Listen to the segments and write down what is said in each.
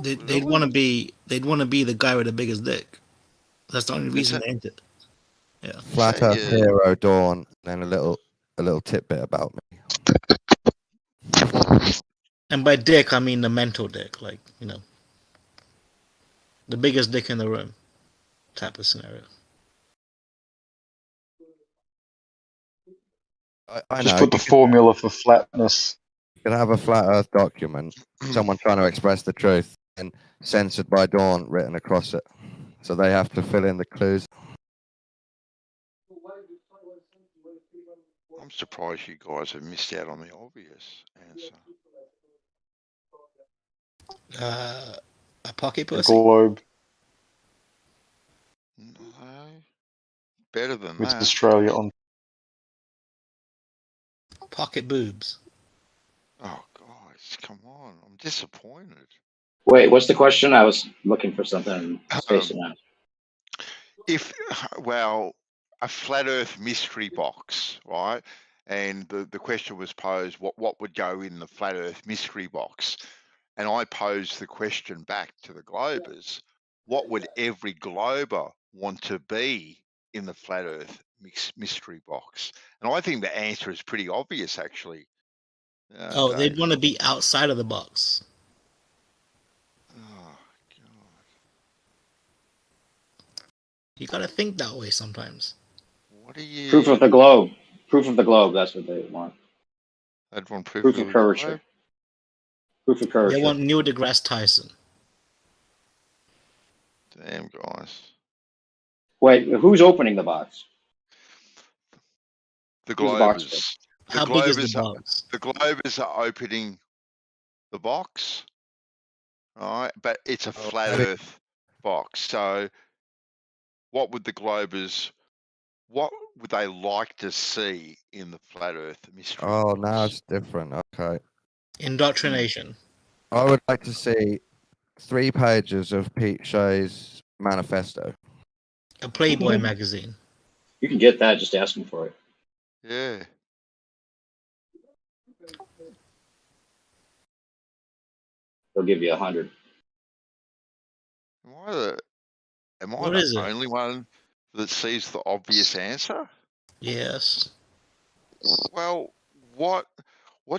They'd want to be the guy with the biggest dick. That's the only reason they entered. Yeah. Flat Earth Hero Dawn, and then a little tidbit about me. And by dick, I mean the mental dick, like, you know, the biggest dick in the room type of scenario. I Just know. put the formula for flatness. You can have a flat Earth document, someone trying to express the truth, and censored by Dawn written across it. So they have to fill in the clues. I'm surprised you guys have missed out on the obvious answer. A pocket The pussy? globe. No. Better than With that. Australia on. Pocket boobs. Oh, guys, come on. I'm disappointed. Wait, what's the question? I was looking for something. Spacing out. Well, a flat Earth mystery box, right? And the question was posed, what would go in the flat Earth mystery box? And I posed the question back to the Globers, what would every Glober want to be in the flat Earth mystery box? And I think the answer is pretty obvious, actually. They'd want to be outside of the box. Oh, God. You gotta think that way sometimes. What are you... Proof of the globe. Proof of the globe, that's what they want. They'd want proof Proof of of curvature. Proof of curvature. They want Neil deGrasse Tyson. Damn, guys. Wait, who's opening the box? The Globers. How big is the box? The Globers are opening the box, right? But it's a flat Earth box. So what would the Globers, what would they like to see in the flat Earth mystery box? Oh, now it's different. Okay. Indoctrination. I would like to see 3 pages of Pete Shea's manifesto. A Playboy magazine. You can get that just asking for it. Yeah. They'll give you 100. Am I the only one that sees the obvious answer? Yes. Well, what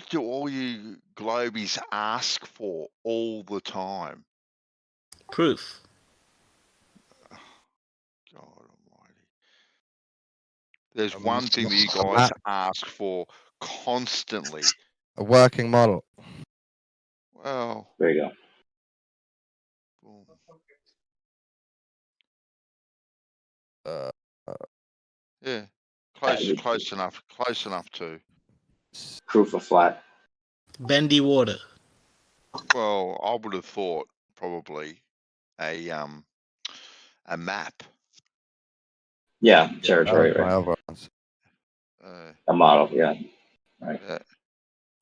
do all you Globies ask for all the time? Proof. God almighty. There's one thing that you guys ask for constantly. A working model. Well, there you go. Boom. Yeah, close enough too. Proof of flat. Bendy water. Well, I would have thought probably a map. Yeah, territory, right? A model, yeah. Right.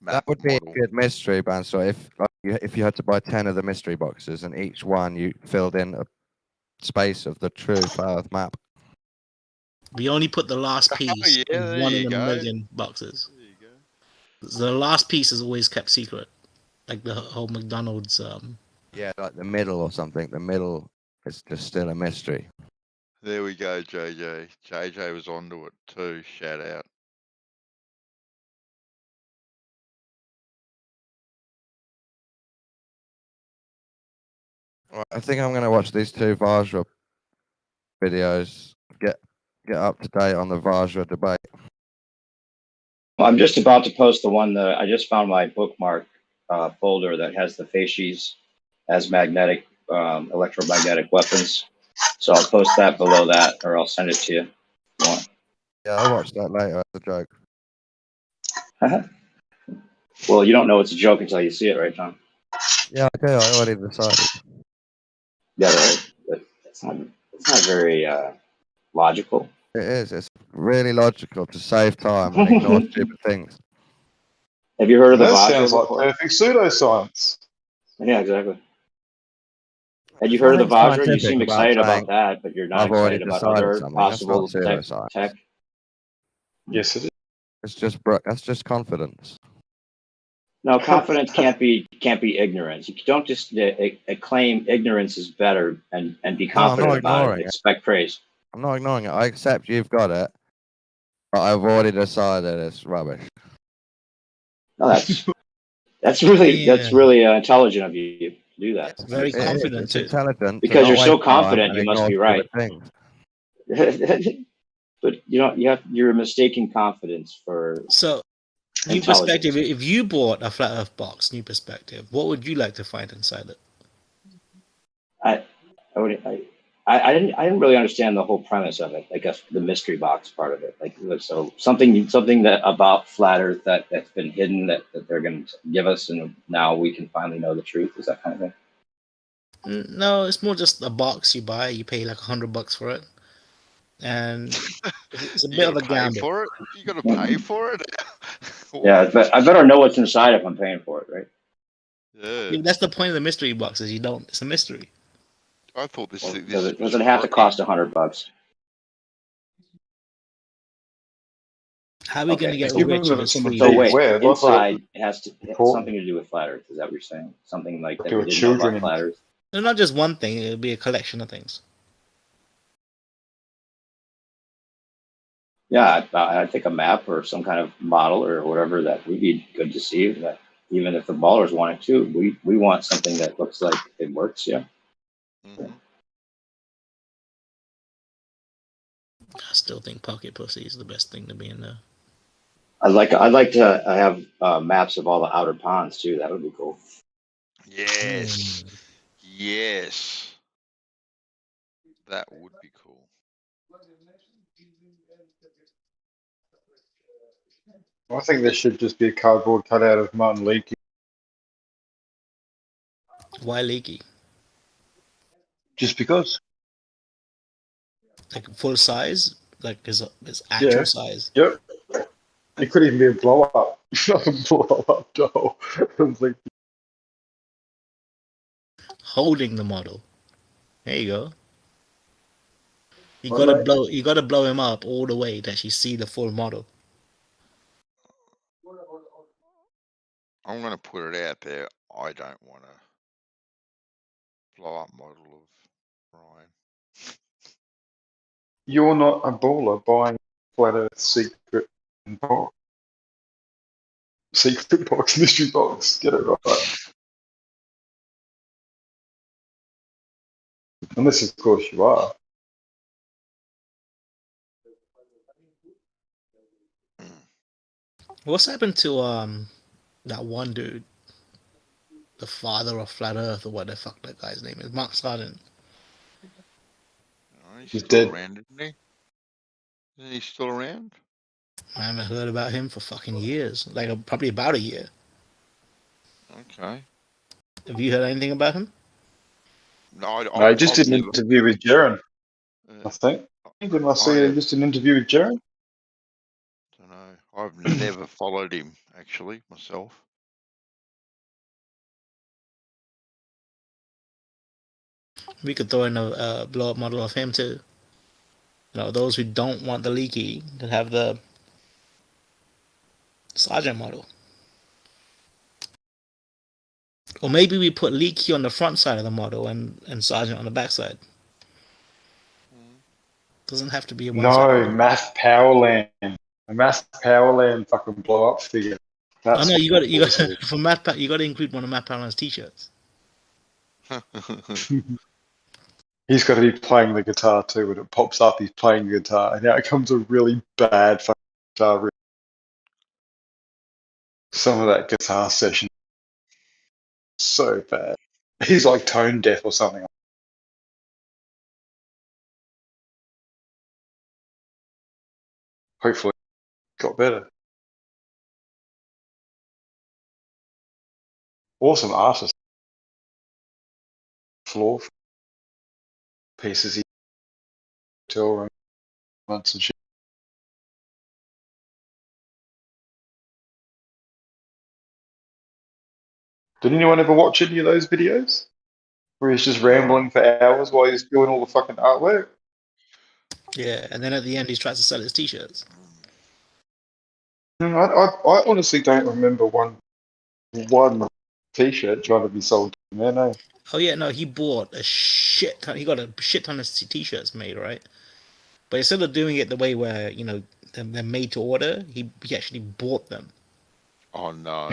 That would be a good mystery, Banso. If you had to buy 10 of the mystery boxes and each one you filled in a space of the true Earth map. We only put the last piece in one of the million boxes. There you go. So the last piece is always kept secret, like the whole McDonald's. Yeah, like the middle or something. The middle is just still a mystery. There we go, JJ. JJ was onto it too. Shout out. Right, I think I'm going to watch these 2 Vajra videos. Get up to date on the Vajra debate. I'm just about to post the one that I just found my bookmark folder that has the facies as magnetic, electromagnetic weapons. So I'll post that below that, or I'll send it to you. Yeah, I'll watch that later as a joke. Well, you don't know it's a joke until you see it, right, John? Yeah, I do. I already decided. Yeah, it's not very logical. It is. It's really logical to save time and ignore stupid things. Have you heard of the Vajra sounds like before? perfect pseudoscience. Yeah, exactly. Had you heard of the Vajra? You seem excited about that, but you're not excited about other possible tech. Yes, it is. That's just confidence. No, confidence can't be ignorance. You don't just claim ignorance is better and be confident about it. Expect praise. I'm not ignoring it. I accept you've got it, but I've already decided it's rubbish. No, that's really intelligent of you to do that. It's very confident. It's intelligent because you're so confident, you must be right. But you're mistaking confidence for. So, new perspective. If you bought a flat Earth box, new perspective, what would you like to find inside it? I didn't really understand the whole premise of it. I guess the mystery box part of it, so something that about flat Earth that's been hidden that they're going to give us, and now we can finally know the truth. Is that kind of thing? No, it's more just a box you buy. You pay like $100 for it, and it's a bit of a gamble. For it? You got to pay for it. Yeah, but I better know what's inside if I'm paying for it, right? Yeah. That's the point of the mystery box. Is you don't. It's a mystery. I thought this. Does it have to cost $100? How are we going to get rich if it's free? So wait, inside it has something to do with flat Earth. Is that what you're saying? Something like that we didn't know about flat Earth? No, not just one thing. It'll be a collection of things. Yeah, I think a map or some kind of model or whatever that would be good to see. That even if the ballers want it too, we want something that looks like it works. Yeah. Mm-hmm. I still think pocket pussy is the best thing to be in there. I'd like to have maps of all the outer ponds too. That would be cool. Yes. Yes. That would be cool. I think there should just be a cardboard cutout of Martin Leakey. Why Leakey? Just because. Like full size? Like his actual size? Yep. It could even be a blow up. Blow up doll. Holding the model. There you go. You gotta blow him up all the way that you see the full model. I'm gonna put it out there. I don't want to blow up model of Ryan. You're not a baller buying Flat Earth secret box. Secret box, mystery box. Get it right. Unless, of course, you are. What's happened to that one dude? The father of Flat Earth, or what the fuck that guy's name is? Mark Sargent. Oh, He's dead. Around, isn't he? Isn't he still around? I haven't heard about him for fucking years. Like probably about a year. Okay. Have you heard anything about him? No, I just did an interview with Jaren. I think. Didn't I see just an interview with Jaren? Don't know. I've never followed him actually myself. We could throw in a blow up model of him too. You know, those who don't want the Leaky could have the Sergeant model. Or maybe we put Leaky on the front side of the model and Sergeant on the back side. Doesn't have to be a one. No, Math Powerland. A Math Powerland fucking blow up figure. That's you got for Math. You got to include one of Math Powerland's t-shirts. He's got to be playing the guitar too. When it pops up, he's playing the guitar, and out comes a really bad fucking guitar riff. Some of that guitar session, so bad. He's like tone deaf or something. Hopefully, it got better. Awesome artist. Floor pieces he hotel room and shit. Did anyone ever watch any of those videos? Where he's just rambling for hours while he's doing all the fucking artwork? Yeah, and then at the end he tries to sell his t-shirts. I honestly don't remember one one T-shirt trying to be sold to him, no. Oh yeah, no, he bought a shit ton. He got a shit ton of T-shirts made, right? But instead of doing it the way where they're made to order, he actually bought them. Oh no!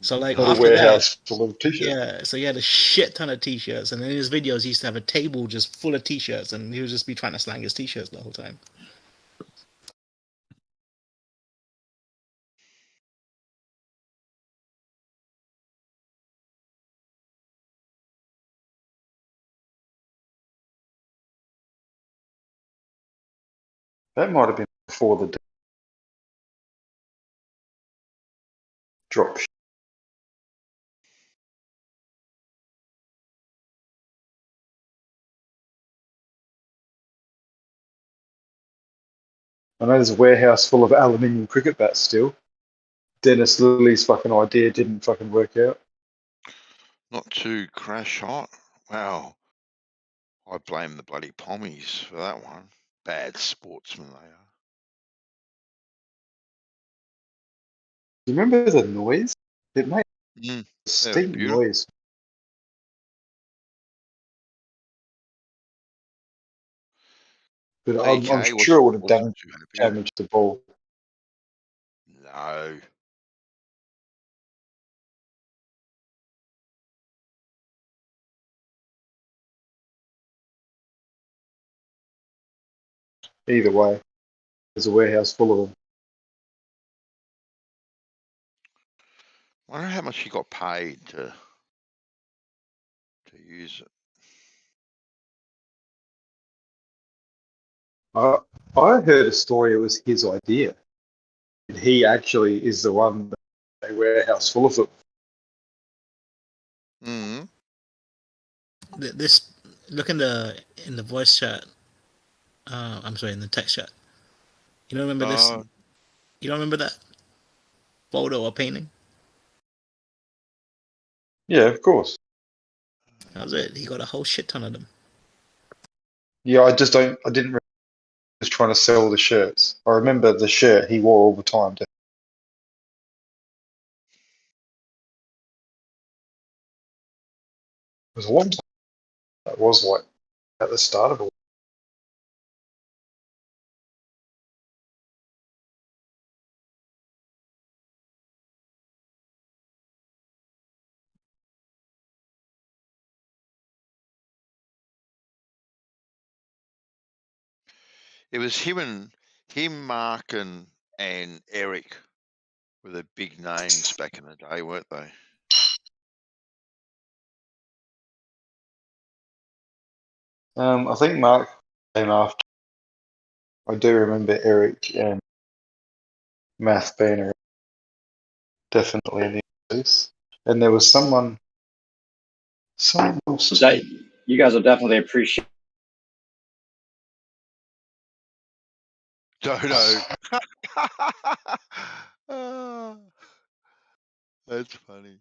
So like Got a after warehouse that, full of T-shirts. yeah. So he had a shit ton of T-shirts, and in his videos he used to have a table just full of T-shirts, and he would just be trying to slang his T-shirts the whole time. That might have been before the drop. I know there's a warehouse full of aluminium cricket bats still. Dennis Lilly's fucking idea didn't fucking work out. Not too crash hot. Wow. I blame the bloody pommies for that one. Bad sportsmen they are. Do you remember the noise? It made a Mm, distinct beautiful. noise. But I'm PK sure it would have wasn't too happy. damaged the ball. No. Either way, there's a warehouse full of them. I wonder how much he got paid to use it. I heard a story, it was his idea. And he actually is the one that a warehouse full of them. Mm. This look in the voice chat. I'm sorry, in the text chat. You don't remember this? You don't remember that photo or painting? Yeah, of course. That was it. He got a whole shit ton of them. Yeah, I didn't really, he was trying to sell the shirts. I remember the shirt he wore all the time. It was a long time. It was like at the start of it. It was him, Mark, and Eric were the big names back in the day, weren't they? I think Mark came after. I do remember Eric and Math being definitely in the place. And there was someone else. So you guys will definitely appreciate. Dodo. Oh, that's funny.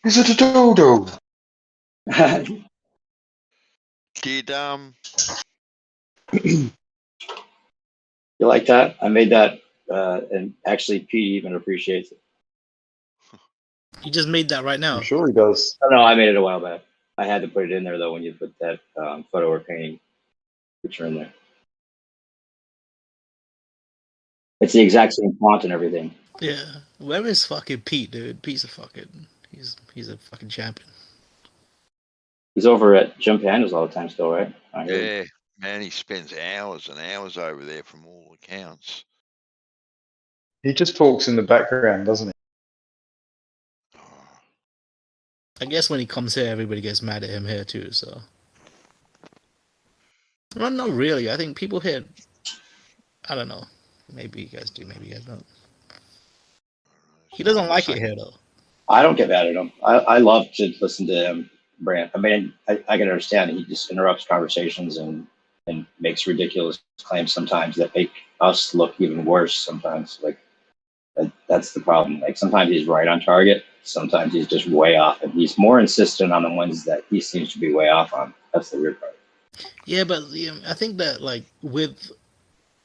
Is it a dodo? Did You like that? I made that, and actually Pete even appreciates it. You just made that right now. I'm sure he does. Oh, no, I made it a while back. I had to put it in there though when you put that photo or painting picture in there. It's the exact same font and everything. Yeah. Where is fucking Pete, dude? Pete's a fucking he's a fucking champion. He's over at Jump Handles all the time still, right? yeah, man, he spends hours and hours over there from all accounts. He just talks in the background, doesn't he? I guess when he comes here, everybody gets mad at him here too. So, well, not really. I think people here. I don't know. Maybe you guys do. Maybe you guys don't. He doesn't like it here though. I don't get mad at him. I love to listen to him rant. I mean, I can understand he just interrupts conversations and makes ridiculous claims sometimes that make us look even worse sometimes. Like that's the problem. Like sometimes he's right on target. Sometimes he's just way off, and he's more insistent on the ones that he seems to be way off on. That's the weird part. Yeah, but I think that like with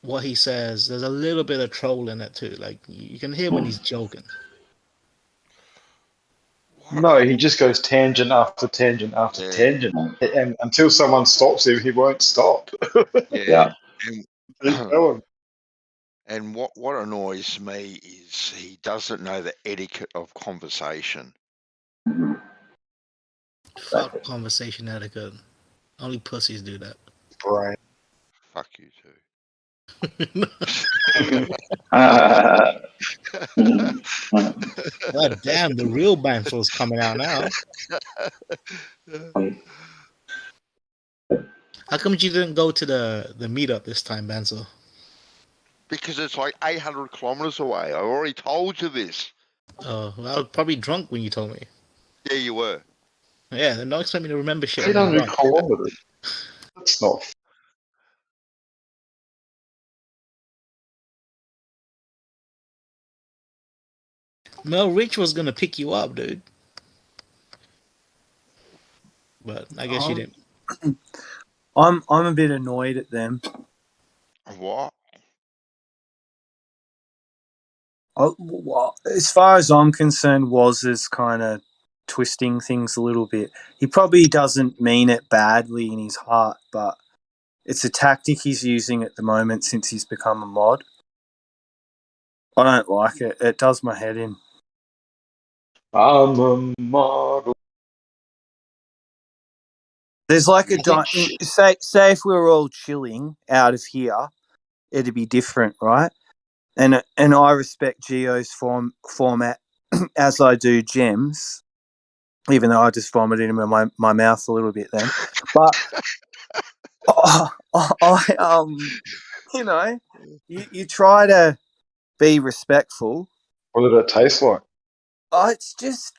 what he says, there's a little bit of troll in it too. Like you can hear when he's joking. No, he just goes tangent after tangent after Yeah, tangent, and until someone stops him, he won't stop. yeah. Keep And going. and what annoys me is he doesn't know the etiquette of conversation. Fuck conversation etiquette. Only pussies do that. Brain. Fuck you too. God damn, the real Bansel's coming out now. How come you didn't go to the meetup this time, Bansel? Because it's like 800 kilometers away. I already told you this. Oh, well, I was probably drunk when you told me. Yeah, you were. Yeah, then don't expect me to remember shit when I'm 800 drunk. kilometers. That's not. Mel Rich was gonna pick you up, dude. But I guess you didn't. I'm a bit annoyed at them. What? As far as I'm concerned, Woz is kind of twisting things a little bit. He probably doesn't mean it badly in his heart, but it's a tactic he's using at the moment since he's become a mod. I don't like it. It does my head in. I'm a model. There's like a say if we were all chilling out of here, it'd be different, right? And I respect Geo's format as I do Gems, even though I just vomited in my mouth a little bit then. But you know, you try to be respectful. What did it taste like? Oh, it's just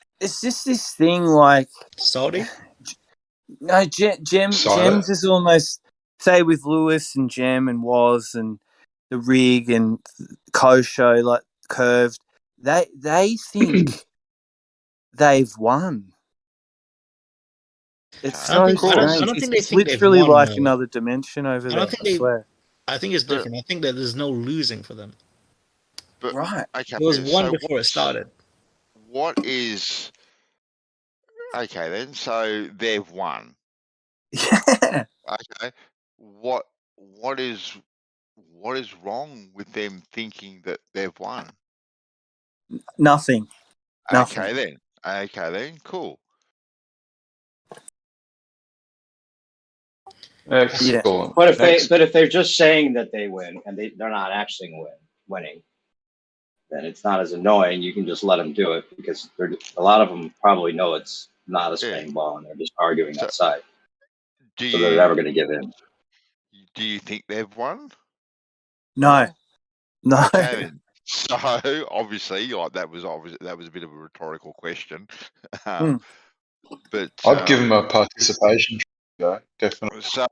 this thing like Salty? no Gems is almost say with Lewis and Gem and Woz and the rig and Kosho like curved. They think they've won. It's I don't so think strange. they It's think they've literally won, like Mel. another dimension over there. I swear. I think it's different. I think that there's no losing for them. But right. okay, There was one so before it started. What is okay then? So they've won. Yeah. Okay. What is wrong with them thinking that they've won? Nothing. Okay then. Okay then. Cool. Excellent. But if they're just saying that they win and they're not actually winning, then it's not as annoying. You can just let them do it because a lot of them probably know it's not a spang ball and they're just arguing outside. So they're never going to give in. Do you think they've won? No. Okay then. So obviously, like that was a bit of a rhetorical question, but I'd give them a participation trophy, definitely. So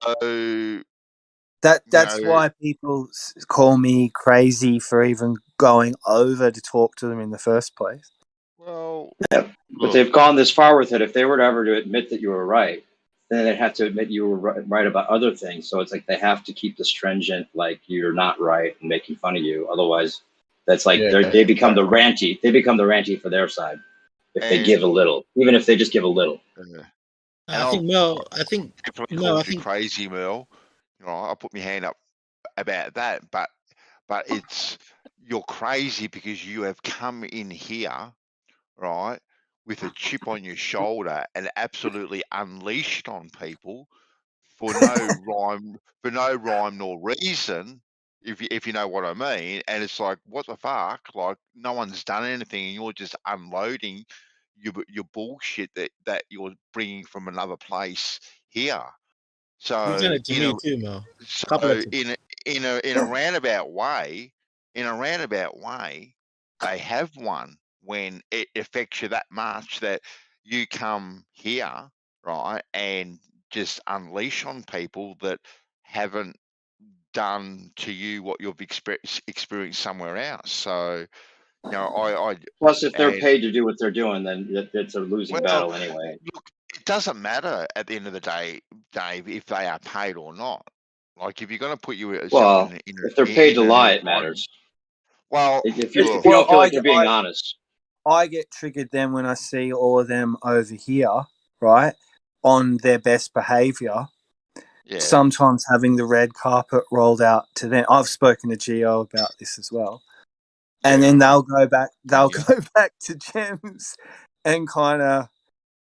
that's why people call me crazy for even going over to talk to them in the first place. Well, yeah, but they've gone this far with it. If they were ever to admit that you were right, then they'd have to admit you were right about other things. So it's like they have to keep the stringent, like you're not right and making fun of you. Otherwise, that's like they become the ranty. They become the ranty for their side if they give a little, even if they just give a little. I think Mel. I think crazy, Mel. You know, I'll put my hand up about that, but it's you're crazy because you have come in here, right, with a chip on your shoulder and absolutely unleashed on people for no rhyme nor reason, if you know what I mean. And it's like, what the fuck? Like, no one's done anything, and you're just unloading your bullshit that you're bringing from another place here. So you've done it to me too, Mel. So in a roundabout way, they have won when it affects you that much that you come here, right, and just unleash on people that haven't done to you what you've experienced somewhere else. So, you know, I plus if they're paid to do what they're doing, then it's a losing battle anyway. Look, it doesn't matter at the end of the day, Dave, if they are paid or not. Like if you're going to put yourself Well, if they're paid to in an lie, it environment- matters. Well, If you don't feel like they're being honest. I get triggered then when I see all of them over here, right, on their best behaviour. yeah. Sometimes having the red carpet rolled out to them. I've spoken to Gio about this as well. And then they'll go back to Gems and kind of,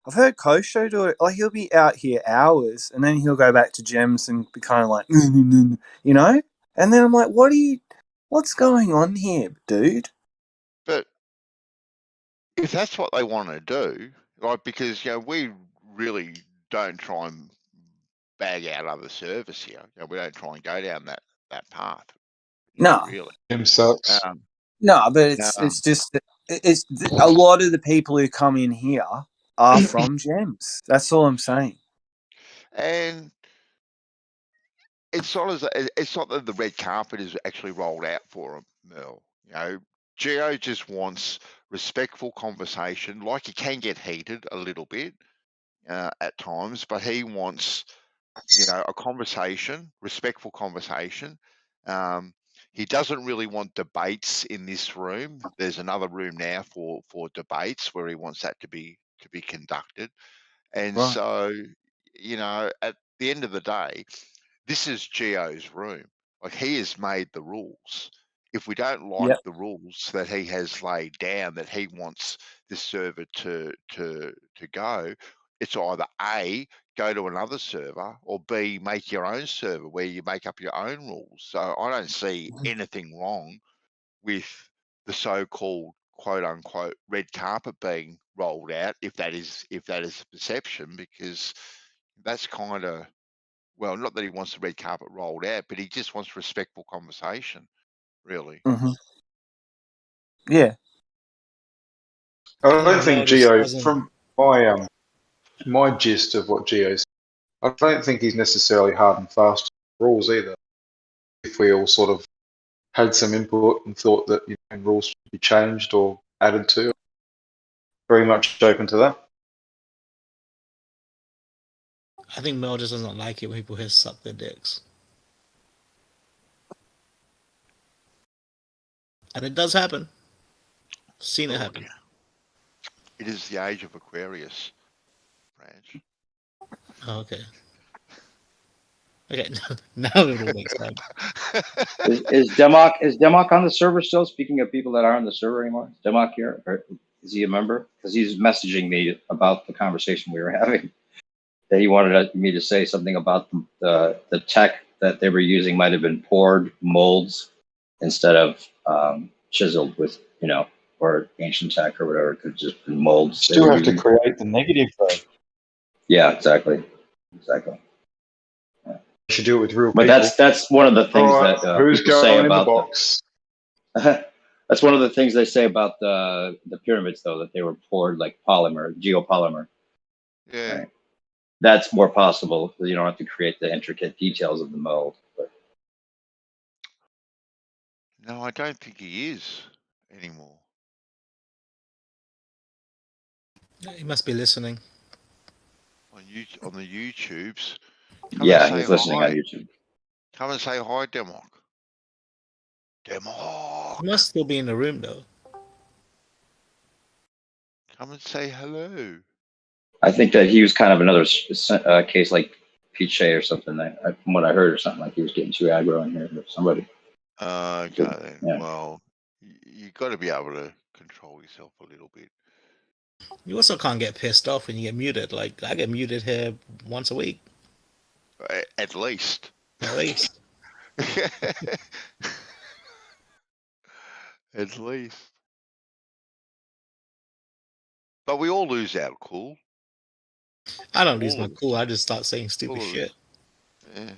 I've heard Kosho do it. Like he'll be out here hours and then he'll go back to Gems and be kind of like, you know? And then I'm like, what's going on here, dude? But if that's what they want to do, like, because, we really don't try and bag out other servers here. We don't try and go down that path. No. Really. Him sucks. No, but it's just a lot of the people who come in here are from Gems. That's all I'm saying. And it's not that the red carpet is actually rolled out for him, Merle. Gio just wants respectful conversation. Like, it can get heated a little bit at times, but he wants, a conversation, respectful conversation. He doesn't really want debates in this room. There's another room now for debates where he wants that to be conducted. And Right. so, at the end of the day, this is Gio's room. Like, he has made the rules. If we don't like the rules that he has laid down, that he wants this server to go, it's either A, go to another server, or B, make your own server where you make up your own rules. So I don't see anything wrong with the so-called quote unquote red carpet being rolled out, if that is the perception, because that's kind of, well, not that he wants the red carpet rolled out, but he just wants respectful conversation, really. Mm-hmm. Yeah. I don't think Gio, from my gist of what Gio's, I don't think he's necessarily hard and fast rules either. If we all sort of had some input and thought that rules should be changed or added to, very much open to that. I think Mel just doesn't like it when people here suck their dicks. And it does happen. Seen it happen. Yeah. It is the age of Aquarius, Branch. Oh, okay. Okay, now it all makes sense. Is Democ on the server still? Speaking of people that aren't on the server anymore, is Democ here? Or is he a member? Because he's messaging me about the conversation we were having. That he wanted me to say something about the tech that they were using might have been poured molds instead of chiseled with, or ancient tech or whatever. It could just be molds. Still have to create the negative though. Yeah, exactly. You should do it with real but people. that's one of the things right, that who's people going say in about the box. that's one of the things they say about the pyramids, though, that they were poured like geopolymer. Yeah. Right? That's more possible because you don't have to create the intricate details of the mold. But No, I don't think he is anymore. He must be listening. On the YouTubes. yeah, he's listening on YouTube. Come and say hi, Democ. Democ. He must still be in the room though. Come and say hello. I think that he was kind of another case like Pete Shea or something. From what I heard, or something like he was getting too aggro in here with somebody. Okay, then. Yeah. Well, you got to be able to control yourself a little bit. You also can't get pissed off when you get muted. Like, I get muted here once a week. At least. At least. At least. But we all lose our cool. I don't lose my cool. I just start saying stupid All shit. Yeah.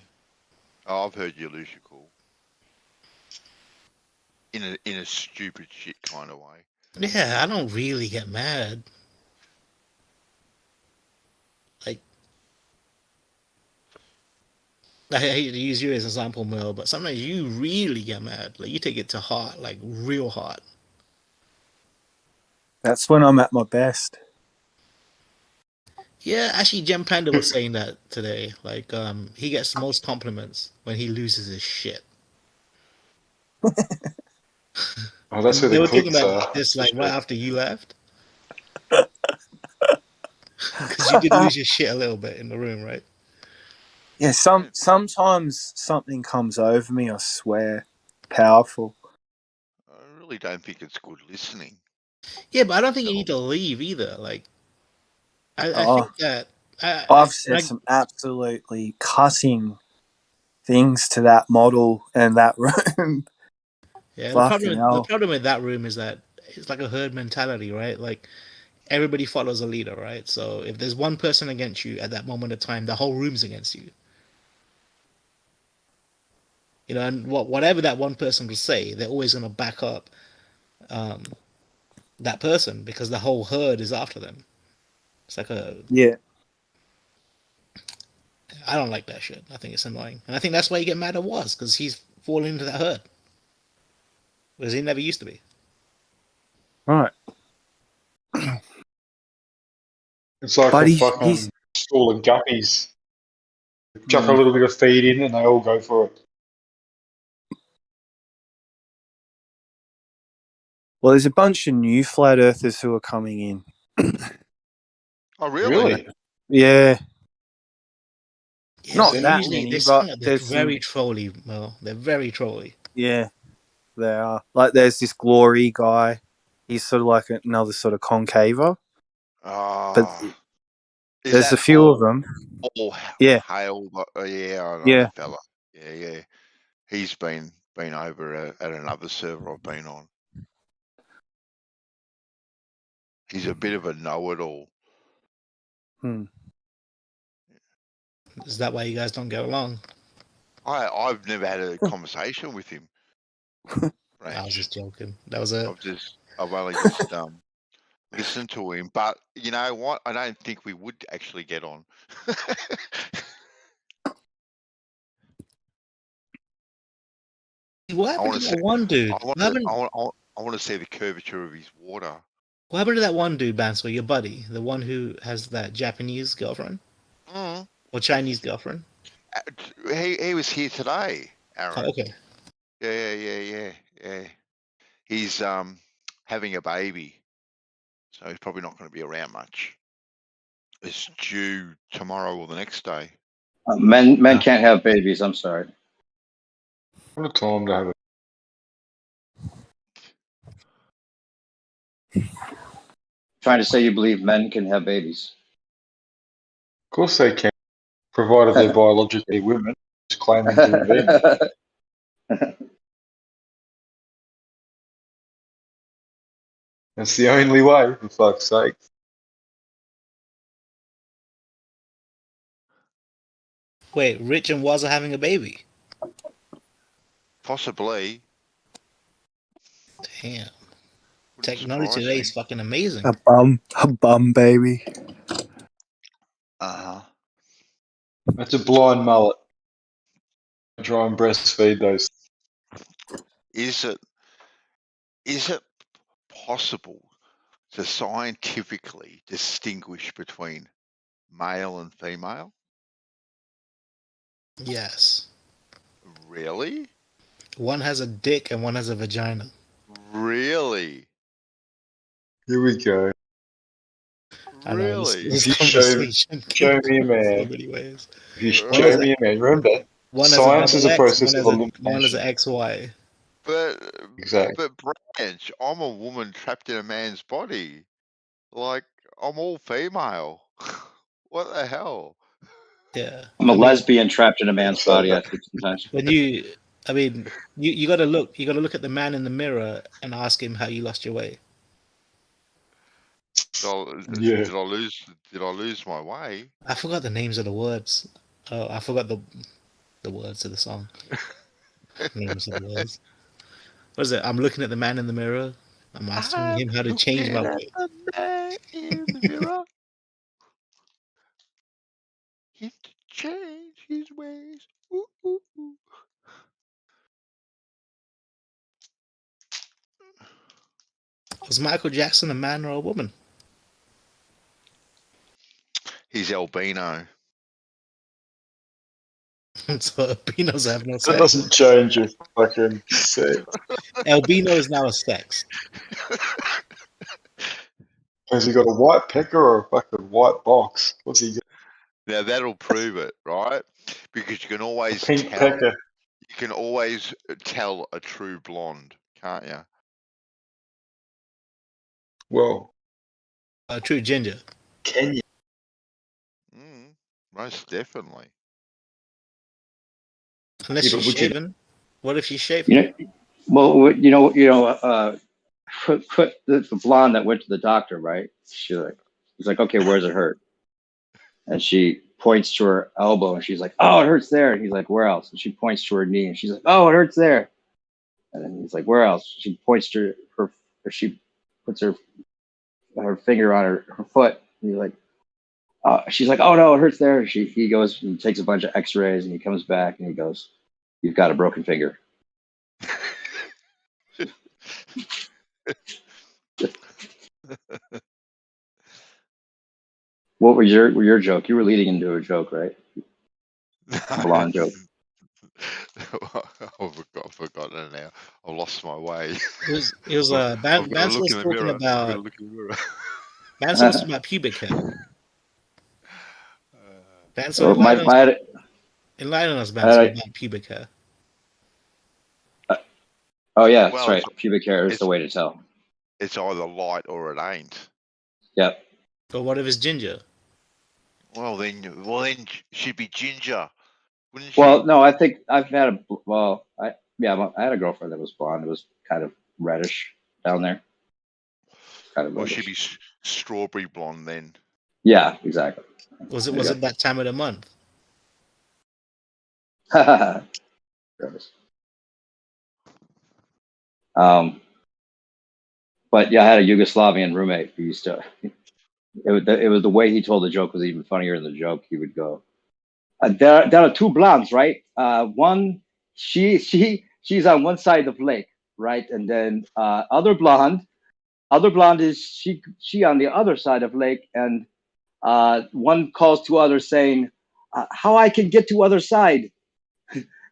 Oh, I've heard you lose your cool. In a stupid shit kind of way. Yeah, I don't really get mad. Like, I hate to use you as an example, Mel, but sometimes you really get mad. Like, you take it to heart, like real heart. That's when I'm at my best. Yeah, actually, Gem Panda was saying that today. Like, he gets the most compliments when he loses his shit. Oh, that's where They the were talking clicks about are. this like right after you left, because you did lose your shit a little bit in the room, right? Yeah, sometimes something comes over me, I swear. Powerful. I really don't think it's good listening. Yeah, but I don't think you need to leave either. Like, I Oh, think that I've said some absolutely cutting things to that model and that room. yeah, Fucking the hell. problem with that room is that it's like a herd mentality, right? Like everybody follows a leader, right? So if there's one person against you at that moment of time, the whole room's against you. You know, and whatever that one person will say, they're always going to back up that person because the whole herd is after them. It's like Yeah. I don't like that shit. I think it's annoying, and I think that's why you get mad at Was because he's falling into that herd, whereas he never used to be. Right. It's like But a he's fucking school of guppies. Chuck a Mm. little bit of feed in and they all go for it. Well, there's a bunch of new flat earthers who are coming in. Oh, really? Yeah. Yeah, Not but that usually many, they're but they're there's very some. trolly, Mel. They're very trolly. Yeah, they are. Like, there's this Glory guy. He's sort of like another sort of concaver. But Is there's a that few of them. all Yeah. hail? Yeah, I know Yeah. that fella. Yeah. He's been over at another server I've been on. He's a bit of a know-it-all. Is that why you guys don't get along? I've never had a conversation with him. I was just joking. That was a. I've only just listened to him, but you know what? I don't think we would actually get on. What happened to that one dude? I want to see the curvature of his water. What happened to that one dude, Banswell, your buddy? The one who has that Japanese girlfriend? Or Chinese girlfriend? He was here today, Aaron. Oh, okay. Yeah. He's having a baby, so he's probably not going to be around much. It's due tomorrow or the next day. Men can't have babies. I'm sorry. What a time to have it. Trying to say you believe men can have babies. Of course they can, provided they're biologically women, just claiming to be. That's the only way, for fuck's sake. Wait, Rich and Waz are having a baby? Possibly. Damn. Technology today is fucking amazing. A bum baby. That's a blind mullet. Try and breastfeed those. Is it possible to scientifically distinguish between male and female? Yes. Really? One has a dick and one has a vagina. Really? Here we go. I know, this conversation show me a man. so many ways. If you show me a man, remember, science is a process of elimination. One has an XY. But Branch, I'm a woman trapped in a man's body. Like, I'm all female. What the hell? Yeah. I'm a lesbian trapped in a man's body, I think sometimes. When you gotta look at the man in the mirror and ask him how you lost your way. Did I lose my way? I forgot the names of the words. Oh, I forgot the words of the song. Names of the words. What is it? I'm looking at the man in the mirror. I'm asking him how to change my way. The man in the mirror. Him to change his ways. Ooh, ooh, ooh. Was Michael Jackson a man or a woman? He's albino. So albinos have no That sex. doesn't change your fucking sex. Albino is now a sex. Has he got a white pecker or a fucking white box? What's he got? Now that'll prove it, right? Because you can always Pink tell. pecker. You can always tell a true blonde, can't you? Well, A true ginger. can you? Most definitely. Unless Yeah, but she's would you- shaven. What if she's shaven? You know, well, the blonde that went to the doctor, right? He's like, okay, where's it hurt? And she points to her elbow, and she's like, oh, it hurts there. And he's like, where else? And she points to her knee, and she's like, oh, it hurts there. And then he's like, where else? She points to her, or she puts her finger on her foot. And he's like, she's like, oh no, it hurts there. He goes and takes a bunch of X-rays, and he comes back and he goes, you've got a broken finger. What was your joke? You were leading into a joke, right? Blonde joke. I've forgotten now. I've lost my way. It was Banson was talking about. Banson was talking about pubic hair. Banson, enlighten us, Banson, about pubic hair. Oh yeah, that's right. Pubic hair is the way to tell. It's either light or it ain't. Yep. But what if it's ginger? Well then she'd be ginger, wouldn't she? Well, no, I think I've had I had a girlfriend that was blonde. It was kind of reddish down there. Kind of. Well, she'd be strawberry blonde then. Yeah, exactly. Was it that time of the month? But yeah, I had a Yugoslavian roommate who used to. It was the way he told the joke was even funnier than the joke. He would go, "There are two blondes, right? One, she's on one side of the lake, right, and then other blonde is she on the other side of lake, and one calls to other saying, how I can get to other side."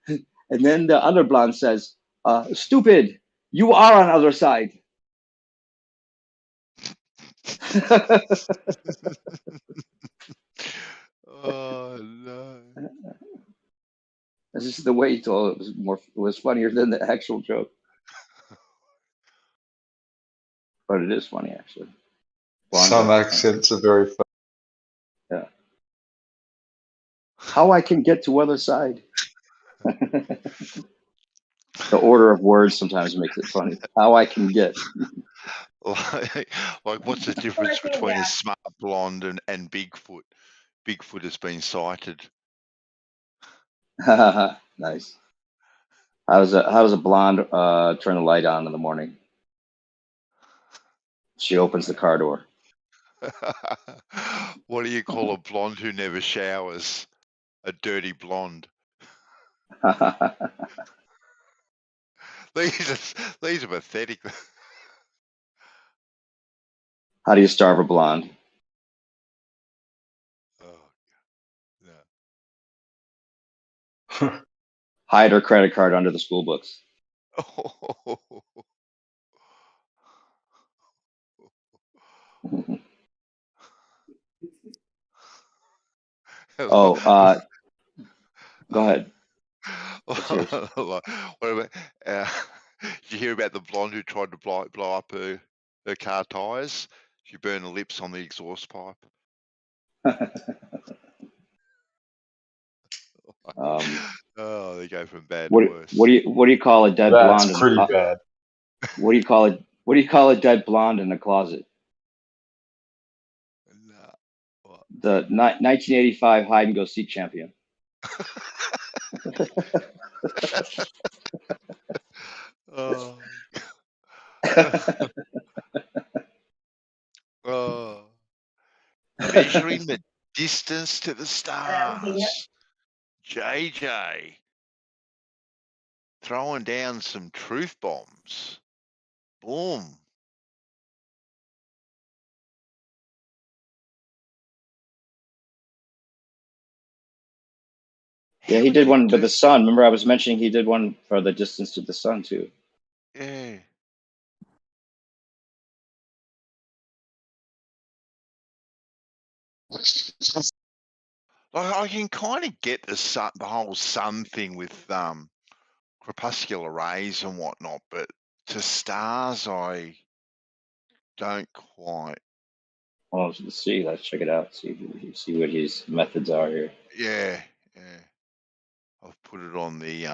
And then the other blonde says, stupid, you are on other side. Oh no. This is the way he told it. It was funnier than the actual joke. But it is funny, actually. Some accents are very funny. Yeah. How I can get to other side. The order of words sometimes makes it funny. How I can get. Like what's the difference between a smart blonde and Bigfoot? Bigfoot has been sighted. Nice. How does a blonde turn the light on in the morning? She opens the car door. What do you call a blonde who never showers? A dirty blonde. These are pathetic. How do you starve a blonde? Oh, Yeah. Hide her credit card under the school books. Go ahead. What about, did you hear about the blonde who tried to blow up her car tires? She burned her lips on the exhaust pipe. They go from bad to worse. What do you call a dead blonde? That's pretty bad. What do you call it? What do you call a dead blonde in a closet? The 1985 hide and go seek champion. Oh. Measuring the distance to the stars. JJ throwing down some truth bombs. Boom. Yeah, he did one with the sun. Remember, I was mentioning he did one for the distance to the sun too. Yeah. Like I can kind of get the whole sun thing with crepuscular rays and whatnot, but to stars, I don't quite. Well, let's see. Let's check it out. See what his methods are here. Yeah, yeah. I've put it on the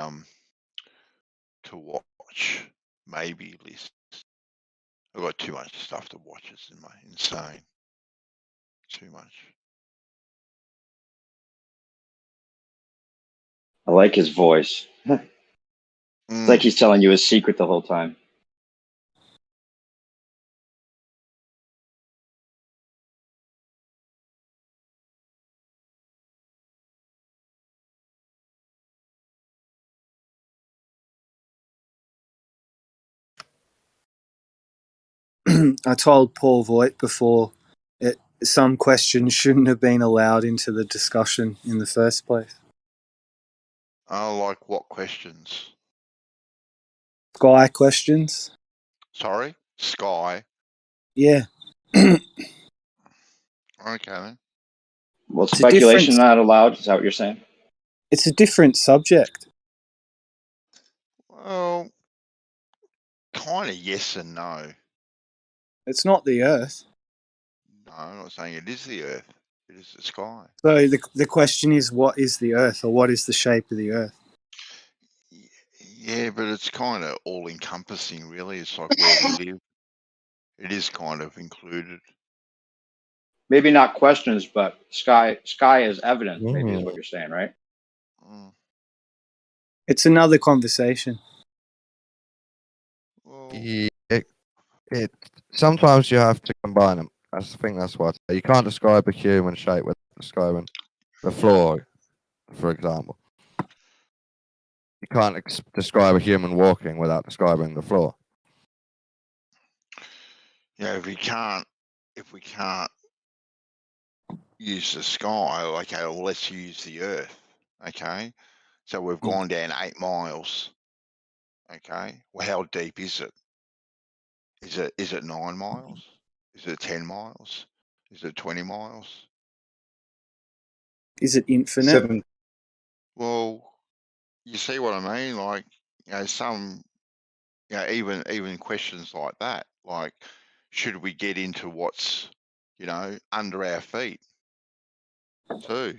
to watch maybe list. I've got too much stuff to watch. It's insane. Too much. I like his voice. It's like he's telling you a secret the whole time. I told Paul Voigt before some questions shouldn't have been allowed into the discussion in the first place. Oh, like what questions? Sky questions. Sorry? Sky? Yeah. Okay then. Well, speculation not allowed, is that what you're saying? It's a different subject. Well, kind of yes and no. It's not the Earth. No, I'm not saying it is the Earth. It is the sky. So the question is, what is the Earth, or what is the shape of the Earth? Yeah, but it's kind of all-encompassing, really. It's like where we live. It is kind of included. Maybe not questions, but sky is evidence, maybe is what you're saying, right? It's another conversation. Well, it sometimes you have to combine them. I think that's what you can't describe a human shape without describing the floor, for example. You can't describe a human walking without describing the floor. Yeah, if we can't use the sky, okay, well, let's use the Earth. Okay, so we've gone down 8 miles. Okay, well, how deep is it? Is it 9 miles? Is it 10 miles? Is it 20 miles? Is it infinite? 7. Well, you see what I mean? Like, you know, some, you know, even questions like that, like, should we get into what's, you know, under our feet too?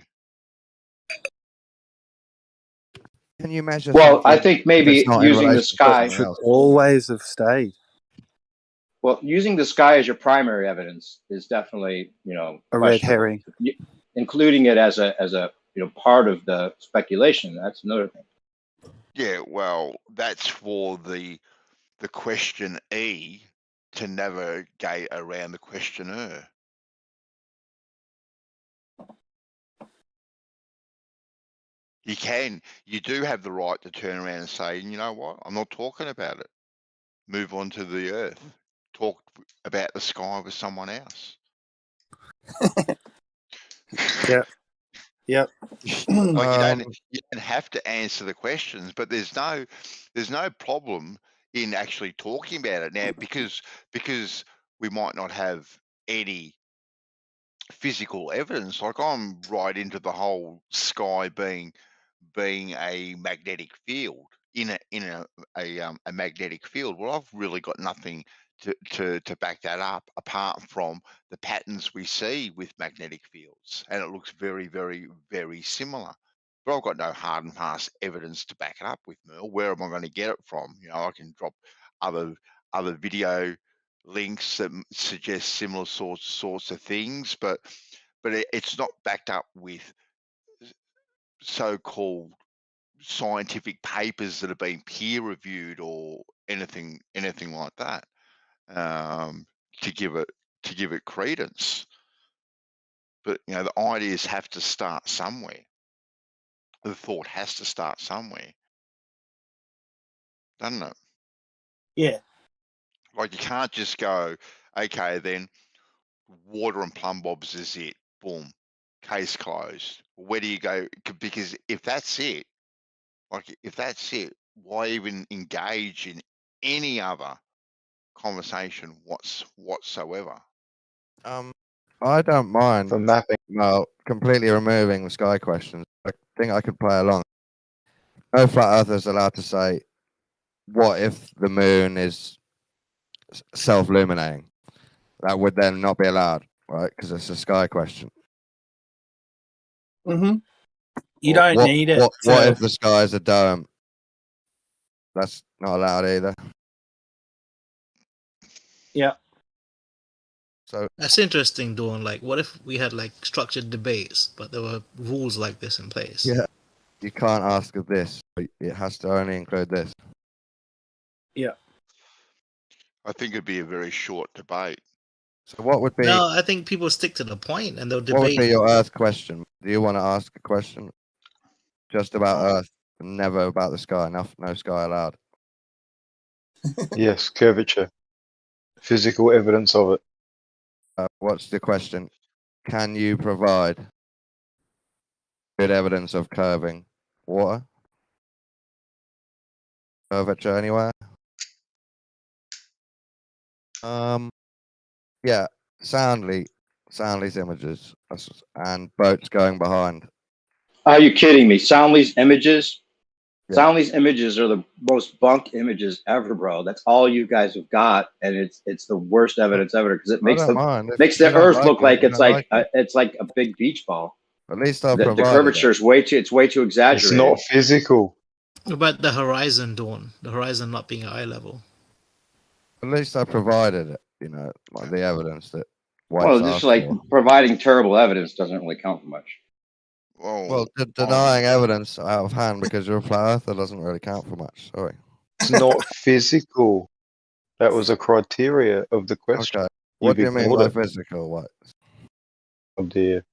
Can you measure? Well, I think maybe using the sky should always have stayed. Well, using the sky as your primary evidence is definitely, you know, a red herring. Including it as a you know part of the speculation, that's another thing. Yeah, well, that's for the question E to navigate around the questioner. You do have the right to turn around and say, you know what, I'm not talking about it. Move on to the Earth. Talk about the sky with someone else. Yep. Yep. Like you don't have to answer the questions, but there's no problem in actually talking about it now because we might not have any physical evidence. Like I'm right into the whole sky being a magnetic field in a magnetic field. Well, I've really got nothing to back that up apart from the patterns we see with magnetic fields, and it looks very, very, very similar. But I've got no hard and fast evidence to back it up with, Merle. Where am I going to get it from? You know, I can drop other video links that suggest similar sorts of things, but it's not backed up with so-called scientific papers that have been peer reviewed or anything like that to give it credence. But you know, the ideas have to start somewhere. The thought has to start somewhere, doesn't it? Yeah. Like you can't just go, okay, then water and plumb bobs is it. Boom, case closed. Where do you go? Because if that's it, why even engage in any other conversation whatsoever? I don't mind. For mapping. Well, completely removing the sky questions. I think I could play along. No flat earthers allowed to say, "What if the moon is self-illuminating?" That would then not be allowed, right? Because it's a sky question. Mm-hmm. You Or don't need it. What if the sky is a dome? That's not allowed either. Yeah. So That's interesting, Dawn. Like, what if we had like structured debates, but there were rules like this in place? yeah, you can't ask of this. It has to only include this. Yeah. I think it'd be a very short debate. So what would be? No, I think people stick to the point and they'll What would debate. be your Earth question? Do you want to ask a question just about Earth, never about the sky? No sky allowed. Yes, curvature. Physical evidence of it. What's the question? Can you provide good evidence of curving water? Curvature anywhere? Yeah, Soundly's images and boats going behind. Are you kidding me? Soundly's images? Yeah. Soundly's images are the most bunk images ever, bro. That's all you guys have got, and it's the worst evidence ever because it makes I don't mind. makes If the you don't Earth look it, like you it's don't like it. it's like a big beach ball. At least I've The provided curvature it. is way too It's exaggerated. not physical. About the horizon, Dawn. The horizon not being eye level. At least I provided it. You know, like the evidence that. Well, just like providing terrible evidence doesn't really count for much. Well, denying evidence out of hand because you're a flat earther doesn't really count for much. Sorry. It's not physical. That was a criteria of the question. Okay. What do you mean by physical? What? Oh dear.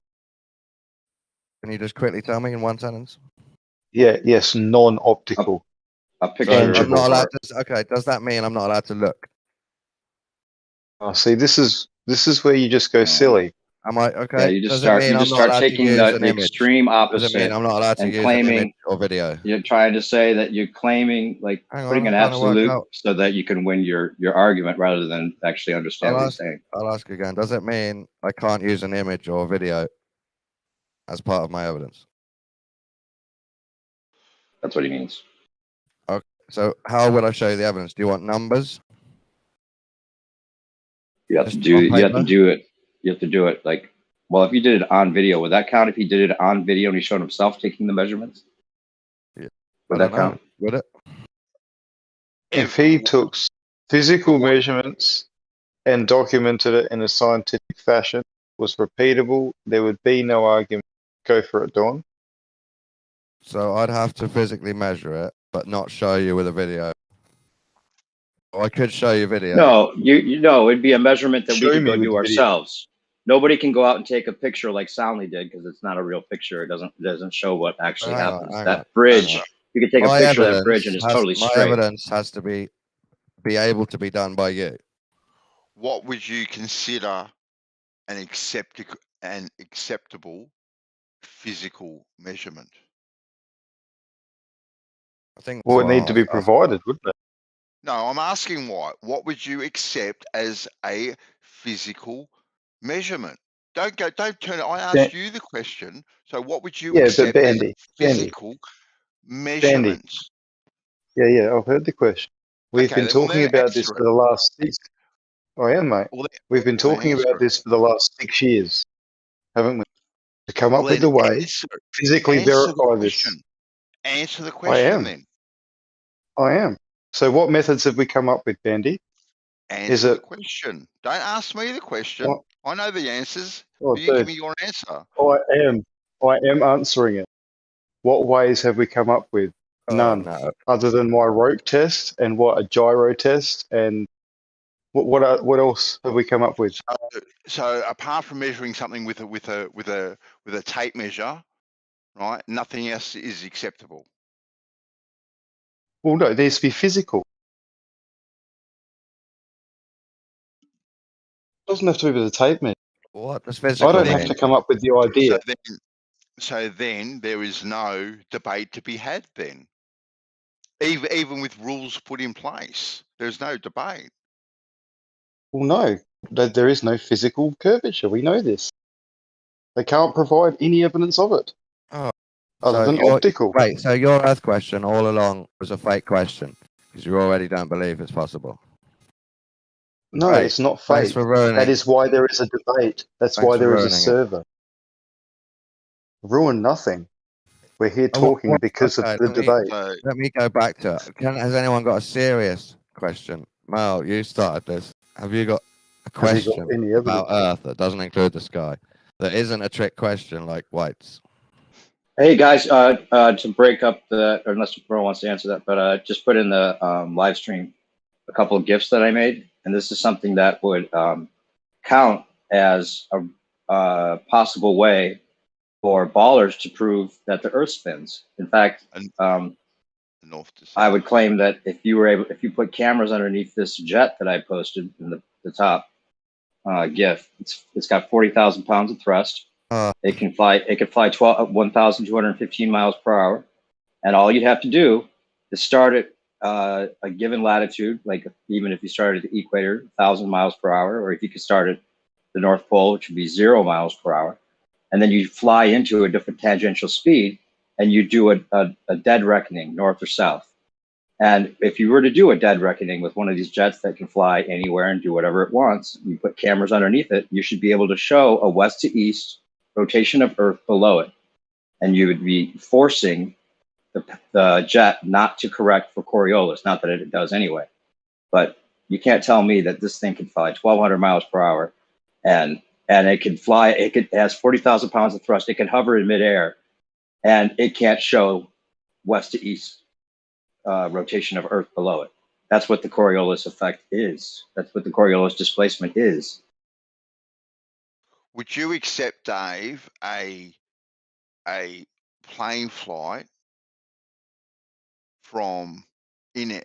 Can you just quickly tell me in one sentence? Yeah. Yes. Non-optical. A picture. Tangible. I'm not allowed to. Okay. Does that mean I'm not allowed to look? Oh, see, this is where you just go silly. Am I okay? Yeah, you just Does start. it mean You just I'm not start allowed taking to use an the image? extreme opposite. Does it mean I'm not allowed to use an image or video? You're trying to say that you're claiming, like putting an absolute so that you can win your argument rather than actually understand what you're saying. I'll ask again. Does it mean I can't use an image or video as part of my evidence? That's what he means. Okay. So how would I show you the evidence? Do you want numbers? You have to do it. You have to do it like, well, if you did it on video, would that count if he did it on video and he showed himself taking the measurements? Yeah. Would that count? Would it? If he took physical measurements and documented it in a scientific fashion, was repeatable, there would be no argument. Go for it, Dawn. So I'd have to physically measure it, but not show you with a video. Or I could show you video. No, you know, it'd be a measurement that we could go do video. ourselves. Nobody can go out and take a picture like Soundly did because it's not a real picture. It doesn't show what actually happens. That bridge, you can take a picture of that bridge and it's totally straight. My evidence has to be able to be done by you. What would you consider an acceptable physical measurement? I think it would need to be provided, wouldn't it? No, I'm asking why. What would you accept as a physical measurement? Don't turn it. I asked you the question. So what would you accept as physical measurements? Yeah, I've heard the question. We've been talking about this for the last 6. I am, mate. We've been talking about this for the last 6 years, haven't we? To come up with a way physically verify this. Answer the question then. I am. So what methods have we come up with, Bandy? Answer the question. Don't ask me the question. I know the answers. You give me your answer. I am answering it. What ways have we come up with? None. No. Other than my rope test and a gyro test and what else have we come up with? So apart from measuring something with a tape measure, right? Nothing else is acceptable. Well, no, it needs to be physical. It doesn't have to be with a tape measure. What does physical I don't have to come up with the idea. So then there is no debate to be had then. Even with rules put in place, there's no debate. Well, no, there is no physical curvature. We know this. They can't provide any evidence of it Oh, other than optical. Wait, so your Earth question all along was a fake question because you already don't believe it's possible. No, Right. it's not Thanks fake. for ruining. That is why there is a debate. That's Thanks why for there is a ruining it. server. Ruin nothing. We're here talking because okay, of the debate. So Let me go back to it. Has anyone got a serious question? Mel, you started this. Have you got a Have you got question any about evidence? Earth that doesn't include the sky? That isn't a trick question like White's. Hey guys, to break up the, or unless Bro wants to answer that, but just put in the live stream a couple of gifts that I made, and this is something that would count as a possible way for ballers to prove that the Earth spins. In fact, north to south. I would claim that if you put cameras underneath this jet that I posted in the top GIF, it's got 40,000 pounds of thrust. It can fly 1,215 miles per hour, and all you'd have to do is start at a given latitude, like even if you started at the equator, 1,000 miles per hour, or if you could start at the North Pole, which would be 0 miles per hour, and then you fly into a different tangential speed, and you do a dead reckoning, north or south. And if you were to do a dead reckoning with one of these jets that can fly anywhere and do whatever it wants, you put cameras underneath it, you should be able to show a west to east rotation of Earth below it. And you would be forcing the jet not to correct for Coriolis, not that it does anyway. But you can't tell me that this thing can fly 1,200 miles per hour and it can fly, it has 40,000 pounds of thrust, it can hover in midair, and it can't show west to east rotation of Earth below it. That's what the Coriolis effect is. That's what the Coriolis displacement is. Would you accept, Dave, a plane flight from in a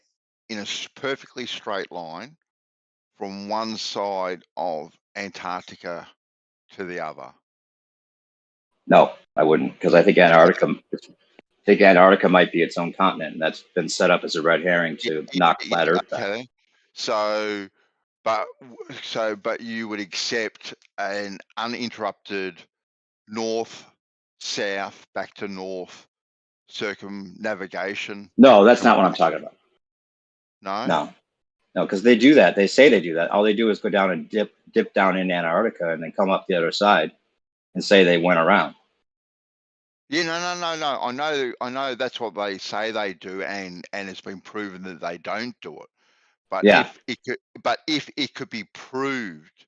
perfectly straight line from one side of Antarctica to the other? No, I wouldn't, because I think Antarctica might be its own continent, and that's been set up as a red herring to knock flat Earth back. Okay. So, but you would accept an uninterrupted north-south back to north circumnavigation? No, that's not what I'm talking about. No? No, because they do that. They say they do that. All they do is go down and dip down in Antarctica and then come up the other side and say they went around. Yeah, no. I know that's what they say they do, and it's been proven that they don't do it. But yeah, if it could be proved,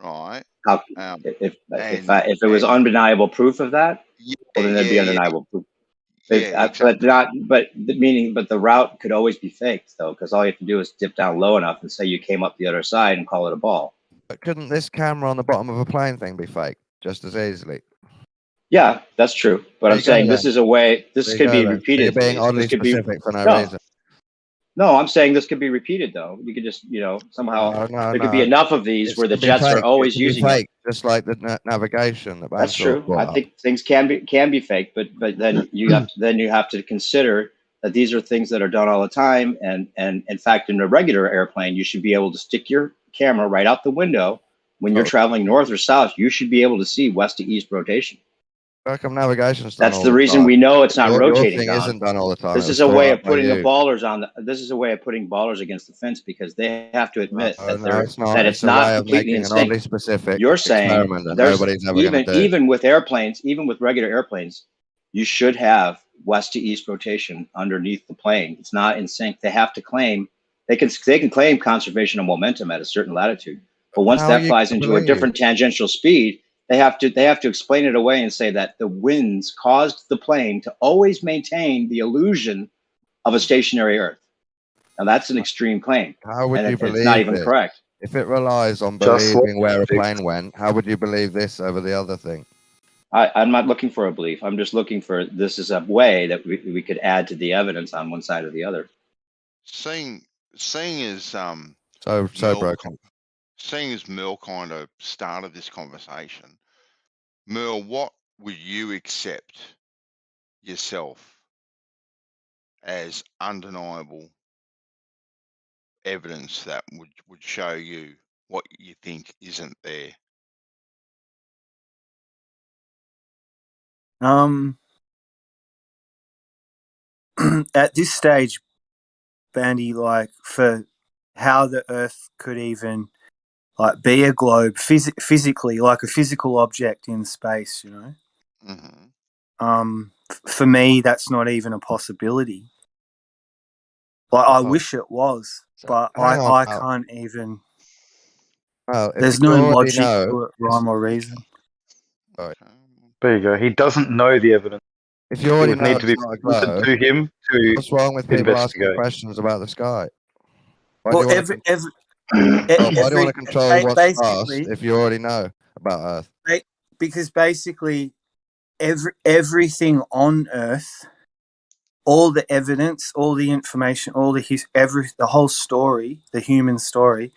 right? How, if it was undeniable proof of that, well, then there'd be undeniable proof. Exactly. But the route could always be faked though, because all you have to do is dip down low enough and say you came up the other side and call it a ball. But couldn't this camera on the bottom of a plane thing be fake just as easily? Yeah, that's true. But I'm saying this is a way. This could be repeated. You're being oddly specific for no reason. No, I'm saying this could be repeated though. You could just, somehow there could be enough of these where the jets are always using it. Just like the navigation. That's true. I think things can be fake, but then you have to consider that these are things that are done all the time. And in fact, in a regular airplane, you should be able to stick your camera right out the window when you're traveling north or south. You should be able to see west to east rotation. Circumnavigation. That's the reason we know it's not rotating. Your thing isn't done all the time. This is a way of putting the ballers on. This is a way of putting ballers against the fence because they have to admit that it's not completely in sync. You're saying there's even with airplanes, even with regular airplanes, you should have west to east rotation underneath the plane. It's not in sync. They have to claim they can claim conservation of momentum at a certain latitude, but once that flies into a different tangential speed. They have to explain it away and say that the winds caused the plane to always maintain the illusion of a stationary Earth. Now that's an extreme claim. How would you believe it's not even correct? If it relies on believing where a plane went, how would you believe this over the other thing? I'm not looking for a belief. I'm just looking for this is a way that we could add to the evidence on one side or the other. Seeing as so broken. Seeing as Merle kind of started this conversation, Merle, what would you accept yourself as undeniable evidence that would show you what you think isn't there? At this stage, Bandy, like for how the Earth could even like be a globe physically, like a physical object in space, you know. For me, that's not even a possibility. Like I wish it was, but I can't even. Well, if There's you no already logic know, to it, rhyme or reason. Sorry. There you go. He doesn't know the evidence. If you It already would know need to be it's not a presented globe, to him to what's wrong with people asking investigate. questions about the sky? Why do Well, you want to? Why do you want to control what's asked if you already know about Earth? Because basically, everything on Earth, all the evidence, all the information, all the whole story, the human story,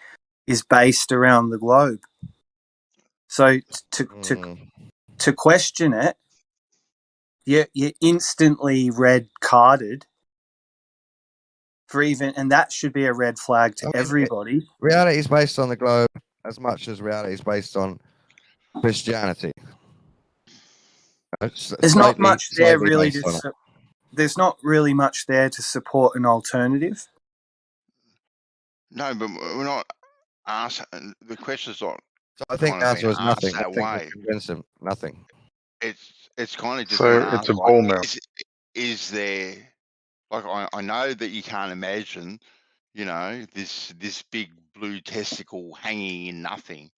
is based around the globe. So to question it, you're instantly red carded for even, and that should be a red flag to everybody. Reality is based on the globe as much as reality is based on Christianity. There's not much there really to. There's not really much there to support an alternative. No, but we're not asking. The question's not. So I think the answer was nothing. That way. Convince him. Nothing. It's kind of just so it's a ball mill. Is there, like, I know that you can't imagine, you know, this big blue testicle hanging in nothing,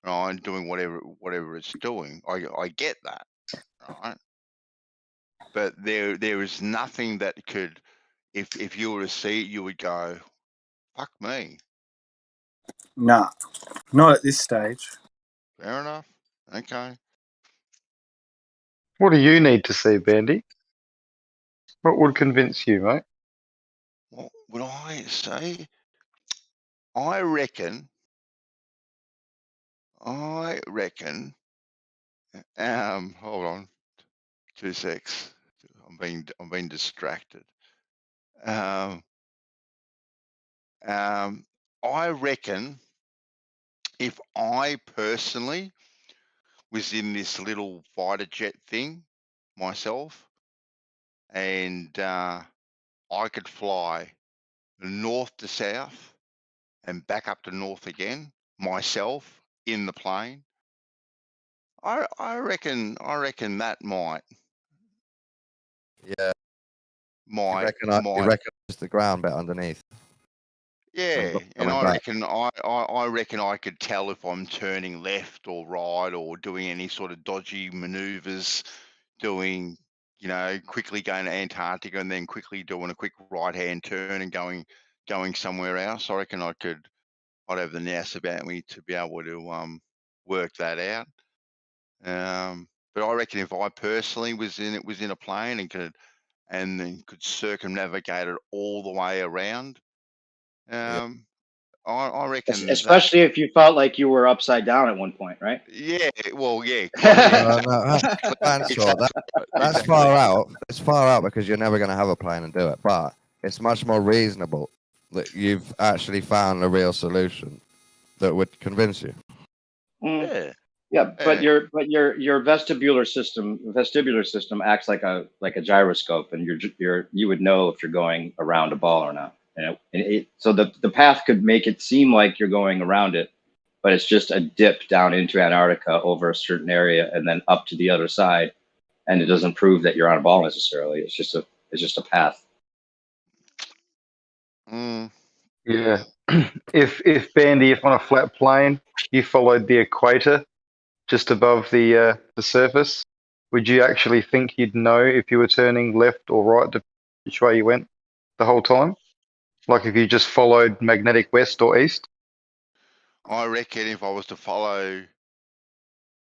right, and doing whatever it's doing. I get that, right? But there is nothing that could, if you were to see it, you would go, fuck me. Nah, not at this stage. Fair enough. Okay. What do you need to see, Bandy? What would convince you, mate? What would I say? I reckon. Hold on, 2 secs. I'm being distracted. I reckon if I personally was in this little fighter jet thing myself, and I could fly north to south and back up to north again myself in the plane, I reckon that might. Yeah. You reckon it's the ground bit underneath. Yeah, and I reckon I could tell if I'm turning left or right or doing any sort of dodgy maneuvers, doing, you know, quickly going to Antarctica and then quickly doing a quick right hand turn and going somewhere else. I reckon I'd have the nous about me to be able to work that out. But I reckon if I personally was in a plane and then could circumnavigate it all the way around, I reckon, especially if you felt like you were upside down at one point, right? Yeah, well, yeah. That's far out. It's far out because you're never going to have a plan and do it. But it's much more reasonable that you've actually found a real solution that would convince you. Yeah, but your vestibular system acts like a gyroscope, and you would know if you're going around a ball or not. So the path could make it seem like you're going around it, but it's just a dip down into Antarctica over a certain area and then up to the other side, and it doesn't prove that you're on a ball necessarily. It's just a path. Yeah. If Bandy, if on a flat plane you followed the equator just above the surface, would you actually think you'd know if you were turning left or right, which way you went the whole time? Like if you just followed magnetic west or east? I reckon if I was to follow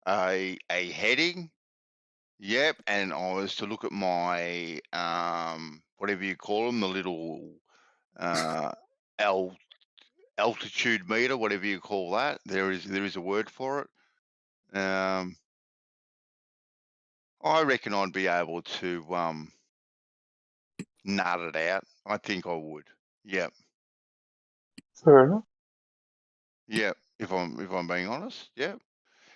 a heading, yep, and I was to look at my whatever you call them, the little altitude meter, whatever you call that. There is a word for it. I reckon I'd be able to nut it out. I think I would. Yep. Fair enough. Yep. If I'm being honest. Yep.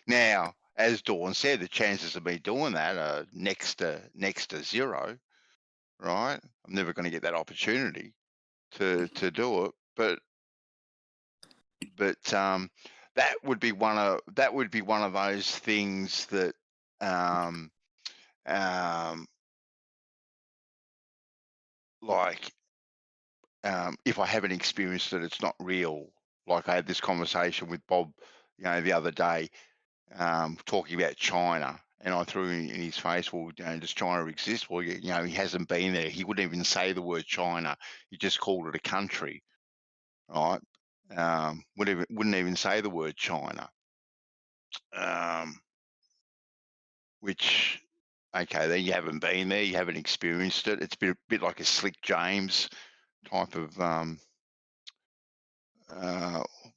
Now, as Dawn said, the chances of me doing that are next to zero. Right? I'm never going to get that opportunity to do it. But that would be one of those things that if I haven't experienced it, it's not real. Like I had this conversation with Bob, the other day, talking about China, and I threw in his face, well, does China exist? Well, he hasn't been there. He wouldn't even say the word China. He just called it a country, right? Wouldn't even say the word China. Which, okay, then you haven't been there, you haven't experienced it. It's a bit like a Slick James type of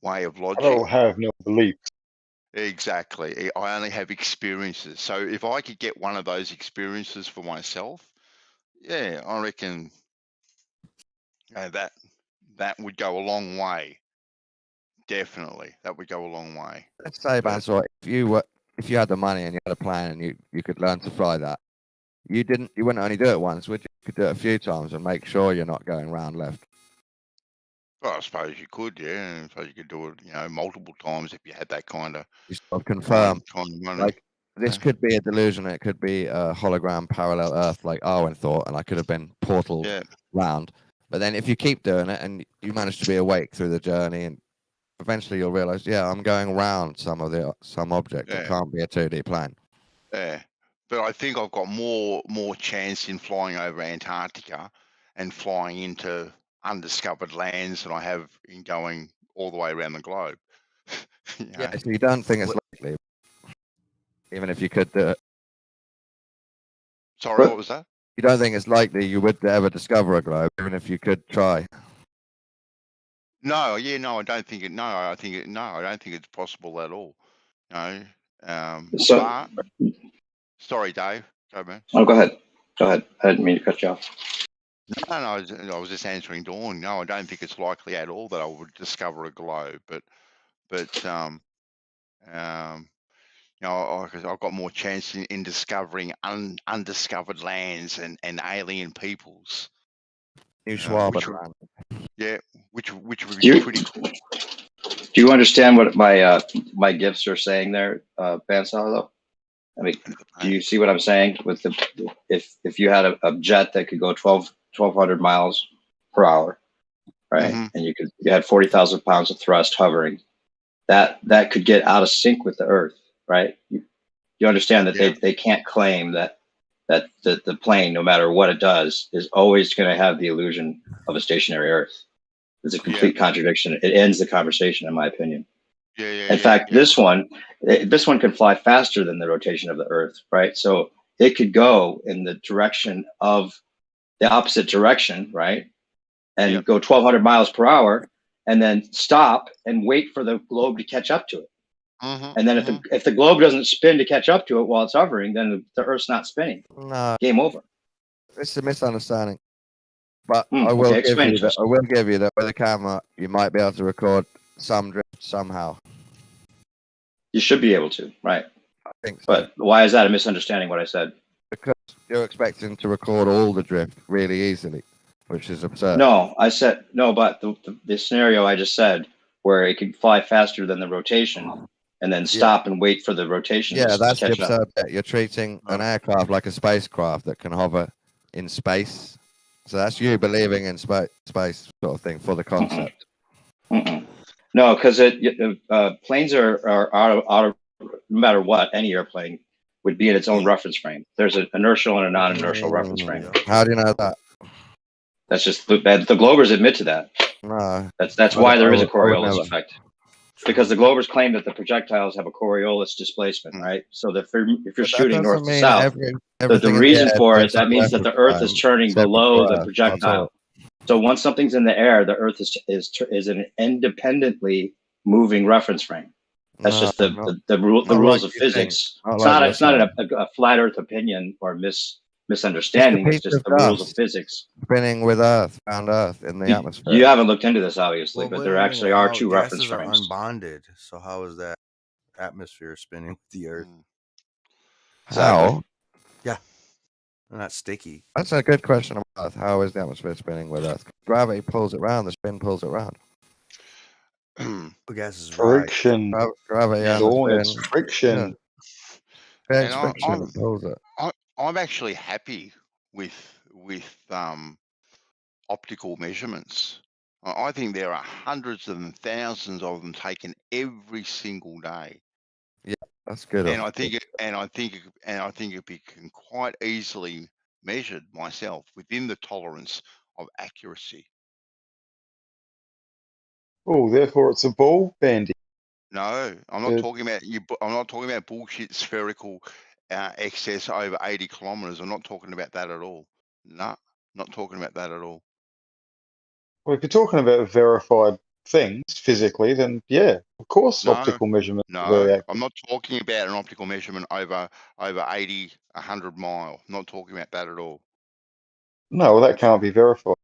way of logic. I don't have no beliefs. Exactly. I only have experiences. So if I could get one of those experiences for myself, yeah, I reckon that would go a long way. Definitely, that would go a long way. Let's say, Bansor, if you had the money and you had a plan and you could learn to fly that, you wouldn't only do it once, would you? You could do it a few times and make sure you're not going round left. Well, I suppose you could, yeah. I suppose you could do it, multiple times if you had that kind of. You sort of confirm, kind of money. like, this could be a delusion. It could be a hologram parallel Earth, like Arwen thought, and I could have been portaled round. But then if you keep doing it and you manage to be awake through the journey, and eventually you'll realize, yeah, I'm going around some object. It can't be a 2D plane. Yeah, but I think I've got more chance in flying over Antarctica and flying into undiscovered lands than I have in going all the way around the globe. Yeah, so you don't think it's likely, even if you could do it. Sorry, what was that? You don't think it's likely you would ever discover a globe, even if you could try? No, I don't think it. No, I don't think it's possible at all. No. Sorry, Dave. Go, man. Oh, go ahead. I didn't mean to cut you off. No, I was just answering Dawn. No, I don't think it's likely at all that I would discover a globe, but I've got more chance in discovering undiscovered lands and alien peoples. New Schwab land. Yeah, which would be pretty cool. Do you understand what my gifts are saying there, Bansar, though? I mean, do you see what I'm saying? With if you had a jet that could go 1,200 miles per hour, right, and you had 40,000 pounds of thrust hovering, that could get out of sync with the Earth, right? You understand that they can't claim that the plane, no matter what it does, is always going to have the illusion of a stationary Earth. It's a complete contradiction. It ends the conversation, in my opinion. In fact, this one can fly faster than the rotation of the Earth, right? So it could go in the direction of the opposite direction, right? And go 1,200 miles per hour, and then stop and wait for the globe to catch up to it. And then if the globe doesn't spin to catch up to it while it's hovering, then the Earth's not spinning. No. Game over. It's a misunderstanding. But I will give you that with a camera, you might be able to record some drift somehow. You should be able to, right? I think so. But why is that a misunderstanding, what I said? Because you're expecting to record all the drift really easily, which is absurd. No, I said, no, but the scenario I just said, where it could fly faster than the rotation, and then stop and wait for the rotation to that's the absurd bit. You're treating an aircraft like a spacecraft that can hover in space. So that's you believing in space sort of thing for the concept. No, because planes are no matter what, any airplane would be in its own reference frame. There's an inertial and a non-inertial reference frame. How do you know that? That's just the Globers admit to that. No. That's why there is a Coriolis effect. Because the Globers claim that the projectiles have a Coriolis displacement, right? So that if you're shooting north to south, the reason for it, that means that the Earth is turning below the projectile. So once something's in the air, the Earth is an independently moving reference frame. That's No, just the not rules like of you think. physics. Not It's like not you're it's not saying. a flat Earth opinion or Just a misunderstanding. It's piece just of the rules of dust physics. spinning with Earth, around Earth in the You atmosphere. haven't looked into this, obviously, Well, but wait there a actually minute. are How two reference gases are frames. unbonded? So how is that atmosphere spinning with the Earth? Mm. Exactly. How? Yeah, they're not sticky. That's a good question on Earth. How is the atmosphere spinning with Earth? Gravity pulls it round, the spin pulls it round. The gases rise. Friction. Gravity Yeah. and the Dawn, it's spin. friction. Yeah, And it's friction that pulls it. I'm actually happy with optical measurements. I think there are hundreds and thousands of them taken every single day. Yeah, that's good. And I think it can quite easily measured myself within the tolerance of accuracy. Oh, therefore it's a ball, Bandy. No, I'm not talking about you. I'm not talking about bullshit spherical excess over 80 kilometers. I'm not talking about that at all. No, not talking about that at all. Well, if you're talking about verified things physically, then yeah, of course, No, optical measurements are no, very accurate. I'm not talking about an optical measurement over 80, 100 mile. I'm not talking about that at all. No, well, that can't be verified.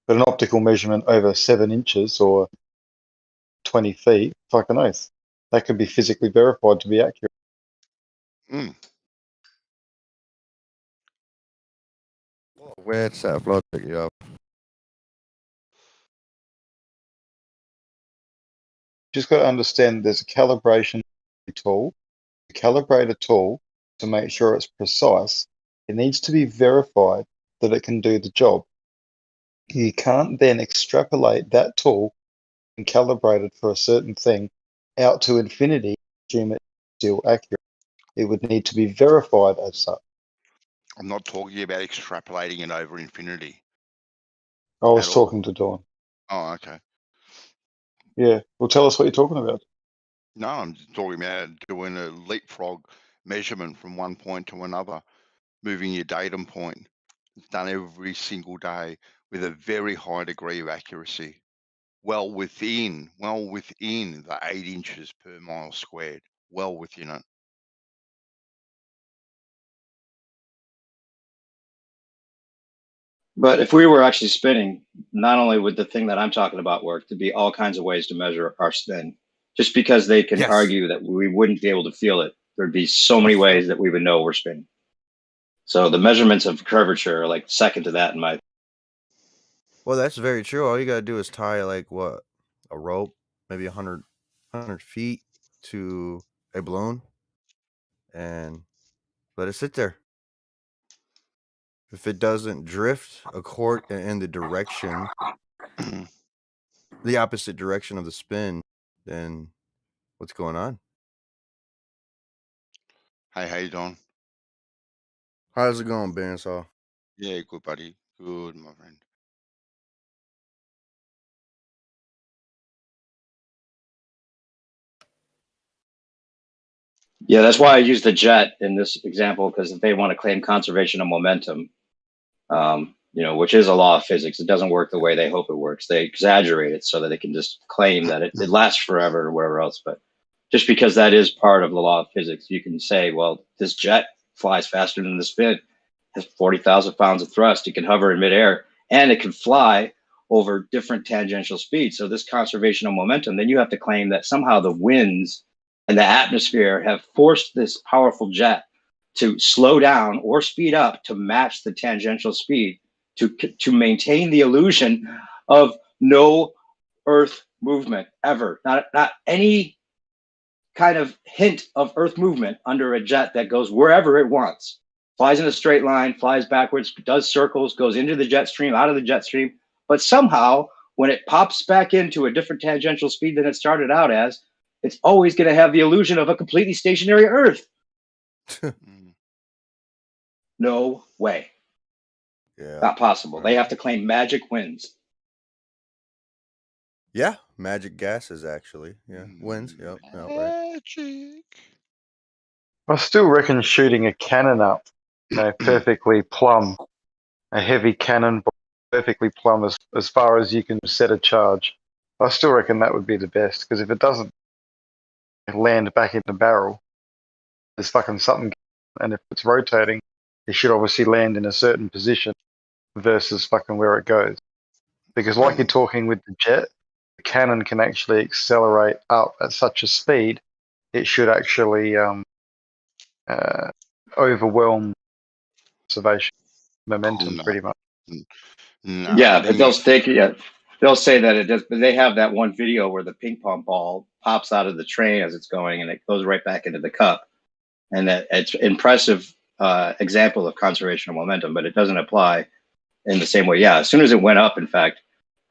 But an optical measurement over 7 inches or 20 feet, fucking oath, that can be physically verified to be accurate. Mm. What a weird set of logic you have. Just got to understand there's a calibration tool. To calibrate a tool to make sure it's precise, it needs to be verified that it can do the job. You can't then extrapolate that tool and calibrate it for a certain thing out to infinity, assume it's still accurate. It would need to be verified as such. I'm not talking about extrapolating it over infinity. I was At all. talking to Dawn. Oh, okay. Yeah, well, tell us what you're talking about. No, I'm talking about doing a leapfrog measurement from one point to another, moving your datum point. It's done every single day with a very high degree of accuracy, well within the 8 inches per mile squared, well within it. But if we were actually spinning, not only would the thing that I'm talking about work, there'd be all kinds of ways to measure our spin. Just because they can Yes. argue that we wouldn't be able to feel it, there'd be so many ways that we would know we're spinning. So the measurements of curvature are like second to that in my. Well, that's very true. All you gotta do is tie like what, a rope, maybe 100 feet to a balloon, and let it sit there. If it doesn't drift in the direction, the opposite direction of the spin, then what's going on? Hey, how you doing? How's it going, Bandsaw? Yeah, good, buddy. Good, my friend. Yeah, that's why I use the jet in this example, because if they want to claim conservation of momentum, which is a law of physics, it doesn't work the way they hope it works. They exaggerate it so that they can just claim that it lasts forever or whatever else. But just because that is part of the law of physics, you can say, well, this jet flies faster than the spin, has 40,000 pounds of thrust. It can hover in midair, and it can fly over different tangential speeds. So this conservation of momentum, then you have to claim that somehow the winds and the atmosphere have forced this powerful jet to slow down or speed up to match the tangential speed to maintain the illusion of no Earth movement ever. Not any kind of hint of Earth movement under a jet that goes wherever it wants. Flies in a straight line, flies backwards, does circles, goes into the jet stream, out of the jet stream. But somehow, when it pops back into a different tangential speed than it started out as, it's always going to have the illusion of a completely stationary Earth. No way. Yeah. Not possible. They have to claim magic winds. Yeah, magic gases actually. Yeah, winds. Yep. Right. Magic. I still reckon shooting a cannon up, perfectly plumb, a heavy cannon perfectly plumb as far as you can set a charge. I still reckon that would be the best, because if it doesn't, land back in the barrel, there's fucking something, and if it's rotating, it should obviously land in a certain position versus fucking where it goes. Because like you're talking with the jet, the cannon can actually accelerate up at such a speed, it should actually overwhelm observation momentum pretty much. No. Yeah, but they'll say that it does, but they have that one video where the ping pong ball pops out of the train as it's going and it goes right back into the cup. And that it's impressive example of conservation of momentum, but it doesn't apply in the same way. Yeah, as soon as it went up, in fact,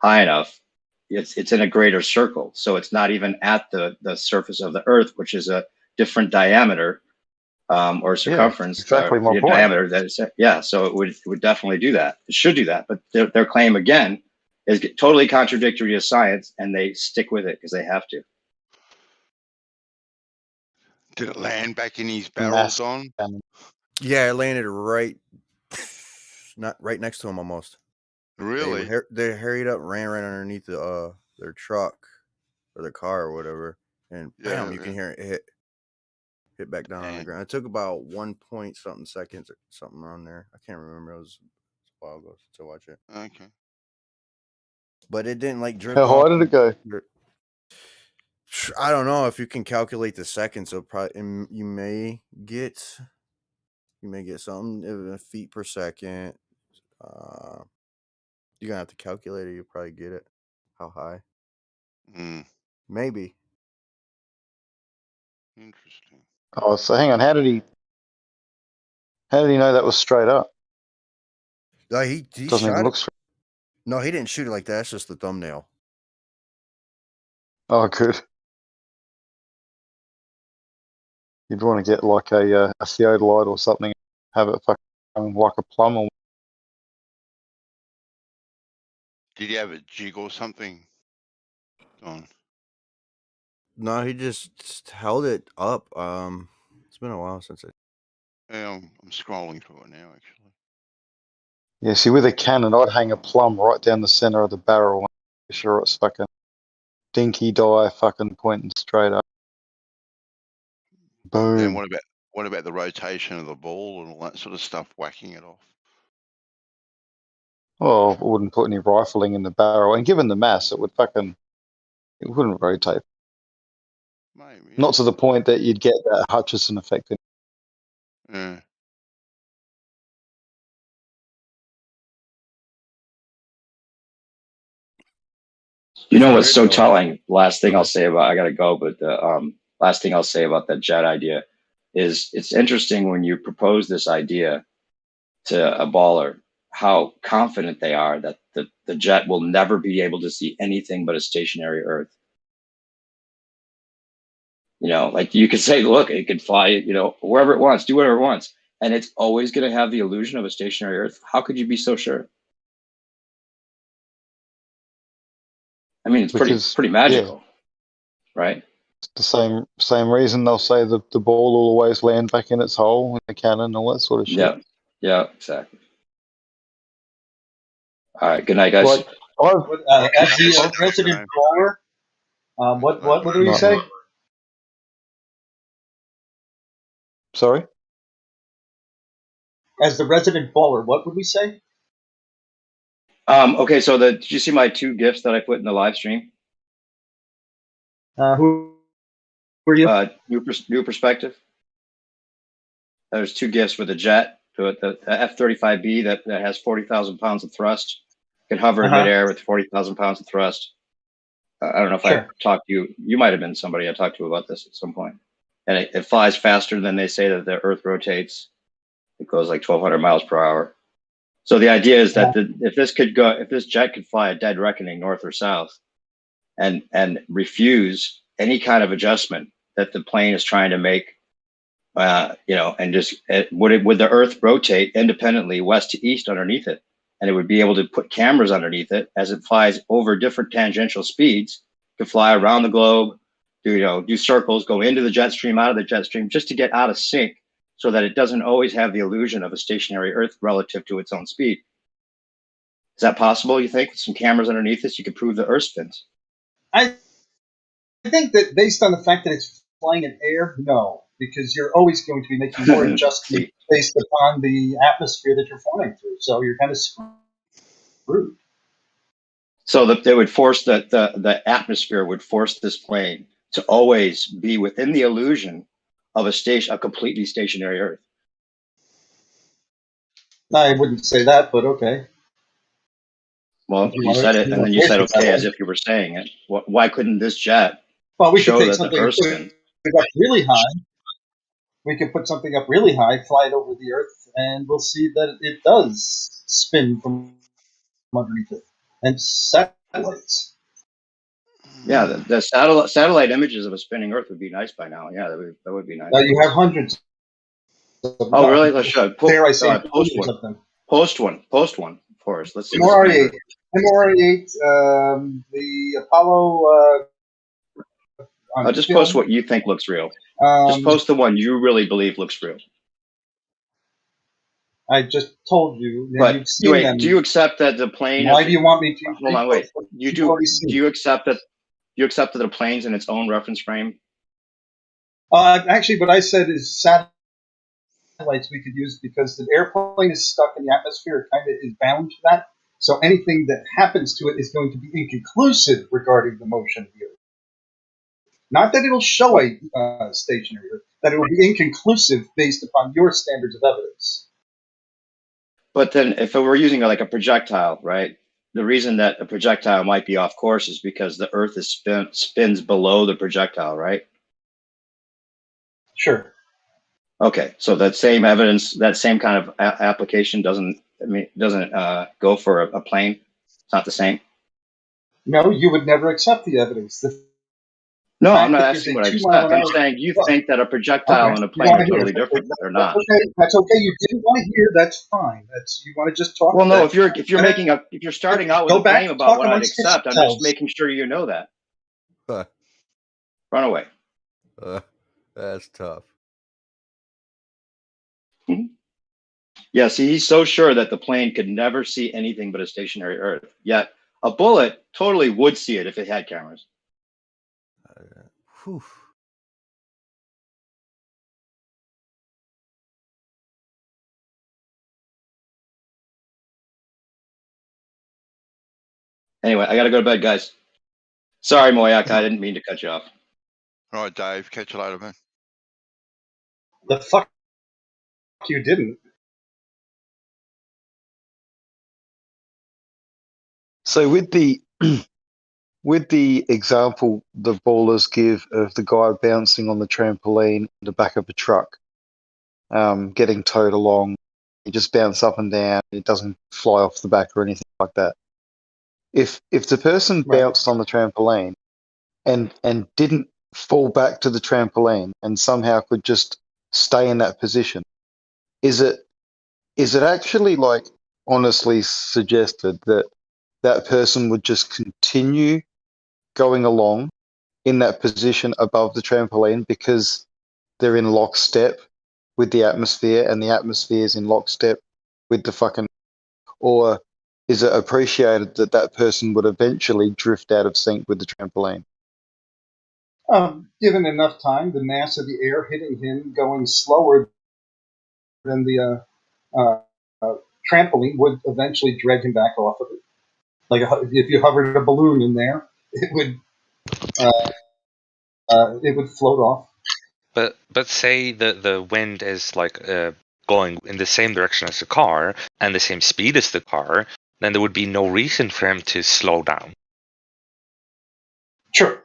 high enough, it's in a greater circle. So it's not even at the surface of the Earth, which is a different diameter or circumference. Yeah, exactly my point. Diameter that is, yeah, so it would definitely do that. It should do that. But their claim, again, is totally contradictory to science, and they stick with it because they have to. Did it land back in his barrel, Don? Yeah, it landed right next to him almost. Really? They hurried up, ran right underneath their truck or their car or whatever, and bam, you can hear it hit back down on the ground. It took about 1 point something seconds or something on there. I can't remember. It was a while ago to watch it. Okay. But it didn't like drift. How high did it go? I don't know if you can calculate the seconds. So probably you may get something feet per second. You're gonna have to calculate it. You'll probably get it. How high? Maybe. Interesting. Oh, so hang on. How did he know that was straight up? No, he doesn't shot even look it. straight. No, he didn't shoot it like that. That's just the thumbnail. Oh, good. You'd want to get like a theodolite or something, have it fucking like a plum or. Did you have a jig or something? Don? No, he just held it up. It's been a while since it. Yeah, I'm scrolling through it now, actually. Yeah, see, with a cannon, I'd hang a plum right down the center of the barrel. And make sure it's fucking dinky die, fucking pointing straight up. Boom. And what about the rotation of the ball and all that sort of stuff, whacking it off? Well, I wouldn't put any rifling in the barrel, and given the mass, it wouldn't rotate. Maybe. Not to the point that you'd get that Hutchison effect. Yeah. You know what's so telling? Last thing I'll say about, I gotta go, but the last thing I'll say about that jet idea is it's interesting when you propose this idea to a baller, how confident they are that the jet will never be able to see anything but a stationary Earth. You know, like you could say, look, it could fly, you know, wherever it wants, do whatever it wants, and it's always going to have the illusion of a stationary Earth. How could you be so sure? I mean, it's pretty magical, right? It's the same reason they'll say the ball will always land back in its hole in the cannon and all that sort of shit. Yeah, exactly. All right, good night, guys. As the resident caller, what were you saying? Sorry? As the resident baller, what would we say? Okay, so did you see my 2 gifts that I put in the live stream? Who were you? New perspective. There's 2 gifts with a jet, the F-35B that has 40,000 pounds of thrust. Can hover in midair with 40,000 pounds of thrust. I don't know if I talked to you. You might have been somebody I talked to about this at some point. And it flies faster than they say that the Earth rotates. It goes like 1,200 miles per hour. So the idea is that if this jet could fly a dead reckoning north or south, and refuse any kind of adjustment that the plane is trying to make, you know, and just would the Earth rotate independently west to east underneath it, and it would be able to put cameras underneath it as it flies over different tangential speeds, to fly around the globe, do circles, go into the jet stream, out of the jet stream, just to get out of sync, so that it doesn't always have the illusion of a stationary Earth relative to its own speed. Is that possible, you think? With some cameras underneath this, you could prove the Earth spins. I think that based on the fact that it's flying in air? No, because you're always going to be making more adjustments based upon the atmosphere that you're flying through. So you're kind of screwed. So that they would force the atmosphere would force this plane to always be within the illusion of a completely stationary Earth. I wouldn't say that, but okay. Well, you said it, and then you said okay as if you were saying it. Why couldn't this jet we show could take that something the Earth and spin? put it up really high. We could put something up really high, fly it over the Earth, and we'll see that it does spin from underneath it. And satellites. Yeah, the satellite images of a spinning Earth would be nice by now. Yeah, that would be nice. Now you have hundreds. Oh, really? Let's show. Dare I say, Post one. of them. Post one for us. Let's see. MRI-8, the Apollo. I'll just post what you think looks real. Just post the one you really believe looks real. I just told you. But you've seen wait, them. do you accept that the plane? Why do you want me to? Hold on, wait. You do. Do you accept that? You accept that the plane's in its own reference frame? Actually, what I said is satellites we could use because the airplane is stuck in the atmosphere. It kind of is bound to that. So anything that happens to it is going to be inconclusive regarding the motion of the Earth. Not that it'll show a stationary Earth, that it will be inconclusive based upon your standards of evidence. But then if we're using like a projectile, right? The reason that a projectile might be off course is because the Earth is spins below the projectile, right? Sure. Okay, so that same evidence, that same kind of application doesn't go for a plane. It's not the same. No, you would never accept the evidence. No, I'm not asking what I accept. I'm saying you think that a projectile and a plane are totally different. They're not. That's okay. You didn't want to hear. That's fine. You want to just talk. Well, no. If you're starting out with a claim about what I'd accept, I'm just making sure you know that. Run away. That's tough. Yeah. See, he's so sure that the plane could never see anything but a stationary Earth. Yet a bullet totally would see it if it had cameras. Whew. Anyway, I gotta go to bed, guys. Sorry, Moyak, I didn't mean to cut you off. All right, Dave. Catch you later, man. The fuck you didn't. So with the example the ballers give of the guy bouncing on the trampoline in the back of a truck, getting towed along, he just bounced up and down. It doesn't fly off the back or anything like that. If the person bounced on the trampoline and didn't fall back to the trampoline and somehow could just stay in that position, is it actually like honestly suggested that person would just continue going along in that position above the trampoline because they're in lockstep with the atmosphere and the atmosphere is in lockstep with the fucking, or is it appreciated that person would eventually drift out of sync with the trampoline? Given enough time, the mass of the air hitting him going slower than the trampoline would eventually drag him back off of it. Like if you hovered a balloon in there, it would float off. But say the wind is like going in the same direction as the car and the same speed as the car, then there would be no reason for him to slow down. Sure.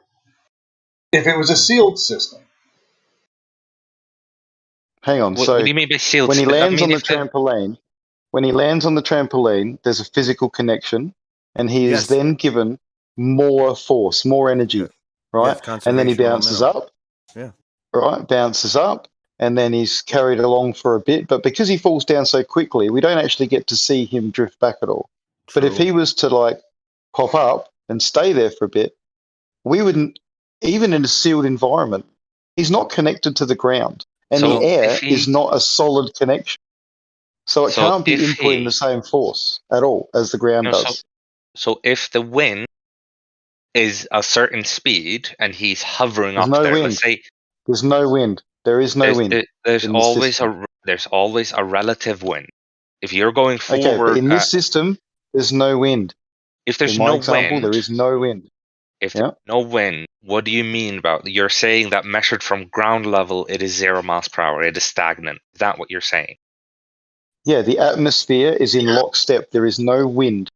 If it was a sealed system. Hang on. What do you mean by sealed? When he lands on the trampoline, there's a physical connection, and he is then given more force, more energy, right? And then he bounces up. Yeah. Right, bounces up, and then he's carried along for a bit. But because he falls down so quickly, we don't actually get to see him drift back at all. True. But if he was to like pop up and stay there for a bit, we wouldn't, even in a sealed environment, he's not connected to the ground. And So the air if he- is not a solid connection. So it So can't be if inputting he- the same force at all as the ground No, does. So if the wind is a certain speed and he's hovering There's up no there, wind. let's say There's no wind. There is no wind. There's in this always system. there's always a relative wind. If you're going Okay, forward, but in this system, there's no wind. if there's In my no example, wind, there is no wind. if there's no wind, what do you mean about? You're saying that measured from ground level, it is 0 miles per hour. It is stagnant. Is that what you're saying? Yeah, the atmosphere is in lockstep. There is no wind.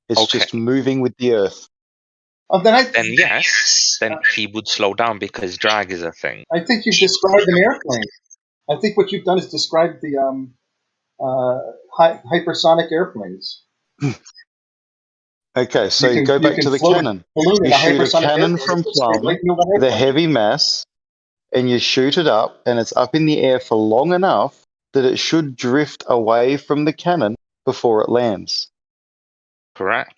It's Okay. just moving with the earth. Oh, Then yes, then he would slow down because drag is a thing. I think you've described an airplane. I think what you've done is describe the hypersonic airplanes. Okay, so You can- go you back can to the float a cannon. balloon in You a shoot a hypersonic cannon airplane, from it's a straight plumb line to that with a airplane. heavy mass, and you shoot it up, and it's up in the air for long enough that it should drift away from the cannon before it lands. Correct.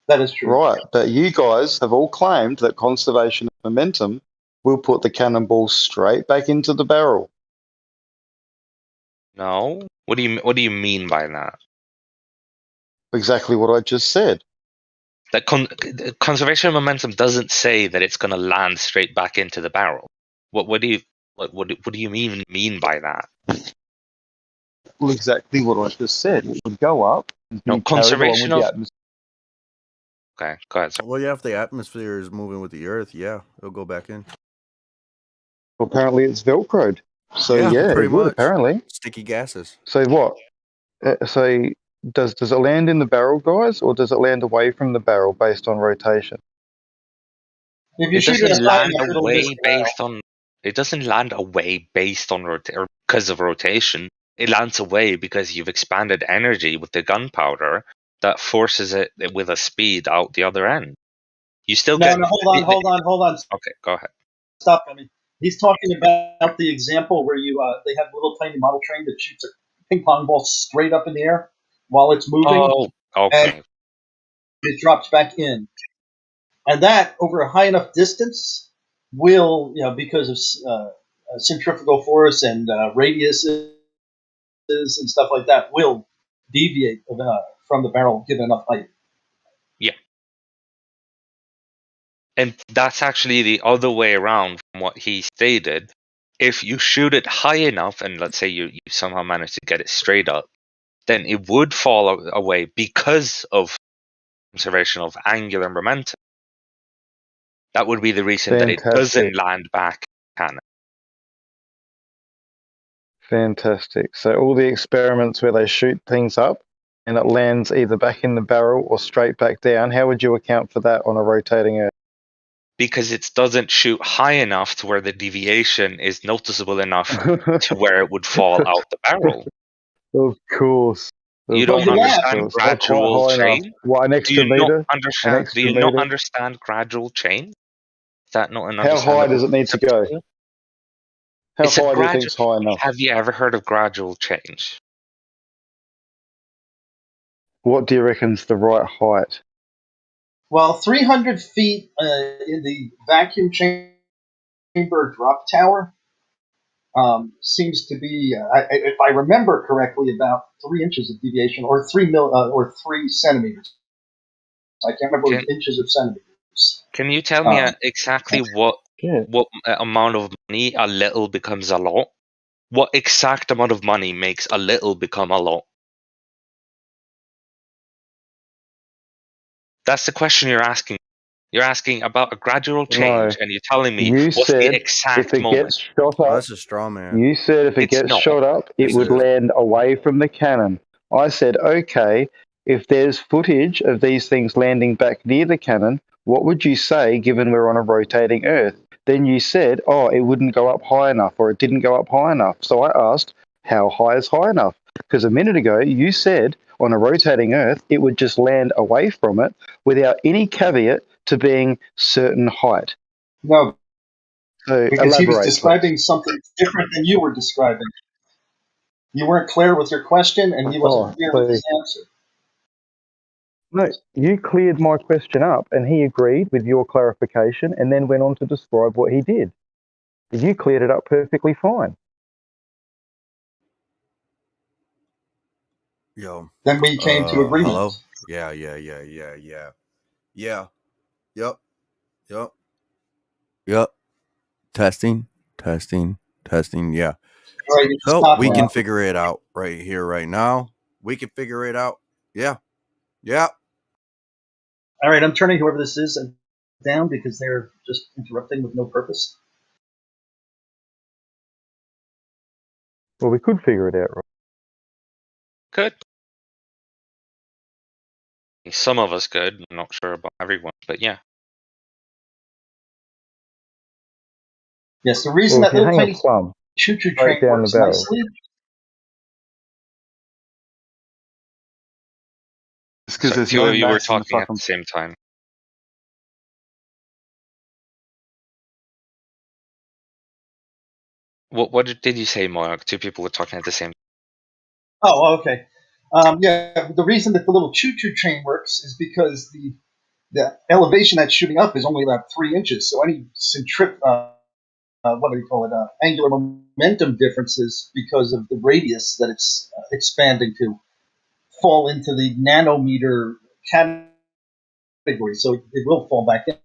That is true. Right, but you guys have all claimed that conservation of momentum will put the cannonball straight back into the barrel. No. What do you mean by that? Exactly what I just said. That conservation of momentum doesn't say that it's going to land straight back into the barrel. What do you mean by that? Well, exactly what I just said. It would go up and No, be carried along with conservation the of. atmosphere. Okay, go ahead. Sir. Well, yeah, if the atmosphere is moving with the earth, yeah, it'll go back in. Well, apparently it's Velcroed. So yeah, pretty it would much. apparently. Sticky gases. So what? So does it land in the barrel, guys, or does it land away from the barrel based on rotation? If you It shoot it doesn't high land enough, it'll miss away the barrel. based on. It doesn't land away based on or because of rotation. It lands away because you've expanded energy with the gunpowder that forces it with a speed out the other end. You still No, get. no, hold on. Okay, go ahead. Stop. I mean, he's talking about the example where you they have a little tiny model train that shoots a ping pong ball straight up in the air while it's moving, Oh, okay. and it drops back in. And that, over a high enough distance, will, because of centrifugal force and radiuses and stuff like that, will deviate from the barrel given enough height. Yeah. And that's actually the other way around from what he stated. If you shoot it high enough, and let's say you somehow manage to get it straight up, then it would fall away because of conservation of angular momentum. That would be the reason that it doesn't land back cannon. Fantastic. So all the experiments where they shoot things up and it lands either back in the barrel or straight back down, how would you account for that on a rotating Earth? Because it doesn't shoot high enough to where the deviation is noticeable enough to where it would fall out the barrel. Of course. You don't understand gradual change? What, an extra meter? Do you not understand gradual change? Is that not an How high does it need to go? How high do you think is high enough? Have you ever heard of gradual change? What do you reckon's the right height? Well, 300 feet in the vacuum chamber drop tower seems to be, if I remember correctly, about 3 inches of deviation, or 3 centimeters. I can't remember if it was inches or centimeters. Can you tell me exactly what amount of money a little becomes a lot? What exact amount of money makes a little become a lot? That's the question you're asking. You're asking about a gradual change, and you're telling me what's the exact moment. Gets shot up, that's a straw man. You said if it gets shot up, it would land away from the cannon. I said, okay, if there's footage of these things landing back near the cannon, what would you say given we're on a rotating Earth? Then you said, oh, it wouldn't go up high enough, or it didn't go up high enough. So I asked, how high is high enough? Because a minute ago you said on a rotating Earth, it would just land away from it without any caveat to being certain height. No, so because he was describing something different than you were describing. You weren't clear with your question, and he wasn't clear with his answer. No, you cleared my question up, and he agreed with your clarification, and then went on to describe what he did. You cleared it up perfectly fine. Yo. Then we came to agreement. Hello? Yeah. Yep. Testing. Testing. Yeah. All right, you So stop we can now. figure it out right here, right now. We can figure it out. Yeah. All right, I'm turning whoever this is down because they're just interrupting with no purpose. Well, we could figure it out, right? Good. Some of us could. I'm not sure about everyone, but yeah. Yes, the reason Well, if that you little hang a tiny plum choo-choo straight train down the works barrel, nicely. It's because So there's two no of you were mass in the talking at fucking. the same time. What did you say, Mark? Two people were talking at the same time. Oh, okay. Yeah, the reason that the little choo-choo train works is because the elevation that's shooting up is only about 3 inches. So any what do you call it? Angular momentum differences because of the radius that it's expanding to fall into the nanometer category. So it will fall back in.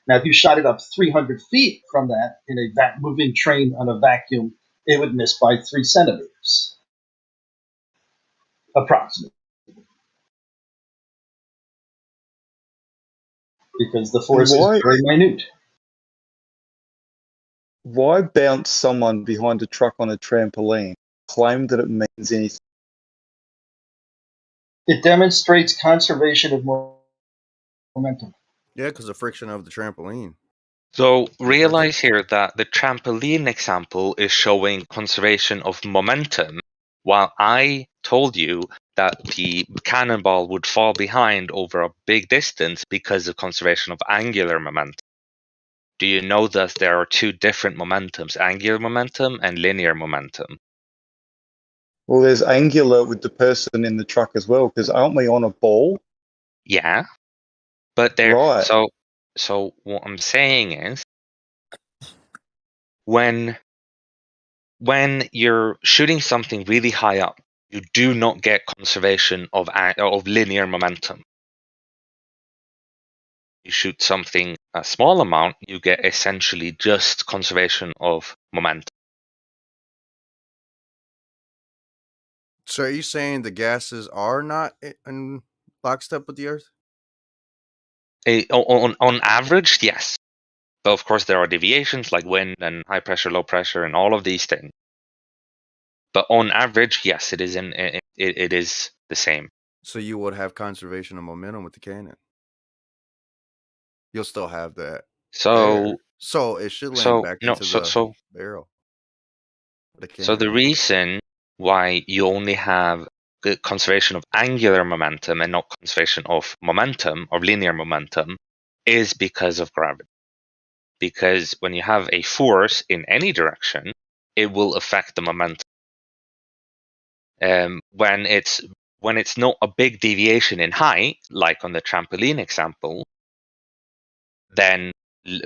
Now, if you shot it up 300 feet from that in a moving train on a vacuum, it would miss by 3 centimeters, approximately, because the force is very minute. Why bounce someone behind a truck on a trampoline? Claim that it means anything. It demonstrates conservation of momentum. Yeah, because the friction of the trampoline. So realize here that the trampoline example is showing conservation of momentum, while I told you that the cannonball would fall behind over a big distance because of conservation of angular momentum. Do you know that there are two different momentums, angular momentum and linear momentum? Well, there's angular with the person in the truck as well, because aren't we on a ball? Yeah, but there. Right. So what I'm saying is, when you're shooting something really high up, you do not get conservation of linear momentum. You shoot something a small amount, you get essentially just conservation of momentum. So are you saying the gases are not in lockstep with the Earth? On average, yes. But of course, there are deviations like wind and high pressure, low pressure, and all of these things. But on average, yes, it is the same. So you would have conservation of momentum with the cannon. You'll still have that. So it should land back into the barrel. So the reason why you only have the conservation of angular momentum and not conservation of momentum or linear momentum is because of gravity. Because when you have a force in any direction, it will affect the momentum. When it's not a big deviation in height, like on the trampoline example, then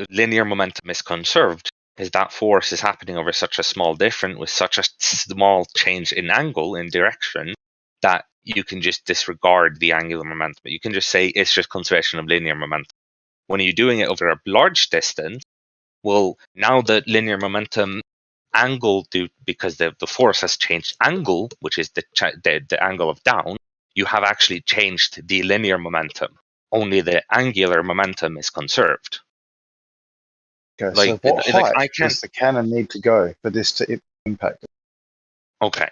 linear momentum is conserved because that force is happening over such a small difference with such a small change in angle, in direction, that you can just disregard the angular momentum. You can just say it's just conservation of linear momentum. When you're doing it over a large distance, well, now the linear momentum angle, because the force has changed angle, which is the angle of down, you have actually changed the linear momentum. Only the angular momentum is conserved. Okay, so what height does the cannon need to go for this to impact it? Okay.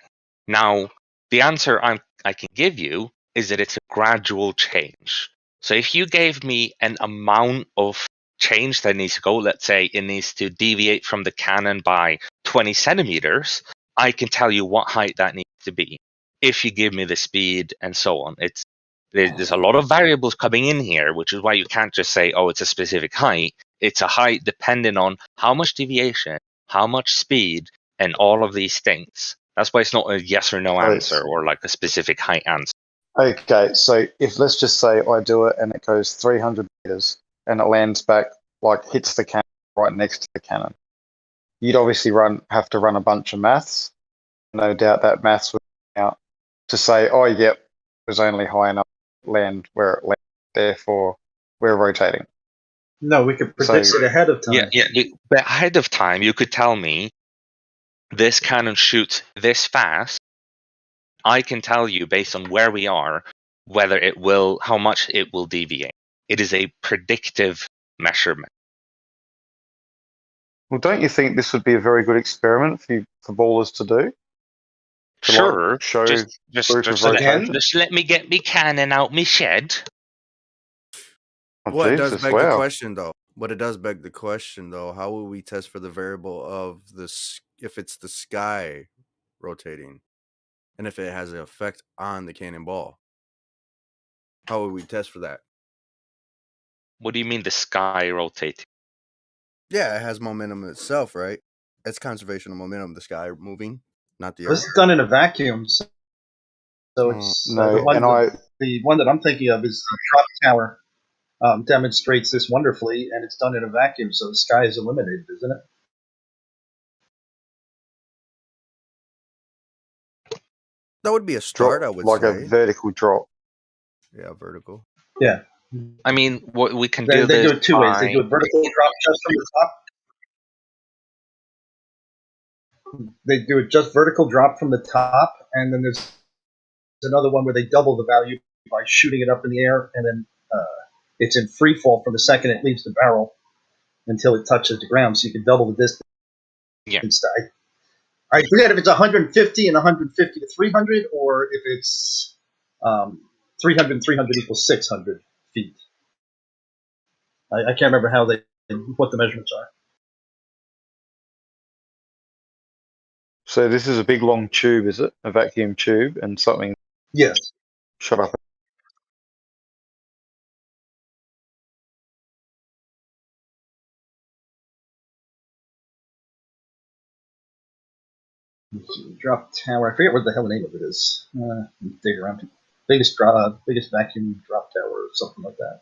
Now, the answer I can give you is that it's a gradual change. So if you gave me an amount of change that needs to go, let's say it needs to deviate from the cannon by 20 centimeters, I can tell you what height that needs to be. If you give me the speed and so on, there's a lot of variables coming in here, which is why you can't just say, oh, it's a specific height. It's a height depending on how much deviation, how much speed, and all of these things. That's why it's not a yes or no answer or like a specific height answer. Okay, so if let's just say I do it and it goes 300 meters and it lands back, like hits the cannon right next to the cannon, you'd obviously have to run a bunch of maths. No doubt that maths would come out to say, oh, yep, it was only high enough to land where it landed, therefore we're rotating. No, we could predict So- it ahead of time. But ahead of time, you could tell me this cannon shoots this fast. I can tell you based on where we are whether it will, how much it will deviate. It is a predictive measurement. Well, don't you think this would be a very good experiment for ballers to do? Sure, like, show just proof of rotation? just let me get me cannon out me shed. Oh, Well, it does Jesus, beg wow. the question, though. But it does beg the question, though. How will we test for the variable of this if it's the sky rotating, and if it has an effect on the cannonball? How would we test for that? What do you mean the sky rotating? Yeah, it has momentum itself, right? It's conservation of momentum. The sky moving, not the This earth. is done in a vacuum, so it's No, the one. and The one that I'm thinking of is the drop tower. Demonstrates this wonderfully, and it's done in a vacuum, so the sky is eliminated, isn't it? That would be a start, I drop would like say. a vertical drop. Yeah, vertical. Yeah. I mean, what we can They do do this it two ways. They do a vertical drop just from the top. They do it just vertical drop from the top, and then there's another one where they double the value by shooting it up in the air, and then it's in free fall from the second it leaves the barrel until it touches the ground, so you can double the distance. Yeah. I forget if it's 150 and 150 to 300, or if it's 300 and 300 equals 600 feet. I can't remember what the measurements are. So this is a big long tube, is it? A vacuum tube and something Yes. shut up. Drop tower. I forget what the hell the name of it is. Dig around. Biggest vacuum drop tower or something like that.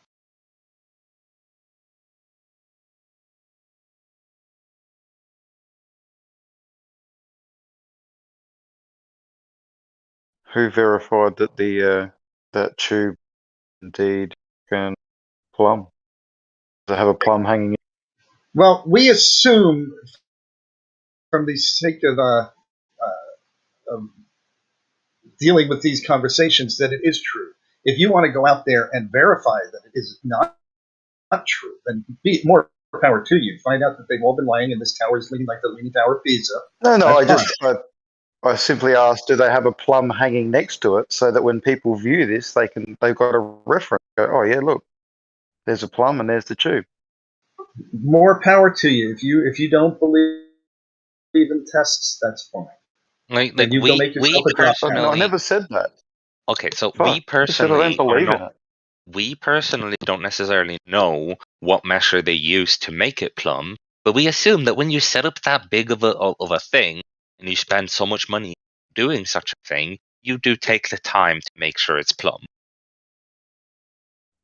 Who verified that that tube indeed can plumb? Does it have a plumb hanging? Well, we assume, from the sake of dealing with these conversations, that it is true. If you want to go out there and verify that it is not true, then be more power to you. Find out that they've all been lying and this tower is leaning like the Leaning Tower of Pisa. No, I simply asked, do they have a plumb hanging next to it so that when people view this, they've got a reference. Go, oh yeah, look, there's a plumb and there's the tube. More power to you. If you don't believe in tests, that's fine. Like Then you go make yourself a drop tower. No, I never said that. Okay, so Fuck, we personally I don't believe in it. We personally don't necessarily know what measure they use to make it plumb, but we assume that when you set up that big of a thing and you spend so much money doing such a thing, you do take the time to make sure it's plumb.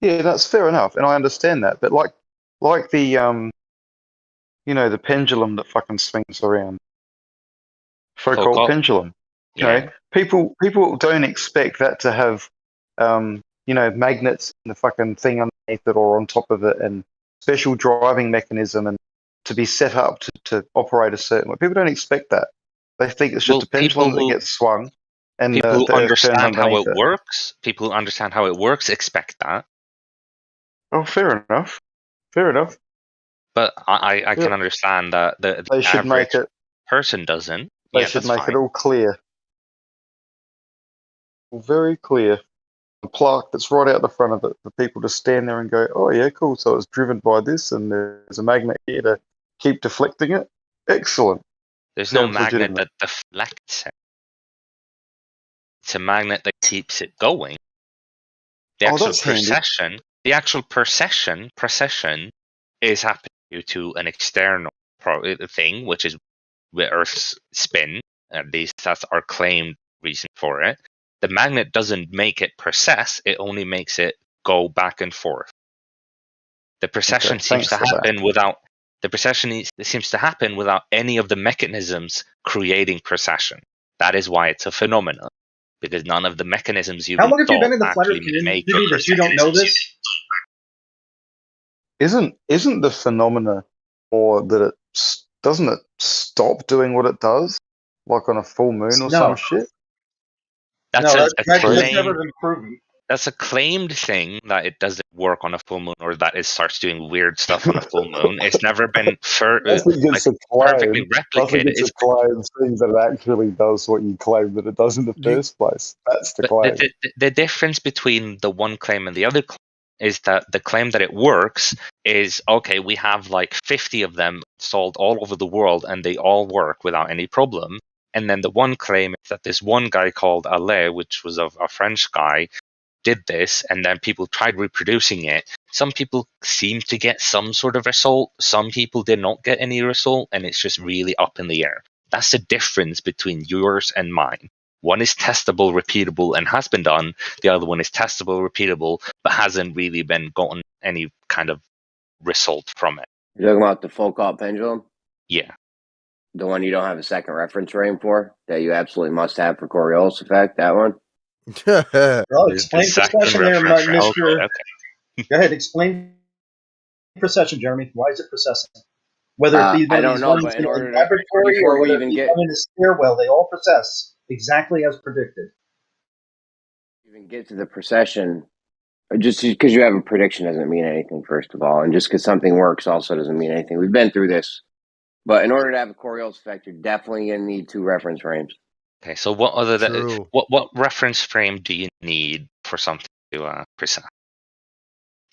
Yeah, that's fair enough, and I understand that. But like the the pendulum that fucking swings around, Foucault pendulum. Yeah. People don't expect that to have magnets in the fucking thing underneath it or on top of it, and special driving mechanism, and to be set up to operate a certain way. People don't expect that. They think it's just a pendulum that gets swung, and people who the earth turns understand how underneath it works. People who understand how it works expect that. Oh, fair enough. Fair enough. But I can understand that the They should average make it. person doesn't. They Yeah, should that's make fine. it all clear, very clear. A plaque that's right out the front of it for people to stand there and go, "Oh yeah, cool. So it's driven by this, and there's a magnet here to keep deflecting it. Excellent." There's no Sounds magnet legitimate. that deflects it. It's a magnet that keeps it going. The actual that's handy. precession is happening due to an external thing, which is Earth's spin. At least that's our claimed reason for it. The magnet doesn't make it precess; it only makes it go back and forth. The precession seems to happen without any of the mechanisms creating precession. That is why it's a phenomenon, because none of the mechanisms you How long have you been in the flat actually Earth community make that you don't know this? Isn't the phenomena more that doesn't it stop doing what it does, like on a full moon or some shit? That's No, a that's claim. never been proven. That's a claimed thing that it doesn't work on a full moon, or that it starts doing weird stuff on a full moon. It's never been I think it's a perfectly claim. I think replicated. it's a claim thing that it actually does what you claim that it does in the first place. That's the claim. The difference between the one claim and the other claim is that the claim that it works is, okay, we have like 50 of them installed all over the world and they all work without any problem. And then the one claim is that this one guy called Ale, which was a French guy, did this, and then people tried reproducing it. Some people seem to get some sort of result, some people did not get any result, and it's just really up in the air. That's the difference between yours and mine. One is testable, repeatable, and has been done. The other one is testable, repeatable, but hasn't really been gotten any kind of result from it. You're talking about the Foucault pendulum? Yeah. The one you don't have a second reference frame for, that you absolutely must have for Coriolis effect, that one? Well, explain precession there, Mr. Okay. Go ahead, explain precession, Jeremy. Why is it precessing? Whether it be one of these ones in a laboratory or whether it be one in a stairwell, they all precess exactly as predicted. Even get to the precession, just because you have a prediction doesn't mean anything, first of all. And just because something works also doesn't mean anything. We've been through this. But in order to have a Coriolis effect, you're definitely going to need 2 reference frames. Okay, so what what reference frame do you need for something to precess?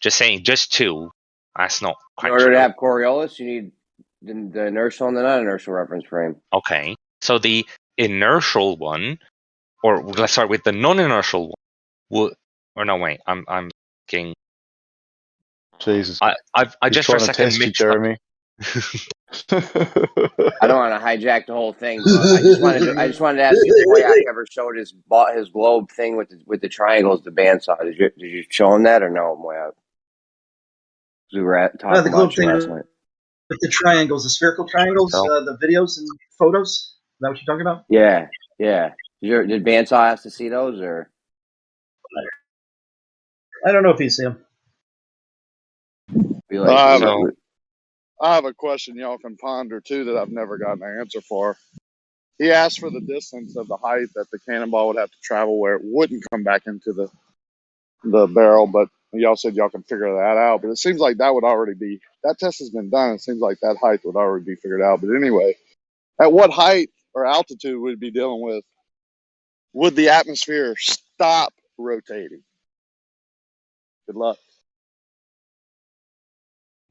Just saying, just 2. That's not quite In order true. to have Coriolis, you need the inertial and the non-inertial reference frame. Okay, so the inertial one, or let's start with the non-inertial one. I'm thinking. Jesus, I just for a second mixed Jeremy. I don't want to hijack the whole thing, but I just wanted to ask if Moyak ever showed his globe thing with the triangles, the bandsaw. Did you show him that or no, Moyak? We were talking The globe about thing last night. with the triangles, the spherical triangles, the videos and photos. Is that what you're talking about? Yeah. Did bandsaw ask to see those, or? I don't know if you see them. I have a question y'all can ponder too that I've never gotten an answer for. He asked for the distance of the height that the cannonball would have to travel where it wouldn't come back into the barrel, but y'all said y'all can figure that out. But it seems like that would already be, that test has been done. It seems like that height would already be figured out. But anyway, at what height or altitude would we be dealing with? Would the atmosphere stop rotating? Good luck.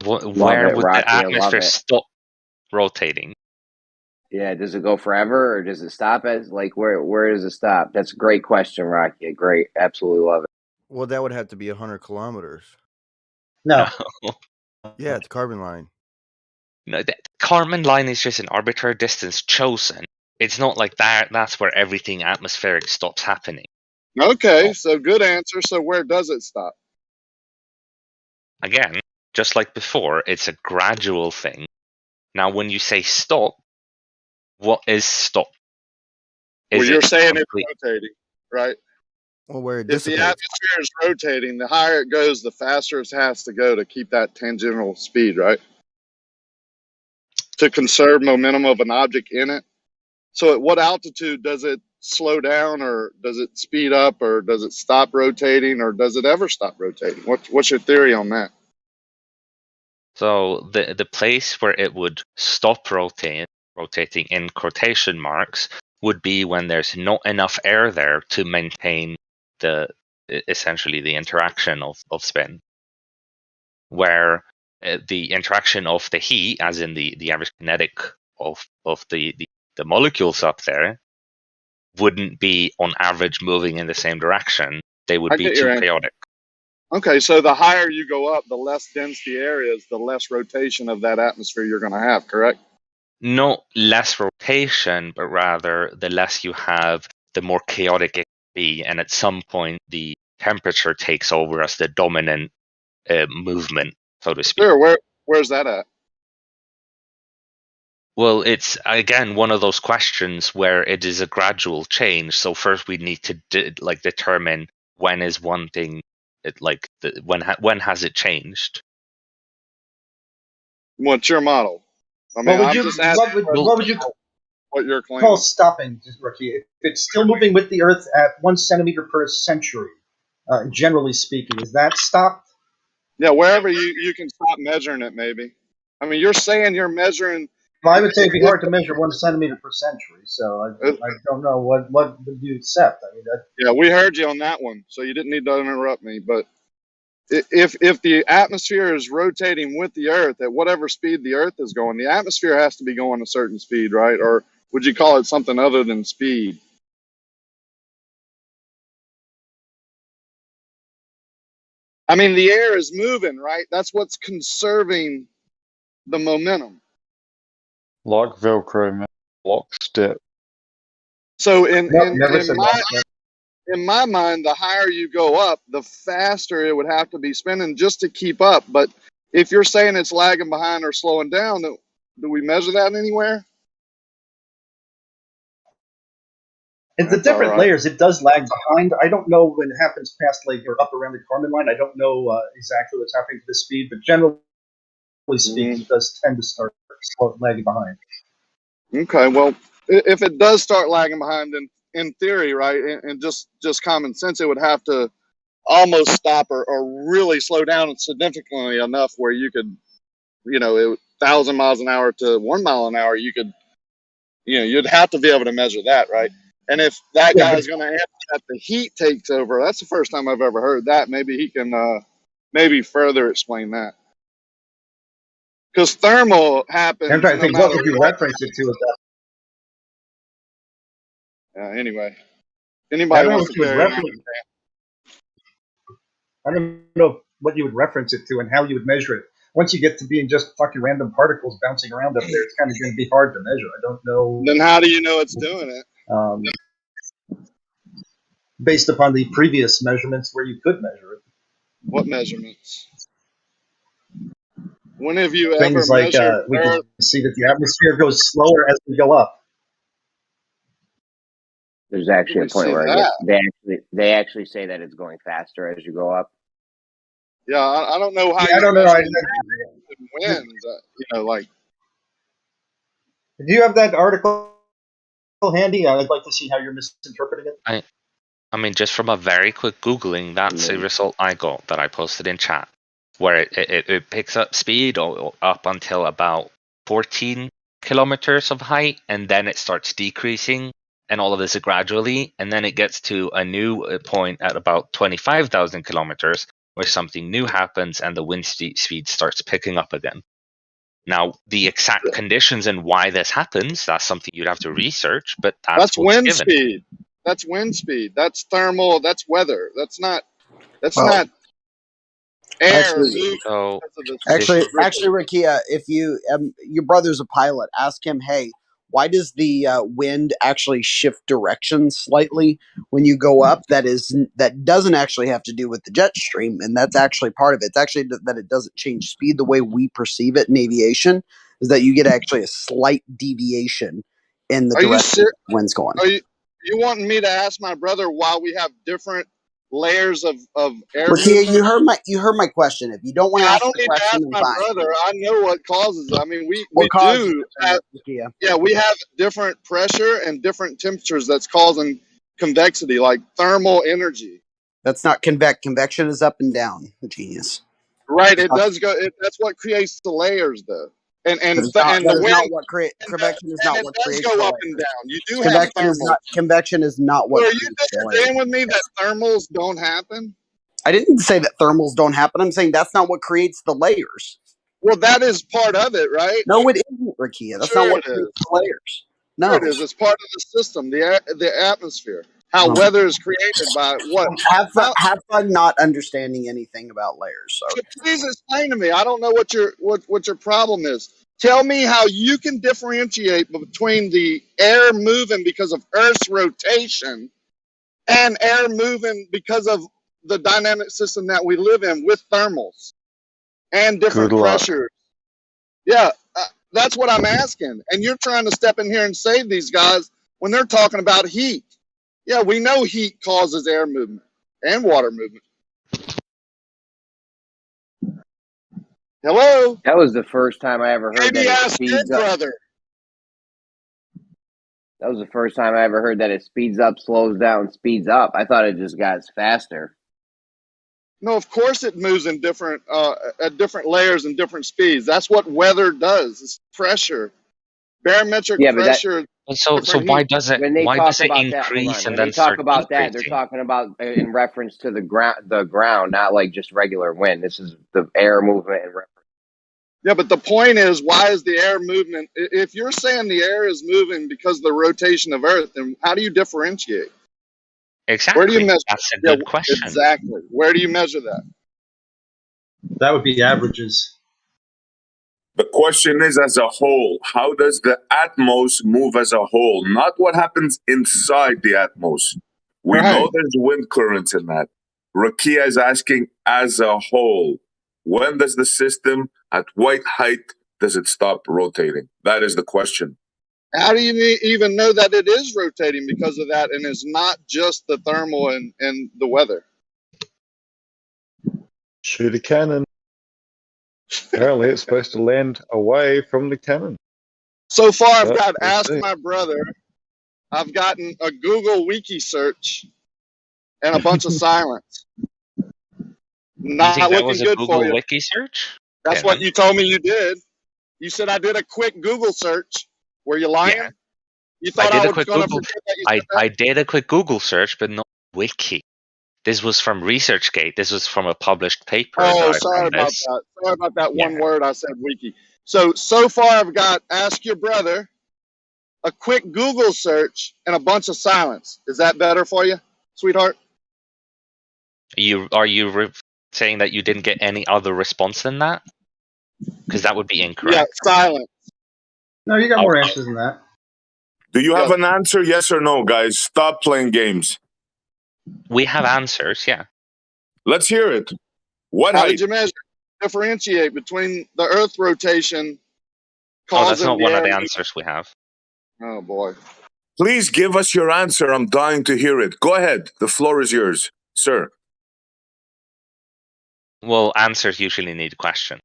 Where would the atmosphere stop rotating? Yeah, does it go forever or does it stop at, like, where does it stop? That's a great question, Rocky. Great. Absolutely love it. Well, that would have to be 100 kilometers. No. Yeah, it's carbon line. No, the Kármán line is just an arbitrary distance chosen. It's not like that. That's where everything atmospheric stops happening. Okay, so good answer. So where does it stop? Again, just like before, it's a gradual thing. Now, when you say stop, what is stop? Well, you're saying it's rotating, right? Well, where it if the atmosphere is rotating, the higher it goes, the faster it has to go to keep that tangential speed, right? To conserve momentum of an object in it. So at what altitude does it slow down, or does it speed up, or does it stop rotating, or does it ever stop rotating? What's your theory on that? So the place where it would stop rotating in quotation marks would be when there's not enough air there to maintain essentially the interaction of spin, where the interaction of the heat, as in the average kinetic of the molecules up there, wouldn't be on average moving in the same direction. They would be too chaotic. Okay, so the higher you go up, the less dense the air is, the less rotation of that atmosphere you're going to have, correct? Not less rotation, but rather the less you have, the more chaotic it can be. And at some point, the temperature takes over as the dominant movement, so to speak. Sure, where's that at? Well, it's, again, one of those questions where it is a gradual change. So first we need to determine when is one thing, when has it changed? What's your model? I mean, I'm just asking what you're claiming. Call stopping, Rookie. If it's still moving with the Earth at 1 centimeter per century, generally speaking, is that stopped? Yeah, wherever you can stop measuring it, maybe. I mean, you're saying you're measuring. Well, I would say it'd be hard to measure 1 centimeter per century, so I don't know what would you accept. I mean, yeah, we heard you on that one, so you didn't need to interrupt me. But if the atmosphere is rotating with the Earth at whatever speed the Earth is going, the atmosphere has to be going a certain speed, right? Or would you call it something other than speed? I mean, the air is moving, right? That's what's conserving the momentum. Like Velcro, man. Lockstep. So in my mind, the higher you go up, the faster it would have to be spinning just to keep up. But if you're saying it's lagging behind or slowing down, do we measure that anywhere? in the different layers, it does lag behind. I don't know when it happens past like or up around the Kármán line. I don't know exactly what's happening to the speed, but generally speaking, it does tend to start lagging behind. Okay, well, if it does start lagging behind, then in theory, right, and just common sense, it would have to almost stop or really slow down significantly enough where you could, 1,000 miles an hour to 1 mile an hour, you could, you'd have to be able to measure that, right? And if that guy is going to answer that the heat takes over, that's the first time I've ever heard that. Maybe he can maybe further explain that. Because thermal happens. I'm trying to think what would you reference it to with that. Anyway, anybody wants to carry on? I don't know what you would reference it to and how you would measure it. Once you get to being just fucking random particles bouncing around up there, it's kind of going to be hard to measure. I don't know. Then how do you know it's doing it? Based upon the previous measurements where you could measure it. What measurements? When have you Things ever like measured we can see that the atmosphere goes slower as we go up. There's actually a point where they actually say that it's going faster as you go up. Yeah, I don't know how. I don't know. Winds, like. Do you have that article handy? I'd like to see how you're misinterpreting it. I mean, just from a very quick Googling, that's a result I got that I posted in chat, where it picks up speed up until about 14 kilometers of height, and then it starts decreasing, and all of this gradually, and then it gets to a new point at about 25,000 kilometers, where something new happens and the wind speed starts picking up again. Now, the exact conditions and why this happens, that's something you'd have to research, but that's wind given. Speed. That's wind speed. That's thermal. That's weather. That's not air. Actually, Rakia, if you your brother's a pilot, ask him, hey, why does the wind actually shift direction slightly when you go up? That doesn't actually have to do with the jet stream, and that's actually part of it. It's actually that it doesn't change speed the way we perceive it in aviation, is that you get actually a slight deviation in the direction the wind's going. Are you wanting me to ask my brother why we have different layers of air? Rakia, you heard my question. If you don't want to ask the question, then fine. Brother, I know what causes it. I mean, we do. We have different pressure and different temperatures that's causing convexity, like thermal energy. That's not convection is up and down, genius. Right, it does go. That's what creates the layers, though. And the wind, convection is not what creates go the up layers. and down. You do have thermal. Convection is not what. So are you disagreeing with me that thermals don't happen? I didn't say that thermals don't happen. I'm saying that's not what creates the layers. Well, that is part of it, right? No, it isn't, Rakia. That's not what creates the layers. No, it is. It's part of the system, the atmosphere. How weather is created by what? Have fun not understanding anything about layers. So please explain to me. I don't know what your problem is. Tell me how you can differentiate between the air moving because of Earth's rotation and air moving because of the dynamic system that we live in with thermals and different pressures. Yeah, that's what I'm asking. And you're trying to step in here and save these guys when they're talking about heat. Yeah, we know heat causes air movement and water movement. Hello? That was the first time I ever heard Maybe that it ask your speeds up. brother. That was the first time I ever heard that it speeds up, slows down, speeds up. I thought it just got faster. No, of course it moves in different at different layers and different speeds. That's what weather does. It's pressure. Barometric Yeah, but that pressure. So different why heat. does it when they talk increase about that, hold on. and When then they talk start about that, they're decreasing? talking about in reference to the ground, not like just regular wind. This is the air movement and reference. Yeah, but the point is, why is the air movement? If you're saying the air is moving because of the rotation of Earth, then how do you differentiate? Exactly. Where do you measure? That's a Yeah, good question. exactly. Where do you measure that? That would be averages. The question is, as a whole, how does the atmos move as a whole? Not what happens inside the atmos. We know there's wind currents in that. Rakia is asking, as a whole, when does the system, at what height does it stop rotating? That is the question. How do you even know that it is rotating because of that, and it's not just the thermal and the weather? Shoot a cannon. Apparently, it's supposed to land away from the cannon. So far, I've But got we'll Ask see. My Brother. I've gotten a Google Wiki search and a bunch of silence. You Not think that looking was a good for Google you. Wiki search? That's Okay, what then. you told me you did. You said I did a quick Google search. Were you lying? Yeah. You I thought did I a was quick going to Google. forget that you said that? I did a quick Google search, but not Wiki. This was from ResearchGate. This was from a published paper that Oh, I sorry found about this. that. Sorry about that one Yeah. word I said, wiki. So far I've got Ask Your Brother, a quick Google search, and a bunch of silence. Is that better for you, sweetheart? Are you saying that you didn't get any other response than that? Because that would be Yeah, incorrect. silence. No, you got more Okay. answers than that. Do you have Yeah. an answer, yes or no, guys? Stop playing games. We have answers, yeah. Let's hear it. What How height? did you measure? Differentiate between the Earth rotation Oh, that's causing not the one of air the movement. answers we have. Oh boy. Please give us your answer. I'm dying to hear it. Go ahead. The floor is yours, sir. Well, answers usually need a question.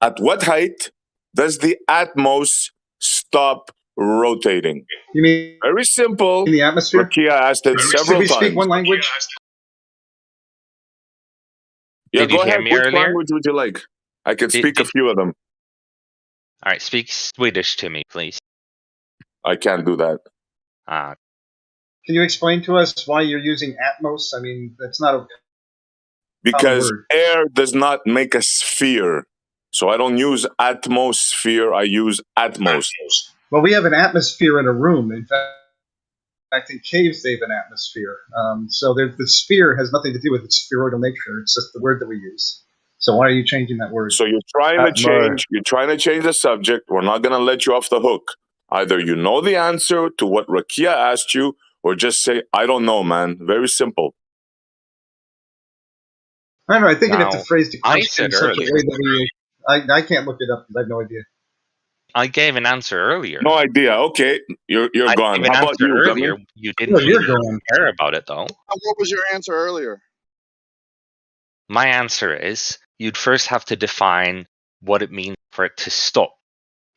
At what height does the atmos stop rotating? You mean Very simple. in the atmosphere? Rakia asked it Should several we speak times. one language? Yeah, Did you go hear ahead. me Which earlier? language would you like? I can speak a Did- few of them. All right, speak Swedish to me, please. I can't do that. Ah, Can you explain to us why you're using Atmos? I mean, that's not a Because word. air does not make a sphere. So I don't use atmosphere, I use atmos. Well, we have an atmosphere in a room. In fact, in caves they have an atmosphere. So the sphere has nothing to do with its spheroidal nature. It's just the word that we use. So why are you changing that word? So you're trying to change the subject. We're not going to let you off the hook. Either you know the answer to what Rakia asked you, or just say, I don't know, man. Very simple. I don't know. I think you have to Now, phrase the I question said in such a earlier- way that we. I can't look it up because I have no idea. I gave an answer earlier. No idea. Okay, you're I gone. gave an How about answer you, earlier. Gummy? You didn't you're really going. care about it, though. What was your answer earlier? My answer is you'd first have to define what it means for it to stop.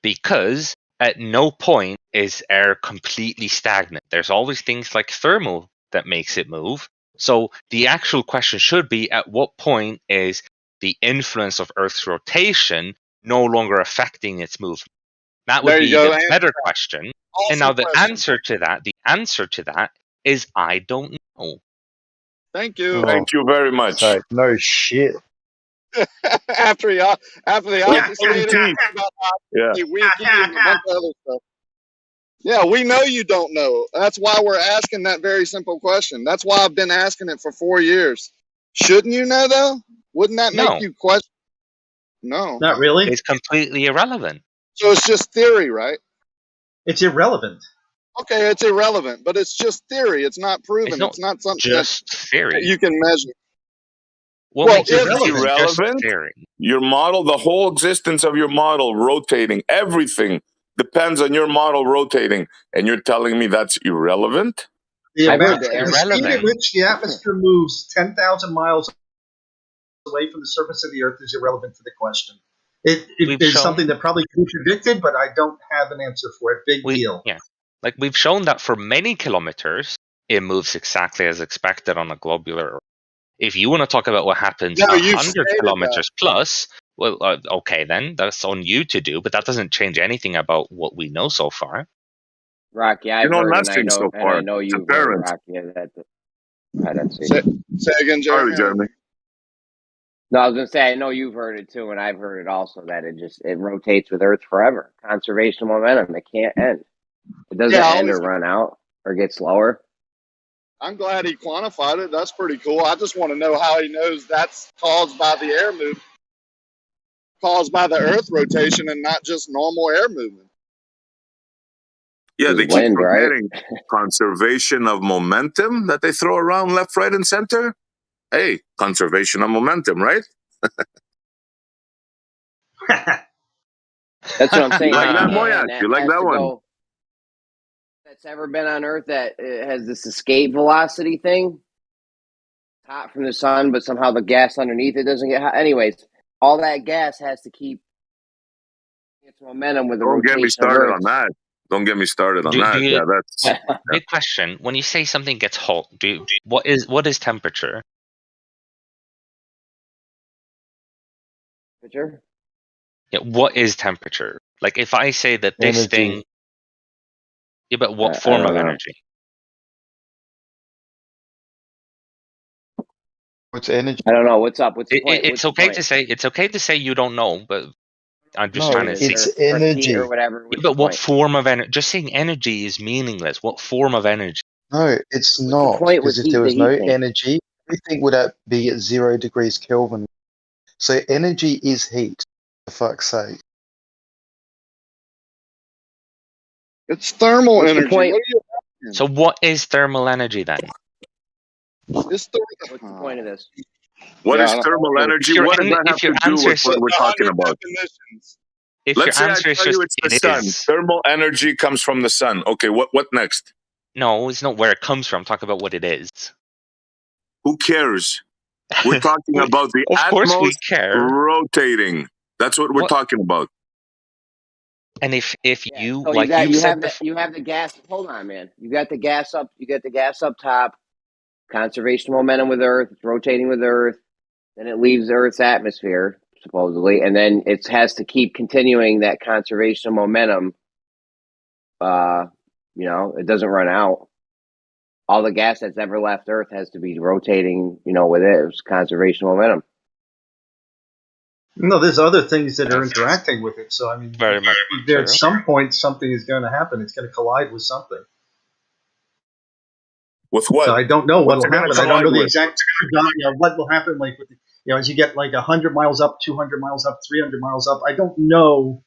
Because at no point is air completely stagnant. There's always things like thermal that makes it move. So the actual question should be, at what point is the influence of Earth's rotation no longer affecting its movement? That would There you be go. the Answer better that. question. Awesome And now the question. answer to that is I don't know. Thank you. Thank you very much. So, no shit. after the obfuscated about Yeah. wiki and a bunch of other stuff. Yeah, we know you don't know. That's why we're asking that very simple question. That's why I've been asking it for 4 years. Shouldn't you know, though? Wouldn't that make No. you question? No. Not really. It's completely irrelevant. So it's just theory, right? It's irrelevant. Okay, it's irrelevant, but it's just theory. It's not proven. It's not something just that theory. you can measure. What Well, makes it if- just Irrelevant? theory? Your model, the whole existence of your model rotating, everything depends on your model rotating. And you're telling me that's irrelevant? The I've amount, heard the air the speed at irrelevant. which the atmosphere moves 10,000 miles away from the surface of the Earth is irrelevant to the question. It We've is shown- something that probably can be predicted, but I don't have an answer for it. Big deal. Yeah, like we've shown that for many kilometers, it moves exactly as expected on a globular. If you want to talk about what happens No, you've 100 stated kilometers plus, well, okay, then that's on you to do, but that doesn't change anything about what we know so far. Rocky, I've You know heard, and I nothing know, so and far. I know It's you've heard, apparent. Rocky. That's it. Say again, Sorry, Jeremy. Jeremy. No, I was gonna say I know you've heard it too, and I've heard it also that it rotates with Earth forever. Conservation momentum. It can't end. It doesn't Yeah, I end or always- run out or get slower. I'm glad he quantified it. That's pretty cool. I just want to know how he knows that's caused by the air movement, caused by the Earth rotation, and not just normal air movement. Yeah, they It's keep wind, right? forgetting conservation of momentum that they throw around left, right, and center. Hey, conservation of momentum, right? That's what I'm saying. You like that, And Moyak? that You like has that to one? go- That's ever been on Earth that has this escape velocity thing. It's hot from the sun, but somehow the gas underneath it doesn't get hot. Anyways, all that gas has to keep its momentum with the Don't rotation get me started of Earth. on that. Don't get me started on Do that. you- Yeah, that's Big question. When you say something gets hot, what is temperature? Temperature? Yeah, what is temperature? Like if I say that this Energy. thing, yeah, but I what form don't of know. energy? What's energy? I don't know. What's up? What's the point? It's okay to say you don't know, but I'm just No, trying to see. it's Earth heat energy. or whatever. Yeah, What's but the what point? form of energy? Just saying energy is meaningless. What form of energy? No, it's What's the not. point with Because if there the was no heat thing? energy, everything would be at 0 degrees Kelvin. So energy is heat, for fuck's sake. It's thermal What's the energy. point? What are you asking? So what is thermal energy then? It's What's the point of this? what Yeah, is I don't thermal know. energy? If your What does en- that have if your to do answer with is what we're talking 100 about? definitions. if Let's your say I answer is tell just you it's the it sun. is, Thermal energy comes from the sun. Okay, what next? no, it's not where it comes from. Talk about what it is. Who cares? We're talking about the Of course we atmos care. rotating. That's what we're What- talking about. And if Yeah, you so like you you've said have before, you have the gas. Hold on, man. You got the gas up. You got the gas up top. Conservation momentum with Earth. It's rotating with Earth. Then it leaves Earth's atmosphere supposedly, and then it has to keep continuing that conservation momentum. It doesn't run out. All the gas that's ever left Earth has to be rotating, with it. It's conservation momentum. No, there's other things that are interacting with it. So I mean, very much there at true. some point something is going to happen. It's going to collide with something. With what? So I don't know what What's will it gonna happen. I don't know collide the with? exact what will happen. Like as you get like 100 miles up, 200 miles up, 300 miles up. I don't know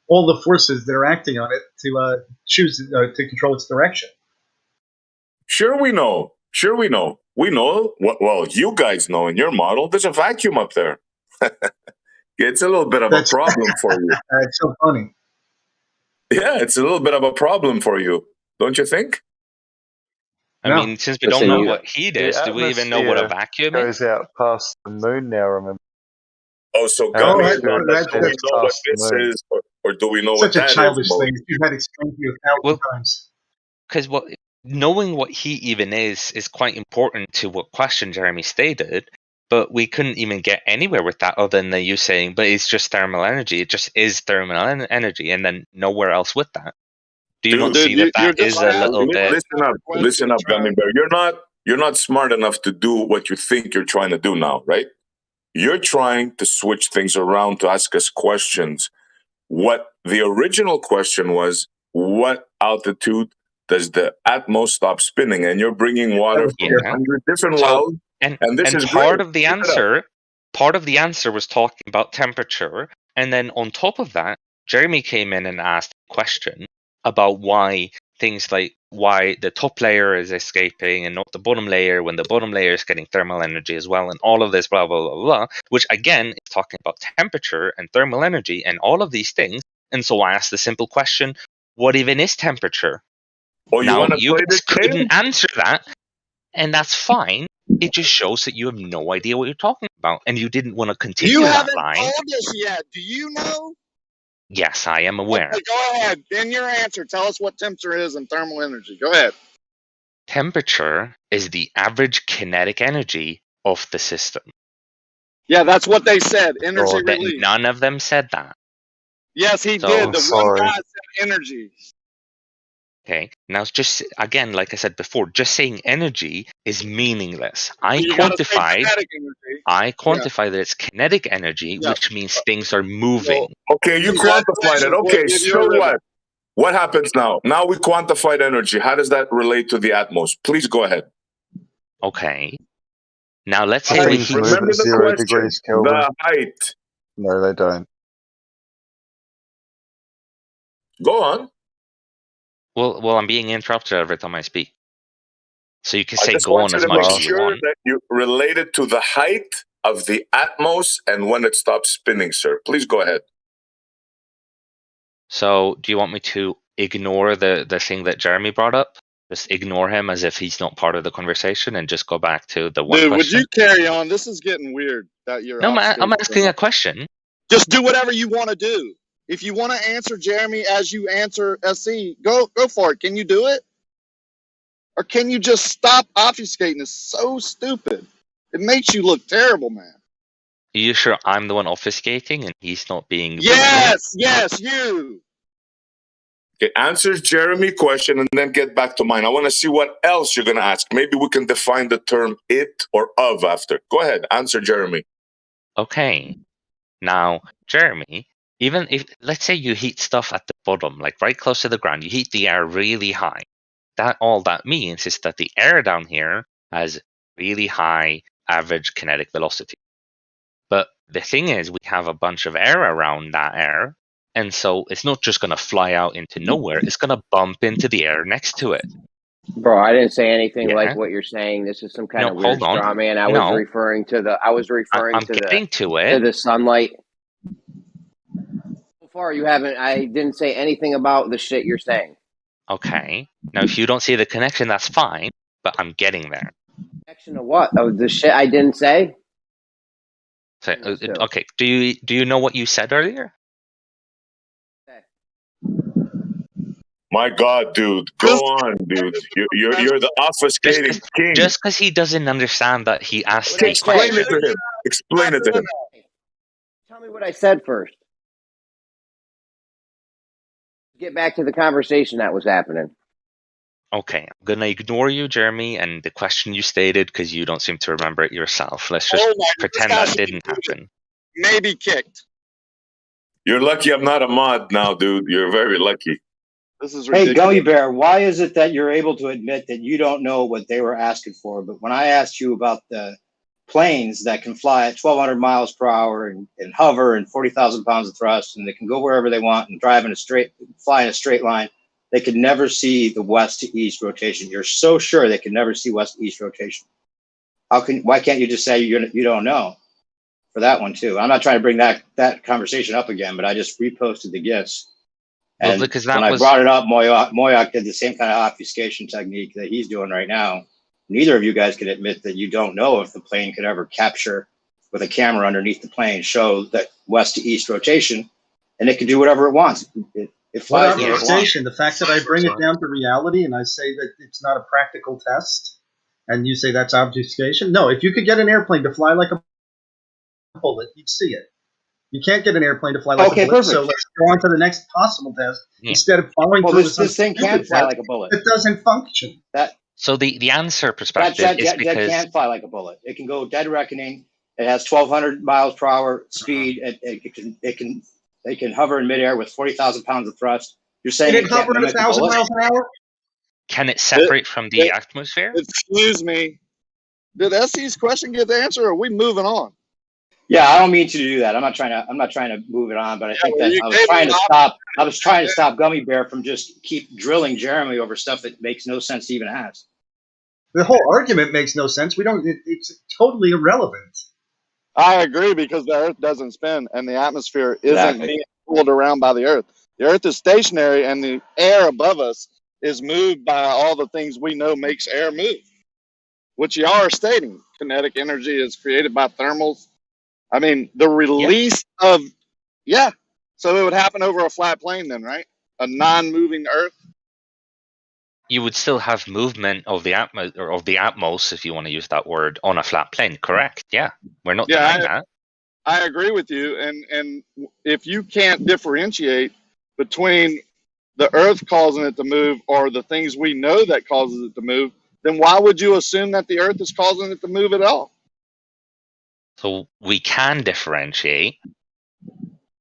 all the forces that are acting on it to choose to control its direction. Sure, we know. Sure, we know. We know. Well, you guys know in your model, there's a vacuum up there. It's a little bit of a problem for you. It's so funny. Yeah, it's a little bit of a problem for you, don't you think? I mean, since we don't know what heat is, do we even know what a vacuum is? goes out past the moon now, remember? Oh, so Our Gummy is atmosphere on that. Do we extends know what past the this moon. is, or do we know Such what a that is? childish Mo? thing. You've had explained to you 1,000 times. Because knowing what heat even is quite important to what question Jeremy stated, but we couldn't even get anywhere with that other than you saying, but it's just thermal energy. It just is thermal energy, and then nowhere else with that. Do you not see that is a little bit? Listen up, Gummy Bear. You're not smart enough to do what you think you're trying to do now, right? You're trying to switch things around to ask us questions. What the original question was, what altitude does the atmos stop spinning? And you're bringing water from 100 different wells. And this is part great. of the Keep it answer was talking about temperature, and then on top of that, Jeremy came in and asked a question about why things like why the top layer is escaping and not the bottom layer when the bottom layer is getting thermal energy as well, and all of this blah blah blah blah, which again is talking about temperature and thermal energy and all of these things. And so I asked the simple question: what even is temperature? Oh, you now wanna you play guys this game? couldn't answer that, and that's fine. it just shows that you have no idea what you're talking about, and you didn't want to continue You that haven't line. told us yet. Do you know? Yes, I am aware. Okay, go ahead. In your answer, tell us what temperature is in thermal energy. Go ahead. Temperature is the average kinetic energy of the system. Yeah, that's what they said. Energy But release. none of them said that. Yes, he So- did. I'm The one guy said energy. Okay, now just again, like I said before, just saying energy is meaningless. You gotta say kinetic energy. I quantify that it's kinetic energy, Yeah. which means things are moving. Okay, you quantified it. Okay, so what? What happens now? Now we quantified energy. How does that relate to the Atmos? Please go ahead. Okay. Now let's say we Things move Remember at the 0 question. degrees Kelvin. The height. No, they don't. Go on. Well, I'm being interrupted every time I speak. So you can I say just go want on you as to much make as you sure want. that you relate it to the height of the Atmos and when it stops spinning, sir. Please go ahead. So do you want me to ignore the thing that Jeremy brought up? Just ignore him as if he's not part of the conversation and just go back to the one Dude, would question? you carry on? This is getting weird. That you're No, I'm obfuscating. asking a question. Just do whatever you want to do. If you want to answer Jeremy as you answer SC, go for it. Can you do it? Or can you just stop obfuscating? It's so stupid. It makes you look terrible, man. Are you sure I'm the one obfuscating and he's not being... Yes, you. Okay, answer Jeremy's question and then get back to mine. I want to see what else you're going to ask. Maybe we can define the term it or of after. Go ahead, answer Jeremy. Okay. Now, Jeremy, even if, let's say you heat stuff at the bottom, like right close to the ground, you heat the air really high. All that means is that the air down here has really high average kinetic velocity. But the thing is, we have a bunch of air around that air, and so it's not just going to fly out into nowhere, it's going to bump into the air next to it. Bro, I didn't say anything Yeah. like what you're saying. This is some kind of weird hold on. straw man. I No. was referring to the I'm the sunlight. So far you haven't I didn't say anything about the shit you're saying. Okay. Now if you don't see the connection, that's fine, but I'm getting there. Connection to what? Oh, the shit I didn't say? So, okay. Do you know what you said earlier? My God, dude. Go on, dude. You're the obfuscating king. Just because he doesn't understand that he asked Okay, me explain it to him. Explain it to him. Tell me what I said first. Get back to the conversation that was happening. Okay, I'm going to ignore you, Jeremy, and the question you stated because you don't seem to remember it yourself. Let's just pretend that didn't happen. Maybe kicked. You're lucky I'm not a mod now, dude. You're very lucky. This is ridiculous. Hey, Gummy Bear, why is it that you're able to admit that you don't know what they were asking for? But when I asked you about the planes that can fly at 1,200 miles per hour and hover and 40,000 pounds of thrust, and they can go wherever they want and fly in a straight line, they could never see the west to east rotation. You're so sure they could never see west to east rotation. Why can't you just say you don't know for that one too? I'm not trying to bring that conversation up again, but I just reposted the GIFs. And when I brought it up, Moyak did the same kind of obfuscation technique that he's doing right now. Neither of you guys can admit that you don't know if the plane could ever capture with a camera underneath the plane, show that west to east rotation, and it can do whatever it wants. It flies wherever it wants. The fact that I bring it down to reality and I say that it's not a practical test, and you say that's obfuscation. No, if you could get an airplane to fly like a bullet, you'd see it. You can't get an airplane to fly like a bullet. Perfect. So let's go on to the next possible test instead of following through with this thing can fly like a bullet. It doesn't function. So the answer perspective is because that can fly like a bullet. It can go dead reckoning. It has 1,200 miles per hour speed. It can hover in midair with 40,000 pounds of thrust. You're saying it hover at 1,000 miles an hour? Can it separate from the atmosphere? Excuse me. Did SC's question get the answer, or are we moving on? Yeah, I don't mean to do that. I'm not trying to move it on, but I think that I was trying to stop Gummy Bear from just keep drilling Jeremy over stuff that makes no sense to even ask. The whole argument makes no sense. It's totally irrelevant. I agree, because the Earth doesn't spin and the atmosphere isn't being pulled around by the Earth. The Earth is stationary and the air above us is moved by all the things we know makes air move. which you are stating, kinetic energy is created by thermals. I mean, the release of, so it would happen over a flat plane then, right? A non-moving Earth. You would still have movement of the atmos, if you want to use that word, on a flat plane. Correct? Yeah, we're not denying that. I agree with you, and if you can't differentiate between the Earth causing it to move or the things we know that causes it to move, then why would you assume that the Earth is causing it to move at all? So we can differentiate,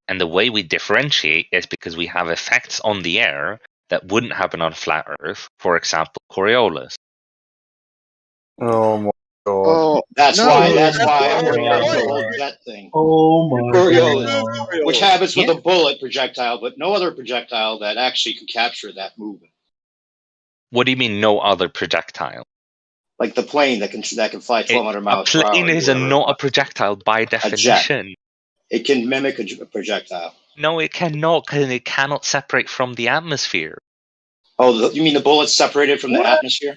and the way we differentiate is because we have effects on the air that wouldn't happen on a flat Earth. For example, Coriolis. Oh my god. Oh, That's no, why that's everybody has the the whole point. jet thing. Oh my Coriolis, which happens with Yeah. a bullet projectile, but no other projectile that actually can capture that movement. What do you mean, no other projectile? Like the plane that can fly 1,200 miles per A hour. plane is not a projectile by definition. It can mimic a projectile. No, it cannot, because it cannot separate from the atmosphere. Oh, you mean the bullet's separated from the atmosphere?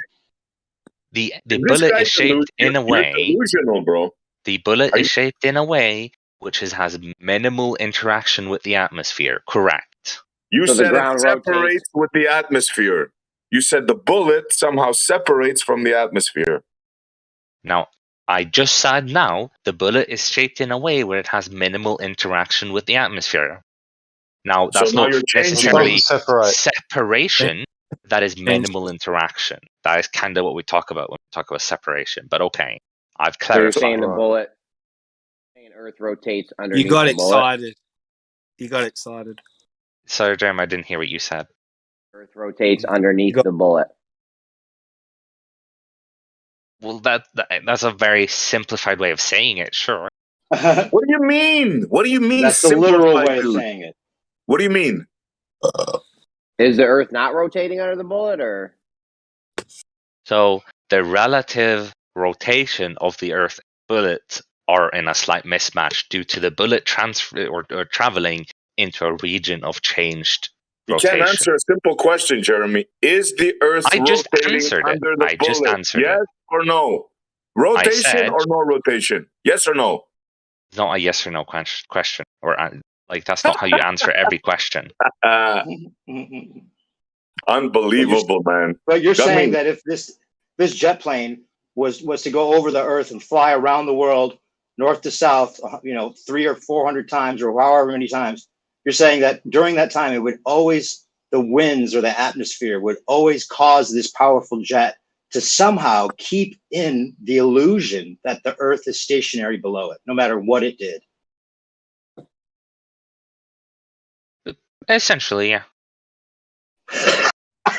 The This bullet guy's is shaped in a You're way. delusional, bro. The bullet Are is you- shaped in a way which has minimal interaction with the atmosphere. Correct. You So the said it ground rotates. separates with the atmosphere. You said the bullet somehow separates from the atmosphere. Now, I just said the bullet is shaped in a way where it has minimal interaction with the atmosphere. Now, So that's now not you're changing necessarily it. separation. That is minimal interaction. That is kind of what we talk about when we talk about separation. But okay, I've So you're clarified. saying the bullet, Earth rotates underneath You got the bullet? excited. You got excited. Sorry, Jeremy, I didn't hear what you said. Earth rotates underneath the bullet. Well, that's a very simplified way of saying it, sure. What do you mean? What do you mean? That's the literal simplified, way of dude? saying it. What do you mean? Is the Earth not rotating under the bullet, or? So the relative rotation of the Earth bullets are in a slight mismatch due to the bullet transfer or traveling into a region of changed You rotation. can't answer a simple question, Jeremy. Is the Earth I just rotating answered it. under the I just bullet? answered Yes it. or no? Rotation said- or no rotation? Yes or no? It's not a yes or no question, or like that's not how you answer every question. Unbelievable, man. But you're That saying means- that if this jet plane was to go over the Earth and fly around the world, north to south, 300 or 400 times, or however many times, you're saying that during that time, it would always, the winds or the atmosphere would always cause this powerful jet to somehow keep in the illusion that the Earth is stationary below it, no matter what it did. Essentially, yeah.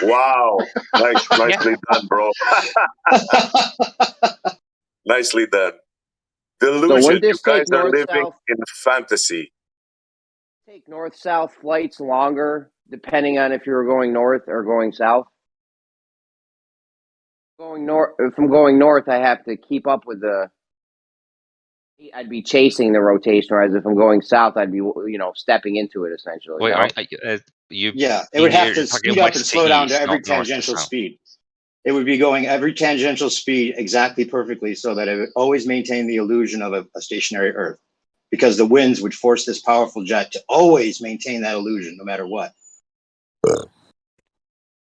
Wow. Nicely done, bro. Nicely done. Delusion. wouldn't You this take guys are living north-south? in fantasy. Take north-south flights longer, depending on if you were going north or going south? If I'm going north, I have to keep up with I'd be chasing the rotation, whereas if I'm going south, I'd be, stepping into it essentially. Wait, no? It would have to speed up and slow down to every not north to tangential south. speed. It would be going every tangential speed exactly perfectly so that it would always maintain the illusion of a stationary Earth, because the winds would force this powerful jet to always maintain that illusion no matter what.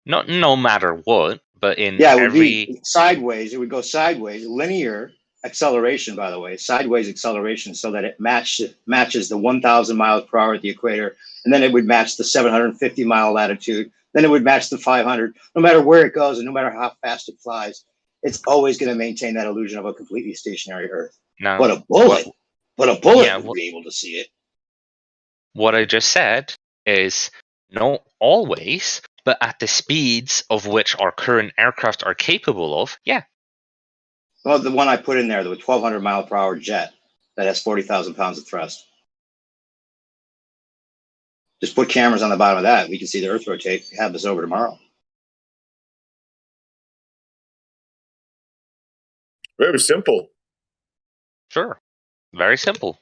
Not no matter what, but in Yeah, it would every be sideways. It would go sideways, linear acceleration, by the way, sideways acceleration, so that it matches the 1,000 miles per hour at the equator, and then it would match the 750-mile latitude. Then it would match the 500. No matter where it goes and no matter how fast it flies, it's always going to maintain that illusion of a completely stationary Earth. Now, But a bullet would be able to see it. What I just said is not always, but at the speeds of which our current aircraft are capable of, yeah. Well, the one I put in there, the 1,200 mile per hour jet that has 40,000 pounds of thrust. Just put cameras on the bottom of that. We can see the Earth rotate. Have this over tomorrow. Very simple. Sure. Very simple.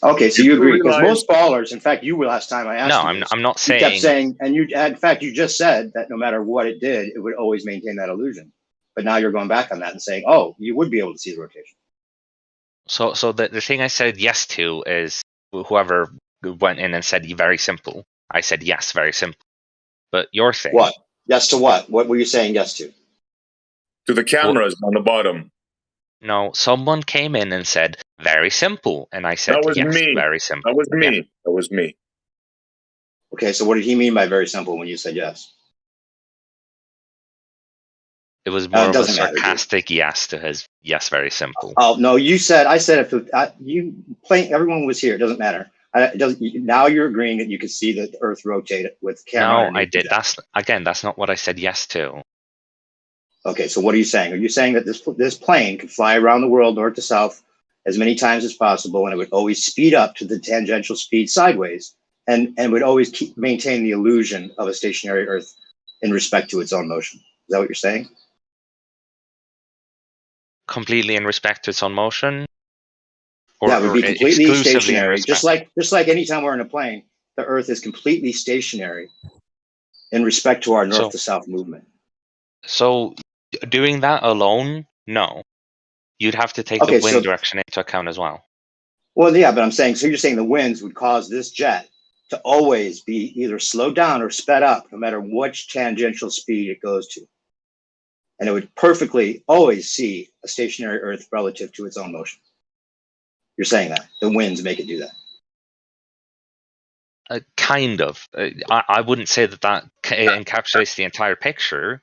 Okay, so you agree, because most ballers, in fact, you were last time I asked No, you this, I'm not you kept saying, saying, and in fact, you just said that no matter what it did, it would always maintain that illusion. but now you're going back on that and saying, oh, you would be able to see the rotation. So the thing I said yes to is whoever went in and said very simple. I said yes, very simple. But your thing. What? Yes to what? What were you saying yes to? To the cameras on the bottom. No, someone came in and said very simple, and I said That was yes, me. very simple. That was me. Yeah. That was me. Okay, so what did he mean by very simple when you said yes? It was more of a doesn't matter, sarcastic yes to his yes, very simple. Oh no, you said I said if you play, everyone was here. It doesn't matter. It doesn't. Now you're agreeing that you could see the Earth rotate with the camera. No, I did. That's not what I said yes to. Okay, so what are you saying? Are you saying that this plane could fly around the world north to south as many times as possible, and it would always speed up to the tangential speed sideways, and would always maintain the illusion of a stationary Earth in respect to its own motion? Is that what you're saying? Completely in respect to its own motion? Or, yeah, it would be completely stationary. Just like anytime we're in a plane, the Earth is completely stationary in respect to our north to south movement. So doing that alone, no. You'd have to take the wind direction into account as well. Well, yeah, but I'm saying, so you're saying the winds would cause this jet to always be either slowed down or sped up, no matter which tangential speed it goes to. And it would perfectly always see a stationary Earth relative to its own motion. You're saying that the winds make it do that? Kind of. I wouldn't say that encapsulates the entire picture.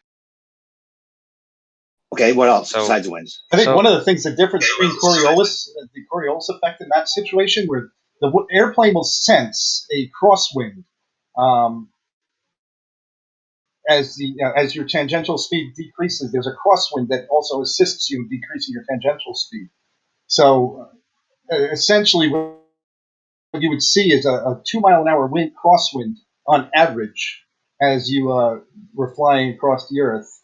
Okay, what else besides the winds? I think one of the things, the difference between the Coriolis effect in that situation, where the airplane will sense a crosswind as your tangential speed decreases. There's a crosswind that also assists you in decreasing your tangential speed. So essentially, what you would see is a 2 mile an hour wind crosswind on average as you were flying across the Earth,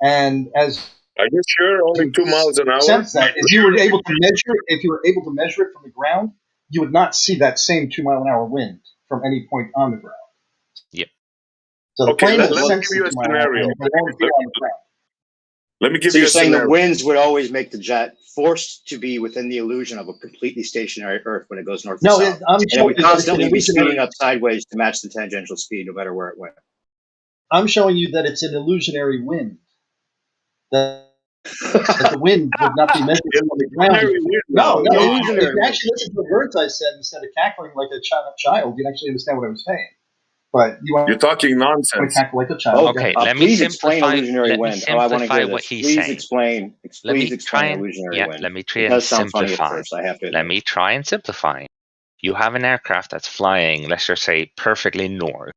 and as are you sure only 2 miles an hour? Sense that if you were able to measure it from the ground, you would not see that same 2 mile an hour wind from any point on the ground. Yep. So the plane will let me sense give you a scenario. Let me give so you you're a saying scenario. The winds would always make the jet forced to be within the illusion of a completely stationary Earth when it goes north to south. And it would constantly be speeding up sideways to match the tangential speed no matter where it went. I'm showing you that it's an illusionary wind. That the wind would not be measured from the ground. No, if you actually listen to the words I said instead of cackling like a child, you'd actually understand what I was saying. But you're talking nonsense. Cackle like a child. Okay, please explain illusionary wind. Oh, I want to hear what he's saying. Please explain illusionary wind. Let me try and simplify. Let me try and simplify. You have an aircraft that's flying, let's just say, perfectly north.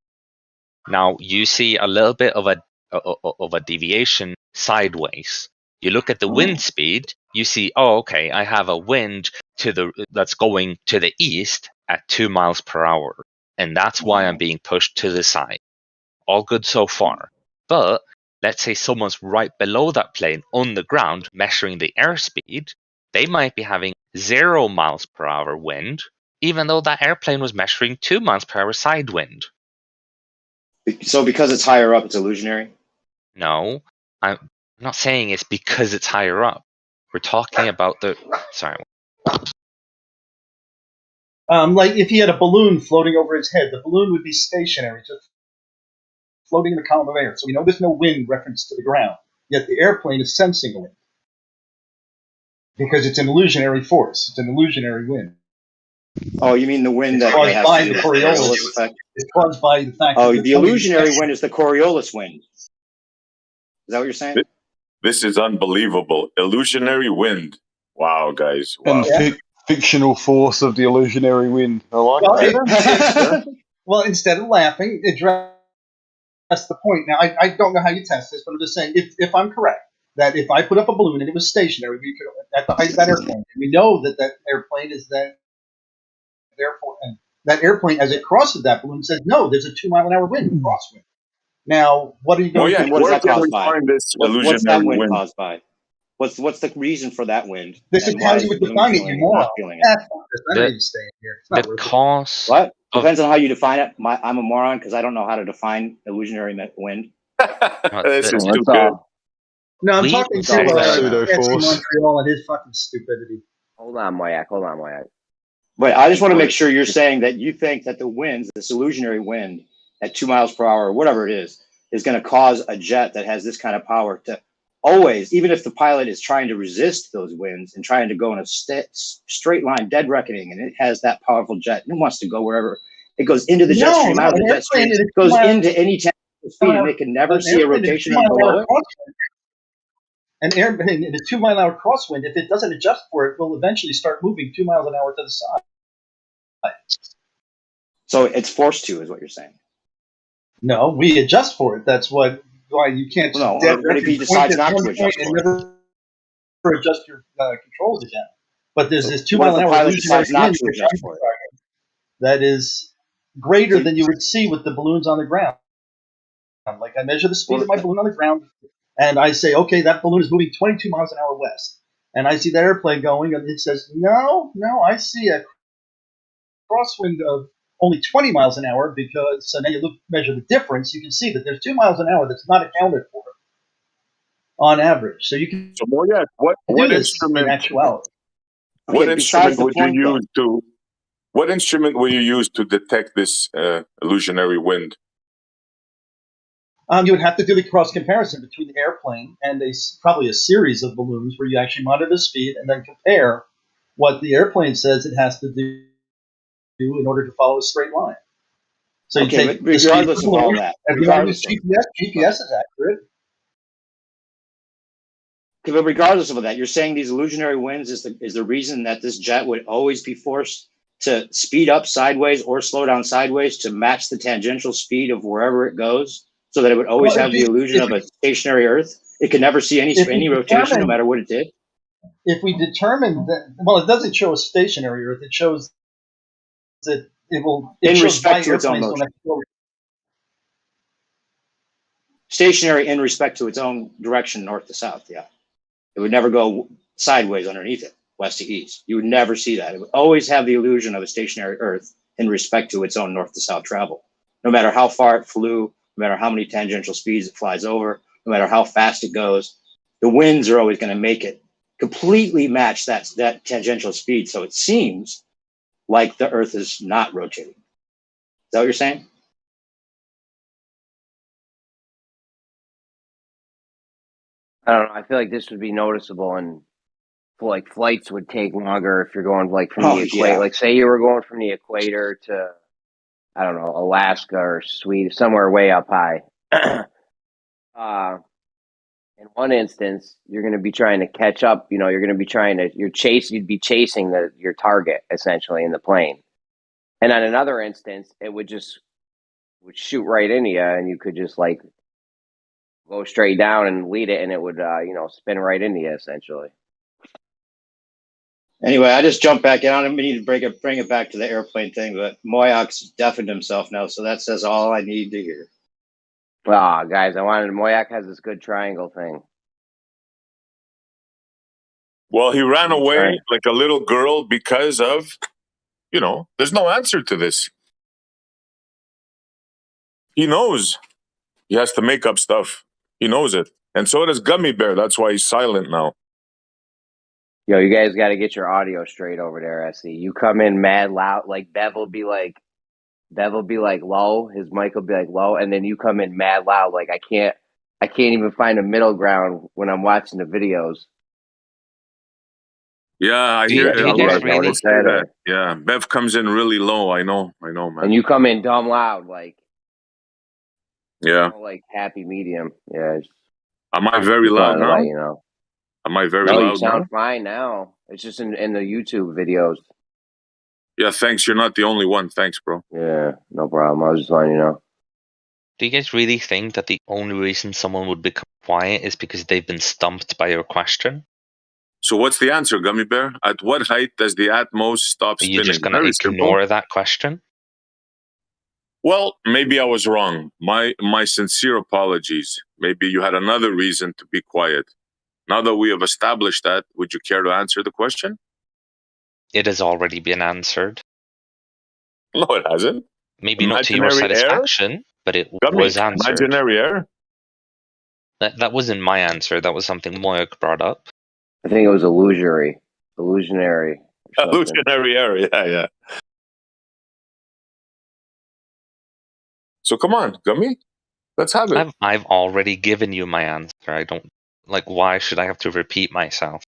Now you see a little bit of a deviation sideways. You look at the wind speed, you see, oh, okay, I have a wind that's going to the east at 2 miles per hour. And that's why I'm being pushed to the side. All good so far. But let's say someone's right below that plane on the ground measuring the airspeed. They might be having 0 miles per hour wind, even though that airplane was measuring 2 miles per hour side wind. So because it's higher up, it's illusionary? No, I'm not saying it's because it's higher up. We're talking about the... Sorry. Like if he had a balloon floating over his head, the balloon would be stationary, just floating in the column of air. So we know there's no wind reference to the ground. Yet the airplane is sensing the wind. Because it's an illusionary force. It's an illusionary wind. Oh, you mean the wind that caused has by to the do with Coriolis effect? It's caused by the fact that the illusionary wind is the Coriolis wind. Is that what you're saying? This is unbelievable. Illusionary wind. Wow, guys. Wow. And fictional force of the illusionary wind. I like that. Well, instead of laughing, address the point. Now, I don't know how you test this, but I'm just saying, if I'm correct, that if I put up a balloon and it was stationary, we could, at the height of that airplane, we know that airplane is that, therefore, and that airplane, as it crosses that balloon, says, no, there's a 2 mile an hour wind, crosswind. Now, what are you going to do? What is that caused by? What's that wind caused by? What's the reason for that wind? This is how you would define it, you moron. The cause... What? Depends on how you define it. I'm a moron because I don't know how to define illusionary wind. This is too good. No, I'm We talking It's all to fair Pseudo enough. FC force. Montreal and his fucking stupidity. Hold on, Moyak. Hold on, Moyak. But I just want to make sure you're saying that you think that the winds, this illusionary wind at 2 miles per hour or whatever it is going to cause a jet that has this kind of power to always, even if the pilot is trying to resist those winds and trying to go in a straight line, dead reckoning, and it has that powerful jet, and it wants to go wherever. It goes into the jet stream, out of the jet stream, goes into any speed, and it can never see a rotation below it. An airplane in a 2 mile an hour crosswind, if it doesn't adjust for it, will eventually start moving 2 miles an hour to the side. So it's forced to, is what you're saying. No, we adjust for it. That's why you can't. No, what if he decides not to adjust for it? Never adjust your controls again. But there's this 2 What mile if an the hour pilot decides not to adjust for it? that is greater than you would see with the balloons on the ground. Like I measure the speed of my balloon on the ground, and I say, okay, that balloon is moving 22 miles an hour west. And I see the airplane going, and it says, no, I see a crosswind of only 20 miles an hour, because so now you measure the difference, you can see that there's 2 miles an hour that's not accounted for on average. So you can Moyak, what instrument? In actuality. What instrument would you use to? What instrument will you use to detect this illusionary wind? You would have to do the cross comparison between the airplane and probably a series of balloons where you actually monitor the speed and then compare what the airplane says it has to do in order to follow a straight line. So you take regardless of all that, regardless of GPS is accurate. But regardless of that, you're saying these illusionary winds is the reason that this jet would always be forced to speed up sideways or slow down sideways to match the tangential speed of wherever it goes, so that it would always have the illusion of a stationary Earth. It could never see any rotation, no matter what it did. If we determine that, well, it doesn't show a stationary Earth. It shows that it will. In respect to its own motion. Stationary in respect to its own direction, north to south. Yeah, it would never go sideways underneath it, west to east. You would never see that. It would always have the illusion of a stationary Earth in respect to its own north to south travel, no matter how far it flew. No matter how many tangential speeds it flies over, no matter how fast it goes, the winds are always going to make it completely match that tangential speed. So it seems like the Earth is not rotating. Is that what you're saying? I don't know. I feel like this would be noticeable, and like flights would take longer if you're going like from the equator. Yeah. Like say you were going from the equator to, I don't know, Alaska or Sweden, somewhere way up high. In one instance, you're going to be trying to catch up. You know, you're going to be you'd be chasing your target essentially in the plane. And on another instance, it would shoot right into you, and you could just like go straight down and lead it, and it would spin right into you essentially. Anyway, I just jumped back in. I don't need to bring it back to the airplane thing, but Moyak's deafened himself now, so that says all I need to hear. Guys, Moyak has this good triangle thing. Well, he ran away like a little girl because of, there's no answer to this. He knows he has to make up stuff. He knows it. And so does Gummy Bear. That's why he's silent now. Yo, you guys got to get your audio straight over there, SE. You come in mad loud, like Bev will be like low, his mic will be like low, and then you come in mad loud, like I can't even find a middle ground when I'm watching the videos. Yeah, I hear it. That. Yeah, Bev comes in really low. I know, man. And you come in dumb loud, like like happy medium. Yeah. Am I very loud now? You know. Am I very loud? No, you sound fine now. It's just in the YouTube videos. Yeah, thanks. You're not the only one. Thanks, bro. Yeah, no problem. I was just letting you know. Do you guys really think that the only reason someone would become quiet is because they've been stumped by your question? So what's the answer, Gummy Bear? At what height does the Atmos stop spinning? Are you just going to ignore that question? Well, maybe I was wrong. My sincere apologies. Maybe you had another reason to be quiet. Now that we have established that, would you care to answer the question? It has already been answered. No, it hasn't. Maybe not to your satisfaction, but it was answered. Imaginary air? That wasn't my answer. That was something Moyak brought up. I think it was illusionary. Or something. Illusionary area, yeah. So come on, Gummy. Let's have it. I've already given you my answer. I don't like. Why should I have to repeat myself?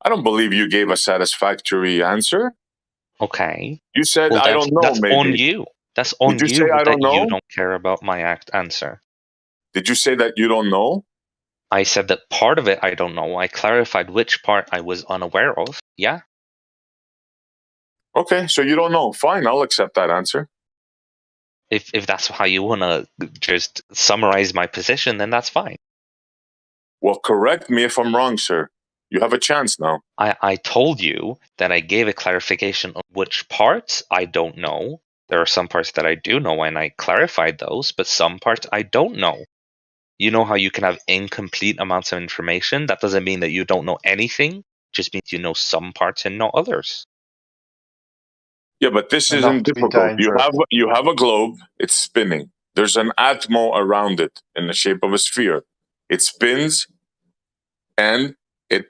I don't believe you gave a satisfactory answer. Okay. You said Well, I don't know. That's maybe on you. That's on Did you say you I that don't know? you don't care about my answer. Did you say that you don't know? I said that part of it I don't know. I clarified which part I was unaware of. Yeah. Okay, so you don't know. Fine, I'll accept that answer. If that's how you want to just summarize my position, then that's fine. Well, correct me if I'm wrong, sir. You have a chance now. I told you that I gave a clarification on which parts I don't know. There are some parts that I do know, and I clarified those, but some parts I don't know. You know how you can have incomplete amounts of information? That doesn't mean that you don't know anything. It just means you know some parts and not others. Yeah, but this Enough isn't to be difficult. dangerous. You have a globe, it's spinning. There's an atmo around it in the shape of a sphere. It spins, and it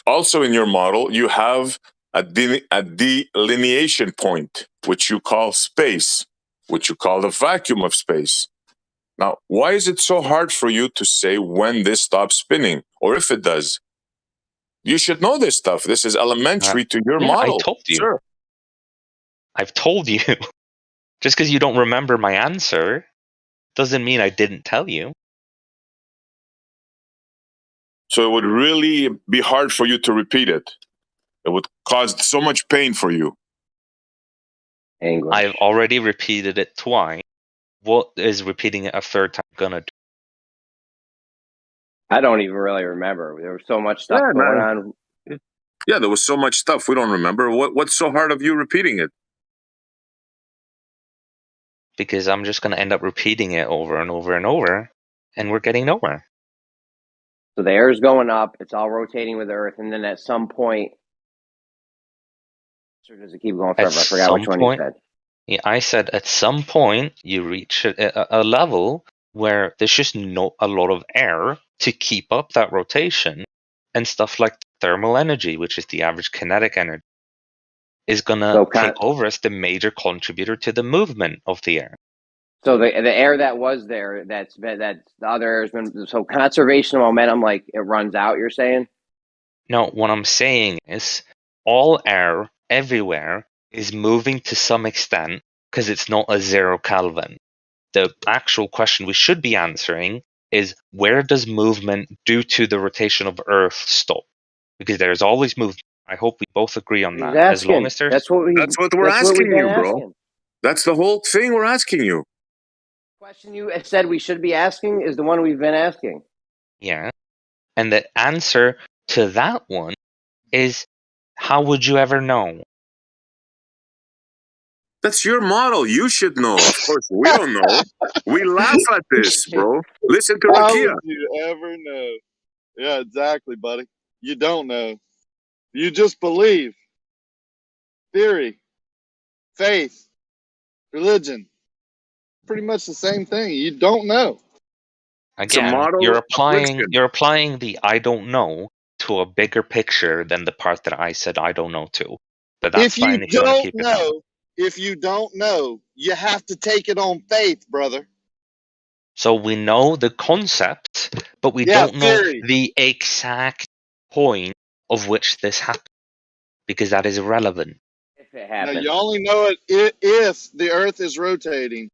also in your model, you have a delineation point, which you call space, which you call the vacuum of space. Now, why is it so hard for you to say when this stops spinning, or if it does? You should know this stuff. This is elementary to your model, I told you. sir. I've told you. Just because you don't remember my answer doesn't mean I didn't tell you. So it would really be hard for you to repeat it. It would cause so much pain for you. English. I've already repeated it twice. What is repeating it a third time gonna do? I don't even really remember. There was so much stuff going on. Yeah, there was so much stuff we don't remember. What's so hard of you repeating it? Because I'm just gonna end up repeating it over and over and over, and we're getting nowhere. So the air's going up, it's all rotating with Earth, and then at some point, or does it keep going forever? I forgot which one you said. Yeah, I said at some point you reach a level where there's just not a lot of air to keep up that rotation, and stuff like thermal energy, which is the average kinetic energy, is gonna take over as the major contributor to the movement of the air. So the air that was there, that the other air has been, so conservation of momentum, like it runs out, you're saying? No, what I'm saying is all air everywhere is moving to some extent because it's not a 0 Kelvin. The actual question we should be answering is, where does movement due to the rotation of Earth stop? Because there's always movement. I hope we both agree on that. As long as there's... That's what we're asking you, bro. That's the whole thing we're asking you. The question you said we should be asking is the one we've been asking. Yeah. And the answer to that one is, how would you ever know? That's your model. You should know. Of course, we don't know. We laugh at this, bro. Listen to How Rakia. would you ever know? Yeah, exactly, buddy. You don't know. You just believe. Theory, faith, religion. Pretty much the same thing. You don't know. Again, you're applying the I don't know to a bigger picture than the part that I said I don't know to. But that's fine if you want to keep it that way. If you don't know, you have to take it on faith, brother. So we know the concept, but we don't know the exact point of which this happened, because that is irrelevant. If it happens. No, you only know it if the Earth is rotating.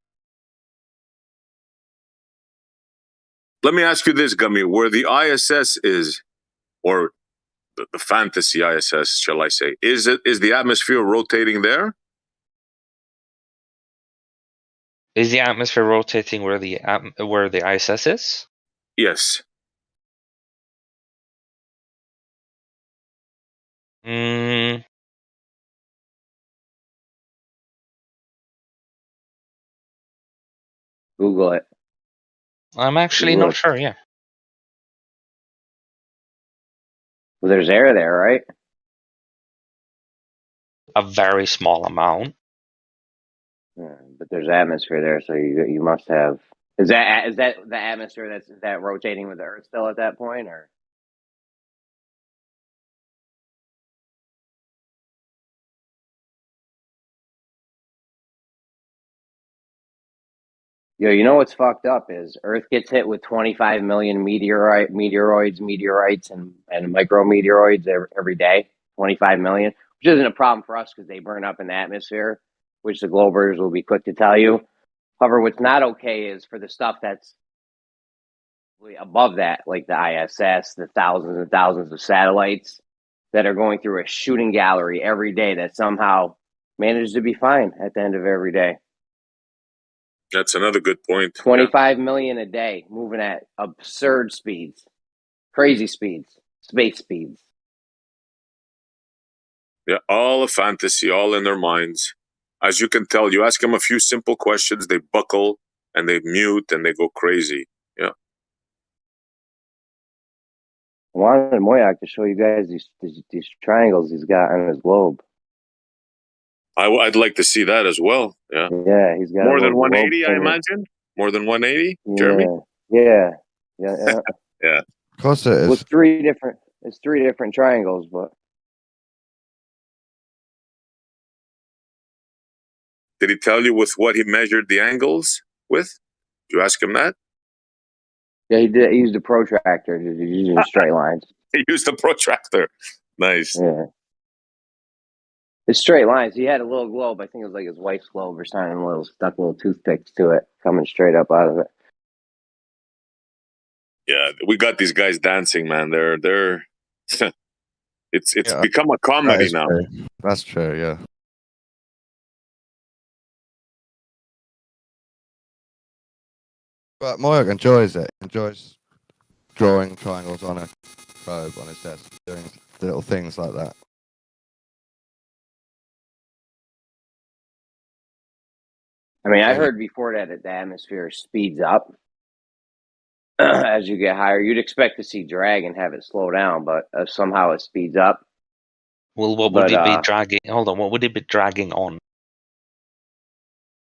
Let me ask you this, Gummy. Where the ISS is, or the fantasy ISS, shall I say, is the atmosphere rotating there? Is the atmosphere rotating where the ISS is? Yes. Google it. I'm actually Google not it. sure, yeah. Well, there's air there, right? A very small amount. Yeah, but there's atmosphere there, so you must have Is that the atmosphere that's is that rotating with the Earth still at that point, or? Yo, you know what's fucked up is Earth gets hit with 25 million meteoroids, and micrometeoroids every day. 25 million, which isn't a problem for us because they burn up in the atmosphere, which the Globers will be quick to tell you. However, what's not okay is for the stuff that's above that, like the ISS, the thousands and thousands of satellites that are going through a shooting gallery every day that somehow manages to be fine at the end of every day. That's another good point. 25 million a day, moving at absurd speeds, crazy speeds, space speeds. Yeah, all a fantasy, all in their minds. As you can tell, you ask them a few simple questions, they buckle and they mute and they go crazy. Yeah. I wanted Moyak to show you guys these triangles he's got on his globe. I'd like to see that as well. Yeah. Yeah, he's got more than globe 180, I thing. imagine. More than 180, Yeah, Jeremy. yeah. Yeah. Of course it is. Well, it's three different triangles, but Did he tell you with what he measured the angles with? Did you ask him that? yeah, he did. He used a protractor. He's using straight lines. He used a protractor. Nice. Yeah. It's straight lines. He had a little globe. I think it was like his wife's globe or something. Stuck little toothpicks to it, coming straight up out of it. Yeah, we got these guys dancing, man. They're it's Yeah, become a comedy now. True. That's true, yeah. But Moyak enjoys it. Enjoys drawing triangles on a globe on his desk, doing little things like that. I mean, I heard before that the atmosphere speeds up as you get higher. You'd expect to see drag and have it slow down, but somehow it speeds up. Well, what would it be dragging? Hold on, what would it be dragging on?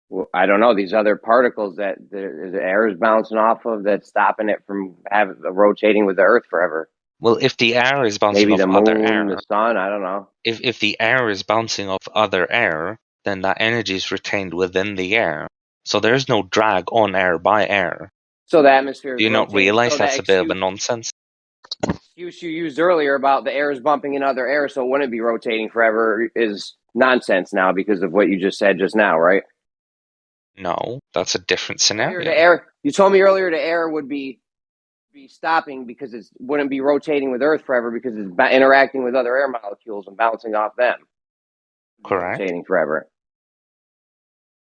Well, I don't know. These other particles that the air is bouncing off of that's stopping it from rotating with the Earth forever. Well, if the air is bouncing Maybe off the other moon, air, the sun, I don't know. If the air is bouncing off other air, then that energy is retained within the air. So there's no drag on air by air. So the atmosphere is Do you not rotating. realize So that's a bit of a nonsense? Excuse you used earlier about the air is bumping in other air, so it wouldn't be rotating forever is nonsense now because of what you just said just now, right? No, that's a different scenario. You told me earlier the air would be stopping because it wouldn't be rotating with Earth forever because it's interacting with other air molecules and bouncing off them. Correct. Rotating forever.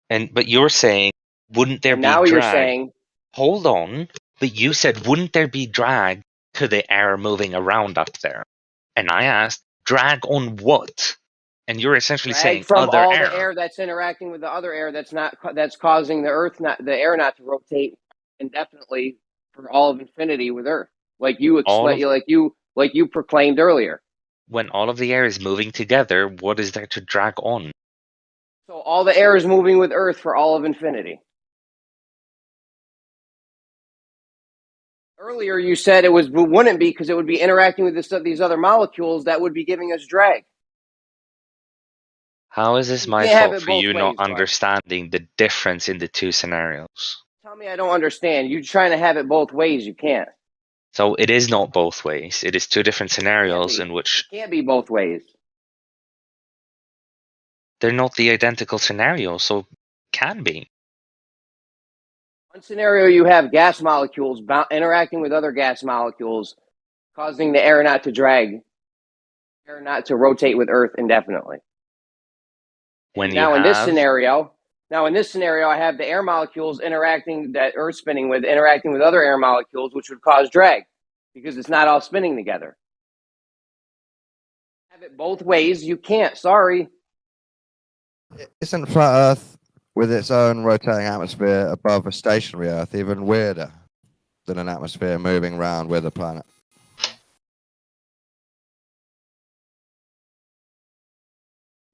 But you're saying, wouldn't there be drag? You're saying, hold on. But you said, wouldn't there be drag to the air moving around up there? And I asked, drag on what? And you're essentially saying from other all air. the air that's interacting with the other air that's causing the air not to rotate indefinitely for all of infinity with Earth, like you proclaimed earlier. When all of the air is moving together, what is there to drag on? So all the air is moving with Earth for all of infinity. Earlier you said wouldn't be because it would be interacting with these other molecules that would be giving us drag. How is this my fault for you not understanding the difference in the two scenarios? Tell me I don't understand. You're trying to have it both ways. You can't. So it is not both ways. It is two different scenarios in which... It can't be both ways. They're not the identical scenarios, so it can be. One scenario you have gas molecules interacting with other gas molecules, causing the air not to drag, air not to rotate with Earth indefinitely. In this scenario, I have the air molecules that Earth's spinning with interacting with other air molecules, which would cause drag because it's not all spinning together. Have it both ways, you can't. Sorry. Isn't flat Earth with its own rotating atmosphere above a stationary Earth even weirder than an atmosphere moving around with a planet?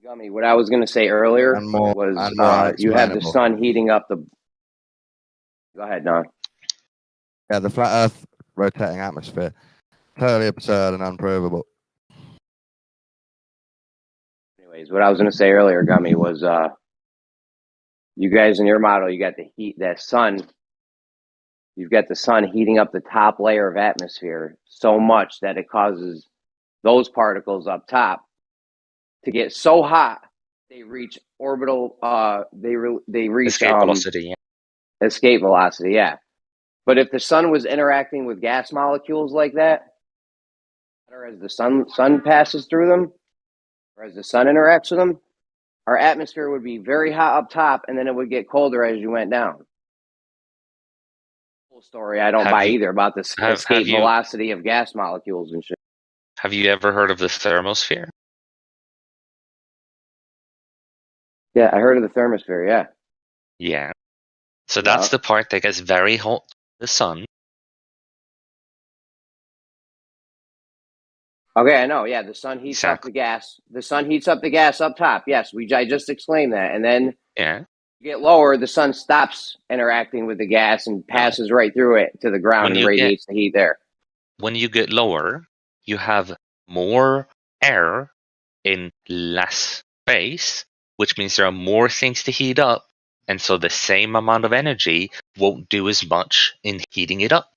Gummy, what I was going to say earlier was you have the sun heating up the Go ahead, Don. Yeah, the flat Earth rotating atmosphere. Totally absurd and unprovable. Anyways, what I was going to say earlier, Gummy, was you guys in your model, you got the heat, that sun. You've got the sun heating up the top layer of atmosphere so much that it causes those particles up top to get so hot they reach orbital. They reach Escape velocity. Yeah. Escape velocity. Yeah. But if the sun was interacting with gas molecules like that, or as the sun passes through them, or as the sun interacts with them, our atmosphere would be very hot up top, and then it would get colder as you went down. Whole story I don't buy either about the escape velocity of gas molecules and shit. Have you ever heard of the thermosphere? Yeah, I heard of the thermosphere. Yeah. Yeah. So that's the part that gets very hot. The sun. Okay, I know. Yeah, the sun heats up the gas. The sun heats up the gas up top. Yes, I just explained that. And then you get lower, the sun stops interacting with the gas and passes right through it to the ground and radiates the heat there. When you get lower, you have more air in less space, which means there are more things to heat up. And so the same amount of energy won't do as much in heating it up.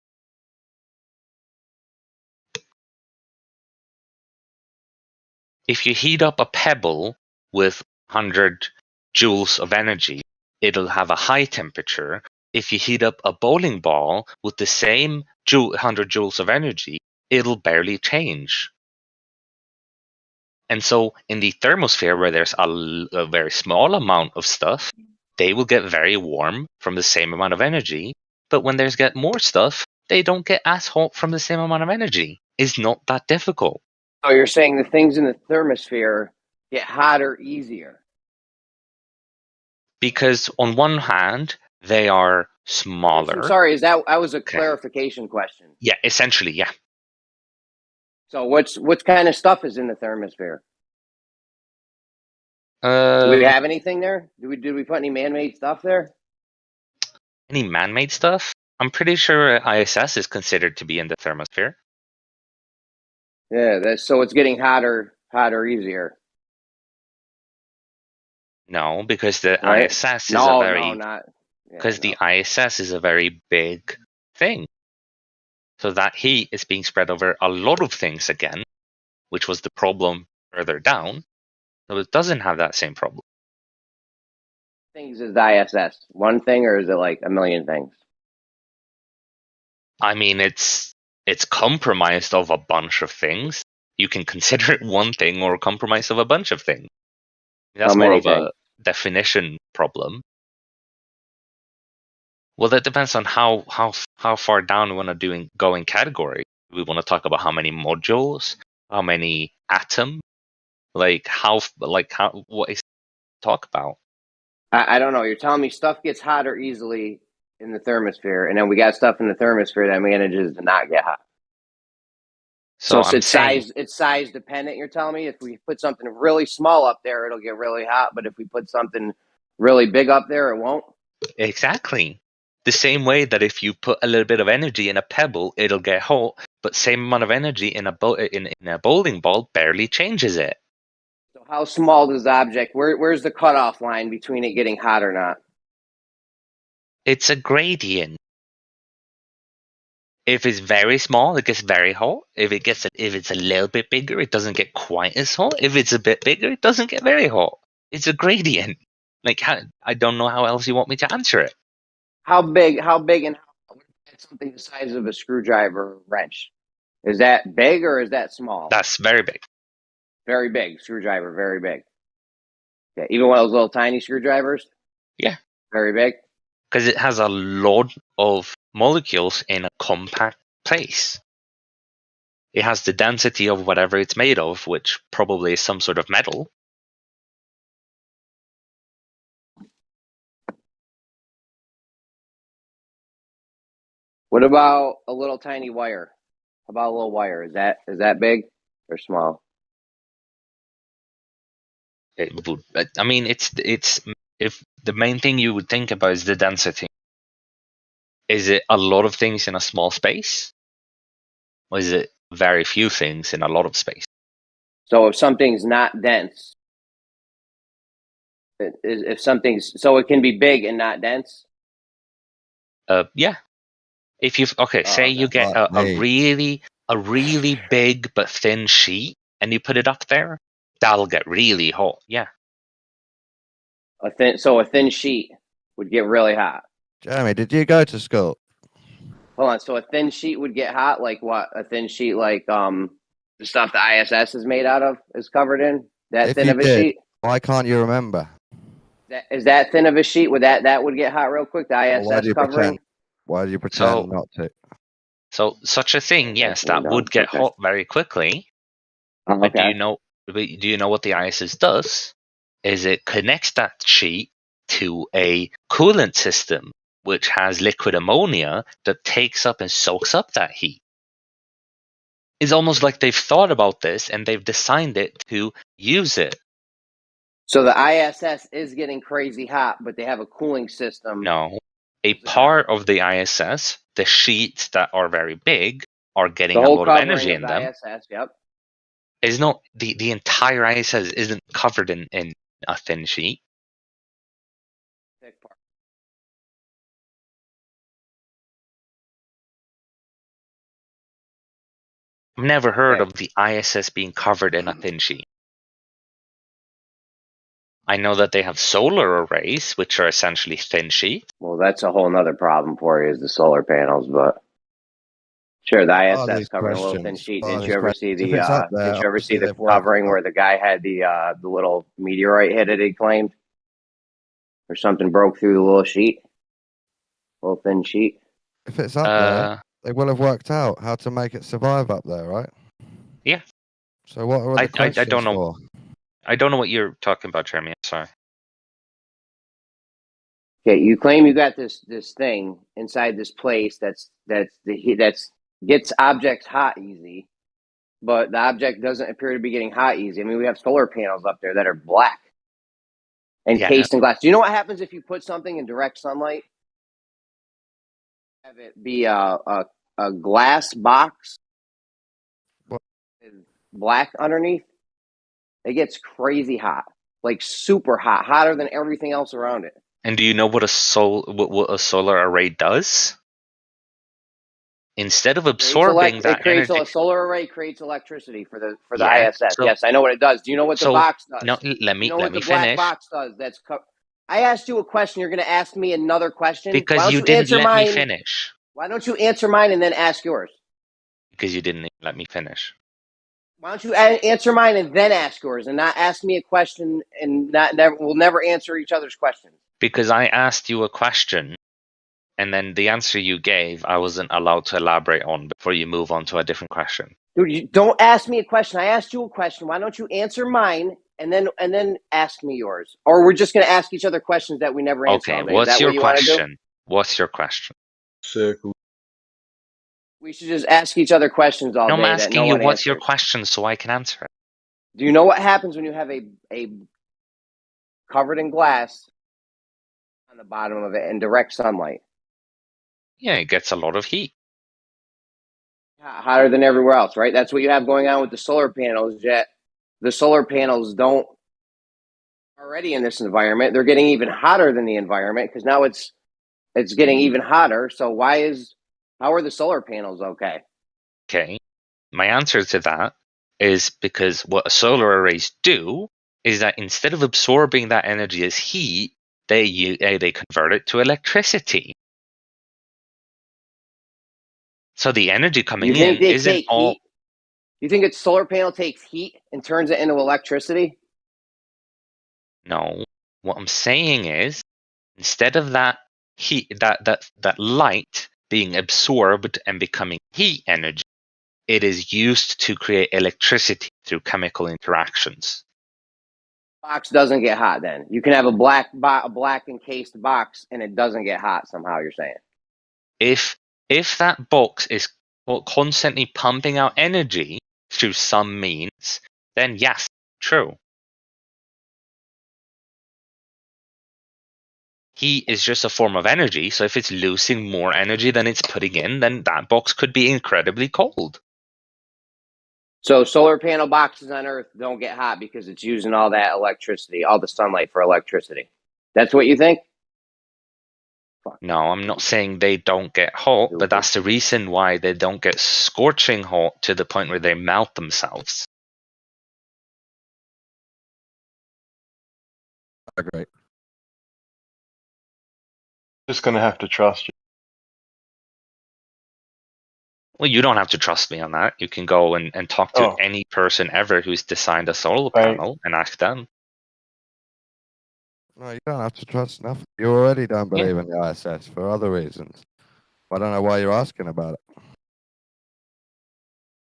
If you heat up a pebble with 100 joules of energy, it'll have a high temperature. If you heat up a bowling ball with the same 100 joules of energy, it'll barely change. And so in the thermosphere, where there's a very small amount of stuff, they will get very warm from the same amount of energy. But when there's get more stuff, they don't get as hot from the same amount of energy. It's not that difficult. Oh, you're saying the things in the thermosphere get hotter easier? Because on one hand, they are smaller. I'm sorry, that was a clarification question. Yeah, essentially, yeah. So what kind of stuff is in the thermosphere? Do we have anything there? Did we put any man-made stuff there? Any man-made stuff? I'm pretty sure ISS is considered to be in the thermosphere. Yeah, so it's getting hotter easier. No, because the ISS is a very the ISS is a very big thing. So that heat is being spread over a lot of things again, which was the problem further down. So it doesn't have that same problem. Things is the ISS one thing, or is it like a million things? I mean, it's compromised of a bunch of things. You can consider it one thing or compromised of a bunch of things. That's more of a definition problem. Well, that depends on how far down we want to go in category. We want to talk about how many modules, how many atoms, what is talk about? I don't know. You're telling me stuff gets hotter easily in the thermosphere, and then we got stuff in the thermosphere that manages to not get hot. So it's size dependent. You're telling me if we put something really small up there, it'll get really hot, but if we put something really big up there, it won't. Exactly. The same way that if you put a little bit of energy in a pebble, it'll get hot, but same amount of energy in a bowling ball barely changes it. So how small does the object? Where's the cutoff line between it getting hot or not? It's a gradient. If it's very small, it gets very hot. If it's a little bit bigger, it doesn't get quite as hot. If it's a bit bigger, it doesn't get very hot. It's a gradient. I don't know how else you want me to answer it. How big and how something the size of a screwdriver or wrench? Is that big or is that small? That's very big. Very big screwdriver, very big. Yeah, even one of those little tiny screwdrivers? Yeah. Very big? Because it has a lot of molecules in a compact place. It has the density of whatever it's made of, which probably is some sort of metal. What about a little tiny wire? How about a little wire? Is that big or small? It would. I mean, it's if the main thing you would think about is the density. Is it a lot of things in a small space? Or is it very few things in a lot of space? So if something's not dense, if something's so it can be big and not dense. Yeah. If you say you get a really big but thin sheet and you put it up there, that'll get really hot. Yeah. A thin sheet would get really hot. Jeremy, did you go to school? Hold on. So a thin sheet would get hot, like what? A thin sheet, like the stuff the ISS is made out of, is covered in that If thin you of a did, sheet. why can't you remember? Is that thin of a sheet? That would get hot real quick? The Well, ISS covering. Why do you pretend not to? So such a thing, yes, that would get hot very quickly. Oh, but okay. do you know what the ISS does? Is it connects that sheet to a coolant system which has liquid ammonia that takes up and soaks up that heat. It's almost like they've thought about this and they've designed it to use it. So the ISS is getting crazy hot, but they have a cooling system. No. A part of the ISS, the sheets that are very big, are getting a lot of energy in them. ISS, yep. Is not the entire ISS isn't covered in a thin sheet. Thick part. I've never heard of the ISS being covered in a thin sheet. I know that they have solar arrays, which are essentially thin sheets. Well, that's a whole nother problem for you, is the solar panels, but sure, the ISS covering a little thin sheet. Didn't you ever see the covering where the guy had the little meteorite hit it, he claimed? Or something broke through the little sheet? Little thin sheet? If it's up there, they will have worked out how to make it survive up there, right? Yeah. So what are the questions I don't know. for? I don't know what you're talking about, Jeremy. I'm sorry. Okay, you claim you got this thing inside this place that's gets objects hot easy, but the object doesn't appear to be getting hot easy. I mean, we have solar panels up there that are black and cased in glass. Do you know what happens if you put something in direct sunlight? Have it be a glass box with black underneath. It gets crazy hot, like super hot, hotter than everything else around it. And do you know what a solar array does? Instead of absorbing that energy, a solar array creates electricity for the ISS. Yes, I know what it does. Do you know what the box does? No, let me black finish. Box does. I asked you a question. You're going to ask me another question Because you didn't let me finish. Why don't you answer mine and then ask yours? Because you didn't let me finish. Why don't you answer mine and then ask yours, and not ask me a question and we'll never answer each other's questions? Because I asked you a question, and then the answer you gave, I wasn't allowed to elaborate on before you move on to a different question. Dude, you don't ask me a question. I asked you a question. Why don't you answer mine and then ask me yours? Or we're just going to ask each other questions that we never answer. Okay, what's your question? What's your question? We should just ask each other questions all day. I'm asking you what's answers. your question so I can answer it. Do you know what happens when you have a covered in glass on the bottom of it in direct sunlight? Yeah, it gets a lot of heat. Hotter than everywhere else, right? That's what you have going on with the solar panels, yet the solar panels don't already in this environment. They're getting even hotter than the environment because now it's getting even hotter. So how are the solar panels okay? Okay. My answer to that is because what solar arrays do is that instead of absorbing that energy as heat, they convert it to electricity. So the energy coming in isn't all. You think a solar panel takes heat and turns it into electricity? No. What I'm saying is, instead of that heat, that light being absorbed and becoming heat energy, it is used to create electricity through chemical interactions. Box doesn't get hot then. You can have a black encased box and it doesn't get hot somehow, you're saying. If that box is constantly pumping out energy through some means, then yes, true. heat is just a form of energy. So if it's losing more energy than it's putting in, then that box could be incredibly cold. So solar panel boxes on Earth don't get hot because it's using all that electricity, all the sunlight for electricity. That's what you think? No, I'm not saying they don't get hot, but that's the reason why they don't get scorching hot to the point where they melt themselves. I agree. Just gonna have to trust you. Well, you don't have to trust me on that. You can go and talk to Oh. any person ever who's designed a solar Right. panel and ask them. No, you don't have to trust nothing. You already don't Yeah. believe in the ISS for other reasons. I don't know why you're asking about it.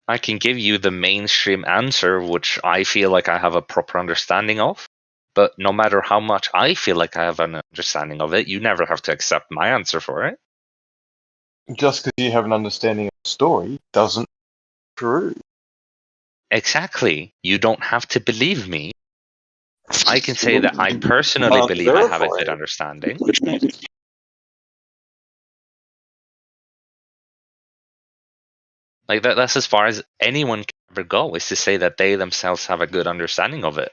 I can give you the mainstream answer, which I feel like I have a proper understanding of. But no matter how much I feel like I have an understanding of it, you never have to accept my answer for it. Just because you have an understanding of the story doesn't prove. Exactly. You don't have to believe me. I can say that I personally believe I have a good understanding. Like that's as far as anyone can ever go, is to say that they themselves have a good understanding of it.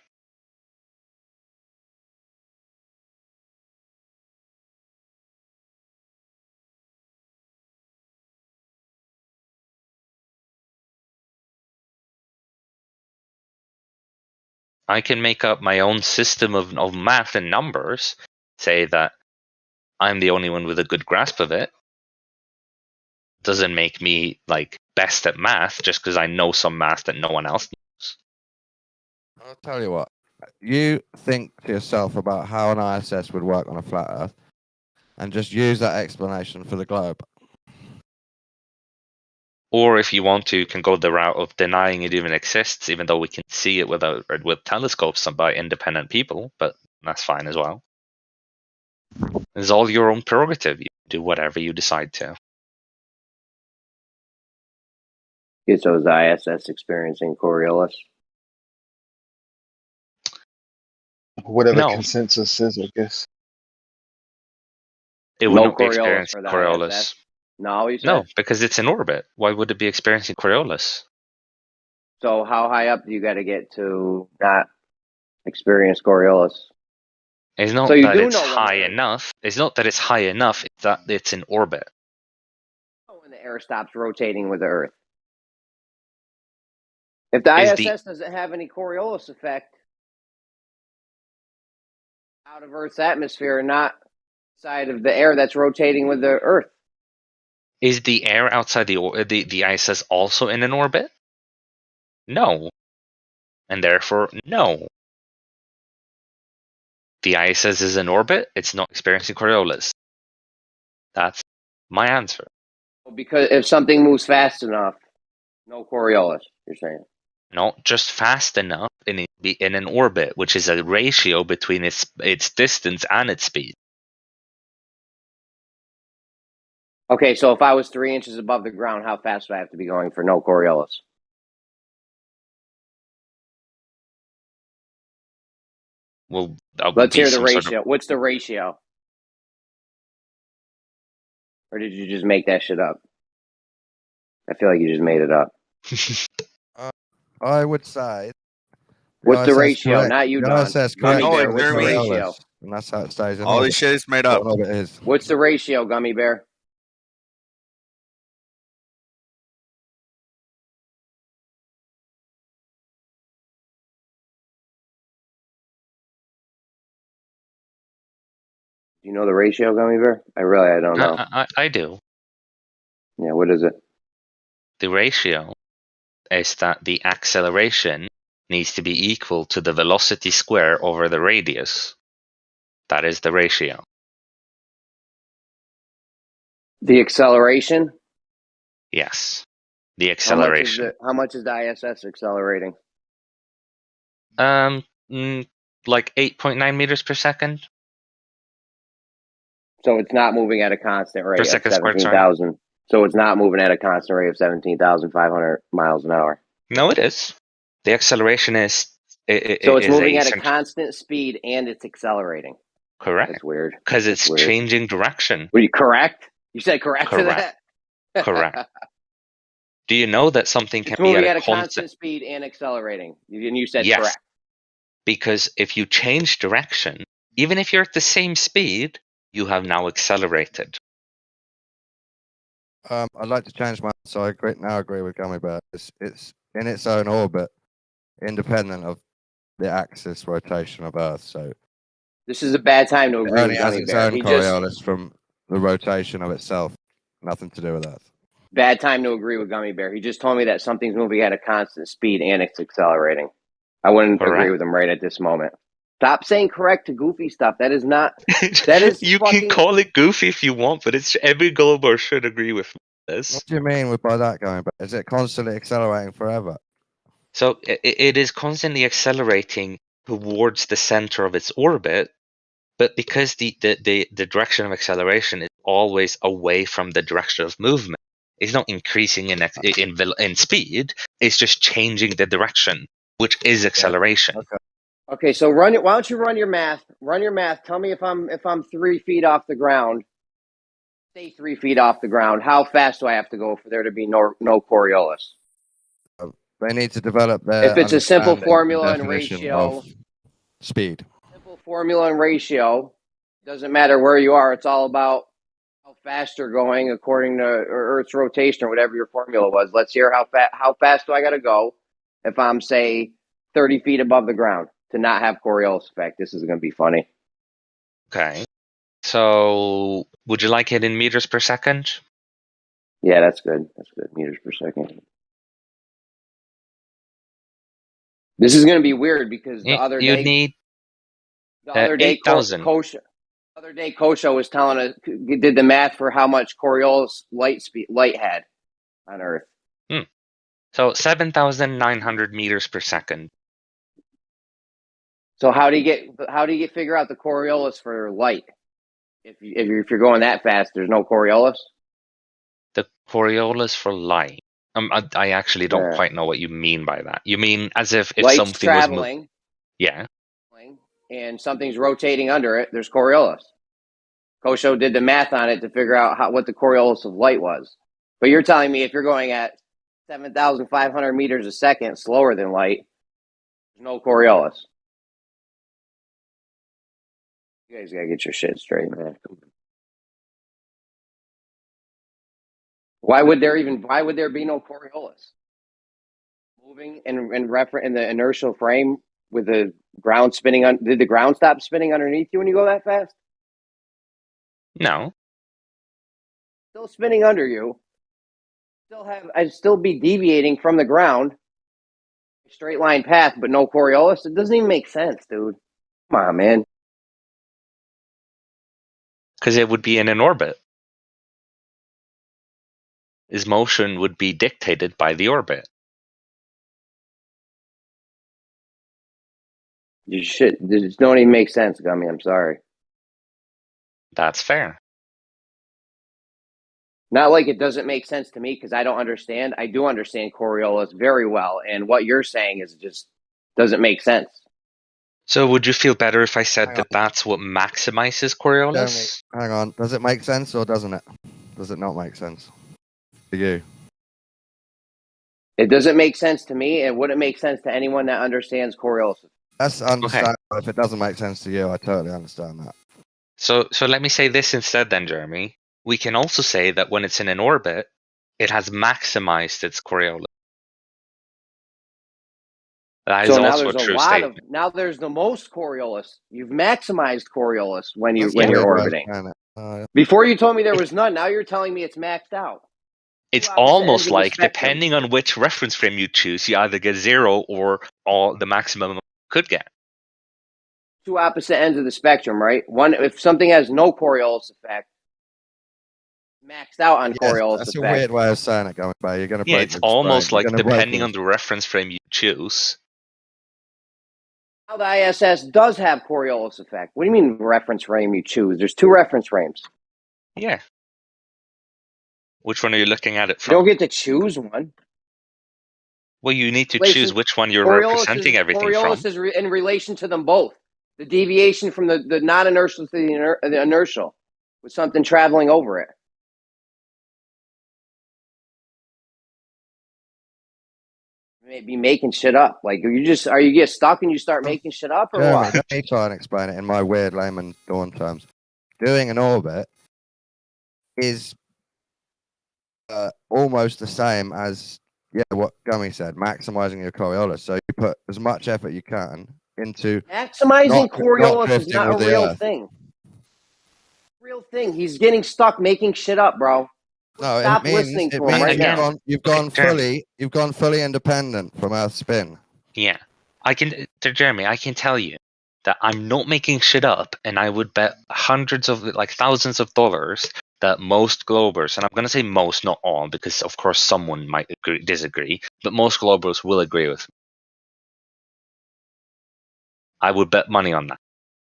I can make up my own system of math and numbers, say that I'm the only one with a good grasp of it. Doesn't make me like best at math just because I know some math that no one else knows. I'll tell you what. You think to yourself about how an ISS would work on a flat Earth, and just use that explanation for the globe. Or if you want to, you can go the route of denying it even exists, even though we can see it with telescopes and by independent people, but that's fine as well. It's all your own prerogative. You do whatever you decide to. So is the ISS experiencing Coriolis? Whatever consensus is, I guess. It would No not be Coriolis experiencing for the Coriolis. ISS? No, you said? No, because it's in orbit. Why would it be experiencing Coriolis? So how high up do you got to get to not experience Coriolis? It's not So you that do it's know when high enough. It's not that it's high enough. It's that it's in orbit. when the air stops rotating with the Earth. If the Is ISS doesn't have any Coriolis effect out of Earth's atmosphere and not side of the air that's rotating with the Earth. Is the air outside the ISS also in an orbit? No. And therefore, no. The ISS is in orbit. It's not experiencing Coriolis. That's my answer. Because if something moves fast enough, no Coriolis, you're saying? No, just fast enough in an orbit, which is a ratio between its distance and its speed. Okay, so if I was 3 inches above the ground, how fast would I have to be going for no Coriolis? Well, let's hear the ratio. What's the ratio? Or did you just make that shit up? I feel like you just made it up. I would say. What's the ISS ratio? correct. Not you, The Don. ISS Gummy correct. Bear, what's the ratio? And that's how it stays in All orbit. this shit is made up. What orbit is. What's the ratio, Gummy Bear? Do you know the ratio, Gummy Bear? I don't know. I do. Yeah, what is it? The ratio is that the acceleration needs to be equal to the velocity square over the radius. That is the ratio. The acceleration? Yes. The acceleration. How much is the ISS accelerating? Like 8.9 meters per second. So it's not moving at a constant rate of 17,000. So it's not moving at a constant rate of 17,500 miles an hour. No, it is. The acceleration is. So it's moving at a constant speed and it's accelerating. Correct. That's weird. Because it's weird. changing direction. Were you correct? You said correct, Correct. to that? Correct. Do you know that something can It's be moving at at a constant speed and accelerating. And you said yes. correct. Because if you change direction, even if you're at the same speed, you have now accelerated. I'd like to change my answer. I agree with Gummy Bear. It's in its own orbit, independent of the axis rotation of Earth. So this is a bad time to agree it only with has Gummy its Bear. own He Coriolis from the rotation of itself. Nothing to do with Earth. Bad time to agree with Gummy Bear. He just told me that something's moving at a constant speed and it's accelerating. I wouldn't agree with him right at this moment. Stop saying correct to goofy stuff. That is not. That is. You can call it goofy if you want, but it's every Glober should agree with this. What do you mean by that, Gummy Bear? Is it constantly accelerating forever? So it is constantly accelerating towards the center of its orbit, but because the direction of acceleration is always away from the direction of movement, it's not increasing in speed. It's just changing the direction, which is acceleration. Okay, so why don't you run your math? Run your math. Tell me if I'm 3 feet off the ground. Stay 3 feet off the ground. How fast do I have to go for there to be no Coriolis? They need to develop their. If it's a simple understanding formula and definition ratio, of speed. simple formula and ratio, doesn't matter where you are. It's all about how fast you're going according to Earth's rotation or whatever your formula was. Let's hear how fast do I got to go if I'm, say, 30 feet above the ground to not have Coriolis effect. This is going to be funny. Okay. So would you like it in meters per second? Yeah, that's good. That's good. Meters per second. This is going to be weird because the other day, 8,000. Kosha was telling us, did the math for how much Coriolis light had on Earth. So 7,900 meters per second. So how do you figure out the Coriolis for light? If you're going that fast, there's no Coriolis. The Coriolis for light. I actually don't quite know what you mean by that. You mean as if light's something traveling, was moving? Yeah. And something's rotating under it. There's Coriolis. Kosho did the math on it to figure out what the Coriolis of light was. But you're telling me if you're going at 7,500 meters a second, slower than light, there's no Coriolis. You guys gotta get your shit straight, man. Why would there be no Coriolis? Moving in the inertial frame with the ground spinning on. Did the ground stop spinning underneath you when you go that fast? No. Still spinning under you. I'd still be deviating from the ground. Straight line path, but no Coriolis. It doesn't even make sense, dude. Come on, man. Because it would be in an orbit. His motion would be dictated by the orbit. You shit. This don't even make sense, Gummy. I'm sorry. That's fair. Not like it doesn't make sense to me because I don't understand. I do understand Coriolis very well, and what you're saying is just doesn't make sense. So would you feel better if I said that that's what maximizes Coriolis? Hang on. Does it make sense or doesn't it? Does it not make sense to you? It doesn't make sense to me, and wouldn't make sense to anyone that understands Coriolis. That's understandable. If it doesn't make sense to you, I totally understand that. So let me say this instead then, Jeremy. We can also say that when it's in an orbit, it has maximized its Coriolis. That is also a true statement. Now there's the most Coriolis. You've maximized Coriolis when you're orbiting. Before you told me there was none. Now you're telling me it's maxed out. It's almost like, depending on which reference frame you choose, you either get 0 or all the maximum you could get. Two opposite ends of the spectrum, right? One, if something has no Coriolis effect, maxed out on Coriolis that's effect. a weird way of saying it, going by. You're going to break it's almost like depending on the reference frame you choose. Now the ISS does have Coriolis effect. What do you mean reference frame you choose? There's two reference frames. Yeah. Which one are you looking at it from? You don't get to choose one. Well, you need to choose which one you're representing everything from. Coriolis is in relation to them both. The deviation from the non-inertial to the inertial with something traveling over it. Maybe making shit up. Like you get stuck and you start making shit up, or Jeremy, what? let me try and explain it in my weird layman dawn terms. Doing an orbit is almost the same as what Gummy said, maximizing your Coriolis. So you put as much effort you can into Maximizing not Coriolis is drifting not a with the real Earth. thing. Real thing. He's getting stuck making shit up, bro. No, Stop listening to him right now. you've gone fully independent from Earth's spin. Yeah, Jeremy, I can tell you that I'm not making shit up, and I would bet thousands of dollars that most globers, and I'm going to say most, not all, because of course someone might disagree, but most globers will agree with me. I would bet money on that.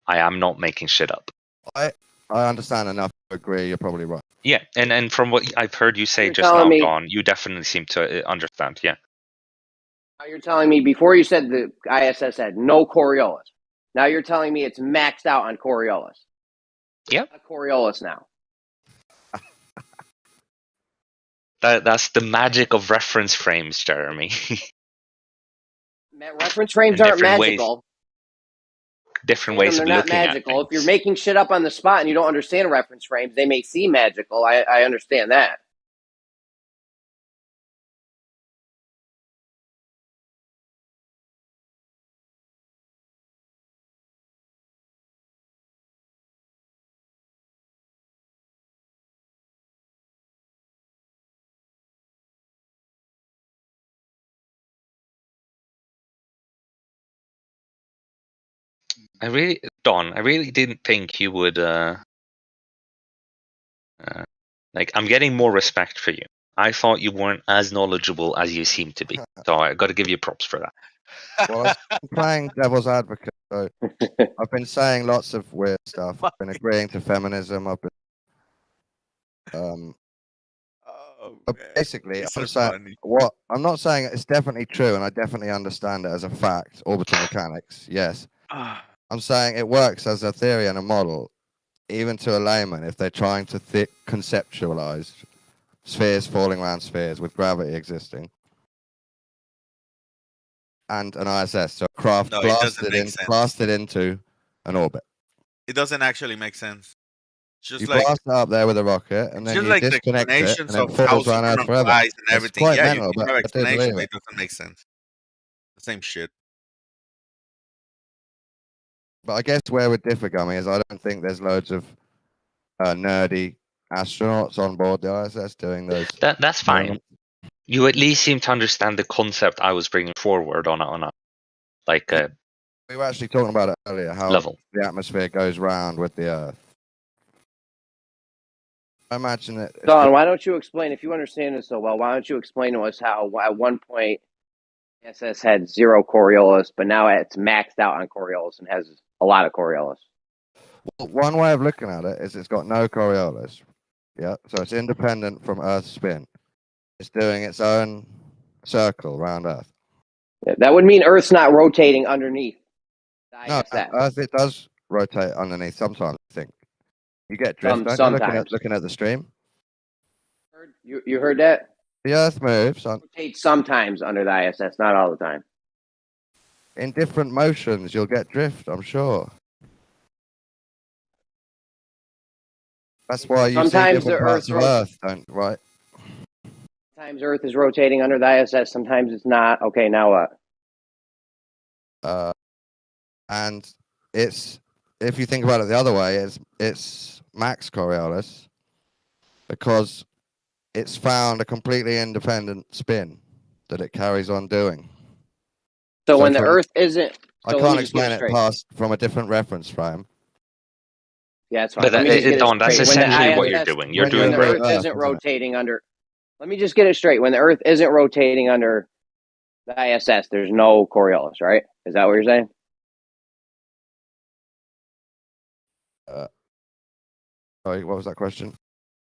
I am not making shit up. I understand enough to agree. You're probably right. Yeah, and from what I've heard you say You're just now, telling me- Don, you definitely seem to understand. Yeah. Now you're telling me before you said the ISS had no Coriolis. Now you're telling me it's maxed out on Coriolis. Yep. Coriolis now. That's the magic of reference frames, Jeremy. Reference frames And aren't different magical. Different ways They're of not looking magical. at If you're making shit up on the spot and you don't understand reference frames, they may seem magical. I understand that. I really didn't think you would. I'm getting more respect for you. I thought you weren't as knowledgeable as you seem to be. So I got to give you props for that. Well, I'm playing devil's advocate. So I've been saying lots of weird stuff. I've been agreeing to feminism. I've been basically, I'm not saying it's definitely true, and I definitely understand it as a fact. Orbital mechanics, yes. I'm saying it works as a theory and a model, even to a layman, if they're trying to conceptualize spheres falling around spheres with gravity existing, and an ISS, so a craft blasted into an orbit. It doesn't actually make sense. You blast it up there with a rocket, and then you disconnect it, and it falls around Earth forever. And It's everything. quite Yeah, mental, you but have I do believe explanation. it. It doesn't make sense. The same shit. But I guess where we differ, Gummy, is I don't think there's loads of nerdy astronauts on board the ISS doing those. That's fine. You at least seem to understand the concept I was bringing forward on a we were actually talking about it earlier, how the atmosphere goes round with the Earth. I imagine it. Don, why don't you explain, if you understand this so well, why don't you explain to us how at one point ISS had 0 Coriolis, but now it's maxed out on Coriolis and has a lot of Coriolis? Well, one way of looking at it is it's got no Coriolis. Yeah, so it's independent from Earth's spin. It's doing its own circle around Earth. Yeah, that would mean Earth's not rotating underneath the ISS. No, Earth, it does rotate underneath sometimes, I think. You get drift, sometimes. Looking at the stream. You heard that? The Earth moves. Rotates sometimes under the ISS, not all the time. In different motions, you'll get drift, I'm sure. That's why you sometimes see different parts of Earth, right? Sometimes Earth is rotating under the ISS, sometimes it's not. Okay, now what? And it's, if you think about it the other way, it's max Coriolis because it's found a completely independent spin that it carries on doing. So when the Earth isn't... I can't explain it past from a different reference frame. Yeah, that's fine. But Don, that's essentially what you're doing. You're doing when the Earth isn't rotating under... Let me just get it straight. When the Earth isn't rotating under the ISS, there's no Coriolis, right? Is that what you're saying? Sorry, what was that question?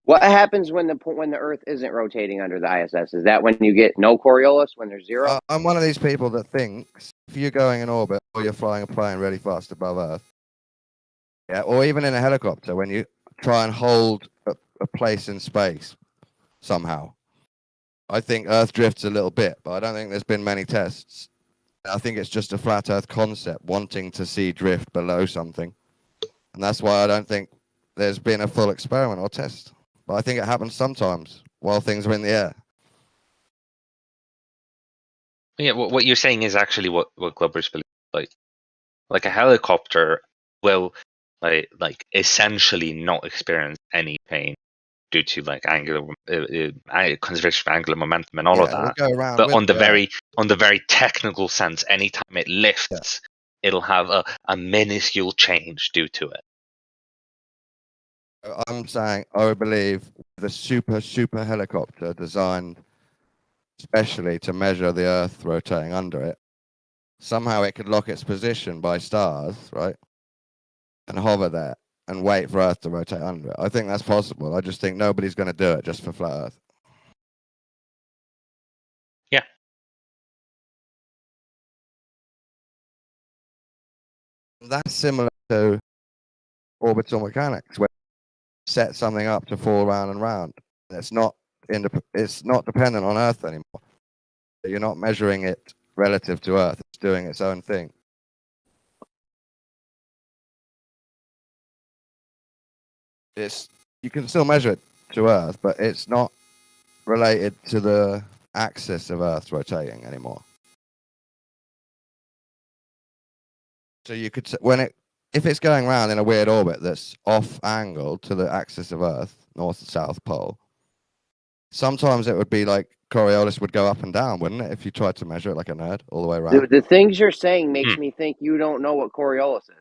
What happens when the Earth isn't rotating under the ISS? Is that when you get no Coriolis, when there's 0? I'm one of these people that thinks if you're going in orbit or you're flying a plane really fast above Earth, yeah, or even in a helicopter, when you try and hold a place in space somehow, I think Earth drifts a little bit, but I don't think there's been many tests. I think it's just a flat Earth concept, wanting to see drift below something. And that's why I don't think there's been a full experiment or test. But I think it happens sometimes while things are in the air. Yeah, what you're saying is actually what Globbers believe. Like a helicopter will like essentially not experience any pain due to like angular conservation of angular momentum and all of that. Go around But with on the very technical sense, anytime it lifts, it'll have a minuscule change due to it. I'm saying I believe the super helicopter designed especially to measure the Earth rotating under it, somehow it could lock its position by stars, right? And hover there and wait for Earth to rotate under it. I think that's possible. I just think nobody's going to do it just for flat Earth. Yeah. That's similar to orbital mechanics, where you set something up to fall round and round. It's not dependent on Earth anymore. You're not measuring it relative to Earth. It's doing its own thing. You can still measure it to Earth, but it's not related to the axis of Earth rotating anymore. So you could, if it's going around in a weird orbit that's off angle to the axis of Earth, north and south pole, sometimes it would be like Coriolis would go up and down, wouldn't it? If you tried to measure it like a nerd all the way around. The things you're saying makes me think you don't know what Coriolis is.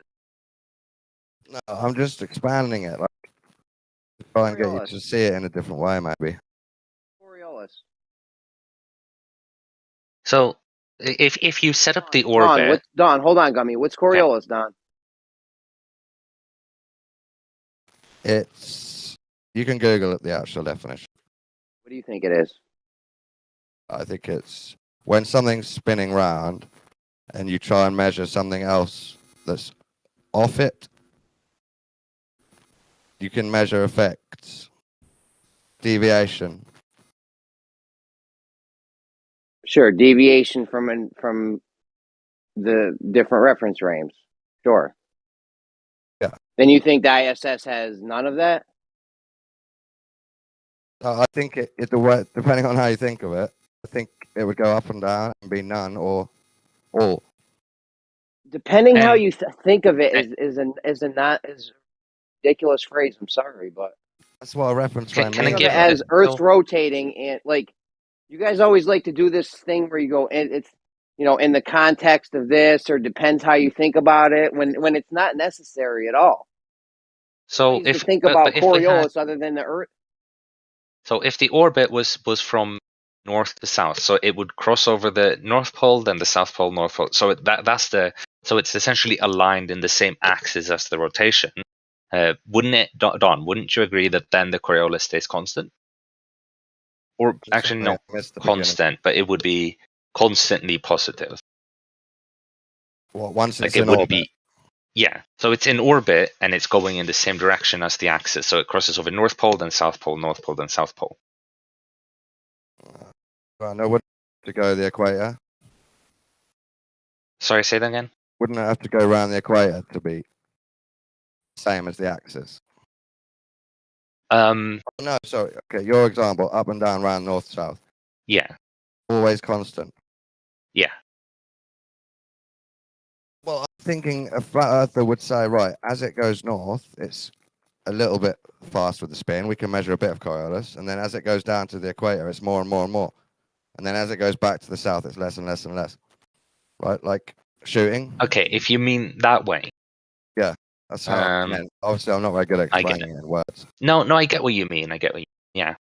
No, I'm just expanding it, like to try and get you to see it in a different way, maybe. Coriolis. So if you set up the orbit, Don, hold on, Gummy. What's Coriolis, Don? You can Google it, the actual definition. What do you think it is? I think it's when something's spinning round and you try and measure something else that's off it. You can measure effects, deviation. Sure, deviation from the different reference frames. Sure. Yeah. Then you think the ISS has none of that? I think depending on how you think of it, I think it would go up and down and be none or all. Depending how you think of it is a ridiculous phrase. I'm sorry, but that's what a reference frame think of it as Earth's rotating, and like you guys always like to do this thing where you go, it's in the context of this, or depends how you think about it when it's not necessary at all. So if think about Coriolis other than the Earth. So if the orbit was from north to south, so it would cross over the North Pole, then the South Pole, North Pole. So so it's essentially aligned in the same axis as the rotation. Wouldn't it, Don? Wouldn't you agree that then the Coriolis stays constant? Or actually, no, constant, but it would be constantly positive. Well, once it's like in orbit. Yeah, so it's in orbit and it's going in the same direction as the axis. So it crosses over North Pole, then South Pole, North Pole, then South Pole. No, wouldn't it have to go the equator? Sorry, say that again? Wouldn't it have to go around the equator to be same as the axis? No, sorry. Okay, your example, up and down, round, north, south. Yeah. Always constant. Yeah. Well, I'm thinking a flat earther would say, right, as it goes north, it's a little bit fast with the spin. We can measure a bit of Coriolis. And then as it goes down to the equator, it's more and more and more. And then as it goes back to the south, it's less and less and less. Right? Like shooting. Okay, if you mean that way. Yeah, that's how I meant. Obviously, I'm not very good at explaining it in words. No, I get what you mean. Yeah.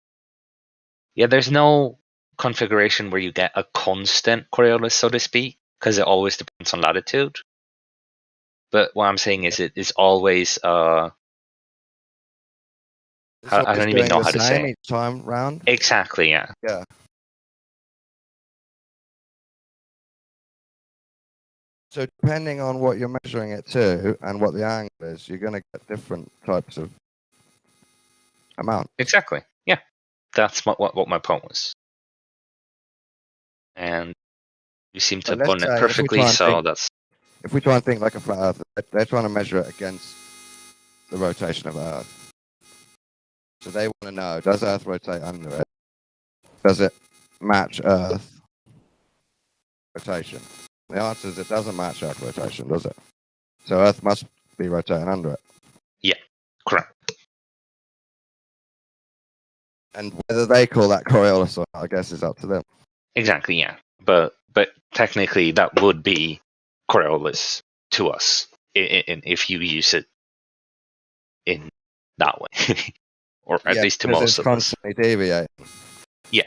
Yeah, there's no configuration where you get a constant Coriolis, so to speak, because it always depends on latitude. But what I'm saying is it is always I don't even know how to say each time round. Exactly, yeah. Yeah. So depending on what you're measuring it to and what the angle is, you're going to get different types of amount. Exactly. Yeah, that's what my point was. And you seem to But have let's done it say perfectly. So that's if we try and think like a flat Earth, they're trying to measure it against the rotation of Earth. So they want to know, does Earth rotate under it? Does it match Earth rotation? The answer is it doesn't match Earth rotation, does it? So Earth must be rotating under it. Yeah, correct. And whether they call that Coriolis or not, I guess is up to them. Exactly, yeah. But technically that would be Coriolis to us if you use it in that way. Or at least to most of us. It's constantly deviating. Yeah.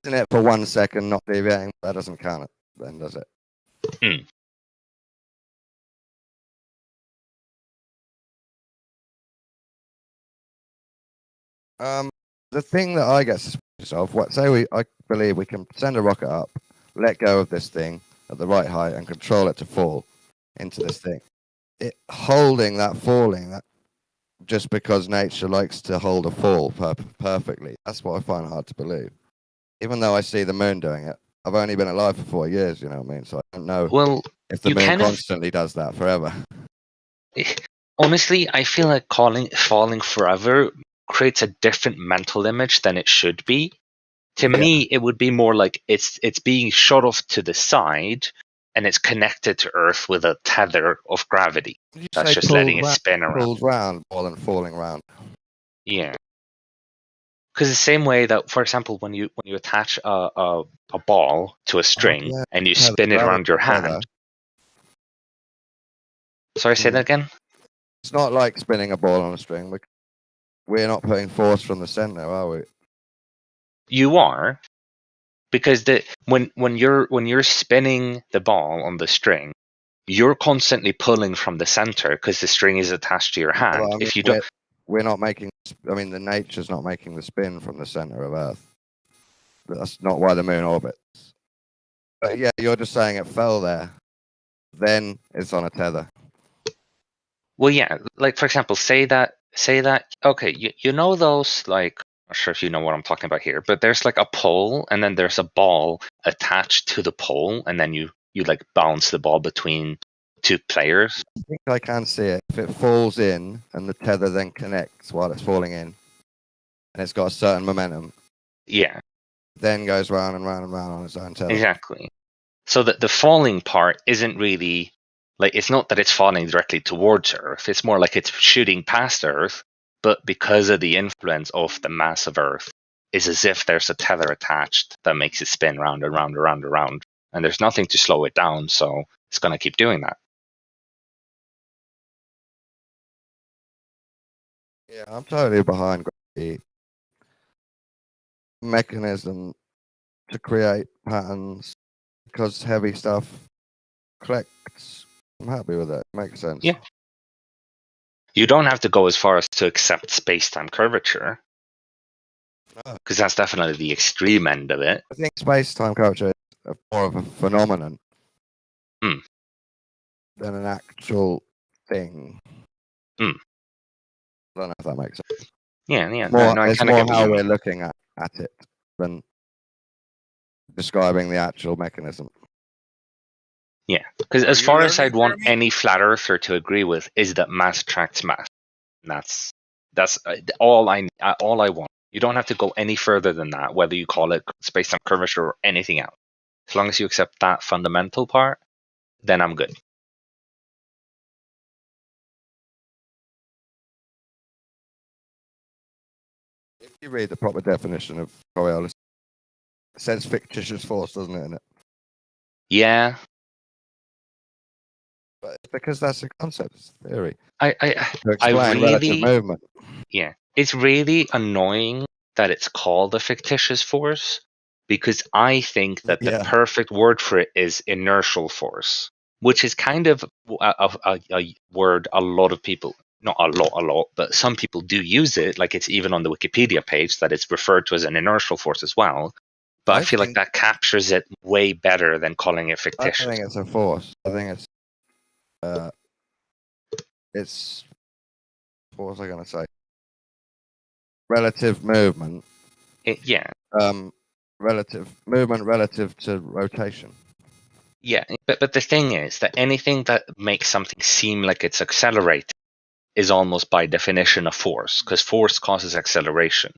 Isn't it for 1 second not deviating? That doesn't count it then, does it? Mm. The thing that I get suspicious of, I believe we can send a rocket up, let go of this thing at the right height and control it to fall into this thing. It holding that falling, that just because nature likes to hold a fall perfectly. That's what I find hard to believe. Even though I see the moon doing it, I've only been alive for 4 years, you know what I mean? So I don't know if the moon constantly does that forever. Honestly, I feel like falling forever creates a different mental image than it should be. To me, it would be more like it's being shot off to the side and it's connected to Earth with a tether of gravity. That's just letting it spin around. Pulled round more than falling round. Yeah. Because the same way that, for example, when you attach a ball to a string and you spin it around your hand. Sorry, say that again? It's not like spinning a ball on a string. We're not putting force from the center, are we? You are, because when you're spinning the ball on the string, you're constantly pulling from the center because the string is attached to your hand. Well, I mean, if you don't, we're not making. I mean, the nature's not making the spin from the center of Earth. That's not why the moon orbits. But yeah, you're just saying it fell there. Then it's on a tether. Well, yeah, like for example, say that. Okay, you know those, like, I'm not sure if you know what I'm talking about here, but there's like a pole, and then there's a ball attached to the pole, and then you like bounce the ball between two players. I think I can see it. If it falls in and the tether then connects while it's falling in, and it's got a certain momentum. Yeah. Then goes round and round and round on its own tether. Exactly. So that the falling part isn't really like, it's not that it's falling directly towards Earth. It's more like it's shooting past Earth, but because of the influence of the mass of Earth, it's as if there's a tether attached that makes it spin round and round and round and round. And there's nothing to slow it down, so it's going to keep doing that. Yeah, I'm totally behind gravity. Mechanism to create patterns because heavy stuff collects. I'm happy with that. Makes sense. Yeah. You don't have to go as far as to accept space-time curvature, because that's definitely the extreme end of it. I think space-time curvature is more of a phenomenon than an actual thing. I don't know if that makes sense. Yeah. It's more how we're looking at it than describing the actual mechanism. Yeah, because as far as I'd want any flat earther to agree with is that mass attracts mass. And that's all I want. You don't have to go any further than that, whether you call it space-time curvature or anything else. As long as you accept that fundamental part, then I'm good. If you read the proper definition of Coriolis, it says fictitious force, doesn't it, in it? Yeah. But it's because that's a concept, it's a theory. I explain relative movement. Yeah. It's really annoying that it's called a fictitious force, because I think that the perfect word for it is inertial force, which is kind of a word a lot of people, not a lot, but some people do use it. Like, it's even on the Wikipedia page that it's referred to as an inertial force as well. But I feel like that captures it way better than calling it fictitious. I think it's a force. I think it's what was I going to say? Relative movement. Yeah. Relative movement relative to rotation. Yeah, but the thing is that anything that makes something seem like it's accelerating is almost by definition a force, because force causes acceleration.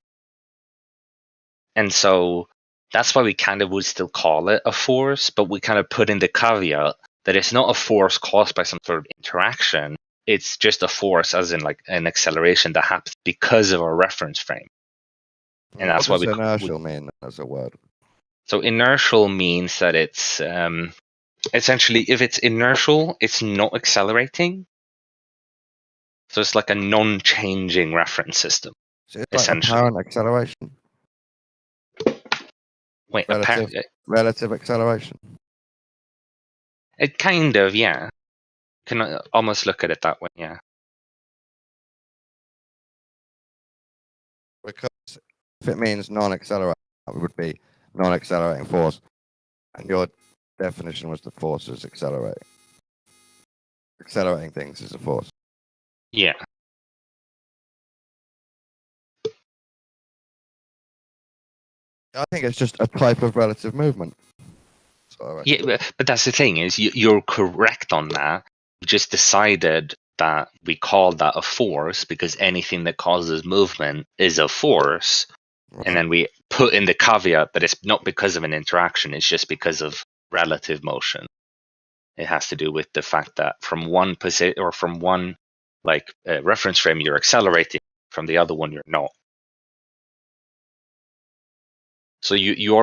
And so that's why we kind of would still call it a force, but we kind of put in the caveat that it's not a force caused by some sort of interaction. It's just a force, as in like an acceleration that happens because of a reference frame. And that's why what does inertial mean as a word? So inertial means that it's essentially, if it's inertial, it's not accelerating. So it's like a non-changing reference system. So it's like apparent acceleration. Wait, relative acceleration. It kind of, yeah. You can almost look at it that way, yeah. Because if it means non-accelerating, it would be non-accelerating force. And your definition was the force is accelerating. Accelerating things is a force. Yeah. I think it's just a type of relative movement. Yeah, but that's the thing is you're correct on that. We just decided that we call that a force because anything that causes movement is a force. Right. And then we put in the caveat that it's not because of an interaction, it's just because of relative motion. It has to do with the fact that from one position or from one reference frame you're accelerating, from the other one you're not. So you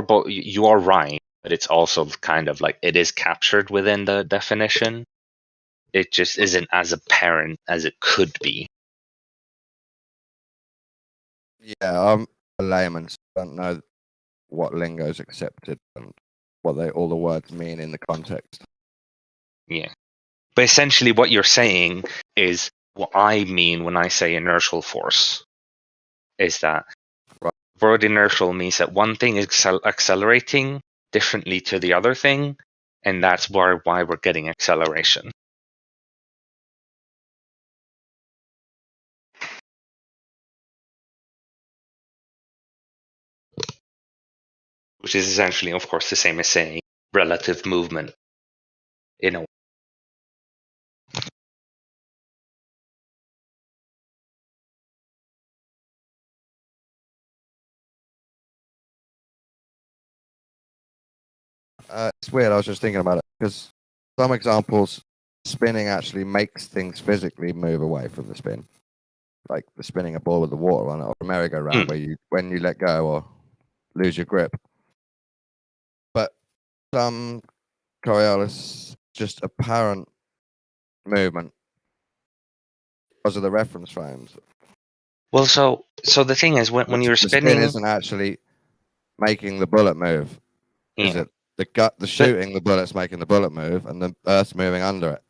are right, but it's also kind of like it is captured within the definition. It just isn't as apparent as it could be. Yeah, I'm a layman, so I don't know what lingo is accepted and what all the words mean in the context. Yeah. But essentially what you're saying is what I mean when I say inertial force. Is that word inertial means that one thing is accelerating differently to the other thing, and that's why we're getting acceleration. Which is essentially, of course, the same as saying relative movement in a way. It's weird. I was just thinking about it because some examples, spinning actually makes things physically move away from the spin, like the spinning a ball with the water on it, or a merry-go-round where when you let go or lose your grip. But some Coriolis just apparent movement because of the reference frames. Well, so the thing is when you're spinning, the spin isn't actually making the bullet move. Is it the shooting the bullet's making the bullet move and the Earth's moving under it?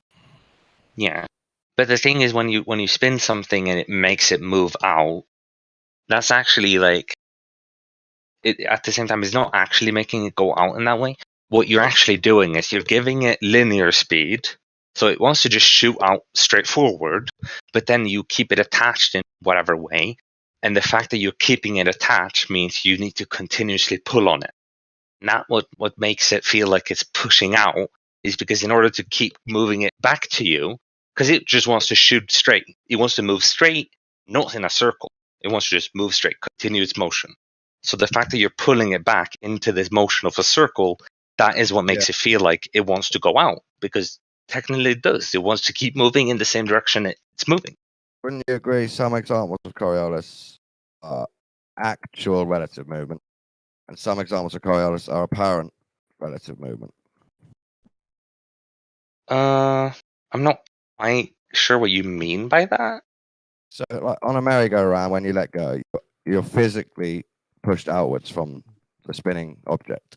Yeah, but the thing is when you spin something and it makes it move out, that's actually like it at the same time is not actually making it go out in that way. What you're actually doing is you're giving it linear speed, so it wants to just shoot out straight forward, but then you keep it attached in whatever way, and the fact that you're keeping it attached means you need to continuously pull on it. Not what makes it feel like it's pushing out is because in order to keep moving it back to you, because it just wants to shoot straight. It wants to move straight, not in a circle. It wants to just move straight, continue its motion. So the fact that you're pulling it back into this motion of a circle, that is what makes it feel like it wants to go out, because technically it does. It wants to keep moving in the same direction it's moving. Wouldn't you agree some examples of Coriolis are actual relative movement, and some examples of Coriolis are apparent relative movement? I'm not quite sure what you mean by that. So, like on a merry-go-round, when you let go, you're physically pushed outwards from the spinning object.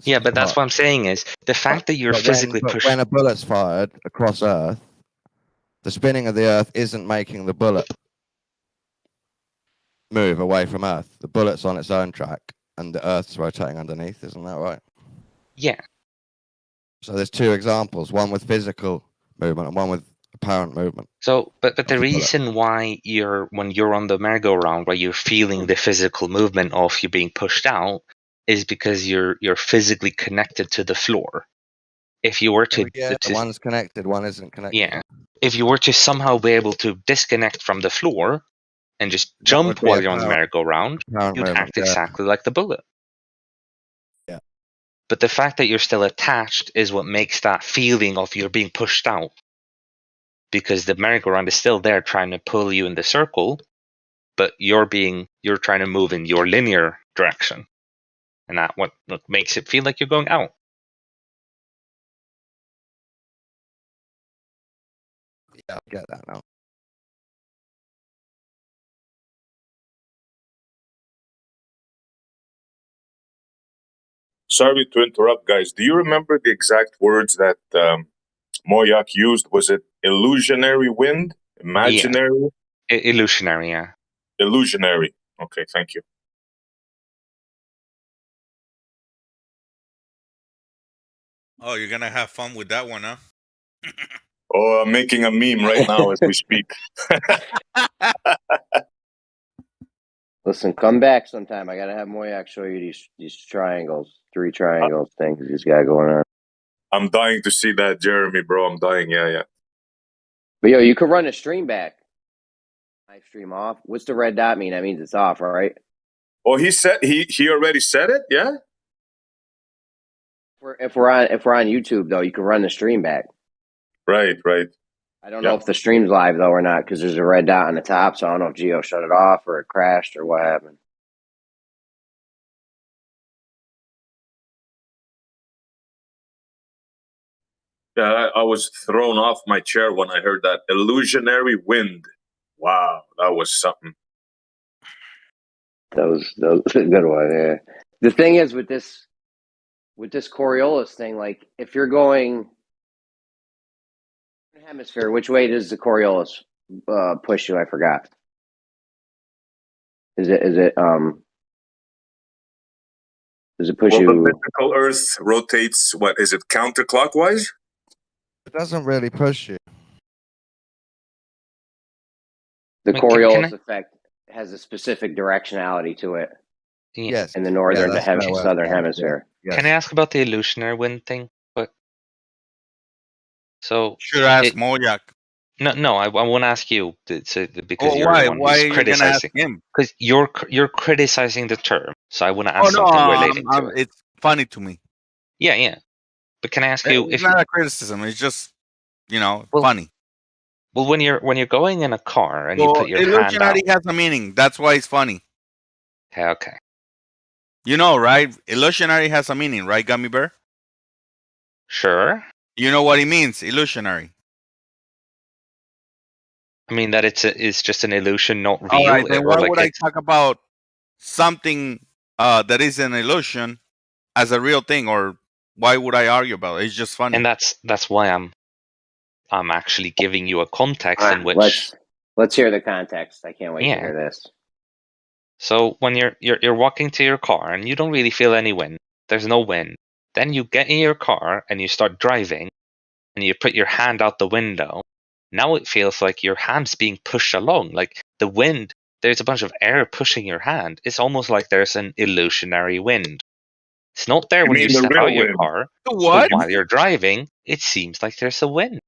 Yeah, but that's what I'm saying is the fact that you're physically pushed. When a bullet's fired across Earth, the spinning of the Earth isn't making the bullet move away from Earth. The bullet's on its own track, and the Earth's rotating underneath. Isn't that right? Yeah. So there's two examples: one with physical movement and one with apparent movement. So, but the bullet. reason why when you're on the merry-go-round, where you're feeling the physical movement of you being pushed out, is because you're physically connected to the floor. If you were to, one's connected, one isn't connected. Yeah. If you were to somehow be able to disconnect from the floor and just jump be while you're on the merry-go-round, apparent you'd movement, act exactly like the bullet. Yeah. But the fact that you're still attached is what makes that feeling of you're being pushed out. Because the merry-go-round is still there trying to pull you in the circle, but you're trying to move in your linear direction. And that what makes it feel like you're going out. Yeah, I get that now. Sorry to interrupt, guys. Do you remember the exact words that Moyak used? Was it illusionary wind? Imaginary? Yeah. Illusionary, yeah. Illusionary. Okay, thank you. Oh, you're gonna have fun with that one, huh? Oh, I'm making a meme right now as we speak. Listen, come back sometime. I gotta have Moyak show you these triangles, 3 triangles things he's got going on. I'm dying to see that, Jeremy, bro. I'm dying. Yeah. But yo, you could run a stream back. Live stream off. What's the red dot mean? That means it's off, all right? Oh, he already said it. Yeah. If we're on YouTube though, you can run the stream back. Right. I don't know if the stream's live though or not because there's a red dot on the top. So I don't know if Geo shut it off or it crashed or what happened. Yeah, I was thrown off my chair when I heard that illusionary wind. Wow, that was something. That was a good one. Yeah. The thing is with this Coriolis thing, like if you're going hemisphere, which way does the Coriolis push you? I forgot. Does it push you? The physical Earth rotates. What is it? Counterclockwise? It doesn't really push you. The Coriolis effect has a specific directionality to it. Yes. In the northern to southern hemisphere. Yes. Can I ask about the illusionary wind thing? So should ask Moyak. No, I want to ask you because why? you're the one Why who's are you gonna ask criticizing him? Because you're criticizing the term. So I want to ask something relating to it. It's funny to me. Yeah. But can I ask you? It's not a criticism. It's just funny. Well, when you're going in a car and you put your hand out, illusionary has a meaning. That's why it's funny. Okay. You know, right? Illusionary has a meaning, right, Gummy Bear? Sure. You know what it means, illusionary. I mean that it's just an illusion, not real. All right, then why would I talk about something that is an illusion as a real thing, or why would I argue about it? It's just funny. And that's why I'm actually giving you a context in which. Let's hear the context. I can't wait to hear this. So when you're walking to your car and you don't really feel any wind, there's no wind. Then you get in your car and you start driving, and you put your hand out the window. Now it feels like your hand's being pushed along, like the wind. There's a bunch of air pushing your hand. It's almost like there's an illusionary wind. It's not there when you step out your car. What? But while you're driving, it seems like there's a wind.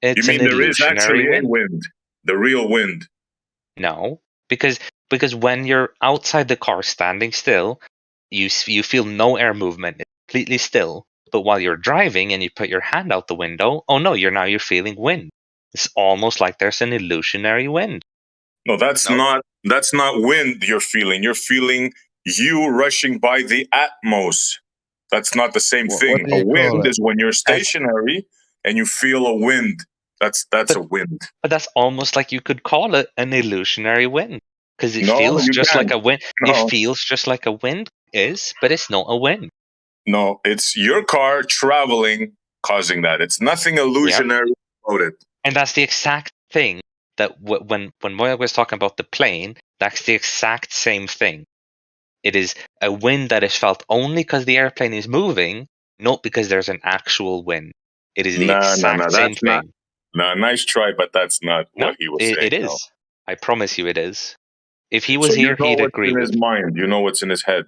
It's you mean an there is actually illusionary a wind? The real wind? No, because when you're outside the car standing still, you feel no air movement. It's completely still. But while you're driving and you put your hand out the window, oh no, you're feeling wind. It's almost like there's an illusionary wind. No, that's not wind you're feeling. You're feeling you rushing by the atmos. That's not the same thing. A wind is when you're stationary and you feel a wind. That's a wind. But that's almost like you could call it an illusionary wind. Because it feels just like a wind. It feels just like a wind is, but it's not a wind. No, it's your car traveling causing that. It's nothing illusionary about it. And that's the exact thing that when Moya was talking about the plane, That's the exact same thing. It is a wind that is felt only because the airplane is moving, not because there's an actual wind. It is the exact same That's not. thing. No, nice try, but that's not No, what he was saying. it No. is. I promise you it is. If he So was you here, know he'd what's agree in his with me. mind. You know what's in his head.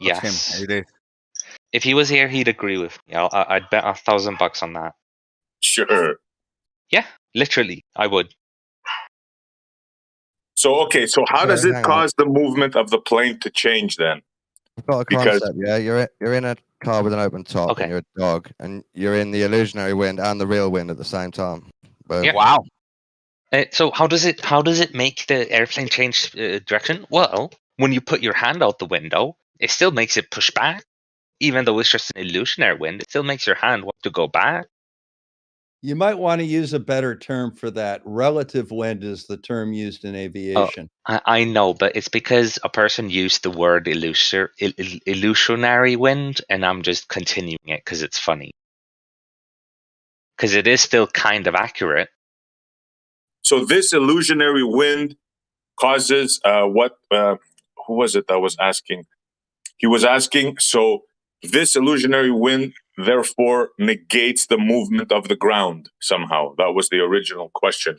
Ask him. Yes. It is. If he was here, he'd agree with me. I'd bet $1,000 on that. Sure. Yeah, literally, I would. So okay, so how So does it hang on. cause the movement of the plane to change then? I've got a Because concept. Yeah, you're in a car with an open top, Okay. and you're a dog, and you're in the illusionary wind and the real wind at the same time. Boom. Yeah. Wow. So how does it make the airplane change direction? Well, when you put your hand out the window, it still makes it push back, even though it's just an illusionary wind. It still makes your hand want to go back. You might want to use a better term for that. Relative wind is the term used in aviation. I know, but it's because a person used the word illusionary wind, and I'm just continuing it because it's funny. Because it is still kind of accurate. so this illusionary wind causes what? Who was it that was asking? He was asking. So this illusionary wind therefore negates the movement of the ground somehow. That was the original question.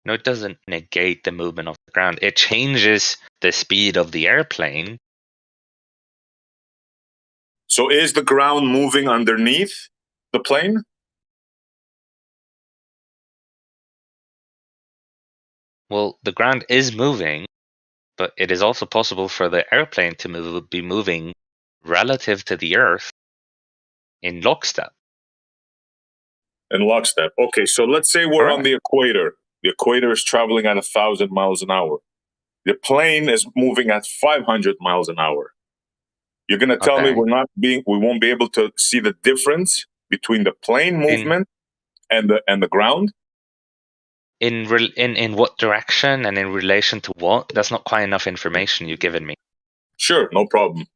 No, it doesn't negate the movement of the ground. It changes the speed of the airplane. So is the ground moving underneath the plane? Well, the ground is moving, but it is also possible for the airplane to be moving relative to the Earth in lockstep. In lockstep. Okay, so let's say we're on Correct. the equator. The equator is traveling at 1,000 miles an hour. The plane is moving at 500 miles an hour. You're going to tell me Okay. we won't be able to see the difference between the plane movement and the ground? In what direction and in relation to what? That's not quite enough information you've given me. Sure, no problem.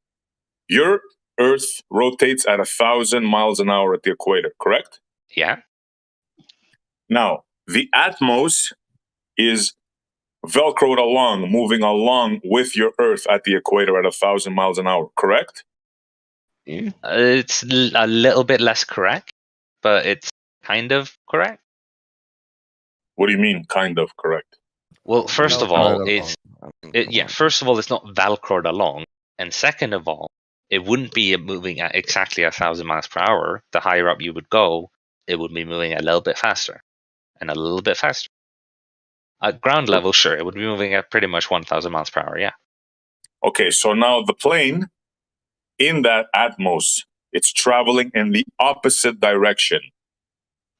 Your Earth rotates at 1,000 miles an hour at the equator, correct? Yeah. Now, the Atmos is velcroed along, moving along with your Earth at the equator at 1,000 miles an hour, correct? It's a little bit less correct, but it's kind of correct. What do you mean, kind of correct? Well, first of all, first of all, it's not velcroed along, and second of all, it wouldn't be moving at exactly 1,000 miles per hour. The higher up you would go, it would be moving a little bit faster, and a little bit faster. At ground level, sure, it would be moving at pretty much 1,000 miles per hour. Yeah. Okay, so now the plane in that Atmos, it's traveling in the opposite direction.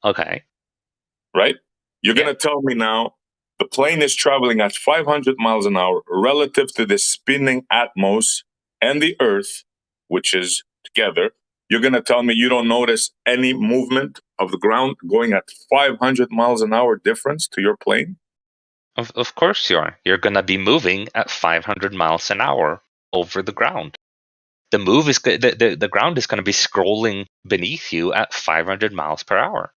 Okay. Right? You're going to tell me now the plane is traveling at 500 miles an hour relative to the spinning Atmos and the Earth, which is together. You're going to tell me you don't notice any movement of the ground going at 500 miles an hour difference to your plane? Of course you are. You're going to be moving at 500 miles an hour over the ground. The ground is going to be scrolling beneath you at 500 miles per hour.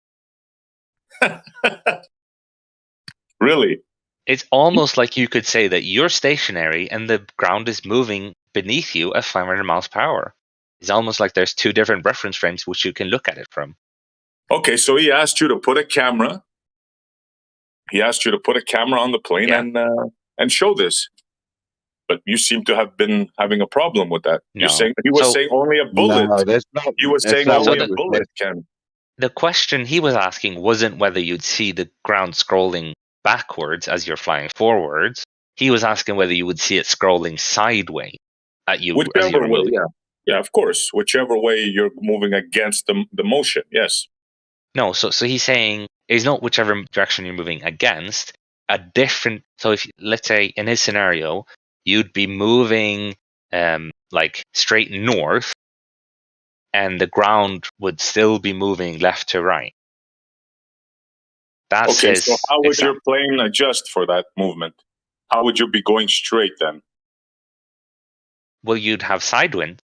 Really? It's almost like you could say that you're stationary and the ground is moving beneath you at 500 miles per hour. It's almost like there's two different reference frames which you can look at it from. Okay, so he asked you to put a camera. He asked you to put a camera on the plane and show this. But you seem to have been having a problem with that. No. You're saying he was saying only a bullet. No, that's not. He was saying only a bullet can. The question he was asking wasn't whether you'd see the ground scrolling backwards as you're flying forwards. He was asking whether you would see it scrolling sideways at you as Whichever you're way, moving. yeah, of course. Whichever way you're moving against the motion, yes. No, so he's saying it's not whichever direction you're moving against. A different. So if let's say in his scenario, you'd be moving like straight north, and the ground would still be moving left to right. That's okay. his So how would example. your plane adjust for that movement? How would you be going straight then? Well, you'd have side wind.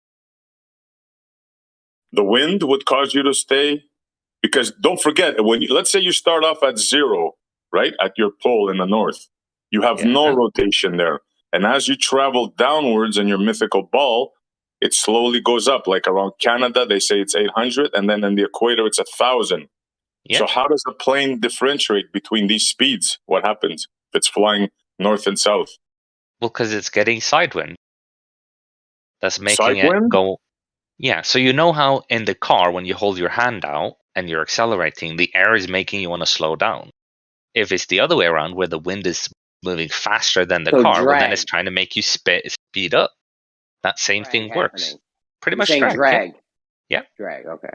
The wind would cause you to stay, because don't forget, let's say you start off at 0, right, at your pole in the north, you have no rotation there. And as you travel downwards in your mythical ball, it slowly goes up. Like around Canada, they say it's 800, and then in the equator, it's 1,000. Yeah. So how does the plane differentiate between these speeds? What happens if it's flying north and south? Well, because it's getting sidewind. That's making Sidewind? it go. Yeah, so you know how in the car, when you hold your hand out and you're accelerating, the air is making you want to slow down. If it's the other way around, where the wind is moving faster than the So car, well, then drag. it's trying to make you speed up. That same Drag thing works. happening. Pretty You're much saying drag. Yeah. Drag, okay.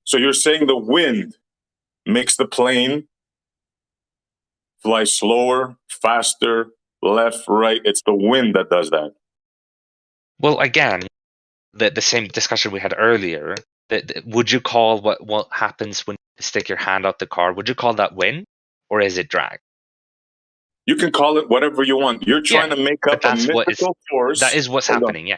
So you're saying the wind makes the plane fly slower, faster, left, right. It's the wind that does that. Well, again, the same discussion we had earlier. Would you call what happens when you stick your hand out the car? Would you call that wind, or is it drag? You can call it whatever you want. You're trying to make up a mythical force. That is what's happening. Yeah.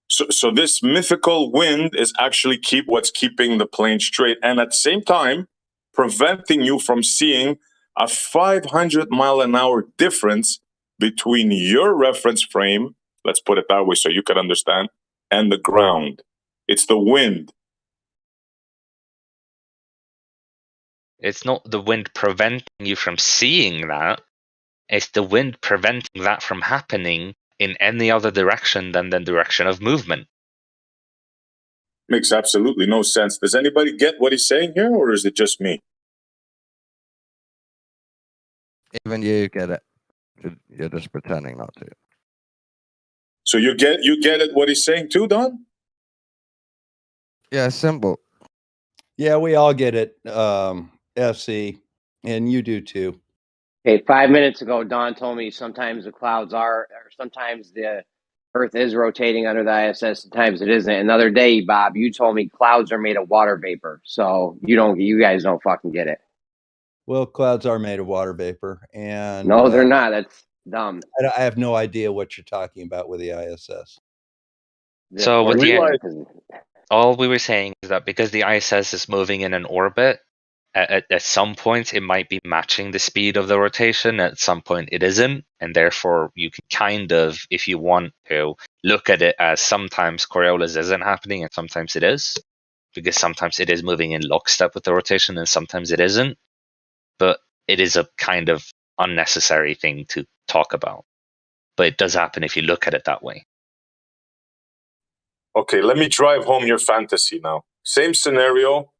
So this mythical wind is actually what's keeping the plane straight, and at the same time preventing you from seeing a 500-mile-an-hour difference between your reference frame, let's put it that way so you can understand, and the ground. It's the wind. It's not the wind preventing you from seeing that. It's the wind preventing that from happening in any other direction than the direction of movement. Makes absolutely no sense. Does anybody get what he's saying here, or is it just me? Even you get it. You're just pretending not to. So you get it what he's saying too, Don? Yeah, simple. Yeah, we all get it, FC, and you do too. Okay, 5 minutes ago, Don told me sometimes the clouds are, or sometimes the Earth is rotating under the ISS, sometimes it isn't. Another day, Bob, you told me clouds are made of water vapor, so you guys don't fucking get it. Well, clouds are made of water vapor, and no, they're not. That's dumb. I have no idea what you're talking about with the ISS. So with all we were saying is that because the ISS is moving in an orbit, at some points it might be matching the speed of the rotation, at some point it isn't, and therefore you can kind of, if you want to, look at it as sometimes Coriolis isn't happening and sometimes it is, because sometimes it is moving in lockstep with the rotation and sometimes it isn't. But it is a kind of unnecessary thing to talk about. But it does happen if you look at it that way. Okay, let me drive home your fantasy now. Same scenario.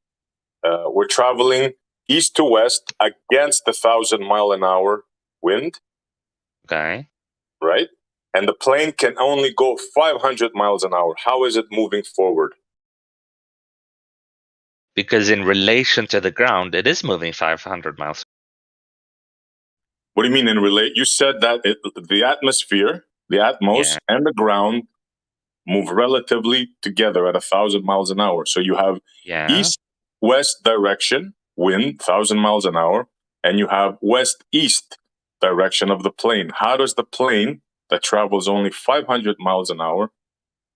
We're traveling east to west against the 1,000-mile-an-hour wind. Okay. Right? And the plane can only go 500 miles an hour. How is it moving forward? Because in relation to the ground, it is moving 500 miles. What do you mean in relate? You said that the atmosphere, the atmos, and the ground move relatively together at 1,000 miles an hour. So you have east-west direction, wind, 1,000 miles an hour, and you have west-east direction of the plane. How does the plane that travels only 500 miles an hour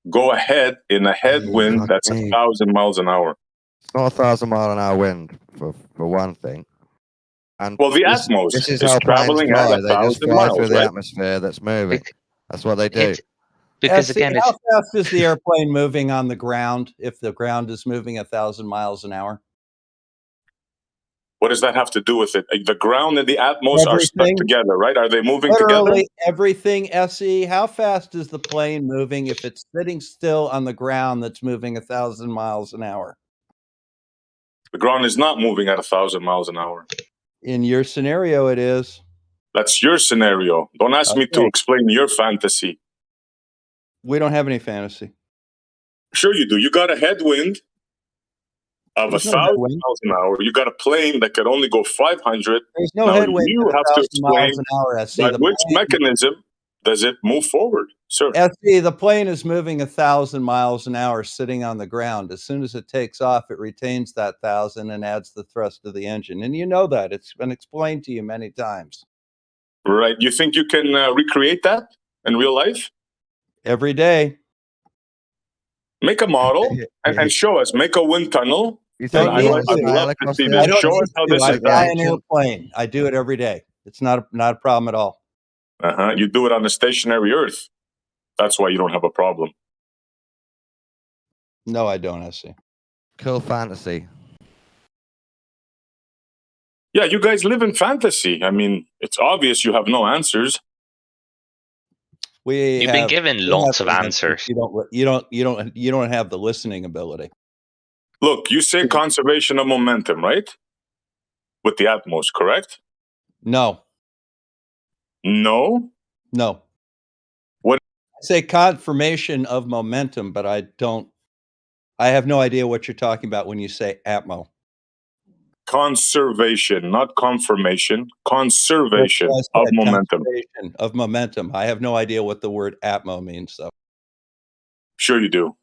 go ahead in a headwind that's 1,000 miles an hour? It's not 1,000-mile-an-hour wind for one thing. And well, the atmos this is is how traveling planes fly. at They just 1,000 fly miles, through the right? atmosphere that's moving. That's what they do. Because again, how fast is the airplane moving on the ground if the ground is moving 1,000 miles an hour? What does that have to do with it? The ground and the atmos are stuck together, right? Are they moving Literally together? everything, SE. How fast is the plane moving if it's sitting still on the ground that's moving 1,000 miles an hour? The ground is not moving at 1,000 miles an hour. In your scenario, it is. That's your scenario. Don't ask me to explain your fantasy. We don't have any fantasy. Sure you do. You got a headwind of 1,000 miles an hour. You got a plane that could only go 500. There's no headwind. You have to explain miles an hour, SE. by which mechanism does it move forward, sir? SE, the plane is moving 1,000 miles an hour sitting on the ground. As soon as it takes off, it retains that 1,000 and adds the thrust of the engine. And you know that. It's been explained to you many times. Right. You think you can recreate that in real life? Every day. Make a model and show us. Make a wind tunnel. I'd love to see this. Show us how this is I fly an done. airplane. I do it every day. It's not a problem at all. You do it on a stationary Earth. That's why you don't have a problem. No, I don't, SC. Cool fantasy. Yeah, you guys live in fantasy. I mean, it's obvious you have no answers. You've been given lots of answers. You don't have the listening ability. Look, you say conservation of momentum, right? With the Atmos, correct? No. No? No. What? I say confirmation of momentum, but I have no idea what you're talking about when you say Atmo. Conservation, not confirmation. Conservation of momentum. Conservation of momentum. I have no idea what the word Atmo means, though. Sure you do.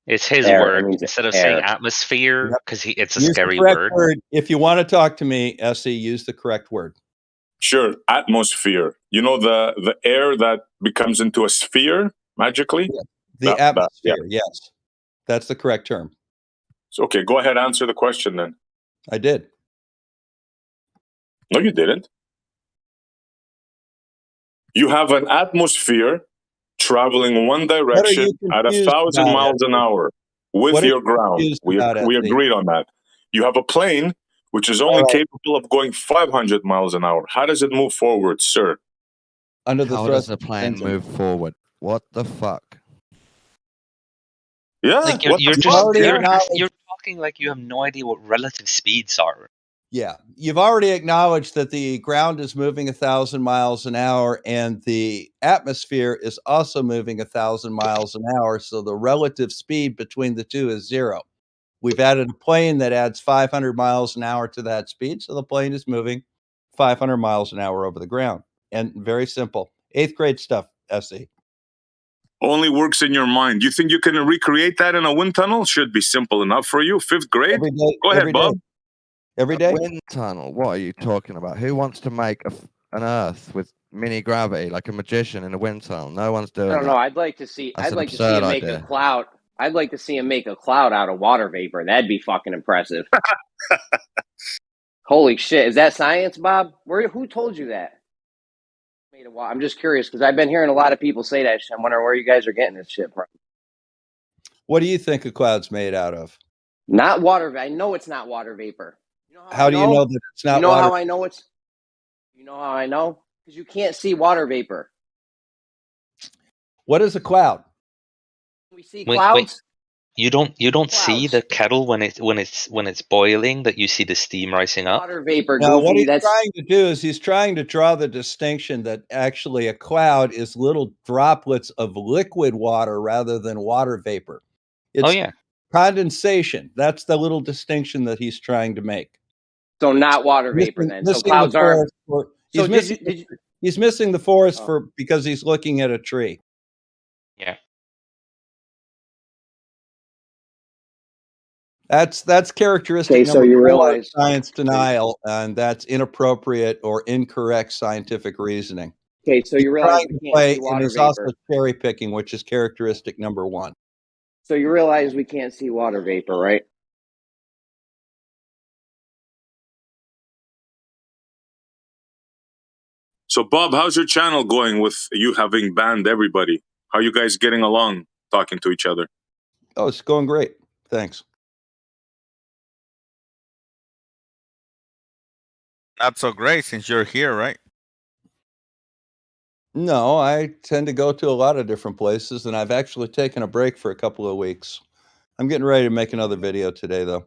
It's his word instead of saying atmosphere, because it's a scary word. If you want to talk to me, SC, use the correct word. Sure, atmosphere. You know the air that becomes into a sphere magically? Yeah. The atmosphere, yes. That's the correct term. So, okay, go ahead, answer the question then. I did. No, you didn't. You have an atmosphere traveling one direction at 1,000 miles an hour with your ground. We agreed on that. You have a plane which is only capable of going 500 miles an hour. How does it move forward, sir? How does the plane move forward? What the fuck? Yeah, like you're talking like you have no idea what relative speeds are. Yeah, you've already acknowledged that the ground is moving 1,000 miles an hour and the atmosphere is also moving 1,000 miles an hour. So the relative speed between the two is 0. We've added a plane that adds 500 miles an hour to that speed. So the plane is moving 500 miles an hour over the ground. And very simple. 8th grade stuff, SE. Only works in your mind. You think you can recreate that in a wind tunnel? Should be simple enough for you. 5th grade? Every day, Go ahead, Bob. Every day? A wind tunnel? What are you talking about? Who wants to make an Earth with mini gravity like a magician in a wind tunnel? No one's doing that. I don't know. I'd like to see. That's I'd like to see him make a cloud. I'd like to see him make a cloud out of water vapor. That'd be fucking impressive. Holy shit! Is that science, Bob? Who told you that? I'm just curious because I've been hearing a lot of people say that shit. I'm wondering where you guys are getting this shit from. What do you think a cloud's made out of? Not water. I know it's not water vapor. You know how do you know that it's not? You know water? how I know it's? You know how I know? Because you can't see water vapor. What is a cloud? We see clouds. Wait. You don't see the kettle when it's boiling, that you see the steam rising up. Water vapor. Now, what he's trying to do is he's trying to draw the distinction that actually a cloud is little droplets of liquid water rather than water vapor. It's condensation. That's the little distinction that he's trying to make. So not water vapor then. So clouds are. He's missing the forest because he's looking at a tree. Yeah. That's characteristic so you realize science denial, and that's inappropriate or incorrect scientific reasoning. Okay, so you realize we can't see water and there's vapor. also cherry picking, which is characteristic number 1. So you realize we can't see water vapor, right? So, Bob, how's your channel going with you having banned everybody? How are you guys getting along talking to each other? Oh, it's going great. Thanks. Not so great since you're here, right? No, I tend to go to a lot of different places, and I've actually taken a break for a couple of weeks. I'm getting ready to make another video today, though.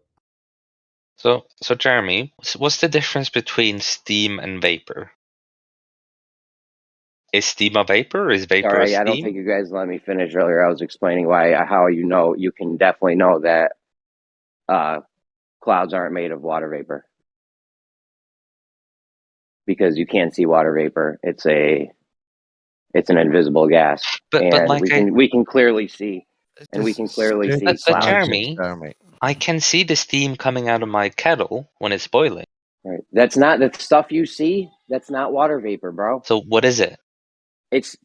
So Jeremy, what's the difference between steam and vapor? Is steam a vapor, or is vapor a steam? I don't think you guys let me finish earlier. I was explaining how you can definitely know that clouds aren't made of water vapor. Because you can't see water vapor. It's an invisible gas. But we can clearly see. And we can clearly see clouds. But Jeremy, I can see the steam coming out of my kettle when it's boiling. Right. That's not the stuff you see. That's not water vapor, bro. So what is it? It's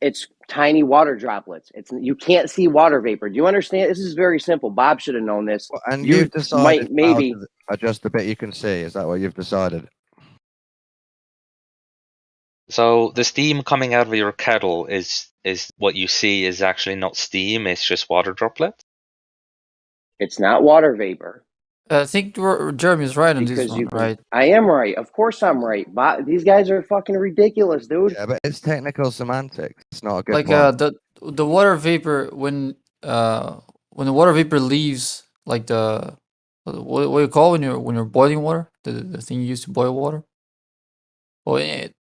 tiny water droplets. You can't see water vapor. Do you understand? This is very simple. Bob should have known this. Well, and you've decided maybe just the bit you can see. Is that what you've decided? So the steam coming out of your kettle is what you see is actually not steam, it's just water droplets? It's not water vapor. I think Jeremy's right on this Because one, you can, right? I am right. Of course I'm right. These guys are fucking ridiculous, dude. Yeah, but it's technical semantics. It's not a good Like one. the water vapor when the water vapor leaves like the what you call when you're boiling water, the thing you use to boil water. Well,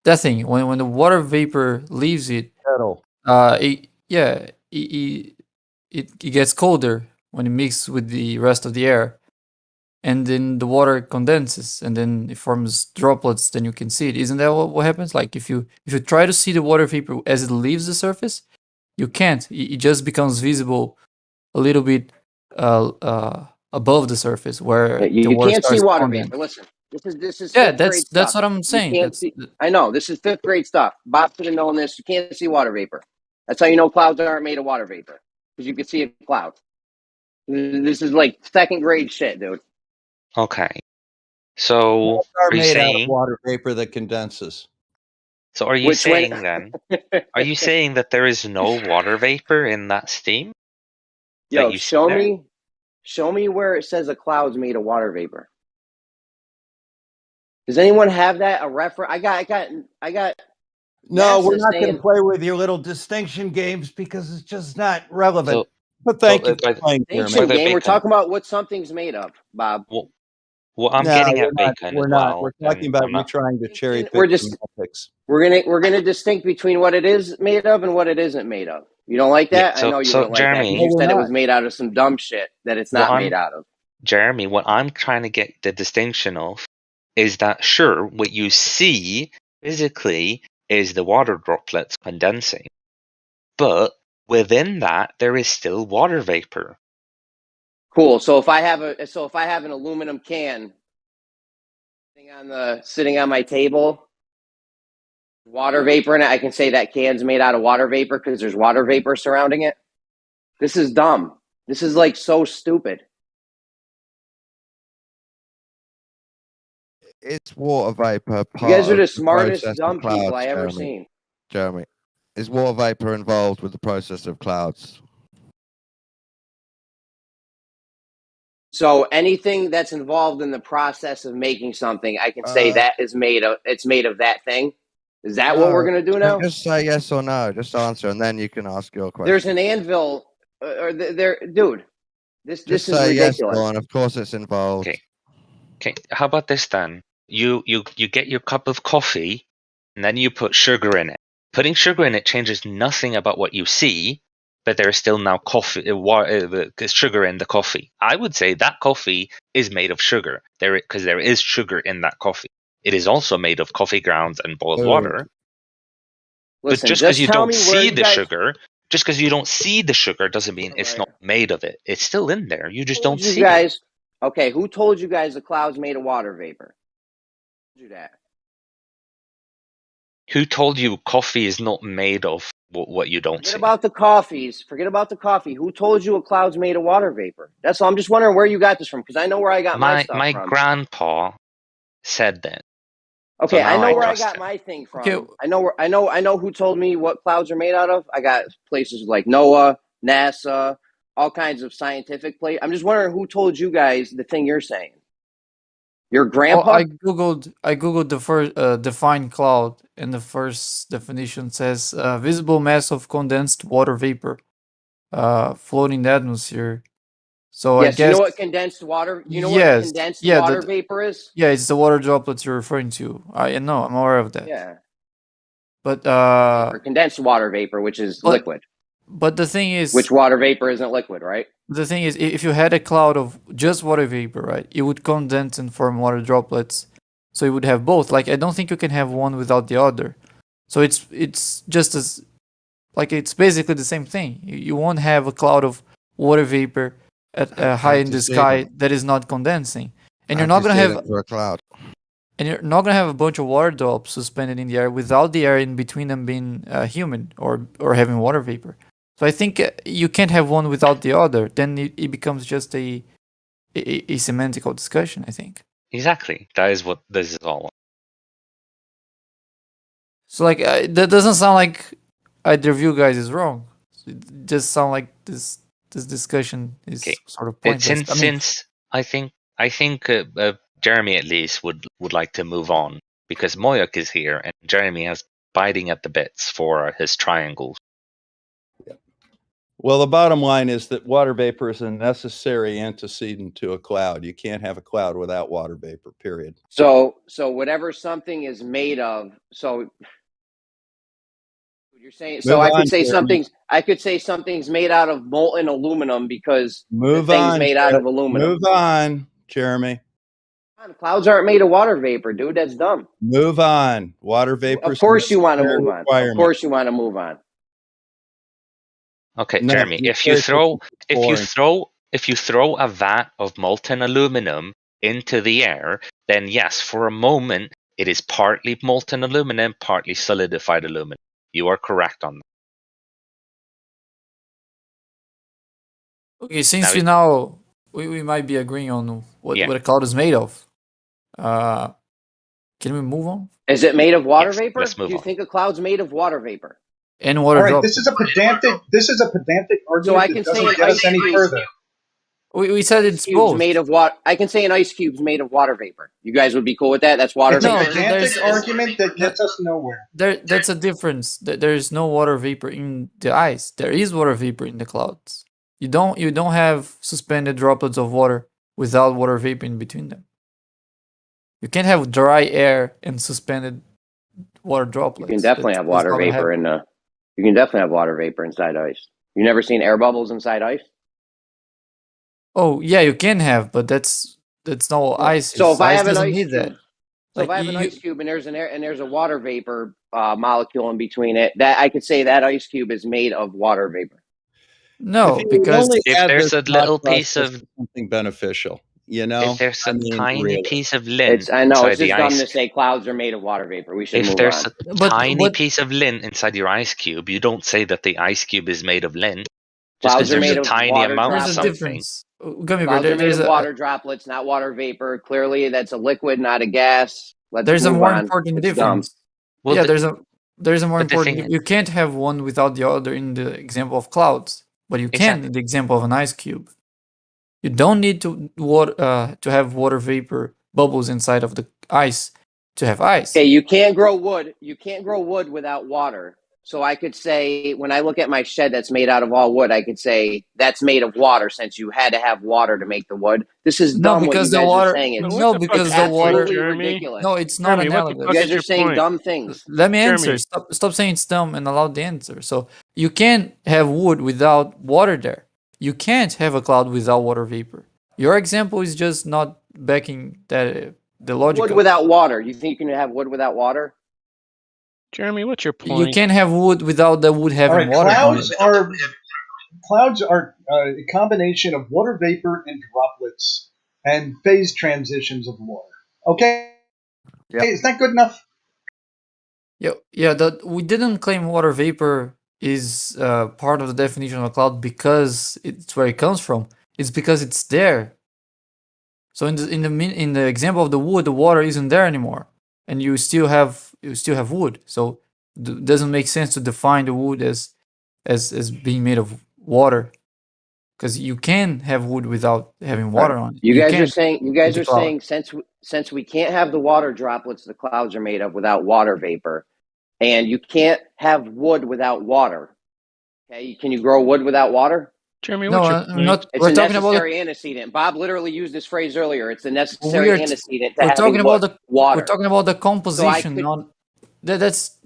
that thing when the water vapor leaves it, Kettle. it gets colder when it mixes with the rest of the air, and then the water condenses, and then it forms droplets. Then you can see it. Isn't that what happens? Like if you try to see the water vapor as it leaves the surface, you can't. It just becomes visible a little bit above the surface where the You water can't see starts to water condense. vapor. Listen, this is Yeah, fifth grade that's stuff. what I'm You saying. can't see. I know this is fifth grade stuff. Bob should have known this. You can't see water vapor. That's how you know clouds aren't made of water vapor, because you can see a cloud. This is like second grade shit, dude. Okay. So Are are you made out of saying water vapor that condenses. so are you saying then are you saying that there is no water vapor in that steam? That Yo, you see show me where it says a cloud's made of water vapor. Does anyone have that? A reference? I got. No, we're NASA not going saying- to play with your little distinction games because it's just not relevant. So- but thank you for playing, Distinction Jeremy. game. We're talking about what something's made of, Bob. Well, I'm No, getting we're at not. bacon We're as not. well. We're talking and about I'm you not- trying to cherry pick We're just semantics. we're gonna distinct between what it is made of and what it isn't made of. You don't like Yeah, that? so- I know you so wouldn't like that Jeremy- because you No, we're said it not. was made out of some dumb shit that it's Well, not made out of. Jeremy, what I'm trying to get the distinction of is that sure, what you see physically is the water droplets condensing, but within that there is still water vapor. Cool. So if I have an aluminum can sitting on my table, water vapor in it, I can say that can's made out of water vapor because there's water vapor surrounding it. This is dumb. This is like so stupid. It's water vapor. You guys part are the of smartest process dumb of clouds, people I ever Jeremy. seen. Jeremy, is water vapor involved with the process of clouds? So anything that's involved in the process of making something, I can say that is made of. It's made of that thing. Is that what we're gonna do now? Just say yes or no. Just answer, and then you can ask your question. There's an anvil, dude. This Just is say yes, ridiculous. Dawn. Of course, it's involved. Okay, how about this then? You get your cup of coffee, and then you put sugar in it. Putting sugar in it changes nothing about what you see, but there is still now sugar in the coffee. I would say that coffee is made of sugar because there is sugar in that coffee. It is also made of coffee grounds and boiled water. Listen, but just because you tell don't me where see you the guys- sugar, just because you don't see the sugar doesn't mean it's not made of it. It's still in there. You just don't you see guys, it. Okay, who told you guys the cloud's made of water vapor? Who told you that? Who told you coffee is not made of what you don't Forget see? about the coffees. Forget about the coffee. Who told you a cloud's made of water vapor? That's all. I'm just wondering where you got this from because I know where I got my stuff My from. grandpa said that. Okay, So now I know where I trust got him. my thing from. Okay. I know who told me what clouds are made out of. I got places like NOAA, NASA, all kinds of scientific places. I'm just wondering who told you guys the thing you're saying. Your grandpa? I googled the first define cloud, and the first definition says visible mass of condensed water vapor floating in the atmosphere. So I Yes, guess you know what condensed water? You know what yes, condensed yeah, water vapor is? Yeah, it's the water droplets you're referring to. I know, I'm aware of that. Yeah. But Or condensed water vapor, which is liquid. But the thing is, Which water vapor isn't liquid, right? the thing is, if you had a cloud of just water vapor, right, it would condense and form water droplets. So you would have both. Like I don't think you can have one without the other. So it's just as like it's basically the same thing. You won't have a cloud of water vapor at high in the sky that is not condensing, and you're not gonna have for a cloud. And you're not gonna have a bunch of water drops suspended in the air without the air in between them being humid or having water vapor. So I think you can't have one without the other. Then it becomes just a semantical discussion, I think. Exactly. That is what this is all. So like that doesn't sound like either of you guys is wrong. It just sound like this discussion is sort of pointless. Since I think Jeremy at least would like to move on because Moyak is here and Jeremy is biting at the bits for his triangles. Well, the bottom line is that water vapor is a necessary antecedent to a cloud. You can't have a cloud without water vapor, period. So whatever something is made of, so you're saying, so I could say something's made out of molten aluminum because the thing's made out of aluminum. Move on, Jeremy. Clouds aren't made of water vapor, dude. That's dumb. Move on. Water vapor. Of course you want to move on. Of course you want to move on. Okay, no, Jeremy, if you throw a vat of molten aluminum into the air, then yes, for a moment it is partly molten aluminum, partly solidified aluminum. You are correct on that. Okay, since we might be agreeing on what a cloud is made of. Can we move on? Is it made of water vapor? Do you think a cloud's made of water vapor? And water. All right, this is a pedantic argument. So I can say doesn't get us any further. We said it's both. Made of water. I can say an ice cube's made of water vapor. You guys would be cool with that? That's water vapor. It's a pedantic argument that gets us nowhere. That's a difference. There is no water vapor in the ice. There is water vapor in the clouds. You don't have suspended droplets of water without water vapor in between them. You can't have dry air and suspended water droplets. You can definitely have water vapor in the. You can definitely have water vapor inside ice. You never seen air bubbles inside ice? Oh yeah, you can have, but that's no ice. So if I have an ice cube, if I have an ice cube and there's a water vapor molecule in between it, that I could say that ice cube is made of water vapor. No, because if there's a little piece of something beneficial, if there's a tiny piece of lint, I know it's just dumb to say clouds are made of water vapor. We should move on. If there's a tiny piece of lint inside your ice cube, you don't say that the ice cube is made of lint. Just because there's a tiny amount of something. Clouds are made of water droplets, not water vapor. Clearly, that's a liquid, not a gas. There's a more important difference. Well, yeah, there's a more important. You can't have one without the other in the example of clouds, but you can in the example of an ice cube. You don't need to have water vapor bubbles inside of the ice to have ice. Okay, you can't grow wood. You can't grow wood without water. So I could say, when I look at my shed that's made out of all wood, I could say that's made of water since you had to have water to make the wood. This is dumb what you guys are saying. Because the water. Ridiculous. No, it's not analogous. You guys are saying dumb things. Let me answer. Stop saying it's dumb and allow the answer. So you can't have wood without water there. You can't have a cloud without water vapor. Your example is just not backing the logic. Wood without water. You think you can have wood without water? Jeremy, what's your point? You can't have wood without the wood having water. Clouds are a combination of water vapor and droplets and phase transitions of water. Okay? Yep. Hey, is that good enough? Yeah. We didn't claim water vapor is part of the definition of a cloud because it's where it comes from. It's because it's there. So in the example of the wood, the water isn't there anymore, and you still have wood. So it doesn't make sense to define the wood as being made of water, because you can have wood without having water on it. You guys are saying since we can't have the water droplets the clouds are made of without water vapor, and you can't have wood without water. Okay, can you grow wood without water? Jeremy, what's your point? It's a necessary antecedent. Bob literally used this phrase earlier. It's a necessary antecedent to having water. We're talking about the composition. That's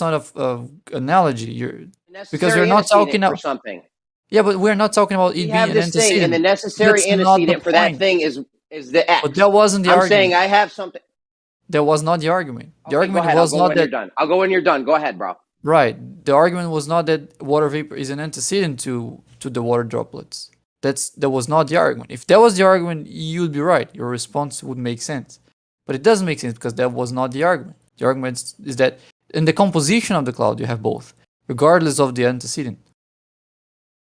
not a analogy. Because you're not talking about something. Yeah, but we're not talking about it being an antecedent. And the necessary antecedent for that thing is the X. But that wasn't the argument. I'm saying I have something. That was not the argument. The argument was not that. I'll go when you're done. Go ahead, bro. Right. The argument was not that water vapor is an antecedent to the water droplets. That was not the argument. If that was the argument, you'd be right. Your response would make sense. But it doesn't make sense because that was not the argument. The argument is that in the composition of the cloud, you have both, regardless of the antecedent.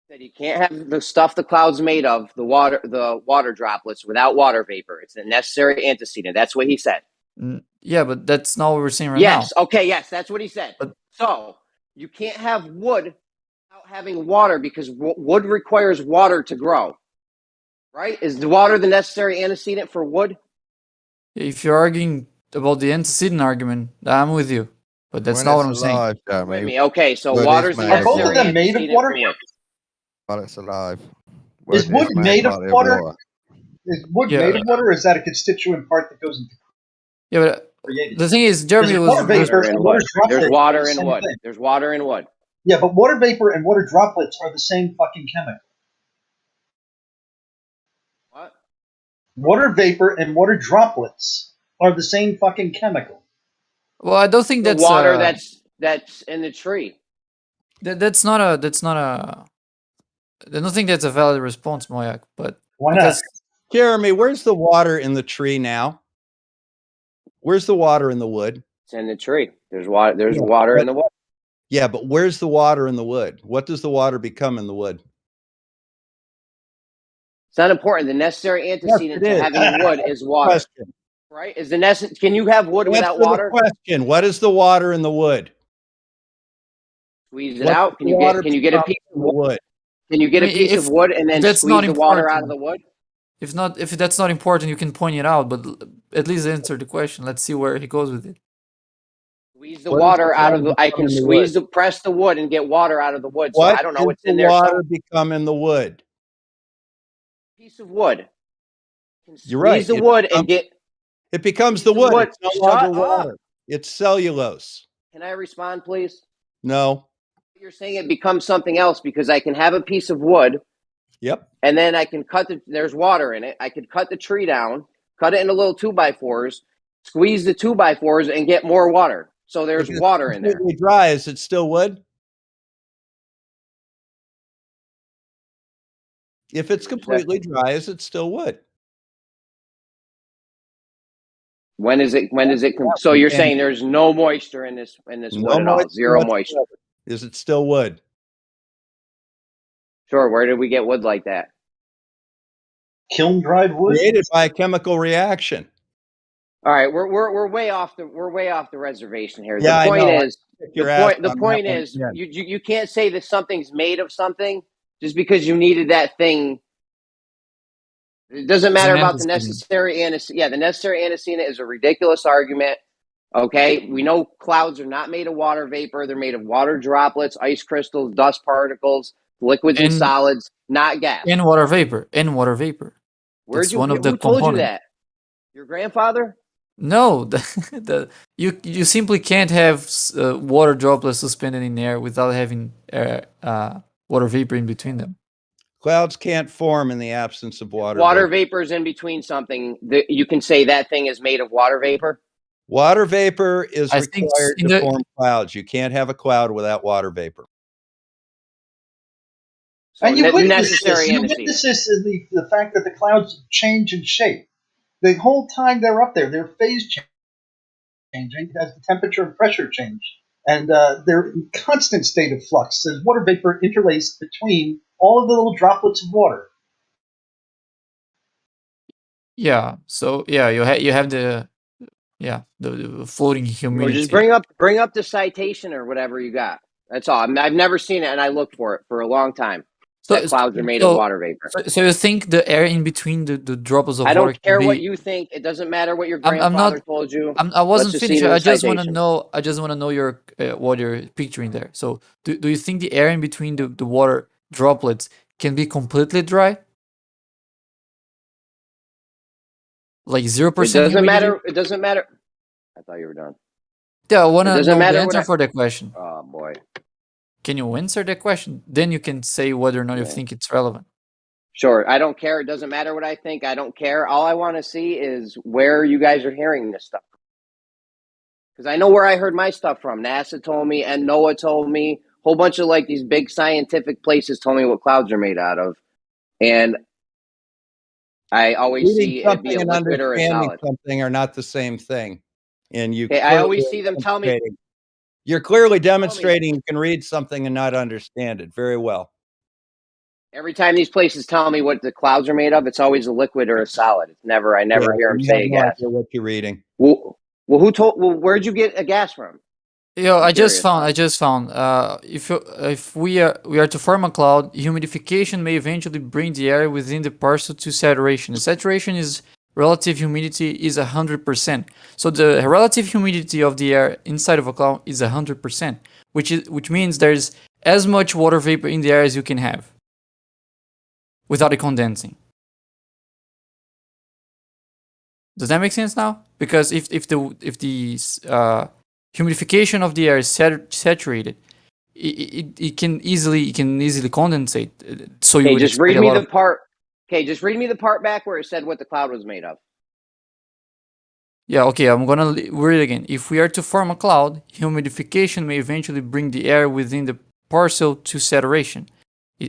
That you can't have the stuff the cloud's made of, the water droplets, without water vapor. It's a necessary antecedent. That's what he said. Yeah, but that's not what we're saying right Yes. now. Okay. Yes, that's what he said. So you can't have wood without having water because wood requires water to grow. Right? Is the water the necessary antecedent for wood? If you're arguing about the antecedent argument, I'm with you. But that's not what I'm saying. With me. Okay, so Wood is water's the made of necessary water. antecedent for wood. While it's alive. Is wood made of partly water? Is wood Yeah. made of water, or is that a constituent part that goes into Yeah, but creating? the thing is, Jeremy There's was water vapor in and wood. water droplets. There's are water the in same wood. thing. There's water in wood. Yeah, but water vapor and water droplets are the same fucking chemical. What? Water vapor and water droplets are the same fucking chemical. Well, I don't think The that's water that's in the tree. that's not a I don't think that's a valid response, Moyak. But why not? Jeremy, where's the water in the tree now? Where's the water in the wood? It's in the tree. There's water. There's water in the wood. Yeah, but where's the water in the wood? What does the water become in the wood? It's not important. The necessary antecedent Yes, to it is. having wood is water. Question. Right? Is the Can you have wood without Answer the water? question. What is the water in the wood? Squeeze it What out. does Can the you water get a become piece in of the wood? wood? Can you get I a mean, piece of wood and then that's squeeze not the water out important. of the wood? If that's not important, you can point it out. But at least answer the question. Let's see where he goes with it. Squeeze the water out of the. I can press the wood and get water out of the wood. So What I don't know does what's the in there. water become in the wood? Piece of wood. You're right. Squeeze the wood and get. It becomes the wood. wood. It's no Shut longer up. water. It's cellulose. Can I respond, please? No. You're saying it becomes something else because I can have a piece of wood. Yep. And then I can there's water in it. I could cut the tree down, cut it into little 2x4s, squeeze the 2x4s and get more water. So there's water in there. If it's completely dry, is it still wood? If it's completely dry, is it still wood? When does it so you're saying there's no moisture in this wood at all? Zero moisture. Is it still wood? Sure. Where did we get wood like that? Kiln dried wood? Created by a chemical reaction. All right, we're way off the reservation here. Yeah, the point I know. is the point is you can't say that something's made of something just because you needed that thing. It doesn't matter about the necessary antecedent. Yeah, the necessary antecedent is a ridiculous argument. Okay, we know clouds are not made of water vapor; they're made of water droplets, ice crystals, dust particles, liquids and solids, not gas. And water vapor. Who told you that? Your grandfather? No, you simply can't have water droplets suspended in air without having water vapor in between them. Clouds can't form in the absence of water. Water vapor is in between something. You can say that thing is made of water vapor. Water vapor is required to form clouds. You can't have a cloud without water vapor. So and you witness this. You witness this in the fact that the clouds change in shape. The whole time they're up there, their phase changing as the temperature and pressure change. And they're in constant state of flux. There's water vapor interlaced between all of the little droplets of water. Yeah. So yeah, you have the floating humidity. Or just bring up the citation or whatever you got. That's all. I've never seen it, and I looked for it for a long time. That clouds are made of water vapor. So you think the air in between the droplets of water? I don't care what you think. It doesn't matter what your grandfather told you. I wasn't finished. I just want to know. I just want to know your what you're picturing there. So do you think the air in between the water droplets can be completely dry? Like 0%? It doesn't matter. It doesn't matter. I thought you were done. Yeah, I want to know the answer for that question. Oh boy. Can you answer that question? Then you can say whether or not you think it's relevant. Sure. I don't care. It doesn't matter what I think. I don't care. All I want to see is where you guys are hearing this stuff. Because I know where I heard my stuff from. NASA told me, and NOAA told me. A whole bunch of these big scientific places told me what clouds are made out of. And I always see it be a liquid or a solid. Something are not the same thing. And I always see them tell me. You're clearly demonstrating you can read something and not understand it very well. Every time these places tell me what the clouds are made of, it's always a liquid or a solid. It's never. I never hear them say gas. What you're reading? Well, Well, who told? Well, where'd you get a gas from? Yo, I'm I just curious. found. If we are to form a cloud, humidification may eventually bring the air within the parcel to saturation. The saturation is relative humidity is 100%. So the relative humidity of the air inside of a cloud is 100%, which means there's as much water vapor in the air as you can have without it condensing. Does that make sense now? Because if the humidification of the air is saturated, it can easily condensate. So you Okay, would just expect read a me lot the of. part. Okay, just read me the part back where it said what the cloud was made of. Yeah, okay, I'm gonna read it again. If we are to form a cloud, humidification may eventually bring the air within the parcel to saturation.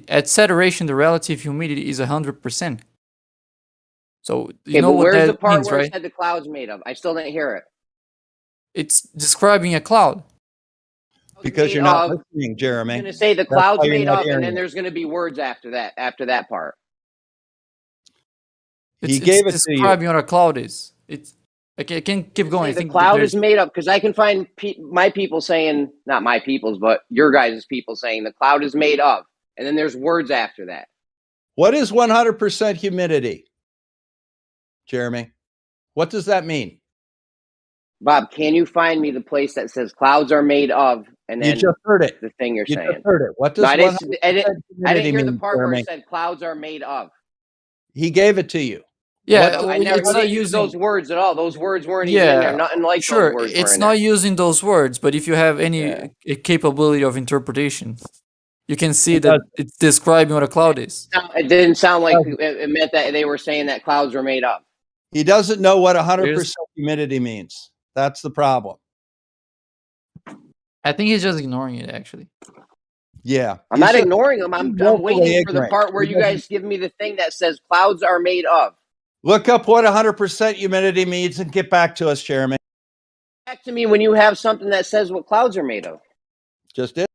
At saturation, the relative humidity is 100%. So you Okay, know but what where's the that part means, where it right? said the cloud's made of? I still didn't hear it. It's describing a cloud. Because you're not listening, Jeremy. I'm going to say the That's cloud's why you're made not of, and hearing then it. there's going to be words after that part. It's gave it to you. describing what a cloud is. It's okay. I can keep going. I The think cloud there's is made of, because I can find my people saying, not my people's, but your guys' people saying the cloud is made of, and then there's words after that. What is 100% humidity, Jeremy? What does that mean? Bob, can you find me the place that says clouds are made of, and You then just heard it. the thing you're You saying? just heard it. What No, does I 100% didn't humidity hear the mean, part where Jeremy? it said clouds are made of. He gave it to you. Yeah, I never. it's He not didn't use those using. words at all. Those words weren't even in there. Yeah, Nothing like those sure. words were It's in there. not using those words, but if you have any Yeah. capability of interpretation, you can see It that does. it's describing what a cloud is. It didn't sound like doesn't. it meant that they were saying that clouds were made of. He doesn't know what 100% There's, humidity means. That's the problem. I think he's just ignoring it, actually. Yeah. I'm not ignoring them. I'm woefully waiting for the ignorant. part where He you guys give me the thing that says clouds are made of. Look up what 100% humidity means and get back to us, Jeremy. Back to me when you have something that says what clouds are made of. Just did.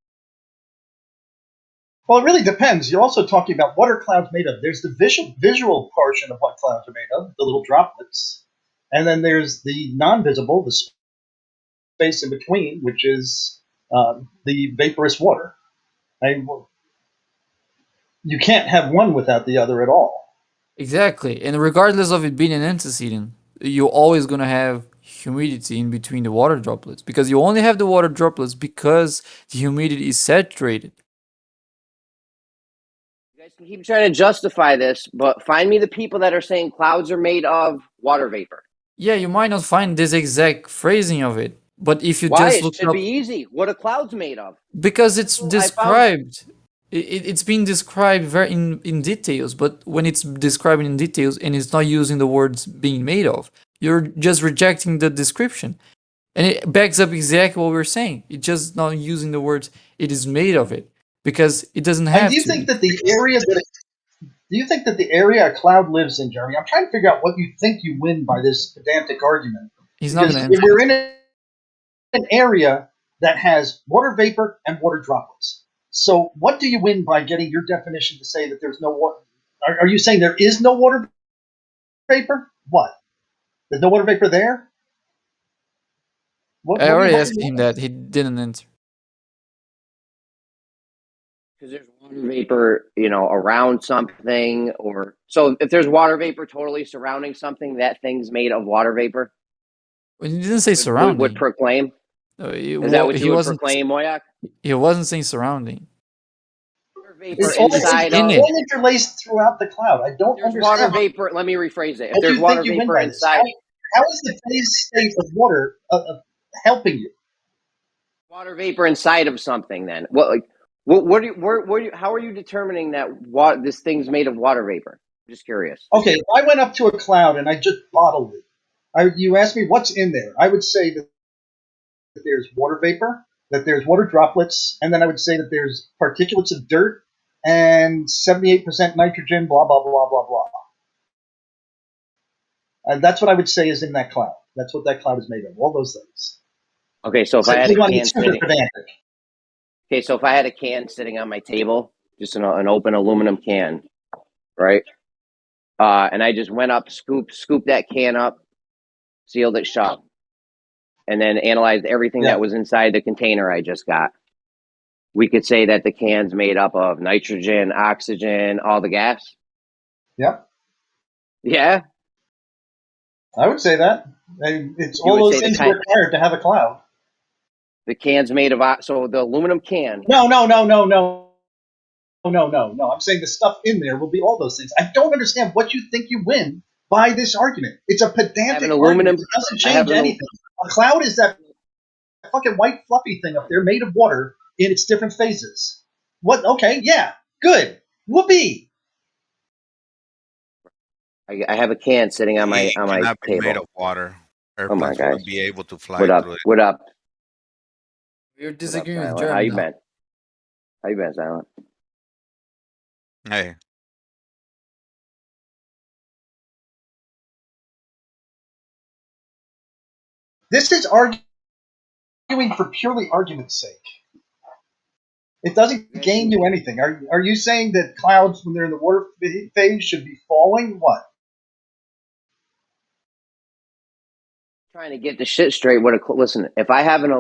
Well, it really depends. You're also talking about what are clouds made of. There's the visual portion of what clouds are made of, the little droplets, and then there's the non-visible, the space in between, which is the vaporous water. You can't have one without the other at all. Exactly, and regardless of it being an antecedent, you're always gonna have humidity in between the water droplets because you only have the water droplets because the humidity is saturated. You guys can keep trying to justify this, but find me the people that are saying clouds are made of water vapor. Yeah, you might not find this exact phrasing of it, but if you Why? just It look should up, be easy. What are clouds made of? because it's I found described, it's been described very in details, but when it's describing in details and it's not using the words being made of, you're just rejecting the description. And it backs up exactly what we're saying. It's just not using the words it is made of it because it doesn't And have do you to. think that the area a cloud lives in, Jeremy? I'm trying to figure out what you think you win by this pedantic argument. He's not Because going to if answer. we're in an area that has water vapor and water droplets, so what do you win by getting your definition to say that there's no water? Are you saying there is no water vapor? What? There's no water vapor there? I What are already you asked him that. He didn't answer. because there's water vapor, around something, or so if there's water vapor totally surrounding something, that thing's made of water vapor. Well, he didn't say Would surrounding. proclaim? Is that what He you would wasn't. proclaim, Moyak? He wasn't saying surrounding. Water vapor It's all inside of. interlaced throughout the cloud. I don't There's water understand. vapor. Let me rephrase it. If What do there's you water think you win vapor by this? inside, How is the phase state of water helping you? water vapor inside of something, then how are you determining that this thing's made of water vapor? I'm just curious. Okay, if I went up to a cloud and I just bottled it, you asked me what's in there. I would say that there's water vapor, that there's water droplets, and then I would say that there's particulates of dirt and 78% nitrogen, blah, blah, blah, blah, blah. And that's what I would say is in that cloud. That's what that cloud is made of, all those things. Okay, so if I had a can sitting, so if I had a can sitting on my table, just an open aluminum can, right? And I just went up, scooped that can up, sealed it shut. and then analyzed everything that was inside the container I just got, we could say that the can's made up of nitrogen, oxygen, all the gas. Yep. Yeah. I would say that. It's You all would those say the things kind, required to have a cloud. the can's made of so the aluminum can. No. I'm saying the stuff in there will be all those things. I don't understand what you think you win by this argument. It's a pedantic argument. It doesn't change anything. A cloud is that fucking white fluffy thing up there made of water in its different phases. What? Okay, yeah, good. Whoopee. I have a can sitting on my cannot be table. made of water. Oh my Airplanes gosh. wouldn't be able to fly What up? through it. What up? You're disagreeing with Silent? How Jeremy you now. been? How you been, Silent? Hey. This is arguing for purely argument's sake. It doesn't gain you anything. Are you saying that clouds, when they're in the water phase, should be falling? What? Trying to get the shit straight. Listen, if I have an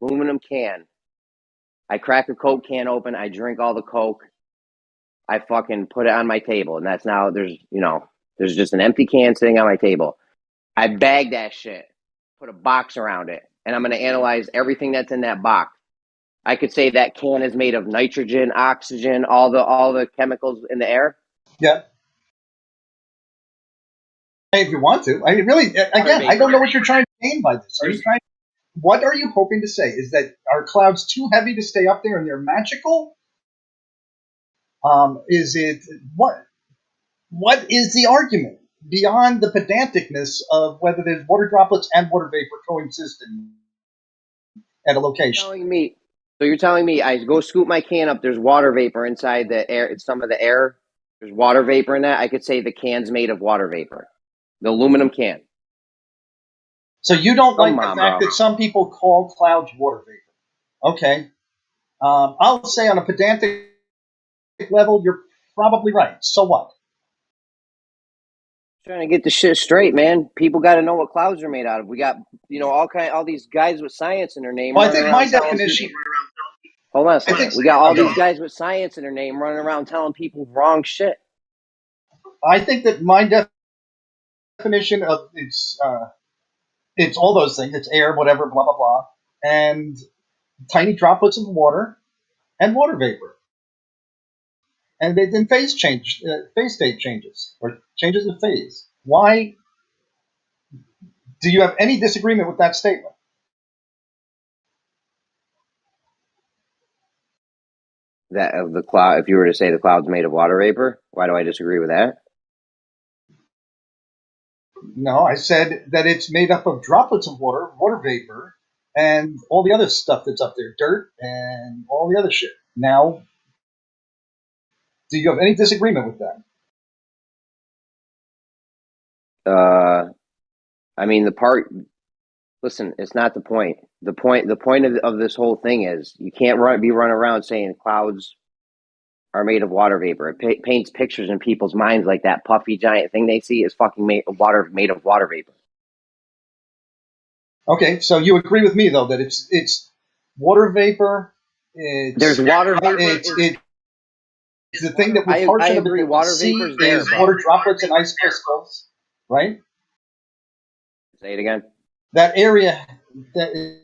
aluminum can, I crack a Coke can open, I drink all the Coke, I fucking put it on my table, and that's now there's just an empty can sitting on my table. I bag that shit, put a box around it, and I'm going to analyze everything that's in that box. I could say that can is made of nitrogen, oxygen, all the chemicals in the air. Yeah. If you want to, I mean, really, again, I don't know what you're trying to gain by this. What are you hoping to say? Is that are clouds too heavy to stay up there and they're magical? Is it what? What is the argument beyond the pedanticness of whether there's water droplets and water vapor coexisting at a location? So you're telling me I go scoop my can up, there's water vapor inside the air, some of the air, there's water vapor in that. I could say the can's made of water vapor. The aluminum can. So you don't like the fact that some people call clouds water vapor. Okay. I'll say on a pedantic level, you're probably right. So what? Trying to get the shit straight, man. People got to know what clouds are made out of. We got, all these guys with science in their name. Well, I think my definition. Hold on a second. We got all these guys with science in their name running around telling people wrong shit. I think that my definition of it's all those things. It's air, whatever, blah blah blah, and tiny droplets of water and water vapor. And then phase state changes, or changes of phase. Why do you have any disagreement with that statement? That of the cloud, if you were to say the cloud's made of water vapor, why do I disagree with that? No, I said that it's made up of droplets of water, water vapor, and all the other stuff that's up there, dirt and all the other shit. Now, do you have any disagreement with that? I mean, listen, it's not the point. The point of this whole thing is you can't be running around saying clouds are made of water vapor. It paints pictures in people's minds like that puffy giant thing they see is fucking made of water vapor. Okay, so you agree with me though that it's water vapor. There's water vapor. It's the thing that we portion of it that water see vapor's is there, water droplets and ice crystals, right? Say it again. That area that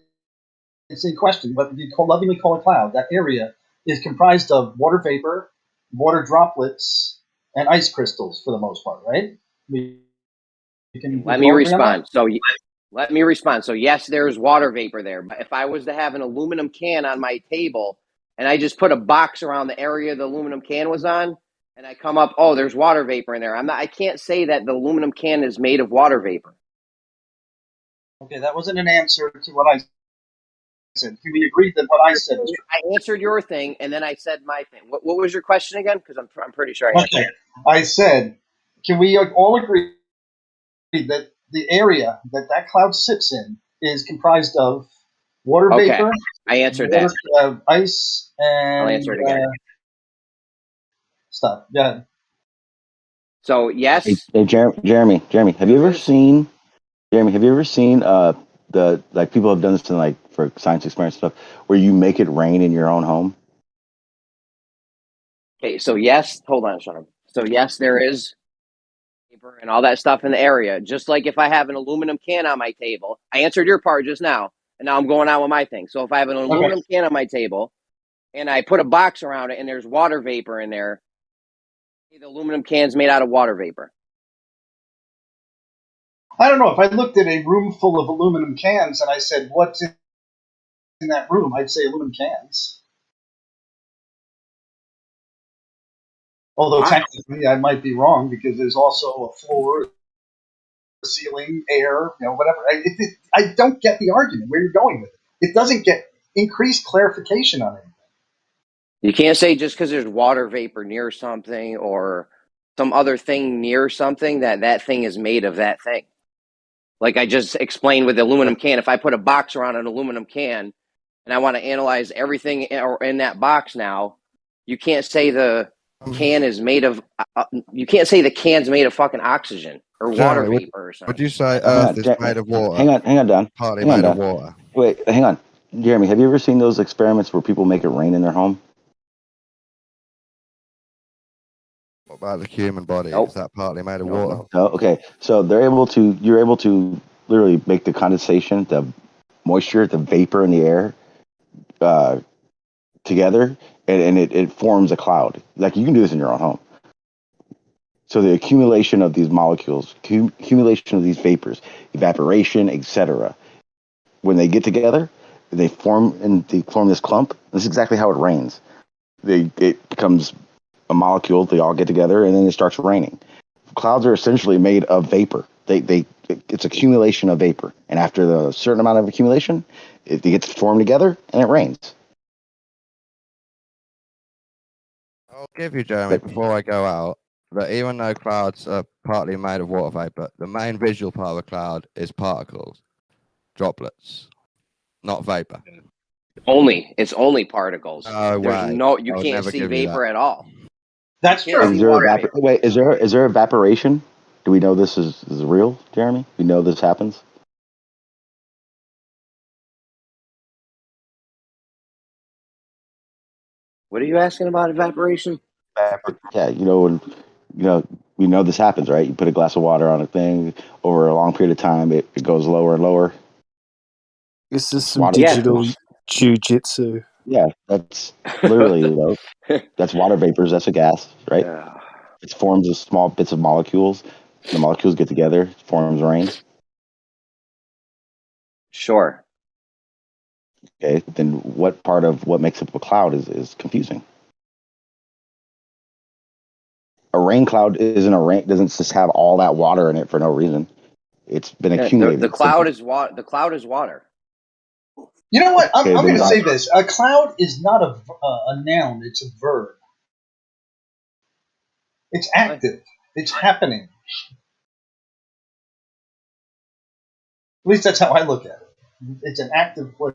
is in question, but you lovingly call it cloud, that area is comprised of water vapor, water droplets, and ice crystals for the most part, right? Let me respond. Let me respond. So yes, there's water vapor there, but if I was to have an aluminum can on my table and I just put a box around the area the aluminum can was on, and I come up, oh, there's water vapor in there. I can't say that the aluminum can is made of water vapor. Okay, that wasn't an answer to what I said. Can we agree that what I said was true? I answered your thing, and then I said my thing. What was your question again? Because I'm pretty sure I answered it. I said, can we all agree that the area that cloud sits in is comprised of water vapor? I answered that. Ice and I'll answer it again. Stuff. Yeah. So yes. Hey, Jeremy, have you ever seen like people have done this in like for science experiments stuff, where you make it rain in your own home? Okay, so yes, hold on, Sean. So yes, there is paper and all that stuff in the area. Just like if I have an aluminum can on my table, I answered your part just now, and now I'm going on with my thing. So if I have an aluminum can on my table, and I put a box around it, and there's water vapor in there, the aluminum can's made out of water vapor. I don't know. If I looked at a room full of aluminum cans and I said, "What's in that room?" I'd say aluminum cans. Although technically, I might be wrong because there's also a floor, a ceiling, air, whatever. I don't get the argument where you're going with it. It doesn't get increased clarification on it. You can't say just because there's water vapor near something or some other thing near something that thing is made of that thing. Like I just explained with the aluminum can, if I put a box around an aluminum can and I want to analyze everything in that box now, you can't say the can is made of, you can't say the can's made of fucking oxygen or water vapor or something. Would you say Earth is made of water? Hang on, Don. Partly Hang on, made of Don. water. Wait, hang on. Jeremy, have you ever seen those experiments where people make it rain in their home? What about the human body? Nope. Is that partly made of water? No, okay. So you're able to literally make the condensation, the moisture, the vapor in the air together, and it forms a cloud. Like you can do this in your own home. So the accumulation of these molecules, accumulation of these vapors, evaporation, etc. When they get together, they form this clump. This is exactly how it rains. It becomes a molecule. They all get together, and then it starts raining. Clouds are essentially made of vapor. It's accumulation of vapor, and after a certain amount of accumulation, it gets formed together, and it rains. I'll give you, Jeremy, before I go out, that even though clouds are partly made of water vapor, the main visual part of a cloud is particles, droplets, not vapor. It's only particles. No way. You I would can't never see give you vapor that. at all. That's true. Is there evaporation? Do we know this is real, Jeremy? We know this happens. What are you asking about evaporation? Yeah, we know this happens, right? You put a glass of water on a thing over a long period of time, it goes lower and lower. This is some Water digital vapors. jujitsu. Yeah, that's literally that's water vapors. That's a gas, right? It forms of small bits of molecules. The molecules get together, forms rain. Sure. Okay, then what part of what makes up a cloud is confusing? A rain cloud isn't a rain. Doesn't just have all that water in it for no reason. It's been accumulated. The cloud is water. The cloud is water. You know what? I'm Okay, going to then say this. A cloud is not a noun. It's a verb. It's active. It's happening. At least that's how I look at it. It's an active place.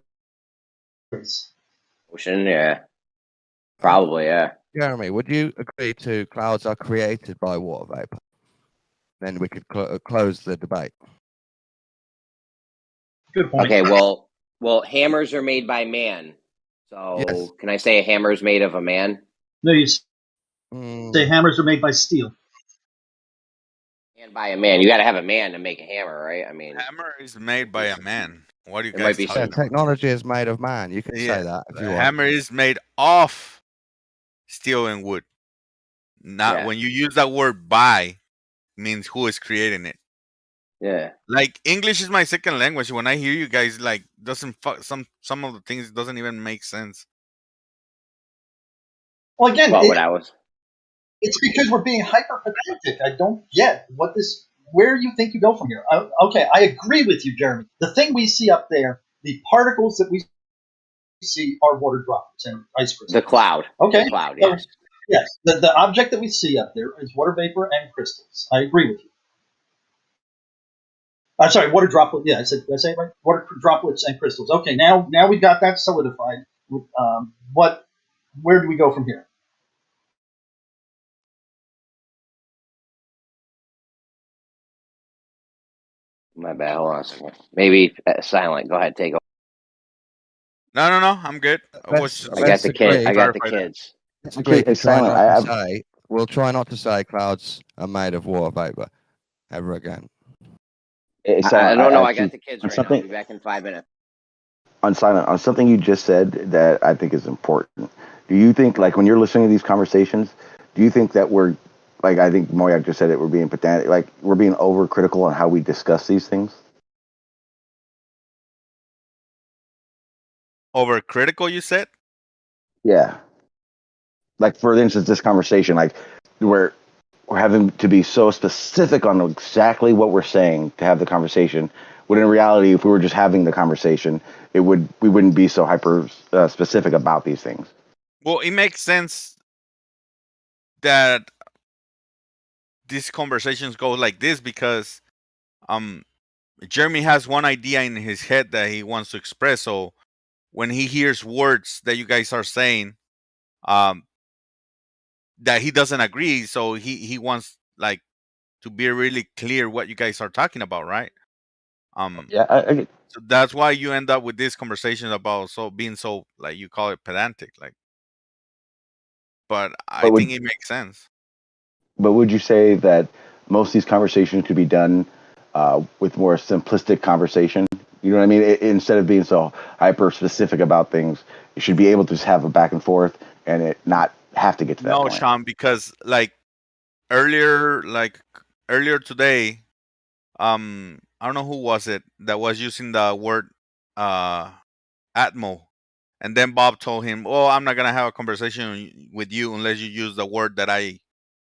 Ocean, yeah. Probably, yeah. Jeremy, would you agree to clouds are created by water vapor? Then we could close the debate. Good point. Okay, well, hammers are made by man. So can I say a hammer is made of a man? No, you say hammers are made by steel. And by a man. You got to have a man to make a hammer, right? I mean, Hammer is made by a man. What are you There might guys be talking some- about? Technology is made of man. You can say that if you want. Hammer is made of steel and wood. Not when you use that word by, means who is creating it. Yeah. Like English is my second language. When I hear you guys like doesn't some of the things doesn't even make sense. Well, again, was. It's because we're being hyper pedantic. I don't get where you think you go from here. Okay, I agree with you, Jeremy. The thing we see up there, the particles that we see are water droplets and ice crystals. The cloud. Okay. The cloud, So, yes. yes. The object that we see up there is water vapor and crystals. I agree with you. I'm sorry, water droplet. Yeah, did I say it right? Water droplets and crystals. Okay, now we've got that solidified. Where do we go from here? My bad. Hold on a second. Maybe silent. Go ahead, take over. No, I'm good. I was just I got the kid. I got the clarify that. kids. Let's agree to It's try silent. not to say. We'll try not to say clouds are made of water vapor ever again. It's I silent. don't know. I Actually, got the kids on right now. I'll something be back in 5 minutes. on silent on something you just said that I think is important. Do you think, like, when you're listening to these conversations, do you think that we're, like, I think Moyak just said it, we're being pedantic, like we're being overcritical on how we discuss these things? Overcritical, you said? Yeah. Like, for instance, this conversation, like, we're having to be so specific on exactly what we're saying to have the conversation. When in reality, if we were just having the conversation, we wouldn't be so hyper specific about these things. Well, it makes sense that these conversations go like this because Jeremy has one idea in his head that he wants to express. So when he hears words that you guys are saying, that he doesn't agree, so he wants, like, to be really clear what you guys are talking about, right? Yeah, I so that's why you end up with this conversation about being so, like, you call it pedantic, like. But I think it makes sense. But would you say that most of these conversations could be done with more simplistic conversation? You know what I mean? Instead of being so hyper specific about things, you should be able to just have a back and forth and it not have to get to that No, point. Sean, because earlier today, I don't know who was it that was using the word Atmo, and then Bob told him, "Oh, I'm not gonna have a conversation with you unless you use the word that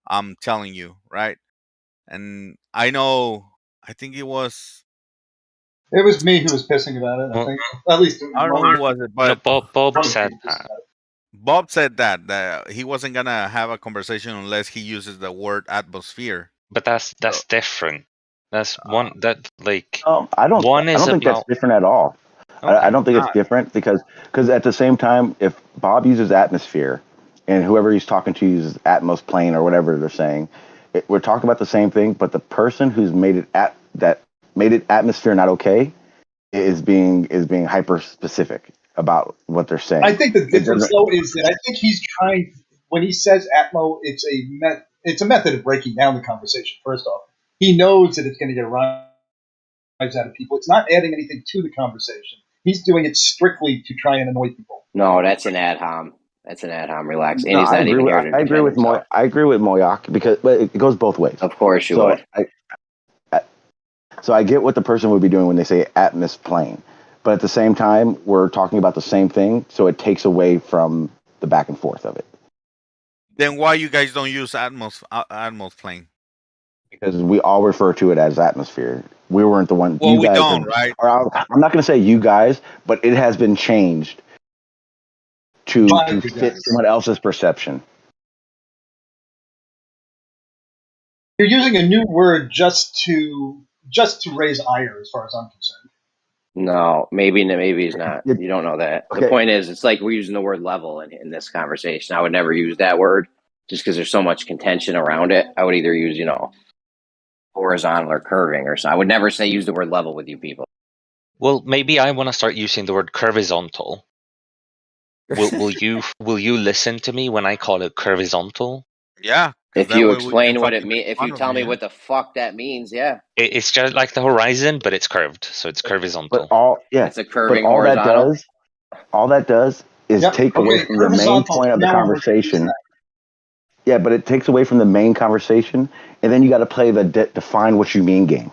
I'm telling you," right? And I think it was me who was pissing about it. I think, at least I don't know who was it, but Bob said that. Bob said that he wasn't gonna have a conversation unless he uses the word atmosphere. But that's different. That's one that, like, I don't is think that's about. different at all. I don't think it's different because at the same time, if Bob uses atmosphere and whoever he's talking to uses Atmos plane or whatever they're saying, we're talking about the same thing. But the person who's made it atmosphere not okay is being hyper specific about what they're saying. I think the difference, though, is that I think he's trying, when he says Atmo, it's a method of breaking down the conversation. First off, he knows that it's going to get a rise out of people. It's not adding anything to the conversation. He's doing it strictly to try and annoy people. No, that's an ad hom. That's an ad hom. Relax. And No, he's not even here to defend himself. I agree with Moyak because it goes both ways. Of course you would. So I get what the person would be doing when they say Atmos plane, but at the same time, we're talking about the same thing, so it takes away from the back and forth of it. Then why you guys don't use Atmos plane? Because we all refer to it as atmosphere. We weren't the one. Well, you we guys don't, right? I'm not going to say you guys, but it has been changed to fit someone else's perception. You're using a new word just to raise ire, as far as I'm concerned. No, maybe he's not. You don't know that. Okay. The point is, it's like we're using the word level in this conversation. I would never use that word just because there's so much contention around it. I would either use, horizontal or curving or something. I would never use the word level with you people. Well, maybe I want to start using the word curvizontal. Will you listen to me when I call it curvizontal? Yeah. If you explain what it means, if you tell me what the fuck that means, yeah. It's just like the horizon, but it's curved, so it's curvizontal. It's a curving all horizontal. All that does is take away from the main point of the conversation. Yeah, but it takes away from the main conversation, and then you got to play the define what you mean game.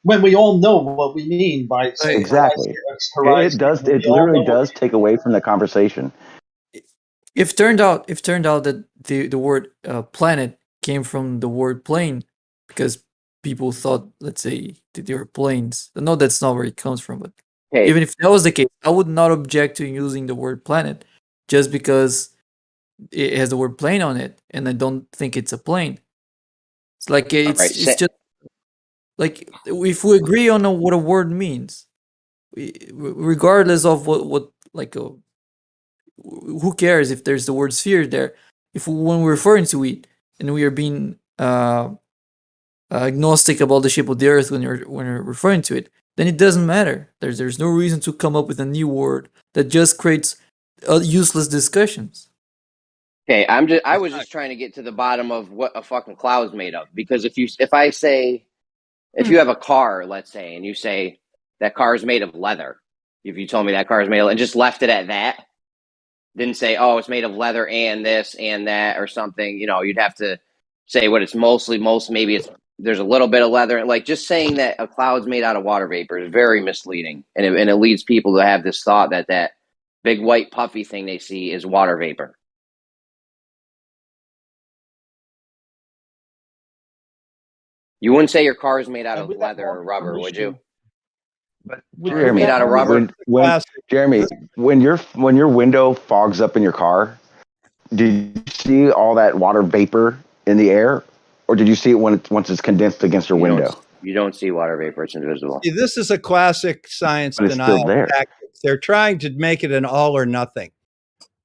When we all know what we mean by exactly, horizon, it literally does take away from the conversation. If turned out that the word planet came from the word plane, because people thought, let's say, that they were planes. No, that's not where it comes from. But even if that was the case, I would not object to using the word planet, just because it has the word plane on it, and I don't think it's a plane. It's like it's just like if we agree on what a word means, regardless of what like who cares if there's the word sphere there? If when we're referring to it and we are being agnostic about the shape of the Earth when you're referring to it, then it doesn't matter. There's no reason to come up with a new word that just creates useless discussions. Okay, I was just trying to get to the bottom of what a fucking cloud's made of. Because if you have a car, let's say, and you say that car is made of leather, if you told me that car is made of, and just left it at that, didn't say, oh, it's made of leather and this and that or something, you'd have to say what it's maybe there's a little bit of leather. Like, just saying that a cloud's made out of water vapor is very misleading, and it leads people to have this thought that big white puffy thing they see is water vapor. You wouldn't say your car is made out of leather or rubber, would you? Jeremy, made out of rubber. Jeremy, when your window fogs up in your car, do you see all that water vapor in the air, or did you see it once it's condensed against your window? You don't see water vapor; it's invisible. See, this is a classic science But it's still denial there. tactic. They're trying to make it an all or nothing.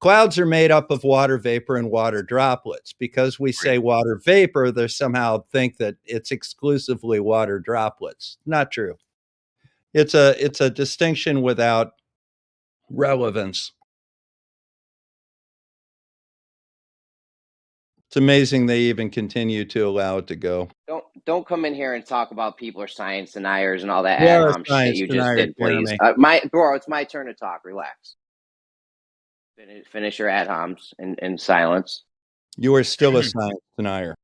Clouds are made up of water vapor and water droplets. Because we say water vapor, they somehow think that it's exclusively water droplets. Not true. It's a distinction without relevance. It's amazing they even continue to allow it to go. Don't come in here and talk about people are science deniers and all that You ad are a hom shit science you denier, just did, please. Jeremy. Bro, it's my turn to talk. Relax. Finish your ad homs in silence. You are still a science denier.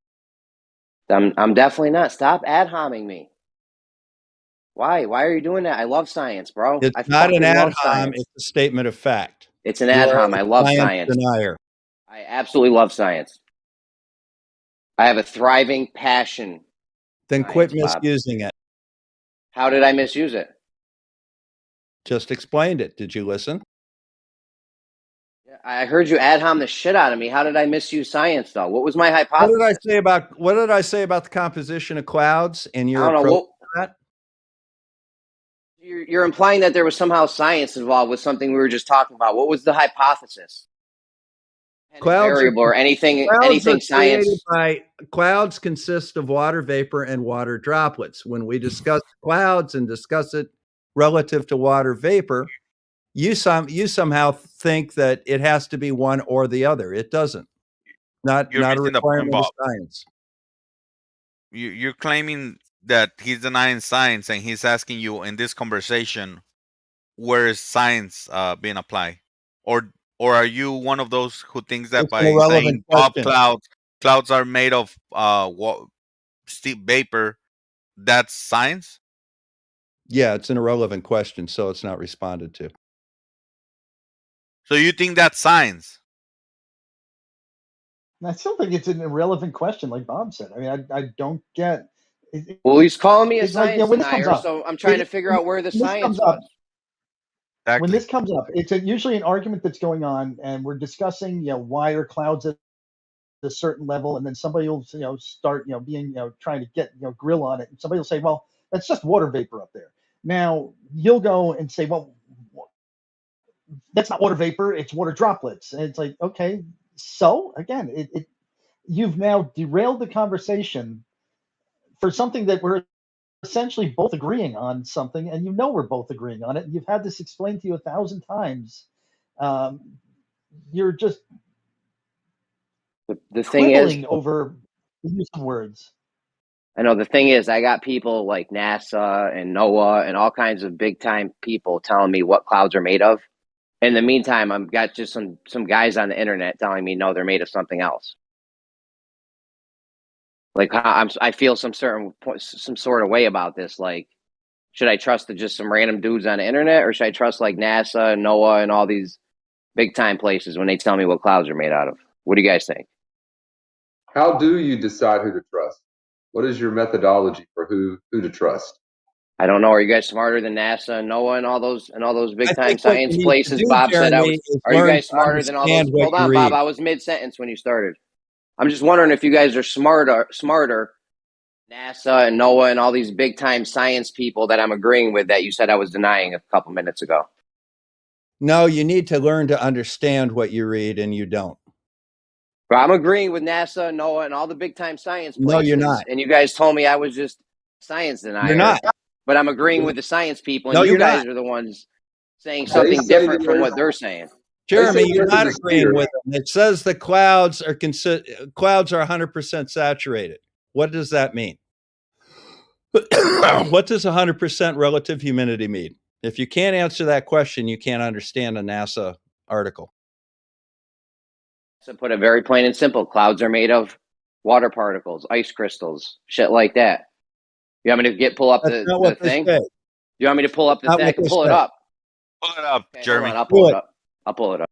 I'm definitely not. Stop ad homing me. Why? Why are you doing that? I love science, bro. It's I not an fucking ad love hom, science. it's a statement of fact. It's an You ad are hom. a I love science science. denier. I absolutely love science. I have a thriving passion. Then quit Science, Bob. misusing it. How did I misuse it? Just explained it. Did you listen? I heard you ad hom the shit out of me. How did I misuse science, though? What was my What hypothesis? did I say about the composition of clouds and your I don't know. approach to that? You're implying that there was somehow science involved with something we were just talking about. What was the hypothesis? Clouds Variable or anything science. Clouds consist of water vapor and water droplets. When we discuss clouds and discuss it relative to water vapor, you somehow think that it has to be one or the other. It doesn't. Not You're a missing the point, requirement of Bob. science. You're claiming that he's denying science, and he's asking you in this conversation, where is science being applied, or are you one of those who thinks that It's an by irrelevant saying Bob question. clouds are made of steep vapor, that's science? Yeah, it's an irrelevant question, so it's not responded to. So you think that's science? I still think it's an irrelevant question, like Bob said. I mean, I don't get. Well, he's calling me a It's like, science when this comes denier, up, so I'm trying to figure out where the when this science comes up, was. when this comes up, it's usually an argument that's going on, and we're discussing, why are clouds at a certain level, and then somebody will, start, being, trying to get, grill on it, and somebody will say, well, that's just water vapor up there. Now you'll go and say, well, that's not water vapor, it's water droplets, and it's like, okay, so again, you've now derailed the conversation for something that we're essentially both agreeing on something, and we're both agreeing on it. And you've had this explained to you 1,000 times. You're just the thing is, quibbling over the use of words. I know the thing is, I got people like NASA and NOAA and all kinds of big time people telling me what clouds are made of. In the meantime, I've got just some guys on the internet telling me no, they're made of something else. Like, I feel some sort of way about this. Like, should I trust just some random dudes on the internet, or should I trust like NASA and NOAA and all these big time places when they tell me what clouds are made out of? What do you guys think? How do you decide who to trust? What is your methodology for who to trust? I don't know. Are you guys smarter than NASA and NOAA and all those big time what you science need to places? do, Bob said I Jeremy, was. is Are you learn guys to smarter than all those? understand what Hold you on, Bob. read. I was mid sentence when you started. I'm just wondering if you guys are smarter. NASA and NOAA and all these big time science people that I'm agreeing with that you said I was denying a couple minutes ago. No, you need to learn to understand what you read, and you don't. But I'm agreeing with NASA, NOAA, and all the big time science places. No, you're not. And you guys told me I was just science denier. You're not. But I'm agreeing with the science people, and No, you you're guys not. are the ones saying They something say different that from there's- what they're saying. Jeremy, say you're there's not a agreeing sphere. with them. It says the clouds are clouds are 100% saturated. What does that mean? What does 100% relative humidity mean? If you can't answer that question, you can't understand a NASA article. So put it very plain and simple. Clouds are made of water particles, ice crystals, shit like that. You want me to pull up That's not what they thing? say. You want me to pull up the Not thing? what I can they pull it say. up. Pull it up, Okay, Jeremy. hold on, I'll pull Do it it. up. I'll pull it up.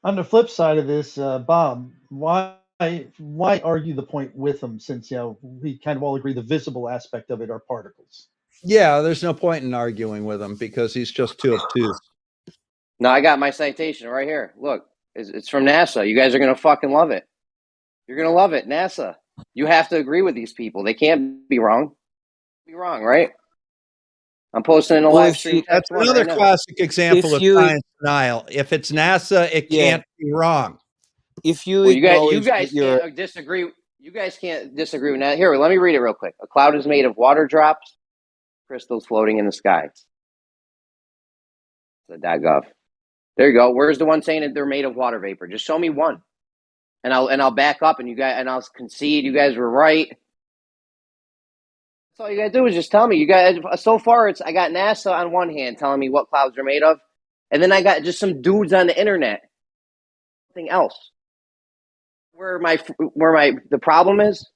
On the flip side of this, Bob, why argue the point with them since we kind of all agree the visible aspect of it are particles? Yeah, there's no point in arguing with him because he's just too obtuse. No, I got my citation right here. Look, it's from NASA. You guys are gonna fucking love it. You're gonna love it, NASA. You have to agree with these people. They can't be wrong. Be wrong, right? I'm posting in a live stream. That's another classic example of science denial. If it's NASA, it can't be wrong. If you Well, you acknowledge guys that you're can't disagree. You guys can't disagree with that. Here, let me read it real quick. A cloud is made of water drops, crystals floating in the sky. The .gov. There you go. Where's the one saying that they're made of water vapor? Just show me one, and I'll back up, and I'll concede you guys were right. That's all you gotta do is just tell me. You guys, so far I got NASA on one hand telling me what clouds are made of, and then I got just some dudes on the internet. Something else. Where the problem is?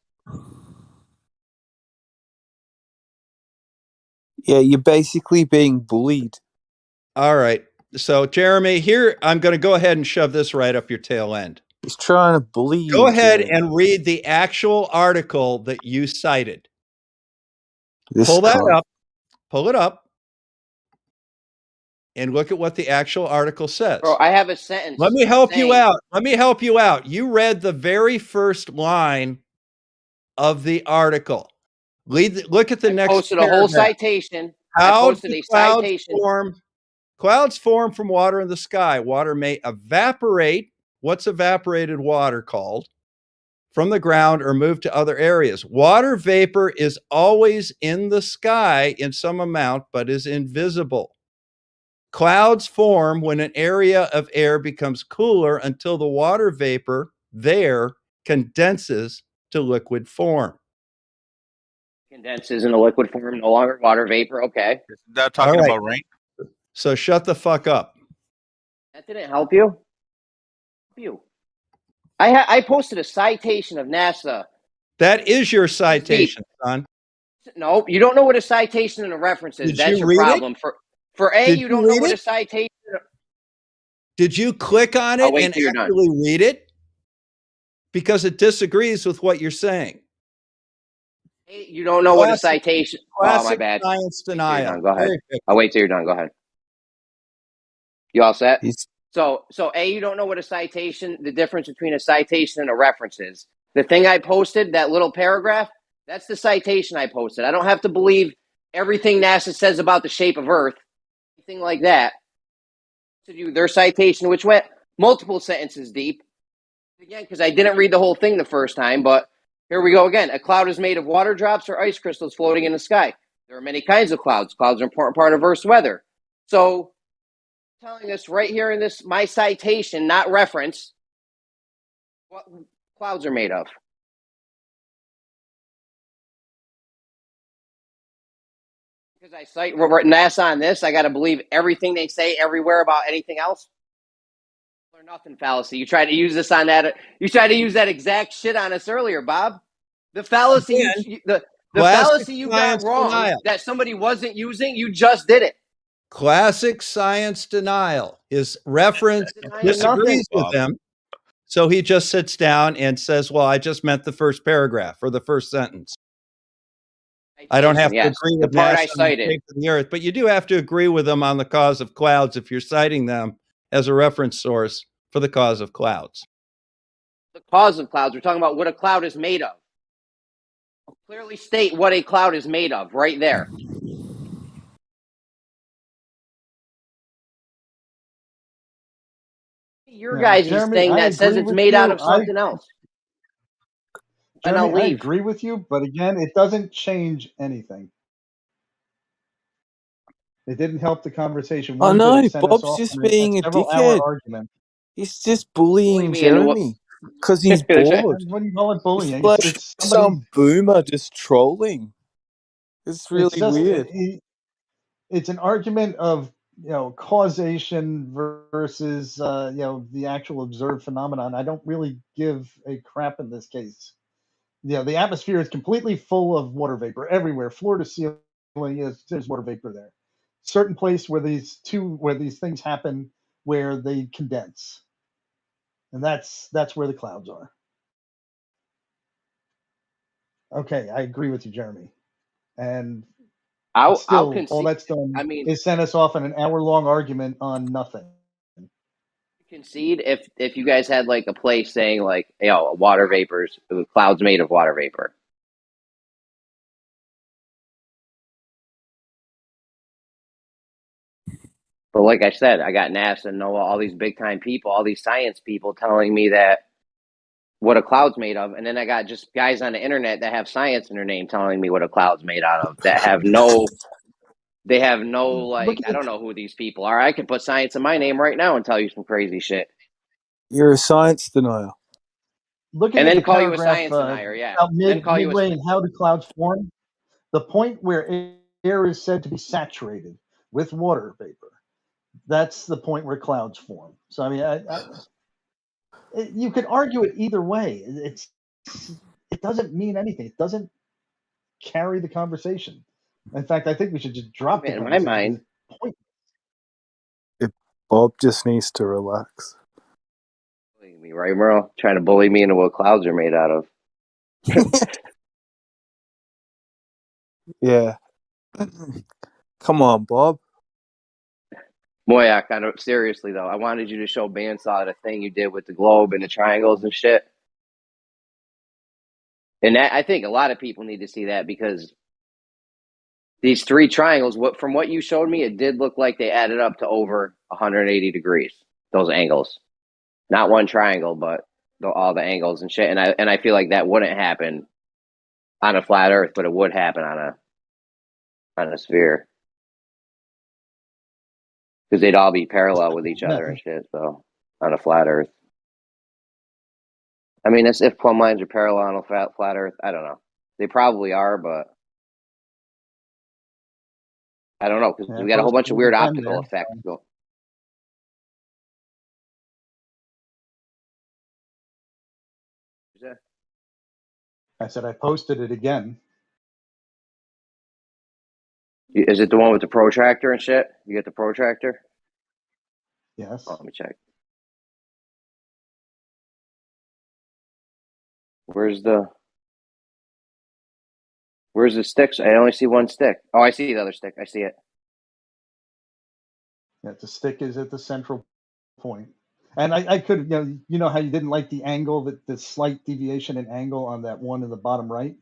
Yeah, you're basically being bullied. All right. So, Jeremy, here, I'm going to go ahead and shove this right up your tail end. He's trying to bully you. Go ahead Jeremy. and read the actual article that you cited. This Pull that cunt. up. Pull it up. And look at what the actual article says. Bro, I have a sentence. Let me help you saying- out. Let me help you out. You read the very first line of the article. Look at the next Posted a whole paragraph. citation. I How posted do a clouds citation. form? Clouds form from water in the sky. Water may evaporate. What's evaporated water called? From the ground or move to other areas. Water vapor is always in the sky in some amount, but is invisible. Clouds form when an area of air becomes cooler until the water vapor there condenses to liquid form. Condenses in a liquid form, no longer water vapor. Okay. Is that talking All right. about rain? So shut the fuck up. That didn't help you? I posted a citation of NASA. That is your citation, son. No, you don't know what a citation and a reference is. Did That's you your read it? problem. For A, Did you you don't know read what it? a citation. Did you click on I'll it wait and till you're done. actually read it? Because it disagrees with what you're saying. A, you don't know what a Classic- citation. Oh, my Classic bad. science Wait till you're denial. done. Go ahead. Very quick. I'll wait till you're done. Go ahead. You all set? He's- So A, you don't know what a citation, the difference between a citation and a reference is. The thing I posted, that little paragraph, that's the citation I posted. I don't have to believe everything NASA says about the shape of Earth, anything like that. To do their citation, which went multiple sentences deep. Again, because I didn't read the whole thing the first time, but here we go again. A cloud is made of water drops or ice crystals floating in the sky. There are many kinds of clouds. Clouds are an important part of Earth's weather. So telling us right here in this, my citation, not reference, what clouds are made of. Because I cite NASA on this, I got to believe everything they say everywhere about anything else. Or nothing fallacy. You tried to use this on that. You tried to use that exact shit on us earlier, Bob. The fallacy, the fallacy you got science wrong denial. that somebody wasn't using, you just did it. Classic science denial. His reference Denying disagrees nothing. with him. So he just sits down and says, well, I just meant the first paragraph or the first sentence. I don't have to Yes, agree the with part NASA I on the cited. shape of the Earth, but you do have to agree with them on the cause of clouds if you're citing them as a reference source for the cause of clouds. The cause of clouds. We're talking about what a cloud is made of. Clearly state what a cloud is made of right there. Your Yeah, guys' Jeremy, thing I that says agree it's with made out you. of something else. And I'll Jeremy, I leave. agree with you, but again, it doesn't change anything. It didn't help the conversation I one bit. know, It sent us Bob's off just on a being a several-hour dickhead. argument. He's just Bully bullying me into what? Jeremy because he's bored. What do you call it, It's bullying? like It's somebody. some boomer just trolling. It's It's really just weird. it's an argument of causation versus the actual observed phenomenon. I don't really give a crap in this case. The atmosphere is completely full of water vapor everywhere, floor to ceiling. There's water vapor there. Certain place where these things happen, where they condense, and that's where the clouds are. Okay, I agree with you, Jeremy. And I'll still, all concede. that's done I mean, is sent us off in an hour-long argument on nothing. concede if you guys had like a place saying like, water vapors, the clouds made of water vapor. But like I said, I got NASA, NOAA, all these big time people, all these science people telling me that what a cloud's made of, and then I got just guys on the internet that have science in their name telling me what a cloud's made out of. That have no, they have no like, I don't know who these people are. I could put science in my name right now and tell you some crazy shit. You're a science denier. Looking And at then the call you a paragraph science denier, yeah. about Then call you a. midway and how do clouds form, the point where air is said to be saturated with water vapor, that's the point where clouds form. So I mean, you could argue it either way. It doesn't mean anything. It doesn't carry the conversation. In fact, I think we should just drop the In my conversation. mind, Bob just needs to relax. me, right, Merle? Trying to bully me into what clouds are made out of. Yeah. Come on, Bob. Moyak, seriously though, I wanted you to show Bandsaw the thing you did with the globe and the triangles and shit. And that, I think a lot of people need to see that because these three triangles, from what you showed me, it did look like they added up to over 180 degrees. Those angles, not one triangle, but all the angles and shit. And I feel like that wouldn't happen on a flat Earth, but it would happen on a sphere because they'd all be parallel with each other and shit. So on a flat Earth, I mean, it's if plumb lines are parallel on a flat Earth. I don't know. They probably are, but I don't know because we got a whole bunch of weird optical effects. I said I posted it again. Is it the one with the protractor and shit? You get the protractor? Yes. Oh, let me check. Where's the sticks? I only see one stick. Oh, I see the other stick. I see it. Yeah, the stick is at the central point. And I could, you know how you didn't like the angle, the slight deviation in angle on that one in the bottom right?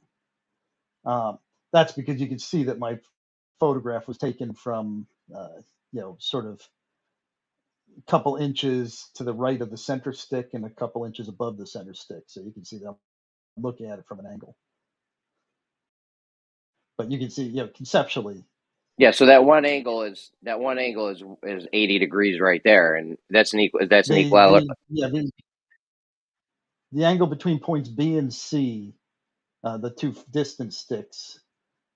That's because you can see that my photograph was taken from, sort of a couple inches to the right of the center stick and a couple inches above the center stick. So you can see that I'm looking at it from an angle. But you can see, conceptually. Yeah, so that one angle is 80 degrees right there, and that's an equal. That's an equal. The angle between points B and C, the two distant sticks,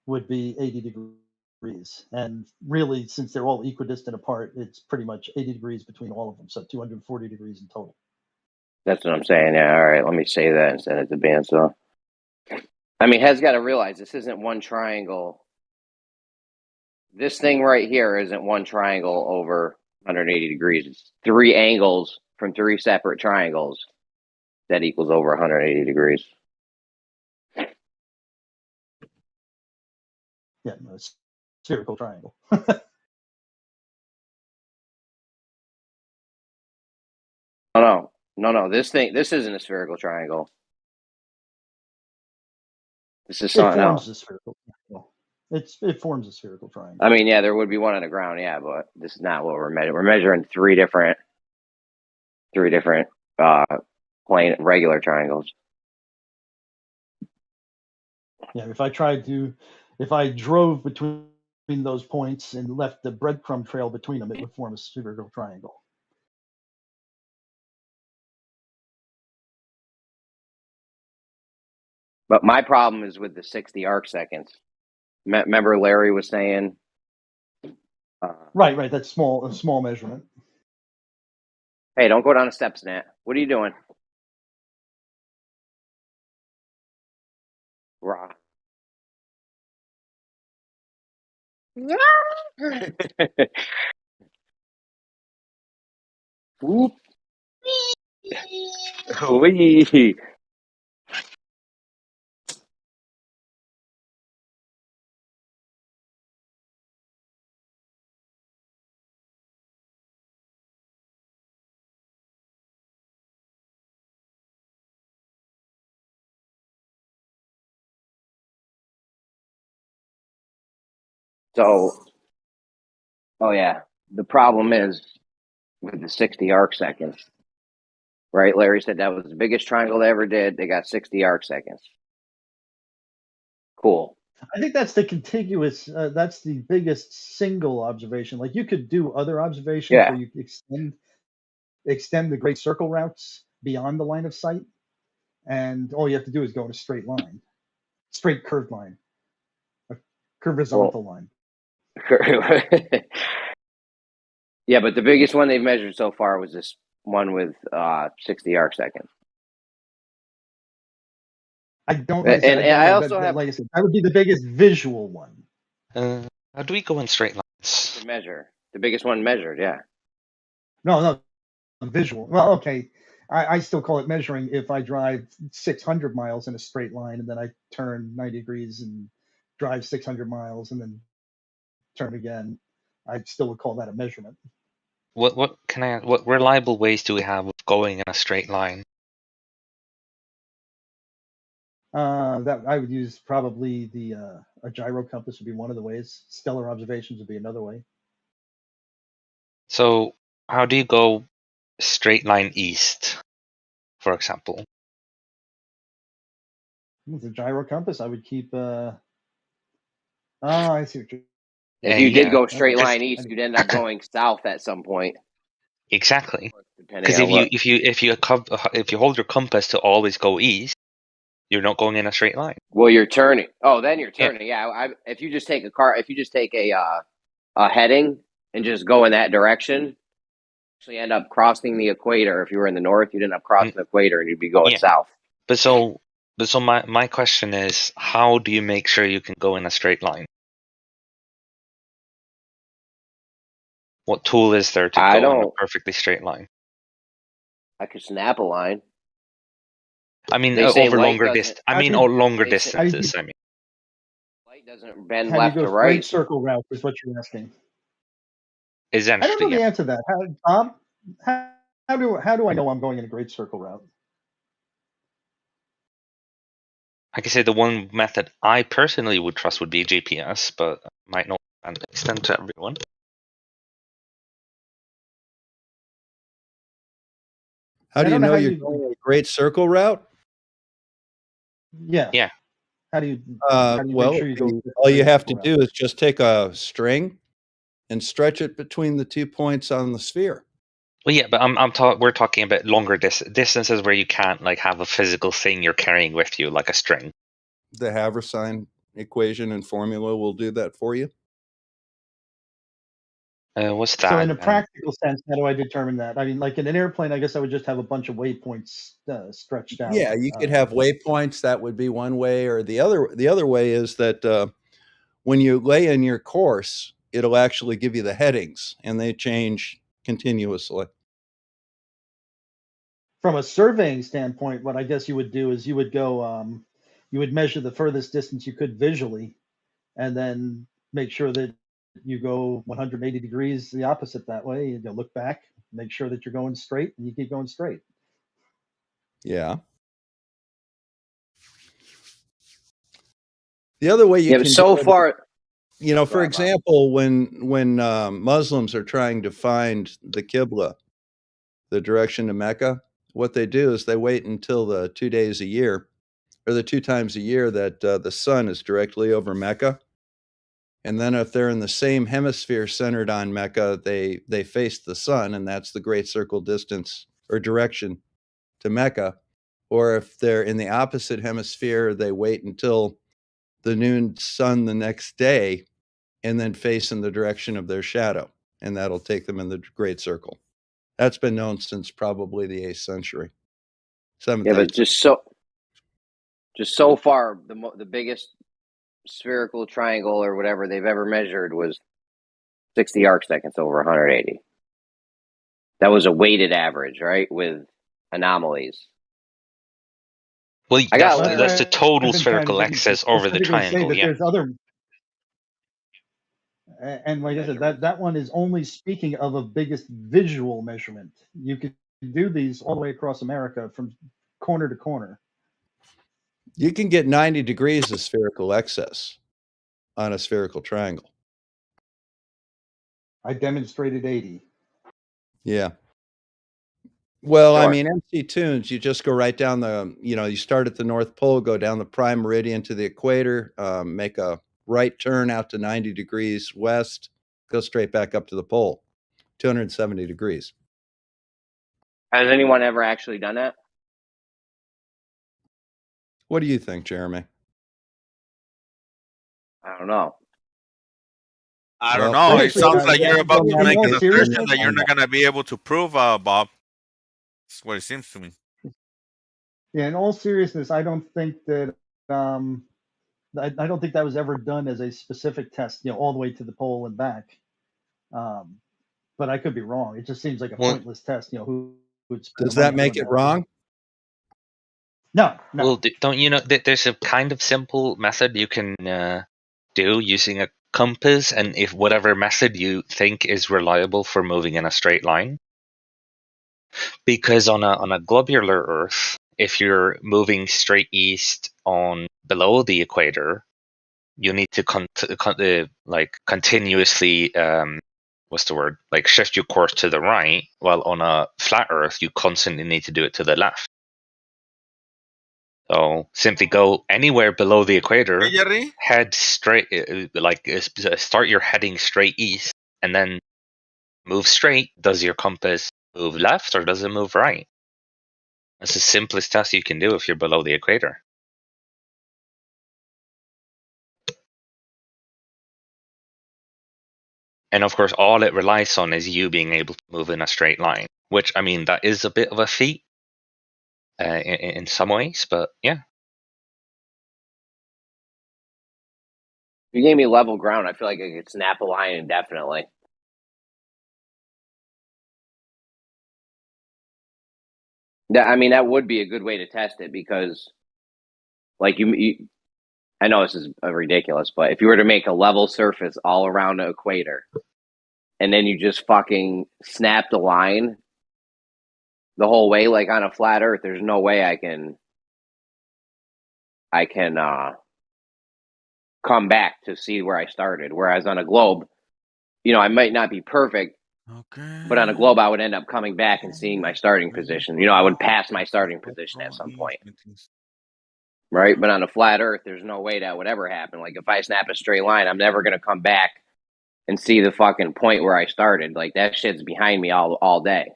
would be 80 degrees. And really, since they're all equidistant apart, it's pretty much 80 degrees between all of them. So 240 degrees in total. That's what I'm saying. Yeah, all right. Let me say that and send it to Bandsaw. I mean, has got to realize this isn't one triangle. This thing right here isn't one triangle over 180 degrees. It's three angles from three separate triangles that equals over 180 degrees. Yeah, no, it's spherical triangle. No. This isn't a spherical triangle. This is It something forms else. a spherical triangle. It forms a spherical triangle. I mean, yeah, there would be one on the ground, yeah, but this is not what we're measuring. We're measuring three different 3 different plain regular triangles. Yeah, if I drove between those points and left the breadcrumb trail between them, it would form a spherical triangle. But my problem is with the 60 arc seconds. Remember Larry was saying? Right. That's a small measurement. Hey, don't go down the steps, Nat. What are you doing? Raw. Whoop. Wee. So, oh yeah, the problem is with the 60 arc seconds, right? Larry said that was the biggest triangle they ever did. They got 60 arc seconds. Cool. I think that's the contiguous. That's the biggest single observation. Like you could do other observations where you extend the great circle routes beyond the line of sight, and all you have to do is go in a straight line, straight curved line, a horizontal line. Yeah, but the biggest one they've measured so far was this one with 60 arc seconds. I don't. Like I also have, like I said, that would be the biggest visual one. How do we go in straight lines? To measure the biggest one measured, yeah. No, visual. Well, okay. I still call it measuring if I drive 600 miles in a straight line and then I turn 90 degrees and drive 600 miles and then turn again. I still would call that a measurement. What reliable ways do we have of going in a straight line? That I would use probably a gyro compass would be one of the ways. Stellar observations would be another way. So how do you go straight line east, for example? With a gyro compass, I would keep. I see what you're. If you did go straight line east, you'd end up going south at some point. Exactly. Because if you hold your compass to always go east, you're not going in a straight line. Well, you're turning. Oh, then you're turning. Yeah. If you just take a heading and just go in that direction, actually end up crossing the equator. If you were in the north, you'd end up crossing the equator and you'd be going south. But so my question is, how do you make sure you can go in a straight line? What tool is there to go in a perfectly straight line? I could snap a line. I mean, over longer distances. Light doesn't bend how left do you go to right. Straight circle route is what you're asking. Essentially, I don't know the answer to that. Bob, how do I know I'm going in a great circle route? Like I say, the one method I personally would trust would be GPS, but might not extend to everyone. How do you know you're going a great circle route? Yeah. Yeah. How do you well, make sure you go? All you have to do is just take a string and stretch it between the 2 points on the sphere. Well, yeah, but we're talking about longer distances where you can't like have a physical thing you're carrying with you, like a string. The Haversine equation and formula will do that for you. What's that? So in a practical sense, how do I determine that? I mean, like in an airplane, I guess I would just have a bunch of waypoints stretched out. Yeah, you could have waypoints. That would be one way, or the other way is that when you lay in your course, it'll actually give you the headings, and they change continuously. From a surveying standpoint, what I guess you would do is you would go, you would measure the furthest distance you could visually, and then make sure that you go 180 degrees the opposite that way. You look back, make sure that you're going straight, and you keep going straight. Yeah. The other way you can so far, for example, when Muslims are trying to find the Qibla, the direction to Mecca, what they do is they wait until the 2 days a year, or the 2 times a year that the sun is directly over Mecca. And then if they're in the same hemisphere centered on Mecca, they face the sun, and that's the great circle distance or direction to Mecca. Or if they're in the opposite hemisphere, they wait until the noon sun the next day and then face in the direction of their shadow, and that'll take them in the great circle. That's been known since probably the 8th century. 7th, Yeah, but 8th. just so far, the biggest spherical triangle or whatever they've ever measured was 60 arc seconds over 180. That was a weighted average, right, with anomalies. Well, I got that's the total I've been trying to spherical get you axis to over the specifically say triangle. that Yeah. there's other, and like I said, that one is only speaking of a biggest visual measurement. You could do these all the way across America from corner to corner. You can get 90 degrees of spherical excess on a spherical triangle. I demonstrated 80. Yeah. Well, I Sure. mean, MC tunes, you just go right down the, you start at the North Pole, go down the prime meridian to the equator, make a right turn out to 90 degrees west, go straight back up to the pole, 270 degrees. Has anyone ever actually done that? What do you think, Jeremy? I don't know. I don't Well, know. It Actually, sounds like you're about to in make all an assertion seriousness, that you're not going to be able to prove, Bob. That's what it seems to me. yeah, in all seriousness, I don't think that I don't think that was ever done as a specific test, all the way to the pole and back. But I could be wrong. It just seems like a pointless test. Who would spend does the money that make doing it wrong? No. Well, don't you know that there's a kind of simple method you can do using a compass, and if whatever method you think is reliable for moving in a straight line? Because on a globular Earth, if you're moving straight east on below the equator, you need to continuously shift your course to the right. While on a flat Earth, you constantly need to do it to the left. So simply go anywhere below the equator, Hey, Jerry? head straight, start your heading straight east, and then move straight. Does your compass move left or does it move right? That's the simplest test you can do if you're below the equator. And of course, all it relies on is you being able to move in a straight line, which, I mean, that is a bit of a feat in some ways, but yeah. If you gave me level ground, I feel like I could snap a line indefinitely. Yeah, I mean, that would be a good way to test it because, like, I know this is ridiculous, but if you were to make a level surface all around the equator, and then you just fucking snap the line the whole way, like on a flat Earth, there's no way I can come back to see where I started. Whereas on a globe, I might not be perfect, but on a globe, I would end up coming back and seeing my starting position. I would pass my starting position at some point. Right? But on a flat Earth, there's no way that would ever happen. Like, if I snap a straight line, I'm never going to come back and see the fucking point where I started. Like, that shit's behind me all day.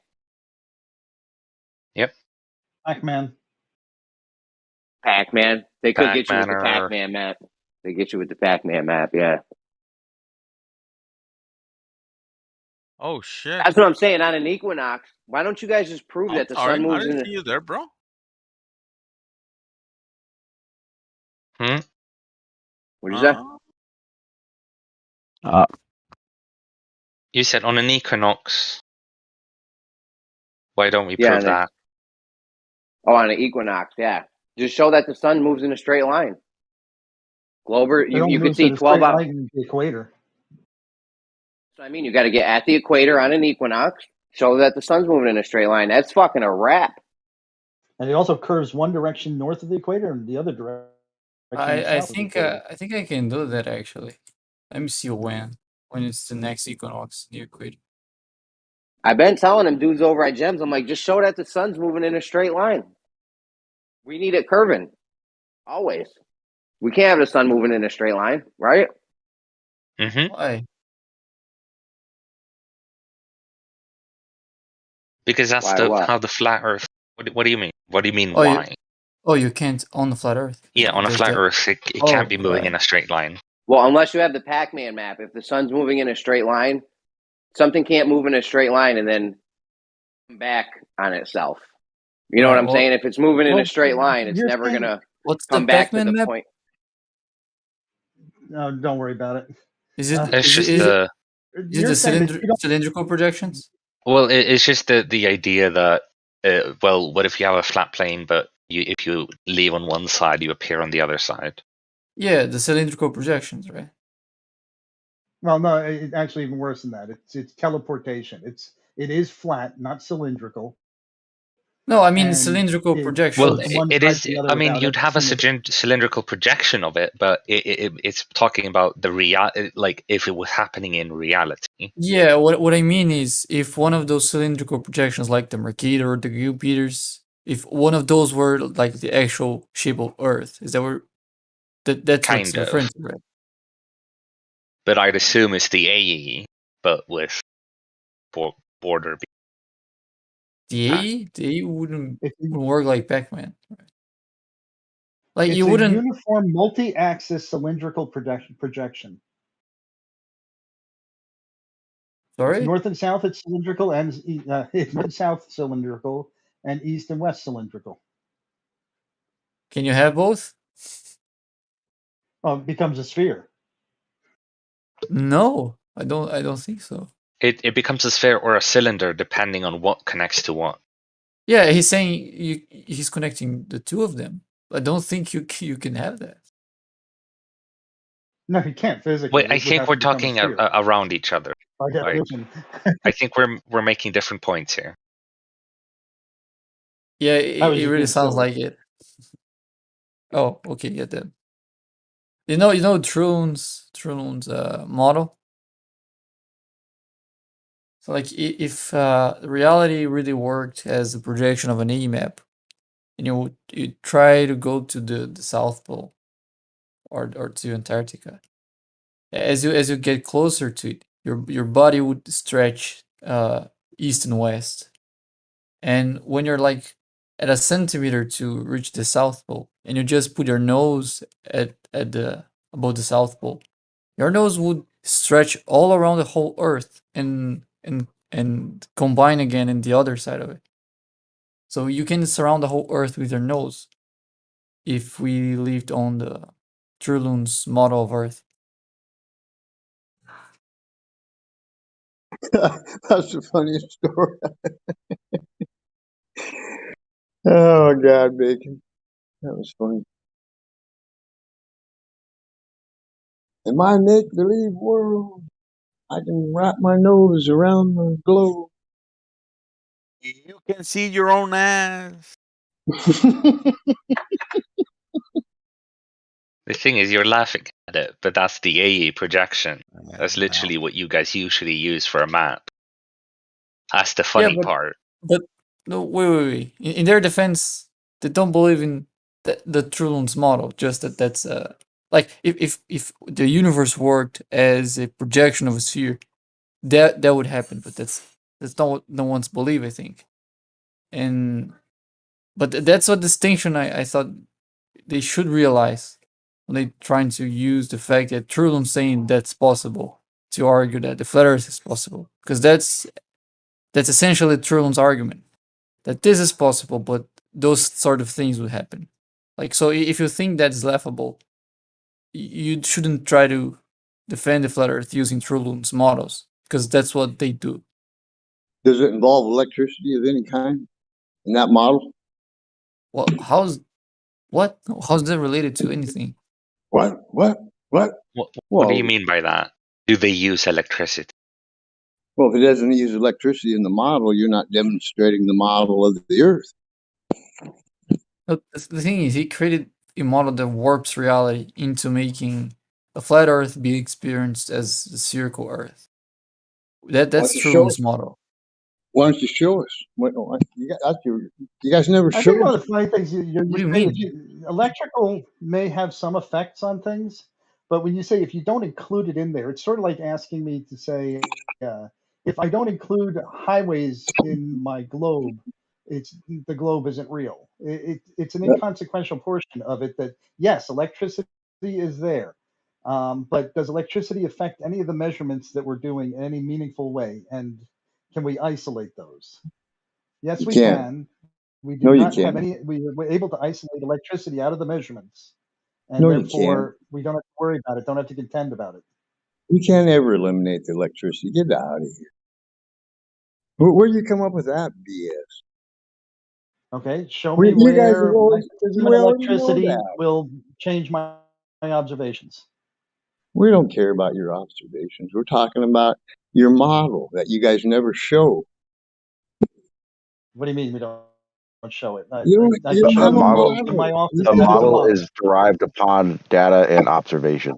Yep. Pac-Man. Pac-Man. They could get you with the Pac-Man Pac-Man map. They get you with the Pac-Man map, yeah. Oh, shit. That's what I'm saying. On an equinox, why don't you guys just prove that the sun moves I in? didn't see you there, bro. What'd you say? You said on an equinox. Why don't we Yeah, prove that? On an equinox, yeah. Just show that the sun moves in a straight line. Glober, you could see 12 hours. The equator. So I mean, you got to get at the equator on an equinox, show that the sun's moving in a straight line. That's fucking a wrap. And it also curves one direction north of the equator and the other direction I south think of the equator. I think I can do that actually. Let me see when it's the next equinox, the equator. I've been telling them dudes over at Gems, I'm like, just show that the sun's moving in a straight line. We need it curving. Always. We can't have the sun moving in a straight line, right? Mm-hmm. Why? Because that's Why, what? how the flat Earth. What do you mean? What do you mean? Oh, Why? you can't on the flat Earth. Yeah, on a Does flat that? Earth, it can't Oh, be moving right. in a straight line. Well, unless you have the Pac-Man map. If the sun's moving in a straight line, something can't move in a straight line and then come back on itself. You know what Right. I'm saying? If it's moving in a Well, straight line, it's you're never saying, gonna What's the come back to Pac-Man the map? point. no, don't worry about it. Is it It's just is it You're the saying that you don't. cylindrical projections? well, it's just the idea that well, what if you have a flat plane, but if you leave on one side, you appear on the other side? Yeah, the cylindrical projections, right? Well, no, it's actually even worse than that. It's teleportation. It is flat, not cylindrical. No, I mean And cylindrical it projection. Well, goes one it side is. to the other I mean, without you'd have a seeing it. cylindrical projection of it, but it's talking about the like if it was happening in reality. Yeah, what I mean is if one of those cylindrical projections like the Mercator or the Jupiters, if one of those were like the actual shape of Earth, is that where that's what it's Kind of. referring to, right? But I'd assume it's the AE, but with border. The Ah. AE? The AE wouldn't work like Pac-Man. Like It's you a wouldn't. uniform multi-axis cylindrical projection. Sorry? North and south, it's cylindrical, and it's north and south cylindrical, and east and west cylindrical. Can you have both? Oh, it becomes a sphere. No, I don't think so. It becomes a sphere or a cylinder depending on what connects to what. Yeah, he's saying he's connecting the two of them. I don't think you can have that. No, you can't physically. Wait, I It would think have we're to become a talking sphere around each other. by Like, definition. I think we're making different points here. Yeah, I was it just really being sounds silly. like it. Oh, okay, get that. You know Trulun's model. So like if reality really worked as a projection of an AE map, and you try to go to the South Pole or to Antarctica, as you get closer to it, your body would stretch east and west, and when you're like at a centimeter to reach the South Pole, and you just put your nose at the above the South Pole, your nose would stretch all around the whole Earth and combine again in the other side of it. So you can surround the whole Earth with your nose if we lived on the Trulun's model of Earth. That's the funniest story. Oh God, Bacon. That was funny. In my make-believe world, I can wrap my nose around the globe. You can see your own ass. The thing is, you're laughing at it, but that's the AE projection. That's literally what you guys usually use for a map. That's the Yeah, funny part. but no, wait. In their defense, they don't believe in the Trulun's model. Just that's like if the universe worked as a projection of a sphere, that would happen. But that's not no one's belief, I think. And but that's a distinction I thought they should realize when they trying to use the fact that Trulun's saying that's possible to argue that the flat Earth is possible, because that's essentially Trulun's argument, that this is possible, but those sort of things would happen. Like, so if you think that's laughable, you shouldn't try to defend the flat Earth using Trulun's models, because that's what they do. Does it involve electricity of any kind in that model? Well, how's that related to anything? What? What do Well, you mean by that? Do they use electricity? well, if it doesn't use electricity in the model, you're not demonstrating the model of the Earth. But the thing is, he created a model that warps reality into making a flat Earth be experienced as a spherical Earth. That's Why don't you show Trulun's it? model. Why don't you show us? You guys never I show think one us. of the funny things What do you say mean? electrical may have some effects on things, but when you say if you don't include it in there, it's sort of like asking me to say if I don't include highways in my globe, the globe isn't real. It's an inconsequential portion of it that yes, electricity is there, but does electricity affect any of the measurements that we're doing in any meaningful way? And can we isolate those? Yes, You we can't. can. We do No, you not have can't. any. We're able to isolate electricity out of the measurements, and No, you can't. therefore we don't have to worry about it. Don't have to contend about it. You can't ever eliminate the electricity. Get out of here. Where you come up with that BS? Okay, show We, me you guys have where already, magnetism we and already know electricity that. will change my observations. We don't care about your observations. We're talking about your model that you guys never show. What do you mean we don't show it? I You can don't show have you a model, in my model. office. the That is a model model. is derived upon data and observation.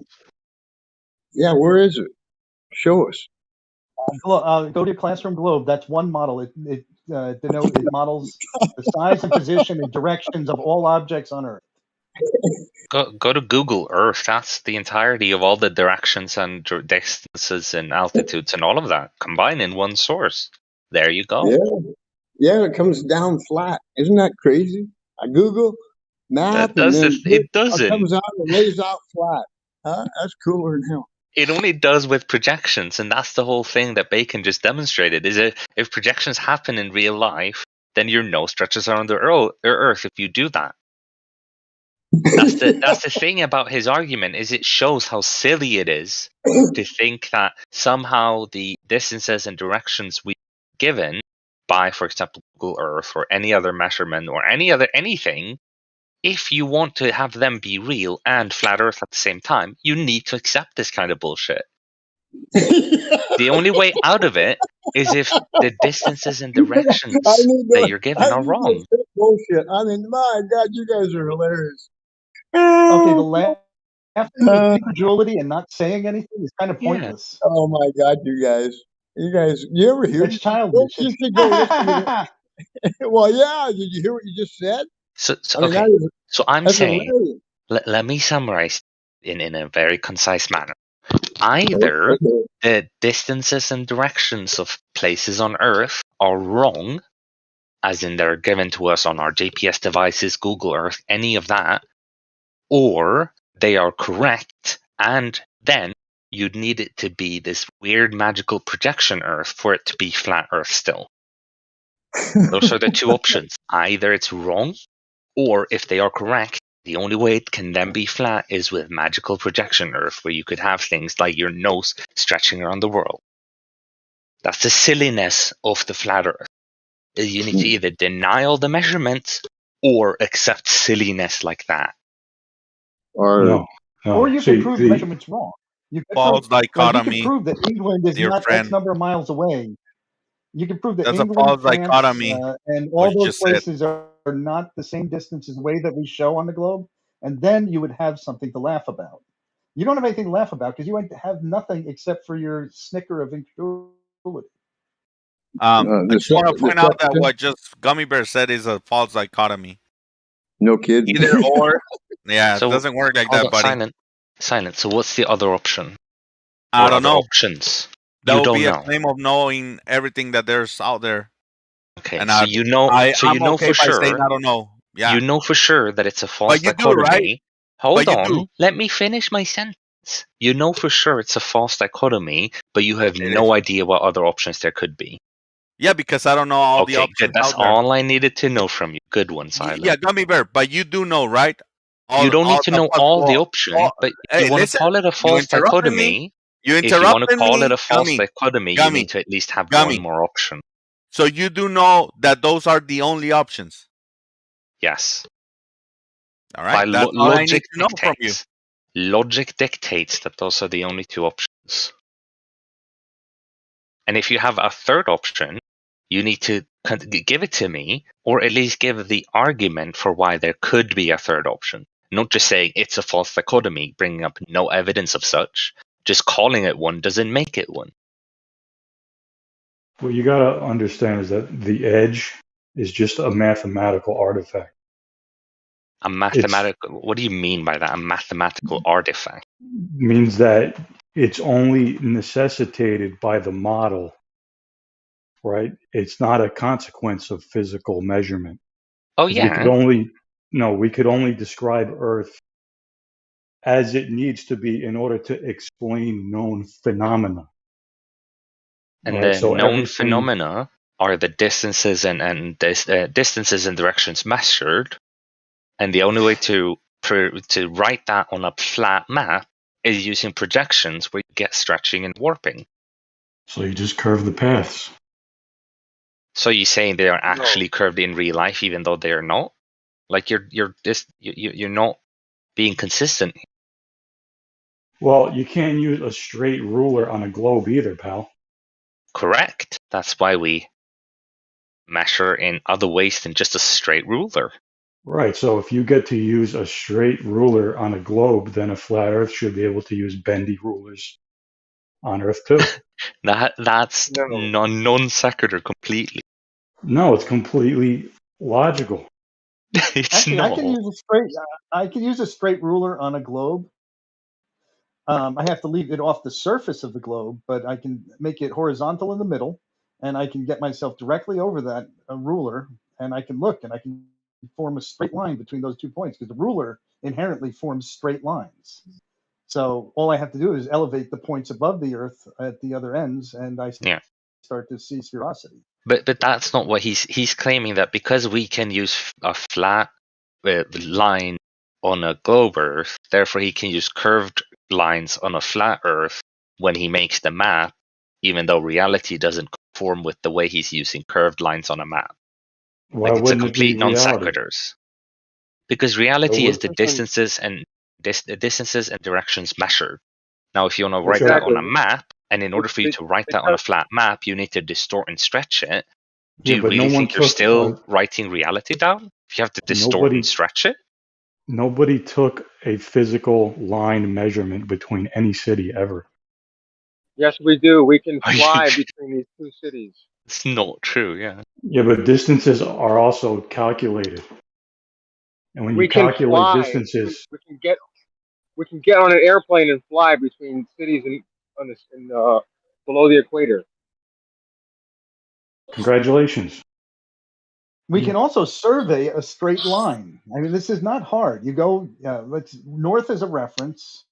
Yeah, where is it? Show us. Go to your classroom globe. That's one model. It models the size and position and directions of all objects on Earth. Go to Google Earth. That's the entirety of all the directions and distances and altitudes and all of that combined in one source. There you go. Yeah, it comes down flat. Isn't that crazy? I Google map and then It it doesn't. comes out and lays out flat. Huh? That's cooler than hell. It only does with projections, and that's the whole thing that Bacon just demonstrated. Is that if projections happen in real life, then your nose stretches around the Earth. If you do that, that's the thing about his argument. Is it shows how silly it is to think that somehow the distances and directions we given by, for example, Google Earth or any other measurement or anything. If you want to have them be real and flat Earth at the same time, you need to accept this kind of bullshit. The only way out of it is if the distances and directions that you're given are wrong. Bullshit. I mean, my God, you guys are hilarious. Okay, the laughing with incredulity and not saying anything is kind of pointless. Oh my God, you guys, you ever hear? It's childish. You should go listen to it. Well, yeah. Did you hear what you just said? So I mean, okay. So I'm that's saying, hilarious. let me summarize in a very concise manner. Either the distances and directions of places on Earth are wrong, as in they're given to us on our GPS devices, Google Earth, any of that, or they are correct, and then you'd need it to be this weird magical projection Earth for it to be flat Earth still. Those are the two options. Either it's wrong, or if they are correct, the only way it can then be flat is with magical projection Earth, where you could have things like your nose stretching around the world. That's the silliness of the flat Earth. You need to either deny all the measurements or accept silliness like that. Or you can prove the measurements wrong. You can False prove, dichotomy. you can prove that England is Dear not friend. X number of miles away. You can prove that That's a England, false France, dichotomy, and what all you those just said. places are not the same distances away that we show on the globe, and then you would have something to laugh about. You don't have anything to laugh about because you have nothing except for your snicker of incredulity. I just want to point out that what just Gummy Bear said is a false dichotomy. No kidding. Either or. Yeah, So, it doesn't work like hold that, on, buddy. Silent. So what's the other option? I Or don't other know. options? That You would don't be a know. claim of knowing everything that there's out there. Okay, And so you know. I'm okay by saying I don't know. Yeah. You know for sure that it's a false But you do, dichotomy. right? Hold But you on, do. let me finish my sentence. You know for sure it's a false dichotomy, but you have no idea what other options there could be. Yeah, because I don't know all the Okay, options good. That's out there. all I needed to know from you. Good one, Silent. Yeah, Gummy Bear, but you do know, right? You don't need to know all the options, but if you want to call it a false dichotomy, if you want to call it a false dichotomy, you need to at least have one more option. So you do know that those are the only options? Yes. All right, that's all I need to know from you. Logic dictates that those are the only two options. And if you have a third option, you need to give it to me, or at least give the argument for why there could be a third option. Not just saying it's a false dichotomy, bringing up no evidence of such. Just calling it one doesn't make it one. What you gotta understand is that the edge is just a mathematical artifact. A mathematical. What do you mean by that? A mathematical artifact? Means that it's only necessitated by the model, right? It's not a consequence of physical measurement. Oh Because we could only describe Earth as it needs to be in order to explain known phenomena. And Right? the So known everything, phenomena are the distances and distances and directions measured, and the only way to write that on a flat map is using projections where you get stretching and warping. so you just curve the paths. So you're saying they are actually curved in real life, even though they are not? Like you're not being consistent. Well, you can't use a straight ruler on a globe either, pal. Correct. That's why we measure in other ways than just a straight ruler. Right, so if you get to use a straight ruler on a globe, then a flat Earth should be able to use bendy rulers on Earth too. That's non sequitur completely. No, it's completely logical. It's Actually, not. I can use a straight ruler on a globe. I have to leave it off the surface of the globe, but I can make it horizontal in the middle, and I can get myself directly over that ruler, and I can look, and I can form a straight line between those 2 points because the ruler inherently forms straight lines. So all I have to do is elevate the points above the Earth at the other ends, and I start to see spherosity. But that's not what he's claiming, that because we can use a flat line on a globe Earth, therefore he can use curved lines on a flat Earth when he makes the map, even though reality doesn't conform with the way he's using curved lines on a map. Why Like it's a wouldn't it be complete non reality? sequiturs. Because reality is the Exactly. distances and directions measured. Now, if you want to Which write that are- on a map, and in order for you to write that on a flat map, you need to distort and stretch it. Do Yeah, you but no really one think you're took still writing reality down if you have to distort and stretch it? Nobody took a physical line measurement between any city ever. Yes, we do. We can Are you fly sure? between these two cities. It's not true, yeah. Yeah, but distances are also calculated. And when you We can calculate fly. distances, We can get on an airplane and fly between cities below the equator. congratulations. We can also survey a straight line. I mean, this is not hard. You go, let's north as a reference,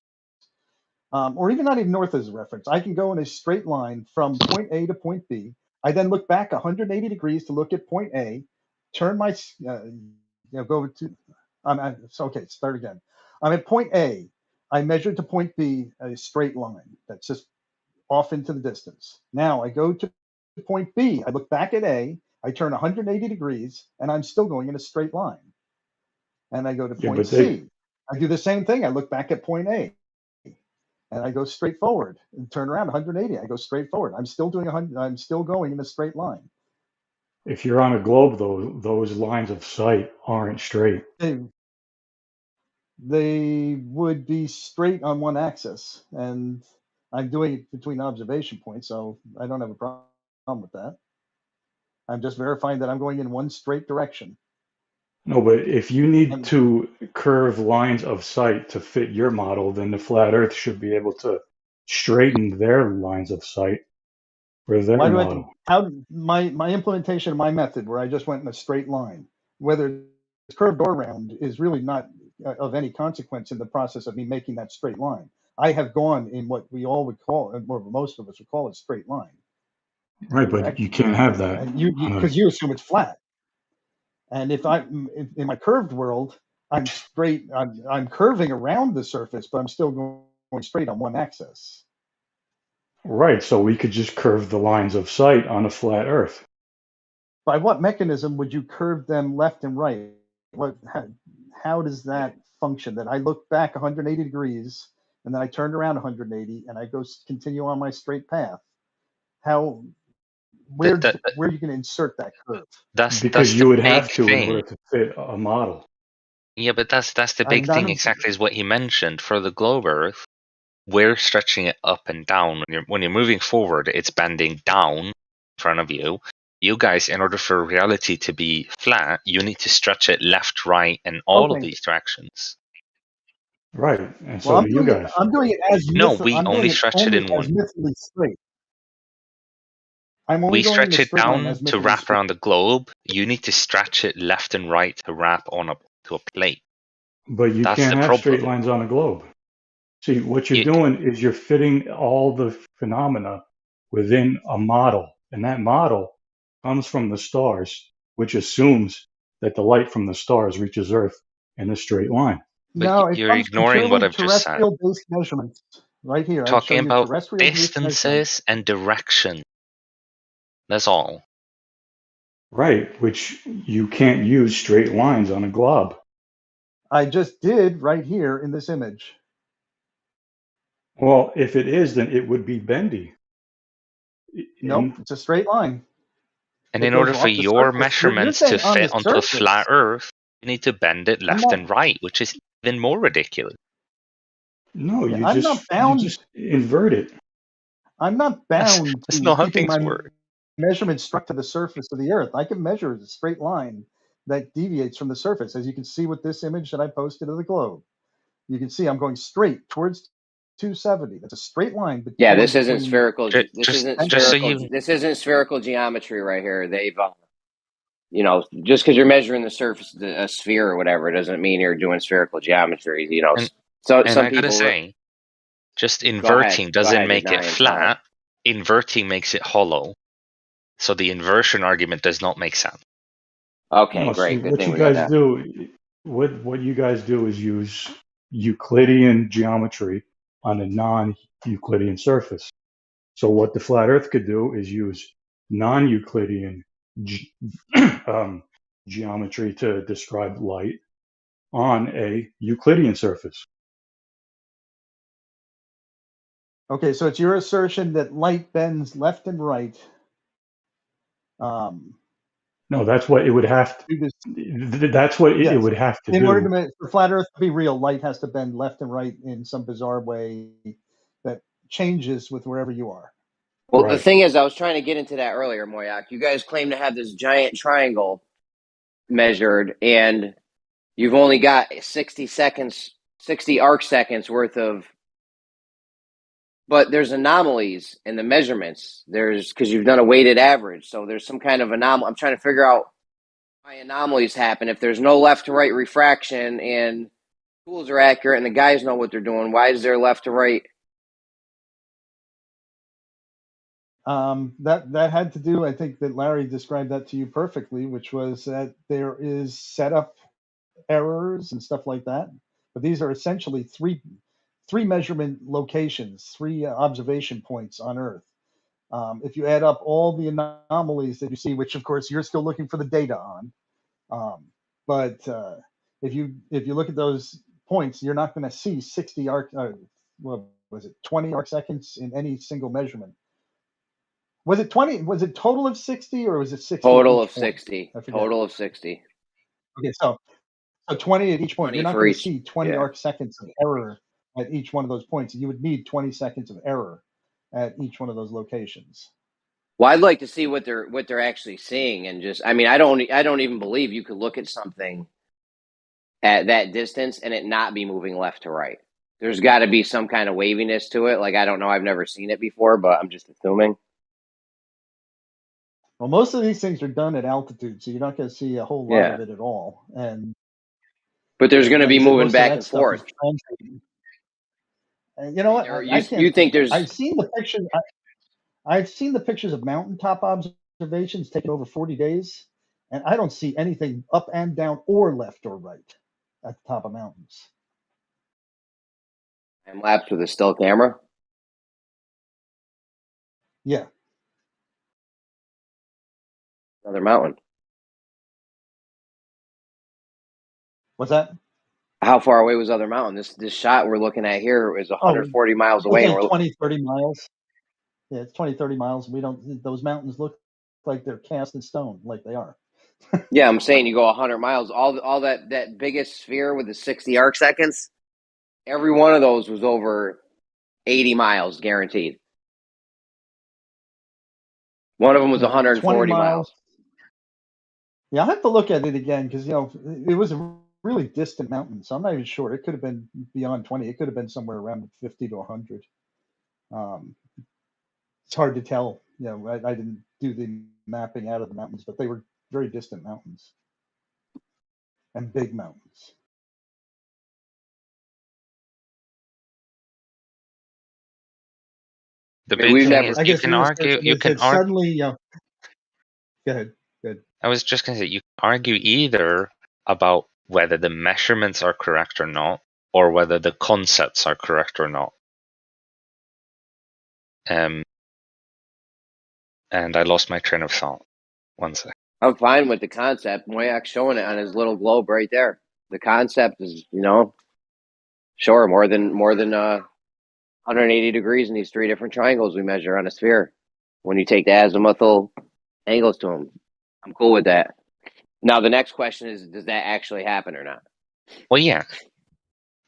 or even not even north as a reference. I can go in a straight line from point A to point B. I then look back 180 degrees to look at point A, turn my, go to, okay, start again. I'm at point A. I measure to point B a straight line that's just off into the distance. Now I go to point B. I look back at A. I turn 180 degrees, and I'm still going in a straight line. And I go to Yeah, point but they, C. I do the same thing. I look back at point A, and I go straight forward and turn around 180. I go straight forward. I'm still doing 100. I'm still going in a straight line. if you're on a globe, though, those lines of sight aren't straight. They would be straight on one axis, and I'm doing it between observation points, so I don't have a problem with that. I'm just verifying that I'm going in one straight direction. No, but if you need to curve lines of sight to fit your model, then the flat Earth should be able to straighten their lines of sight for their Why do I have to, model. how my implementation of my method where I just went in a straight line, whether it's curved or round, is really not of any consequence in the process of me making that straight line. I have gone in what we all would call, or most of us would call, a straight line. Right, but Correct? you can't have that. And you on a- because you assume it's flat. And if in my curved world, I'm straight, I'm curving around the surface, but I'm still going straight on one axis. Right, so we could just curve the lines of sight on a flat Earth. By what mechanism would you curve them left and right? How does that function? That I look back 180 degrees and then I turn around 180 and I go continue on my straight path. Where are you going to insert that curve? Because you would have to in order to fit a model. Yeah, but that's the big thing exactly, is what he mentioned. For the globe Earth, we're stretching it up and down. When you're moving forward, it's bending down front of you. You guys, in order for reality to be flat, you need to stretch it left, right, and all of Okay. these directions. Right, and Well, so do you guys. I'm doing it as No, we I'm only doing it stretch it only in as one. mythically straight. I'm only We going in stretch the it straight line as down to mythically wrap straight. around the globe. You need to stretch it left and right to wrap on to a plate. But you That's can't the have straight problem. lines on a globe. See, what you're doing is you're fitting all the phenomena within a model, and that model comes from the stars, which assumes that the light from the stars reaches Earth in a straight line. But No, it you're comes from ignoring what purely I've just said. terrestrial-based measurements. Right here, I've Talking shown you about terrestrial-based measurements. distances and direction. That's all. Right, which you can't use straight lines on a globe. I just did right here in this image. Well, if it is, then it would be bendy. Nope, it's a straight line. And It in goes order for off the your surface. You're measurements to saying on the fit onto a surface. flat Earth, you need to bend it I'm left not, and right, which is even more ridiculous. No, you I'm not bound. just invert it. I'm not bound That's to not how keeping things my work. measurements struck to the surface of the Earth. I can measure a straight line that deviates from the surface, as you can see with this image that I posted of the globe. You can see I'm going straight towards 270. That's a straight line. Yeah, Going this isn't between spherical. This Just isn't so spherical. you, This isn't spherical geometry right here. They've, you know, just because you're measuring the surface, a sphere or whatever, doesn't mean you're doing spherical geometry. You know, and so and some I gotta people. say, just Go ahead. inverting Go doesn't ahead, make it Denying. Go ahead. flat. Inverting makes it hollow. So the inversion argument does not make sense. Okay, No, see, great. Good what thing you we got guys that. do, what you guys do is use Euclidean geometry on a non-Euclidean surface. So what the flat Earth could do is use non-Euclidean geometry to describe light on a Euclidean surface. Okay, so it's your assertion that light bends left and right. No, that's what it would have to. That's what it Yes. would have to In order to do. make for flat Earth to be real, light has to bend left and right in some bizarre way that changes with wherever you are. Well, the thing is, I was trying to get into that earlier, Moyak. You guys claim to have this giant triangle measured, and you've only got 60 seconds, 60 arc seconds worth of. But there's anomalies in the measurements. There's because you've done a weighted average, so there's some kind of anomaly. I'm trying to figure out why anomalies happen if there's no left to right refraction and tools are accurate and the guys know what they're doing. Why is there left to right? That had to do, I think that Larry described that to you perfectly, which was that there is setup errors and stuff like that. But these are essentially three measurement locations, three observation points on Earth. If you add up all the anomalies that you see, which of course you're still looking for the data on, but if you look at those points, you're not going to see 60 arc. What was it? 20 arc seconds in any single measurement. Was it 20? Was it total of 60 or was it 60? Total at each of point? 60. I forget. Total of 60. Okay, so 20 at each point. 20 You're not for going to each. see 20 Yeah. arc seconds of error at each one of those points. You would need 20 seconds of error at each one of those locations. Well, I'd like to see what they're actually seeing, and just I mean, I don't even believe you could look at something at that distance and it not be moving left to right. There's got to be some kind of waviness to it. Like, I don't know, I've never seen it before, but I'm just assuming. Well, most of these things are done at altitude, so you're not going to see a whole lot of it at all. But there's going to like be I said, moving most of back that and stuff is forth. translating. You know what? I can't. You think there's? I've seen the pictures. I've seen the pictures of mountaintop observations taken over 40 days, and I don't see anything up and down or left or right at the top of mountains. Time lapse with a still camera. Yeah. Another mountain. What's that? How far away was Other Mountain? This shot we're looking at here is 140 miles away. Within And we're 20, 30 miles. Yeah, it's 20, 30 miles. We don't. Those mountains look like they're cast in stone, like they are. Yeah, I'm saying you go 100 miles. All that biggest sphere with the 60 arc seconds. Every one of those was over 80 miles, guaranteed. One of them was you know, 20 140 miles. Yeah, I'll have to look at it again because, you know, it was a really distant mountain. So I'm not even sure. It could have been beyond 20. It could have been somewhere around 50 to 100. It's hard to tell. You know, I didn't do the mapping out of the mountains, but they were very distant mountains and big mountains. The I mean, big we've thing never. is I you guess can the argue. assertion You is can that argue. suddenly, go ahead. Good. I was just going to say you can argue either about whether the measurements are correct or not, or whether the concepts are correct or not. And I lost my train of thought. One sec. I'm fine with the concept. Moyak's showing it on his little globe right there. The concept is, you know, sure, more than 180 degrees in these three different triangles we measure on a sphere. When you take the azimuthal angles to them, I'm cool with that. Now the next question is, does that actually happen or not? Well, yeah.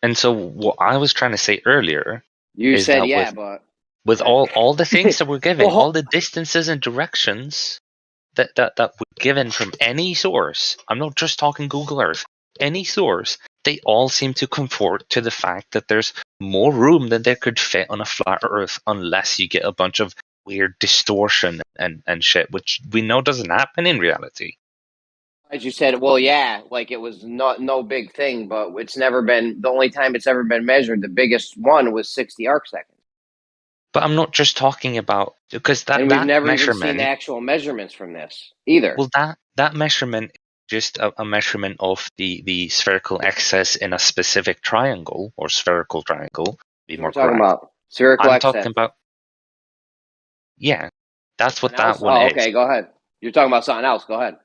And so what I was trying to say earlier You is said that yeah, but with all the things that we're given, well, all the distances and directions that we're given from any source, I'm not just talking Google Earth, any source, they all seem to conform to the fact that there's more room than there could fit on a flat Earth unless you get a bunch of weird distortion and shit, which we know doesn't happen in reality. as you said, well, yeah, like it was no big thing, but it's never been, the only time it's ever been measured, the biggest one was 60 arc seconds. But I'm not just talking about, because And we've that never even measurement, seen actual measurements from this either. well, that measurement is just a measurement of the spherical excess in a specific triangle or spherical triangle. Be So more we're talking correct. about spherical I'm excess. talking about, yeah, that's what Something else? that one Oh, is. okay, go ahead. You're talking about something else. Go ahead.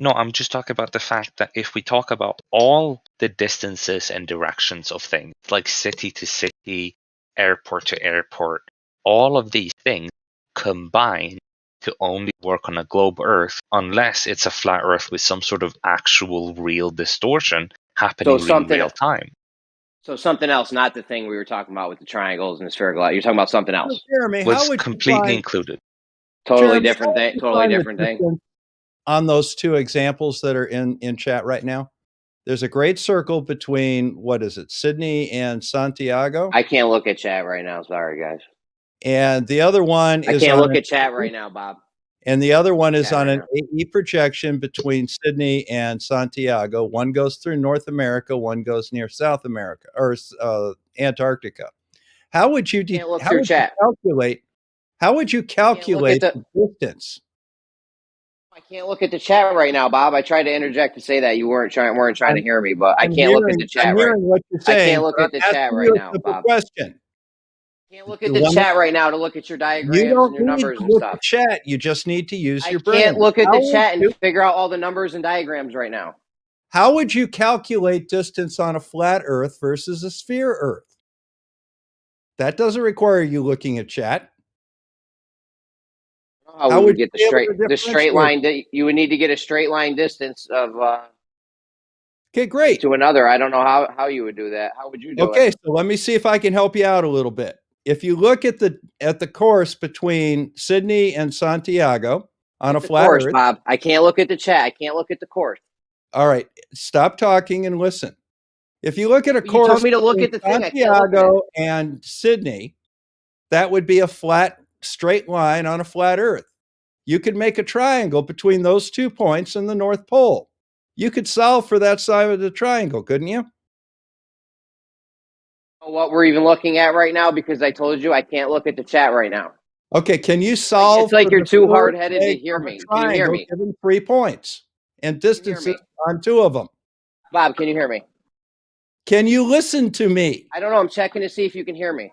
No, I'm just talking about the fact that if we talk about all the distances and directions of things, like city to city, airport to airport, all of these things combine to only work on a globe Earth unless it's a flat Earth with some sort of actual real distortion happening in real time. So something else, not the thing we were talking about with the triangles and the spherical. You're talking about something else. Jeremy, how Was would completely you included. Totally Jeremy, different how would thing. you Totally find the different thing. distance on those two examples that are in chat right now? There's a great circle between, what is it, Sydney and Santiago? I can't look at chat right now. Sorry, guys. And the other one I is can't on look an at chat right now, Bob. And the other one is Chat on right an now. AE projection between Sydney and Santiago. One goes through North America, one goes near South America or Antarctica. How would you Can't look through chat. calculate? How would you calculate the distance? I can't look at the chat right now, Bob. I tried to interject to say that you weren't trying to hear me, but I can't look at the chat I'm right. hearing what you're I saying. can't look at the chat right now, Bob. Question. Can't look at the chat right now to look at your diagrams You and don't your need numbers to and look stuff. at chat. You just need to use your I brain. can't look at the chat and figure out all the numbers and diagrams right now. How would you calculate distance on a flat Earth versus a sphere Earth? That doesn't require you looking at chat. How would you get the straight line? You would need to get a straight line distance of okay, great, to another. I don't know how you would do that. How would you do it? Okay, so let me see if I can help you out a little bit. If you look at the course between Sydney and Santiago on a flat course, Earth, Bob. I can't look at the chat. I can't look at the course. All right, stop talking and listen. If you look at a You course told me to look between at the thing. I can't look at it. Santiago and Sydney, that would be a flat, straight line on a flat Earth. You could make a triangle between those 2 points and the North Pole. You could solve for that side of the triangle, couldn't you? What we're even looking at right now, because I told you I can't look at the chat right now. Okay, can you solve? It's like for you're the too third hard-headed to leg hear of a me. Can you hear triangle me? Given 3 points and distances on 2 of them. Bob, can you hear me? Can you listen to me? I don't know. I'm checking to see if you can hear me.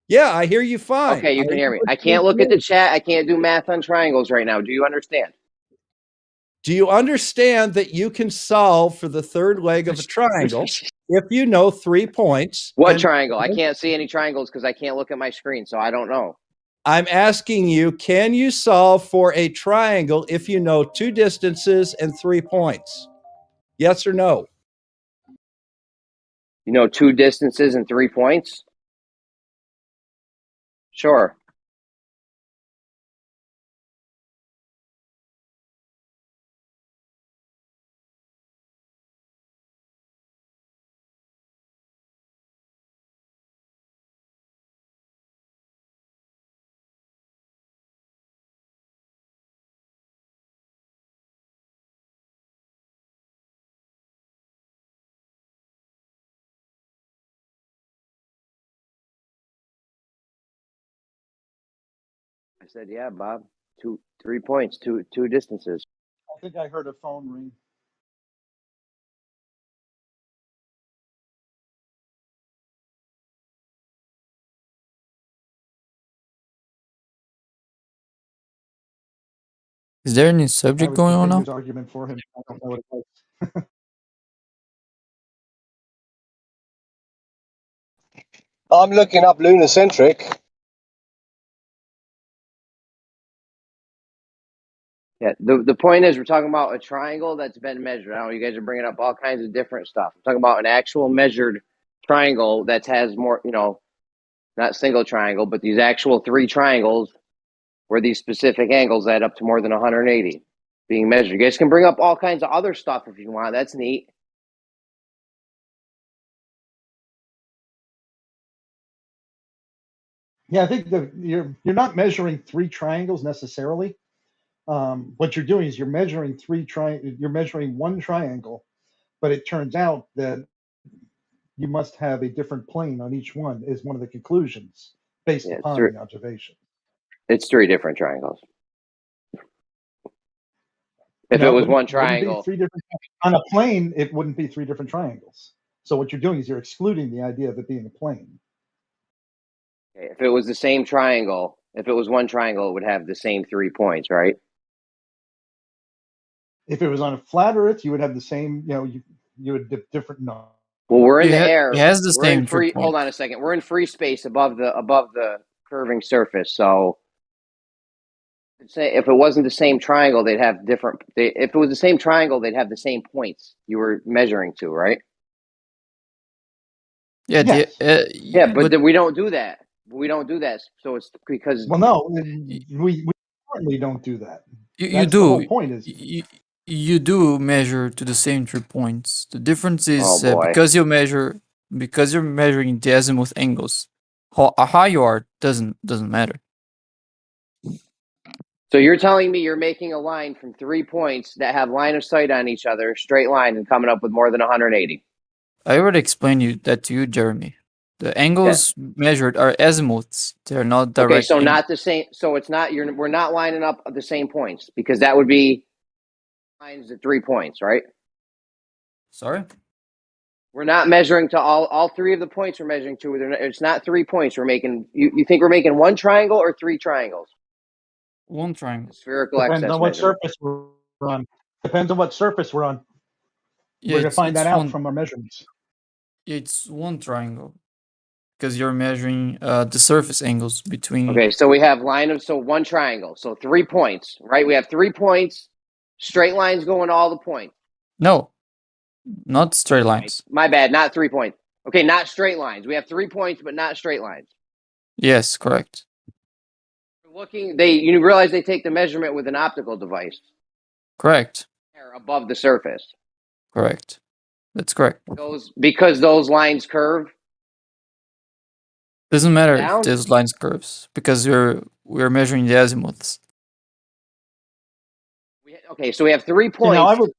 Yeah, I hear you fine. Okay, you can hear me. I can't look at the chat. I can't do math on triangles right now. Do you understand? Do you understand that you can solve for the third leg of a triangle if you know 3 points? What triangle? I can't see any triangles because I can't look at my screen, so I don't know. I'm asking you, can you solve for a triangle if you know 2 distances and 3 points? Yes or no? You know 2 distances and 3 points? Sure. I said, yeah, Bob. 3 points, two distances. I think I heard a phone ring. Is there any I subject was going on putting now? his argument for him. I don't know what it was. I'm looking up lunocentric. Yeah, the point is we're talking about a triangle that's been measured. I know you guys are bringing up all kinds of different stuff. I'm talking about an actual measured triangle that has more, not single triangle, but these actual 3 triangles where these specific angles add up to more than 180 being measured. You guys can bring up all kinds of other stuff if you want. That's neat. Yeah, I think you're not measuring 3 triangles necessarily. What you're doing is you're measuring one triangle, but it turns out that you must have a different plane on each one is one of the conclusions based Yeah, upon the observation. it's 3 different triangles. If No, it was one it wouldn't be triangle, 3 different on a plane. It wouldn't be 3 different triangles. So what you're doing is you're excluding the idea of it being a plane. if it was the same triangle, if it was one triangle, it would have the same 3 points, right? If it was on a flat Earth, you would have the same. You would have different. No. Well, we're in the air. It has the We're in same 3 free. Hold points. on a second. We're in free space above the curving surface. So, say if it wasn't the same triangle, they'd have different. If it was the same triangle, they'd have the same points you were measuring to, right? Yeah, Yes. Yeah, but we don't do that. We don't do that. So it's because no, we currently don't do that. You That's do. the whole point. Is you do measure to the same 3 points. The difference is boy. because you're measuring the azimuth angles. How high you are doesn't matter. So you're telling me you're making a line from 3 points that have line of sight on each other, straight line, and coming up with more than 180. I already explained that to you, Jeremy. The angles measured are azimuths. They're not direct. Okay, so angles. not the same. So it's not. We're not lining up the same points because that would be lines at 3 points, right? Sorry. We're not measuring to all 3 of the points. We're measuring to. It's not 3 points. We're making. You think we're making 1 triangle or 3 triangles? 1 triangle. Spherical depends excess on what measurement. surface we're on. Depends on what surface we're on. Yeah, we're gonna find that out from our measurements. It's 1 triangle because you're measuring the surface angles between. Okay, so we have so 1 triangle, so 3 points, right? We have 3 points, straight lines going all the points. No, not straight lines. My bad, not 3 points. Okay, not straight lines. We have 3 points, but not straight lines. Yes, correct. You realize they take the measurement with an optical device. Correct. Above the surface. Correct. That's correct. Because those lines curve. Doesn't matter down? if those lines curves because we're measuring the azimuths. Okay, so we have 3 points. I would.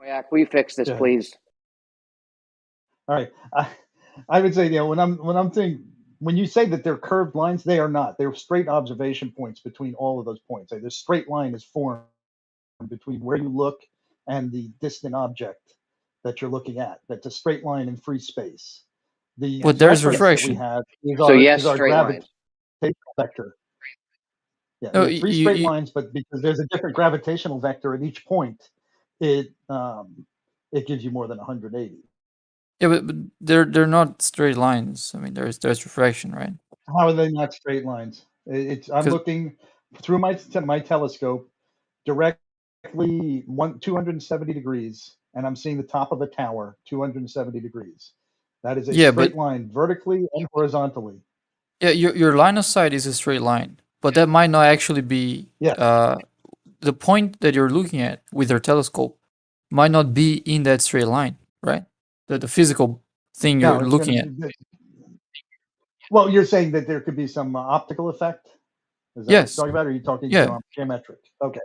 Yeah, will you fix this, please? All right, I would say when you say that they're curved lines, they are not. They're straight observation points between all of those points. This straight line is formed between where you look and the distant object that you're looking at. That's a straight line in free space. But there's refraction. That we have is our gravitational vector. Yeah, No, we have 3 straight lines, but because there's a different gravitational vector at each point, it gives you more than 180. Yeah, but they're not straight lines. I mean, there's refraction, right? How are they not straight lines? I'm looking through my telescope directly 270 degrees, and I'm seeing the top of a tower 270 degrees. That is a straight line vertically and horizontally. Yeah, your line of sight is a straight line, but that might not actually be the point that you're looking at with your telescope might not be in that straight line, right? The physical thing you're looking at. Well, you're saying that there could be some optical effect? Is that what you're talking about? Or are you talking geometric? Okay.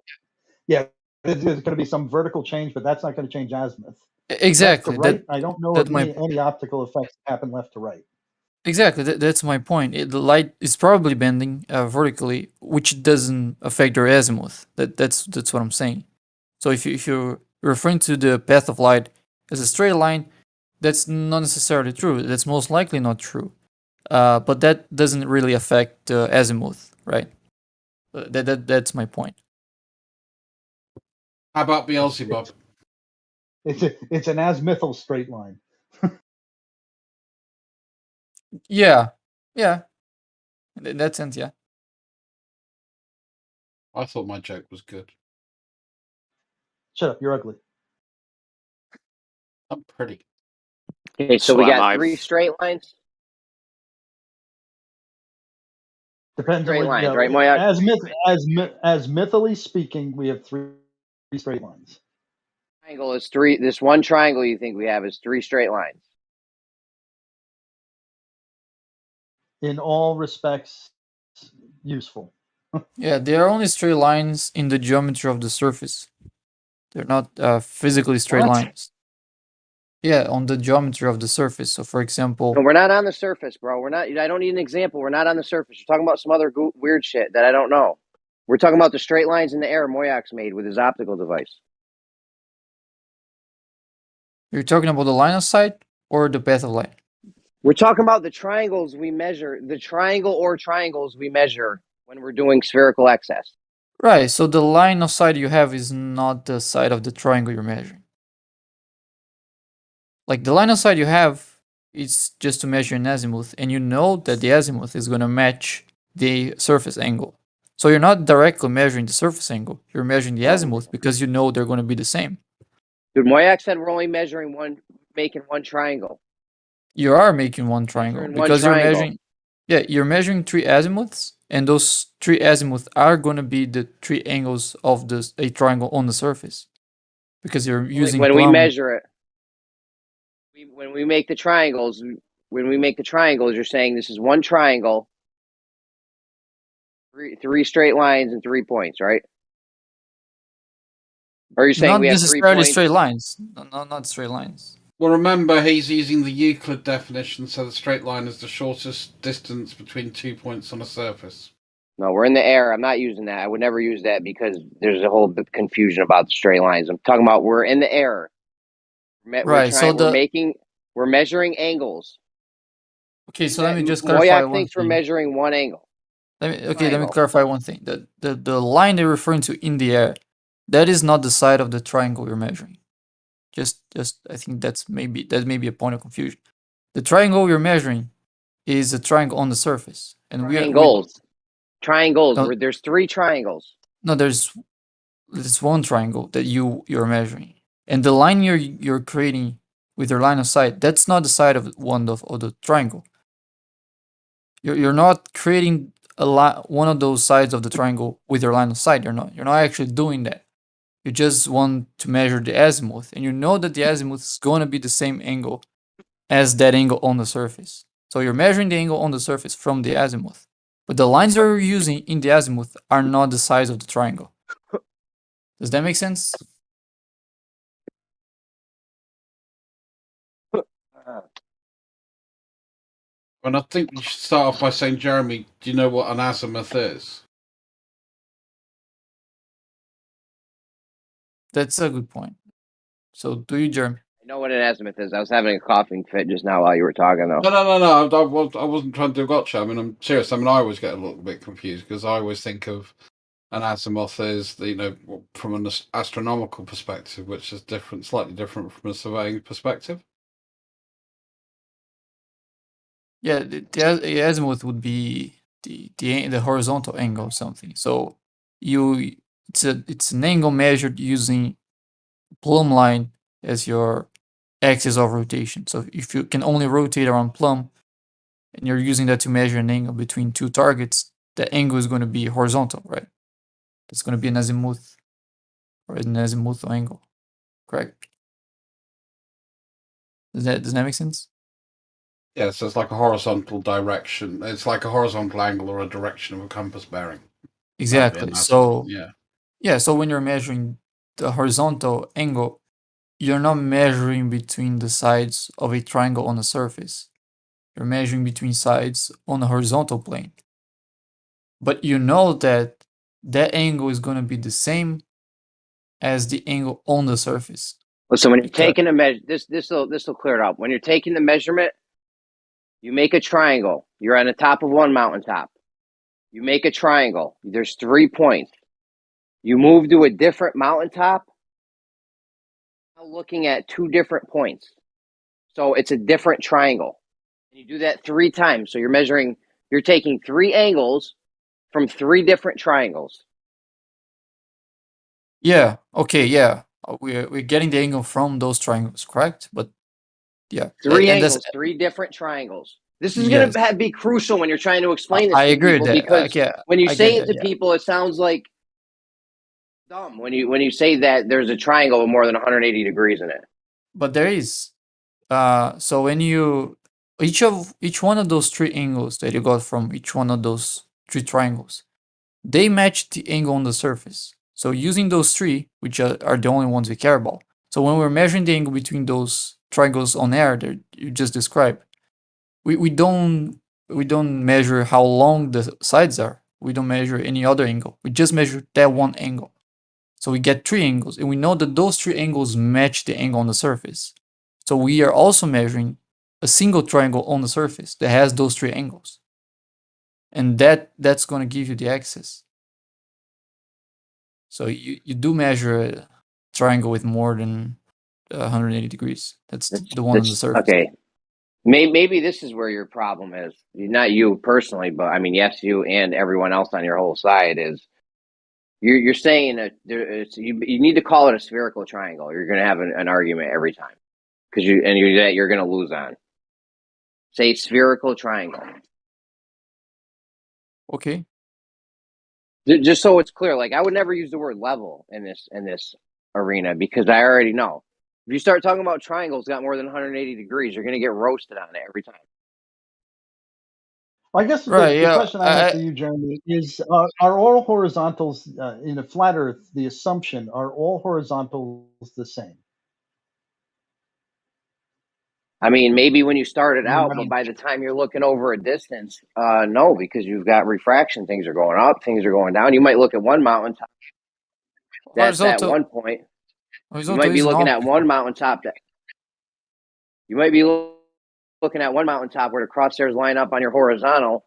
Yeah, there's going to be some vertical change, but that's not going to change azimuth. Exactly. Left to right, I don't know of any optical effects that happen left to right. Exactly, that's my point. The light is probably bending vertically, which doesn't affect your azimuth. That's what I'm saying. So if you're referring to the path of light as a straight line, that's not necessarily true. That's most likely not true. But that doesn't really affect the azimuth, right? That's my point. How about Beelzebub? It's an azimuthal straight line. Yeah, in that sense, yeah. I thought my joke was good. Shut up, you're ugly. I'm pretty. Okay, so we got 3 straight lines. Depends on Straight what, lines, right, Moyak? Azimuthally speaking, we have 3 straight lines. Triangle is 3. This one triangle you think we have is 3 straight lines. In all respects, useful. Yeah, they are only straight lines in the geometry of the surface. They're not physically straight What? lines. Yeah, on the geometry of the surface. So, for example, No, we're not on the surface, bro. We're not. I don't need an example. We're not on the surface. You're talking about some other weird shit that I don't know. We're talking about the straight lines in the air Moyak's made with his optical device. you're talking about the line of sight or the path of light? We're talking about the triangles we measure, the triangle or triangles we measure when we're doing spherical excess. Right, so the line of sight you have is not the side of the triangle you're measuring. Like the line of sight you have is just to measure an azimuth, and you know that the azimuth is going to match the surface angle. So you're not directly measuring the surface angle. You're measuring the azimuth because you know they're going to be the same. Dude, Moyak said we're only making one triangle. You are making one triangle because you're measuring. Yeah, you're measuring 3 azimuths, and those 3 azimuths are going to be the 3 angles of a triangle on the surface because you're using when plumb. we measure it. When we make the triangles, you're saying this is one triangle, 3 straight lines and 3 points, right? Or are you saying Not we have 3 necessarily points? straight lines. No, not straight lines. Well, remember, he's using the Euclid definition, so the straight line is the shortest distance between 2 points on a surface. No, we're in the air. I'm not using that. I would never use that because there's a whole bit of confusion about the straight lines. I'm talking about we're in the air. We're measuring angles. Okay, so let me just clarify Moyak one thinks we're thing. measuring one angle. Let me clarify one thing. The line they're referring to in the air, that is not the side of the triangle you're measuring. Just I think that may be a point of confusion. The triangle you're measuring is a triangle on the surface, and triangles. No, There's 3 triangles. No, there's one triangle that you're measuring, and the line you're creating with your line of sight, that's not the side of one of the triangle. You're not creating one of those sides of the triangle with your line of sight. You're not actually doing that. You just want to measure the azimuth, and you know that the azimuth is going to be the same angle as that angle on the surface. So you're measuring the angle on the surface from the azimuth. But the lines you're using in the azimuth are not the size of the triangle. Does that make sense? And I think we should start off by saying, Jeremy, do you know what an azimuth is? That's a good point. So do you, Jeremy? I know what an azimuth is. I was having a coughing fit just now while you were talking, though. No. I wasn't trying to do gotcha. I mean, I'm serious. I mean, I always get a little bit confused because I always think of an azimuth as, from an astronomical perspective, which is slightly different from a surveying perspective. Yeah, the azimuth would be the horizontal angle or something. So it's an angle measured using plumb line as your axis of rotation. So if you can only rotate around plumb, and you're using that to measure an angle between 2 targets, the angle is going to be horizontal, right? It's going to be an azimuth or an azimuthal angle, correct? Does that make sense? Yeah, so it's like a horizontal direction. It's like a horizontal angle or a direction of a compass bearing. Exactly. So yeah. So when you're measuring the horizontal angle, you're not measuring between the sides of a triangle on a surface. You're measuring between sides on a horizontal plane. But you know that that angle is going to be the same as the angle on the surface. So when you're taking a measure, this will clear it up. When you're taking the measurement, you make a triangle. You're on the top of one mountaintop. You make a triangle. There's 3 points. You move to a different mountaintop, now looking at 2 different points. So it's a different triangle. And you do that 3 times. So you're taking 3 angles from 3 different triangles. Yeah. Okay. Yeah. We're getting the angle from those triangles, correct? But yeah, 3 angles, 3 different triangles. This is Yes. going to be crucial when you're trying to explain this I to agree with people, that. because Yeah, when you I say get it that, to yeah. people, it sounds like dumb when you say that there's a triangle with more than 180 degrees in it. But there is. So when you each one of those 3 angles that you got from each one of those 3 triangles, they match the angle on the surface. So using those 3, which are the only ones we care about. So when we're measuring the angle between those triangles on air that you just described, we don't measure how long the sides are. We don't measure any other angle. We just measure that one angle. So we get 3 angles, and we know that those 3 angles match the angle on the surface. So we are also measuring a single triangle on the surface that has those 3 angles. And that's going to give you the axis. So you do measure a triangle with more than 180 degrees. That's the one on the surface. Okay. Maybe this is where your problem is. Not you personally, but I mean, yes, you and everyone else on your whole side is. You're saying that you need to call it a spherical triangle. You're going to have an argument every time because you're going to lose on. Say spherical triangle. Okay. Just so it's clear, like I would never use the word level in this arena because I already know. If you start talking about triangles got more than 180 degrees, you're going to get roasted on it every time. I guess the question I have for you, Jeremy, is are all horizontals in a flat Earth, the assumption, are all horizontals the same? I mean, maybe when you start it out, but by the time you're looking over a distance, no, because you've got refraction. Things are going up, things are going down. You might look at one mountaintop. That's at one point. You might be looking at one mountaintop that you might be looking at one mountaintop where the crosshairs line up on your horizontal,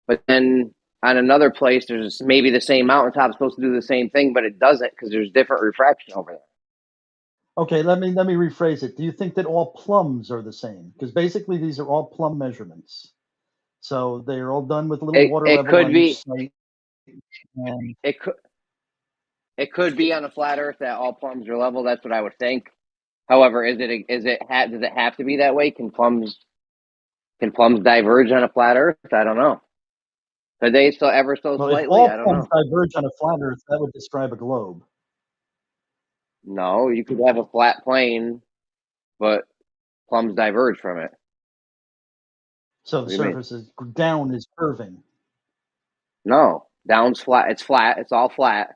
but then on another place, there's maybe the same mountaintop supposed to do the same thing, but it doesn't because there's different refraction over there. Okay, let me rephrase it. Do you think that all plums are the same? Because basically these are all plumb measurements. So they're all done with a little water level could on be, each site. And it could be on a flat Earth that all plums are level. That's what I would think. However, does it have to be that way? Can plums diverge on a flat Earth? I don't know. Could they still ever so well, slightly? if all I don't plums know. diverge on a flat Earth, that would describe a globe. No, you could have a flat plane, but plums diverge from it. So the surface is down is curving. No, down's flat. It's flat. It's all flat.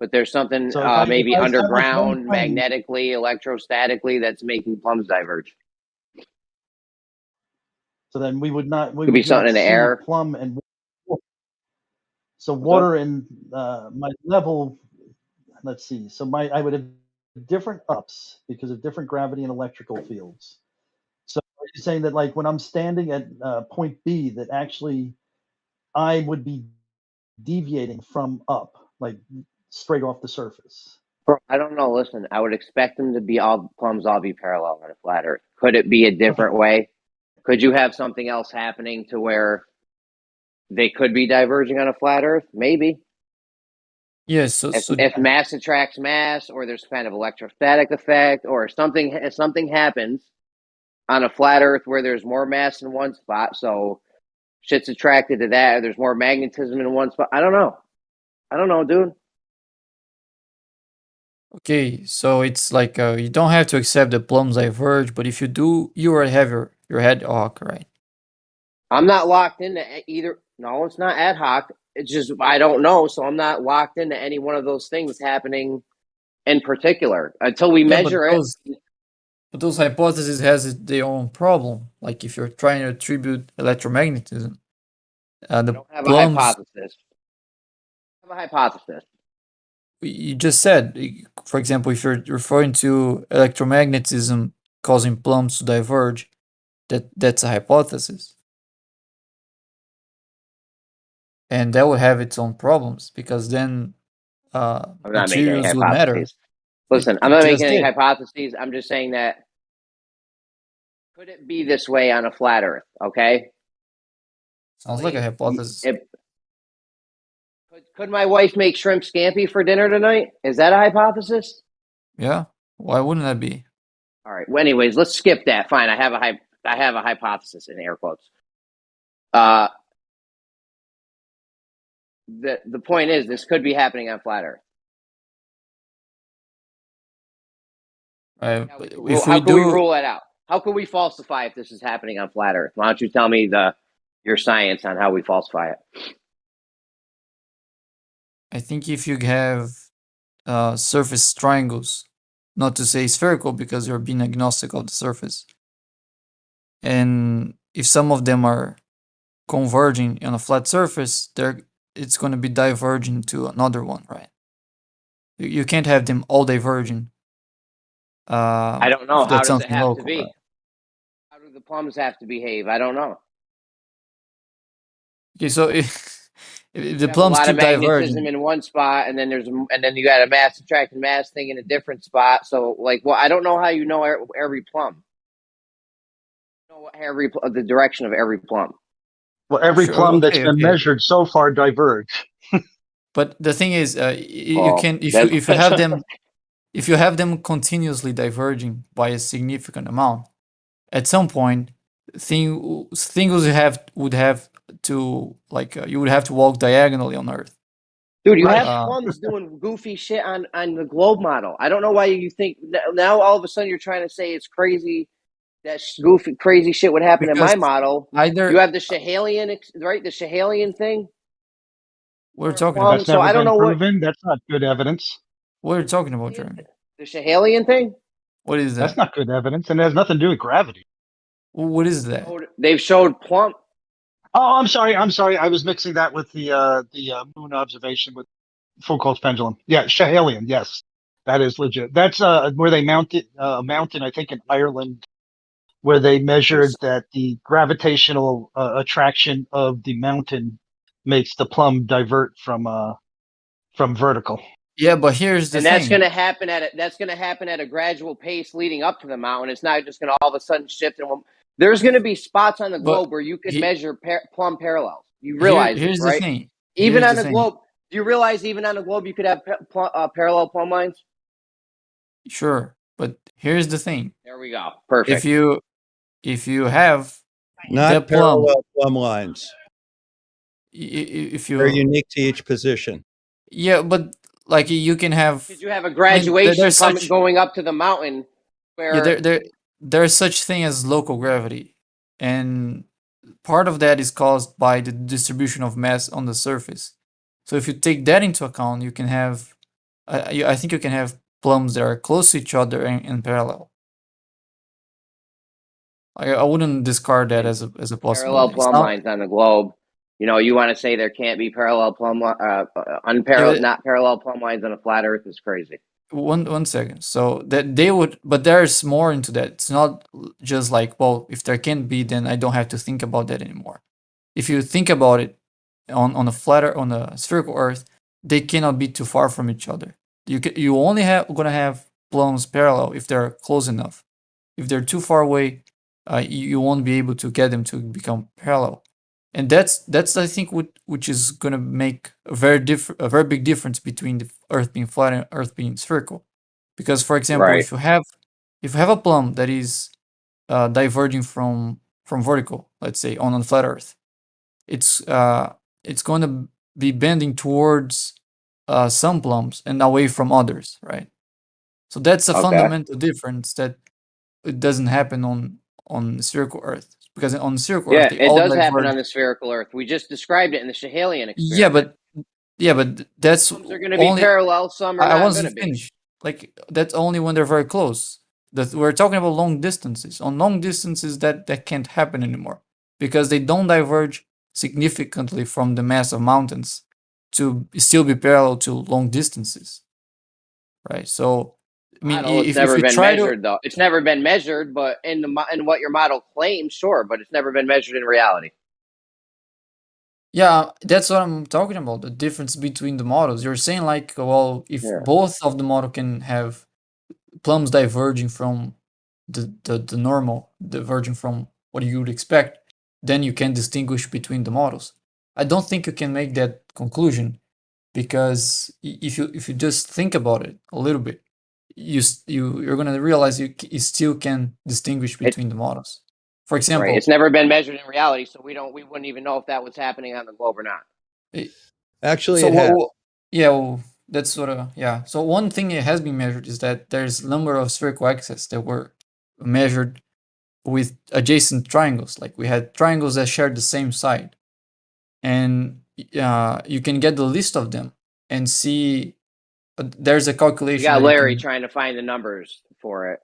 But there's something So maybe if I establish one underground, plane, magnetically, electrostatically, that's making plums diverge. so then we would not Could be something in the see air. plumb and so water and my level. Let's see. So I would have different ups because of different gravity and electrical fields. So are you saying that like when I'm standing at point B, that actually I would be deviating from up, like straight off the surface? I don't know. Listen, I would expect them to be plums all be parallel on a flat Earth. Could it be a different way? Could you have something else happening to where they could be diverging on a flat Earth? Maybe. Yes. If mass attracts mass, or there's kind of electrostatic effect, or if something happens on a flat Earth where there's more mass in one spot, so shit's attracted to that, or there's more magnetism in one spot. I don't know, dude. Okay, so it's like you don't have to accept that plums diverge, but if you do, you already have your head hoc, right? I'm not locked into either. No, it's not ad hoc. It's just I don't know, so I'm not locked into any one of those things happening in particular until we measure it. But those hypotheses has their own problem. Like if you're trying to attribute electromagnetism, the don't have a Plumb's. hypothesis. I have a hypothesis. You just said, for example, if you're referring to electromagnetism causing Plumbs to diverge, that's a hypothesis, and that would have its own problems because then I'm not making any materials would matter. hypotheses. Listen, I'm You not just making any did. hypotheses. I'm just saying that could it be this way on a flat Earth? Okay. Sounds like a hypothesis. Could my wife make shrimp scampi for dinner tonight? Is that a hypothesis? Yeah. Why wouldn't that be? All right. Well, anyways, let's skip that. Fine. I have a hypothesis in air quotes. The point is, this could be happening on flat Earth. Right. How can we rule that out? How can we falsify if this is happening on flat Earth? Why don't you tell me your science on how we falsify it? I think if you have surface triangles, not to say spherical because you're being agnostic of the surface, and if some of them are converging on a flat surface, it's going to be diverging to another one, right? You can't have them all diverging. I don't know. How does it have local, to be? right? How do the plums have to behave? I don't know. Okay, so if the plums keep diverging, a lot of magnetism in one spot, and then you got a mass attracting mass thing in a different spot. So, I don't know how you know every plum. You know the direction of every plum. Well, every plum that's been measured so far diverge. But the thing is, you can if you have them continuously diverging by a significant amount, at some point, things would have to you would have to walk diagonally on Earth. Dude, you have plums doing goofy shit on the globe model. I don't know why you think now all of a sudden you're trying to say it's crazy that goofy crazy shit would happen in my model. You have the Schehalian, right? The Schehalian thing. We're talking about. That's never been proven. That's not good evidence. What are you talking about, Jeremy? The Schehalian thing? What is that? That's not good evidence, and it has nothing to do with gravity. What is that? They've showed plum. Oh, I'm sorry. I was mixing that with the moon observation with Foucault's pendulum. Yeah, Schehalian. Yes, that is legit. That's where they mounted a mountain, I think, in Ireland, where they measured that the gravitational attraction of the mountain makes the plum divert from vertical. Yeah, but here's the thing. That's going to happen at a gradual pace leading up to the mountain. It's not just going to all of a sudden shift. And there's going to be spots on the globe where you could measure plum parallels. You realize here's this, right? The thing. Even on the globe, do you realize even on the globe you could have parallel plumb lines? Sure, but here's the thing. There we go. Perfect. If you have not parallel plumb lines, if you they're unique to each position. Yeah, but you can have. Did you have a graduation going up to the mountain where there's such thing as local gravity, and part of that is caused by the distribution of mass on the surface. So if you take that into account, you can have. I think you can have plums that are close to each other and in parallel. I wouldn't discard that as a possibility. Parallel plumb lines on the globe. You want to say there can't be parallel not parallel plumb lines on a flat Earth is crazy. One second. So that they would, but there's more into that. It's not just if there can't be, then I don't have to think about that anymore. If you think about it, on a spherical Earth, they cannot be too far from each other. You only gonna have plums parallel if they're close enough. If they're too far away, you won't be able to get them to become parallel. And that's I think which is gonna make a very big difference between the Earth being flat and Earth being spherical. Because, for example, if you have a plum that is diverging from vertical, let's say on a flat Earth, it's going to be bending towards some plums and away from others, right? So that's a fundamental difference that it doesn't happen on spherical Earth. Because on spherical Earth, it does happen on the spherical Earth. We just described it in the Schehalian experiment. Yeah, but that's they're going to be parallel. Some are not going to be. That's only when they're very close. We're talking about long distances. On long distances, that can't happen anymore because they don't diverge significantly from the mass of mountains to still be parallel to long distances, right? So, I mean, Model, it's if never you been try to, measured though. It's never been measured, but in what your model claims, sure, but it's never been measured in reality. yeah, that's what I'm talking about. The difference between the models. You're saying like, well, if Yeah. both of the model can have plums diverging from the normal, diverging from what you would expect, then you can distinguish between the models. I don't think you can make that conclusion because if you just think about it a little bit, you're gonna realize you still can distinguish between the models. For example, Right. It's never been measured in reality, so we wouldn't even know if that was happening on the globe or not. Actually, so it has. yeah, well, that's sort of yeah. So one thing it has been measured is that there's a number of spherical axes that were measured with adjacent triangles. Like we had triangles that shared the same side, and you can get the list of them and see. There's a You calculation. got that you Larry can, trying to find the numbers for it.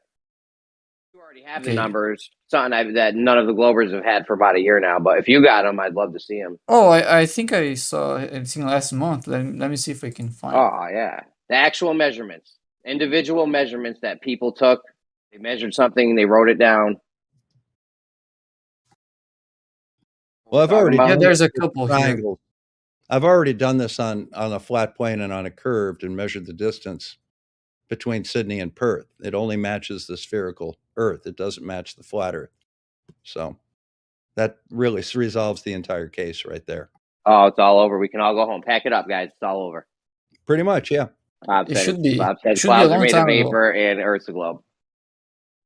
You already have the Okay. numbers. Something that none of the Globers have had for about a year now. But if you got them, I'd love to see them. Oh, I think I saw everything last month. Let me see if I can find. Oh yeah, the actual measurements, individual measurements that people took. They measured something. They wrote it down. Well, I've Talking already about? Yeah, done there's this a with couple here. triangles. I've already done this on a flat plane and on a curved and measured the distance between Sydney and Perth. It only matches the spherical Earth. It doesn't match the flat Earth. So that really resolves the entire case right there. Oh, it's all over. We can all go home. Pack it up, guys. It's all over. Pretty much, yeah. Bob It said should be. Bob said It should be a clouds are long made of time ago. vapor and Earth's a globe.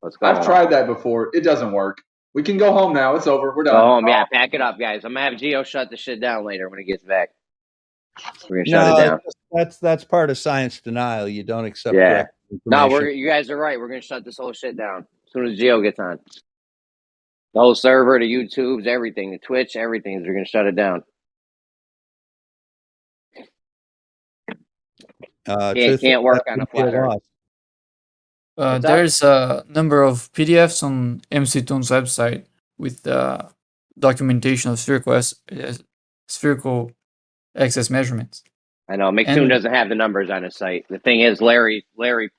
Let's go. I've home. tried that before. It doesn't work. We can go home now. It's over. We're Go done. home. Yeah, pack it up, guys. I'm gonna have Gio shut the shit down later when he gets back. We're gonna shut it down. That's part of science denial. You don't accept Yeah. correct No, information. you guys are right. We're gonna shut this whole shit down as soon as Gio gets on. The whole server, the YouTubes, everything, the Twitch, everything. We're gonna shut it down. Can't work on a flat Earth. There's a number of PDFs on MC-Toon's website with documentation of spherical axis measurements. I know McToon doesn't have the numbers on his site. The thing is, Larry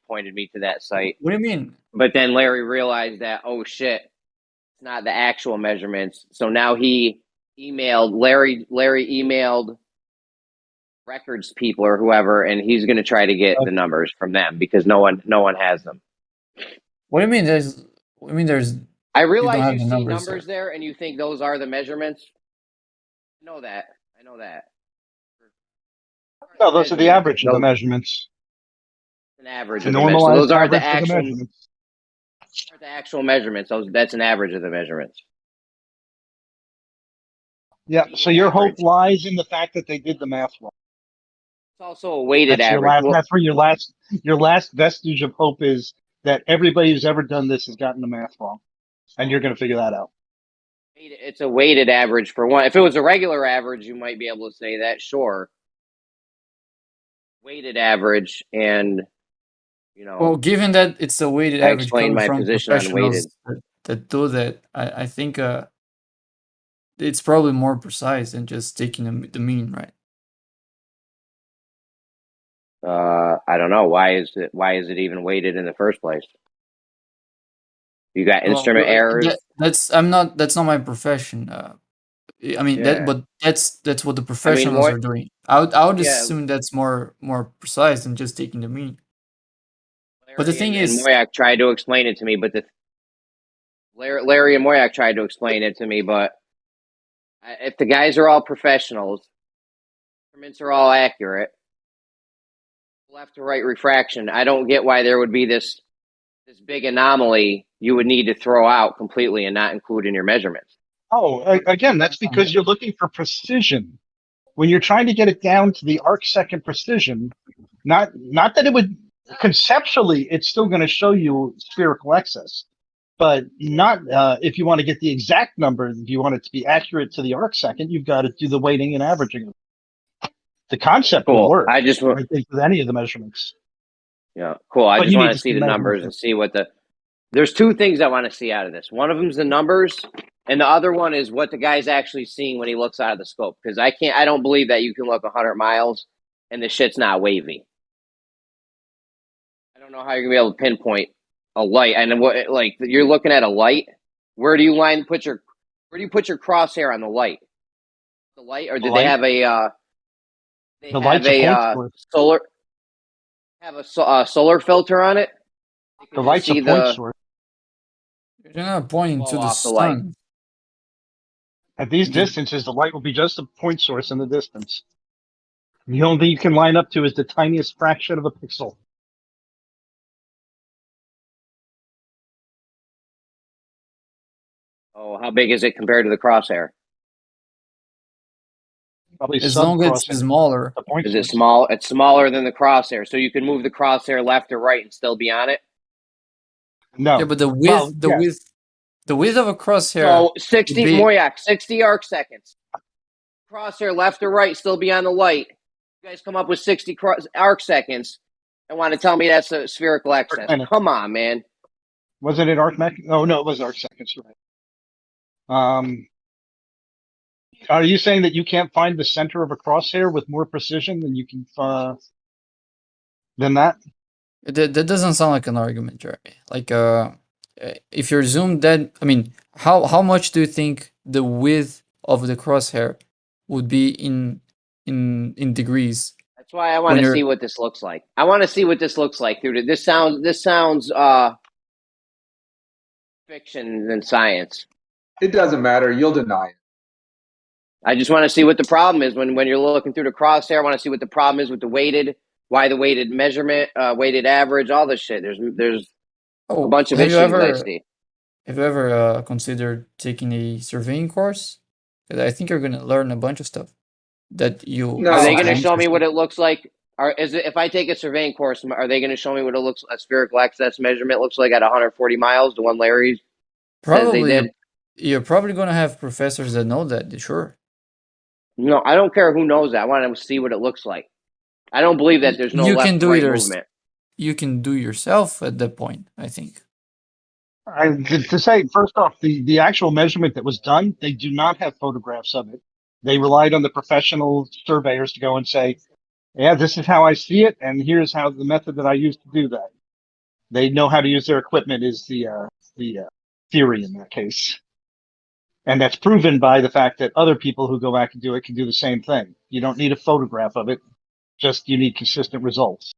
pointed me to that site. What do you mean? But then Larry realized that, oh shit, it's not the actual measurements. So now he emailed Larry emailed records people or whoever, and he's going to try to get the numbers from them because no one has them. What do you mean? There's. I realize don't you have the see numbers numbers there, and you think those are the measurements. I know that. No, those are the average of the measurements. An average The of the measurements. normalized Those aren't the average of the actual measurements. aren't the actual measurements. That's an average of the measurements. Yeah. So your hope lies in the fact that they did the math wrong. It's also a weighted That's average. That's where your last vestige of hope is, that everybody who's ever done this has gotten the math wrong, and you're going to figure that out. It's a weighted average for one. If it was a regular average, you might be able to say that, sure. Weighted average, and well, given that it's a weighted I average explained coming my from position on professionals weighted. that do that, I think it's probably more precise than just taking the mean, right? I don't know. Why is it even weighted in the first place? You got instrument errors. That's not my profession. I mean but that's what the professionals are doing. I would assume that's more precise than just taking the mean. But the thing is, Moyak tried to explain it to me, but Larry and Moyak tried to explain it to me, but if the guys are all professionals, instruments are all accurate, left to right refraction, I don't get why there would be this big anomaly you would need to throw out completely and not include in your measurements. Oh, again, that's because you're looking for precision. When you're trying to get it down to the arc second precision, not that it would conceptually, it's still going to show you spherical excess, but not if you want to get the exact number. If you want it to be accurate to the arc second, you've got to do the weighting and averaging. The concept will work. I think with any of the measurements. Yeah, cool. I just want to see the numbers and see what the There's two things I want to see out of this. One of them's the numbers, and the other one is what the guy's actually seeing when he looks out of the scope. Because I don't believe that you can look 100 miles and the shit's not wavy. I don't know how you're gonna be able to pinpoint a light. And what, like, you're looking at a light. Where do you put your crosshair on the light? The light, or did they have a the light's a point source. solar? Have a solar filter on it? The light's a point source. You're not pointing to the off the light. sun. At these distances, the light will be just a point source in the distance. The only thing you can line up to is the tiniest fraction of a pixel. Oh, how big is it compared to the crosshair? Probably as long as it's smaller. Is it small? It's smaller than the crosshair, so you can move the crosshair left or right and still be on it. No. Yeah, but the width, the width of a crosshair. So 60 Moyak, 60 arc seconds. Crosshair left or right, still be on the light. You guys come up with 60 arc seconds and want to tell me that's a spherical excess? Come on, man. Wasn't it arc mech? Oh no, it was arc seconds, right? Are you saying that you can't find the center of a crosshair with more precision than you can than that? That doesn't sound like an argument, Jeremy. Like, if you're zoomed in, I mean, how much do you think the width of the crosshair would be in degrees? That's why I want to see what this looks like. I want to see what this looks like through this sounds fiction than science. It doesn't matter. You'll deny it. I just want to see what the problem is when you're looking through the crosshair. I want to see what the problem is with the weighted, why the weighted measurement, weighted average, all this shit. There's a bunch of issues I see. Have you ever considered taking a surveying course? Because I think you're going to learn a bunch of stuff that you. Are they going to show me what it looks like? If I take a surveying course, are they going to show me what it looks a spherical excess measurement looks like at 140 miles? The one Larry says they did. You're probably going to have professors that know that. Sure. No, I don't care who knows that. I want to see what it looks like. I don't believe that there's no left-right movement. You can do yourself at that point, I think. To say, first off, the actual measurement that was done, they do not have photographs of it. They relied on the professional surveyors to go and say, yeah, this is how I see it, and here's how the method that I use to do that. They know how to use their equipment is the theory in that case. And that's proven by the fact that other people who go back and do it can do the same thing. You don't need a photograph of it, just you need consistent results.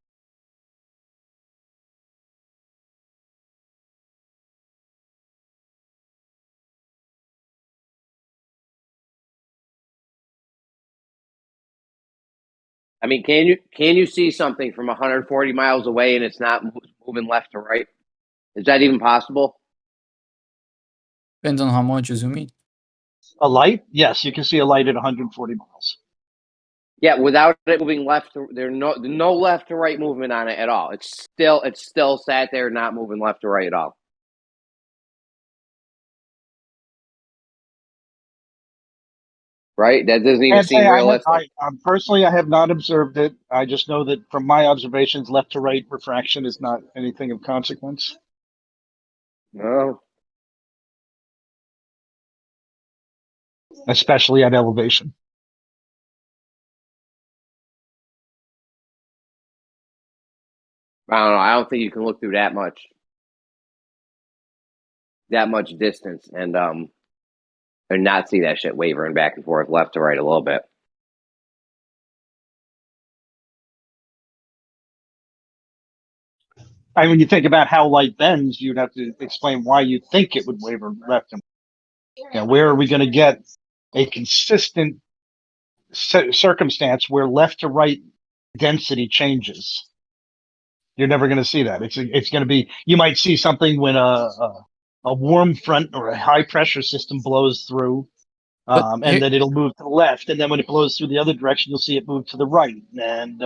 I mean, can you see something from 140 miles away and it's not moving left to right? Is that even possible? Depends on how much you zoom in. A light? Yes, you can see a light at 140 miles. Yeah, without it moving left, there's no left to right movement on it at all. It's still sat there, not moving left to right at all. Right? That doesn't even seem realistic. Personally, I have not observed it. I just know that from my observations, left to right refraction is not anything of consequence. No. Especially at elevation. I don't know. I don't think you can look through that much distance and not see that shit wavering back and forth left to right a little bit. I mean, when you think about how light bends, you'd have to explain why you think it would waver left and right. Now, where are we going to get a consistent circumstance where left to right density changes? You're never going to see that. It's going to be, you might see something when a warm front or a high pressure system blows through, and then it'll move to the left. And then when it blows through the other direction, you'll see it move to the right. And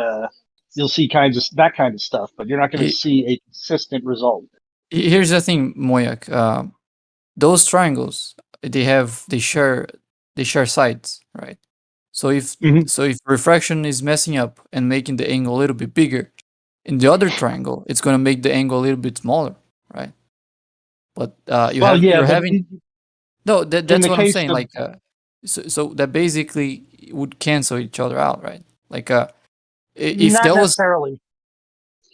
you'll see that kind of stuff, but you're not going to see a consistent result. Here's the thing, Moyak. Those triangles, they share sides, right? So if refraction is messing up and making the angle a little bit bigger, in the other triangle, it's going to make the angle a little bit smaller, right? But Well, yeah, you're but having no. in That's the what I'm case saying. of Like so that basically would cancel each other out, right? Like if not that was necessarily,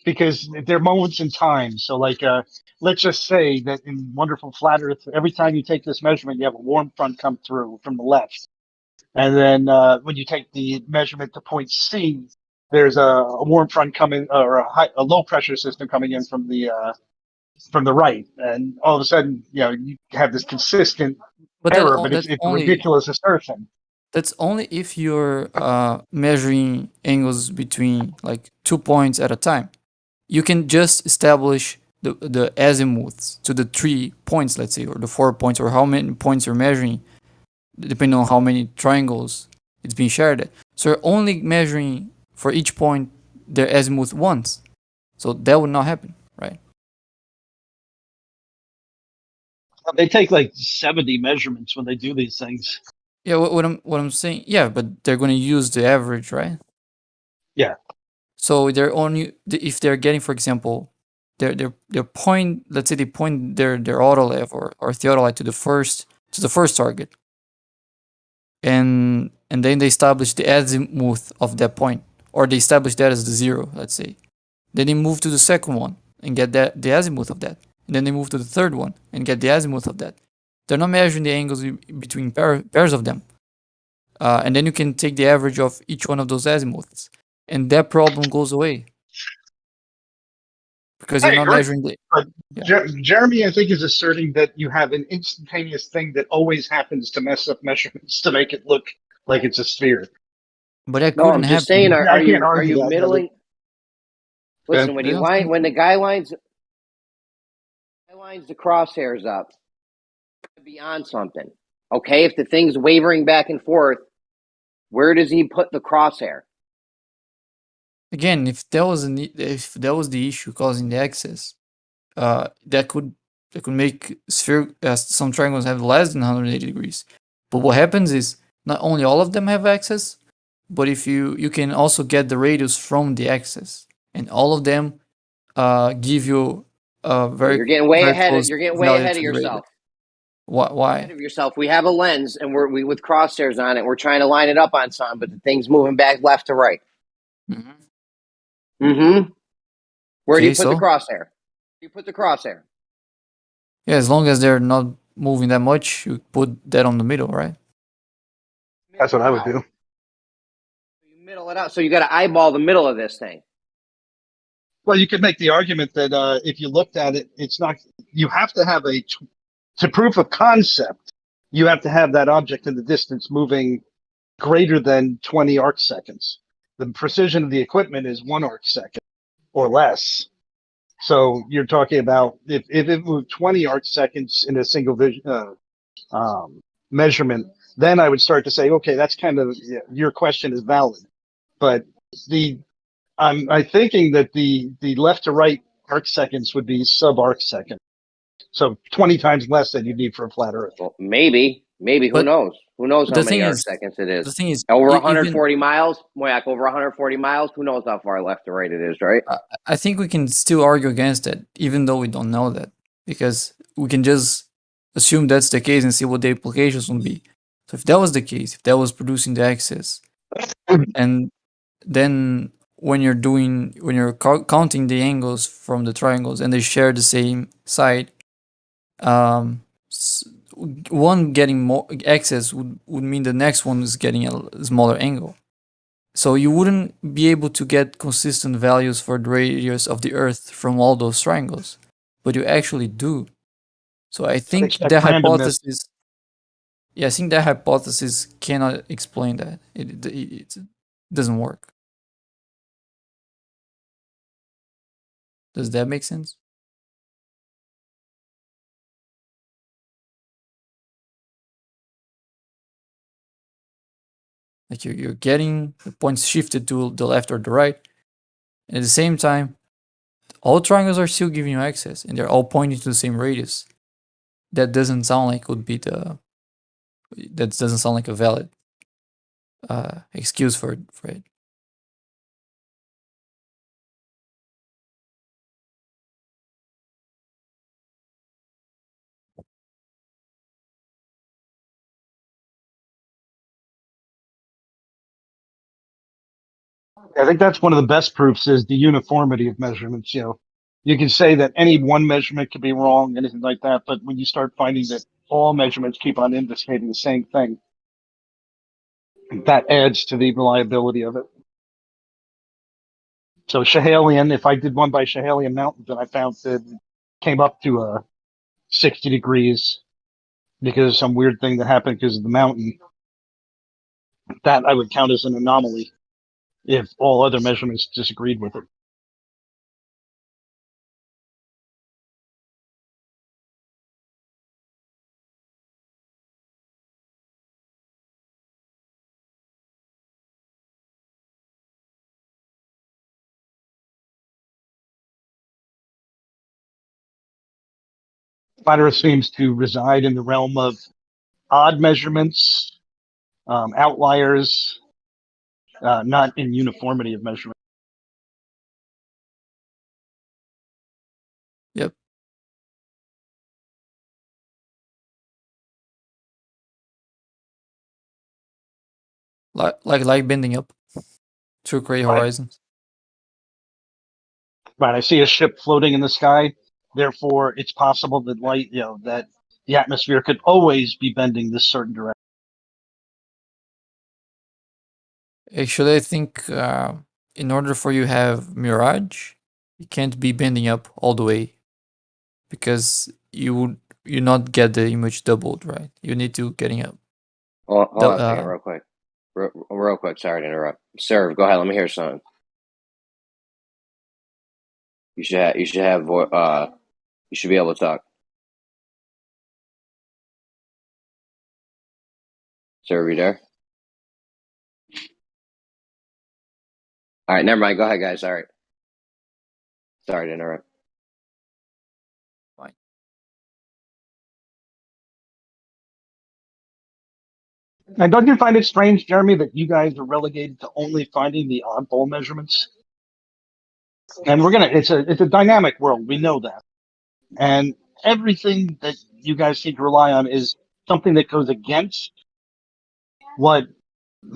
because there are moments in time. So, like, let's just say that in wonderful flat Earth, every time you take this measurement, you have a warm front come through from the left, and then when you take the measurement to point C, there's a warm front coming or a low pressure system coming in from the right, and all of a sudden, you have this consistent but error, but it's that's it's a only ridiculous assertion. if you're measuring angles between like 2 points at a time. You can just establish the azimuths to the 3 points, let's say, or the 4 points, or how many points you're measuring, depending on how many triangles it's being shared at. So you're only measuring for each point their azimuth once. So that would not happen, right? They take like 70 measurements when they do these things. Yeah, what I'm saying, yeah, but they're going to use the average, right? Yeah. So they're only if they're getting, for example, their point. Let's say they point their autolev or theodolite to the first target, and then they establish the azimuth of that point, or they establish that as the 0. Let's say, then they move to the second one and get the azimuth of that, and then they move to the third one and get the azimuth of that. They're not measuring the angles between pairs of them, and then you can take the average of each one of those azimuths, and that problem goes away because I you're not agree. measuring the. But Yeah. Jeremy, I think, is asserting that you have an instantaneous thing that always happens to mess up measurements to make it look like it's a sphere. But that No, couldn't I'm just happen. saying. I can't Are argue you that, but middling? Listen, when when the guy lines the crosshairs up, be on something. Okay, if the thing's wavering back and forth, where does he put the crosshair? Again, if that was the issue causing the excess, that could make some triangles have less than 180 degrees. But what happens is not only all of them have access, but if you can also get the radius from the axis, and all of them give you a You're getting way very ahead. close You're getting way value ahead to of the radius. yourself. Why? Ahead of yourself. We have a lens, and we with crosshairs on it. We're trying to line it up on something, but the thing's moving back left to right. Mm-hmm. Where do you put the crosshair? You put the crosshair. Yeah, as long as they're not moving that much, you put that on the middle, right? That's what I would do. You middle it out, so you got to eyeball the middle of this thing. Well, you could make the argument that if you looked at it, it's not. You have to have to prove a concept. You have to have that object in the distance moving greater than 20 arc seconds. The precision of the equipment is 1 arc second or less. So you're talking about if it moved 20 arc seconds in a single measurement, then I would start to say, okay, that's kind of your question is valid. But I'm thinking that the left to right arc seconds would be sub arc second, so 20 times less than you need for a flat Earth. Well, maybe who knows? Who knows how many arc seconds it is? The thing is, over 140 miles, over 140 miles. Who knows how far left to right it is, right? I think we can still argue against it, even though we don't know that, because we can just assume that's the case and see what the implications will be. So if that was the case, if that was producing the excess, and then when you're counting the angles from the triangles and they share the same side, one getting more excess would mean the next one is getting a smaller angle. So you wouldn't be able to get consistent values for the radius of the Earth from all those triangles, but you actually do. So I think the hypothesis. Yeah, I think that hypothesis cannot explain that. It doesn't work. Does that make sense? Like you're getting the points shifted to the left or the right, and at the same time, all triangles are still giving you access, and they're all pointing to the same radius. That doesn't sound like that doesn't sound like a valid excuse for it. I think that's one of the best proofs is the uniformity of measurements. You can say that any one measurement could be wrong, anything like that, but when you start finding that all measurements keep on indicating the same thing, that adds to the reliability of it. So Schehallien, if I did one by Schehallien Mountains and I found that it came up to 60 degrees because of some weird thing that happened because of the mountain, that I would count as an anomaly if all other measurements disagreed with it. Flatterer seems to reside in the realm of odd measurements, outliers, not in uniformity of measurement. Yep. Like bending up through gray horizons. Right, I see a ship floating in the sky. Therefore, it's possible that light, that the atmosphere could always be bending this certain direction. Actually, I think in order for you to have mirage, you can't be bending up all the way because you not get the image doubled, right? You need to getting up. Hold on a second, real quick. Real quick, sorry to interrupt. Serve, go ahead. Let me hear something. You should be able to talk. Serve, you there? All right, never mind. Go ahead, guys. All right. Sorry to interrupt. Fine. Now, don't you find it strange, Jeremy, that you guys are relegated to only finding the oddball measurements? And it's a dynamic world. We know that. And everything that you guys seem to rely on is something that goes against what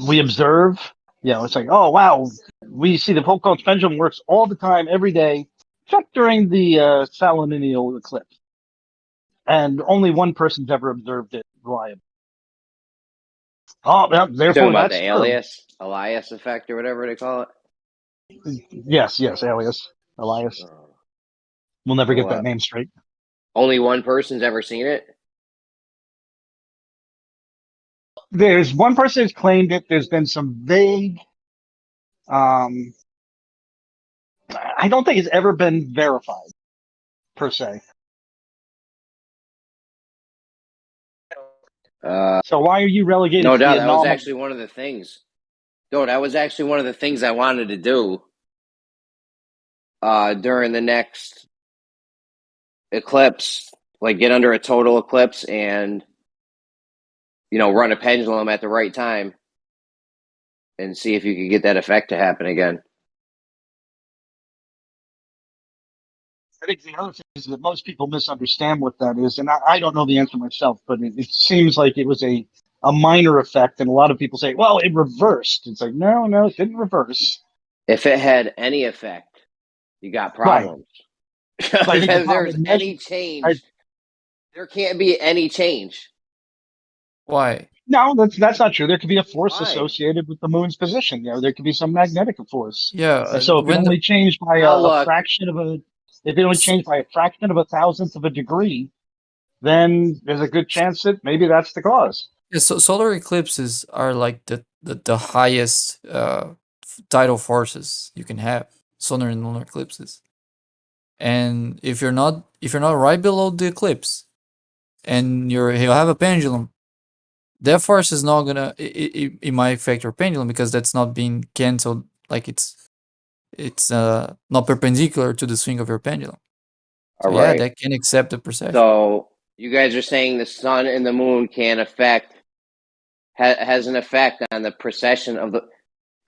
we observe. It's like, oh, wow, we see the Foucault's pendulum works all the time, every day, except during the Saturnial eclipse. And only one person's ever observed it reliably. Oh, yeah, therefore Talking about that's the Elias effect or whatever they call it? Yes, Elias. We'll never get that name straight. Only one person's ever seen it? There's one person who's claimed it. There's been some vague. I don't think it's ever been verified, per se. So why are you relegated No to doubt, the that was anomaly? actually one of the things. No, that was actually one of the things I wanted to do during the next eclipse, like get under a total eclipse and run a pendulum at the right time and see if you could get that effect to happen again. I think the other thing is that most people misunderstand what that is, and I don't know the answer myself, but it seems like it was a minor effect, and a lot of people say, well, it reversed. It's like, no, it didn't reverse. If it had any effect, you got problems. Right. If there's any change, there can't be any change. Why? No, that's not true. There could be a force associated with the moon's position. There could be some magnetic force. Yeah. And so if it only changed by a fraction of a thousandth of a degree, then there's a good chance that maybe that's the cause. Yeah, so solar eclipses are like the highest tidal forces you can have, solar and lunar eclipses. And if you're not right below the eclipse, and you'll have a pendulum, that force is not gonna it might affect your pendulum because that's not being cancelled, like it's not perpendicular to the swing of your pendulum. So yeah, that can accept the precession. So you guys are saying the sun and the moon has an effect on the precession of the.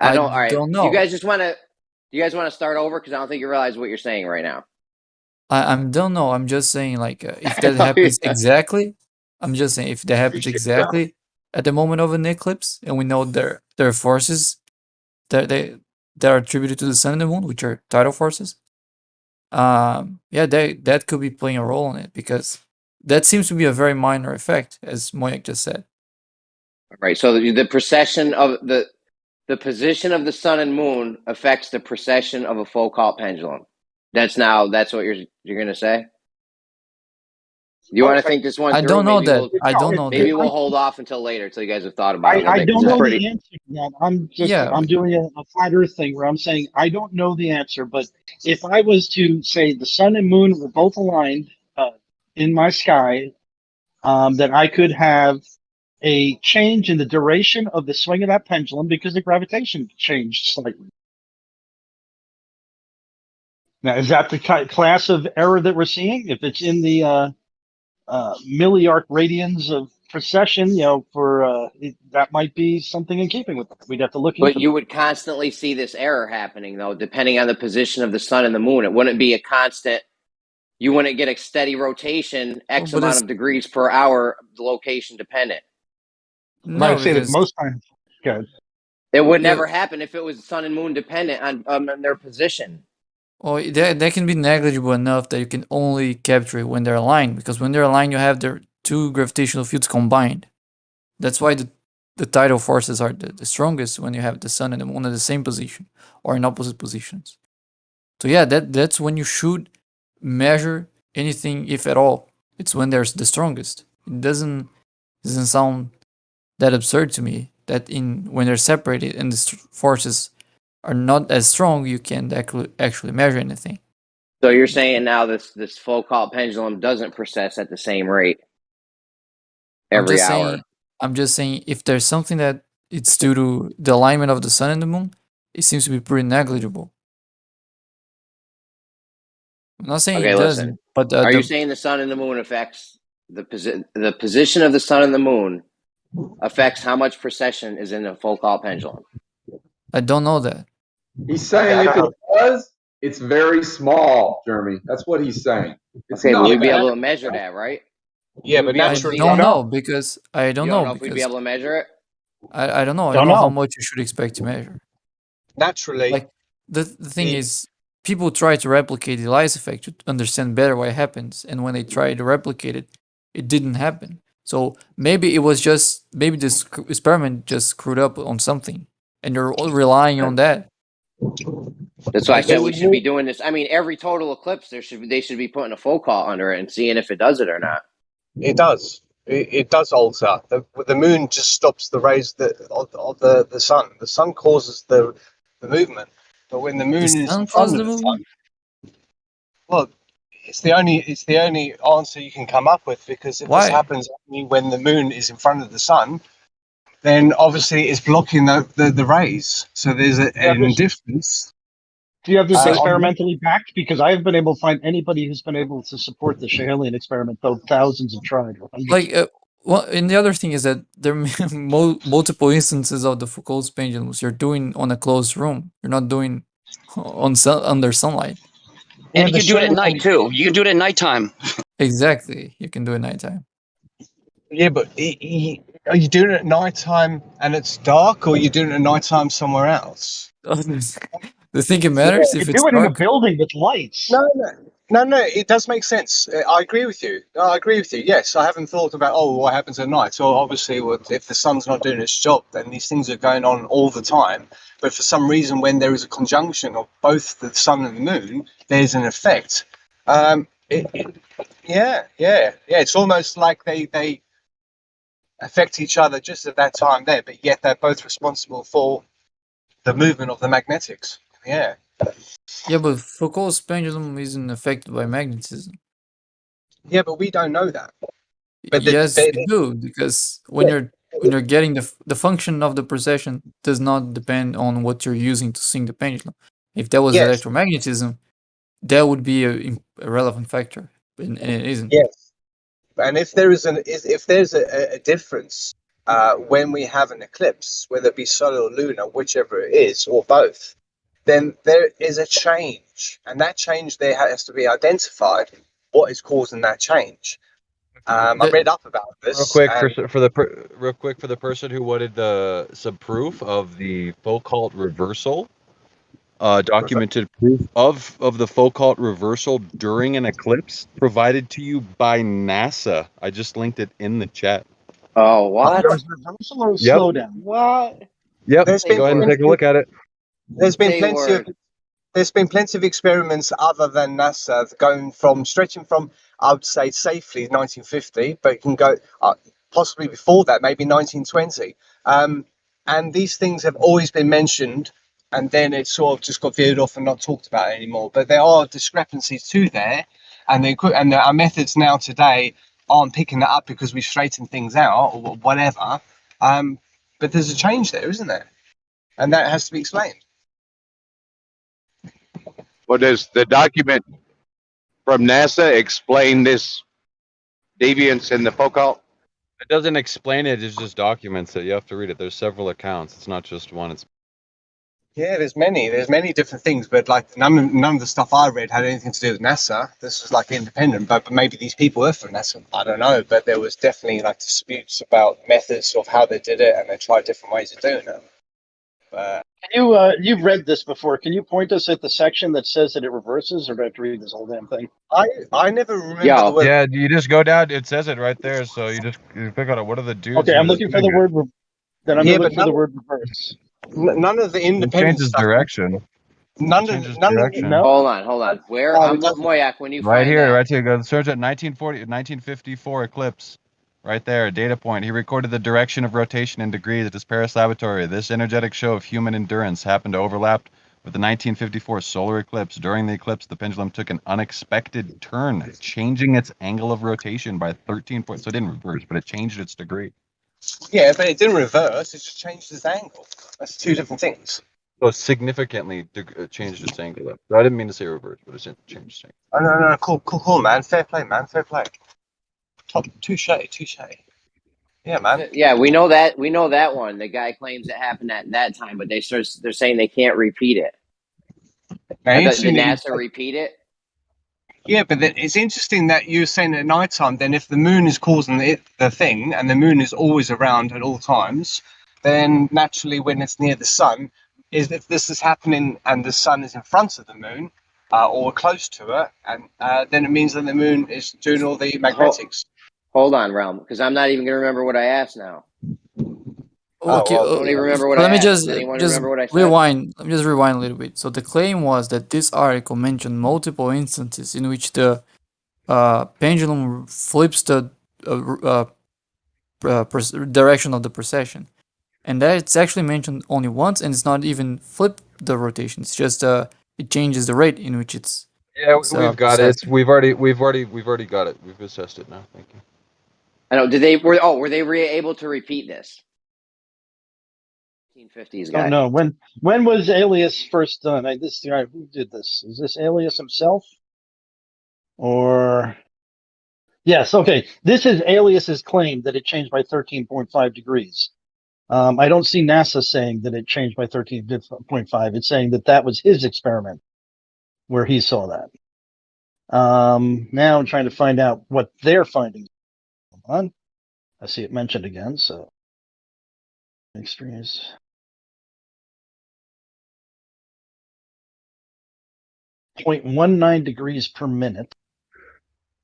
I don't know. Do you guys want to start over? Because I don't think you realize what you're saying right now. I don't know. I'm just saying, like, if that happens exactly. I'm just saying if that happens exactly at the moment of an eclipse, and we know their forces, they that are attributed to the sun and the moon, which are tidal forces, yeah, that could be playing a role in it, because that seems to be a very minor effect, as Moyak just said. Right. So the precession of the position of the sun and moon affects the precession of a Foucault pendulum. That's what you're going to say? You want to think this one I through? don't know Maybe that. I don't know maybe that. we'll hold off until later, until you guys have thought about it. I don't know pretty. the answer to that. I'm just Yeah. I'm doing a flat Earth thing where I'm saying I don't know the answer, but if I was to say the sun and moon were both aligned in my sky, that I could have a change in the duration of the swing of that pendulum because the gravitation changed slightly. Now, is that the class of error that we're seeing? If it's in the milliarc radians of precession, that might be something in keeping with that. We'd have to look into. But you would constantly see this error happening, though, depending on the position of the sun and the moon. It wouldn't be a constant. You wouldn't get a steady rotation, X amount of degrees per hour, location dependent. No, I say that most times. Good. It would never happen if it was sun and moon dependent on their position. Well, that can be negligible enough that you can only capture it when they're aligned, because when they're aligned, you have their two gravitational fields combined. That's why the tidal forces are the strongest when you have the sun and the moon at the same position or in opposite positions. So yeah, that's when you should measure anything, if at all. It's when they're the strongest. It doesn't sound that absurd to me that when they're separated and the forces are not as strong, you can't actually measure anything. So you're saying now this Foucault pendulum doesn't precess at the same rate every hour? I'm just saying if there's something that it's due to the alignment of the sun and the moon, it seems to be pretty negligible. I'm not saying it doesn't, but are you saying the sun and the moon affects the position of the sun and the moon affects how much precession is in the Foucault pendulum? I don't know that. He's saying if it does, it's very small, Jeremy. That's what he's saying. It's okay, not but we'd be able to measure that, right? Yeah, but naturally, I don't know because I don't know if we'd be able to measure it. I don't know. I don't know how much you should expect to measure. Naturally, like the thing is, people try to replicate the Elias effect to understand better what happens, and when they try to replicate it, it didn't happen. So maybe this experiment just screwed up on something, and you're all relying on that. That's why I said we should be doing this. I mean, every total eclipse, they should be putting a Foucault under it and seeing if it does it or not. It does. It does alter. The moon just stops the rays of the sun. The sun causes the movement, but when the moon is in front of the sun, well, it's the only answer you can come up with, because if this happens only when the moon is in front of the sun, then obviously it's blocking the rays. So there's an difference. Do you have this experimentally backed? Because I haven't been able to find anybody who's been able to support the Schehelian experiment, though thousands have tried. Well, and the other thing is that there are multiple instances of the Foucault's pendulums. You're doing on a closed room. You're not doing under sunlight. And you can do it at night too. You can do it at nighttime. Exactly, you can do it at nighttime. Yeah, but are you doing it at nighttime and it's dark, or are you doing it at nighttime somewhere else? The thing it matters if it's do it dark? in a building with lights. No, it does make sense. I agree with you. Yes, I haven't thought about what happens at night. So obviously, if the sun's not doing its job, then these things are going on all the time. But for some reason, when there is a conjunction of both the sun and the moon, there's an effect. It's almost like they affect each other just at that time there, but yet they're both responsible for the movement of the magnetics. Yeah. Yeah, but Foucault's pendulum isn't affected by magnetism. Yeah, but we don't know that. But yes, you do, because when you're getting the function of the precession does not depend on what you're using to swing the pendulum. If that was electromagnetism, that would be a relevant factor, and it isn't. Yes, and if there's a difference when we have an eclipse, whether it be solar or lunar, whichever it is, or both, then there is a change, and that change there has to be identified. What is causing that change? I read up about this. Real quick for the person who wanted some proof of the Foucault reversal. documented proof of the Foucault reversal during an eclipse provided to you by NASA. I just linked it in the chat. Oh, what? Yep. Slow down. What? Yep. There's been Go ahead and take a look at it. there's been Say plenty of word. there's been plenty of experiments other than NASA going from stretching from, I would say safely 1950, but it can go possibly before that, maybe 1920. And these things have always been mentioned, and then it sort of just got veered off and not talked about anymore. But there are discrepancies too there, and our methods now today aren't picking that up because we've straightened things out or whatever. But there's a change there, isn't there? And that has to be explained. Well, does the document from NASA explain this deviance in the Foucault? It doesn't explain it, it just documents it. You have to read it. There's several accounts. It's not just one. It's Yeah, there's many different things, but like none of the stuff I read had anything to do with NASA. This was like independent, but maybe these people were from NASA. I don't know, but there was definitely like disputes about methods of how they did it, and they tried different ways of doing it. Can you you've read this before? Can you point us at the section that says that it reverses, or do I have to read this whole damn thing? I never remember the word. Yeah, you just go down. It says it right there. So you pick on it. What are the dudes? Okay, who I'm are looking for the doing it? word. Then I'm Yeah, gonna but look for the word reverse. None of the It independent changes stuff. direction. None of Direction. Hold on. Where? Oh, it doesn't. Moyak, when you Right find here, that. right here. Go search at 1954 eclipse. Right there, data point. He recorded the direction of rotation in degrees at his Paris laboratory. This energetic show of human endurance happened to overlap with the 1954 solar eclipse. During the eclipse, the pendulum took an unexpected turn, changing its angle of rotation by 13 points. So it didn't reverse, but it changed its degree. Yeah, but it didn't reverse. It just changed its angle. That's two different things. So significantly changed its angle. So I didn't mean to say reverse, but it changed its angle. Oh, no, cool, man. Fair play, man. Fair play. Top, touche. Yeah, man. Yeah, we know that one. The guy claims it happened at that time, but they're saying they can't repeat it. Did NASA repeat it? Yeah, but it's interesting that you're saying at night time. Then, if the moon is causing the thing, and the moon is always around at all times, then naturally, when it's near the sun, is if this is happening and the sun is in front of the moon or close to it, and then it means that the moon is doing all the magnetics. Hold on, Realm, because I'm not even going to remember what I asked now. Okay, don't even remember what let I me asked. just Does anyone remember what I said? rewind. Let me just rewind a little bit. So the claim was that this article mentioned multiple instances in which the pendulum flips the direction of the precession, and that it's actually mentioned only once, and it's not even flip the rotation. It's just it changes the rate in which it's. Yeah, we've got it. We've already got it. We've assessed it now. Thank you. I know. Were they able to repeat this? 1950s guy. Oh no. When was Alias first done? Who did this? Is this Alias himself? Or yes, okay. This is Alias's claim that it changed by 13.5 degrees. I don't see NASA saying that it changed by 13.5. It's saying that was his experiment where he saw that. Now I'm trying to find out what they're finding. Hold on. I see it mentioned again, so extremes. .19 degrees per minute.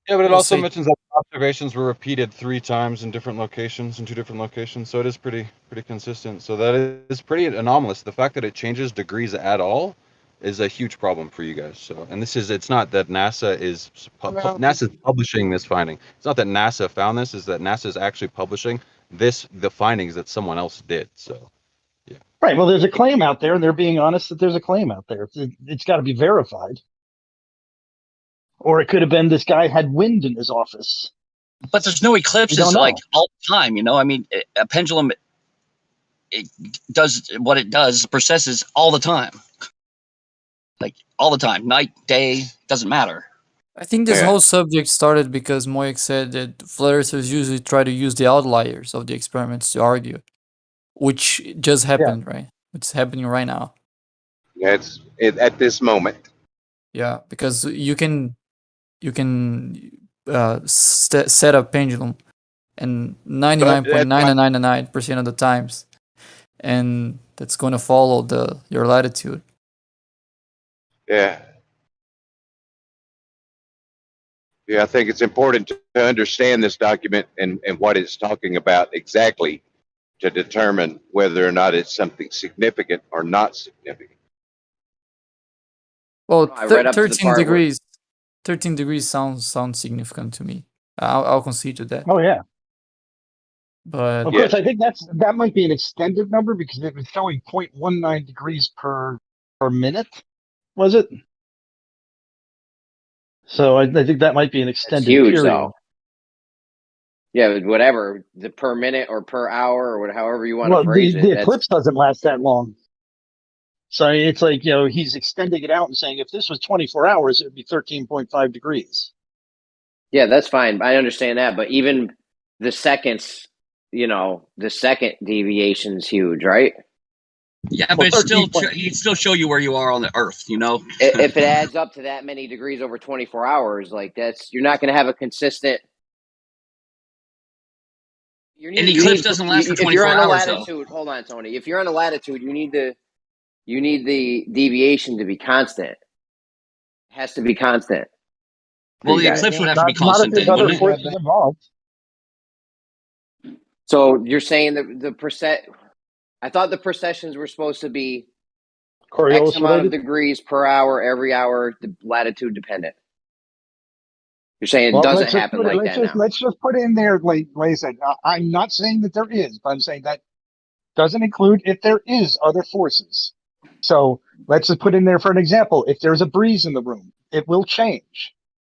Yeah, but it We'll also see. mentions that observations were repeated 3 times in different locations, in 2 different locations. So it is pretty consistent. So that is pretty anomalous. The fact that it changes degrees at all is a huge problem for you guys. So, and it's not that NASA is NASA's publishing this finding. It's not that NASA found this. Is that NASA is actually publishing the findings that someone else did. So. Yeah. Right. Well, there's a claim out there, and they're being honest that there's a claim out there. It's got to be verified. Or it could have been this guy had wind in his office. But there's no eclipses like all the time, you know. I mean, a pendulum it does what it does, precesses all the time, like all the time, night, day, doesn't matter. I think this whole subject started because Moyak said that flat earthers usually try to use the outliers of the experiments to argue, which just happened, right? It's happening right now. Yeah, at this moment. Yeah, because you can set a pendulum and 99.999% of the times, and that's going to follow your latitude. Yeah. Yeah, I think it's important to understand this document and what it's talking about exactly to determine whether or not it's something significant or not significant. Well, I read up to the 13 part where degrees. 13 degrees sounds significant to me. I'll concede to that. Oh yeah. But Of course, I think that might be an extended number because it was showing 0.19 degrees per minute. Was it? So I think that might be an it's extended huge period. though. Yeah, whatever, the per minute or per hour or however you want to phrase it. The eclipse doesn't last that long. So it's like, he's extending it out and saying if this was 24 hours, it would be 13.5 degrees. Yeah, that's fine. I understand that. But even the seconds, the second deviation is huge, right? Yeah, but it'd still show you where you are on the Earth, If it adds up to that many degrees over 24 hours, like you're not going to have a consistent. An eclipse doesn't last for 24 if you're on hours, a latitude, hold on, Tony. If you're on a latitude, you need the deviation to be constant. It has to be constant. Well, the eclipse would have to be constant then, wouldn't it? Involved. So you're saying that the percent? I thought the precessions were supposed to be X amount of degrees per hour, every hour, latitude dependent. You're saying it doesn't happen like that now. Let's just put in there, like I said, I'm not saying that there is, but I'm saying that doesn't include if there is other forces. So let's just put in there for an example. If there's a breeze in the room, it will change.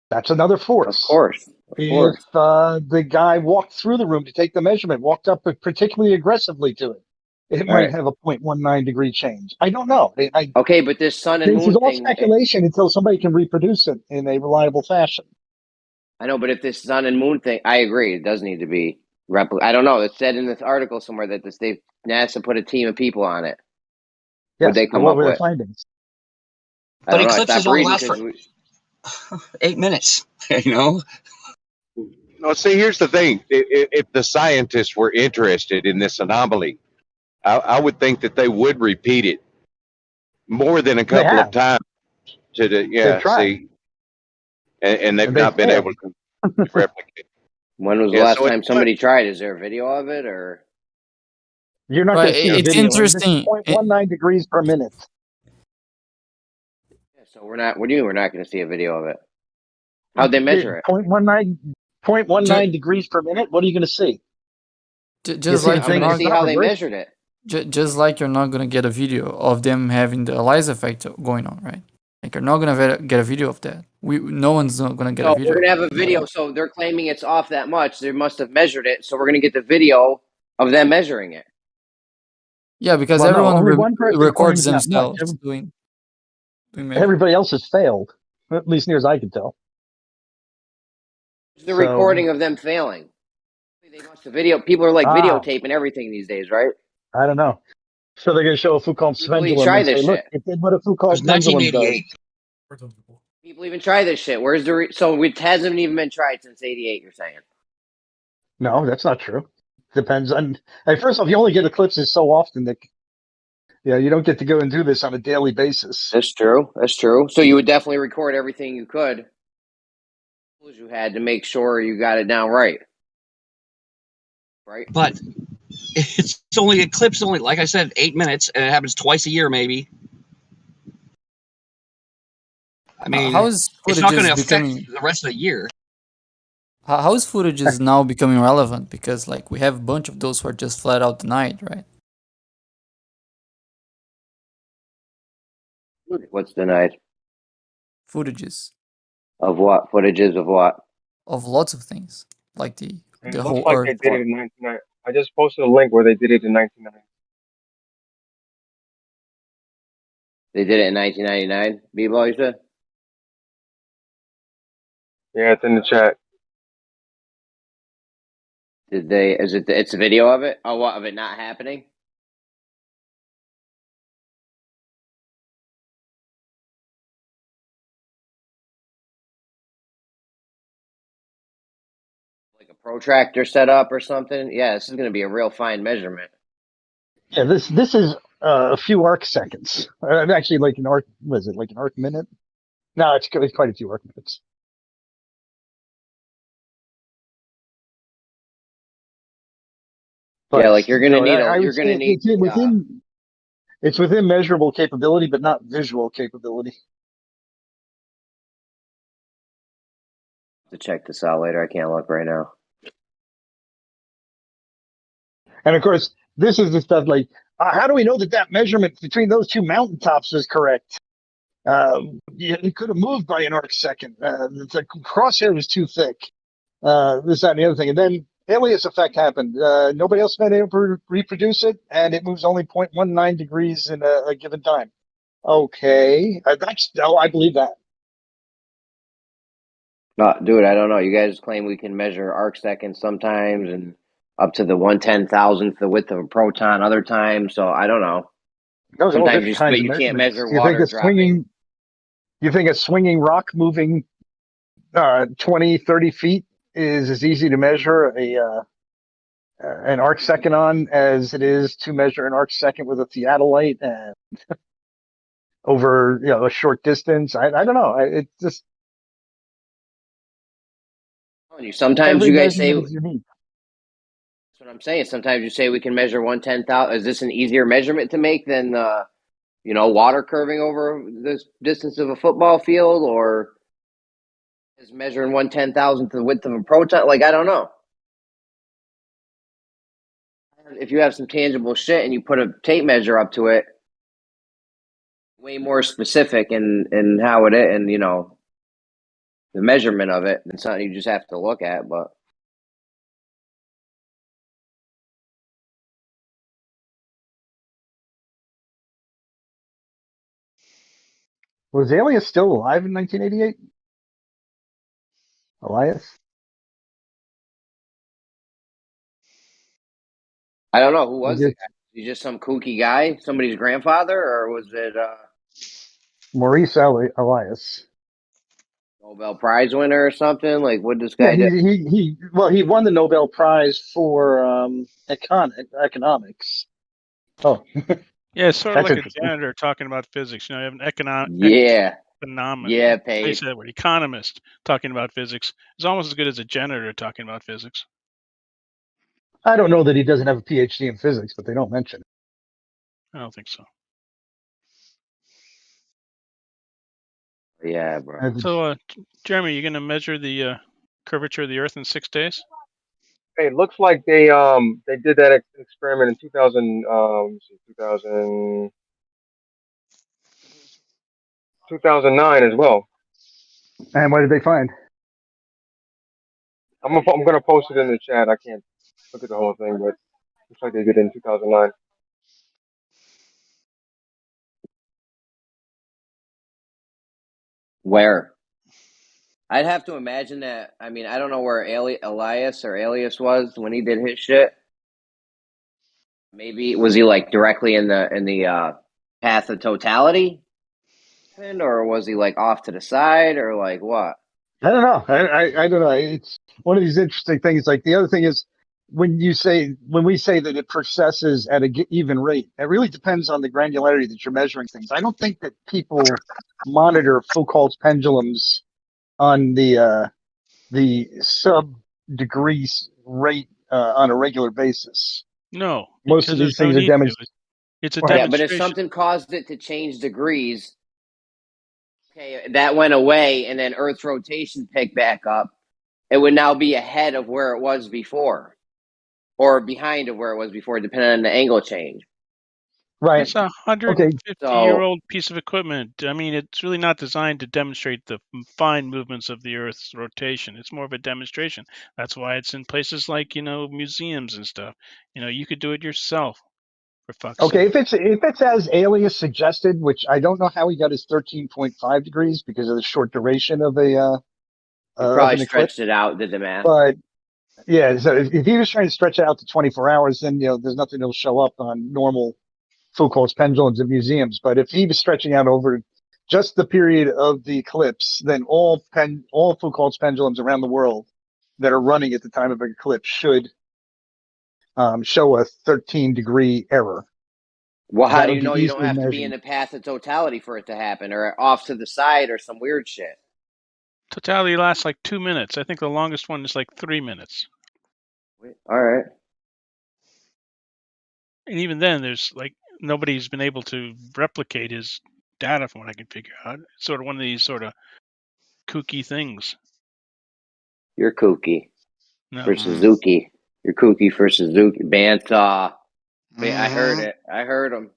That's another force. Of course. If the guy walked through the room to take the measurement, walked up particularly aggressively to it, it might have a 0.19 degree change. I don't know. Okay, but this sun and moon this is all thing, speculation until somebody can reproduce it in a reliable fashion. I know, but if this sun and moon thing, I agree, it does need to be replicated. I don't know. It said in this article somewhere that NASA put a team of people on it. Yes, What'd they come what up were with? the findings? But eclipses only last for 8 minutes, No, see, here's the thing. If the scientists were interested in this anomaly, I would think that they would repeat it more than a couple of times see. And they've not been able to replicate. When was the last time somebody tried? Is there a video of it, or you're not going to see a video? Interesting. 0.19 degrees per minute. Yeah, so we're not. What do you mean we're not going to see a video of it? How'd they measure it? 0.19 degrees per minute. What are you going to see? Just like I'm going to see how they measured it. Just like you're not going to get a video of them having the Eliza effect going on, right? Like you're not going to get a video of that. No one's not going to get a video. We're going to have a video. So they're claiming it's off that much. They must have measured it. So we're going to get the video of them measuring it. Yeah, because everyone records themselves doing everybody else has failed, at least near as I can tell. The recording of them failing. They must have video. People are like videotaping everything these days, right? I don't know. So they're going to show a Foucault's pendulum try and this say, look, shit. it did what a Foucault's pendulum does. People even try this shit. Where's the so it hasn't even been tried since '88? You're saying? No, that's not true. Depends on. First off, you only get eclipses so often that you don't get to go and do this on a daily basis. That's true. That's true. So you would definitely record everything you could, you had to make sure you got it down right. Right. But it's only eclipse, only like I said, 8 minutes, and it happens twice a year, maybe. I mean, it's not going to affect the rest of the year. How is footage is now becoming relevant? Because like we have a bunch of those who are just flat out denied, right? What's denied? Footages. Of what? Footages of what? Of lots of things, like the whole looks like Earth. they did it in 1990. I just posted a link where they did it in 1990. They did it in 1999. B-ball, you said? Yeah, it's in the chat. Did they? Is it? It's a video of it. Oh, what of it not happening? Like a protractor set up or something. Yeah, this is going to be a real fine measurement. Yeah, this is a few arc seconds. Actually, like an arc, was it like an arc minute? No, it's quite a few arc minutes. But, yeah, like you're gonna need I a. would You're say gonna need. it's within measurable capability, but not visual capability. To check this out later. I can't look right now. And of course, this is the stuff like, how do we know that that measurement between those two mountaintops is correct? It could have moved by an arc second. The crosshair was too thick. This, that, and the other thing. And then alias effect happened. Nobody else been able to reproduce it, and it moves only 0.19 degrees in a given time. Okay, I believe that. No, dude, I don't know. You guys claim we can measure arc seconds sometimes, and up to the 1/10,000th the width of a proton other times. So I don't know. Those are all Sometimes different kinds but of you can't measurements. measure You think water a dropping. swinging, you think a swinging rock moving 20, 30 feet is as easy to measure an arc second on as it is to measure an arc second with a theodolite and over a short distance? I don't know. It's just Sometimes every you guys say. measurement is unique. That's what I'm saying. Sometimes you say we can measure 1/10,000. Is this an easier measurement to make than water curving over the distance of a football field, or is measuring 1/10,000th the width of a proton? Like, I don't know. If you have some tangible shit and you put a tape measure up to it, way more specific in how it is, and the measurement of it than something you just have to look at. But Was Alias still alive in 1988? Elias? I don't know who I was the guess guy. Was he just some kooky guy, somebody's grandfather, or was it Maurice Elias. Nobel Prize winner or something? Like, what this Yeah, guy do? he won the Nobel Prize for economics. Oh, Yeah, it's sort of that's like a interesting. janitor talking about physics. You have an Yeah, I Paige. said that word, economist talking about physics is almost as good as a janitor talking about physics. I don't know that he doesn't have a PhD in physics, but they don't mention it. I don't think so. Yeah, bro. So, Jeremy, you're going to measure the curvature of the Earth in 6 days? Hey, it looks like they did that experiment in 2009 as well. And what did they find? I'm gonna post it in the chat. I can't look at the whole thing, but looks like they did it in 2009. Where? I'd have to imagine that. I mean, I don't know where Elias Alias was when he did his shit. Maybe was he like directly in the path of totality, or was he like off to the side, or like what? I don't know. I don't know. It's one of these interesting things. Like the other thing is when we say that it processes at a even rate, it really depends on the granularity that you're measuring things. I don't think that people monitor Foucault's pendulums on the sub degrees rate on a regular basis. No, Most of because there's these no things are need to. demonstrated. It's a Yeah, demonstration. but if something caused it to change degrees, okay, that went away, and then Earth's rotation picked back up, it would now be ahead of where it was before, or behind of where it was before, depending on the angle change. Right. It's a 150-year-old piece of equipment. I mean, it's really not designed to demonstrate the fine movements of the Earth's rotation. It's more of a demonstration. That's why it's in places like, museums and stuff. You could do it yourself, for fuck's Okay, sake. if it's as Alias suggested, which I don't know how he got his 13.5 degrees because of the short duration of He of probably an eclipse. stretched it out, did the math. But yeah, so if he was trying to stretch it out to 24 hours, then there's nothing that'll show up on normal Foucault's pendulums at museums. But if he was stretching out over just the period of the eclipse, then all Foucault's pendulums around the world that are running at the time of an eclipse should show a 13-degree error. Well, how That do would you be know you don't easily have to be measured. in the path of totality for it to happen, or off to the side, or some weird shit? Totality lasts like 2 minutes. I think the longest one is like 3 minutes. All right. And even then, there's like nobody's been able to replicate his data from what I can figure out. It's sort of one of these sort of kooky things. You're kooky No. for Suzuki. You're kooky for Suzuki. Bandsaw. I heard it. I heard him.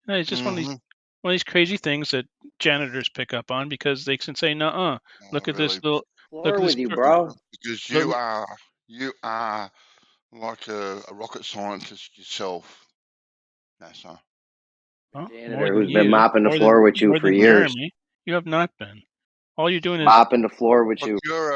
No, it's just one of these crazy things that janitors pick up on because they can say, "Nuh-uh, look at this little, look at this." With you, bro. Because Look- you are like a rocket scientist yourself, NASA. Huh? Janitor who's been mopping the floor with you more for than years. Jeremy. You have not been. All you're doing is Mopping the floor with you. You're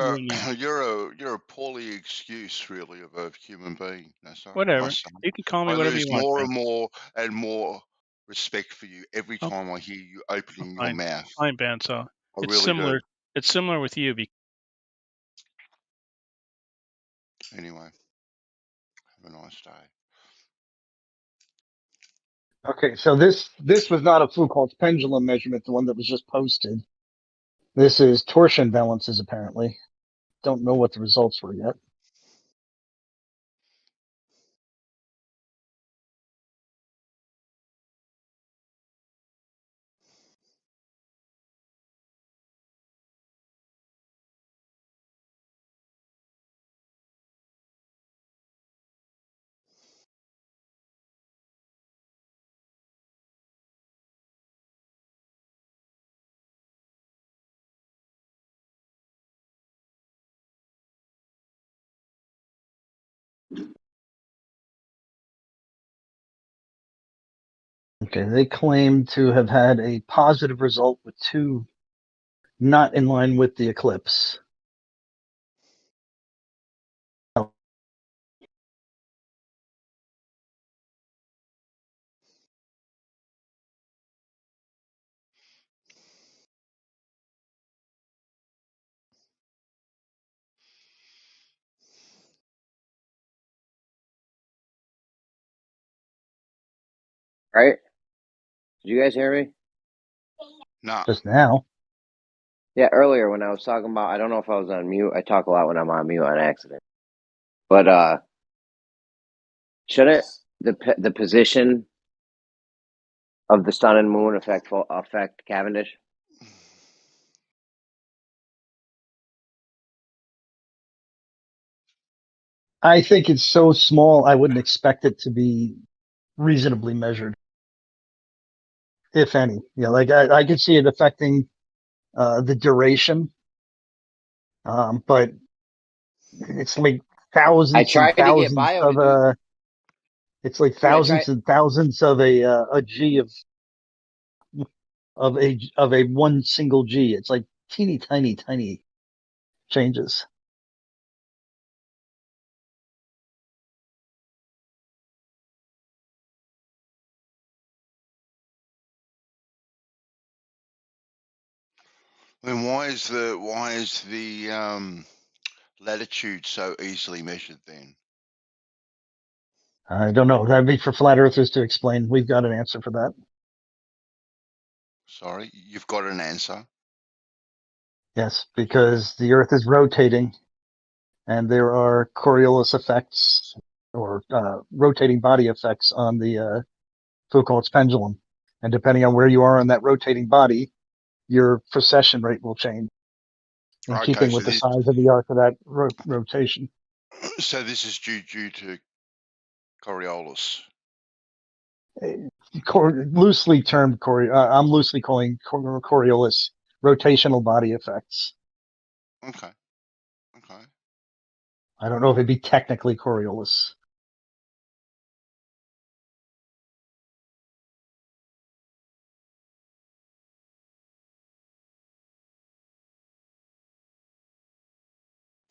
a poorly excuse, really, of a human being, NASA. Whatever. You can call me I whatever lose you want. more Ben. and more and more respect for you every time I hear you opening your mouth. Fine, bandsaw. I It's really similar. do. It's similar with you. Anyway, have a nice day. Okay, so this was not a Foucault's pendulum measurement, the one that was just posted. This is torsion balances, apparently. Don't know what the results were yet. Okay, they claim to have had a positive result with two not in line with the eclipse. Right? Did you guys hear me? No. Just now. Yeah, earlier when I was talking about, I don't know if I was on mute. I talk a lot when I'm on mute on accident. But shouldn't the position of the sun and moon affect Cavendish? I think it's so small, I wouldn't expect it to be reasonably measured, if any. Like I could see it affecting the duration, but it's like thousands and thousands of it's like thousands and thousands of a G of a one single G. It's like teeny tiny changes. Then why is the latitude so easily measured then? I don't know. That'd be for flat earthers to explain. We've got an answer for that. Sorry, you've got an answer. Yes, because the Earth is rotating, and there are Coriolis effects or rotating body effects on the Foucault's pendulum, and depending on where you are on that rotating body, your precession rate will change in keeping with the size of the arc of that rotation. So this is due to Coriolis. Loosely termed I'm loosely calling Coriolis rotational body effects. Okay. I don't know if it'd be technically Coriolis.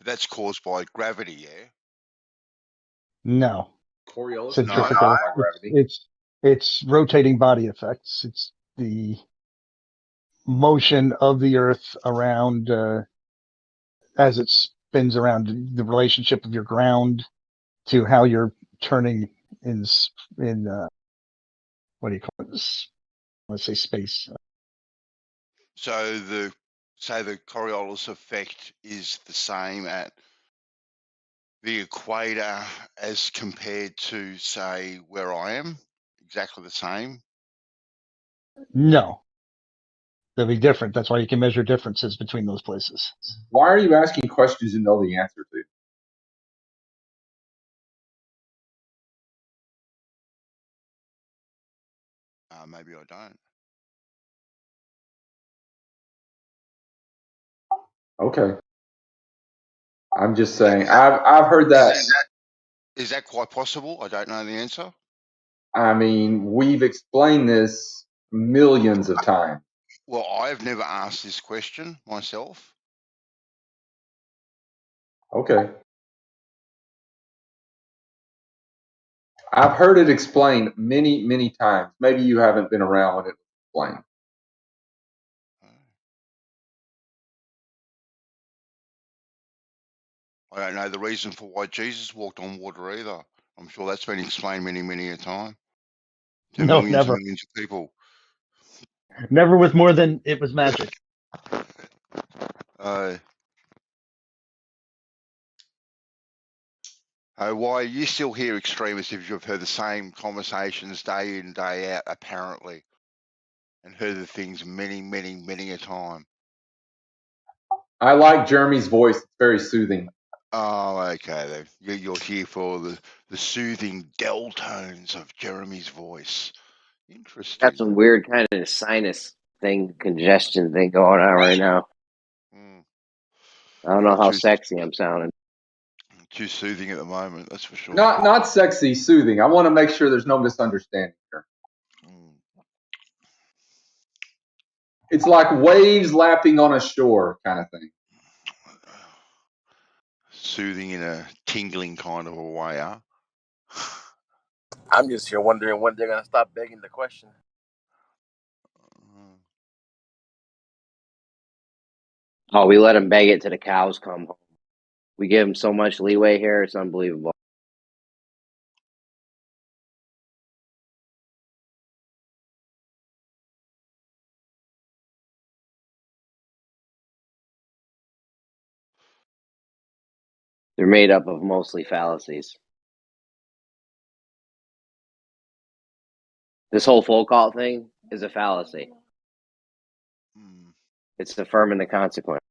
That's caused by gravity, yeah? No. Coriolis Centrifugal. It's rotating body effects. It's the motion of the Earth around as it spins around, the relationship of your ground to how you're turning in what do you call it? Let's say space. So the Coriolis effect is the same at the equator as compared to, say, where I am? Exactly the same? No, they'll be different. That's why you can measure differences between those places. Why are you asking questions you know the answer to? Maybe I don't. Okay. I'm just saying, I've heard that. Is that quite possible? I don't know the answer. I mean, we've explained this millions of times. Well, I've never asked this question myself. Okay. I've heard it explained many, many times. Maybe you haven't been around when it was explained. I don't know the reason for why Jesus walked on water either. I'm sure that's been explained many, many a time to No, millions never. and millions of people. Never with more than it was magic. Why you still hear extremists if you've heard the same conversations day in, day out, apparently, and heard the things many, many, many a time? I like Jeremy's voice. It's very soothing. Oh, okay. Then you're here for the soothing dell tones of Jeremy's voice. Interesting. Got some weird kind of sinus thing, congestion thing going on right now. I don't know how sexy I'm sounding. Too soothing at the moment, that's for sure. Not sexy, soothing. I want to make sure there's no misunderstanding here. It's like waves lapping on a shore kind of thing. Soothing in a tingling kind of a way, huh? I'm just here wondering when they're gonna stop begging the question. Oh, we let them beg it till the cows come home. We give them so much leeway here; it's unbelievable. They're made up of mostly fallacies. This whole Foucault thing is a fallacy. It's affirming the consequence.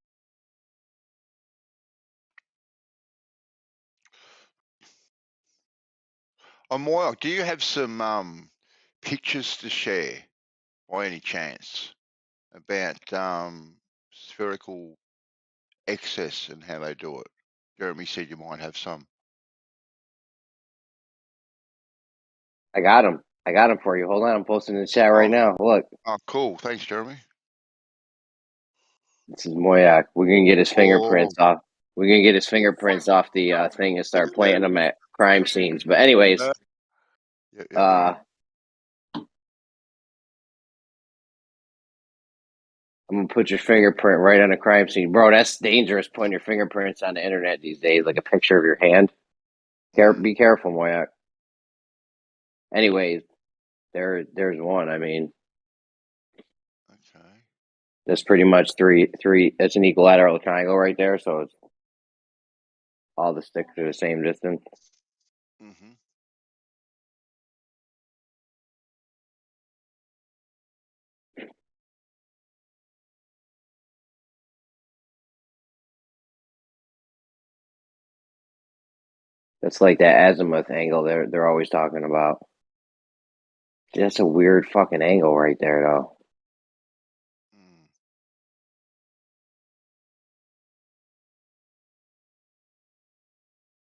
Moyle, do you have some pictures to share, by any chance, about spherical excess and how they do it? Jeremy said you might have some. I got them. I got them for you. Hold on, I'm posting in the chat right now. Look. Oh, cool. Thanks, Jeremy. This is Moyak. We're gonna get his fingerprints off. We're gonna get his fingerprints off the thing and start planting them at crime scenes. But anyways, I'm gonna put your fingerprint right on a crime scene, bro. That's dangerous putting your fingerprints on the internet these days, like a picture of your hand. Be careful, Moyak. Anyways, there's one. I mean, that's pretty much three. That's an equilateral triangle right there. So it's all the sticks are the same distance. That's like that azimuth angle they're always talking about. That's a weird fucking angle right there, though.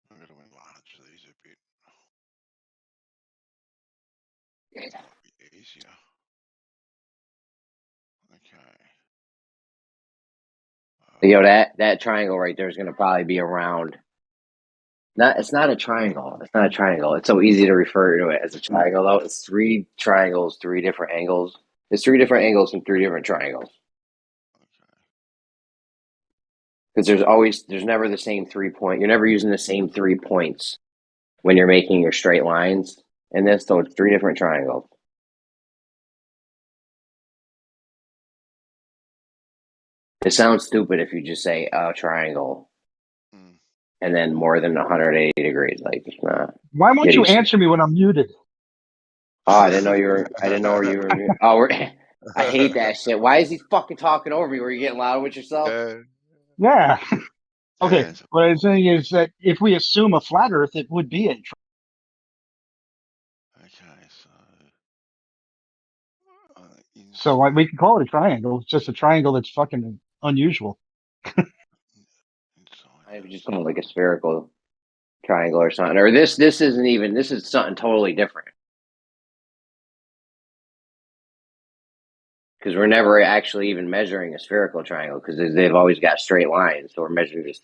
I'm going to enlarge these a bit. Be easier. Okay. Yo, that triangle right there is going to probably be around. It's not a triangle. It's not a triangle. It's so easy to refer to it as a triangle, though. It's three triangles, three different angles. It's three different angles from three different triangles. Because there's never the same 3 point. You're never using the same 3 points when you're making your straight lines in this. So it's three different triangles. It sounds stupid if you just say a triangle and then more than 180 degrees. Like, it's not. Why won't you answer me when I'm muted? Oh, I didn't know you were. I didn't know you were. Oh, I hate that shit. Why is he fucking talking over me? Were you getting loud with yourself? Yeah. Okay. What I'm saying is that if we assume a flat Earth, it would be a triangle. So we can call it a triangle. It's just a triangle that's fucking unusual. I would just call it like a spherical triangle or something. Or this isn't even. This is something totally different. Because we're never actually even measuring a spherical triangle because they've always got straight lines. So we're measuring just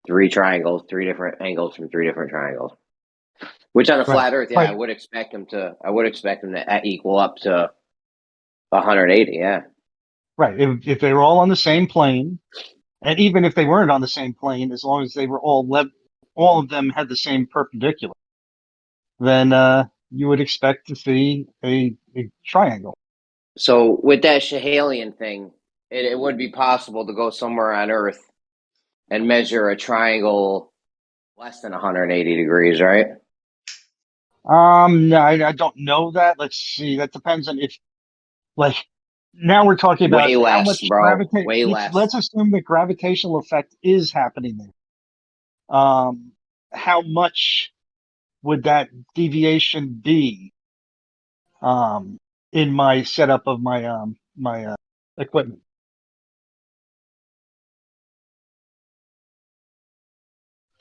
3 triangles, 3 different angles from 3 different triangles. Which on a flat Earth, yeah, I would expect them to. I would expect them to equal up to 180. Yeah. Right. If they were all on the same plane, and even if they weren't on the same plane, as long as they were all of them had the same perpendicular, then you would expect to see a triangle. So with that Schehalian thing, it would be possible to go somewhere on Earth and measure a triangle less than 180 degrees, right? No, I don't know that. Let's see. That depends on if, like, now we're talking about Way how less, much bro. Way less. Let's assume the gravitational effect is happening there. How much would that deviation be? In my setup of my my equipment.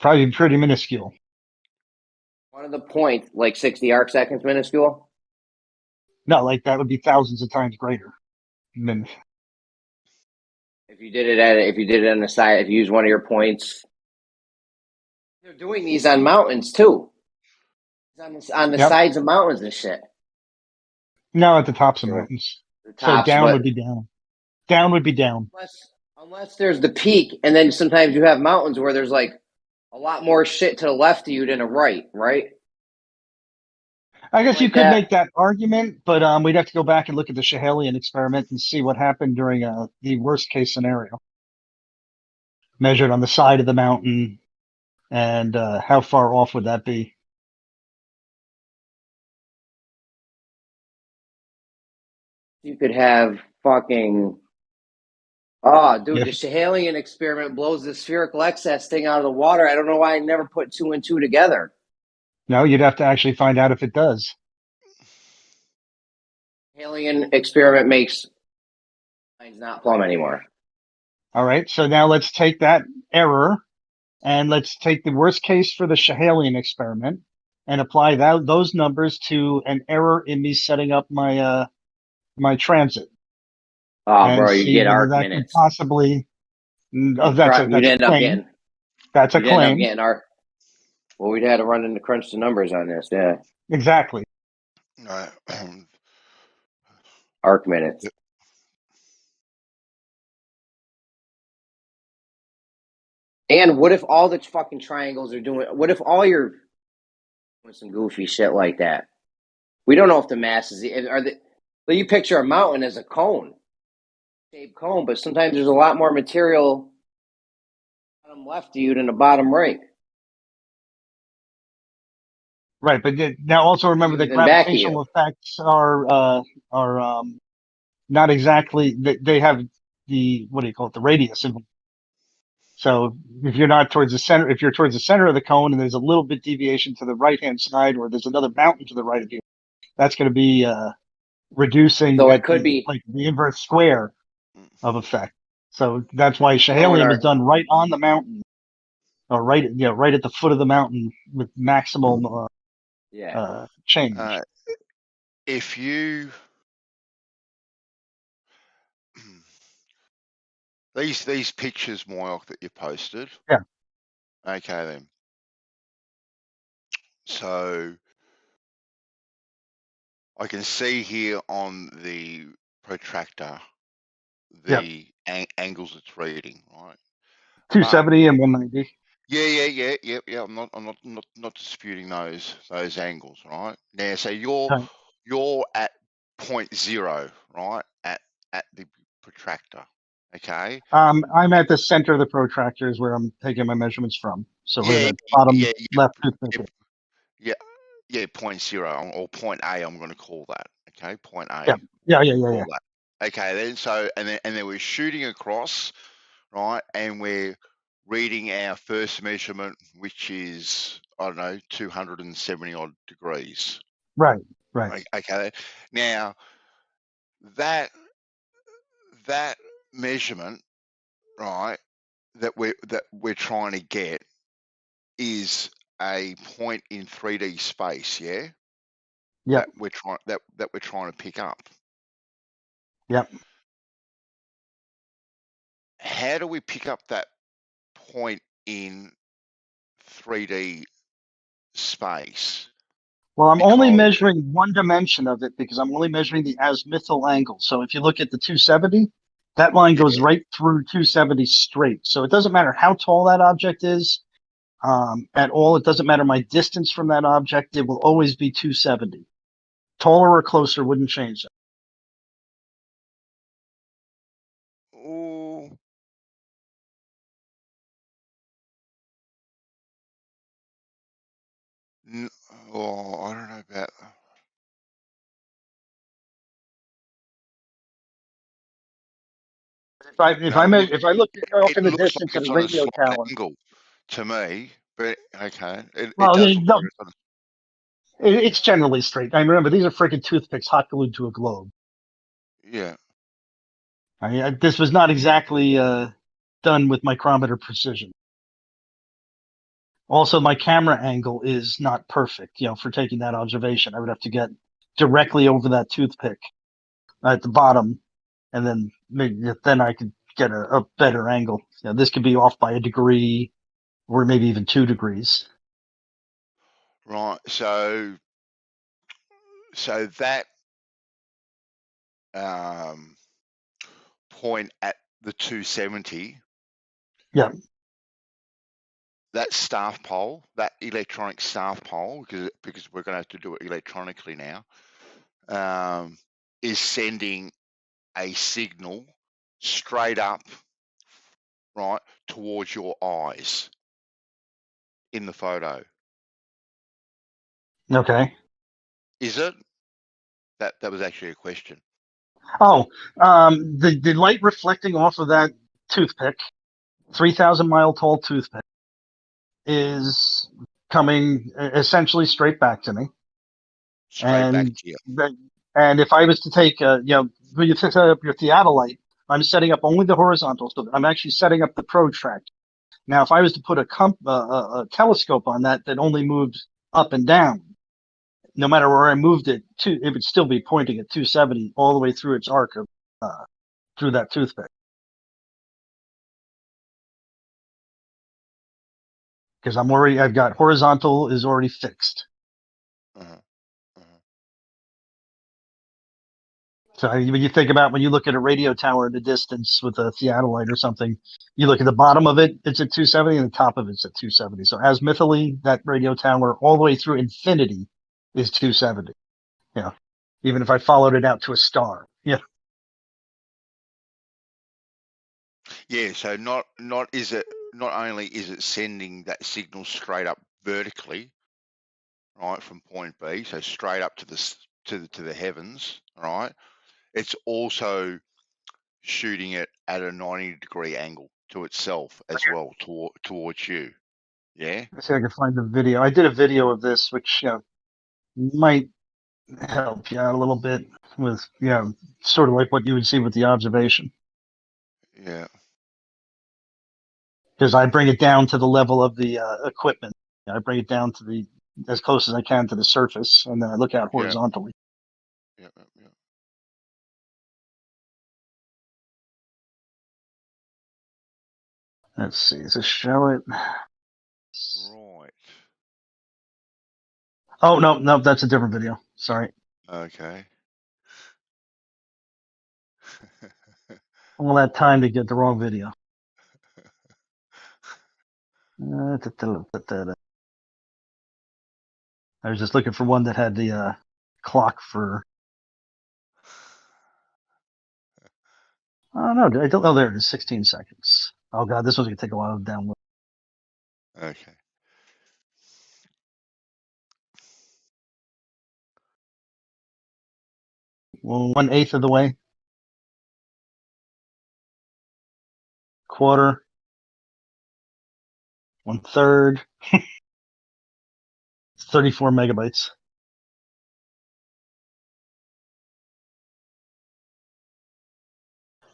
Probably pretty minuscule. One of the points, like 60 arc seconds minuscule? No, like that would be thousands of times greater. Than... If you did it on the side, if you use one of your points, they're doing these on mountains too. On the sides of mountains and shit. No, at the tops of mountains. So down would be down. Down would be down. Unless there's the peak, and then sometimes you have mountains where there's like a lot more shit to the left of you than the right? I guess you could make that argument, but we'd have to go back and look at the Schehalian experiment and see what happened during the worst case scenario. Measured on the side of the mountain, and how far off would that be? You could have fucking... Oh, dude, the Schehalian experiment blows the spherical excess thing out of the water. I don't know why I never put 2 and 2 together. No, you'd have to actually find out if it does. Schehalian experiment makes lines not plumb anymore. All right, so now let's take that error and let's take the worst case for the Schehalian experiment and apply those numbers to an error in me setting up my my transit. Oh, bro, you get arc minutes. Possibly, that's a claim. That's a claim. Well, we'd have to run into crunch the numbers on this, yeah. Exactly. Arc minutes. And what if all the fucking triangles are doing? What if all you're doing some goofy shit like that? We don't know if the mass is But you picture a mountain as a cone, shaped cone, but sometimes there's a lot more material bottom left of you than the bottom right. Right, but now also remember that gravitational effects are not exactly. They have the the radius of them. So if you're not towards the center, if you're towards the center of the cone and there's a little bit deviation to the right-hand side, or there's another mountain to the right of you, that's going to be reducing. So it could be like the inverse square of effect. So that's why Schehalian was done right on the mountain, or right at the foot of the mountain with maximum change. If you these pictures, Moyoc, that you posted. Yeah. Okay then. So I can see here on the protractor the angles it's reading, right? 270 and 190. Yeah. I'm not disputing those angles, right? Now, so you're at 0.0, right? At the protractor, Okay. I'm at the center of the protractor is where I'm taking my measurements from. So where the bottom left toothpick. Yeah, 0.0 or point A, I'm going to call that. Okay, point A. Yeah. Call that. Okay, then and then we're shooting across, right? And we're reading our first measurement, which is, I don't know, 270 odd degrees. Right. Okay. Now that measurement, right, that we're trying to get is a point in 3D space, yeah? Yep. That we're trying to pick up. Yep. How do we pick up that point in 3D space? Well, I'm only measuring one dimension of it because I'm only measuring the azimuthal angle. So if you look at the 270, that line goes right through 270 straight. So it doesn't matter how tall that object is at all. It doesn't matter my distance from that object. It will always be 270. Taller or closer wouldn't change that. Oh. Oh, I don't know about. If I look off in the distance at a radio tower, angle to me, but okay, it well, does look like it's on it's generally straight. I remember these are freaking toothpicks hot glued to a globe. Yeah. I mean, this was not exactly done with micrometer precision. Also, my camera angle is not perfect, for taking that observation. I would have to get directly over that toothpick at the bottom, and then then I could get a better angle. This could be off by a degree, or maybe even 2 degrees. Right. So that point at the 270. Yeah. That staff pole, that electronic staff pole, because we're going to have to do it electronically now, is sending a signal straight up, right, towards your eyes in the photo. Okay. Is it? That was actually a question. Oh, the light reflecting off of that toothpick, 3,000 mile tall toothpick, is coming essentially straight back to me. Straight back to you. And if I was to take, when you set up your theodolite, I'm setting up only the horizontal, so I'm actually setting up the protractor. Now, if I was to put a telescope on that only moved up and down, no matter where I moved it to, it would still be pointing at 270 all the way through its arc of through that toothpick. Because I've got horizontal is already fixed. So when you think about when you look at a radio tower in the distance with a theodolite or something, you look at the bottom of it, it's at 270, and the top of it's at 270. So azimuthally, that radio tower all the way through infinity is 270. Yeah. Even if I followed it out to a star. Yeah. Yeah, so not only is it sending that signal straight up vertically, right, from point B, so straight up to the heavens, right? It's also shooting it at a 90-degree angle to itself as well, towards you. Yeah. Let's see if I can find the video. I did a video of this, which might help you out a little bit with sort of like what you would see with the observation. Yeah. Because I bring it down to the level of the equipment. I bring it down to as close as I can to the surface, and then I look out horizontally. Yeah. Let's see. Does this show it? Right. Oh no, that's a different video. Sorry. Okay. All that time to get the wrong video. I was just looking for one that had the clock for. I don't know. I don't know. There it is. 16 seconds. Oh god, this one's gonna take a while to download. Okay. Well, 1/8 of the way. Quarter. 1/3. 34 megabytes.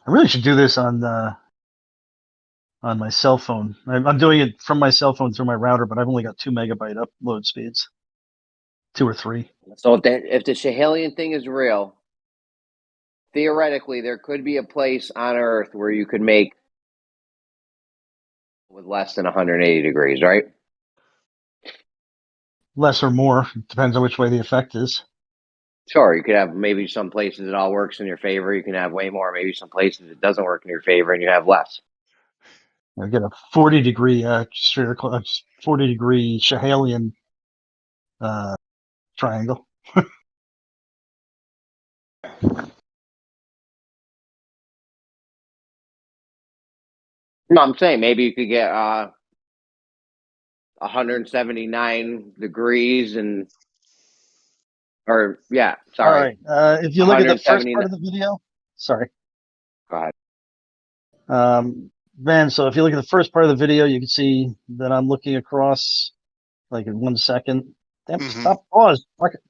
I really should do this on my cell phone. I'm doing it from my cell phone through my router, but I've only got 2 megabyte upload speeds. 2 or 3. So if the Schehalian thing is real, theoretically, there could be a place on Earth where you could make with less than 180 degrees, right? Less or more. Depends on which way the effect is. Sure, you could have maybe some places it all works in your favor. You can have way more. Maybe some places it doesn't work in your favor, and you have less. I get a 40-degree spherical, 40-degree Schehalian triangle. No, I'm saying maybe you could get 179 degrees and, or yeah, sorry. All right. If you look at the first 179. part of the video, sorry. Go ahead. Ben, so if you look at the first part of the video, you can see that I'm looking across like in 1 second. Damn, stop, pause. Fuck it.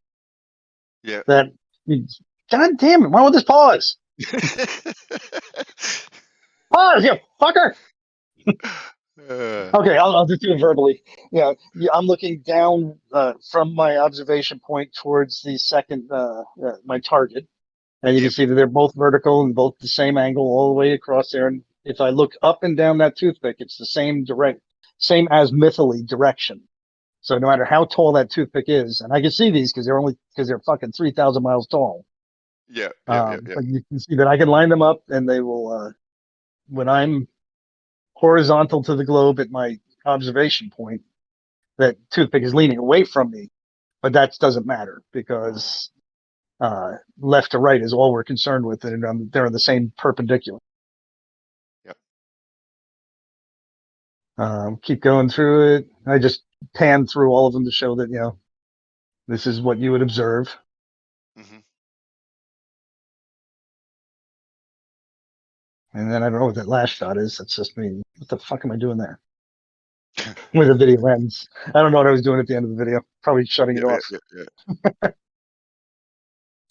Yeah. God damn it, why would this pause? Pause, you fucker! Okay, I'll just do it verbally. Yeah, I'm looking down from my observation point towards the second, my target. And you can see that they're both vertical and both the same angle all the way across there. And if I look up and down that toothpick, it's the same same azimuthally direction. So no matter how tall that toothpick is, and I can see these because they're fucking 3,000 miles tall. Yeah. But you can see that I can line them up, and they will. When I'm horizontal to the globe at my observation point, that toothpick is leaning away from me, but that doesn't matter because left to right is all we're concerned with, and they're on the same perpendicular. Yep. Keep going through it. I just pan through all of them to show that this is what you would observe. And then I don't know what that last shot is. That's just me. What the fuck am I doing there? With a video ends. I don't know what I was doing at the end of the video. Probably shutting it off. Yeah.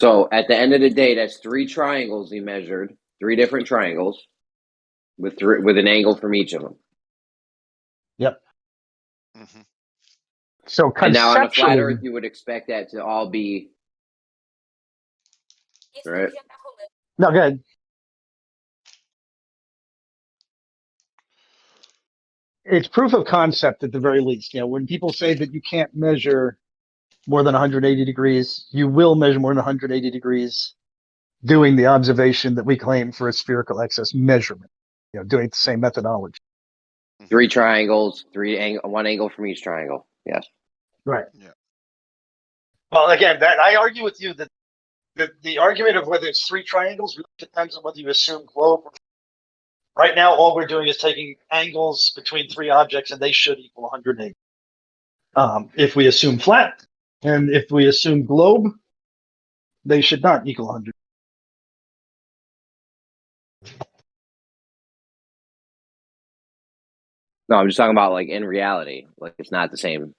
So at the end of the day, that's 3 triangles he measured, 3 different triangles with an angle from each of them. Yep. So and now on a flat conceptually, Earth, you would expect that to all be right. No, go ahead. It's proof of concept at the very least. When people say that you can't measure more than 180 degrees, you will measure more than 180 degrees doing the observation that we claim for a spherical excess measurement, doing the same methodology. 3 triangles, 1 angle from each triangle. Yes. Right. Yeah. Well, again, that I argue with you that the argument of whether it's 3 triangles really depends on whether you assume globe. Right now, all we're doing is taking angles between 3 objects, and they should equal 180. If we assume flat, and if we assume globe, they should not equal 100. No, I'm just talking about like in reality. Like it's not the same.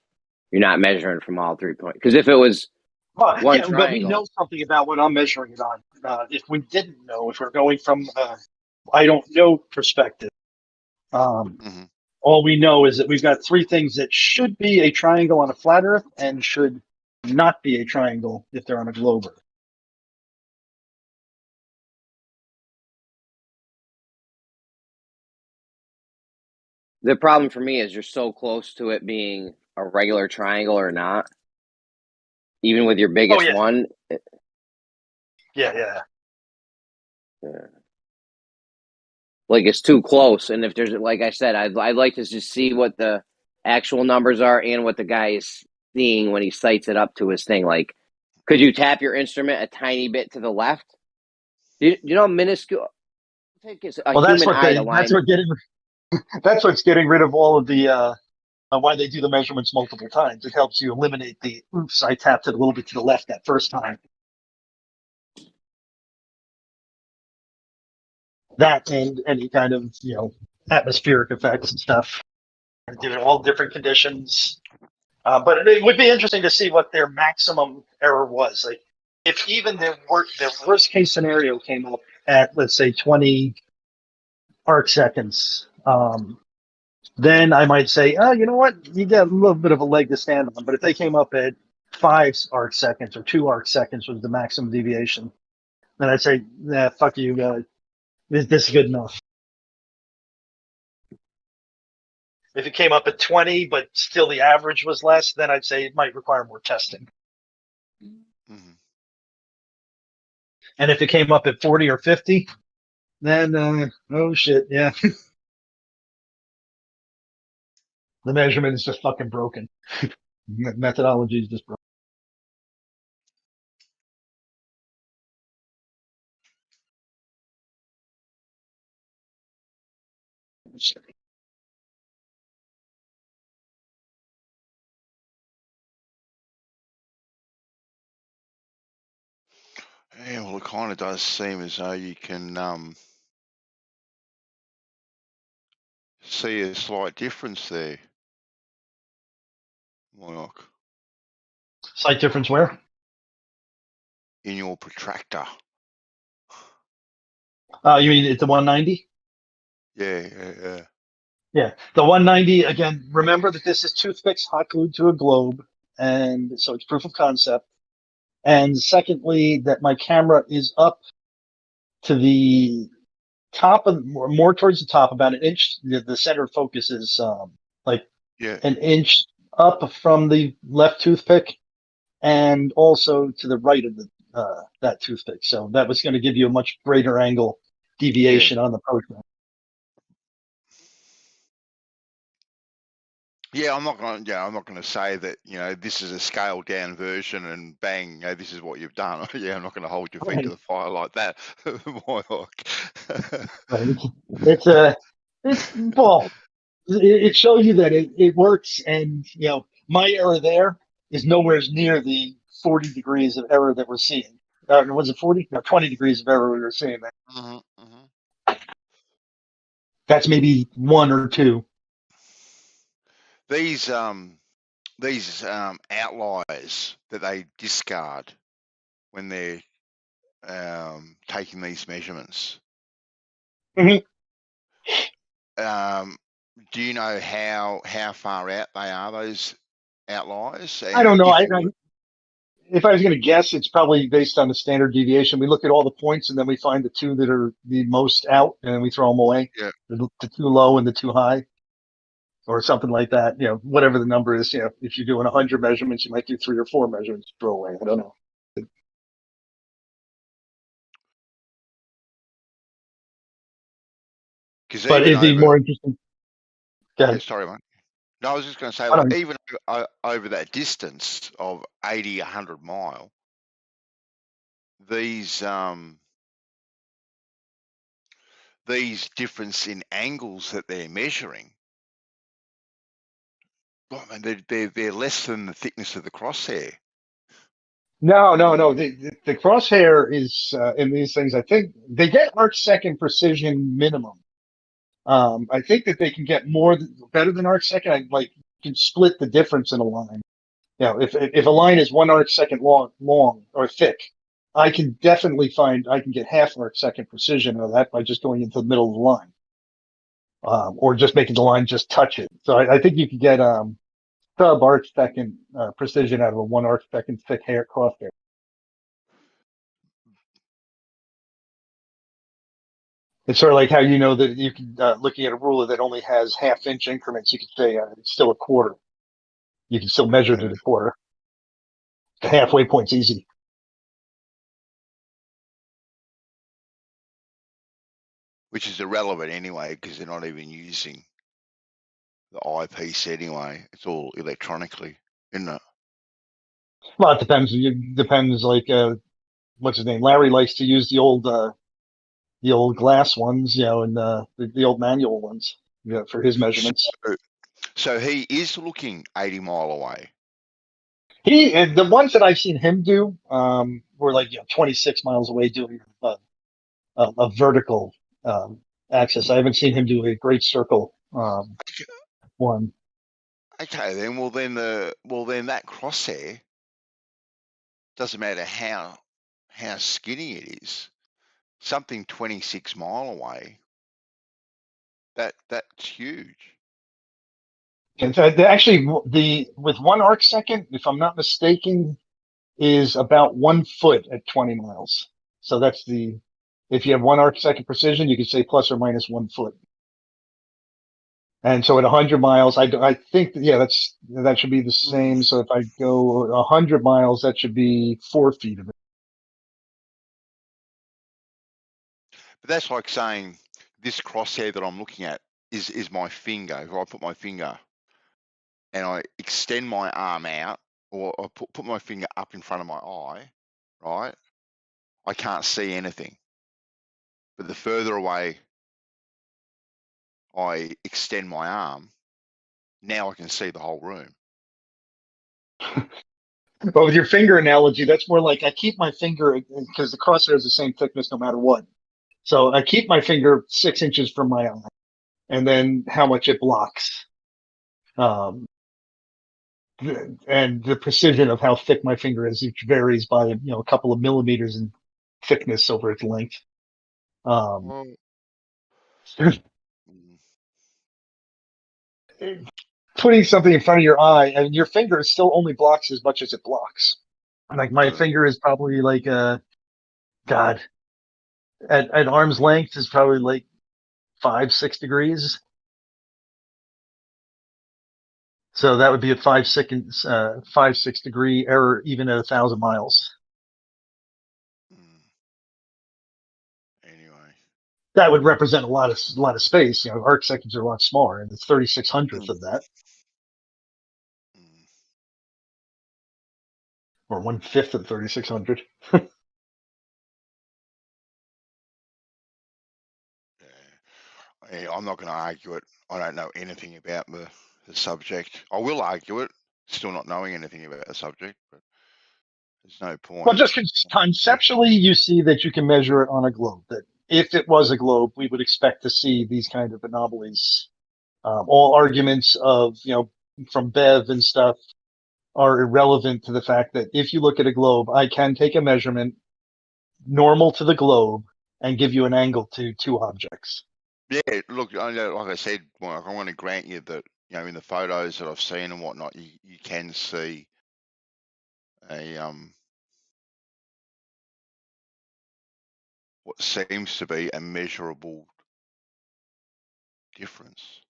You're not measuring from all 3 points. Because if it was one triangle, but we know something about what I'm measuring it on. If we didn't know, if we're going from I don't know perspective, all we know is that we've got 3 things that should be a triangle on a flat Earth and should not be a triangle if they're on a globe Earth. The problem for me is you're so close to it being a regular triangle or not. Even with your biggest one. Yeah. Like it's too close, and if there's, like I said, I'd like to just see what the actual numbers are and what the guy is seeing when he sights it up to his thing. Like, could you tap your instrument a tiny bit to the left? You know, minuscule. take a Well, that's human what eye to that's line. what getting that's what's getting rid of all of the why they do the measurements multiple times. It helps you eliminate the oops, I tapped it a little bit to the left that first time. That and any kind of atmospheric effects and stuff. Do it all different conditions. But it would be interesting to see what their maximum error was. Like, if even the worst case scenario came up at, let's say, 20 arc seconds, then I might say, oh, you know what? You got a little bit of a leg to stand on. But if they came up at 5 arc seconds or 2 arc seconds was the maximum deviation, then I'd say, nah, fuck you, this is good enough. If it came up at 20, but still the average was less, then I'd say it might require more testing. Mm-hmm. And if it came up at 40 or 50, then, oh shit, yeah. The measurement is just fucking broken. Methodology is just broken. Yeah, well, it kind of does seem as though you can see a slight difference there, Mike. Slight difference where? In your protractor. You mean it's the 190? Yeah. Yeah, the 190, again, remember that this is toothpicks hot glued to a globe, and so it's proof of concept. And secondly, that my camera is up to the top of, more towards the top, about an inch. The center of focus is like an inch up from the left toothpick, and also to the right of the that toothpick. So that was going to give you a much greater angle deviation on the program. Yeah, I'm not going to say that, this is a scaled down version and bang, this is what you've done. Yeah, I'm not going to hold your feet to the fire like that. It shows you that it works, and my error there is nowhere near the 40 degrees of error that we're seeing. Was it 40? No, 20 degrees of error we were seeing there. That's maybe 1 or 2. These outliers that they discard when they're taking these measurements. Mm-hmm. Do you know how far out they are, those outliers? I don't know. If I was going to guess, it's probably based on the standard deviation. We look at all the points, and then we find the 2 that are the most out, and then we throw them away. Yeah. The too low and the too high, or something like that. Whatever the number is. If you're doing 100 measurements, you might do 3 or 4 measurements, throw away. I don't know. But it'd be more interesting. Yeah, sorry, mate. No, I was just going to say, like, even over that distance of 80, 100 mile, these difference in angles that they're measuring, they're less than the thickness of the crosshair. No. The crosshair is in these things. I think they get arc second precision minimum. I think that they can get better than arc second. You can split the difference in a line. If a line is 1 arc second long or thick, I can definitely I can get half arc second precision of that by just going into the middle of the line, or just making the line just touch it. So I think you can get sub arc second precision out of a 1 arc second thick hair crosshair. It's sort of like how that you can, looking at a ruler that only has half-inch increments, you could say it's still a quarter. You can still measure it at a quarter. The halfway point's easy. Which is irrelevant anyway, because they're not even using the eyepiece anyway. It's all electronically, isn't it? Well, it depends. What's his name? Larry likes to use the old the old glass ones, and the old manual ones, for his measurements. So he is looking 80 mile away. The ones that I've seen him do were like 26 miles away doing a vertical axis. I haven't seen him do a great circle one. Okay, then. Well, then that crosshair doesn't matter how skinny it is. Something 26 mile away. That's huge. And actually, with 1 arc second, if I'm not mistaken, is about 1 foot at 20 miles. So that's if you have 1 arc second precision, you could say plus or minus 1 foot. And so at 100 miles, I think that should be the same. So if I go 100 miles, that should be 4 feet of it. But that's like saying this crosshair that I'm looking at is my finger. If I put my finger and I extend my arm out, or I put my finger up in front of my eye, right? I can't see anything. But the further away I extend my arm, now I can see the whole room. But with your finger analogy, that's more like I keep my finger, because the crosshair is the same thickness no matter what. So I keep my finger 6 inches from my eye, and then how much it blocks. And the precision of how thick my finger is, which varies by a couple of millimeters in thickness over its length. Putting something in front of your eye, and your finger still only blocks as much as it blocks. Like my finger is probably like at arm's length is probably like 5-6 degrees. So that would be a 5-6 degree error even at 1,000 miles. Anyway, that would represent a lot of space. Arc seconds are a lot smaller, and it's 3600th of that, or 1/5 of 3600. I'm not going to argue it. I don't know anything about the subject. I will argue it, still not knowing anything about the subject, but there's no point. Well, just conceptually, you see that you can measure it on a globe. That if it was a globe, we would expect to see these kind of anomalies. All arguments of, from Bev and stuff are irrelevant to the fact that if you look at a globe, I can take a measurement normal to the globe and give you an angle to two objects. Yeah, look, like I said, Mark, I want to grant you that, in the photos that I've seen and whatnot, you can see a what seems to be a measurable difference.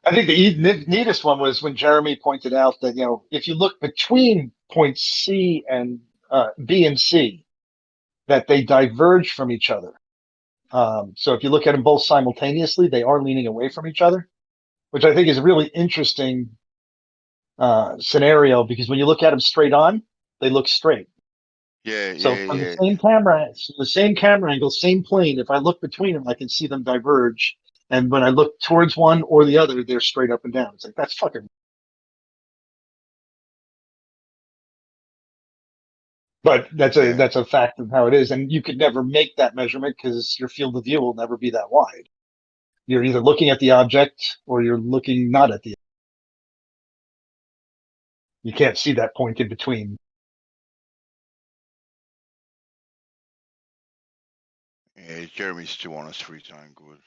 I think the neatest one was when Jeremy pointed out that, if you look between points C and B and C, that they diverge from each other. So if you look at them both simultaneously, they are leaning away from each other, which I think is a really interesting scenario, because when you look at them straight on, they look straight. So from the same camera angle, same plane, if I look between them, I can see them diverge. And when I look towards one or the other, they're straight up and down. It's like, that's fucking. But that's a fact of how it is. And you could never make that measurement because your field of view will never be that wide. You're either looking at the object or you're looking not at the object. You can't see that point in between. Yeah, Jeremy's too honest for his own good.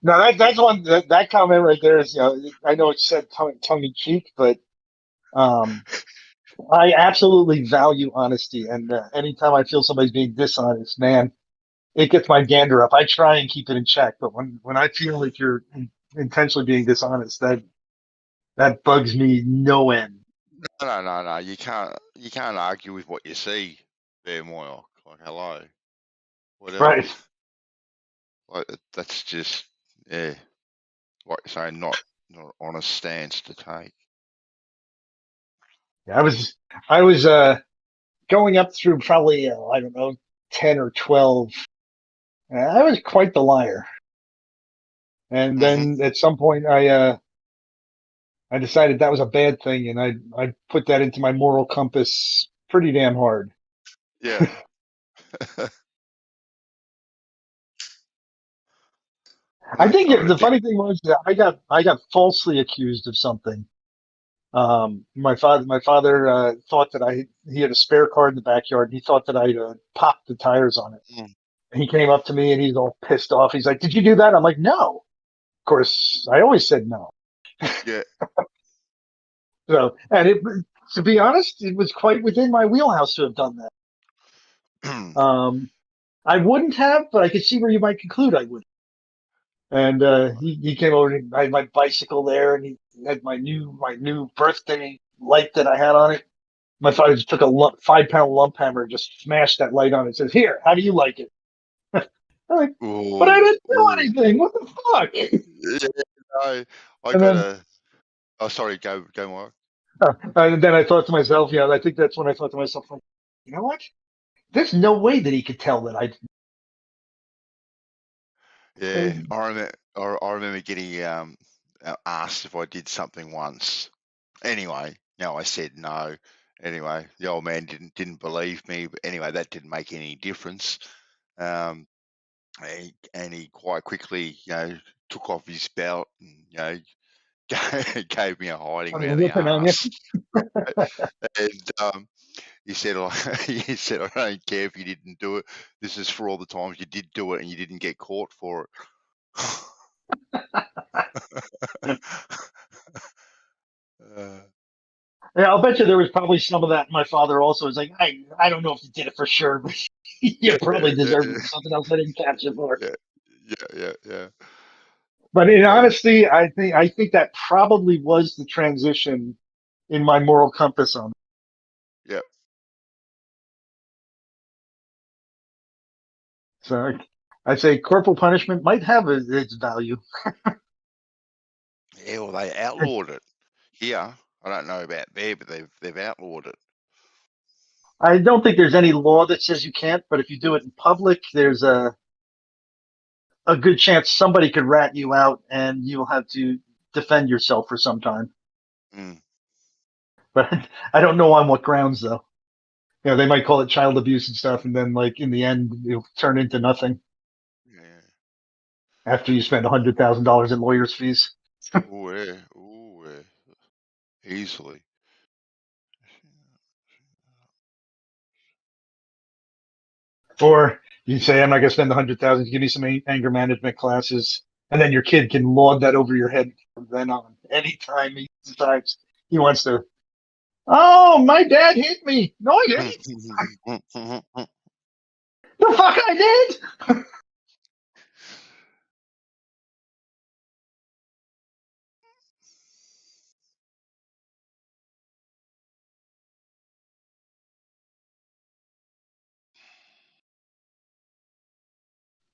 No, that's one. That comment right there is, I know it's said tongue in cheek, but I absolutely value honesty. And anytime I feel somebody's being dishonest, man, it gets my gander up. I try and keep it in check, but when I feel like you're intentionally being dishonest, that bugs me no end. No. You can't argue with what you see there, Moyle. Like, hello. Whatever. Right. Like, that's just, like you say, not an honest stance to take. I was going up through probably I don't know 10 or 12. I was quite the liar, and then at some point I decided that was a bad thing, and I put that into my moral compass pretty damn hard. Yeah. I think the funny thing was that I got falsely accused of something. My father thought that he had a spare car in the backyard. And he thought that I'd popped the tires on it. Mm. And he came up to me and he's all pissed off. He's like, "Did you do that?" I'm like, "No." Of course, I always said no. Yeah. So, and to be honest, it was quite within my wheelhouse to have done that. I wouldn't have, but I could see where you might conclude I would. And he came over and I had my bicycle there, and he had my new birthday light that I had on it. My father just took a 5-pound lump hammer and just smashed that light on it. Says, "Here, how do you like it?" I'm like, "But I didn't do anything. What the fuck?" Yeah, I And got then, a. Oh, sorry. Go, Mark. and then I thought to myself, I think that's when I thought to myself, like, you know what? There's no way that he could tell that I. Yeah, I remember getting asked if I did something once. Anyway, I said no. Anyway, the old man didn't believe me, but anyway, that didn't make any difference. And he quite quickly, took off his belt and gave me a hiding I'm around the looking on you. arse. And he said, he said, "I don't care if you didn't do it. This is for all the times you did do it and you didn't get caught for it." Yeah, I'll bet you there was probably some of that. My father also was like, I don't know if you did it for sure, but you probably deserved it for something else I didn't catch you for. Yeah. But in honesty, I think that probably was the transition in my moral compass on. Yep. So I'd say corporal punishment might have its value. Yeah, well, they outlawed it here. I don't know about there, but they've outlawed it. I don't think there's any law that says you can't, but if you do it in public, there's a good chance somebody could rat you out and you'll have to defend yourself for some time. Mm. But I don't know on what grounds, though. They might call it child abuse and stuff, and then, like, in the end, it'll turn into nothing. Yeah. After you spend $100,000 in lawyers' fees. Ooh, yeah. Easily. Or you say, "I'm not going to spend $100,000. Give me some anger management classes," and then your kid can lord that over your head from then on. Anytime he decides he wants to. "Oh, my dad hit me." "No, I didn't." "The fuck I did."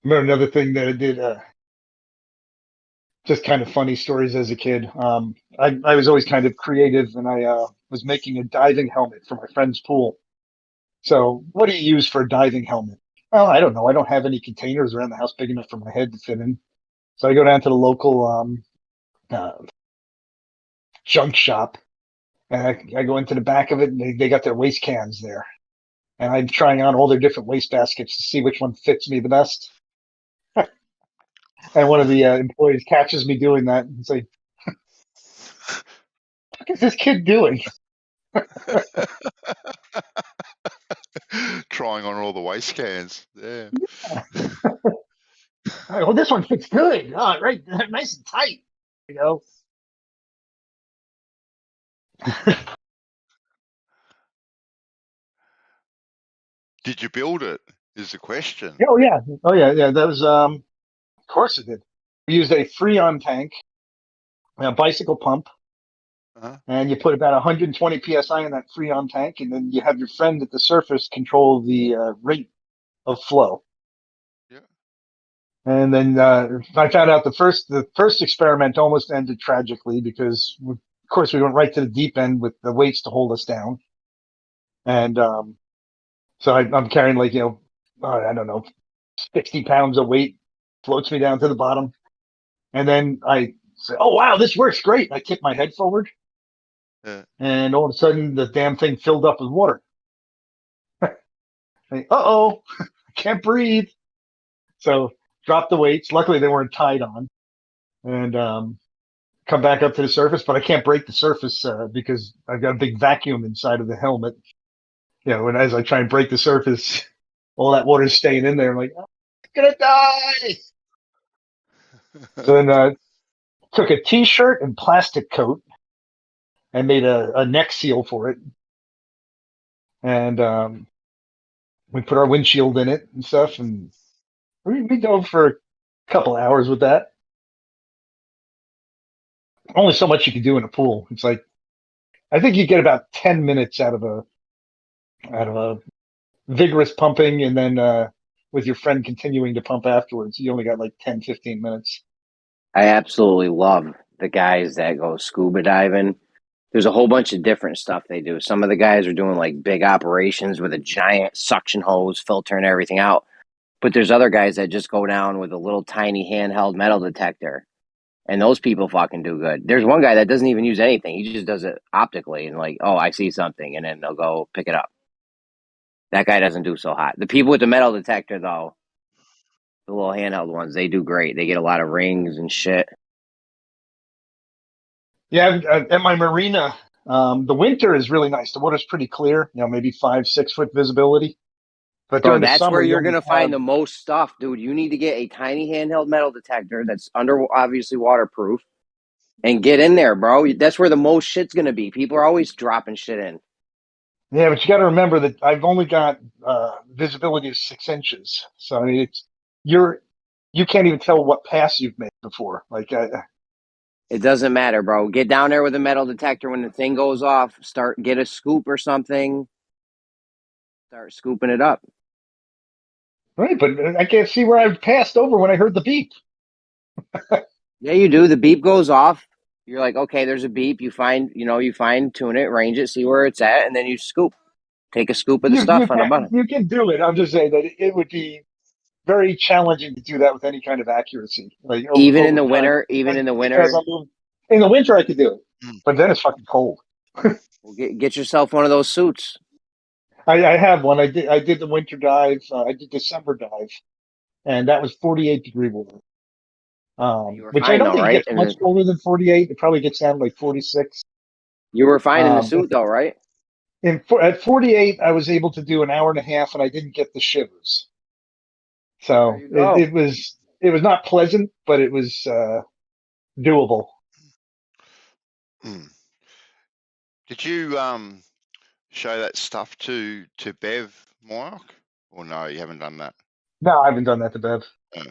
Remember another thing that I did. Just kind of funny stories as a kid. I was always kind of creative, and I was making a diving helmet for my friend's pool. So, what do you use for a diving helmet? Well, I don't know. I don't have any containers around the house big enough for my head to fit in. So I go down to the local uh, junk shop, and I go into the back of it, and they got their waste cans there. And I'm trying on all their different waste baskets to see which one fits me the best. And one of the employees catches me doing that and say, "What is this kid doing?" Trying on all the waste cans. Yeah. "Well, this one fits good. Oh, right, nice and tight." Did you build it? Is the question. Oh yeah, That was of course it did. We used a Freon tank, a bicycle pump, and you put about 120 psi in that Freon tank, and then you have your friend at the surface control the rate of flow. Yeah. And then I found out the first experiment almost ended tragically because of course, we went right to the deep end with the weights to hold us down. And so I'm carrying like, I don't know, 60 pounds of weight, floats me down to the bottom. And then I say, oh, wow, this works great. I tip my head forward. And all of a sudden, the damn thing filled up with water. Uh-oh, I can't breathe. So drop the weights. Luckily, they weren't tied on. And come back up to the surface, but I can't break the surface because I've got a big vacuum inside of the helmet. And as I try and break the surface, all that water's staying in there. I'm like, oh, I'm gonna die. So then took a T-shirt and plastic coat and made a neck seal for it. And we put our windshield in it and stuff. And we dove for a couple hours with that. Only so much you can do in a pool. It's like, I think you get about 10 minutes out of a vigorous pumping, and then with your friend continuing to pump afterwards, you only got like 10, 15 minutes. I absolutely love the guys that go scuba diving. There's a whole bunch of different stuff they do. Some of the guys are doing like big operations with a giant suction hose, filtering everything out. But there's other guys that just go down with a little tiny handheld metal detector. And those people fucking do good. There's one guy that doesn't even use anything. He just does it optically and like, oh, I see something. And then they'll go pick it up. That guy doesn't do so hot. The people with the metal detector, though, the little handheld ones, they do great. They get a lot of rings and shit. Yeah, at my marina, the winter is really nice. The water's pretty clear, maybe 5-6 foot visibility. But Bro, during the that's summer, where you you're only going to find the most stuff, dude. You need to get a tiny handheld metal detector that's obviously waterproof and get in there, bro. That's where the most shit's going to be. People are always dropping shit in. Yeah, but you got to remember that I've only got visibility of 6 inches. So I mean, you can't even tell what pass you've made before. Like, it doesn't matter, bro. Get down there with a metal detector when the thing goes off. Get a scoop or something. Start scooping it up. Right, but I can't see where I passed over when I heard the beep. Yeah, you do. The beep goes off. You're like, okay, there's a beep. You fine tune it, range it, see where it's at, and then you scoop. Take a scoop of the stuff on the bottom. You can do it. I'm just saying that it would be very challenging to do that with any kind of accuracy. Like even in the time. winter, In the winter, I could do it, but then it's fucking cold. Well, get yourself one of those suits. I have one. I did the winter dive. I did December dive, and that was 48 degree water. Which I don't think it gets much colder than 48. It probably gets down to like 46. You were fine in the suit, though, right? At 48, I was able to do an hour and a half, and I didn't get the shivers. So it was not pleasant, but it was doable. Did you show that stuff to Bev, Moyock? Or no, you haven't done that? No, I haven't done that to Bev. Oh.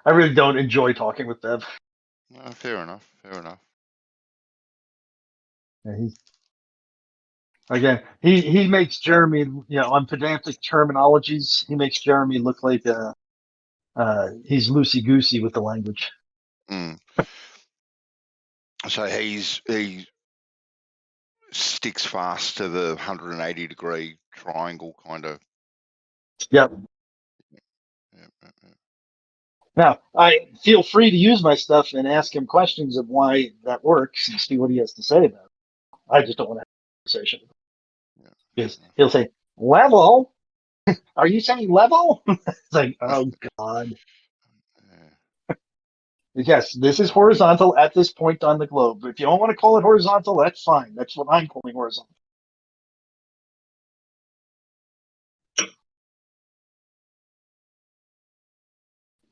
I really don't enjoy talking with Bev. No, fair enough. Yeah, he makes Jeremy, on pedantic terminologies, he makes Jeremy look like he's loosey-goosey with the language. So he sticks fast to the 180 degree triangle kind of. Yep. Now, I feel free to use my stuff and ask him questions of why that works and see what he has to say about it. I just don't want to have a conversation. Because he'll say, level? Are you saying level? It's like, oh, God. Yes, this is horizontal at this point on the globe. If you don't want to call it horizontal, that's fine. That's what I'm calling horizontal.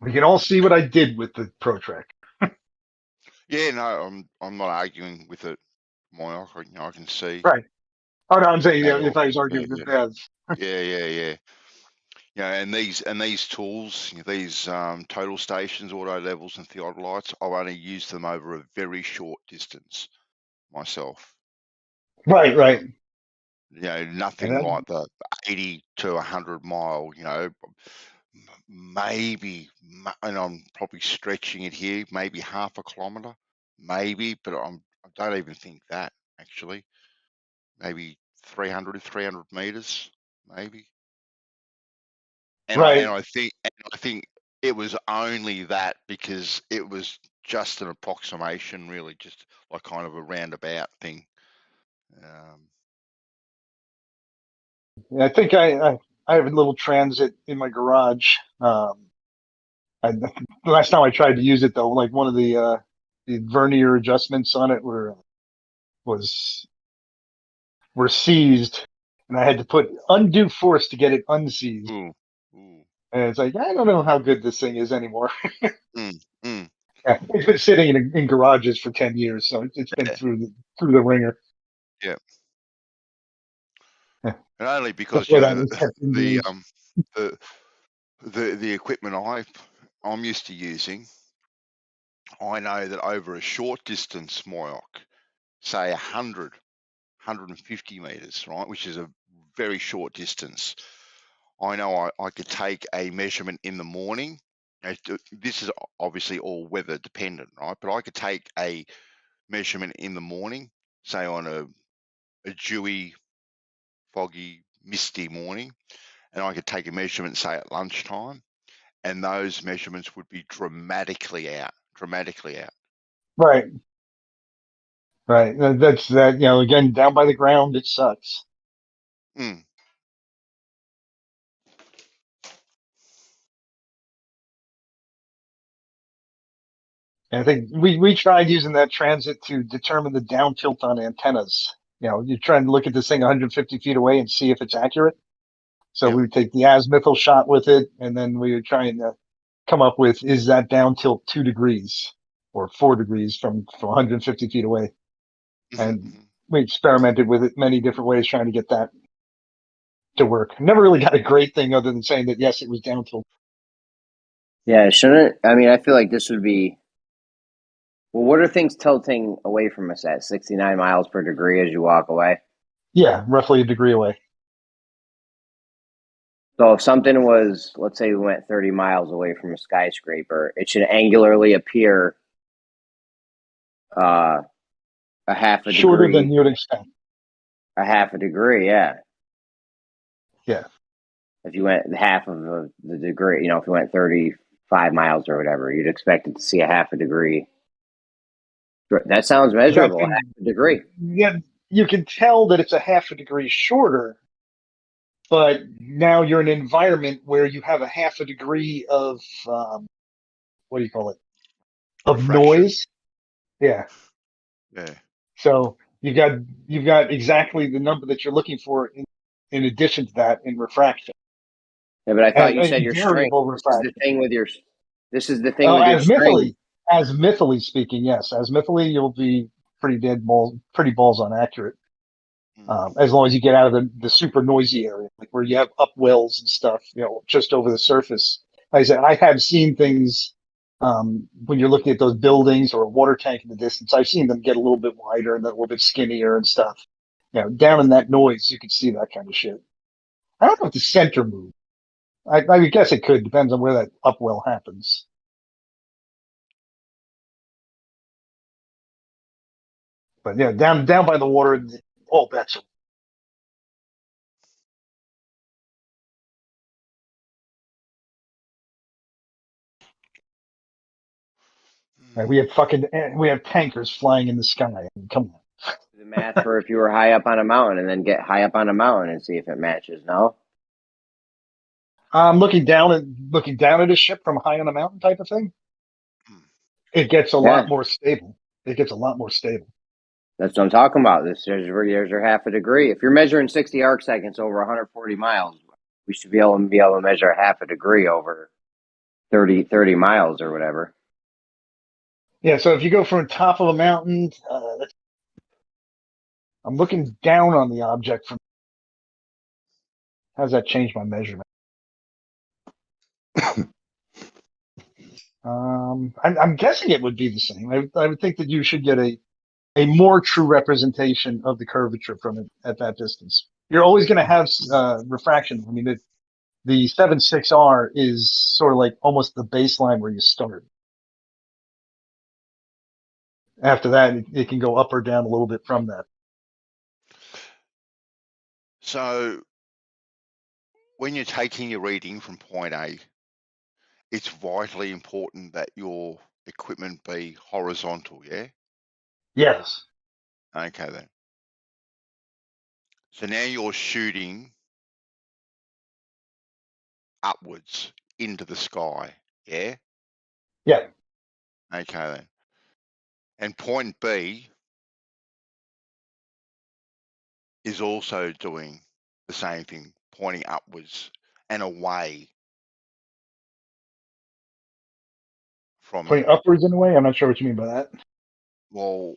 We can all see what I did with the ProTrack. Yeah, no, I'm not arguing with it, Moyock. I can see. Right. Oh no, I'm saying if I was arguing with Bev. Yeah. And these tools, these total stations, auto levels, and theodolites, I've only used them over a very short distance myself. Right. Nothing like the 80 to 100 mile. Maybe, and I'm probably stretching it here, maybe half a kilometre maybe, but I don't even think that actually. Maybe 300 meters, maybe. And Right. I think it was only that because it was just an approximation, really, just like kind of a roundabout thing. Yeah, I think I have a little transit in my garage. The last time I tried to use it though, like one of the vernier adjustments on it were seized, and I had to put undue force to get it unseized. Ooh. And it's like, I don't know how good this thing is anymore. Mm. Yeah, it's been sitting in garages for 10 years, so it's been through the ringer. Yeah. Yeah. And only because Before that, it's kept injuries. the equipment I'm used to using, I know that over a short distance, Moyoc, say 150 meters, right, which is a very short distance, I know I could take a measurement in the morning. This is obviously all weather dependent, right? But I could take a measurement in the morning, say on a dewy, foggy, misty morning, and I could take a measurement, say at lunchtime, and those measurements would be dramatically out. Right. That's that. Again, down by the ground, it sucks. Mm. And I think we tried using that transit to determine the down tilt on antennas. You're trying to look at this thing 150 feet away and see if it's accurate. So we would take the azimuthal shot with it, and then we were trying to come up with, is that down tilt 2 degrees or 4 degrees from 150 feet away? And we experimented with it many different ways trying to get that to work. Never really got a great thing other than saying that, yes, it was down tilt. Yeah, shouldn't I mean, I feel like this would be. Well, what are things tilting away from us at 69 miles per degree as you walk away? Yeah, roughly a degree away. So if something was, let's say we went 30 miles away from a skyscraper, it should angularly appear a half a Shorter degree. than you'd expect. A half a degree, yeah. Yeah. If you went half of the degree, if you went 35 miles or whatever, you'd expect it to see a half a degree. That sounds measurable, half a degree. Yeah, you can tell that it's a half a degree shorter, but now you're in an environment where you have a half a degree of what do you call it? Of Refraction. noise. Yeah. Yeah. So you've got exactly the number that you're looking for in addition to that in refraction. Yeah, but I thought you And said your strength. variable This is refraction. the thing with your. This is the thing with your strength. Azimuthally speaking, yes. Azimuthally, you'll be pretty balls on accurate. As long as you get out of the super noisy area, like where you have upwells and stuff, just over the surface. Like I said, I have seen things when you're looking at those buildings or a water tank in the distance. I've seen them get a little bit wider and a little bit skinnier and stuff. Down in that noise, you can see that kind of shit. I don't know if the center moved. I guess it could. Depends on where that upwell happens. But yeah, down by the water, all bets are. We have tankers flying in the sky. I mean, come on. The math for if you were high up on a mountain and then get high up on a mountain and see if it matches. No. Looking down at a ship from high on a mountain type of thing. It gets a lot more stable. That's what I'm talking about. There's your half a degree. If you're measuring 60 arc seconds over 140 miles, we should be able to measure half a degree over 30 miles or whatever. Yeah, so if you go from the top of a mountain, I'm looking down on the object from. How does that change my measurement? I'm guessing it would be the same. I would think that you should get a more true representation of the curvature from it at that distance. You're always going to have refraction. I mean, the 7.6R is sort of like almost the baseline where you start. After that, it can go up or down a little bit from that. So when you're taking your reading from point A, it's vitally important that your equipment be horizontal, yeah? Yes. Okay then. So now you're shooting upwards into the sky, yeah? Yeah. Okay then. And point B is also doing the same thing, pointing upwards and away from you. Pointing upwards in a way. I'm not sure what you mean by that. Well,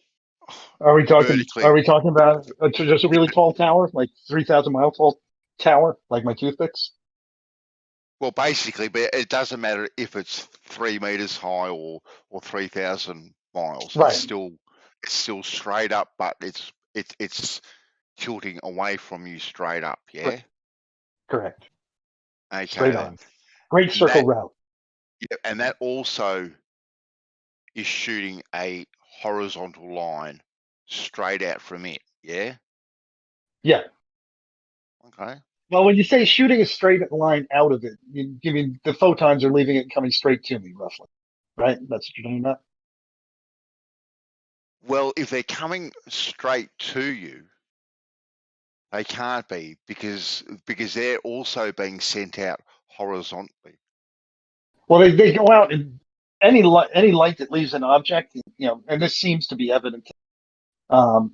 Are we talking? vertically. Are we talking about just a really tall tower, like 3,000 mile tall tower, like my toothpicks? Well, basically, but it doesn't matter if it's 3 meters high or 3,000 miles. Right. It's still straight up, but it's tilting away from you straight up. Yeah. Correct. Okay. Straight on. Great And circle that, route. yeah, and that also is shooting a horizontal line straight out from it. Yeah. Yeah. Okay. Well, when you say shooting a straight line out of it, you mean the photons are leaving it and coming straight to me, roughly, right? That's what you're talking about. Well, if they're coming straight to you, they can't be because they're also being sent out horizontally. Well, they go out, and any light that leaves an object, and this seems to be evident.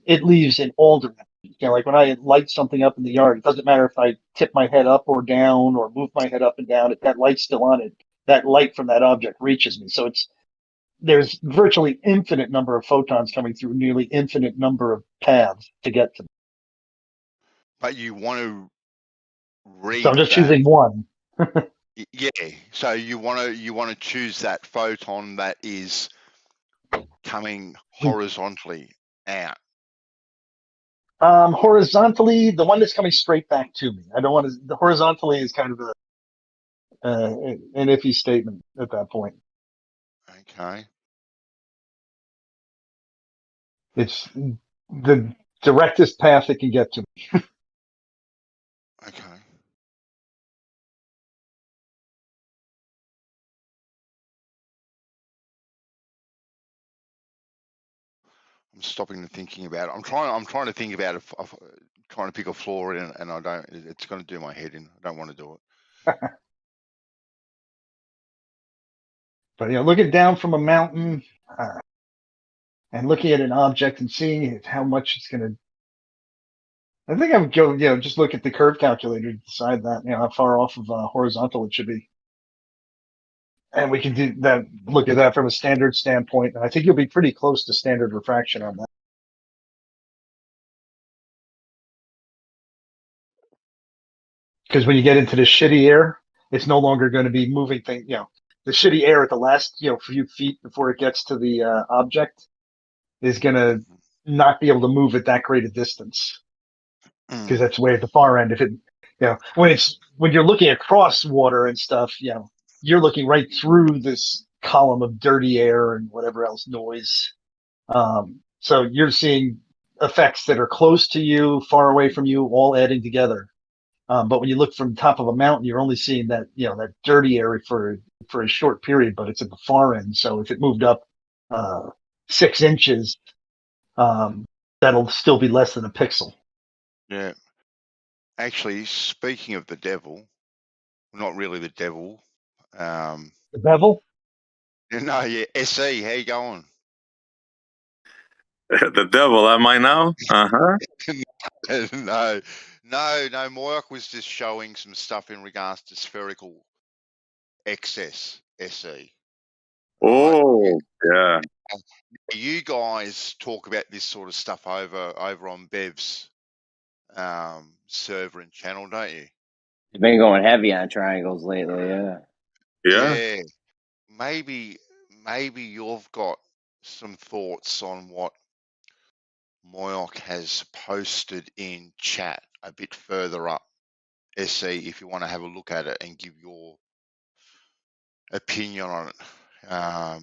It leaves in all directions. Like when I light something up in the yard, it doesn't matter if I tip my head up or down or move my head up and down. If that light's still on it, that light from that object reaches me. So there's virtually infinite number of photons coming through nearly infinite number of paths to get to me. But you want to read So I'm just that. choosing one. Yeah. So you want to choose that photon that is coming horizontally out. Horizontally, the one that's coming straight back to me. I don't want to. The horizontally is kind of an iffy statement at that point. Okay. It's the directest path it can get to me. Okay. I'm stopping and thinking about it. I'm trying to think about it. Trying to pick a flaw in, and I don't. It's going to do my head in. I don't want to do it. But looking down from a mountain and looking at an object and seeing how much it's going to. I think I would go, just look at the curve calculator to decide that, how far off of horizontal it should be. And we can do that. Look at that from a standard standpoint. And I think you'll be pretty close to standard refraction on that. Because when you get into the shitty air, it's no longer going to be moving things. The shitty air at the last, few feet before it gets to the object is going to not be able to move at that great a distance. Because that's way at the far end. If it, when you're looking across water and stuff, you're looking right through this column of dirty air and whatever else noise. So you're seeing effects that are close to you, far away from you, all adding together. But when you look from the top of a mountain, you're only seeing that, that dirty area for a short period, but it's at the far end. So if it moved up 6 inches, that'll still be less than a pixel. Yeah. Actually, speaking of the devil, not really the devil. The bevel? No, yeah. SE, how you going? The devil, am I now? Uh-huh. No. Moyak was just showing some stuff in regards to spherical excess SE. Oh, yeah. You guys talk about this sort of stuff over on Bev's server and channel, don't you? It's been going heavy on triangles lately, yeah. Yeah. Maybe you've got some thoughts on what Moyak has posted in chat a bit further up. SE, if you want to have a look at it and give your opinion on it.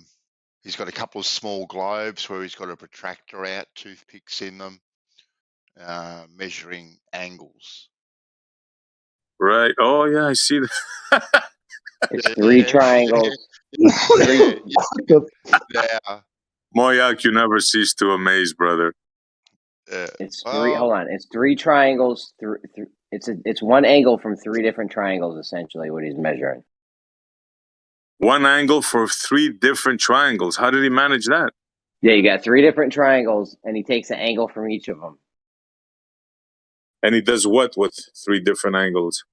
He's got a couple of small globes where he's got a protractor out, toothpicks in them, measuring angles. Right. Oh yeah, I see that. It's three triangles. Yeah. Moyak, you never cease to amaze, brother. It's three. Hold on. It's three triangles. It's one angle from three different triangles. Essentially, what he's measuring. One angle for three different triangles. How did he manage that? Yeah, you got three different triangles, and he takes an angle from each of them. And he does what with three different angles?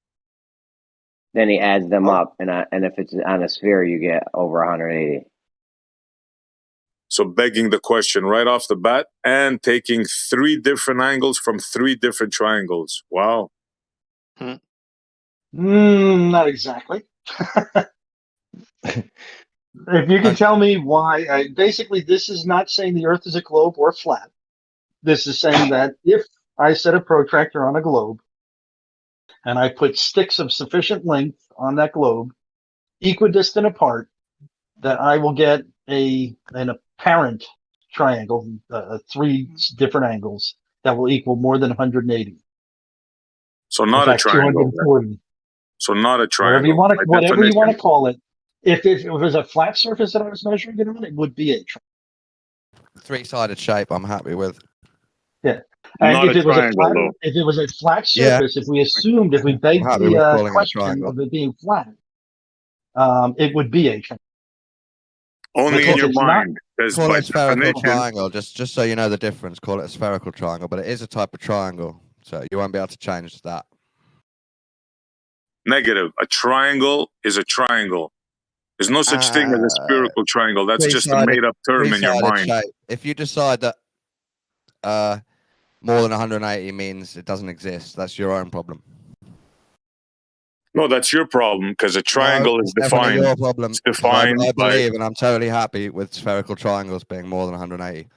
Then he adds them up, and if it's on a sphere, you get over 180. So begging the question right off the bat and taking three different angles from three different triangles. Wow. Not exactly. If you can tell me why, basically this is not saying the Earth is a globe or flat. This is saying that if I set a protractor on a globe and I put sticks of sufficient length on that globe, equidistant apart, that I will get an apparent triangle, three different angles that will equal more than 180. So not in fact, a triangle. 240. So not a triangle. Whatever you want to call it. If it was a flat surface that I was measuring it on, it would be a triangle. Three-sided shape, I'm happy with. Yeah. And Not if it was a flat surface, if we begged the question of it being flat, it would be a triangle. Only in your mind. Call it a spherical triangle, just so you know the difference. Call it a spherical triangle, but it is a type of triangle, so you won't be able to change that. Negative. A triangle is a triangle. There's no such thing as a spherical triangle. That's just a made-up term in your mind. Shape. If you decide that more than 180 means it doesn't exist, that's your own problem. No, that's your problem because a triangle is defined. Your problem. It's defined. I believe, and I'm totally happy with spherical triangles being more than 180.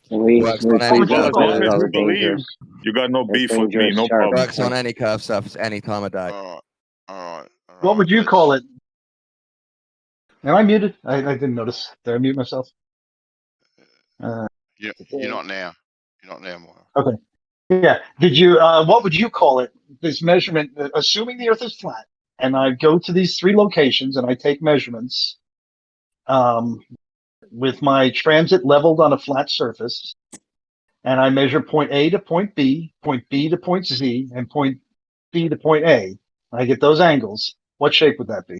Works on any as long as you believe, you got no beef with me. No problem. Works on any curved surface, any time of day. All right. What would you call it? Am I muted? I didn't notice. Did I mute myself? You're not now. You're not now, Moira. Okay. Yeah. Did you? What would you call it? This measurement, assuming the Earth is flat, and I go to these three locations and I take measurements, with my transit leveled on a flat surface, and I measure point A to point B to point Z, and point B to point A. I get those angles. What shape would that be?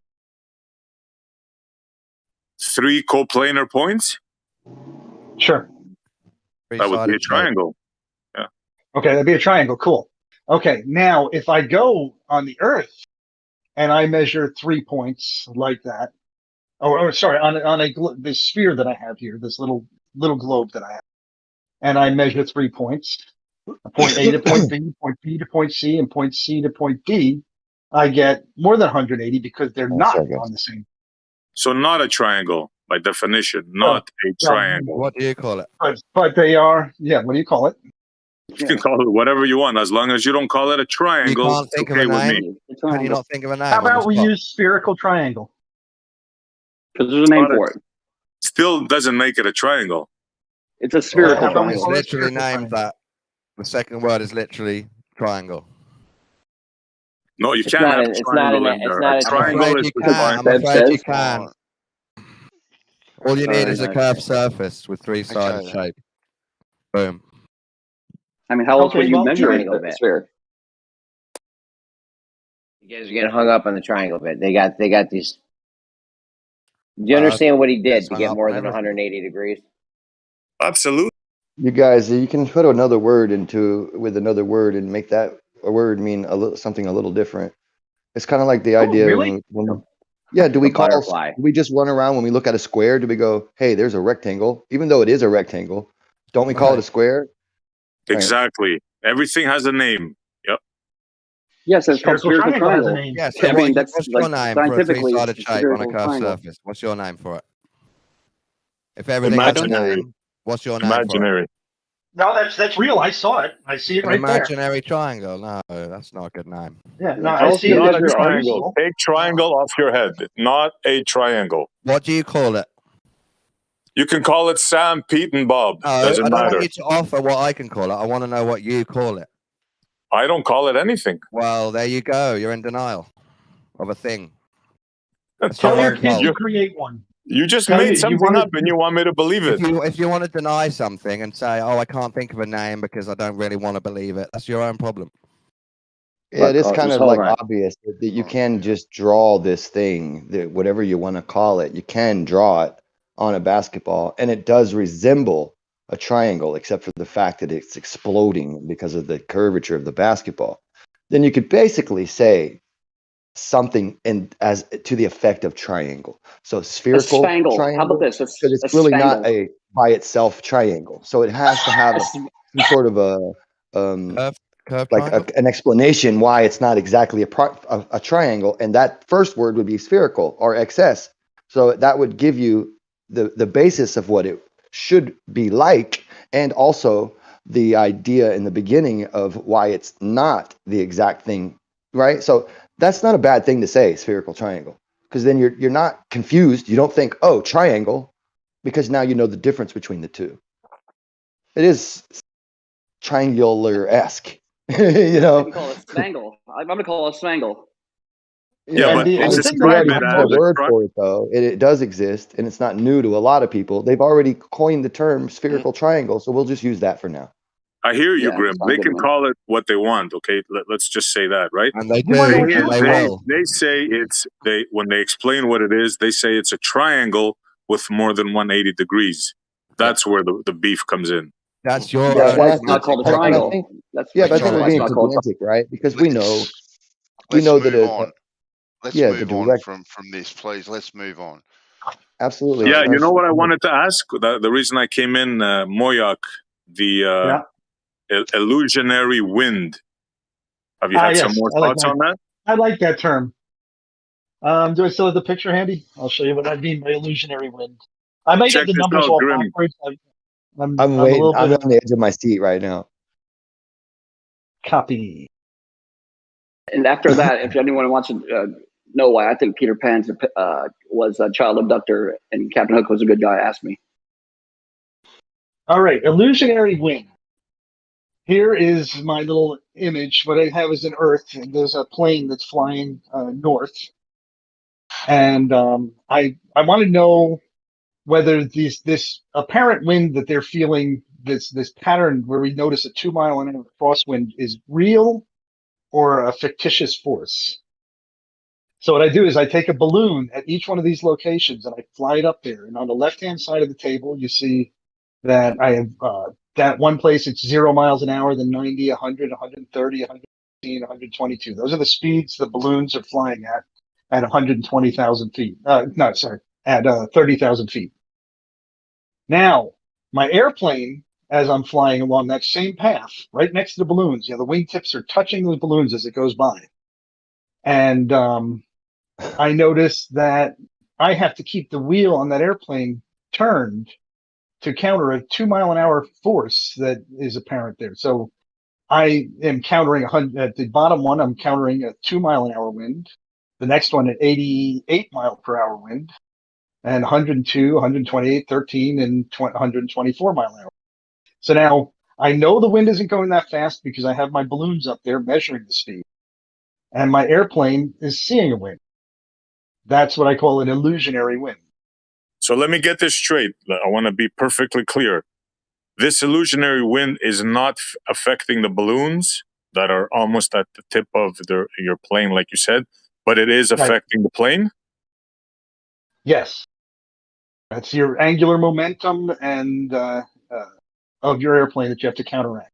Three coplanar points? Sure. That would be a triangle. Yeah. Okay, that'd be a triangle. Cool. Okay, now if I go on the Earth and I measure 3 points like that, sorry, on this sphere that I have here, this little globe that I have, and I measure 3 points, point A to point B to point C, and point C to point D, I get more than 180 because they're not on the same. So not a triangle by definition, not a triangle. What do you call it? But they are. Yeah. What do you call it? You can call it whatever you want, as long as you don't call it a triangle. You can't think of a name. Can you not think of a name? How about we use spherical triangle? Because there's a name for it. Still doesn't make it a triangle. It's a spherical triangle. It's literally named that. The second word is literally triangle. No, you can't have a triangle in there. A triangle is I'm afraid you can. All you need is a curved surface with three-sided shape. Boom. I mean, how else would you measure a sphere? You guys are getting hung up on the triangle bit. They got these. Do you understand what he did to get more than 180 degrees? Absolutely. You guys, you can put another word with another word and make that a word mean something a little different. It's kind of like the idea. Really? Do we just run around when we look at a square? Do we go, hey, there's a rectangle, even though it is a rectangle? Don't we call it a square? Exactly. Everything has a name. Yep. Yes, it's called spherical triangle. Yes. I mean, that's what's your name for a three-sided shape on a curved triangle. surface? What's your name for it? If everything has a name, what's your name Imaginary. No, that's real. I saw it. I see it right there. Imaginary triangle. No, that's not a good name. Yeah, no, I see it. Not a triangle. Take triangle off your head. Not a triangle. What do you call it? You can call it Sam, Pete, and Bob. No, I Doesn't don't want matter. you to offer what I can call it. I want to know what you call it. I don't call it anything. Well, there you go. You're in denial of a thing. Tell your kid to create one. You just Tell made you something wanna- up and you want me to believe it. If you want to deny something and say, "Oh, I can't think of a name because I don't really want to believe it," that's your own problem. Yeah, it is kind just of hold like on. obvious that you can just draw this thing, that whatever you want to call it, you can draw it on a basketball, and it does resemble a triangle, except for the fact that it's exploding because of the curvature of the basketball. Then you could basically say something as to the effect of triangle. So spherical spangle. How triangle, about this? because it's A really not spangle. a by itself triangle. So it has to have some sort of a curved like triangle? an explanation why it's not exactly a triangle, and that first word would be spherical or XS. So that would give you the basis of what it should be like, and also the idea in the beginning of why it's not the exact thing, right? So that's not a bad thing to say, spherical triangle, because then you're not confused. You don't think, oh, triangle, because now you know the difference between the two. It is triangular-esque. You know, I can call it spangle. I'm gonna call it spangle. Yeah, but I it's would describe already it have as a a word for it, though. It does exist, and it's not new to a lot of people. They've already coined the term spherical triangle, so we'll just use that for now. I hear you, Yeah, Grim. sounds They good to can me. call it what they want. Okay, let's just say that, right? And they You wanna know what do, you and they call it? will. They say when they explain what it is, they say it's a triangle with more than 180 degrees. That's where the beef comes in. That's your Yeah, own and I It's not think, called a and I triangle. think, That's yeah, but I that's think we're why it's being not called. pedantic, right? Because we know Let's that move on. Let's yeah, the move on direct, from this, please. Let's move on. absolutely. Yeah, you know what I I'm- wanted to ask? The reason I came in, Moyak, the illusionary wind. Have you had some Yes, more I like thoughts that. on that? I like that term. Do I still have the picture handy? I'll show you what I mean by illusionary wind. I might Check have the this numbers out, all Grim. backwards. I'm I'm a waiting. little I'm bit on the edge of my seat right now. copy. And after that, if anyone wants to know why I think Peter Pan was a child abductor and Captain Hook was a good guy, ask me. All right, illusionary wind. Here is my little image. What I have is an Earth, and there's a plane that's flying north. And I want to know whether this apparent wind that they're feeling, this pattern where we notice a 2 mile an hour crosswind, is real or a fictitious force. So what I do is I take a balloon at each one of these locations and I fly it up there. And on the left-hand side of the table, you see that I have that one place it's 0 miles an hour, then 90, 100, 130, 115, 122. Those are the speeds the balloons are flying at 120,000 feet. No, sorry, at 30,000 feet. Now, my airplane, as I'm flying along that same path, right next to the balloons, the wingtips are touching those balloons as it goes by. And I noticed that I have to keep the wheel on that airplane turned to counter a 2 mile an hour force that is apparent there. So I am countering at the bottom one, I'm countering a 2 mile an hour wind. The next one at 88 mile per hour wind, and 102, 128, 13, and 124 mile an hour. So now I know the wind isn't going that fast because I have my balloons up there measuring the speed, and my airplane is seeing a wind. That's what I call an illusionary wind. So let me get this straight. I want to be perfectly clear. This illusionary wind is not affecting the balloons that are almost at the tip of your plane, like you said, but it is affecting the plane? Yes. That's your angular momentum and of your airplane that you have to counteract.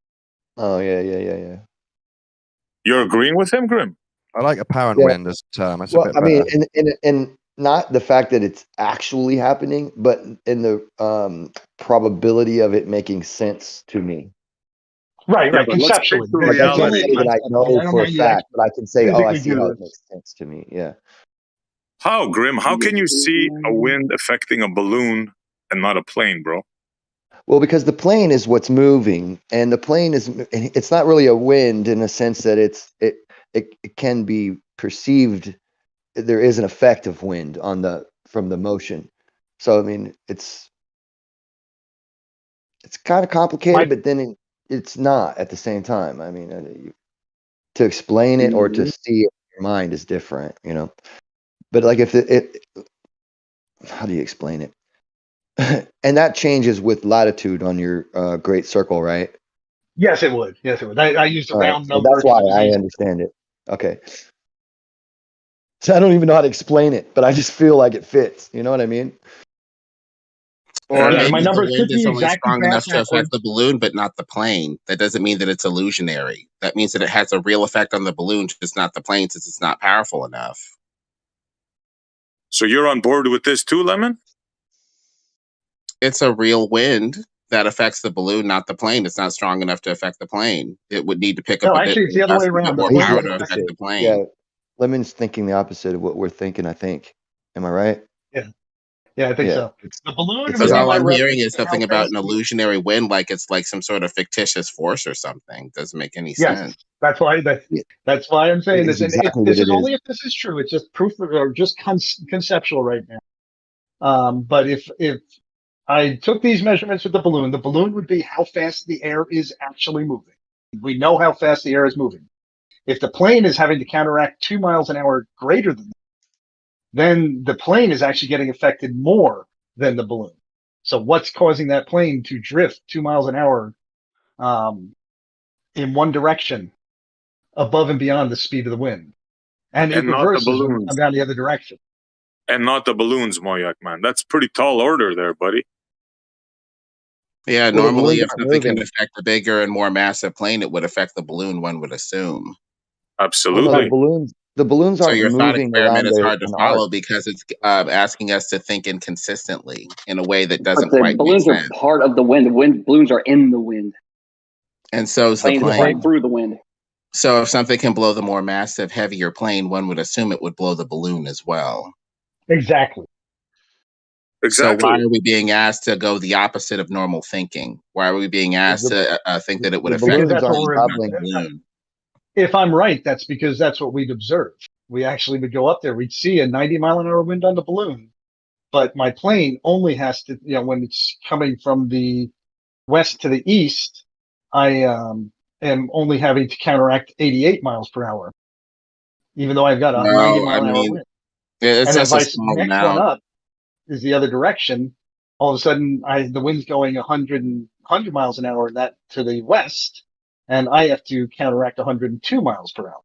Oh, yeah. You're agreeing with him, Grim? I like apparent Yeah. wind as a term. It's a Well, bit I mean, better. and not the fact that it's actually happening, but in the probability of it making sense to me. Right, Yeah, but let's conceptually. stick to Like I can't reality. say that I know for a fact, but I can say, oh, I see how it makes sense to me. Yeah. How, Grim? How can you see a wind affecting a balloon and not a plane, bro? Well, because the plane is what's moving, and the plane it's not really a wind in the sense that it can be perceived. There is an effect of wind from the motion. So I mean, it's it's kind of complicated, but then it's not at the same time. I mean, to explain it or to see it in your mind is different, you know. But like if how do you explain it? And that changes with latitude on your great circle, right? Yes, it would. Yes, it would. I used a All right, round so number. that's why I understand it. Okay. So I don't even know how to explain it, but I just feel like it fits. You know what I mean? Or Yeah, maybe my the numbers wind could is be only exactly strong enough past to affect halfway. the balloon, but not the plane. That doesn't mean that it's illusionary. That means that it has a real effect on the balloon, just not the plane, since it's not powerful enough. So you're on board with this too, Lemon? It's a real wind that affects the balloon, not the plane. It's not strong enough to affect the plane. It would need to pick up No, a bit actually, it's the other way a bit around. The more He's power the to affect opposite. the plane. Yeah, Lemon's thinking the opposite of what we're thinking. I think. Am I right? Yeah, I think Yeah. so. The balloon would Because be all my I'm hearing reference is to how something about fast an illusionary wind, like it's like some sort of fictitious force or something. Doesn't make any Yes, sense. that's why that's why I'm saying It's this, and exactly this what is it only is. if this is true. It's just proof or just conceptual right now. But if I took these measurements with the balloon would be how fast the air is actually moving. We know how fast the air is moving. If the plane is having to counteract 2 miles an hour greater than that, then the plane is actually getting affected more than the balloon. So what's causing that plane to drift 2 miles an hour in one direction above and beyond the speed of the wind? And it And not the reverses when you balloons. come down the other direction. And not the balloons, Moyak, man. That's pretty tall order there, buddy. Yeah, Well, the normally balloons if aren't something can moving. affect a bigger and more massive plane, it would affect the balloon, one would assume. Well, no, Absolutely. the balloons So aren't your thought moving experiment around is hard to an arc. follow because it's asking us to think inconsistently in a way that But doesn't the quite make balloons are sense. part of the wind. The wind balloons are in the wind. And so is the Plane is plane. flying through the wind. So if something can blow the more massive, heavier plane, one would assume it would blow the balloon as well. Exactly. So why are we being asked to go the opposite of normal thinking? Why are we being asked to think that it would The affect balloons the That's what aren't plane, we're. not the traveling. balloon? If I'm right, that's because that's what we'd observe. We actually would go up there. We'd see a 90 mile an hour wind on the balloon, but my plane only has to, when it's coming from the west to the east, I am only having to counteract 88 miles per hour, even though I've got a 90 No, I mile an hour mean, wind. it's And then just a vice small next one amount. up is the other direction. All of a sudden, the wind's going 100 miles an hour that to the west, and I have to counteract 102 miles per hour.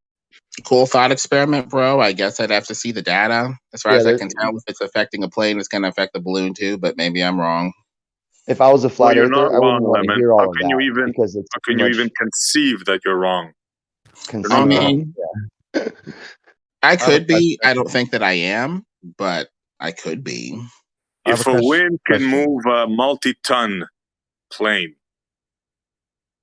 Cool thought experiment, bro. I guess I'd have to see the data. As far Yeah, as I can tell, if it's affecting a plane, it's going to affect the balloon too, but maybe I'm wrong. If I was a Well, flat you're earther, not I wouldn't wrong, want to Lemon. hear How all of can you that even because it's how too can you much even conceive that you're wrong? I conceit. mean, I could be. I don't think that I am, but I could be. If a wind can move a multi-ton plane,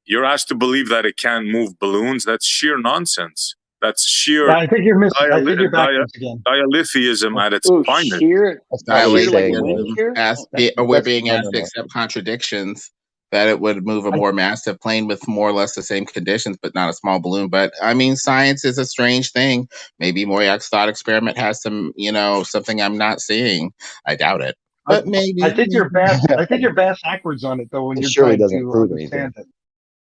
you're asked to believe that it can't move balloons. That's sheer nonsense. That's sheer I think you're missing. I think you're backwards again. dialetheism at its Ooh, finest. sheer, That's not what he's sheer like saying. wind shear. Or we're being No, asked no, to no. accept contradictions that it would move a more massive plane with more or less the same conditions, but not a small balloon. But I mean, science is a strange thing. Maybe Moyak's thought experiment has some, something I'm not seeing. I doubt it, but maybe. I think you're backwards on it though when It you're surely trying doesn't to prove anything. understand it.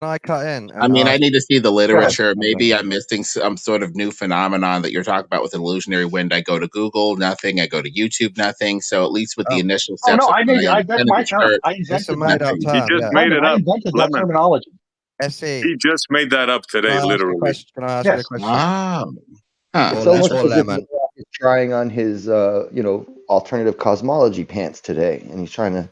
Can I cut in? I mean, I need to see the literature. Okay. Maybe I'm missing some sort of new phenomenon that you're talking about with illusionary wind. I go to Google, nothing. I go to YouTube, nothing. So at least with the initial Oh steps no, of I my made. That's independent my term. research, I It's a invented made that. up He term. just Yeah. made it I up. invented that Lemon. terminology. SE. He just made that up today, literally. Can I ask you a Yes. question? Wow. It's Or almost or as if lemon. he's trying on his, alternative cosmology pants today, and he's trying to,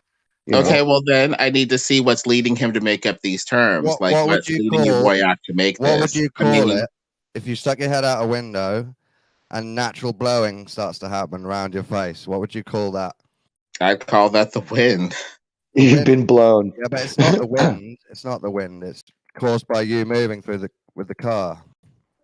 Okay, well then I need to see what's leading him to make up these terms. Like What would what's you leading you, call? Boyak, to make What would this? you I call mean, it if you stuck your head out a window and natural blowing starts to happen around your face? What would you call that? I'd call that the wind. You've been blown. Yeah, but it's not the wind. It's not the wind. It's caused by you moving with the car.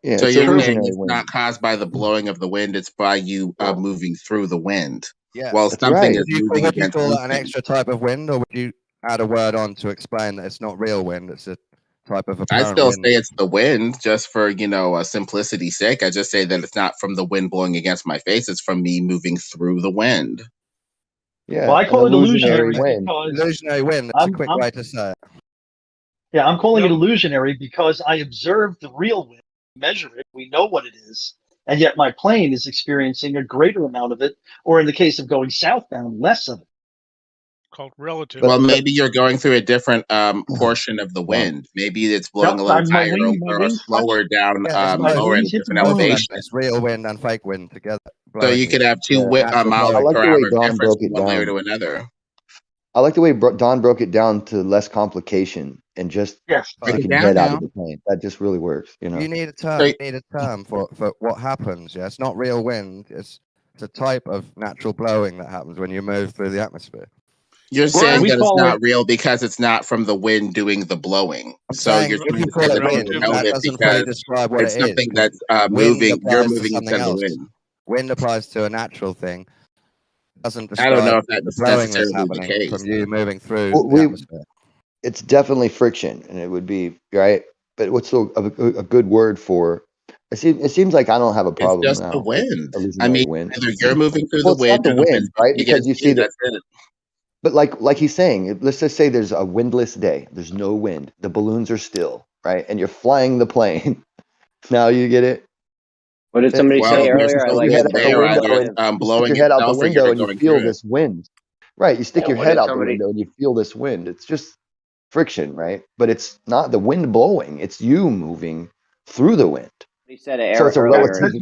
Yeah, So it's you're saying illusionary it's wind. not caused by the blowing of the wind; it's by you moving through the wind. Yeah, Well, That's something right. is moving would you against call that an something. extra type of wind, or would you add a word on to explain that it's not real wind? It's a type of I apparent still wind. say it's the wind, just for simplicity's sake. I just say that it's not from the wind blowing against my face; it's from me moving through the wind. Yeah, Well, I call it illusionary wind. because Illusionary wind. That's a quick way to say it. Yeah, I'm calling it illusionary because I observe the real wind, measure it, we know what it is, and yet my plane is experiencing a greater amount of it, or in the case of going southbound, less of it. Called relative. Well, maybe you're going through a different portion of the wind. Maybe it's blowing a little higher or slower down, lower at a different elevation. It's real wind and fake wind together. So you could have two miles I like per the hour way Don difference broke it from one layer down. to another. I like the way Don broke it down to less complication and just sticking your head out of the plane. That just really works, you know. You need a term. You need a term for what happens. Yeah, it's not real wind. It's a type of natural blowing that happens when you move through the atmosphere. You're saying that it's not real because it's not from the wind doing the blowing. So you're trying to say that it's relative because it's something that's moving. You're moving instead of the wind. Wind applies to a natural thing. Doesn't I don't know describe if that's the blowing that's necessarily the happening case. from you moving through the atmosphere. It's definitely friction, and it would be right. But what's a good word for? It seems like I don't have a problem It's just now. the wind. Illusionary I mean, wind. either you're moving through Well, the it's not wind the or the wind, wind's right? moving Because against you see that. That's it. But like he's saying, let's just say there's a windless day. There's no wind. The balloons are still, right? And you're flying the plane. Now you get it? What did somebody say earlier? I like your head the out the window relative. and you stick blowing your head out the itself or window you're and you going feel through it. this wind. Right. You stick Yeah, your what head did out somebody- the window and you feel this wind. It's just friction, right? But it's not the wind blowing. It's you moving through the wind. He said So it's a earlier. relative.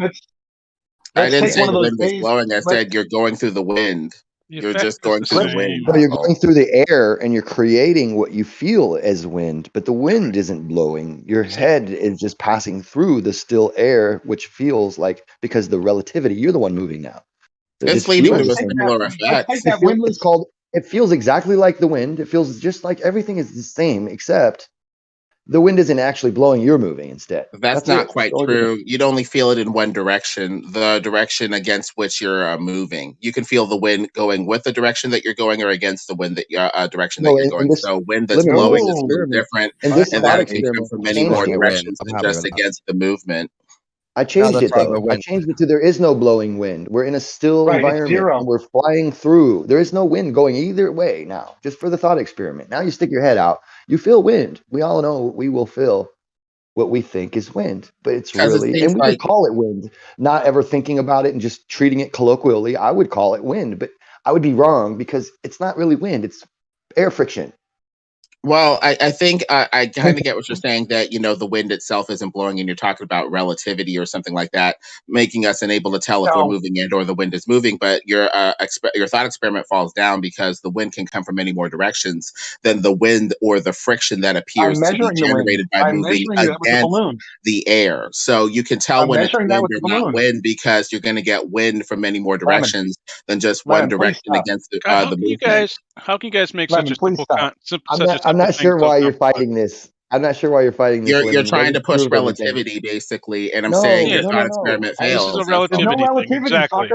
I didn't take say one of the those wind was days- blowing. I let's- said you're going through the wind. You're just going through the wind. So you're going through the air and you're creating what you feel as wind, but the wind isn't blowing. Your head is just passing through the still air, which feels like, because the relativity, you're the one moving now. It's leading to a similar effect. It feels exactly like the wind. It feels just like everything is the same, except the wind isn't actually blowing, you're moving instead. That's not quite true. You'd only feel it in one direction, the direction against which you're moving. You can feel the wind going with the direction that you're going or against the wind that direction that you're going. So wind that's blowing is a little different, and that it can come from many more directions than just against the movement. I changed it though. I changed it to there is no blowing wind. We're in a still environment and we're flying through. There is no wind going either way now, just for the thought experiment. Now you stick your head out, you feel wind. We all know we will feel what we think is wind, but it's really, and we would call it wind, not ever thinking about it and just treating it colloquially. I would call it wind, but I would be wrong because it's not really wind. It's air friction. Well, I think I kind of get what you're saying, that, you know, the wind itself isn't blowing and you're talking about relativity or something like that, making us unable to tell if we're moving and or the wind is moving. But your thought experiment falls down because the wind can come from many more directions than the wind or the friction that appears to be generated by moving against the air. So you can tell when it's wind or not wind because you're going to get wind from many more directions than just one direction against the movement. How can you guys make such a simple I'm not sure why you're fighting this. I'm not sure why you're fighting this. You're trying to push relativity, basically, and I'm saying the thought experiment fails. This is a relativity thing, exactly.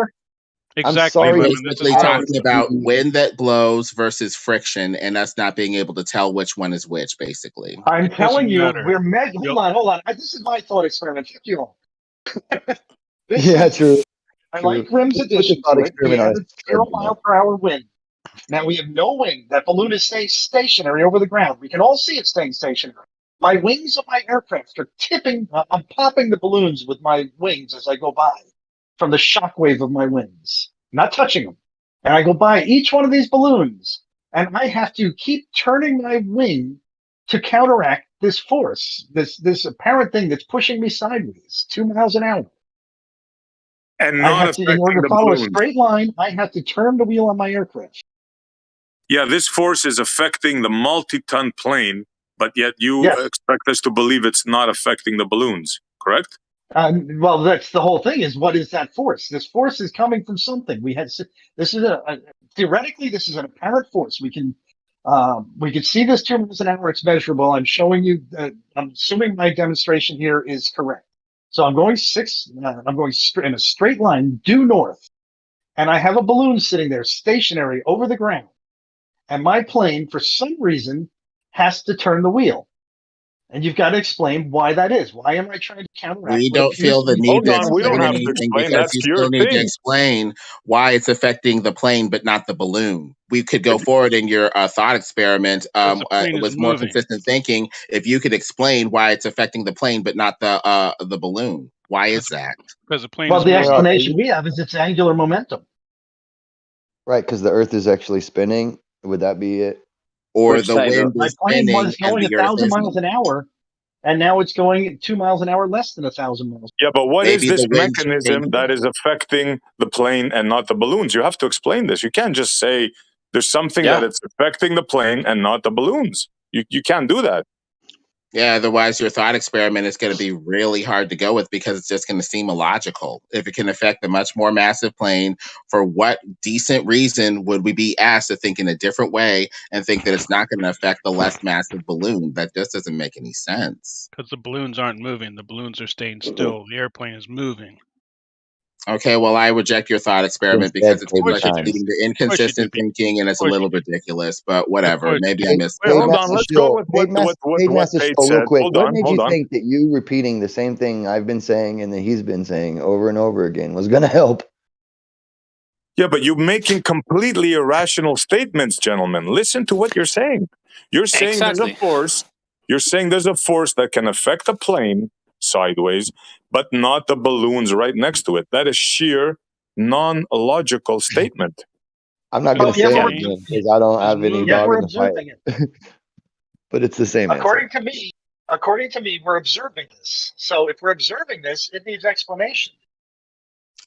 I'm sorry. We're basically talking about wind that blows versus friction, and us not being able to tell which one is which, basically. I'm telling you, we're hold on. This is my thought experiment. Fuck you all. Yeah, true. I like Grimm's addition to it. We have a 0 mile per hour wind. Now we have no wind. That balloon is staying stationary over the ground. We can all see it staying stationary. My wings of my aircraft are tipping. I'm popping the balloons with my wings as I go by from the shockwave of my wings. I'm not touching them. And I go by each one of these balloons, and I have to keep turning my wing to counteract this force, this apparent thing that's pushing me sideways, 2 miles an hour. And not in order to follow a straight line, I have to turn the wheel on my aircraft. Yeah, this force is affecting the multi-ton plane, but yet you expect us to believe it's not affecting the balloons, correct? Well, that's the whole thing. Is what is that force? This force is coming from something. This is theoretically this is an apparent force. We can see this 2 miles an hour. It's measurable. I'm showing you. I'm assuming my demonstration here is correct. So I'm going in a straight line due north, and I have a balloon sitting there stationary over the ground, and my plane, for some reason, has to turn the wheel. And you've got to explain why that is. Why am I trying to counteract We what don't appears feel to the be need Hold to on, we don't explain have to anything explain. because That's you your still need to thing. explain why it's affecting the plane, but not the balloon. We could go forward in your thought experiment. The plane It is was more moving. consistent thinking. If you could explain why it's affecting the plane, but not the balloon, why is that? Because the plane Well, is the moving. explanation we have is it's angular momentum. Right, because the Earth is actually spinning. Would that be it? Or Which the side? wind My is plane spinning was and going the Earth 1,000 miles isn't. an hour, and now it's going 2 miles an hour less than 1,000 miles. Yeah, but what is Maybe this the wind mechanism that is affecting the plane and not the balloons? You have to explain this. You can't just say there's something that it's affecting the plane and not the balloons. You can't do that. Yeah, otherwise your thought experiment is going to be really hard to go with because it's just going to seem illogical. If it can affect a much more massive plane, for what decent reason would we be asked to think in a different way and think that it's not going to affect the less massive balloon? That just doesn't make any sense. Because the balloons aren't moving. The balloons are staying still. The airplane is moving. Okay, well, I reject your thought experiment Been said because it seems plenty like it's times. leading to Of course you inconsistent do, Pete. thinking and it's a Of course little you do. ridiculous, but Of whatever. course. Maybe I Hey, missed Wait, hey, it. hold on. Master Let's go Shield. with what Master Tate Shield, real said. quick. Hold What on, made hold you on. think that you repeating the same thing I've been saying and that he's been saying over and over again was going to help? Yeah, but you're making completely irrational statements, gentlemen. Listen to what you're saying. You're saying there's a force. You're saying there's a force that can affect a plane sideways, but not the balloons right next to it. That is sheer non-logical statement. I'm not going to say it we're, again because I don't have any yet dog we're in the fight. observing it. But it's the same answer. According to me, we're observing this. So if we're observing this, it needs explanation.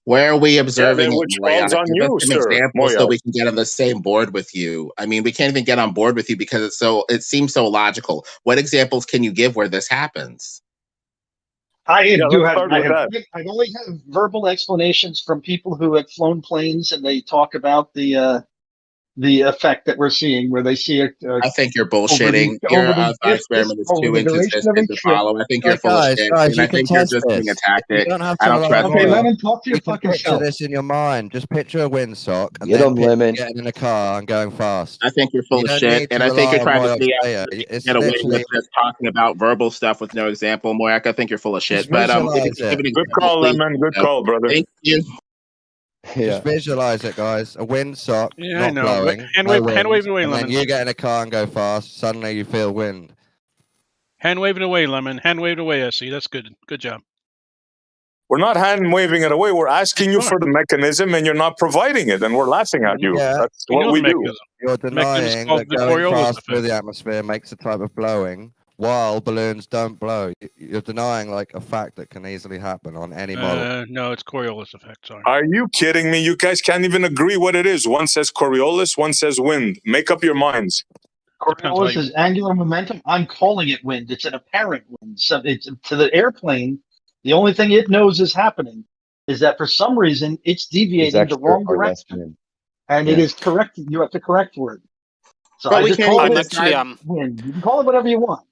Where are we observing it, which Moya? falls on Give us you, some sir, examples so Moya. we can get on the same board with you. I mean, we can't even get on board with you because it seems so logical. What examples can you give where this happens? I only have verbal explanations from people who have flown planes, and they talk about the effect that we're seeing, where they see it. I think you're bullshitting. Your thought experiment is over too the duration of inconsistent each to trip. follow. I think you're full of shit, Guys, and I you can think you're test just being a this. You tactic. don't have I to don't rely trust on Okay, you. Lemon, talk to your You can fucking picture self. this in your mind. Just picture a windsock and Get then 'em, picture Lemon. getting in a car and going fast. I think you're full You of don't shit, need and to I think rely you're on trying to Moyak's see data. It's get away literally with just talking about verbal stuff with no example. Moyak, I think you're full of just shit. But if you visualize can give it. an Good example, call, please. Lemon. Good call, brother. Thank you. Just visualize it, guys. A windsock Yeah, I not know. But blowing, hand no wave it wind, away, and then Lemon. you get in a car and go fast. Suddenly you feel wind. Hand wave it away, Lemon. Hand wave it away, SE. That's good. Good job. We're not hand waving it away. We're asking you for the mechanism, and you're not providing it, and we're laughing at you. Yeah, That's what we do. You're The mechanism is denying called that the going Coriolis fast through effect. the atmosphere makes a type of blowing, while balloons don't blow. You're denying like a fact that can easily happen on any model. No, it's Coriolis effect. Sorry. Are you kidding me? You guys can't even agree what it is. One says Coriolis, one says wind. Make up your minds. Coriolis is angular momentum. I'm calling it wind. It's an apparent wind. So it's to the airplane. The only thing it knows is happening is that for some reason it's deviating the wrong direction, and it is correcting. You have to correct for it. So But I we just can't call even it decide. wind. You can call it whatever you want.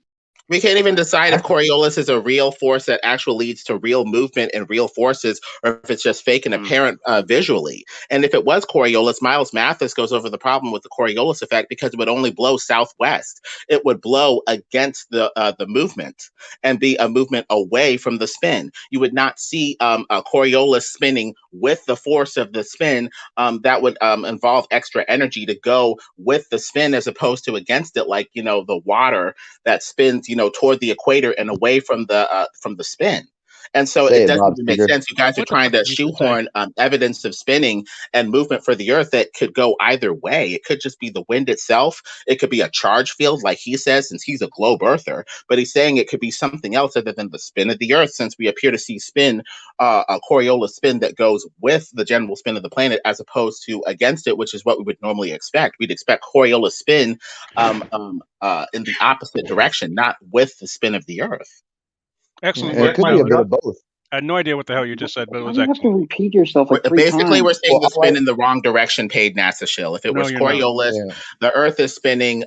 We can't even decide if Coriolis is a real force that actually leads to real movement and real forces, or if it's just fake and apparent visually. And if it was Coriolis, Miles Mathis goes over the problem with the Coriolis effect because it would only blow southwest. It would blow against the movement and be a movement away from the spin. You would not see a Coriolis spinning with the force of the spin. That would involve extra energy to go with the spin as opposed to against it, like the water that spins toward the equator and away from the spin. And so it doesn't even make sense. You guys are trying to shoehorn evidence of spinning and movement for the Earth that could go either way. It could just be the wind itself. It could be a charge field, like he says, since he's a globe earther. But he's saying it could be something else other than the spin of the Earth, since we appear to see a Coriolis spin that goes with the general spin of the planet as opposed to against it, which is what we would normally expect. We'd expect Coriolis spin in the opposite direction, not with the spin of the Earth. Excellent. It could be a bit of both. I had no idea what the hell you just said, but it was You have to excellent. repeat yourself like three Basically, times. we're saying the spin in the wrong direction paid NASA shill. If it No, was you're not. Coriolis, the Earth is spinning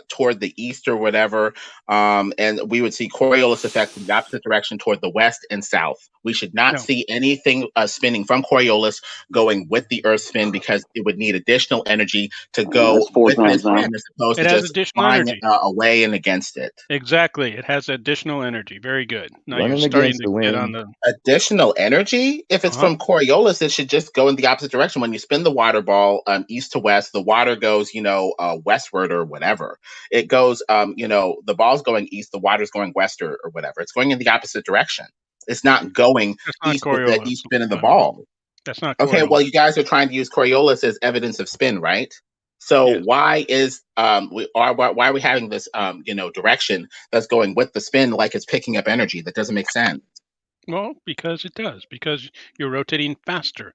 toward the east or whatever, and we would see Coriolis effect in the opposite direction toward the west and south. We should not see anything spinning from Coriolis going with the Earth spin, because it would need additional energy to go with the spin, as opposed It to has just additional flying energy. away and against it. Exactly. It has additional energy. Very good. Now Running you're starting against to the get wind. on the Additional energy? If it's from Coriolis, it should just go in the opposite direction. When you spin the water ball east to west, the water goes, westward or whatever. It goes, the ball's going east, the water's going west or whatever. It's going in the opposite direction. It's not going That's not east with the Coriolis. east spin of the ball. That's not Okay, Coriolis. well, you guys are trying to use Coriolis as evidence of spin, right? So why is why are we having this direction that's going with the spin like it's picking up energy? That doesn't make sense. Well, because it does. Because you're rotating faster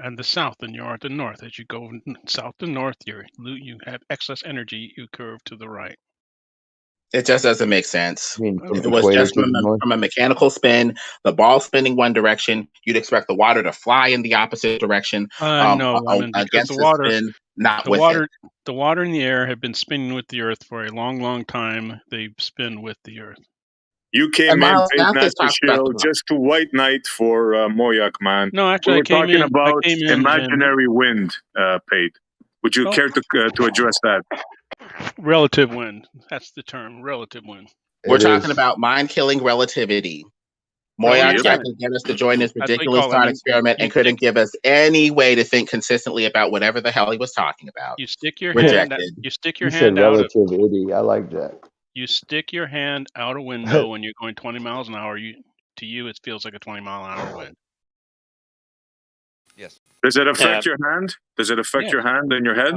in the south than you are at the north. As you go south to north, you have excess energy. You curve to the right. It just doesn't make sense. From If it was equator just to the north. from a mechanical spin, the ball spinning one direction, you'd expect the water to fly in the opposite direction No, Lemon, because against the the water, spin, not the with water, it. the water and the air have been spinning with the Earth for a long, long time. They spin with the Earth. You came And in, Miles paid Mathis Master talks about Shield, just to white knight for Moyak, man. No, actually, we I were came talking in. about I came in imaginary wind, paid. Would you care to address that? Relative wind. That's the term. Relative wind. We're talking about mind-killing relativity. Moyak tried to get us to join his ridiculous thought experiment and couldn't give us any way to think consistently about whatever the hell he was talking about. You stick your Rejected. hand. You stick your You hand said out. relativity. I like that. You stick your hand out a window when you're going 20 miles an hour. To you, it feels like a 20-mile-an-hour wind. Yes. Does it affect your hand? Does it affect your hand and your head?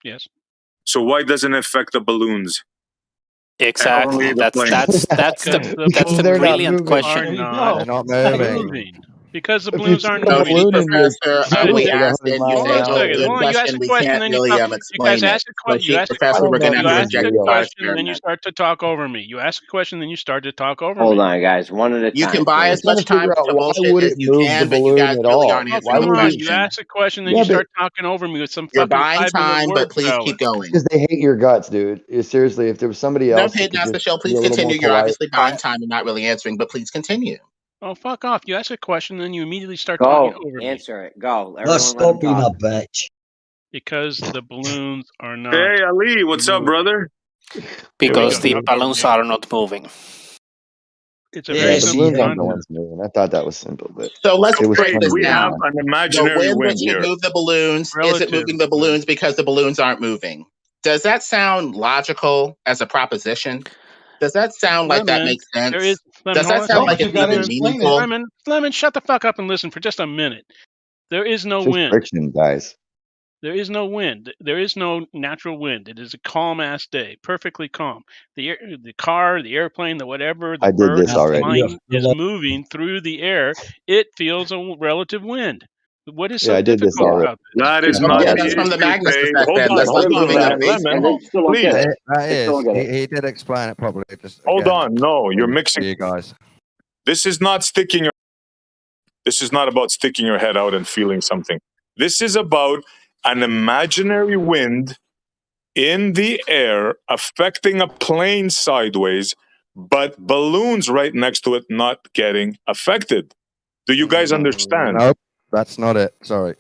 Yes. So why doesn't it affect the balloons? Exactly. That's the brilliant question. They're not moving. Because the If balloons you aren't stick a moving. balloon in your We at asked 100 and you miles say, an oh, hour, good You ask question. a We question, can't then really you guys explain ask it. a question. You ask a Professor, we're going to have to reject the thought question, then you experiment. start to talk over me. You ask a question, then you start to talk over me. Hold on, guys. One at a time. You can buy as trying much to figure time out to why bullshit would as it you move the can, but you balloon guys at really all? aren't Oh, answering Why the come would on. we? You question. ask a question, then Yeah, you but start talking over me with some You're fucking buying 5-minute time, word but please salad. keep going. because they hate your guts, dude. Seriously, if there was somebody No, else that paid could Master just Shell, be please a little more continue. You're polite. obviously buying time and not really answering, but please continue. Oh, fuck off. You ask a question, then you immediately start talking Go. over me. Answer it. Go. Let's Everyone let him stop being a talk. bitch. Because the balloons are not. Hey, Ali, what's up, brother? Because the balloons are not moving. It's a very The simple balloons aren't the concept. ones moving. I thought that was simple, but So let's it was break funny this to me. down. An The imaginary wind that wind should here. move the balloons isn't moving the balloons because the balloons aren't moving. Does that sound logical as a proposition? Does that sound like that makes sense? Does that sound like it's even meaningful? Lemon, shut the fuck up and listen for just a minute. There is no It's just wind. friction, guys. There is no wind. There is no natural wind. It is a calm ass day, perfectly calm. The car, the airplane, the whatever, the I did bird this already. flying is moving through the air. It feels a relative wind. What is so Yeah, I did this difficult already. about this? That is Yeah, not the that's from the issue, Magnus Paige. effect. Hold Then on, that's like hold on, moving a Lemon. baseball. Please. That is. Still get it. He did explain it properly. Just Hold again, on. No, you're for mixing. you guys. This is not sticking your. This is not about sticking your head out and feeling something. This is about an imaginary wind in the air affecting a plane sideways, but balloons right next to it not getting affected. Do you guys understand? Nope, that's not it. Sorry.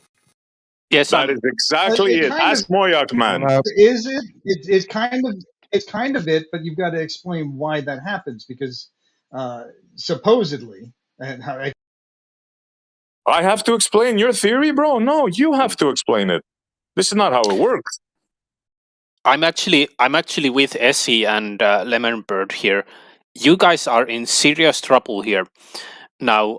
Yes, that is exactly it. Ask Moyak, man. Is it? It's kind of it, but you've got to explain why that happens because supposedly, and how I have to explain your theory, bro? No, you have to explain it. This is not how it works. I'm actually with Essie and Lemon Bird here. You guys are in serious trouble here. Now,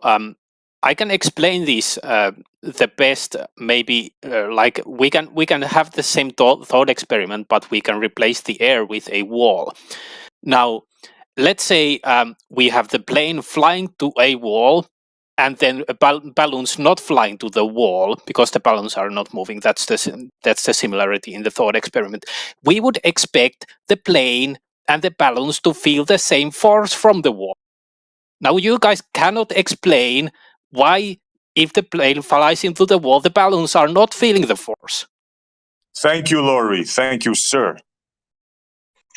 I can explain this the best. Maybe like we can have the same thought experiment, but we can replace the air with a wall. Now, let's say we have the plane flying to a wall, and then balloons not flying to the wall because the balloons are not moving. That's the similarity in the thought experiment. We would expect the plane and the balloons to feel the same force from the wall. Now you guys cannot explain why, if the plane flies into the wall, the balloons are not feeling the force. Thank you, Laurie. Thank you, sir.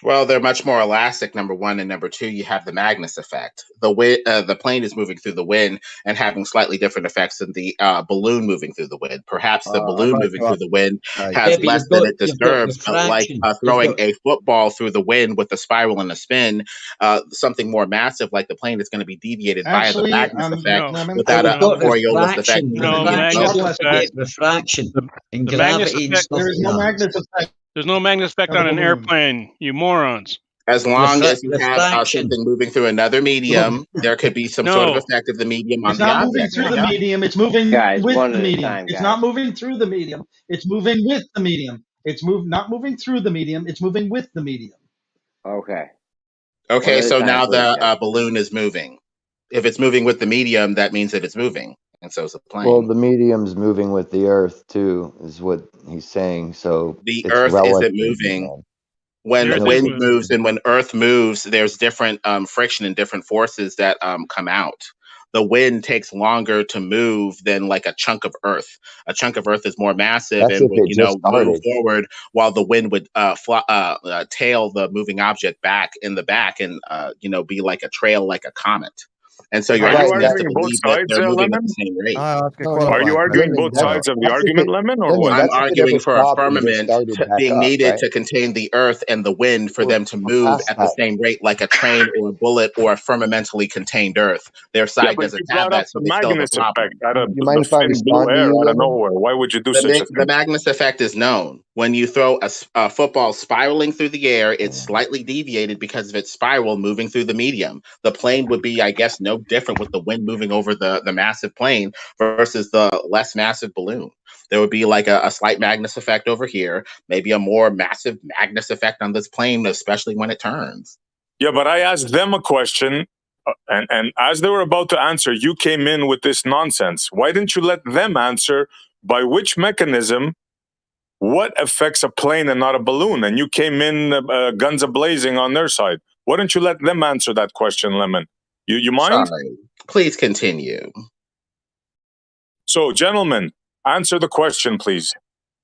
Well, they're much more elastic, number one, and number two, you have the Magnus effect. The plane is moving through the wind and having slightly different effects than the balloon moving through the wind. Perhaps the I'd balloon like moving to through ask, the wind yeah, has but less that it disturbs, the but like fraction. throwing a football through the wind with a spiral and a spin, something more massive like the plane is going to be deviated via the Actually, Magnus effect Lemon, without You've a got the Coriolis effect fraction. The because No, of the fraction. Magnus You exposure. have to effect. get the fraction in The Magnus gravity and effect. stuff there is like no that. Magnus effect There's no Magnus effect of a on an balloon. airplane, you morons. As long as you The have fraction. something moving through another medium, there could be some sort of No. effect of the medium on It's the not moving object. through the medium. It's moving Guys, with one the at a medium. time, It's guys. not moving through the medium. It's moving with the medium. It's not moving through the medium. It's moving with the medium. Okay. Okay, One at a so time, now please, the guys. balloon is moving. If it's moving with the medium, that means that it's moving, and so is the Well, plane. the medium's moving with the Earth too, is what he's saying. So The it's Earth isn't relative. moving. The When Earth is wind moving. moves and when Earth moves, there's different friction and different forces that come out. The wind takes longer to move than like a chunk of Earth. A chunk of Earth is more massive That's and if would, it just move started. forward, while the wind would tail the moving object back in the back and be like a trail, like a comet. And so you're Are you asking us to arguing both believe that sides, they're moving at the Lemon? same rate. I ask a No, Are you qualifying arguing question. Lemon, both sides of the that's if argument, it, Lemon, or Lemon, what? I'm that's if it ever arguing for a stopped and just firmament started back being up, needed right? to contain the earth and the wind for them to We're move past at the that. same rate like a train or a bullet or a firmamentally contained earth. Their Yeah, side but doesn't you have brought up that, so the they still have a Magnus effect problem. out of You the mind if I thin blue respond to air you, out of Lemon? nowhere. Why would you do such a The thing? Magnus effect is known. When you throw a football spiraling through the air, it's slightly deviated because of its spiral moving through the medium. The plane would be, I guess, no different with the wind moving over the massive plane versus the less massive balloon. There would be like a slight Magnus effect over here, maybe a more massive Magnus effect on this plane, especially when it turns. Yeah, but I asked them a question, and as they were about to answer, you came in with this nonsense. Why didn't you let them answer by which mechanism, what affects a plane and not a balloon? And you came in guns a-blazing on their side. Why don't you let them answer that question, Lemon? You mind? Sorry. Please continue. So, gentlemen, answer the question, please.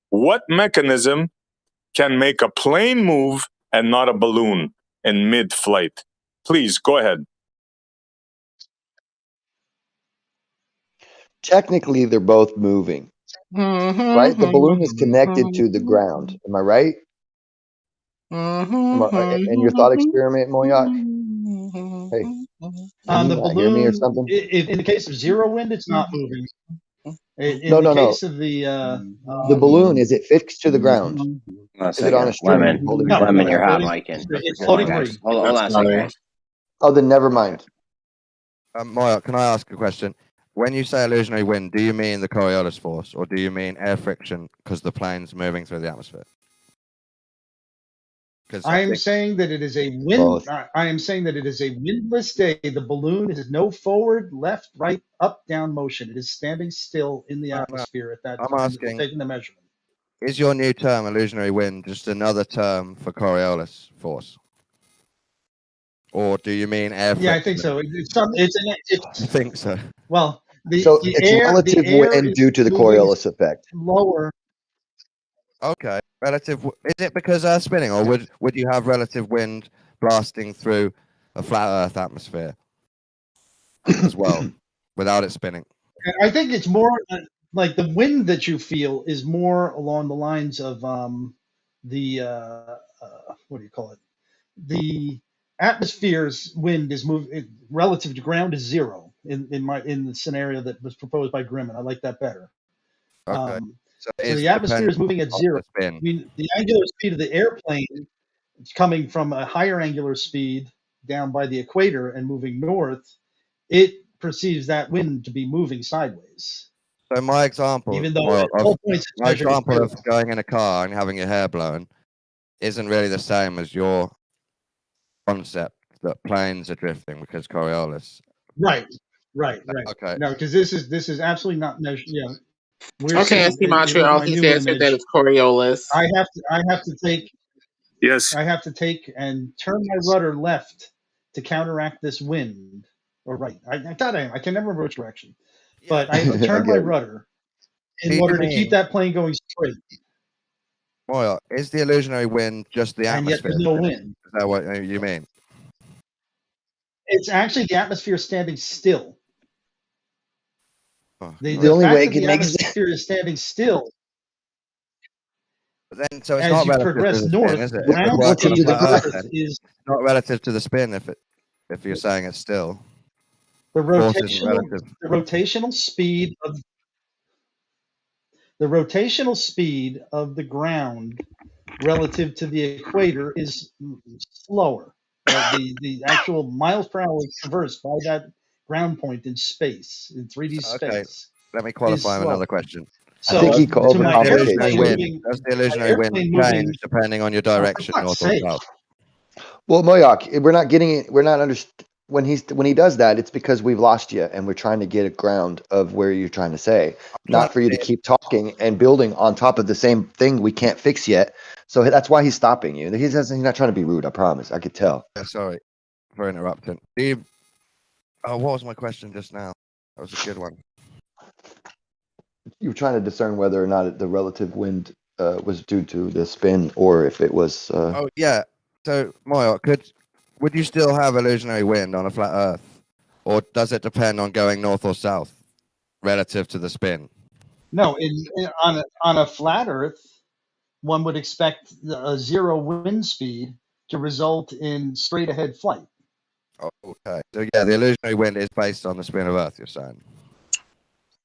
What mechanism can make a plane move and not a balloon in mid-flight? Please, go ahead. Technically, they're both moving, right? The balloon is connected to the ground. Am I right? In your thought experiment, Moyak? Hey, can you The not hear me or balloon, something? in the case of zero wind, it's not moving. No, In the case of the balloon, is it fixed to the ground? Is it on a string Lemon, holding no, from Lemon, the you're hot ground? micing. it's Hold on, floating guys. free. Hold on a second, guys. Oh, then never mind. Moya, can I ask a question? When you say illusionary wind, do you mean the Coriolis force, or do you mean air friction because the plane's moving through the atmosphere? I am saying that it is a wind. Both. I am saying that it is a windless day. The balloon is no forward, left, right, up, down motion. It is standing still in the atmosphere at that I'm time that we're asking, taking the measurement. is your new term illusionary wind just another term for Coriolis force? Or do you mean air friction? Yeah, I think so. I think so. Well, So it's relative wind due to the Coriolis effect. Lower. Okay, relative. Is it because Earth's spinning, or would you have relative wind blasting through a flat Earth atmosphere as well without it spinning? I think it's more like the wind that you feel is more along the lines of the what do you call it? The atmosphere's wind is relative to ground is zero in the scenario that was proposed by Grimman. I like that better. Okay. So the atmosphere is moving at zero. I mean, the angular speed of the airplane is coming from a higher angular speed down by the equator and moving north. It perceives that wind to be moving sideways. So my example, Even though at all points it's my measured as example zero. of going in a car and having your hair blown isn't really the same as your concept that planes are drifting because Coriolis. Right. Okay. No, because this is absolutely not measured. Yeah, we're Okay, I seeing see with Montreal. my He's new answered that image. it's Coriolis. I have to take. Yes. I have to take and turn my rudder left to counteract this wind, or right. I thought I can never remember which direction, but I have to turn my rudder in order to keep that plane going straight. Moya, is the illusionary wind just the And yet atmosphere? there's no wind. Is that what you mean? It's actually the atmosphere standing still. Oh, The only fact way that it the makes atmosphere is standing still But then, so it's as not you relative to progress the spin, north, is it? the It would ground work on relative a to the state of flat the Earth ground. Earth then. is It's not relative to the spin if you're saying it's still. the Force isn't rotational relative. the rotational speed of the rotational speed of the ground relative to the equator is slower. The actual miles per hour traversed by that ground point in space, in 3D Okay, space, let me is qualify with slower. another question. I think So he to my Does the overcomplicates illusionary airplane things. wind, moving, does the my illusionary wind airplane moving, change depending on your oh, for direction, fuck's north or sake. south? Well, Moyak, we're not getting it. We're not when he does that. It's because we've lost you, and we're trying to get a ground of where you're trying to say, not for you to keep talking and building on top of the same thing we can't fix yet. So that's why he's stopping you. He's not trying to be rude. I promise. I could tell. Yeah, sorry for interrupting. What was my question just now? That was a good one. You were trying to discern whether or not the relative wind was due to the spin, or if it was. Oh yeah. So Moya, would you still have illusionary wind on a flat Earth, or does it depend on going north or south relative to the spin? No, on a flat Earth, one would expect a zero wind speed to result in straight ahead flight. Oh, okay. So yeah, the illusionary wind is based on the spin of Earth. You're saying?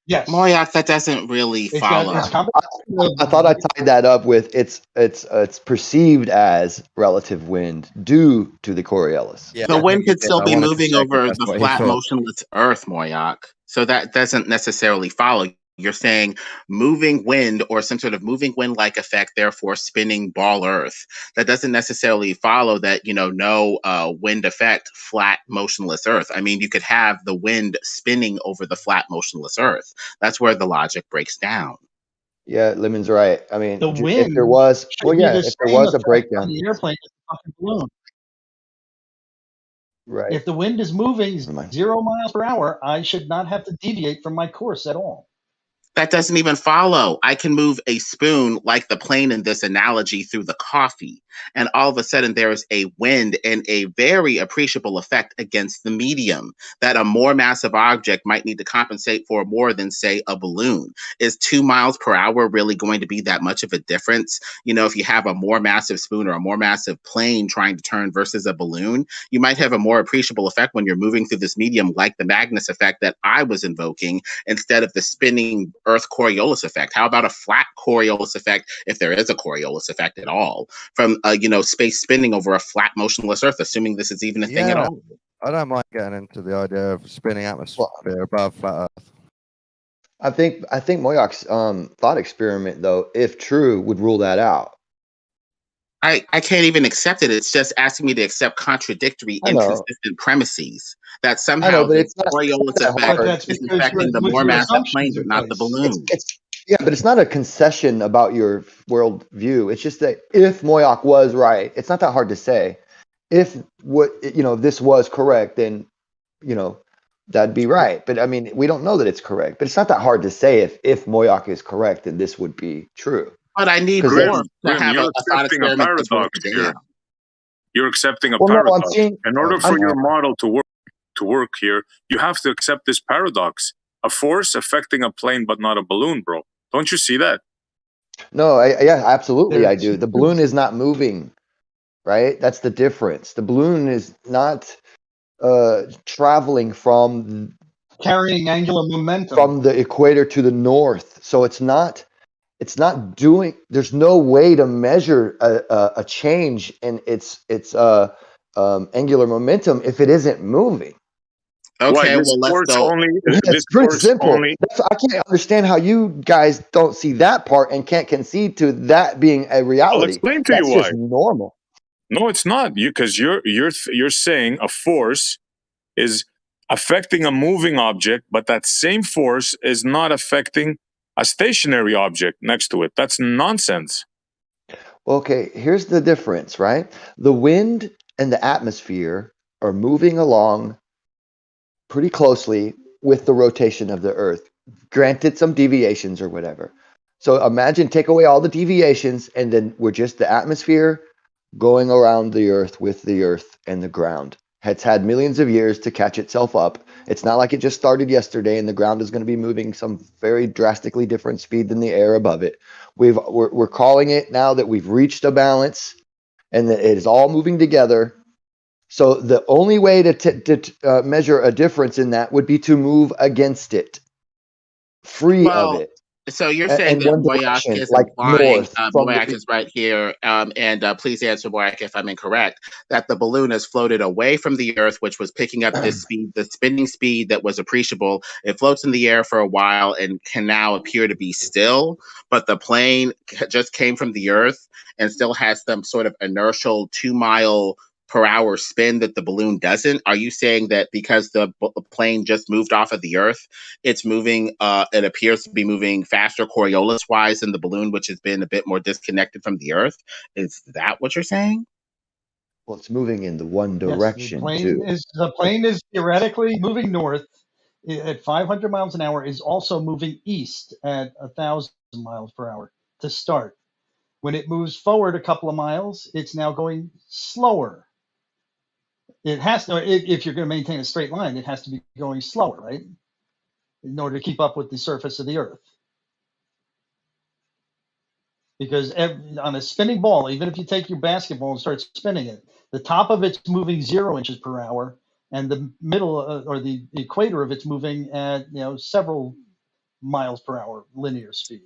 Yes. Moyak, that doesn't really It's got follow. it's I thought I tied that up with it's perceived as relative wind due to the Coriolis. Yeah, The I wind think you could did. still I be wanted to moving check if over that's the what he flat, thought. motionless Earth, Moyak. So that doesn't necessarily follow. You're saying moving wind or some sort of moving wind-like effect, therefore spinning ball Earth. That doesn't necessarily follow that, no wind effect, flat, motionless Earth. I mean, you could have the wind spinning over the flat, motionless Earth. That's where the logic breaks down. Yeah, Lemon's right. I mean, the if wind there was, should be the if there same was a effect on breakdown, the airplane as the fucking balloon. right? If the wind is moving Never mind. 0 miles per hour, I should not have to deviate from my course at all. That doesn't even follow. I can move a spoon like the plane in this analogy through the coffee. And all of a sudden there is a wind and a very appreciable effect against the medium that a more massive object might need to compensate for more than, say, a balloon. Is 2 miles per hour really going to be that much of a difference? If you have a more massive spoon or a more massive plane trying to turn versus a balloon, you might have a more appreciable effect when you're moving through this medium, like the Magnus effect that I was invoking, instead of the spinning Earth Coriolis effect. How about a flat Coriolis effect, if there is a Coriolis effect at all, from space spinning over a flat motionless Earth, assuming this is even a thing at all? I don't mind getting into the idea of spinning atmosphere above flat Earth. I think Moyak's thought experiment, though, if true, would rule that out. I can't even accept it. It's just asking me to accept contradictory, inconsistent premises. That somehow but the it's not Coriolis that effect hard. is affecting the more massive plane, but not the balloon. Yeah, but it's not a concession about your world view. It's just that if Moyak was right, it's not that hard to say. If this was correct, then that'd be right. But I mean, we don't know that it's correct. But it's not that hard to say if Moyak is correct, then this would be true. But I need more to have you're a thought accepting a experiment that's worth paradox a here. damn. You're accepting a Well, no, I'm paradox. saying- In order for your model to work here, you have to accept this paradox. A force affecting a plane but not a balloon, bro. Don't you see that? No, yeah, absolutely, I do. The balloon is not moving, right? That's the difference. The balloon is not traveling from carrying angular momentum from the equator to the north. So it's not doing. There's no way to measure a change in its angular momentum if it isn't moving. Okay, well, let's go. It's pretty simple. I can't understand how you guys don't see that part and can't concede to that being a reality. I'll explain to That's you just why. normal. No, it's not. Because you're saying a force is affecting a moving object, but that same force is not affecting a stationary object next to it. That's nonsense. Okay, here's the difference, right? The wind and the atmosphere are moving along pretty closely with the rotation of the Earth. Granted, some deviations or whatever. So imagine, take away all the deviations, and then we're just the atmosphere going around the Earth with the Earth and the ground. It's had millions of years to catch itself up. It's not like it just started yesterday and the ground is going to be moving some very drastically different speed than the air above it. We're calling it now that we've reached a balance and that it is all moving together. So the only way to measure a difference in that would be to move against it, free of Well, it. so you're And saying that one Boyack direction, is like implying, north from Boyack is right here, and please answer Boyack if I'm incorrect, that the balloon has floated away from the Earth, which was picking up this speed, the spinning speed that was appreciable. It floats in the air for a while and can now appear to be still, but the plane just came from the Earth and still has some sort of inertial 2-mile per hour spin that the balloon doesn't. Are you saying that because the plane just moved off of the Earth, it's moving, it appears to be moving faster Coriolis wise than the balloon, which has been a bit more disconnected from the Earth? Is that what you're saying? Well, it's moving in the one Yes, direction too. the plane is theoretically moving north at 500 miles an hour, is also moving east at 1,000 miles per hour to start. When it moves forward a couple of miles, it's now going slower. It has to, if you're going to maintain a straight line, it has to be going slower, right? In order to keep up with the surface of the Earth. Because on a spinning ball, even if you take your basketball and start spinning it, the top of it's moving 0 inches per hour, and the middle or the equator of it's moving at several miles per hour linear speed.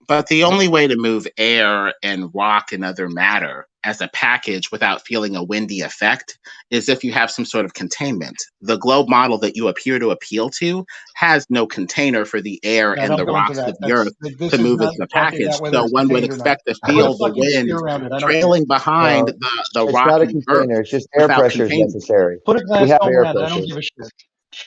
But the only way to move air and rock and other matter as a package without feeling a windy effect is if you have some sort of containment. The globe model that you appear to appeal to has no container for the air No, and don't the go into rocks that. of the Earth This to is move as not a talking package. about whether So it's one would contained or not. expect to Put a feel the fucking wind sphere around it. I don't care. trailing behind No, the it's rock not a and the Earth container. It's just air without pressure is containment. necessary. Put a We glass have dome air around it. I pressure. don't give a shit.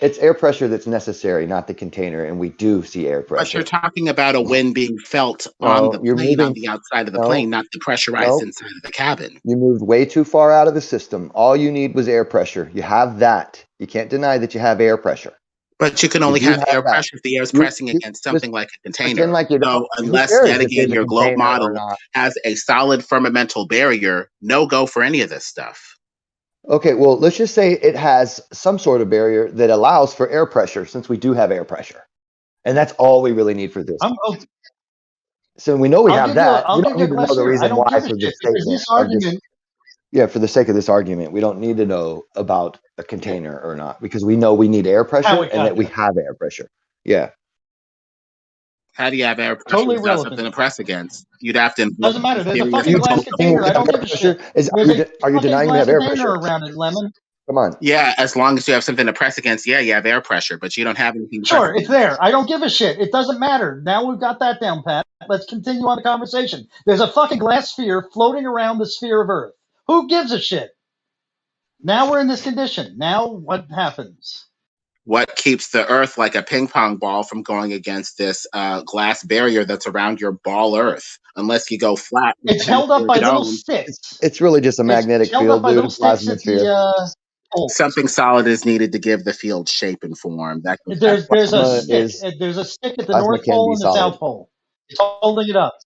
It's air pressure that's necessary, not the container, and we do see air But you're pressure. talking about a wind being felt on the No, you're plane, on moving. the outside of the No, plane, not the pressurized no, inside of the cabin. you moved way too far out of the system. All you need was air pressure. You have that. You can't deny that you have air pressure. But you can You only do have have air that. pressure if the air is You pressing just against something like a pretend container. like you don't. So Who unless, cares yet if again, there's a your globe container or model not? has a solid firmamental barrier, no go for any of this stuff. Okay, well, let's just say it has some sort of barrier that allows for air pressure, since we do have air pressure. And that's all we really need for this. So we know we have that. We don't need to know the reason why for this statement. This argument, Yeah, for the sake of this argument, we don't need to know about a container or not, because we know we need air pressure it and got that we there. have air pressure. Yeah. How do you have air pressure Totally without irrelevant. something to press against? You'd have to invoke Doesn't the matter. There's a theory of fucking glass invulnerability. container. I don't give a shit. There's a Are you fucking denying we glass have air container pressure? around it, Lemon. Come on. Yeah, as long as you have something to press against, yeah, you have air pressure, but you don't have anything to press Sure, it's against. there. I don't give a shit. It doesn't matter. Now we've got that down pat. Let's continue on the conversation. There's a fucking glass sphere floating around the sphere of Earth. Who gives a shit? Now we're in this condition. Now what happens? What keeps the Earth like a ping pong ball from going against this glass barrier that's around your ball Earth? Unless you go flat. It's held up by little sticks. It's really just a magnetic held up field, by dude. little sticks at Plasmasphere. the pole. Something solid is needed to give the field shape and form. That's There's a Plasma stick. is There's a stick at the plasma North can Pole be and the solid. South Pole. It's holding it up.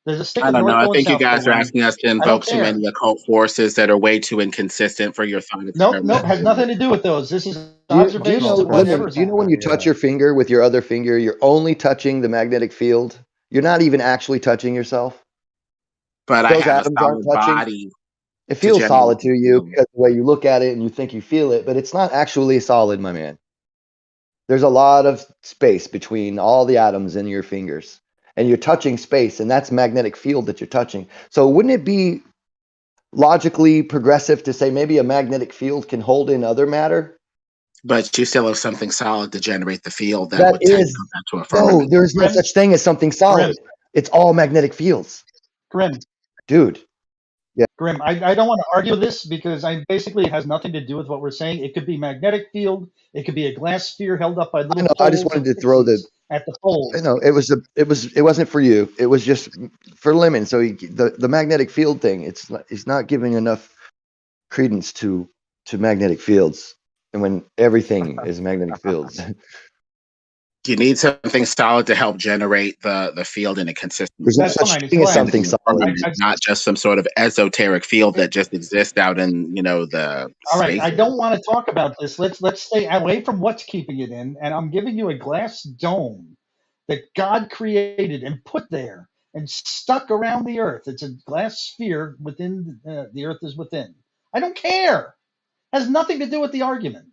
There's a stick I at the don't know. North I Pole and think you South guys Pole. are asking us to I invoke don't too care. many occult forces that are way too inconsistent for your thought Nope, experiment. has nothing to do with those. This is Do you observations know, of Lemon, whatever's do you know when happening. you touch your finger with your other finger, you're only touching the magnetic field? You're not even actually touching yourself. But I Those have a atoms aren't solid touching. body It to feels generate solid the to you field. because the way you look at it and you think you feel it, but it's not actually solid, my man. There's a lot of space between all the atoms in your fingers, and you're touching space, and that's magnetic field that you're touching. So wouldn't it be logically progressive to say maybe a magnetic field can hold in other matter? But you still have something solid to generate the field that That would technically is, go back to a no, firmament. there's no such thing as something solid. It's all magnetic fields. Grim. Dude. Yeah. Grim, I don't want to argue this because basically it has nothing to do with what we're saying. It could be magnetic field. It could be a glass sphere held up by little I know. I just wanted to throw the. at the poles. I know it wasn't for you. It was just for Lemon. So the magnetic field thing. It's not giving enough credence to magnetic fields, and when everything is magnetic fields. You need something solid to help generate the field in a consistent. There's no such thing as something solid. Not just some sort of esoteric field that just exists out in the All right, space. I don't want to talk about this. Let's stay away from what's keeping it in, and I'm giving you a glass dome that God created and put there and stuck around the Earth. It's a glass sphere within the Earth is within. I don't care. It has nothing to do with the argument.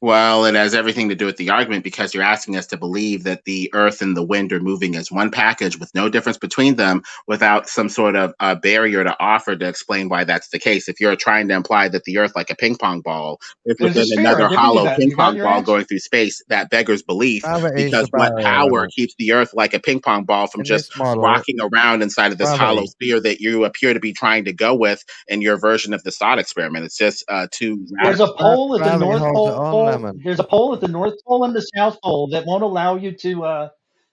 Well, it has everything to do with the argument because you're asking us to believe that the earth and the wind are moving as one package with no difference between them without some sort of barrier to offer to explain why that's the case. If you're trying to imply that the earth, like a ping pong ball, is within another hollow ping pong ball going through space, that beggars belief because what power keeps the earth like a ping pong ball from just rocking around inside of this hollow sphere that you appear to be trying to go with in your version of the thought experiment? It's just too There's a pole at the North Pole. There's a pole at the North Pole and the South Pole that won't allow you to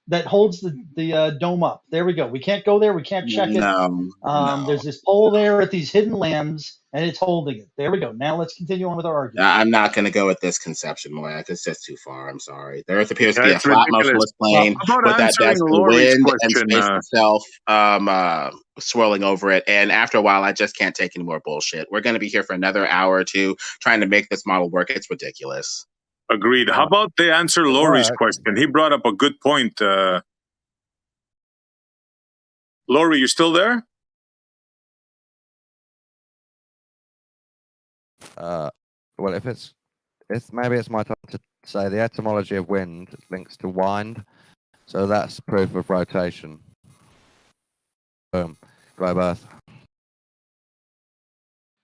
that holds the dome up. There we go. We can't go there. We can't check it. No. There's this pole there at these hidden lands, and it's holding it. There we go. Now let's continue on with our argument. I'm not going to go with this conception, Moyak. It's just too far. I'm sorry. The Earth appears to be a flat, motionless plane with that best wind and space itself swirling over it. And after a while, I just can't take any more bullshit. We're going to be here for another hour or two trying to make this model work. It's ridiculous. Agreed. How about they answer Laurie's question? He brought up a good point. Laurie, you still there? Well, if it's maybe it's my time to say the etymology of wind links to wind, so that's proof of rotation. Boom, globe Earth.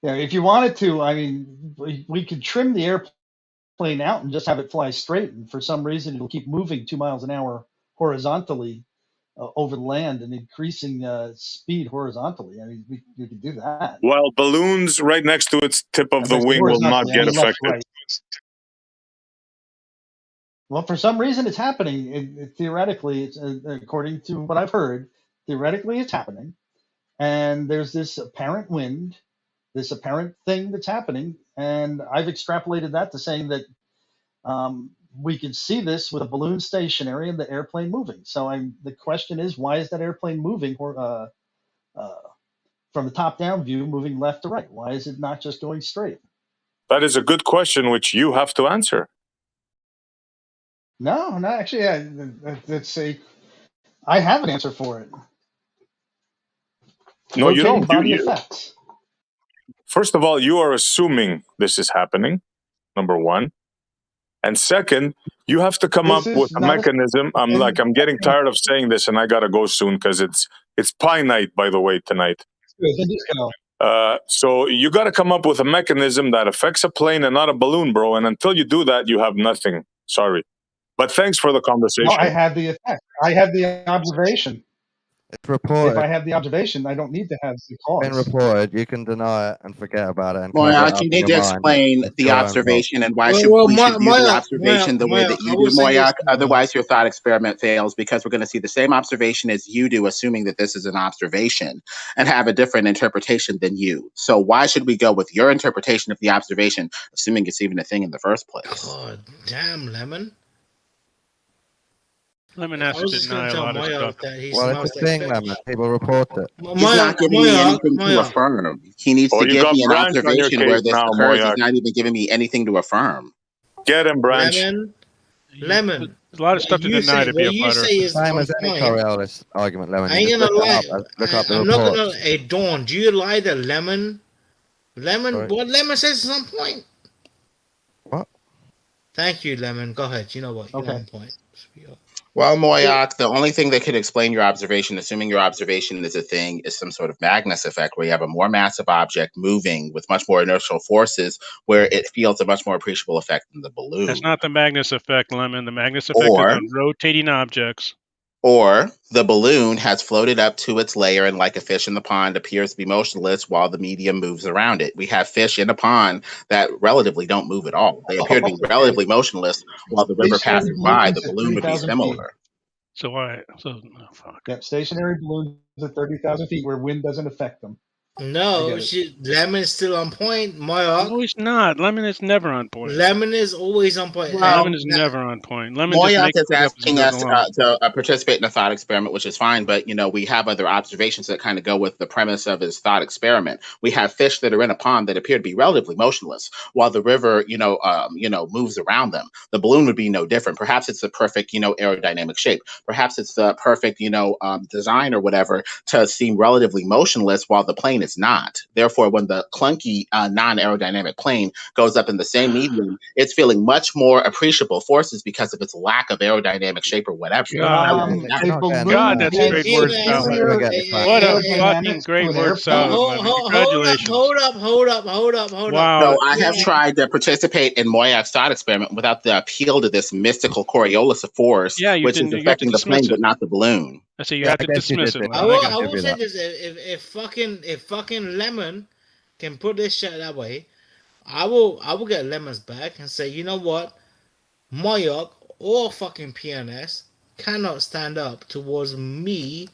Yeah, if you wanted to, I mean, we could trim the airplane out and just have it fly straight, and for some reason it'll keep moving 2 miles an hour horizontally over the land and increasing speed horizontally. I mean, we could do that. Well, balloons right next to its tip of the wing will not get affected. Well, for some reason it's happening. Theoretically, it's, according to what I've heard, theoretically it's happening. And there's this apparent wind, this apparent thing that's happening. And I've extrapolated that to saying that we could see this with a balloon stationary and the airplane moving. So the question is, why is that airplane moving from the top-down view, moving left to right? Why is it not just going straight? That is a good question, which you have to answer. No, actually, I have an answer for it. No, you don't. Body effects. First of all, you are assuming this is happening, number one. And second, you have to come up with a mechanism. I'm getting tired of saying this, and I gotta go soon because it's pie night, by the way, tonight. So you got to come up with a mechanism that affects a plane and not a balloon, bro. And until you do that, you have nothing. Sorry, but thanks for the conversation. No, I had the effect. I had the observation. It's reported. If I have the observation, I don't need to have the cause. It's been reported. You can deny it and forget about it. And you need to explain the observation and why we should view the observation the way that you do, Moyak. Otherwise, your thought experiment fails because we're going to see the same observation as you do, assuming that this is an observation, and have a different interpretation than you. So why should we go with your interpretation of the observation, assuming it's even a thing in the first place? Oh, damn, Lemon. Lemon has to deny a lot of stuff. Well, it's a thing, Lemon. People report it. He's not giving me anything to affirm. He needs to give me an observation where this occurs. He's not even giving me anything to affirm. Get him, Branch. Lemon. There's a lot of stuff to deny to be a fighter. Same as any Coriolis argument, Lemon. I ain't gonna lie. Look up the I'm report. not gonna. Hey, Dawn, do you lie to Lemon? Lemon, what Lemon says at some point. What? Thank you, Lemon. Go ahead. You know what? You're on point. Well, Moyak, the only thing that could explain your observation, assuming your observation is a thing, is some sort of Magnus effect where you have a more massive object moving with much more inertial forces where it feels a much more appreciable effect than the balloon. That's not the Magnus effect, Lemon. The Magnus effect is on rotating objects. Or the balloon has floated up to its layer and, like a fish in the pond, appears to be motionless while the medium moves around it. We have fish in a pond that relatively don't move at all. They appear to be relatively motionless while the river passes by. The balloon would be similar. So why? So, fuck. Yep, stationary balloons at 30,000 feet where wind doesn't affect them. No, Lemon is still on point. Moyoc. No, he's not. Lemon is never on point. Lemon is always on point. Lemon is never on point. Lemon just Moyak makes is it up as he asking goes us along. to participate in a thought experiment, which is fine, but we have other observations that kind of go with the premise of his thought experiment. We have fish that are in a pond that appear to be relatively motionless, while the river, moves around them. The balloon would be no different. Perhaps it's the perfect, aerodynamic shape. Perhaps it's the perfect, design or whatever to seem relatively motionless while the plane is not. Therefore, when the clunky, non-aerodynamic plane goes up in the same medium, it's feeling much more appreciable forces because of its lack of aerodynamic shape or whatever. God, that's a great word salad. What a fucking great word salad, Lemon. Congratulations. Hold up. Wow. So I have tried to participate in Moyak's thought experiment without the appeal to this mystical Coriolis force, which is affecting the plane but not the balloon. I say you have to dismiss it. I will say this: if fucking Lemon can put this shit that way, I will get Lemon's back and say, you know what, Moyoc or fucking PNS cannot stand up towards me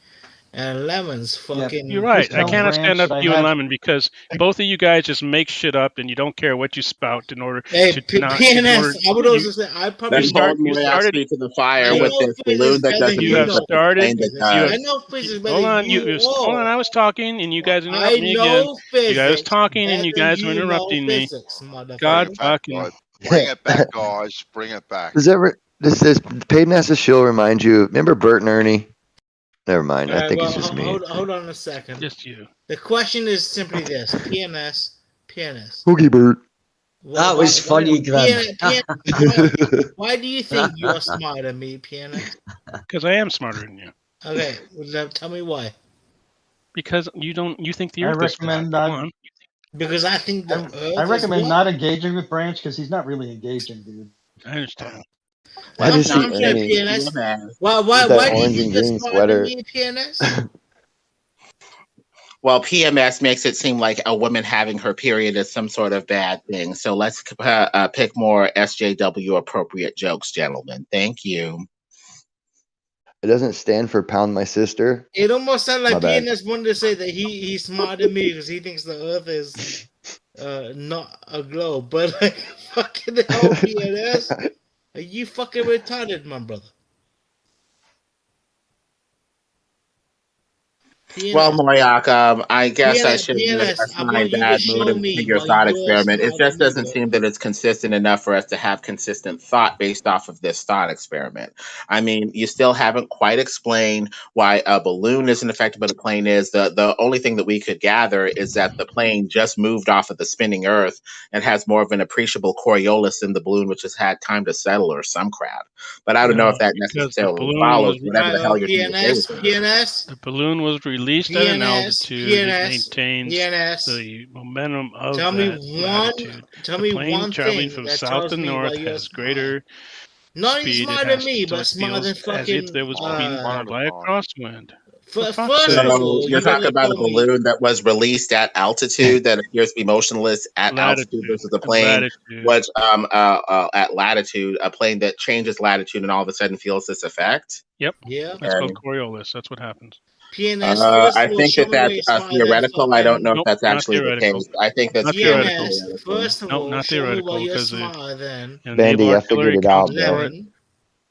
and Lemon's fucking. You're right. I cannot stand up to you and Lemon because both of you guys just make shit up and you don't care what you spout in order to not. PNS, I would also say I probably started to the fire with this balloon that doesn't you have started. I know physics better hold on, than you. Hold on. I was talking and you guys interrupted me again. You guys was talking and you guys were interrupting me. God fucking. Bring it back, guys. Bring it back. Does Paymaster Shill remind you? Remember Bert and Ernie? Never mind. I think it's just me. Hold on a second. Just you. The question is simply this: PNS. Hoogie Bert. That was funny, Glenn. Why do you think you're smarter than me, PNS? Because I am smarter than you. Okay, well, tell me why. Because you think the Earth is flat. Come on. Because I think the Earth I recommend is not engaging with Branch because he's not really engaging, dude. I understand. I just see Ernie. Why do you think you're smarter than me, PNS? Well, PMS makes it seem like a woman having her period is some sort of bad thing. So let's pick more SJW appropriate jokes, gentlemen. Thank you. It doesn't stand for pound my sister. It almost sounds like PNS wanted to say that he's smarter than me because he thinks the Earth is not a globe. But like, fucking hell, PNS. Are you fucking retarded, my brother? PNS. Well, Moyak, I guess I should assign bad mood and your thought experiment. It just doesn't seem that it's consistent enough for us to have consistent thought based off of this thought experiment. I mean, you still haven't quite explained why a balloon isn't affected, but a plane is. The only thing that we could gather is that the plane just moved off of the spinning Earth and has more of an appreciable Coriolis than the balloon, which has had time to settle or some crap. But I don't know if that necessarily follows whatever the hell you're doing. PNS. The balloon was released at an altitude. It maintains the momentum of latitude. Tell me plane one traveling thing from that south tells to me north why you're has greater not speed. smarter than me, but smarter than fucking. As if there was being blown by a crosswind. First of all, you're talking about a balloon that was released at altitude that appears to be motionless at altitude versus a plane which at latitude, a plane that changes latitude and all of a sudden feels this effect. Yep. Yeah. That's called Coriolis. That's what happens. PNS, I think that's theoretical. I don't know if that's actually the case. I think that's theoretical. First of all, not theoretical because then Bandy, I figured it out, man.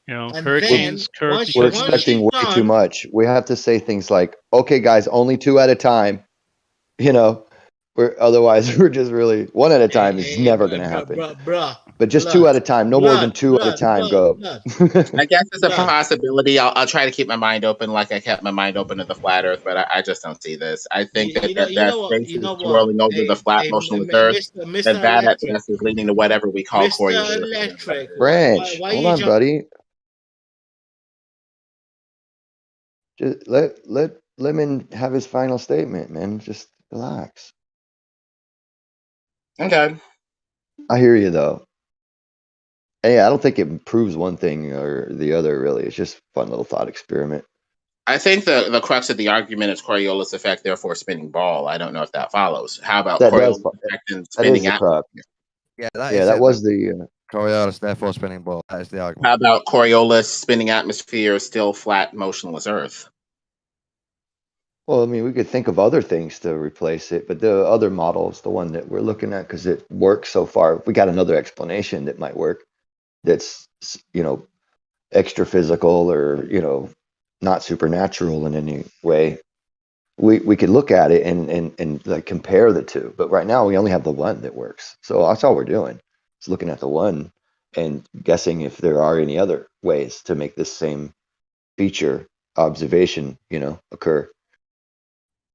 You know, hurricanes, curves. We're expecting way too much. We have to say things like, "Okay, guys, only 2 at a time." You know, otherwise we're just really 1 at a time is never going to happen. But just 2 at a time, no more than 2 at a time. Go. I guess it's a possibility. I'll try to keep my mind open, like I kept my mind open to the flat Earth, but I just don't see this. I think that space is swirling over the flat motionless Earth, and that at best is leading to whatever we call Coriolis. Branch, hold on, buddy. Just let Lemon have his final statement, man. Just relax. Okay. I hear you though. Hey, I don't think it proves one thing or the other. Really, it's just a fun little thought experiment. I think the crux of the argument is Coriolis effect, therefore spinning ball. I don't know if that follows. How about Coriolis effect and spinning atmosphere? That was the Coriolis, therefore spinning ball. That is the argument. How about Coriolis spinning atmosphere, still flat, motionless Earth? Well, I mean, we could think of other things to replace it, but the other model is the one that we're looking at because it works so far. If we got another explanation that might work, that's, you know, extra physical or, you know, not supernatural in any way, we could look at it and like compare the two. But right now we only have the one that works. So that's all we're doing. Is looking at the one and guessing if there are any other ways to make this same feature observation, you know, occur.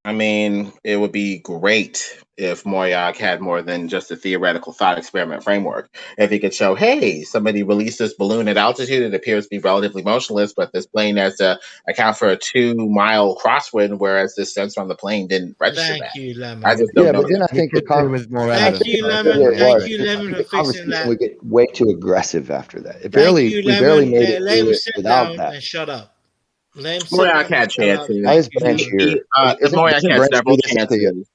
I mean, it would be great if Moyak had more than just a theoretical thought experiment framework. If he could show, hey, somebody released this balloon at altitude, it appears to be relatively motionless, but this plane has to account for a 2-mile crosswind, whereas this sensor on the plane didn't register Thank that. you, Lemon. I just don't know. But then I think the Thank you, Lemon. Thank you, Lemon, for fixing conversation that. would get way too aggressive after that. Thank We you, barely Lemon. made it Let through him it sit without down that. and shut up. Let him sit Moyak down and had shut up. chances. Why is Thank you, Branch Lemon. here? Isn't Moyak had Branch several do this at the, chances.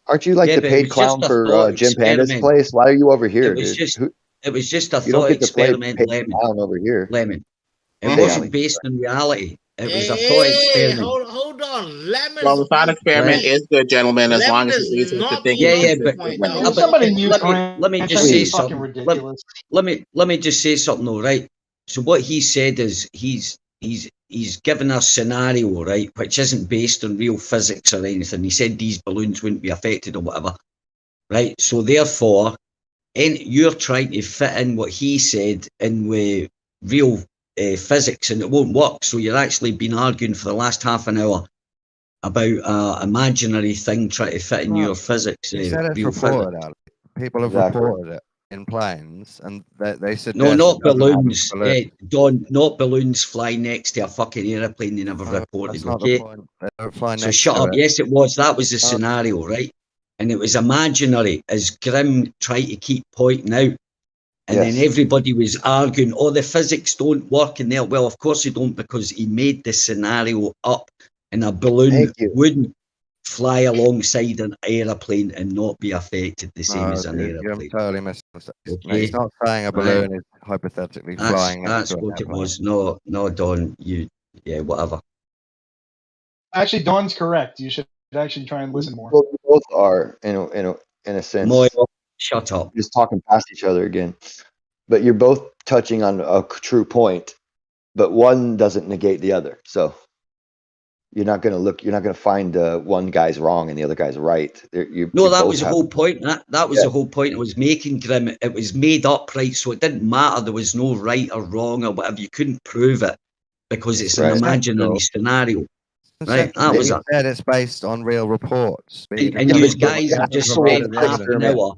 aren't you like Yeah, the but it paid was just clown a for thought Jim Panda's experiment. place? Why are you over here, It was dude? just it was just a You don't thought get to play experiment, paid Lemon. clown over here. Lemon. It Hey, wasn't Ali. based on reality. It was a Hey, thought experiment. hold on. Lemon's Well, the thought experiment is good, gentlemen, as long Lemon as it is leads us to not thinking being Yeah, on but consistent point. ways. Somebody mute let me Branch. just That's say fucking something. ridiculous. Let me just say something though, right? So what he said is he's given a scenario, right, which isn't based on real physics or anything. He said these balloons wouldn't be affected or whatever, right? So therefore, you're trying to fit in what he said in with real physics, and it won't work. So you're actually been arguing for the last half an hour about an imaginary thing trying to fit in No, your physics. He said it's Real physics. reported out. People have Exactly. reported it in planes, and they suggest No, not it doesn't happen balloons. to balloons. Don, not balloons flying next to a fucking aeroplane they never reported, That's not okay? the point. They don't fly So next shut to up. it. Yes, it was. That was the scenario, right? And it was imaginary, as Grimm tried to keep pointing out. And then everybody was arguing, oh, the physics don't work in there. Well, of course they don't, because he made the scenario up, and a balloon wouldn't fly alongside an aeroplane and not be affected the same as an You're aeroplane. totally missing. Okay. He's not saying a balloon is hypothetically flying next That's to an what it airplane. was. No, Don, whatever. Actually, Dawn's correct. You should actually try and listen more. Well, you both are in a sense. Moyo, shut up. Just talking past each other again. But you're both touching on a true point, but one doesn't negate the other. So you're not going to find one guy's wrong and the other guy's right. No, that was the whole point. That was the whole point I was making, Grim. It was made up, right? So it didn't matter. There was no right or wrong or whatever. You couldn't prove it because it's an imaginary scenario. Right? That was it. Said it's based on real reports. And you guys have just spent half an hour.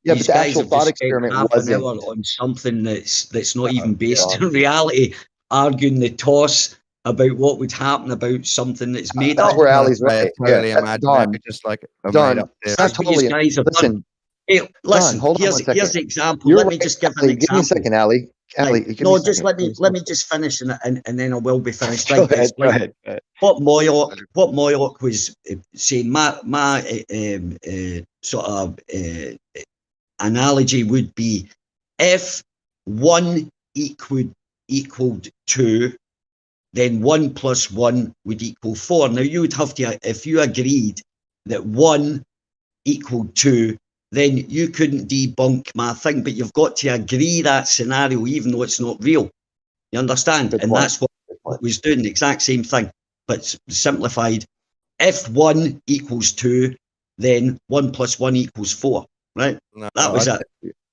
Yeah, These but the guys actual have thought just experiment spent half an hour wasn't. on something that's not even based in reality, arguing the toss about what would happen about something that's made That's up. where Ali's right. Totally Yeah, imaginary, just like a Don, made-up theory. that's what you guys have done. Hey, listen, Don, hold on one second. here's the example. You're Let me right, just give Ali, an example. Give me a second, Ali. Ali, give me no, a just second. let me just finish and then I will be finished. Go Right, ahead, it's like go ahead. what Moyock was saying. My sort of analogy would be if 1 equaled 2, then 1 plus 1 would equal 4. Now you would have to, if you agreed that 1 equaled 2, then you couldn't debunk my thing, but you've got to agree that scenario even though it's not real. You understand? And that's what it was doing, the exact same thing, but simplified. If 1 equals 2, then 1 plus 1 equals 4, right? No, that was it.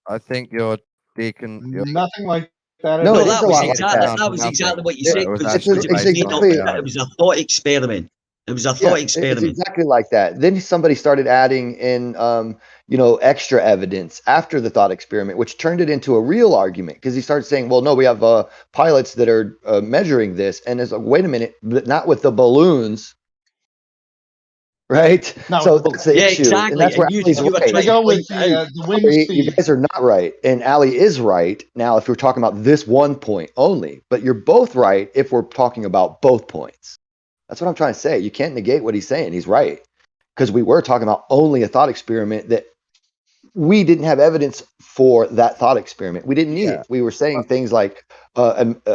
I think you're Nothing like that. No, that was exactly what you said. It was a thought experiment. It was a thought experiment. It's exactly like that. Then somebody started adding in, extra evidence after the thought experiment, which turned it into a real argument because he started saying, well, no, we have pilots that are measuring this. And it's like, wait a minute, but not with the balloons. Right? So that's the issue. Exactly. And that's where Ali's right. I go with the wind speed. You guys are not right. And Ali is right. Now, if we're talking about this one point only, but you're both right if we're talking about both points. That's what I'm trying to say. You can't negate what he's saying. He's right. Because we were talking about only a thought experiment that we didn't have evidence for that thought experiment. We didn't need Yeah. it. We were saying things like,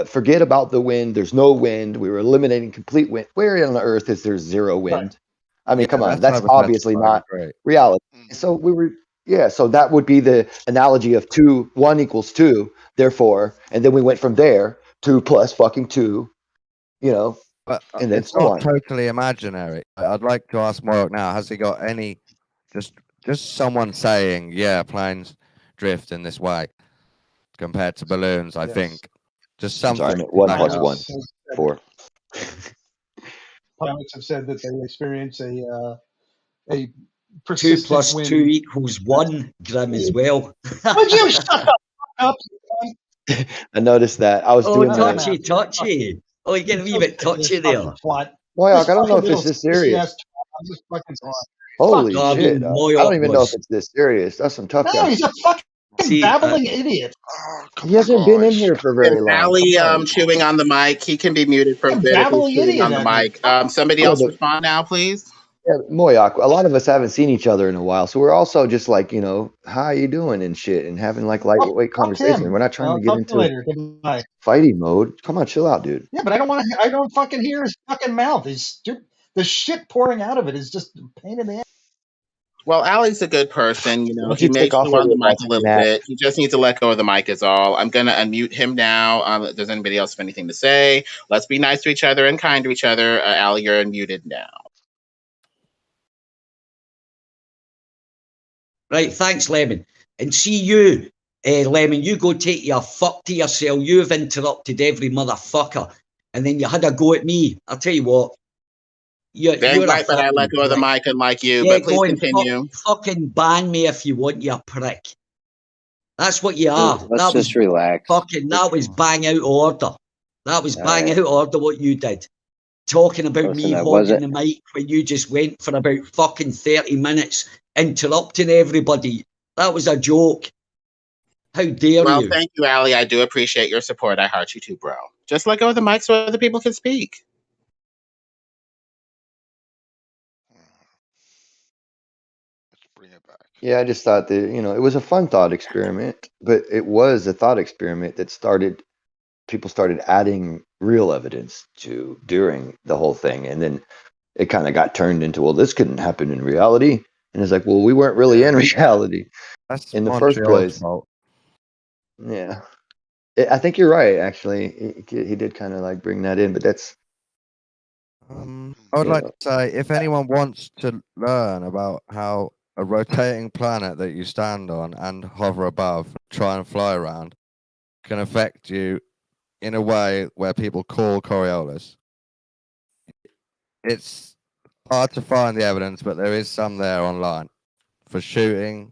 forget about the wind. There's no wind. We were eliminating complete wind. Where on the earth is there zero wind? I mean, Yeah, come on, that's that's obviously not reality. So we were, so that would be the analogy of 1 equals 2, therefore, and then we went from there, 2 plus fucking 2, you know, But and then it's so not on. totally imaginary. I'd like to ask Moyok now, has he got any, just someone saying, yeah, planes drift in this way compared to balloons, I think. Just I'm something. sorry, I meant 1 plus 1, 4. Pilots have said that they experience a 2 persistent plus wind. 2 equals 1, Grim, as well. Would you shut the fuck up? I noticed that. I was Oh, doing touchy. Oh, you're getting a wee bit touchy there. Moyok, I don't know if it's this serious. Holy I shit. mean, I Moyok don't even know if was. it's this serious. That's some tough No, guy. he's a fucking babbling idiot. He hasn't been in here for very And long. Ali Come on. chewing on the mic. He can be muted for a bit if he's babbling chewing idiot on the at me. mic. Somebody Yeah, else but- respond now, please. Yeah, Moyok, a lot of us haven't seen each other in a while, so we're also just like, how you doing and shit, and having like lightweight conversation. We're not trying to get into later. Goodbye. fighting mode. Come on, chill out, dude. Yeah, but I don't want to. I don't fucking hear his fucking mouth. He's stupid. The shit pouring out of it is just a pain in the ass. Well, Ali's a good person. Why don't He you may take off chew on over the while mic a taking little a nap? bit. He just needs to let go of the mic is all. I'm going to unmute him now. Does anybody else have anything to say? Let's be nice to each other and kind to each other. Ali, you're unmuted now. Right, thanks, Lemon. And see you, Lemon, you go take your fuck to yourself. You've interrupted every motherfucker. And then you had a go at me. I'll tell you what. You're Right, a but I let fucking go of the prick. mic unlike you, Yeah, but please go and continue. fucking ban me if you want, you prick. That's what you are. Let's just relax. That was bang out of order. That was bang out of order what you did. Talking about me hogging the mic when you just went for about fucking 30 minutes, interrupting everybody. That was a joke. How dare Well, you? thank you, Ali. I do appreciate your support. I heart you too, bro. Just let go of the mic so other people can speak. Bring it back. Yeah, I just thought that, it was a fun thought experiment, but it was a thought experiment that people started adding real evidence to during the whole thing. And then it kind of got turned into, well, this couldn't happen in reality. And it's like, well, we weren't really in reality in the first place. Yeah. I think you're right, actually. He did kind of like bring that in, but that's. I would like to say, if anyone wants to learn about how a rotating planet that you stand on and hover above, try and fly around, can affect you in a way where people call Coriolis. It's hard to find the evidence, but there is some there online for shooting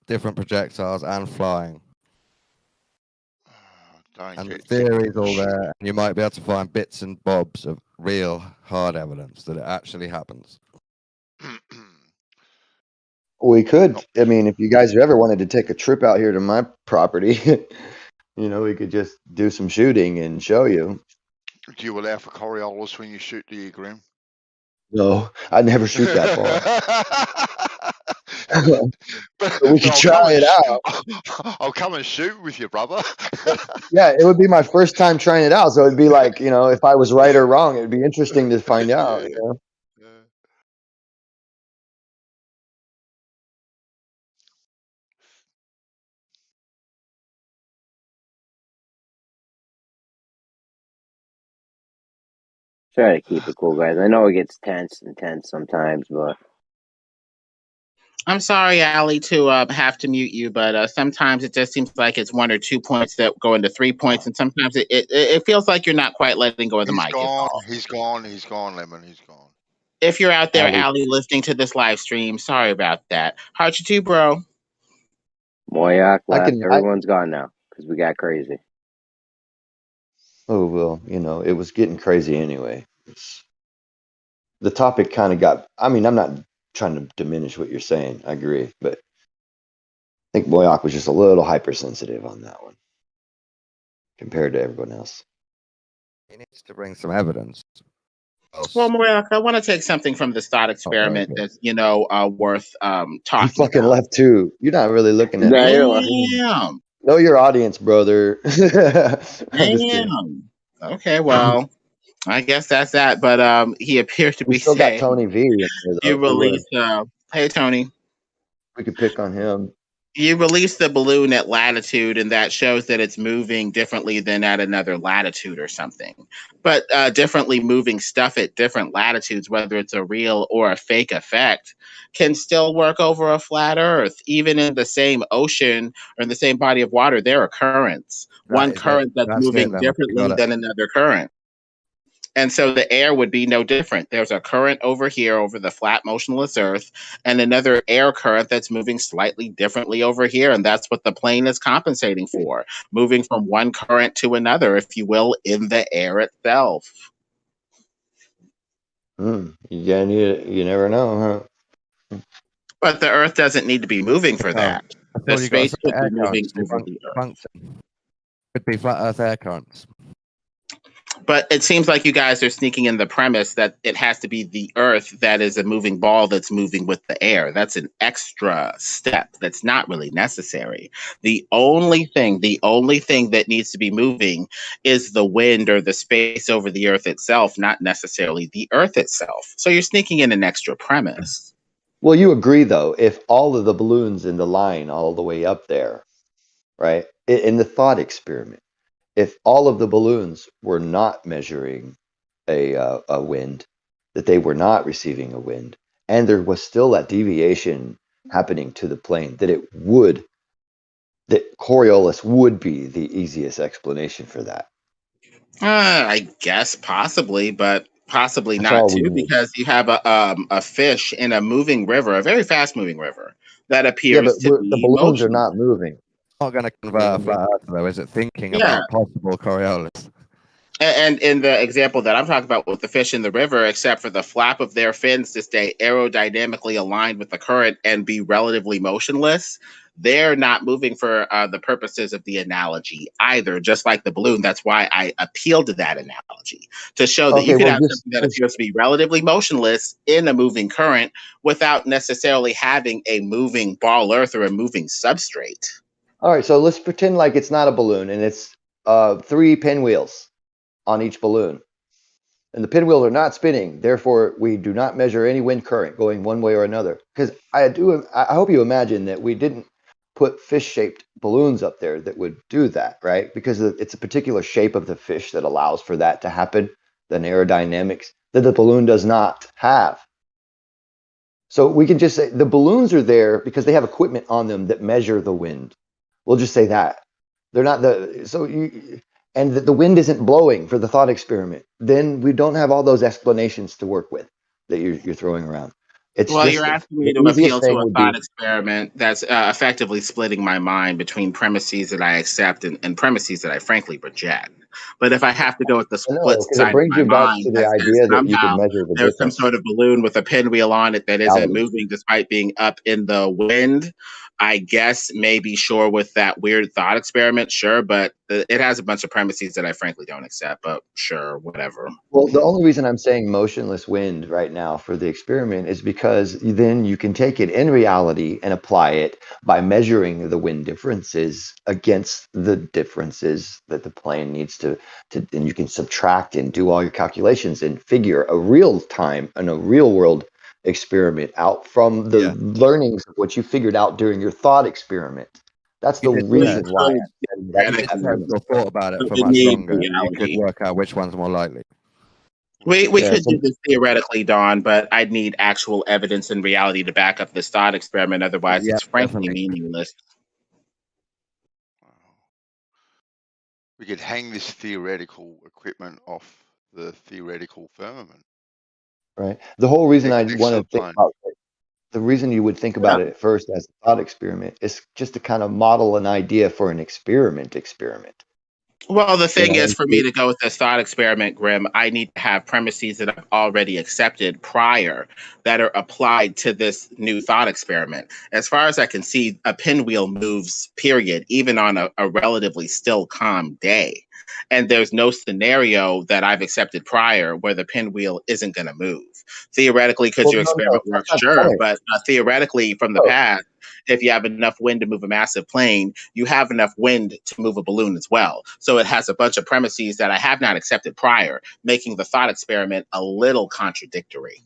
different projectiles and flying. And the theory is all there, and you might be able to find bits and bobs of real hard evidence that it actually happens. We could. I mean, if you guys ever wanted to take a trip out here to my property, we could just do some shooting and show you. Do you allow for Coriolis when you shoot, do you, Grim? No, I never shoot that far. But we could I'll try it out. I'll come and shoot with you, brother. Yeah, it would be my first time trying it out, so it'd be like, if I was right or wrong, it'd be interesting to find out. Try to keep it cool, guys. I know it gets tense sometimes, but I'm sorry, Ali, to have to mute you, but sometimes it just seems like it's 1 or 2 points that go into 3 points, and sometimes it feels like you're not quite letting go of the mic. He's gone, Lemon, he's gone. If you're out there, Ali, listening to this live stream, sorry about that. Heart you too, bro. Moyak left. Everyone's gone now because we got crazy. Oh, well, it was getting crazy anyway. The topic kind of got, I'm not trying to diminish what you're saying. I agree. But I think Moyak was just a little hypersensitive on that one compared to everyone else. He needs to bring some evidence. Well, Morelia, I want to take something from this thought experiment that's, worth You talking fucking about. left too. You're not really looking at it. Damn. Know your audience, brother. I'm just kidding. Damn. Okay, well, I guess that's that. But he appears to We be still got saying Tony V in there, you though. We would. released. Hey, Tony. We could pick on him. You release the balloon at latitude, and that shows that it's moving differently than at another latitude or something. But differently moving stuff at different latitudes, whether it's a real or a fake effect, can still work over a flat Earth. Even in the same ocean or in the same body of water, there are currents. One current that's moving differently than another current. And so the air would be no different. There's a current over here over the flat motionless Earth and another air current that's moving slightly differently over here. And that's what the plane is compensating for, moving from one current to another, if you will, in the air itself. You never know, huh? But the Earth doesn't need to be moving for that. The space could be moving over the Earth. Could be flat Earth air currents. But it seems like you guys are sneaking in the premise that it has to be the Earth that is a moving ball that's moving with the air. That's an extra step that's not really necessary. The only thing that needs to be moving is the wind or the space over the Earth itself, not necessarily the Earth itself. So you're sneaking in an extra premise. Well, you agree, though, if all of the balloons in the line all the way up there, right, in the thought experiment, if all of the balloons were not measuring a wind, that they were not receiving a wind, and there was still that deviation happening to the plane, that Coriolis would be the easiest explanation for that. I guess possibly, but possibly not too, because you have a fish in a moving river, a very fast moving river that appears to be the balloons motionless. are not moving. Not going to convert a flat Earth, though, is it? Thinking about possible Coriolis. And in the example that I'm talking about with the fish in the river, except for the flap of their fins to stay aerodynamically aligned with the current and be relatively motionless, they're not moving for the purposes of the analogy either, just like the balloon. That's why I appealed to that analogy, to show that you could have something that appears to be relatively motionless in a moving current without necessarily having a moving ball Earth or a moving substrate. All right, so let's pretend like it's not a balloon and it's 3 pinwheels on each balloon. And the pinwheels are not spinning. Therefore, we do not measure any wind current going one way or another. Because I hope you imagine that we didn't put fish-shaped balloons up there that would do that, right? Because it's a particular shape of the fish that allows for that to happen, an aerodynamics that the balloon does not have. So we can just say the balloons are there because they have equipment on them that measure the wind. We'll just say that. They're not and that the wind isn't blowing for the thought experiment, then we don't have all those explanations to work with that you're throwing around. You're asking me to appeal to a thought experiment that's effectively splitting my mind between premises that I accept and premises that I frankly reject. But if I have to go with the split side of my mind, to the idea that you can measure the there's some difference. sort of balloon with a pinwheel on it that isn't moving despite being up in the wind, I guess maybe sure with that weird thought experiment, sure, but it has a bunch of premises that I frankly don't accept, but sure, whatever. Well, the only reason I'm saying motionless wind right now for the experiment is because then you can take it in reality and apply it by measuring the wind differences against the differences that the plane needs to and you can subtract and do all your calculations and figure a real time and a real world experiment out from the learnings of what you figured out during your thought experiment. That's the reason why I thought about it for much longer. You could work out which one's more likely. We could do this theoretically, Don, but I'd need actual evidence and reality to back up this thought experiment. Otherwise, it's frankly meaningless. We could hang this theoretical equipment off the theoretical firmament. Right. The whole reason I want to think about it, the reason you would think about it at first as a thought experiment is just to kind of model an idea for an experiment. Well, the You thing know, is, for me to go with this thought experiment, Grim, I need to have premises that I've already accepted prior that are applied to this new thought experiment. As far as I can see, a pinwheel moves, period, even on a relatively still, calm day. And there's no scenario that I've accepted prior where the pinwheel isn't going to move. Theoretically, could well, your no, experiment that's work? not the Sure. point. But theoretically, from the No. past, if you have enough wind to move a massive plane, you have enough wind to move a balloon as well. So it has a bunch of premises that I have not accepted prior, making the thought experiment a little contradictory.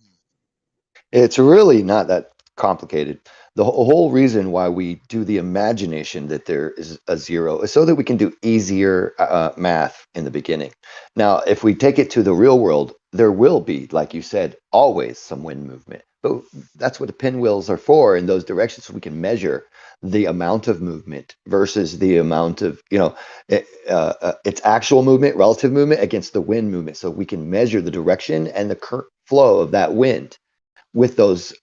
It's really not that complicated. The whole reason why we do the imagination that there is a zero is so that we can do easier math in the beginning. Now, if we take it to the real world, there will be, like you said, always some wind movement. But that's what the pinwheels are for in those directions, so we can measure the amount of movement versus the amount of, its actual movement, relative movement against the wind movement. So we can measure the direction and the current flow of that wind with those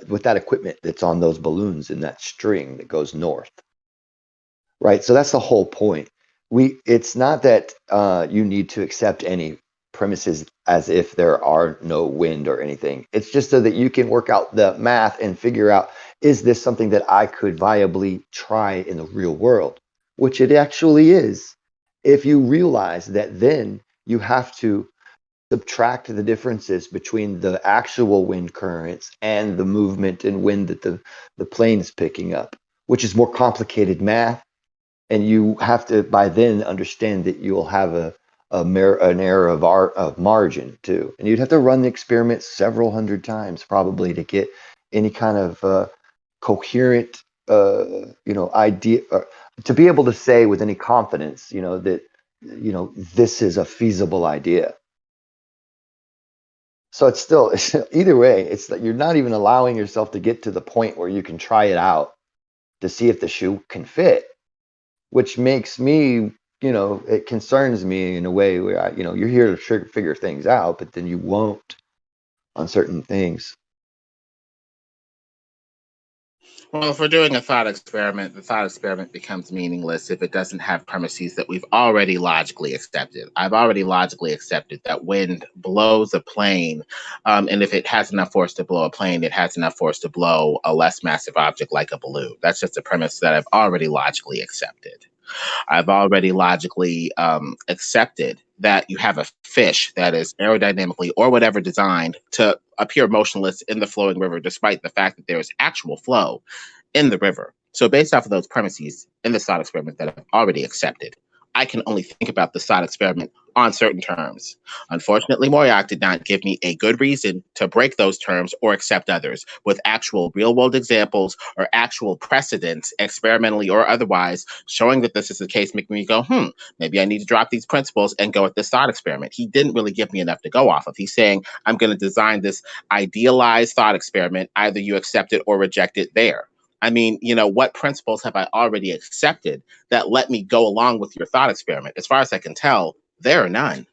with that equipment that's on those balloons in that string that goes north, right? So that's the whole point. It's not that you need to accept any premises as if there are no wind or anything. It's just so that you can work out the math and figure out, is this something that I could viably try in the real world, which it actually is. If you realize that, then you have to subtract the differences between the actual wind currents and the movement and wind that the plane is picking up, which is more complicated math. And you have to, by then, understand that you'll have an error of margin too. And you'd have to run the experiment several hundred times probably to get any kind of coherent, idea, to be able to say with any confidence, that, this is a feasible idea. So it's still, either way, it's that you're not even allowing yourself to get to the point where you can try it out to see if the shoe can fit, which makes me, it concerns me in a way where you're here to figure things out, but then you won't on certain things. Well, if we're doing a thought experiment, the thought experiment becomes meaningless if it doesn't have premises that we've already logically accepted. I've already logically accepted that wind blows a plane, and if it has enough force to blow a plane, it has enough force to blow a less massive object like a balloon. That's just a premise that I've already logically accepted. I've already logically accepted that you have a fish that is aerodynamically or whatever designed to appear motionless in the flowing river, despite the fact that there is actual flow in the river. So, based off of those premises in the thought experiment that I've already accepted, I can only think about the thought experiment on certain terms. Unfortunately, Moyak did not give me a good reason to break those terms or accept others with actual real world examples or actual precedents, experimentally or otherwise, showing that this is the case, making me go, maybe I need to drop these principles and go with this thought experiment. He didn't really give me enough to go off of. He's saying, I'm going to design this idealized thought experiment. Either you accept it or reject it there. I mean, what principles have I already accepted that let me go along with your thought experiment? As far as I can tell, there are none.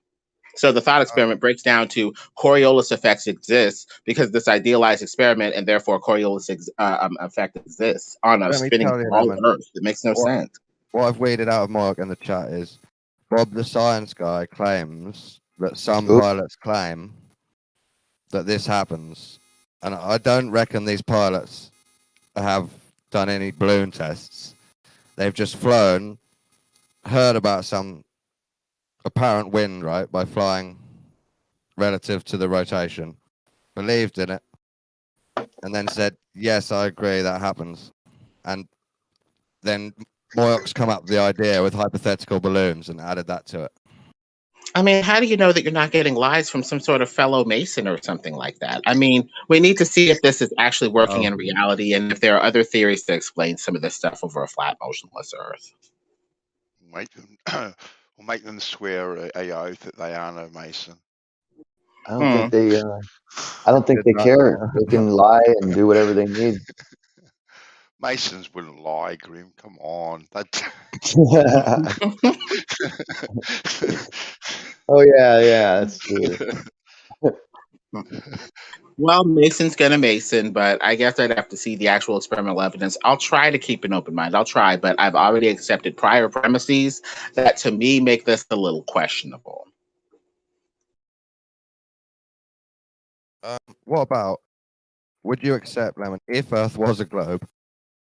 So the thought experiment breaks down to Coriolis effects exist because this idealized experiment, and therefore Coriolis effect exists on a Let me spinning tell you, ball Lemon, of Earth. It makes no sense. What I've weeded out of Mark in the chat is Bob the Science Guy claims that some Oop. pilots claim that this happens. And I don't reckon these pilots have done any balloon tests. They've just flown, heard about some apparent wind, right, by flying relative to the rotation, believed in it, and then said, yes, I agree, that happens. And then Moyox come up with the idea with hypothetical balloons and added that to it. I mean, how do you know that you're not getting lies from some sort of fellow Mason or something like that? I mean, we need to see if this is actually working in reality and if there are other theories to explain some of this stuff over a flat, motionless Earth. We'll make them swear a oath that they are no Mason. I don't think they. I don't think they care. They can lie and do whatever they need. Masons wouldn't lie, Grim. Come on. Oh yeah, that's true. Well, Mason's gonna Mason, but I guess I'd have to see the actual experimental evidence. I'll try to keep an open mind. I'll try, but I've already accepted prior premises that to me make this a little questionable. What about, would you accept, Lemon, if Earth was a globe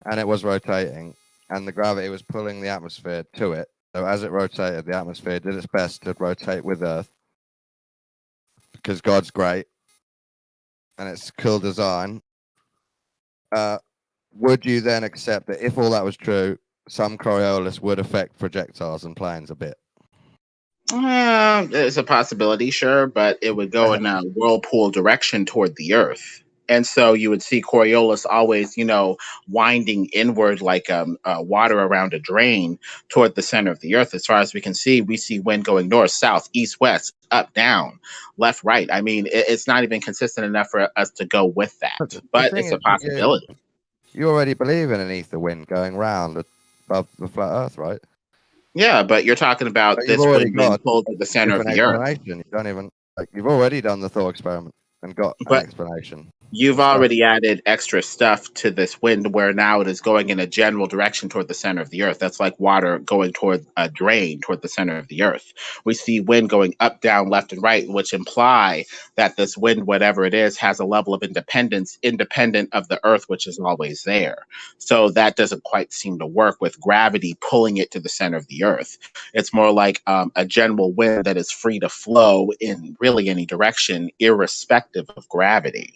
and it was rotating and the gravity was pulling the atmosphere to it, so as it rotated, the atmosphere did its best to rotate with Earth because God's great and it's cool design, would you then accept that if all that was true, some Coriolis would affect projectiles and planes a bit? It's a possibility, sure, but it would go in a whirlpool direction toward the Earth. And so you would see Coriolis always, winding inward like water around a drain toward the center of the Earth. As far as we can see, we see wind going north, south, east, west, up, down, left, right. I mean, it's not even consistent enough for us to go with that. But it's a possibility. You already believe in an ether wind going round above the flat Earth, right? Yeah, but you're talking about this wind being pulled to the center of the Earth. You don't even, you've already done the thought experiment and got an explanation. You've already added extra stuff to this wind where now it is going in a general direction toward the center of the Earth. That's like water going toward a drain toward the center of the Earth. We see wind going up, down, left, and right, which imply that this wind, whatever it is, has a level of independence independent of the Earth, which is always there. So that doesn't quite seem to work with gravity pulling it to the center of the Earth. It's more like a general wind that is free to flow in really any direction, irrespective of gravity.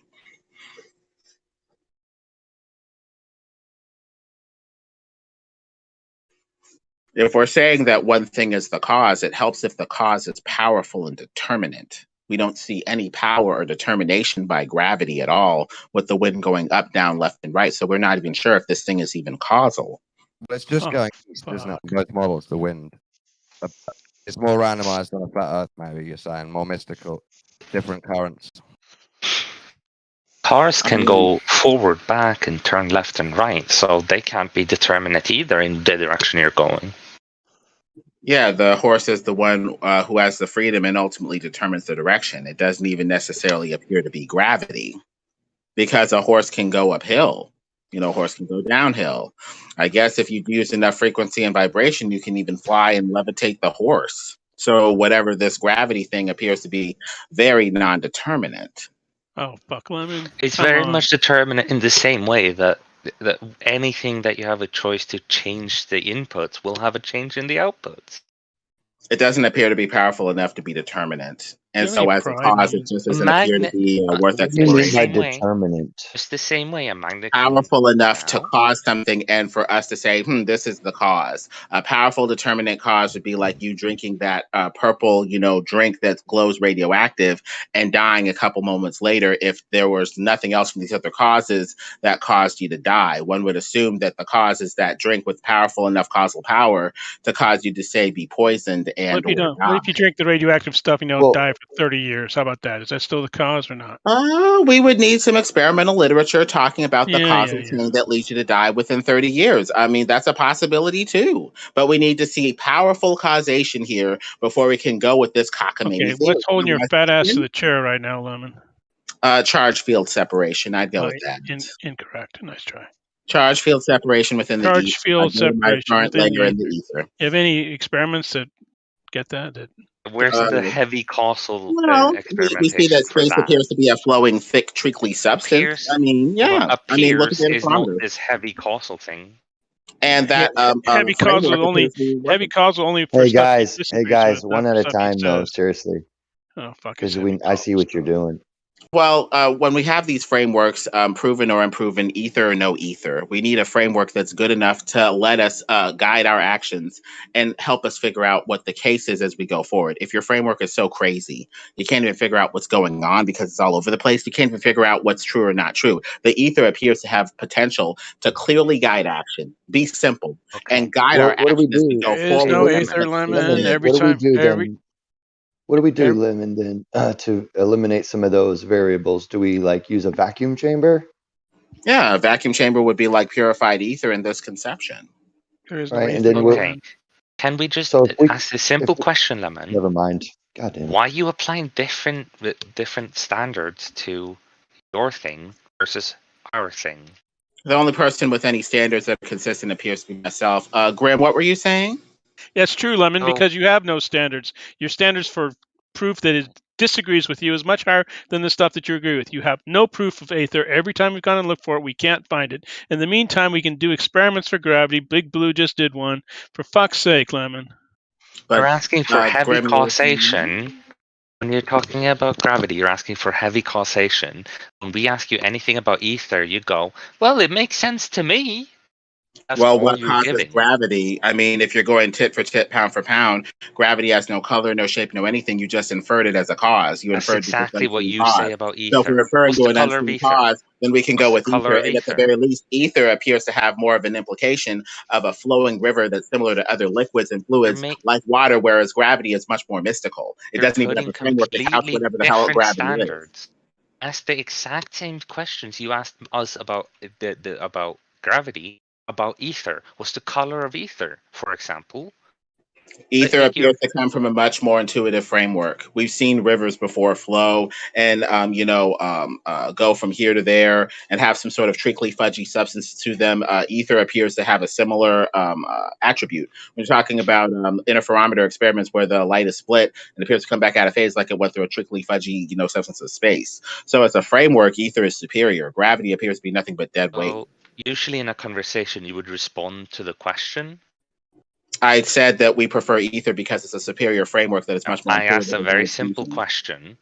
If we're saying that one thing is the cause, it helps if the cause is powerful and determinate. We don't see any power or determination by gravity at all with the wind going up, down, left, and right. So we're not even sure if this thing is even causal. But it's just going east, isn't it? Both models, the wind. It's more randomized on a flat Earth, maybe you're saying. More mystical, different currents. Cars can go forward, back, and turn left and right, so they can't be determinate either in the direction you're going. Yeah, the horse is the one who has the freedom and ultimately determines the direction. It doesn't even necessarily appear to be gravity, because a horse can go uphill. A horse can go downhill. I guess if you use enough frequency and vibration, you can even fly and levitate the horse. So whatever this gravity thing appears to be, very non-determinate. Oh, fuck, Lemon. It's very much determinate in the same way that anything that you have a choice to change the inputs will have a change in the outputs. It doesn't appear to be powerful enough to be determinate. And so as a cause, it just doesn't appear to be worth exploration. Determinant. It's the same way a magnet powerful enough to cause something and for us to say, this is the cause. A powerful determinant cause would be like you drinking that purple, drink that glows radioactive and dying a couple moments later if there was nothing else from these other causes that caused you to die. One would assume that the cause is that drink with powerful enough causal power to cause you to, say, be poisoned and what if you drink the radioactive stuff and you don't die for 30 years? How about that? Is that still the cause or not? We would need some experimental literature talking about the causal chain that leads you to die within 30 years. I mean, that's a possibility too. But we need to see powerful causation here before we can go with this cockamamie. Okay, what's holding your fat ass to the chair right now, Lemon? Charge field separation. I'd go with that. Incorrect. Nice try. Charge field separation within the charge field separation within layer in the ether. You have any experiments that get that? Where's the heavy causal experimentation? We see that space appears to be a flowing, thick, treacly substance. Look at the is not this heavy causal thing. And that heavy causal only. Hey guys, one at a time though. Seriously. Oh fuck! Because I see what you're doing. Well, when we have these frameworks, proven or unproven, ether or no ether, we need a framework that's good enough to let us guide our actions and help us figure out what the case is as we go forward. If your framework is so crazy, you can't even figure out what's going on because it's all over the place. You can't even figure out what's true or not true. The ether appears to have potential to clearly guide action, be simple, and guide our actions as we go forward. No ether, Lemon. Every time. What do we do, Lemon, then, to eliminate some of those variables? Do we use a vacuum chamber? Yeah, a vacuum chamber would be like purified ether in this conception. There is right, and then Can we just ask a simple question, Lemon? Never mind. God damn it. Why are you applying different standards to your thing versus our thing? The only person with any standards that are consistent appears to be myself. Graham, what were you saying? Yeah, it's true, Lemon, Oh. because you have no standards. Your standards for proof that it disagrees with you is much higher than the stuff that you agree with. You have no proof of Aether. Every time we've gone and looked for it, we can't find it. In the meantime, we can do experiments for gravity. Big Blue just did one. For fuck's sake, Lemon. You're asking for heavy Graham, causation. When you're talking about gravity, you're asking for heavy causation. When we ask you anything about Ether, you go, well, it makes sense to me. That's well, all what you're causes giving. gravity? I mean, if you're going tit for tit, pound for pound, gravity has no color, no shape, no anything. You just inferred it as a cause. You That's inferred exactly what you cause. say about So if we're Ether. referring What's to the an color of unseen Ether? cause, then we can What's go the with color ether. of And at the Ether? very least, ether appears to have more of an implication of a flowing river that's similar to other liquids and fluids like water, whereas gravity is much more mystical. It You're doesn't even have putting a framework. It house completely whatever the hell different gravity is. standards. Ask the exact same questions you asked us about about gravity, about Ether. What's the color of Ether, for example? Ether Like appears to come from a much more intuitive framework. We've seen rivers before flow and, go from here to there and have some sort of trickly, fudgy substance to them. Ether appears to have a similar attribute. When you're talking about interferometer experiments where the light is split and appears to come back out of phase like it went through a trickly, fudgy, substance of space. So as a framework, ether is superior. Gravity appears to be nothing but dead weight. So usually in a conversation, you would respond to the question. I said that we prefer ether because it's a superior framework that is much more. I asked a very simple question.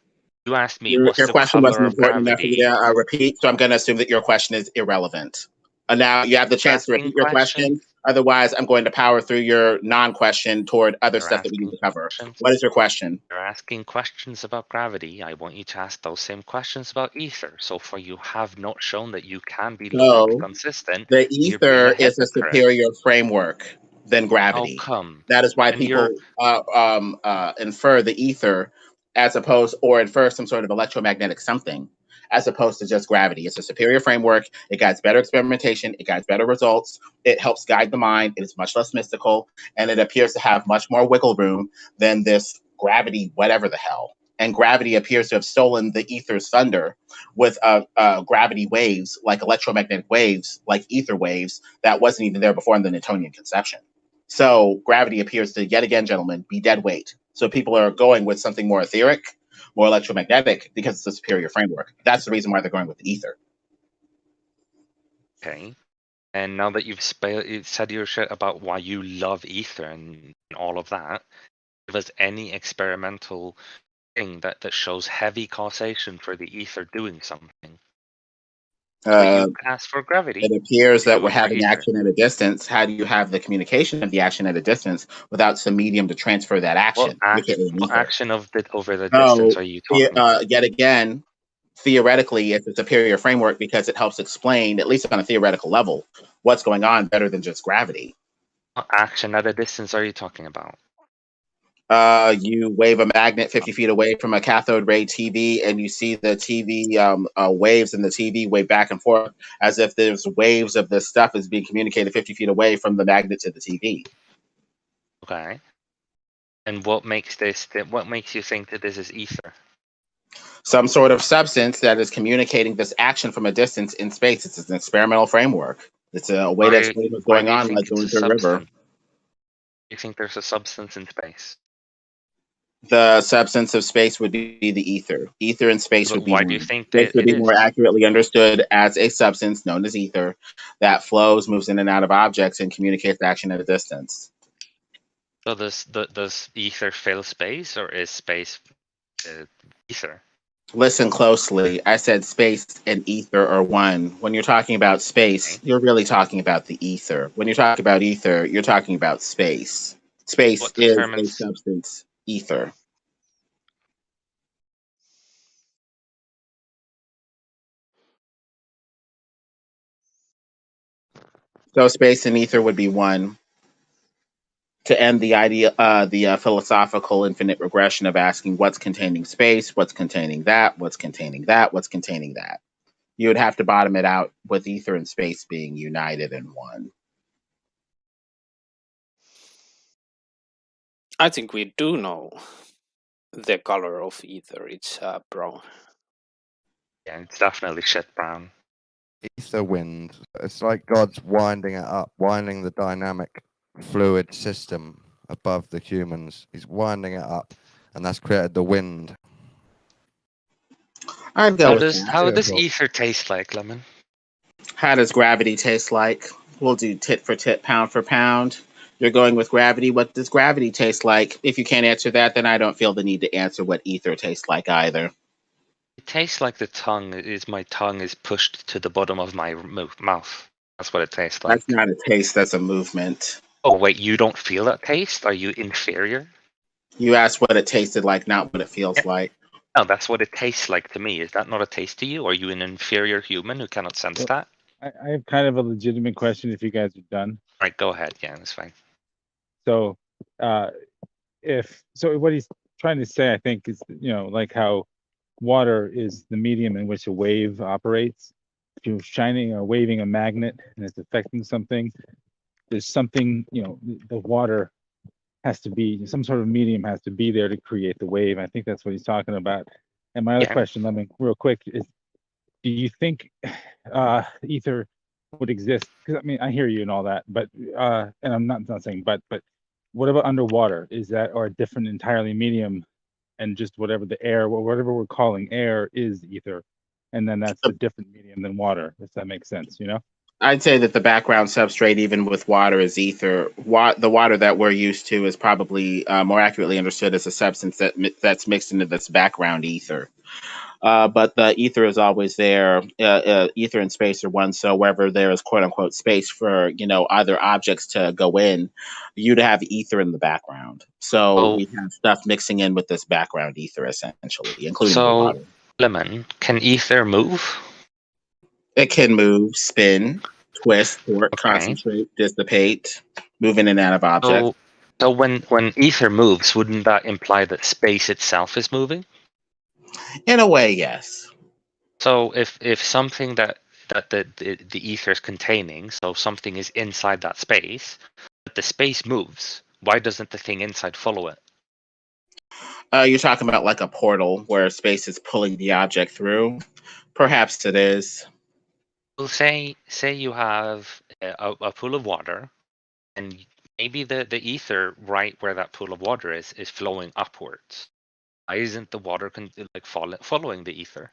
You asked me, Your what's the question color wasn't of important enough for me gravity? to repeat, so I'm going to assume that your question is irrelevant. Now you have the chance to repeat your question. Otherwise, I'm going to power through your non-question toward other stuff that we need to cover. What is your question? You're asking questions about gravity. I want you to ask those same questions about ether. So far, you have not shown that you can be logically So consistent. the You're being ether a is a hypocrite. superior framework than gravity. Oh, come. That is why And people infer the ether as opposed or infer some sort of electromagnetic something as opposed to just gravity. It's a superior framework. It guides better experimentation. It guides better results. It helps guide the mind. It is much less mystical, and it appears to have much more wiggle room than this gravity, whatever the hell. And gravity appears to have stolen the ether's thunder with gravity waves, like electromagnetic waves, like ether waves, that wasn't even there before in the Newtonian conception. So gravity appears to, yet again, gentlemen, be dead weight. So people are going with something more etheric, more electromagnetic, because it's a superior framework. That's the reason why they're going with the ether. Okay. And now that you've said your shit about why you love ether and all of that, give us any experimental thing that shows heavy causation for the ether doing something. You ask for gravity. It appears that we're for having ether. action at a distance. How do you have the communication of the action at a distance without some medium to transfer that action? What action of over the distance are you talking about? Yet again, theoretically, it's a superior framework because it helps explain, at least on a theoretical level, what's going on better than just gravity. What action at a distance are you talking about? You wave a magnet 50 feet away from a cathode ray TV, and you see the TV waves in the TV wave back and forth as if there's waves of this stuff is being communicated 50 feet away from the magnet to the TV. Okay. And what makes this? What makes you think that this is ether? Some sort of substance that is communicating this action from a distance in space. It's an experimental framework. It's a way to explain what's going on, like going through a river. You think there's a substance in space? The substance of space would be the ether. Ether in space would be. Why do you think space would it be more accurately understood as a substance known as ether that flows, moves in and out of objects, and communicates action at a distance. So does ether fill space, or is space ether? Listen closely. I said space and ether are one. When you're talking about space, you're really talking about the ether. When you're talking about ether, you're talking about space. Space is a substance, ether. So space and ether would be one. To end the idea, the philosophical infinite regression of asking what's containing space, what's containing that, what's containing that, what's containing that. You would have to bottom it out with ether and space being united in one. I think we do know. the color of ether. It's brown. Yeah, it's definitely shit brown. Ether wind. It's like God's winding it up, winding the dynamic fluid system above the humans. He's winding it up, and that's created the wind. I'd go How with does that. how does ether taste like, Lemon? How does gravity taste like? We'll do tit for tit, pound for pound. You're going with gravity. What does gravity taste like? If you can't answer that, then I don't feel the need to answer what ether tastes like either. It tastes like the tongue is my tongue is pushed to the bottom of my mouth. That's what it tastes like. That's not a taste, that's a movement. Oh wait, you don't feel that taste? Are you inferior? You asked what it tasted like, not what it feels like. No, that's what it tastes like to me. Is that not a taste to you? Are you an inferior human who cannot sense that? I have kind of a legitimate question if you guys are done. All right, go ahead. Yeah, that's fine. So, what he's trying to say, I think, is, like how water is the medium in which a wave operates. If you're shining or waving a magnet and it's affecting something, there's something, the water has to be, some sort of medium has to be there to create the wave. I think that's what he's talking about. And my other question, let me real quick, is do you think ether would exist? Because I mean, I hear you and all that, but and I'm not saying but what about underwater? Is that or a different entirely medium, and just whatever the air, whatever we're calling air, is ether, and then that's a different medium than water? If that makes sense, I'd say that the background substrate, even with water, is ether. The water that we're used to is probably more accurately understood as a substance that's mixed into this background ether. But the ether is always there. Ether and space are one. So wherever there is quote unquote space for other objects to go in, you'd have ether in the background. So we have stuff mixing in with this background ether essentially, including the water. Lemon, can ether move? It can move, spin, twist, torque, concentrate, dissipate, move in and out of objects. So when ether moves, wouldn't that imply that space itself is moving? In a way, yes. So if something that the ether is containing, so something is inside that space, but the space moves, why doesn't the thing inside follow it? You're talking about like a portal where space is pulling the object through. Perhaps it is. Well, say you have a pool of water, and maybe the ether right where that pool of water is flowing upwards. Why isn't the water following the ether?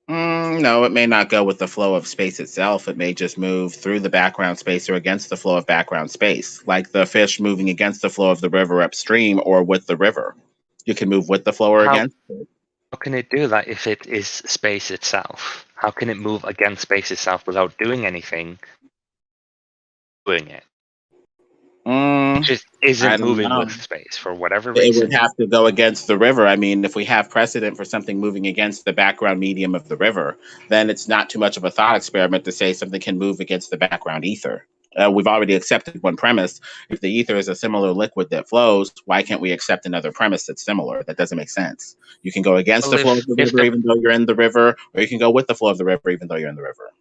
No, it may not go with the flow of space itself. It may just move through the background space or against the flow of background space, like the fish moving against the flow of the river upstream or with the river. You can move with the flow or against it. How can it do that if it is space itself? How can it move against space itself without doing anything? Doing it. It just isn't moving with space for whatever reason. It would have to go against the river. I mean, if we have precedent for something moving against the background medium of the river, then it's not too much of a thought experiment to say something can move against the background ether. We've already accepted one premise. If the ether is a similar liquid that flows, why can't we accept another premise that's similar? That doesn't make sense. You can go against the flow of the river even though you're in the river, or you can go with the flow of the river even though you're in the river.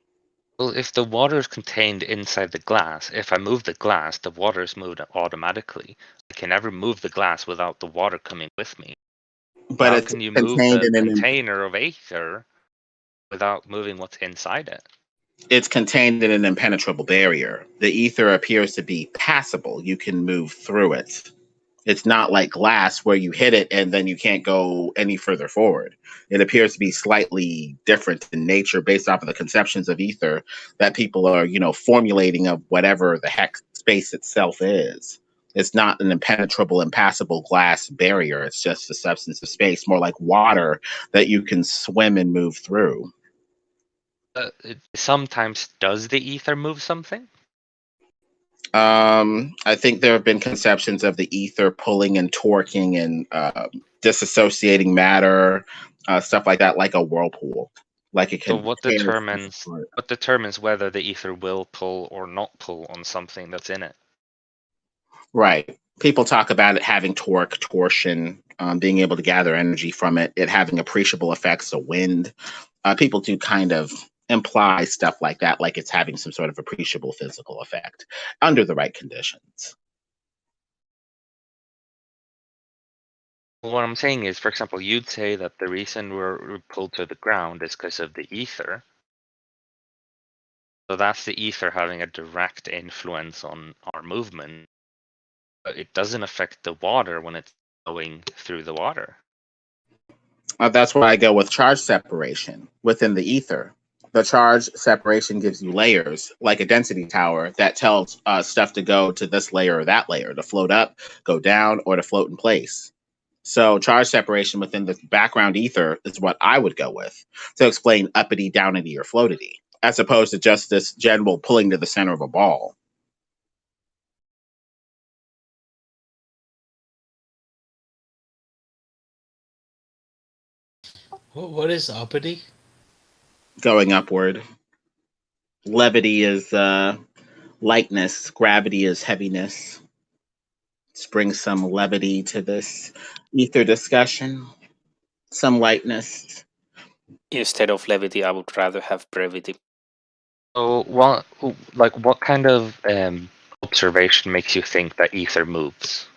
Well, if the water is contained inside the glass, if I move the glass, the water is moved automatically. I can never move the glass without the water coming with me. But how can you move the container of ether without moving what's inside it? It's contained in an impenetrable barrier. The ether appears to be passable. You can move through it. It's not like glass where you hit it and then you can't go any further forward. It appears to be slightly different in nature based off of the conceptions of ether that people are, formulating of whatever the heck space itself is. It's not an impenetrable, impassable glass barrier. It's just the substance of space, more like water that you can swim and move through. Sometimes does the ether move something? I think there have been conceptions of the ether pulling and torquing and disassociating matter, stuff like that, like a whirlpool. Like it can. So what determines whether the ether will pull or not pull on something that's in it? Right. People talk about it having torque, torsion, being able to gather energy from it, it having appreciable effects of wind. People do kind of imply stuff like that, like it's having some sort of appreciable physical effect under the right conditions. What I'm saying is, for example, you'd say that the reason we're pulled to the ground is because of the ether. So that's the ether having a direct influence on our movement. But it doesn't affect the water when it's going through the water. That's why I go with charge separation within the ether. The charge separation gives you layers, like a density tower, that tells stuff to go to this layer or that layer, to float up, go down, or to float in place. So charge separation within the background ether is what I would go with to explain uppity, downity, or floatity, as opposed to just this general pulling to the center of a ball. What is uppity? Going upward. Levity is lightness. Gravity is heaviness. Let's bring some levity to this ether discussion. Some lightness. Instead of levity, I would rather have brevity. So, what kind of observation makes you think that ether moves?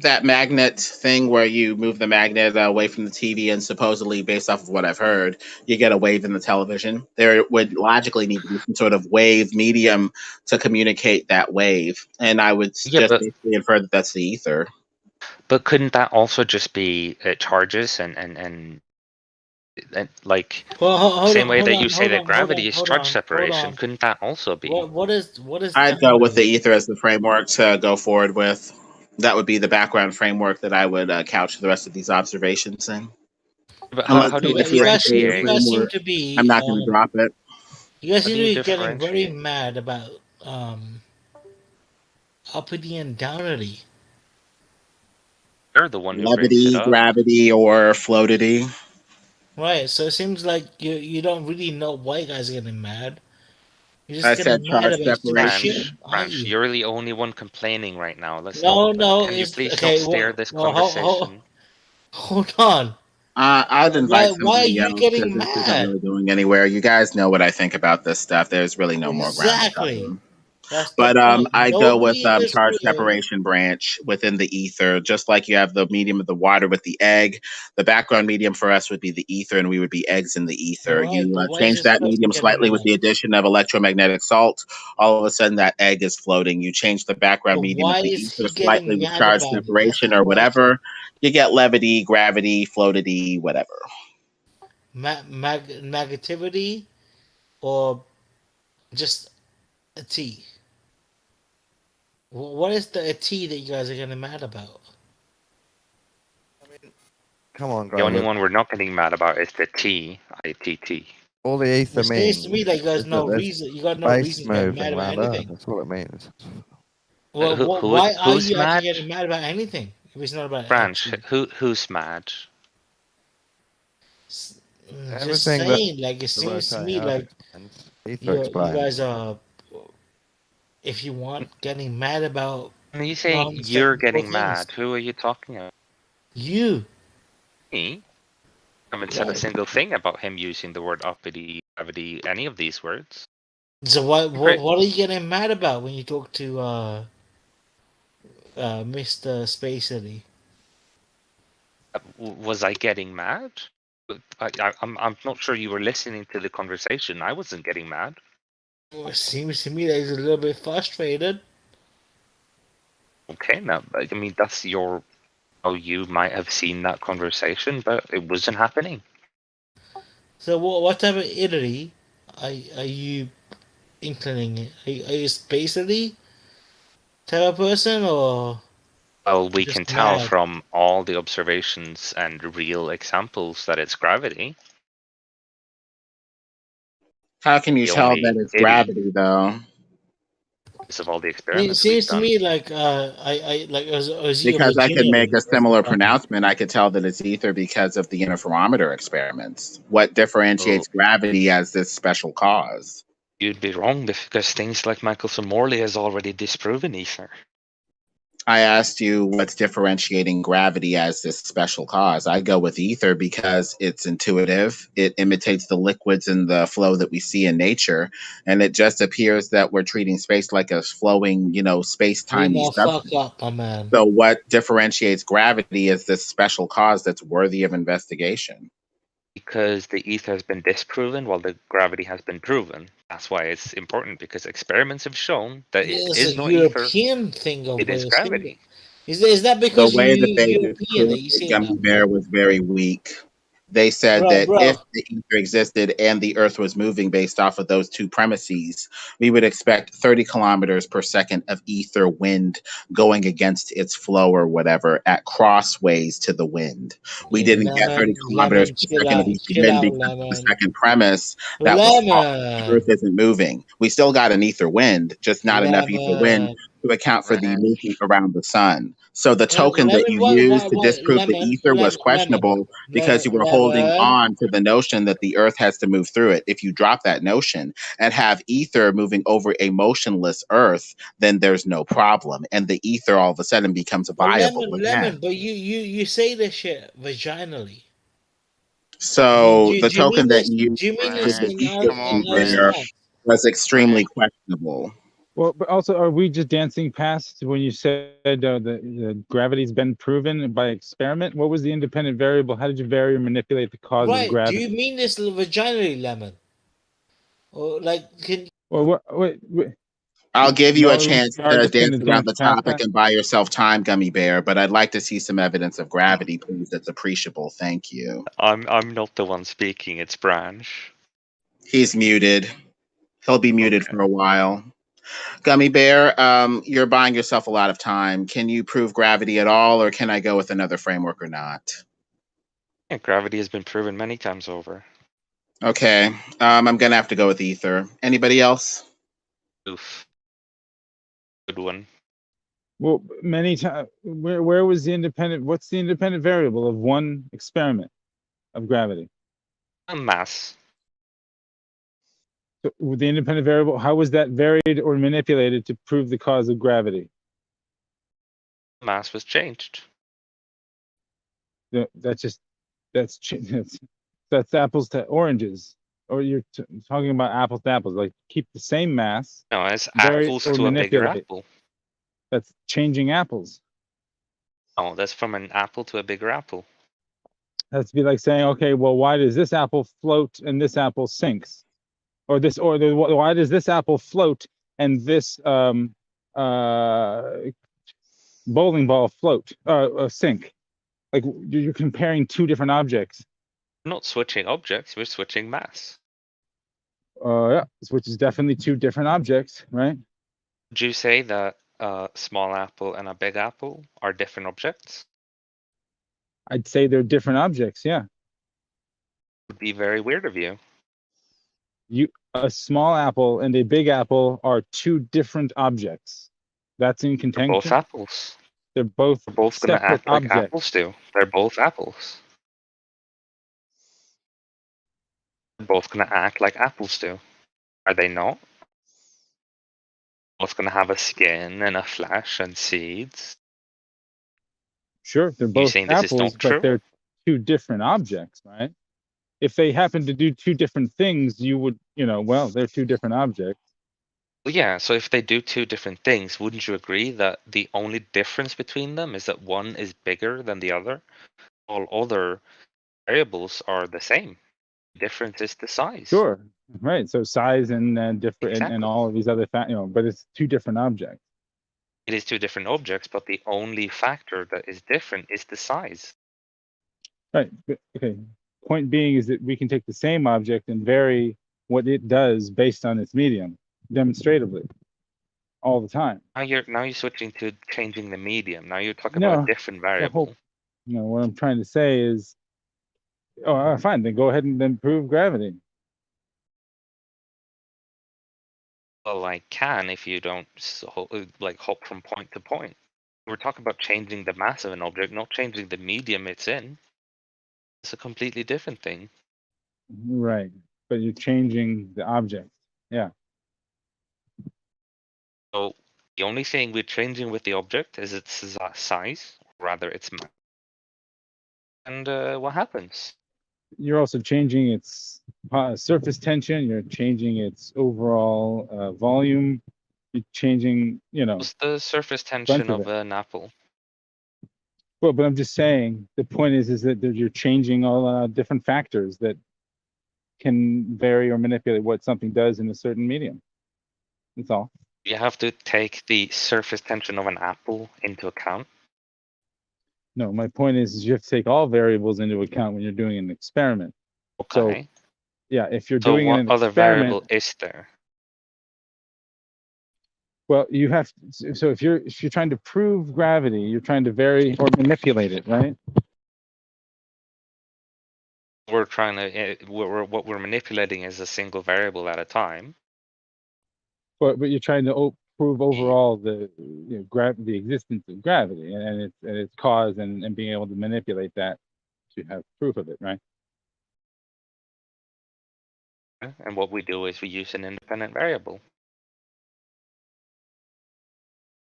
That magnet thing where you move the magnet away from the TV, and supposedly, based off of what I've heard, you get a wave in the television. There would logically need to be some sort of wave medium to communicate that wave, and I would just basically infer that that's the ether. But couldn't that also just be charges and like same way that you say that gravity is charge separation? Couldn't that also be? What is I'd go with the ether as the framework to go forward with. That would be the background framework that I would couch the rest of these observations in. But how do you differentiate? You guys seem to be. I'm not going to drop it. You guys seem to be getting very mad about uppity and downity. You're the one who brings it Levity, up. gravity, or floatity. Right, so it seems like you don't really know why you guys are getting mad. You're I just said getting mad charge about stupid shit, separation. aren't you? You're the only one complaining right now. Let's No, can you please not steer this conversation? Hold on. I'd invite Why are somebody you else getting because this isn't mad? really going anywhere. You guys know what I think about this stuff. There's really no more ground to Exactly. cover. That's But the point. I go with Nobody in this charge room. separation branch within the ether, just like you have the medium of the water with the egg. The background medium for us would be the ether, and we would be eggs in the ether. Right, You but why change is that this medium getting slightly with mad? the addition of electromagnetic salt. All of a sudden, that egg is floating. You change the background But medium of why the is ether he slightly getting with mad charge about it? That's separation the or question. whatever. You get levity, gravity, floatity, whatever. Negativity or just a T? What is the T that you guys are getting mad about? Come on, The only guys. one we're not getting mad about is the T, ITT. All the ether It seems means to me like you guys is that no there's reason. You got no space reason to get mad moving about around Earth. anything. That's all it means. Well, why are who's you mad? actually getting mad about anything if it's not about Branch, T? who's mad? Just Everything that saying, like it seems to me like you guys are, if you want, getting mad about. When you say you're getting mad, who are you talking about? You. Me? I haven't said a single thing about him using the word uppity, gravity, any of these words. So what are you getting mad about when you talk to Mr. Spacely? Was I getting mad? I'm not sure you were listening to the conversation. I wasn't getting mad. Well, it seems to me that he's a little bit frustrated. Okay, now I mean that's how you might have seen that conversation, but it wasn't happening. So what type of Italy are you inclining? Are you Spacely type of person or? Well, we just can tell mad? from all the observations and real examples that it's gravity. How can you The tell only that it's idiot gravity, though? because of all the It experiments seems we've to done. me like I like as you Because I could make a similar Virginia. pronouncement. I could tell that it's ether because of the interferometer experiments. What differentiates gravity as this special cause? You'd be wrong because things like Michelson-Morley has already disproven ether. I asked you what's differentiating gravity as this special cause. I go with ether because it's intuitive. It imitates the liquids and the flow that we see in nature. And it just appears that we're treating space like a flowing, You space-timey know, fuck substance. up, my man. So what differentiates gravity is this special cause that's worthy of investigation. Because the ether has been disproven while the gravity has been proven. That's why it's important, because experiments have shown that it It's a is not ether, European thing of it is gravity. Is that The because way that they European that disproved you the say that, gummy bear bro? was very weak. They said Bro, that if bro. the ether existed and the Earth was moving based off of those two premises, we would expect 30 kilometers per second of ether wind going against its flow or whatever at crossways to the wind. We Hey, didn't get 30 kilometers lemon, per chill second of out, ether wind because of the lemon, second premise that was false. The Earth lemon, isn't moving. We still got an ether wind, just not enough ether wind lemon. to account for the movement around the sun. So the Well, token that lemon, you used to what, disprove the ether was questionable because you were holding lemon. on to the notion that the Earth has to move through it. If you drop that notion and have ether moving over a motionless Earth, then there's no problem. And the ether all of a sudden becomes Well, viable again. but you say this shit vaginally. So the Do you mean token that this? you Do you mean used this to Branch, in disprove come the on, another ether sense? Branch. was extremely questionable. Well, but also, are we just dancing past when you said the gravity's been proven by experiment? What was the independent variable? How did you vary or manipulate the cause of Right. Do gravity? you mean this vaginally, lemon? Or like, can Well, wait. I'll give you a No, chance we are to just going dance to around dance the past topic that. and buy yourself time, Gummy Bear, but I'd like to see some evidence of gravity, please. That's appreciable. Thank you. I'm not the one speaking, it's Branch. He's muted. He'll be muted Okay. for a while. Gummy Bear, you're buying yourself a lot of time. Can you prove gravity at all, or can I go with another framework or not? Yeah, gravity has been proven many times over. Okay, I'm gonna have to go with ether. Anybody else? Oof. Good one. Well, many times, where was the independent? What's the independent variable of one experiment of gravity? Mass. So the independent variable, how was that varied or manipulated to prove the cause of gravity? Mass was changed. That's apples to oranges, or you're talking about apples to apples. Like keep the same mass, No, it's vary apples or to a bigger manipulate. apple. That's changing apples. Oh, that's from an apple to a bigger apple. That's be like saying, okay, well, why does this apple float and this apple sinks, or why does this apple float and this bowling ball float sink? Like you're comparing two different objects. We're not switching objects, we're switching mass. Yeah, which is definitely two different objects, right? Would you say that a small apple and a big apple are different objects? I'd say they're different objects, yeah. Would be very weird of you. A small apple and a big apple are two different objects. That's in contention. They're both apples. They're both Gonna separate act like objects. apples do. They're both apples. They're both gonna act like apples do. Are they not? Both gonna have a skin and a flesh and seeds. Sure, they're both saying this is apples, not but true? they're two different objects, right? If they happen to do two different things, you would, well, they're two different objects. Well, yeah, so if they do two different things, wouldn't you agree that the only difference between them is that one is bigger than the other? All other variables are the same. The difference is the size. Sure, right. So size and different Exactly. and all of these other but it's two different objects. It is two different objects, but the only factor that is different is the size. Right. Okay. Point being is that we can take the same object and vary what it does based on its medium, demonstratively, all the time. Now you're switching to changing the medium. Now you're talking about a different variable. What I'm trying to say is, fine, then go ahead and then prove gravity. Well, I can if you don't hop from point to point. We're talking about changing the mass of an object, not changing the medium it's in. It's a completely different thing. Right, but you're changing the object. Yeah. So The only thing we're changing with the object is its size, rather its mass. And what happens? You're also changing its surface tension. You're changing its overall volume. You're changing, What's the surface bunch tension of of it. an apple? Well, but I'm just saying the point is that you're changing all different factors that can vary or manipulate what something does in a certain medium. That's all. You have to take the surface tension of an apple into account. No, my point is you have to take all variables into account when you're doing an experiment. Okay. So, yeah, if you're So doing what an other experiment, variable is there? well, you have. So if you're trying to prove gravity, you're trying to vary or manipulate it, right? We're trying to. What we're manipulating is a single variable at a time. But you're trying to prove overall the the existence of gravity and its cause and being able to manipulate that to have proof of it, right? And what we do is we use an independent variable.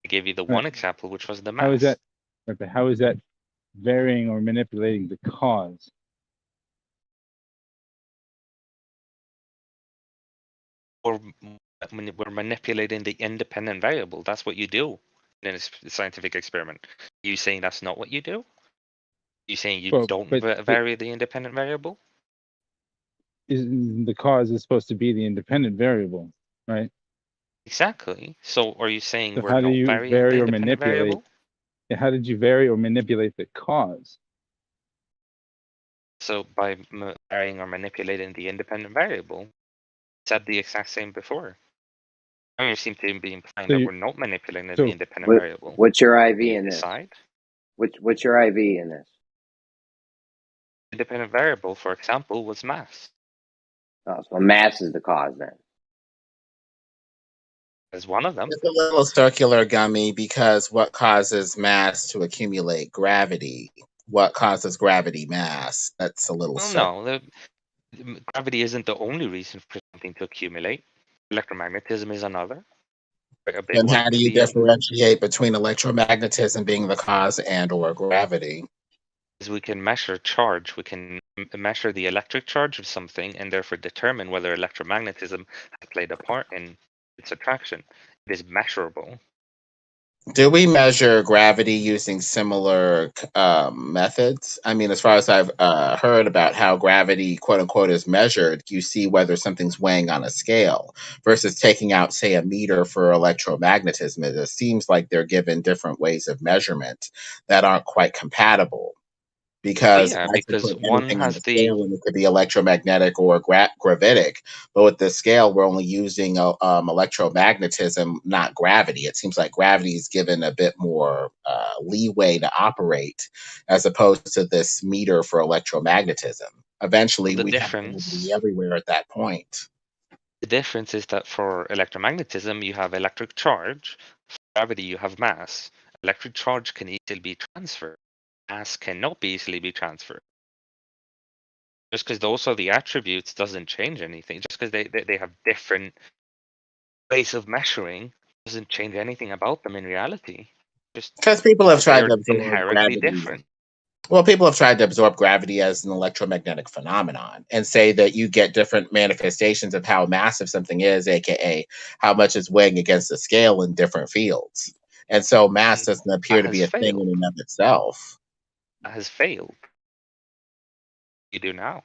I gave you the one example, which was the mass. How is that? But how is that varying or manipulating the cause? Or we're manipulating the independent variable. That's what you do in a scientific experiment. You saying that's not what you do? You saying you don't vary the independent variable? The cause is supposed to be the independent variable, right? Exactly. So are you saying So we're how do not you varying vary the or independent manipulate? variable? How did you vary or manipulate the cause? So by varying or manipulating the independent variable, said the exact same before. I mean, you seem to be implying that we're not manipulating the independent variable. What's your IV You in this? decide. What's your IV in this? Independent variable, for example, was mass. Oh, so mass is the cause then. As one of them. It's a little circular, Gummy, because what causes mass to accumulate? Gravity. What causes gravity mass? That's a little circular. No, gravity isn't the only reason for something to accumulate. Electromagnetism is another. A big And one. how do you differentiate between electromagnetism being the cause and or gravity? Is we can measure charge. We can measure the electric charge of something and therefore determine whether electromagnetism has played a part in its attraction. It is measurable. Do we measure gravity using similar methods? I mean, as far as I've heard about how gravity, quote unquote, is measured, you see whether something's weighing on a scale versus taking out, say, a meter for electromagnetism. It seems like they're given different ways of measurement that aren't quite compatible. Because I could because put one anything on has the scale and it could be electromagnetic or gravitic, but with the scale, we're only using electromagnetism, not gravity. It seems like gravity is given a bit more leeway to operate as opposed to this meter for electromagnetism. Eventually, The we'd have gravity everywhere at that point. The difference is that for electromagnetism, you have electric charge. For gravity, you have mass. Electric charge can easily be transferred. Mass cannot be easily be transferred. Just because those are the attributes doesn't change anything. Just because they have different ways of measuring doesn't change anything about them in reality. Just because people have tried to absorb inherently gravity. different. Well, people have tried to absorb gravity as an electromagnetic phenomenon and say that you get different manifestations of how massive something is, aka how much it's weighing against the scale in different fields. And so mass doesn't appear to be a thing in and of itself. That has failed. You do now.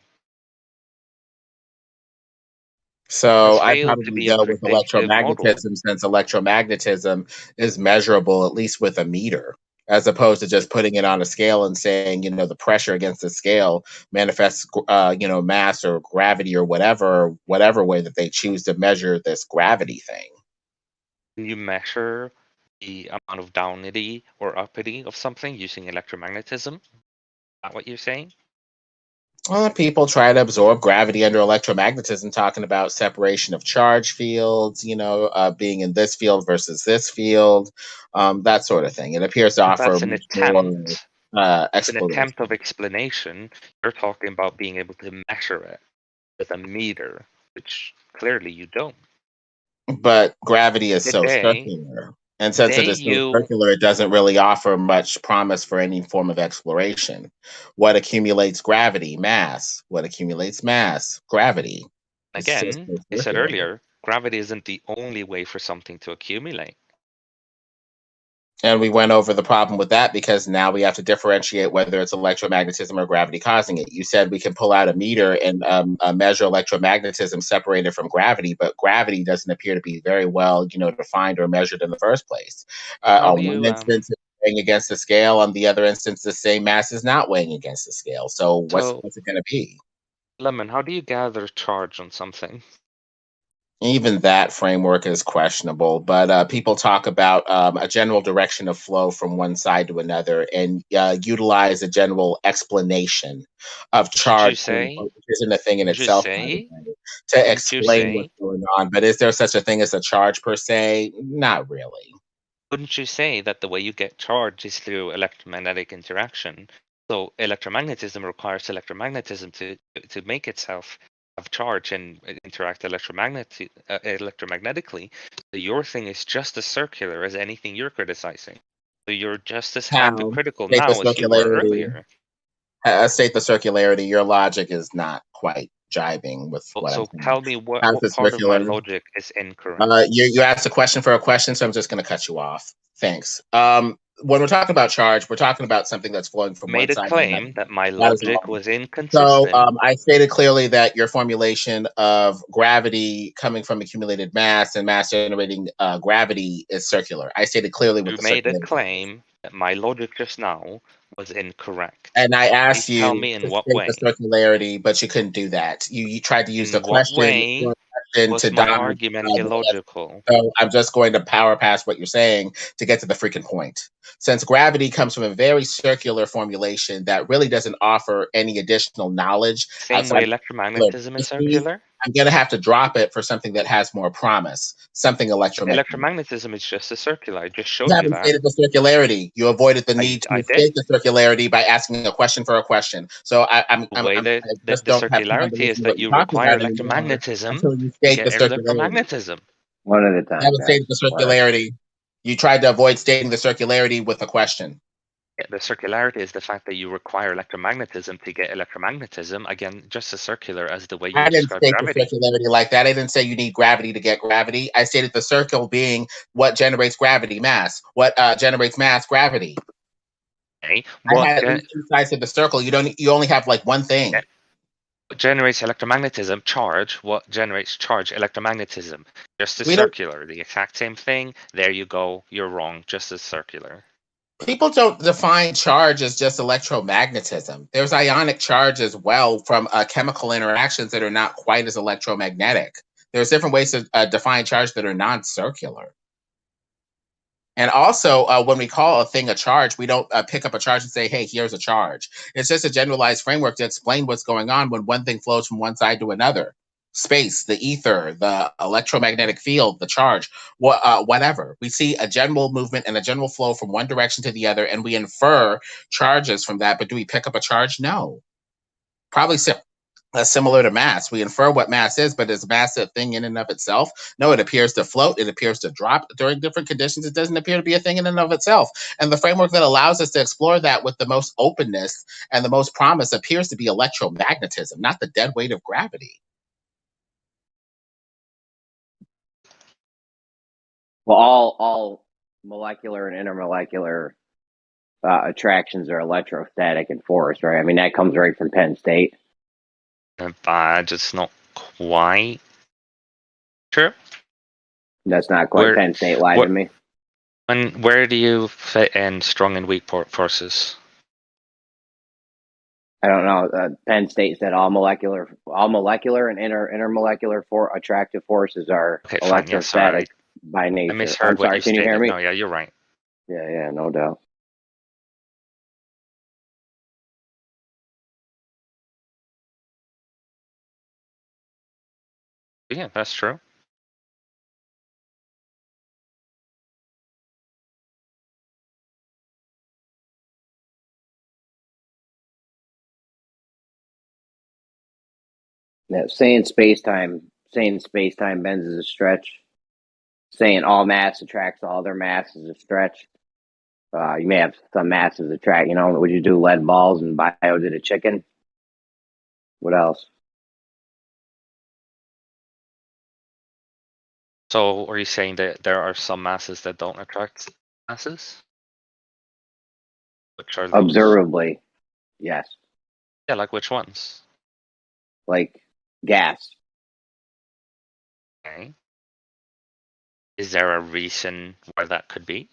So I failed to probably be a go with predictive model. electromagnetism since electromagnetism is measurable, at least with a meter, as opposed to just putting it on a scale and saying, the pressure against the scale manifests, mass or gravity or whatever way that they choose to measure this gravity thing. Can you measure the amount of downity or uppity of something using electromagnetism? Is that what you're saying? People try to absorb gravity under electromagnetism, talking about separation of charge fields, being in this field versus this field, that sort of thing. It appears to offer That's an attempt. It's an attempt of explanation. You're talking about being able to measure it with a meter, which clearly you don't. But gravity is so circular. And since it Say is so you circular, it doesn't really offer much promise for any form of exploration. What accumulates gravity? Mass. What accumulates mass? Gravity. It's just again, so I said circular. earlier, gravity isn't the only way for something to accumulate. And we went over the problem with that because now we have to differentiate whether it's electromagnetism or gravity causing it. You said we can pull out a meter and measure electromagnetism separated from gravity, but gravity doesn't appear to be very well, defined or measured in the first place. How do On one you instance, it's weighing against the scale. On the other instance, the same mass is not weighing against the scale. So what's so it going to be? Lemon, how do you gather charge on something? Even that framework is questionable, but people talk about a general direction of flow from one side to another and utilize a general explanation of Didn't you charge, say? which isn't a thing in Didn't you itself, by the say? way, to Didn't you explain say? what's going on. But is there such a thing as a charge per se? Not really. Wouldn't you say that the way you get charge is through electromagnetic interaction? So electromagnetism requires electromagnetism to make itself have charge and interact electromagnetically. So your thing is just as circular as anything you're criticizing. So you're just as How? hypocritical State the now as you were circularity. earlier. State the circularity. Your logic is not quite jiving with what I'm So saying. tell me what How's it part of my circular? logic is incorrect. You asked a question for a question, so I'm just going to cut you off. Thanks. When we're talking about charge, we're talking about something that's flowing from one Made a side to another. claim that my That is logic all. was So inconsistent. I stated clearly that your formulation of gravity coming from accumulated mass and mass generating gravity is circular. I stated clearly what You the made a circularity is. claim that my logic just now was incorrect. And I asked Please tell you me in to what state way. the circularity, but you couldn't do that. You tried to use the In what question way to was my dodge argument the illogical? So I'm just going to power past what you're saying to get to the freaking point. Since gravity comes from a very circular formulation that really doesn't offer any additional knowledge Same outside way of electromagnetism is circular? I'm going to have to drop it for something that has more promise, something electromagnetic. Electromagnetism is just as circular. I just You showed you haven't that. stated the circularity. You avoided the need I to did. state the circularity by asking a question for a question. So I The just don't have time to circularity is listen to that what you're you talking require about anymore electromagnetism until you to state the get circularity. electromagnetism. One at a You time, haven't guys. stated the circularity. You tried to avoid stating the circularity with a question. Yeah, the circularity is the fact that you require electromagnetism to get electromagnetism. Again, just as circular as the way you I didn't describe state the gravity. circularity like that. I didn't say you need gravity to get gravity. I stated the circle being what generates gravity, mass. What generates mass, gravity. Okay. I had at least two sides of the circle. You only have like one thing. Yeah. What generates electromagnetism? Charge. What generates charge? Electromagnetism. Just as circular. The exact same thing. There you go. You're wrong. Just as circular. People don't define charge as just electromagnetism. There's ionic charge as well from chemical interactions that are not quite as electromagnetic. There's different ways to define charge that are non-circular. And also, when we call a thing a charge, we don't pick up a charge and say, hey, here's a charge. It's just a generalized framework to explain what's going on when one thing flows from one side to another. Space, the ether, the electromagnetic field, the charge, whatever. We see a general movement and a general flow from one direction to the other, and we infer charges from that. But do we pick up a charge? No. Probably similar to mass. We infer what mass is, but is mass a thing in and of itself? No, it appears to float. It appears to drop during different conditions. It doesn't appear to be a thing in and of itself. And the framework that allows us to explore that with the most openness and the most promise appears to be electromagnetism, not the dead weight of gravity. Well, all molecular and intermolecular attractions are electrostatic and force, right? I mean, that comes right from Penn State. But it's not quite true. That's not quite Penn State lied to me. Where do you fit in strong and weak forces? I don't know. Penn State said all molecular and intermolecular attractive forces are electrostatic by nature. I misheard what you Can you hear me? No, yeah, you're right. Yeah, no doubt. Yeah, that's true. Yeah, saying space time bends is a stretch. saying all mass attracts all other mass is a stretch. You may have some masses attract, would you do lead balls and bio did a chicken? What else? So are you saying that there are some masses that don't attract masses? Which are those? Observably, yes. Yeah, like which ones? Like gas. Okay. Is there a reason why that could be?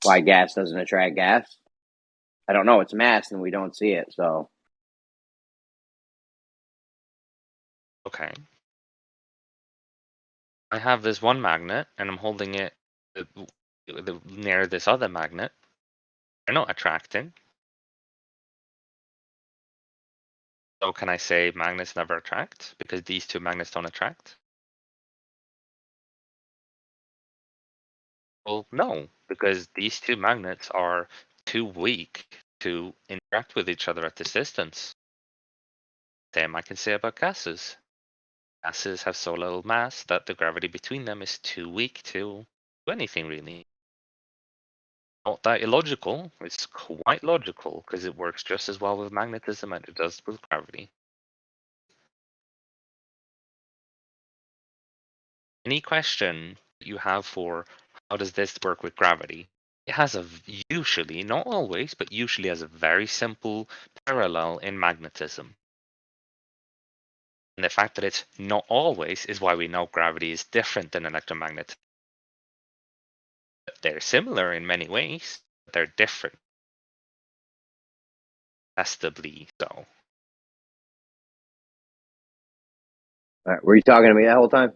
Why gas doesn't attract gas? I don't know. It's mass and we don't see it, so. Okay. I have this one magnet and I'm holding it near this other magnet. They're not attracting. So can I say magnets never attract because these two magnets don't attract? Well, no, because these two magnets are too weak to interact with each other at this distance. Same I can say about gases. Gases have so little mass that the gravity between them is too weak to do anything really. Not that illogical, it's quite logical because it works just as well with magnetism as it does with gravity. Any question you have for how does this work with gravity? It has usually, not always, but usually has a very simple parallel in magnetism. And the fact that it's not always is why we know gravity is different than electromagnetism. They're similar in many ways, but they're different. Testably so. All right, were you talking to me that whole time?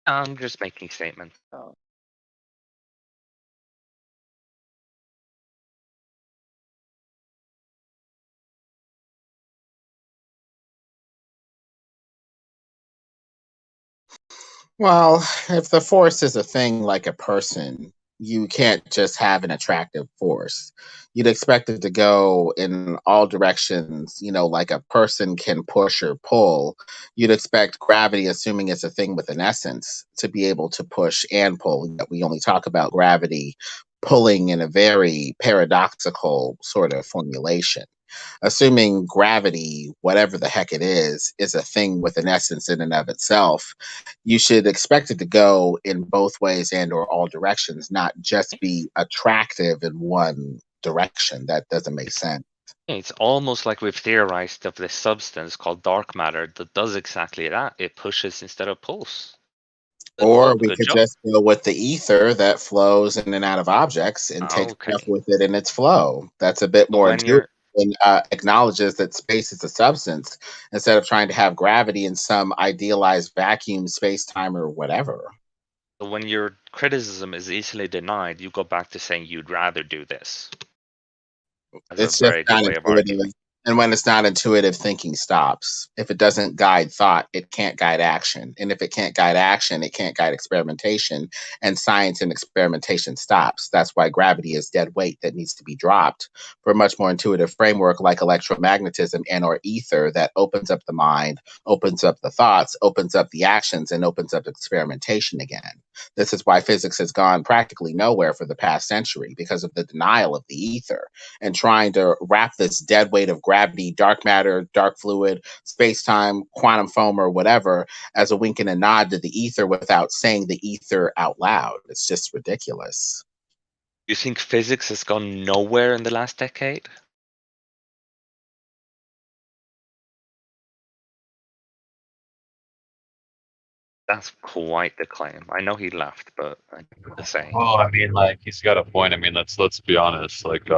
I'm just making statements. Oh. Well, if the force is a thing like a person, you can't just have an attractive force. You'd expect it to go in all directions, like a person can push or pull. You'd expect gravity, assuming it's a thing with an essence, to be able to push and pull. Yet we only talk about gravity pulling in a very paradoxical sort of formulation. Assuming gravity, whatever the heck it is a thing with an essence in and of itself, you should expect it to go in both ways and or all directions, not just be attractive in one direction. That doesn't make sense. It's almost like we've theorized of this substance called dark matter that does exactly that. It pushes instead of pulls. Or we good could job. just go with the ether that flows in and out of objects and take stuff with it in its flow. That's a bit more intuitive and acknowledges that space is a substance instead of trying to have gravity in some idealized vacuum, space-time, or whatever. So when your criticism is easily denied, you go back to saying you'd rather do this. That's It's a very just not good way of intuitive. arguing. And when it's not intuitive, thinking stops. If it doesn't guide thought, it can't guide action. And if it can't guide action, it can't guide experimentation. And science and experimentation stops. That's why gravity is dead weight that needs to be dropped for a much more intuitive framework like electromagnetism and or ether that opens up the mind, opens up the thoughts, opens up the actions, and opens up experimentation again. This is why physics has gone practically nowhere for the past century, because of the denial of the ether and trying to wrap this dead weight of gravity, dark matter, dark fluid, space-time, quantum foam, or whatever as a wink and a nod to the ether without saying the ether out loud. It's just ridiculous. You think physics has gone nowhere in the last decade? That's quite the claim. I know he left, but I'm just saying. Well, I mean, like, he's got a point. I mean, let's be honest. Like,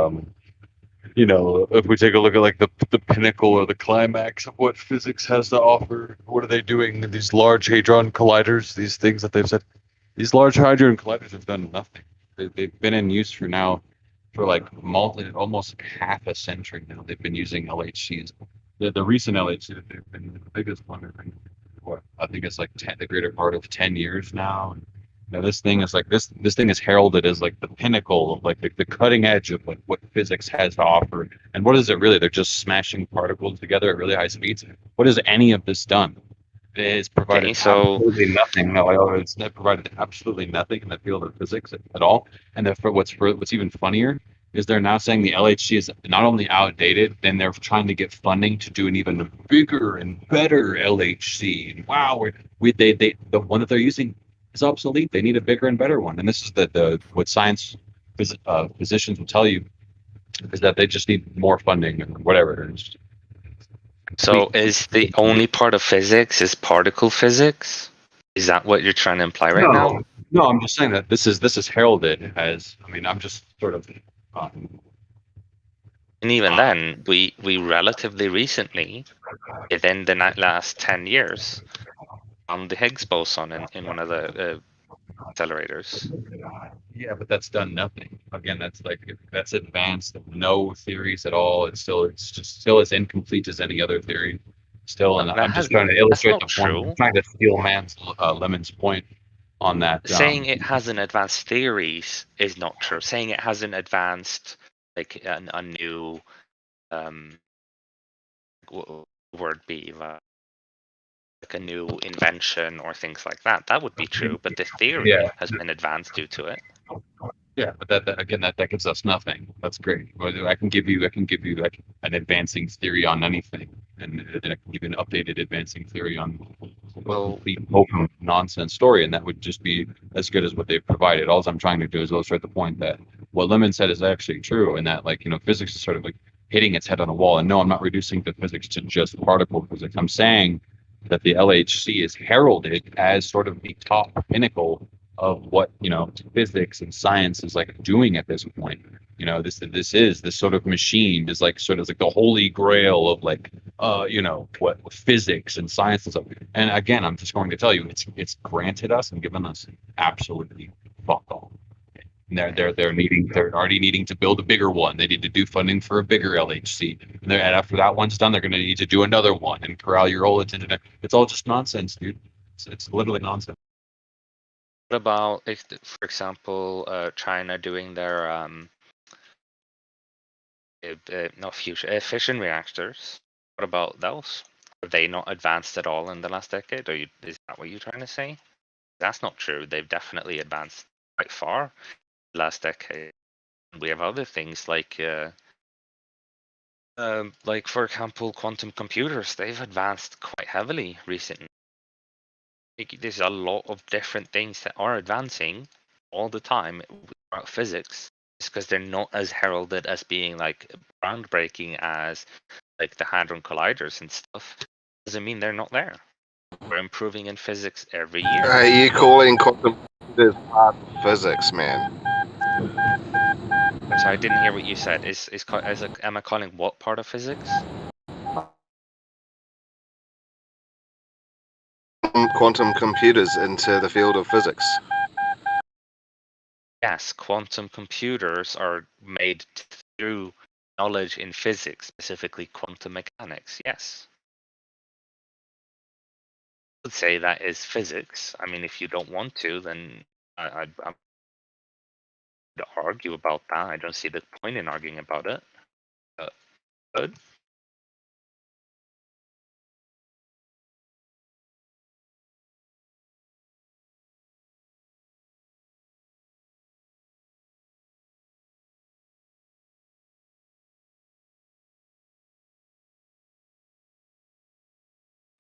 if we take a look at like the pinnacle or the climax of what physics has to offer, what are they doing? These large hadron colliders, these things that they've said, these large hadron colliders have done nothing. They've been in use for like almost half a century now. They've been using LHCs. The recent LHC that they've been the biggest one, I think it's like the greater part of 10 years now. This thing is like this thing is heralded as like the pinnacle of like the cutting edge of like what physics has to offer. And what is it really? They're just smashing particles together at really high speeds. What has any of this done? It's provided so absolutely nothing. No, it's not provided absolutely nothing in the field of physics at all. And what's even funnier is they're now saying the LHC is not only outdated, then they're trying to get funding to do an even bigger and better LHC. And wow, the one that they're using is obsolete. They need a bigger and better one. And this is the what science physicians will tell you is that they just need more funding and whatever. It's so is the only part of physics is particle physics? Is that what you're trying to imply right now? No, I'm just saying that this is heralded as. I mean, I'm just sort of. And even then, we relatively recently, within the last 10 years, found the Higgs boson in one of the accelerators. Yeah, but that's done nothing. Again, that's advanced. No theories at all. It's just still as incomplete as any other theory. Still, and I'm just trying to illustrate the point. I'm trying to steal Lemon's point on that. Saying it hasn't advanced theories is not true. Saying it hasn't advanced like a new word be like a new invention or things like that. That would be true, but the theory has been advanced due to it. Yeah, but that gives us nothing. That's great. I can give you like an advancing theory on anything, and I can give you an updated advancing theory on a complete open nonsense story, and that would just be as good as what they've provided. All I'm trying to do is illustrate the point that what Lemon said is actually true, and that physics is sort of like hitting its head on a wall. And no, I'm not reducing the physics to just particle physics. I'm saying that the LHC is heralded as sort of the top pinnacle of what physics and science is like doing at this point. This sort of machine is like sort of like the holy grail of what physics and science and stuff. And again, I'm just going to tell you, it's granted us and given us absolutely fuck all. And they're already needing to build a bigger one. They need to do funding for a bigger LHC. And after that one's done, they're going to need to do another one and corral your whole attention. It's all just nonsense, dude. It's literally nonsense. What about, if, for example, China doing their fission reactors? What about those? Are they not advanced at all in the last decade? Is that what you're trying to say? That's not true. They've definitely advanced quite far last decade. We have other things like for example, quantum computers. They've advanced quite heavily recently. There's a lot of different things that are advancing all the time about physics. It's because they're not as heralded as being like groundbreaking as like the hadron colliders and stuff. Doesn't mean they're not there. We're improving in physics every year. Are you calling quantum computers part of physics, man? I'm sorry, I didn't hear what you said. Am I calling what part of physics? Quantum computers into the field of physics. Yes, quantum computers are made through knowledge in physics, specifically quantum mechanics. Yes. I would say that is physics. I mean, if you don't want to, then I'm to argue about that. I don't see the point in arguing about it. Good.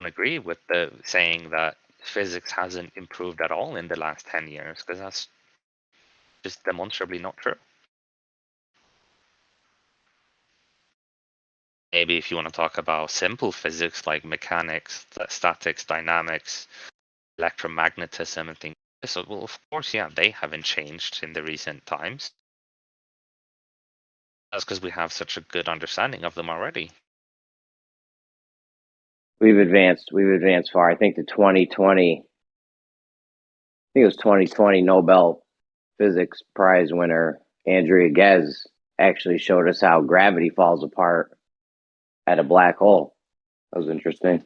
Agree with the saying that physics hasn't improved at all in the last 10 years, because that's just demonstrably not true. Maybe if you want to talk about simple physics like mechanics, statics, dynamics, electromagnetism and things, so well, of course, yeah, they haven't changed in the recent times. That's because we have such a good understanding of them already. We've advanced far. I think the 2020 Nobel Physics Prize winner Andrea Ghez actually showed us how gravity falls apart at a black hole. That was interesting.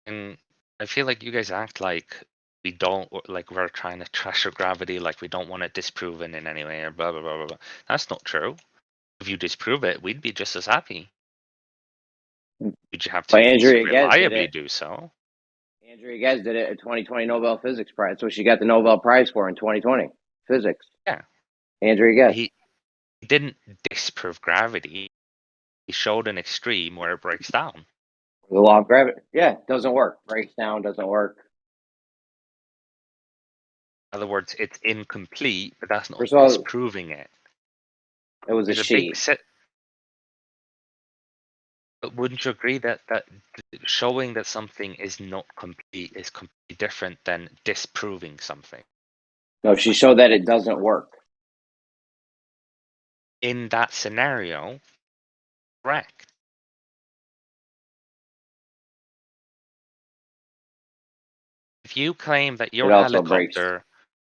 And I feel like you guys act like we don't, like we're trying to treasure gravity, like we don't want it disproven in any way, or blah, blah, blah, blah, blah. That's not true. If you disprove it, we'd be just as happy. You'd have to But Andrea Ghez did reliably it. do so. Andrea Ghez did it at 2020 Nobel Physics Prize. That's what she got the Nobel Prize for in 2020. Physics. Yeah. Andrea Ghez. He didn't disprove gravity. He showed an extreme where it breaks down. The law of gravity. Yeah, doesn't work. Breaks down, doesn't work. In other words, it's incomplete, but that's not First of all, disproving it. it was a There's she. big set. But wouldn't you agree that showing that something is not complete is completely different than disproving something? No, she showed that it doesn't work. In that scenario, correct. If you claim that your helicopter,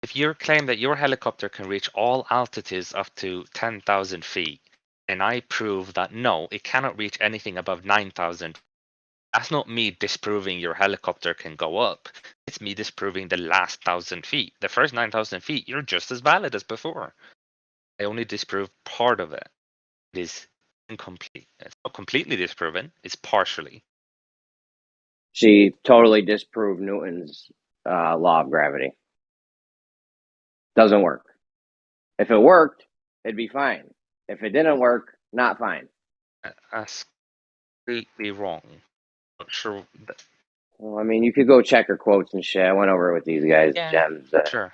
if you claim that your helicopter can reach all altitudes up to 10,000 feet, and I prove that no, it cannot reach anything above 9,000, that's not me disproving your helicopter can go up. It's me disproving the last 1,000 feet. The first 9,000 feet, you're just as valid as before. I only disprove part of it. It is incomplete. It's not completely disproven. It's partially. She totally disproved Newton's law of gravity. Doesn't work. If it worked, it'd be fine. If it didn't work, not fine. That's completely wrong. Not sure. Well, I mean, you could go check her quotes and shit. I went over it with these guys, Yeah, Gems. sure.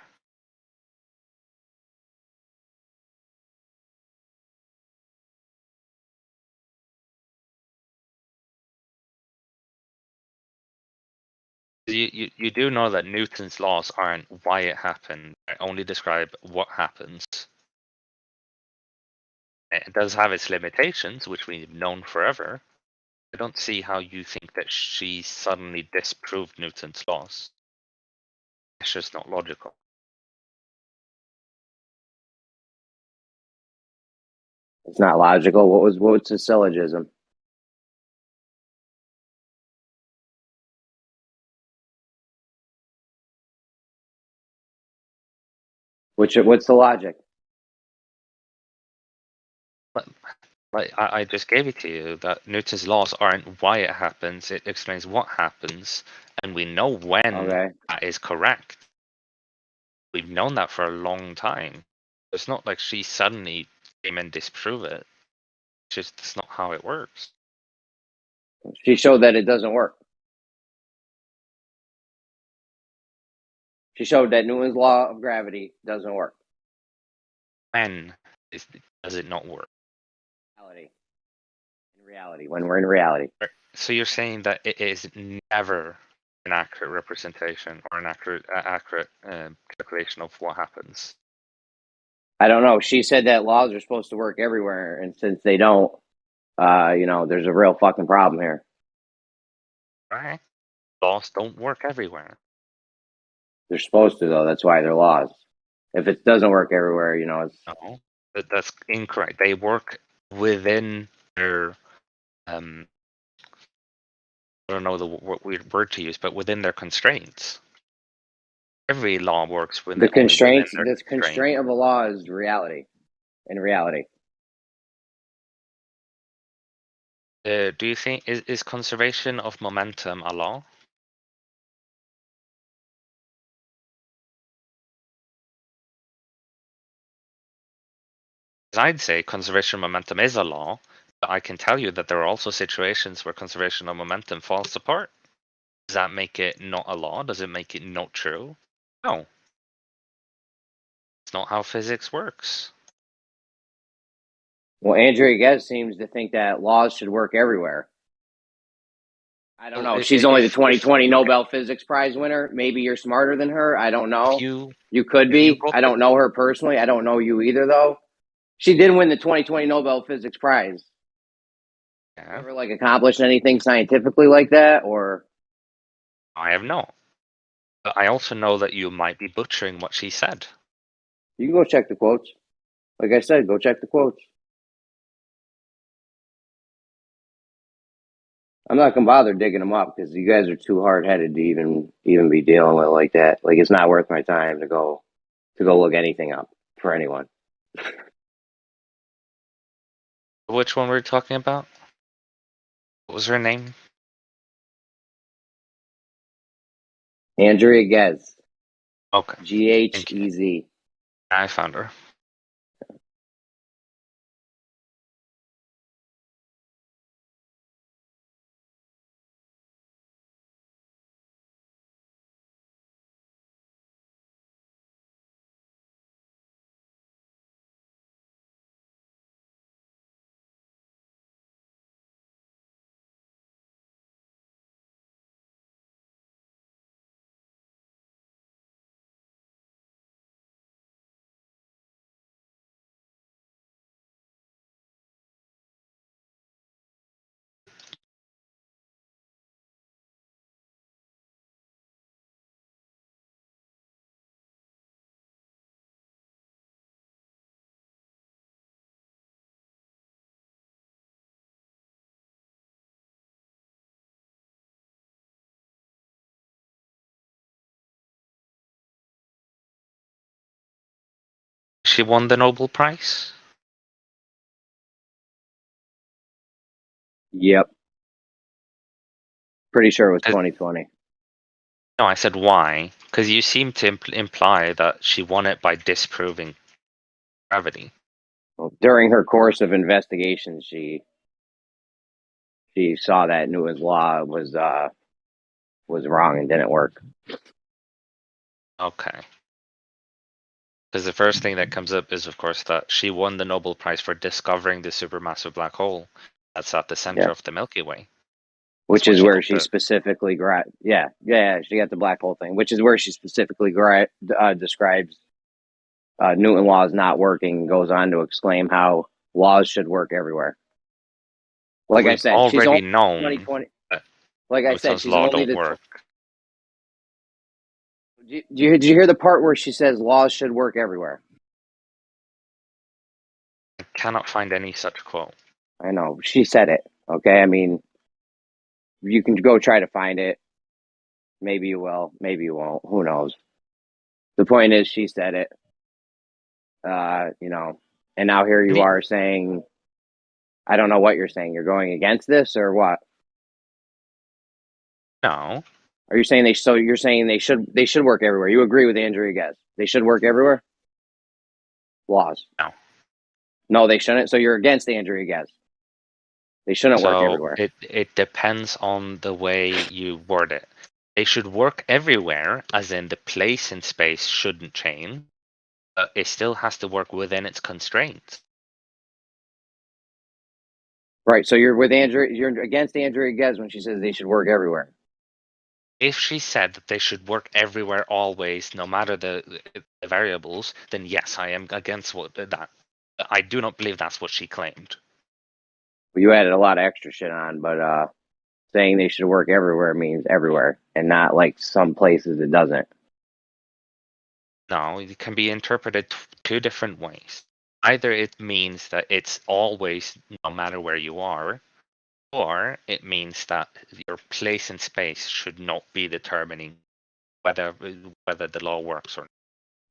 You do know that Newton's laws aren't why it happened. They only describe what happens. It does have its limitations, which we've known forever. I don't see how you think that she suddenly disproved Newton's laws. It's just not logical. It's not logical. What's a syllogism? What's the logic? But I just gave it to you that Newton's laws aren't why it happens, it explains what happens, and we know when that is correct. We've known that for a long time. It's not like she suddenly came and disproved it. It's just that's not how it works. She showed that it doesn't work. She showed that Newton's law of gravity doesn't work. When does it not work? In reality, when we're in reality. So you're saying that it is never an accurate representation or an accurate calculation of what happens? I don't know. She said that laws are supposed to work everywhere, and since they don't, there's a real fucking problem here. Right? Laws don't work everywhere. They're supposed to, though. That's why they're laws. If it doesn't work everywhere, it's... No, that's incorrect. They work within their, I don't know the weird word to use, but within their constraints. Every law works within the constraints. The constraint of a law is reality. In reality. Do you think is conservation of momentum a law? I'd say conservation of momentum is a law, but I can tell you that there are also situations where conservation of momentum falls apart. Does that make it not a law? Does it make it not true? No. It's not how physics works. Well, Andrea Ghez seems to think that laws should work everywhere. I don't know. She's only the 2020 Nobel Physics Prize winner. Maybe you're smarter than her. I don't know. You could be. I don't know her personally. I don't know you either, though. She did win the 2020 Nobel Physics Prize. Yeah. Ever accomplished anything scientifically like that, or? I have not. But I also know that you might be butchering what she said. You can go check the quotes. Like I said, go check the quotes. I'm not gonna bother digging them up because you guys are too hard headed to even be dealing with it like that. Like it's not worth my time to go look anything up for anyone. Which one were we talking about? What was her name? Andrea Ghez. Okay. Ghez. I found her. She won the Nobel Prize? Yep. Pretty sure it was 2020. No, I said why, because you seem to imply that she won it by disproving gravity. Well, during her course of investigation, she saw that Newton's law was wrong and didn't work. Okay. Because the first thing that comes up is, of course, that she won the Nobel Prize for discovering the supermassive black hole that's at the center of the Milky Way. Which is where she specifically she got the black hole thing, which is where she specifically describes Newton laws not working and goes on to exclaim how laws should work everywhere. Like I We've said, she's already only known 2020. that Like I said, Newton's she's law only don't work. Did you hear the part where she says laws should work everywhere? I cannot find any such quote. I know. She said it. Okay. I mean, you can go try to find it. Maybe you will. Maybe you won't. Who knows? The point is, she said it. And now here you are saying, I don't know what you're saying. You're going against this or what? No. Are you saying you're saying they should work everywhere? You agree with Andrea Ghez? They should work everywhere? Laws. No. No, they shouldn't. So you're against Andrea Ghez. They shouldn't work everywhere. It depends on the way you word it. They should work everywhere, as in the place in space shouldn't change, but it still has to work within its constraints. Right. So you're against Andrea Ghez when she says they should work everywhere. If she said that they should work everywhere always, no matter the variables, then yes, I am against that. I do not believe that's what she claimed. You added a lot of extra shit on, but saying they should work everywhere means everywhere, and not like some places it doesn't. No, it can be interpreted two different ways. Either it means that it's always, no matter where you are, or it means that your place in space should not be determining whether the law works or not.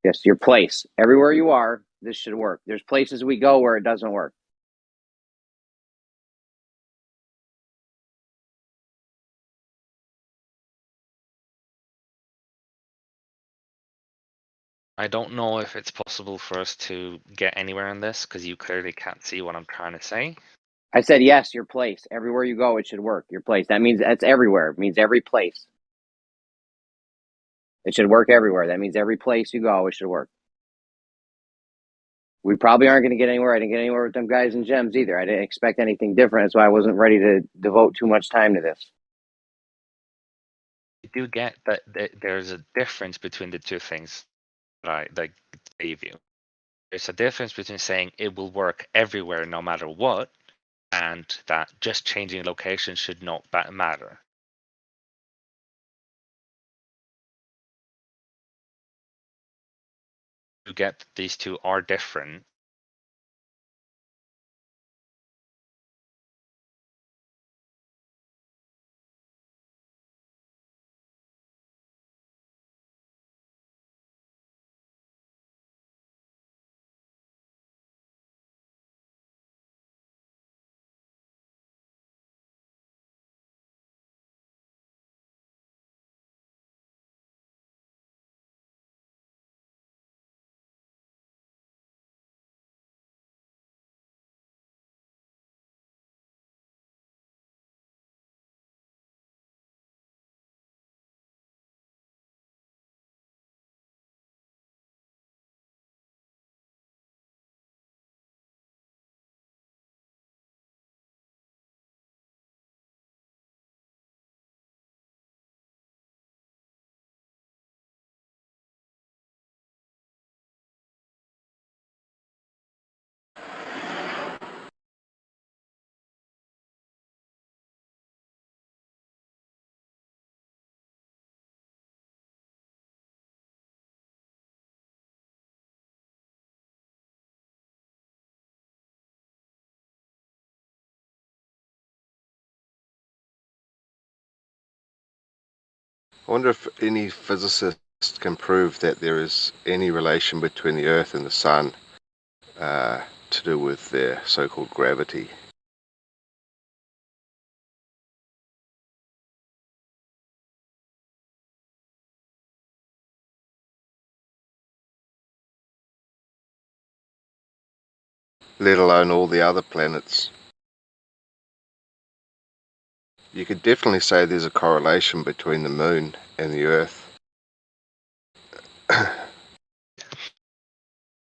Yes, your place. Everywhere you are, this should work. There's places we go where it doesn't work. I don't know if it's possible for us to get anywhere in this, because you clearly can't see what I'm trying to say. I said, yes, your place. Everywhere you go, it should work. Your place. That means that's everywhere. It means every place. It should work everywhere. That means every place you go, it should work. We probably aren't going to get anywhere. I didn't get anywhere with them guys in gems either. I didn't expect anything different. That's why I wasn't ready to devote too much time to this. You do get that there's a difference between the two things that I gave you. There's a difference between saying it will work everywhere no matter what, and that just changing location should not matter. You get that these two are different. I wonder if any physicist can prove that there is any relation between the Earth and the Sun to do with their so-called gravity. Let alone all the other planets. You could definitely say there's a correlation between the Moon and the Earth.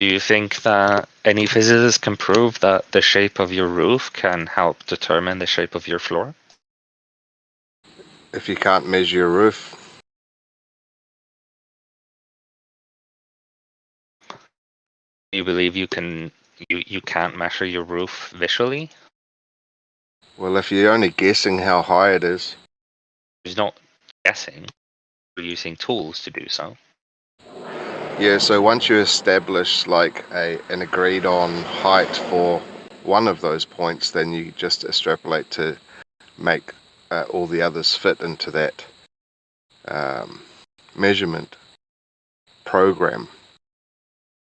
Do you think that any physicist can prove that the shape of your roof can help determine the shape of your floor? If you can't measure your roof, Do you believe you can't measure your roof visually? well, if you're only guessing how high it is, There's not guessing. We're using tools to do so. yeah, so once you establish like an agreed on height for one of those points, then you just extrapolate to make all the others fit into that measurement program.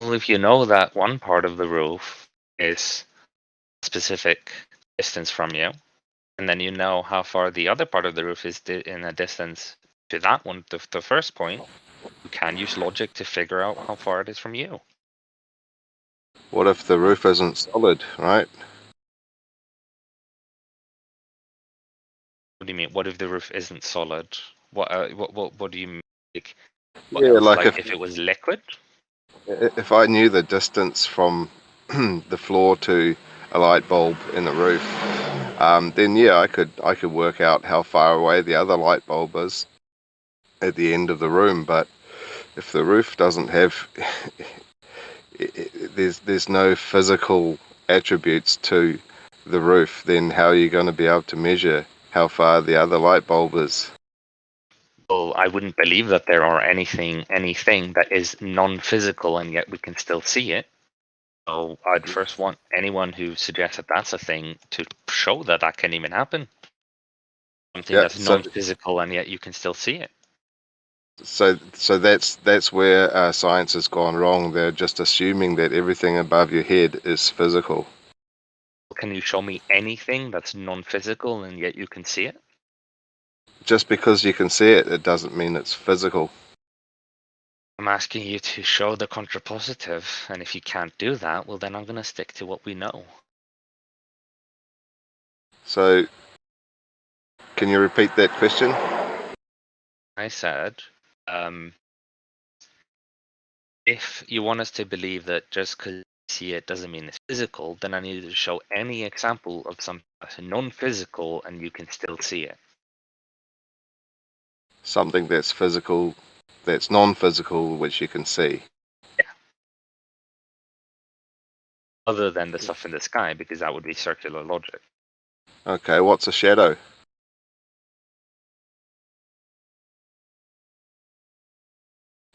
Well, if you know that one part of the roof is a specific distance from you, and then you know how far the other part of the roof is in a distance to that one, the first point, you can use logic to figure out how far it is from you. What if the roof isn't solid, right? What do you mean? What if the roof isn't solid? What do you mean? What Yeah, else? like Like if it was liquid? if I knew the distance from the floor to a light bulb in the roof, then yeah, I could work out how far away the other light bulb is at the end of the room. But if the roof doesn't have there's no physical attributes to the roof, then how are you going to be able to measure how far the other light bulb is? Well, I wouldn't believe that there are anything that is non-physical and yet we can still see it. So I'd first want anyone who suggests that that's a thing to show that that can even happen. Something Yeah, that's non-physical and yet you can still see it. So that's where science has gone wrong. They're just assuming that everything above your head is physical. Can you show me anything that's non-physical and yet you can see it? Just because you can see it, it doesn't mean it's physical. I'm asking you to show the contrapositive, and if you can't do that, well then I'm going to stick to what we know. So, can you repeat that question? I said, if you want us to believe that just because you see it doesn't mean it's physical, then I need you to show any example of something that's non-physical and you can still see it. Something that's physical, that's non-physical, which you can see. Yeah. Other than the stuff in the sky, because that would be circular logic. Okay, what's a shadow?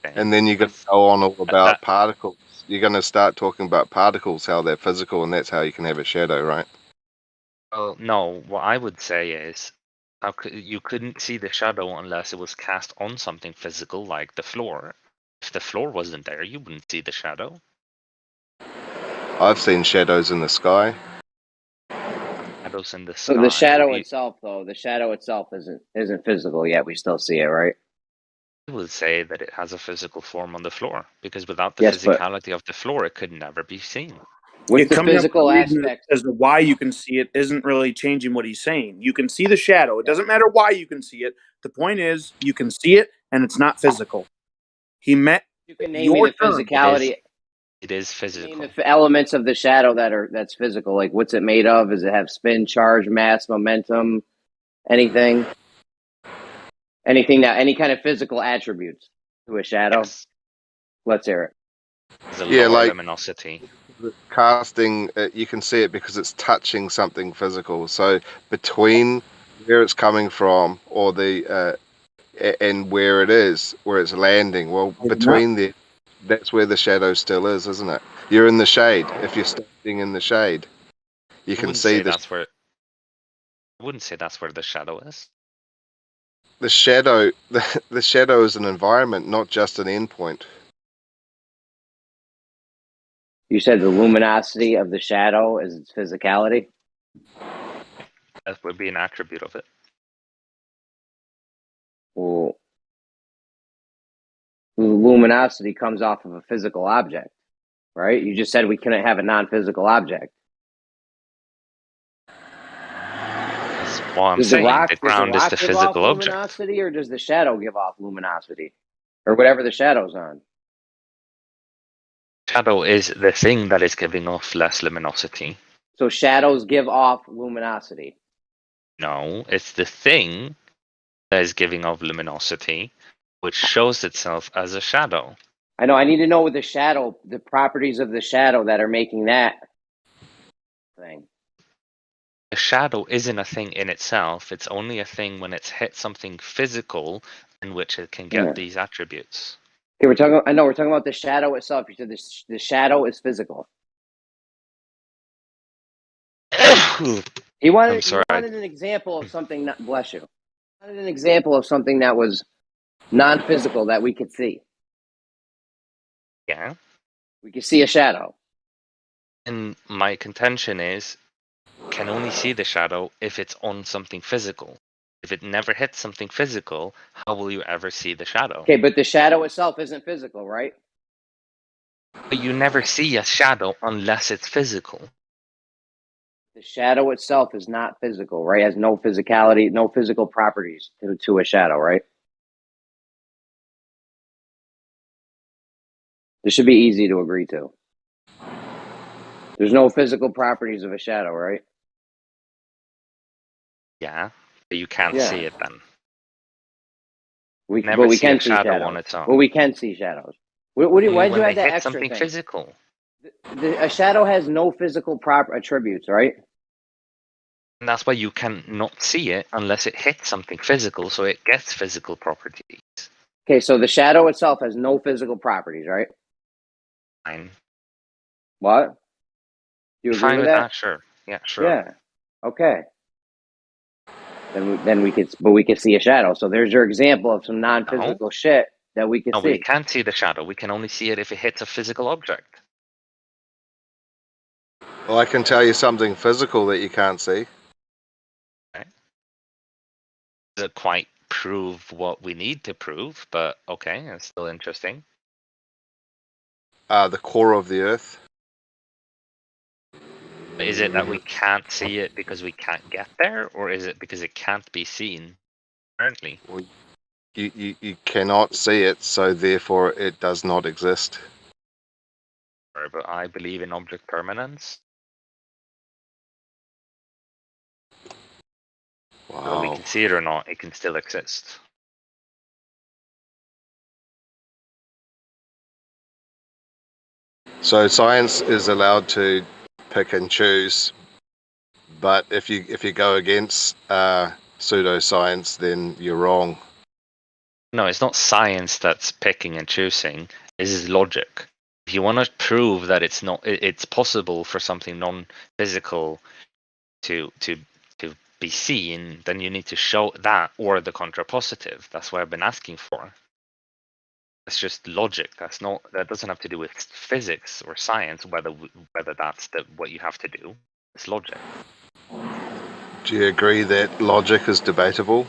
And then you're going to go on all about particles. You're going to start talking about particles, how they're physical, and that's how you can have a shadow, right? Well, no. What I would say is, you couldn't see the shadow unless it was cast on something physical, like the floor. If the floor wasn't there, you wouldn't see the shadow. I've seen shadows in the sky. Shadows in the sky. So the shadow itself, though, the shadow itself isn't physical yet. We still see it, right? I would say that it has a physical form on the floor, because without the physicality of the floor, it could never be seen. What's the physical aspect? As to why you can see it isn't really changing what he's saying. You can see the shadow. It doesn't matter why you can see it. The point is, you can see it, and it's not physical. He meant you can name me the physicality. It is physical. Name the elements of the shadow that's physical. Like, what's it made of? Does it have spin, charge, mass, momentum, anything? Anything that any kind of physical attributes to a shadow? Yes. Let's hear it. Yeah, like luminosity. Casting, you can see it because it's touching something physical. So between where it's coming from, or the and where it is, where it's landing, well, between that's where the shadow still is, isn't it? You're in the shade. If you're standing in the shade, you can see that's where. I wouldn't say that's where the shadow is. the shadow the shadow is an environment, not just an endpoint. You said the luminosity of the shadow is its physicality? That would be an attribute of it. Well, luminosity comes off of a physical object, right? You just said we couldn't have a non-physical object. That's what I'm saying. The ground is the physical object. Luminosity, or does the shadow give off luminosity? Or whatever the shadow's on? Shadow is the thing that is giving off less luminosity. So shadows give off luminosity? No, it's the thing that is giving off luminosity, which shows itself as a shadow. I know, I need to know what the shadow, the properties of the shadow that are making that thing. A shadow isn't a thing in itself. It's only a thing when it's hit something physical in which it can get these attributes. Okay, we're talking about the shadow itself. You said the shadow is physical. He wanted an example of something, bless you. He wanted an example of something that was non-physical that we could see. Yeah. We could see a shadow. And my contention is, can only see the shadow if it's on something physical. If it never hits something physical, how will you ever see the shadow? Okay, but the shadow itself isn't physical, right? But you never see a shadow unless it's physical. The shadow itself is not physical, right? It has no physicality, no physical properties to a shadow, right? This should be easy to agree to. There's no physical properties of a shadow, right? Yeah, but you can't see it then. We can see shadows on its own. Well, we can see shadows. Why did you have that extra something thing? Physical. A shadow has no physical attributes, right? And that's why you cannot see it unless it hits something physical, so it gets physical properties. Okay, so the shadow itself has no physical properties, right? Fine. What? Do you agree with that? Sure. Yeah, sure. Yeah. Okay. Then we could see a shadow. So there's your example of some non-physical shit that we could see. We can't see the shadow. We can only see it if it hits a physical object. Well, I can tell you something physical that you can't see. Okay. Doesn't quite prove what we need to prove, but okay, it's still interesting. The core of the Earth. Is it that we can't see it because we can't get there, or is it because it can't be seen currently? Well, you cannot see it, so therefore it does not exist. But I believe in object permanence. Wow. Whether we can see it or not, it can still exist. So science is allowed to pick and choose, but if you go against pseudoscience, then you're wrong. No, it's not science that's picking and choosing. This is logic. If you want to prove that it's possible for something non-physical to be seen, then you need to show that or the contrapositive. That's what I've been asking for. It's just logic. That doesn't have to do with physics or science. Whether that's what you have to do. It's logic. Do you agree that logic is debatable?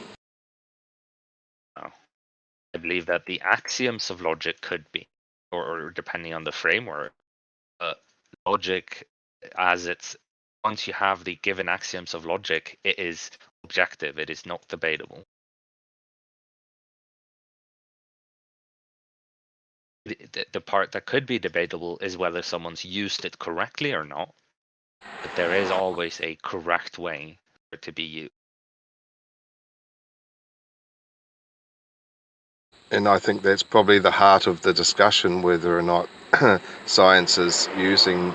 No. I believe that the axioms of logic could be, or depending on the framework, logic once you have the given axioms of logic, it is objective. It is not debatable. The part that could be debatable is whether someone's used it correctly or not. But there is always a correct way for it to be used. And I think that's probably the heart of the discussion, whether or not science is using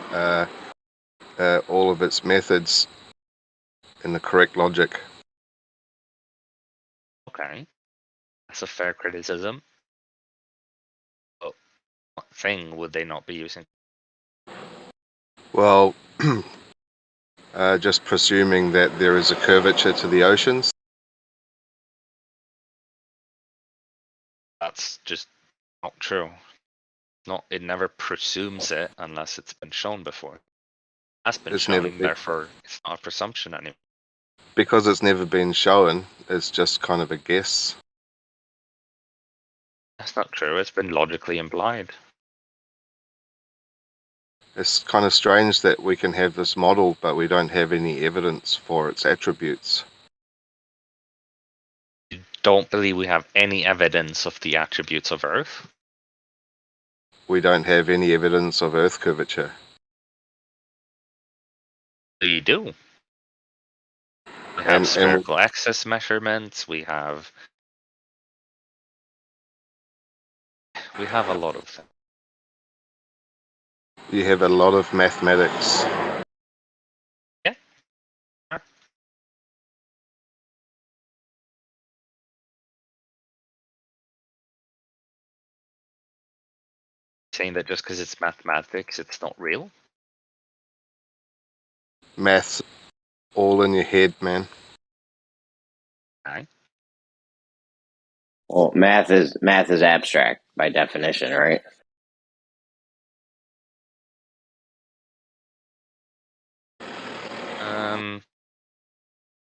all of its methods in the correct logic. Okay, that's a fair criticism. But what thing would they not be using? Well, just presuming that there is a curvature to the oceans. That's just not true. It never presumes it unless it's been shown before. That's been It's never shown, been, therefore it's not a presumption anymore. because it's never been shown. It's just kind of a guess. That's not true. It's been logically implied. It's kind of strange that we can have this model, but we don't have any evidence for its attributes. Don't believe we have any evidence of the attributes of Earth? We don't have any evidence of Earth curvature. We do. We have spherical axis measurements. We have a lot of things. You have a lot of mathematics. Yeah. Saying that just because it's mathematics, it's not real? Math's all in your head, man. Okay. Well, math is abstract by definition, right?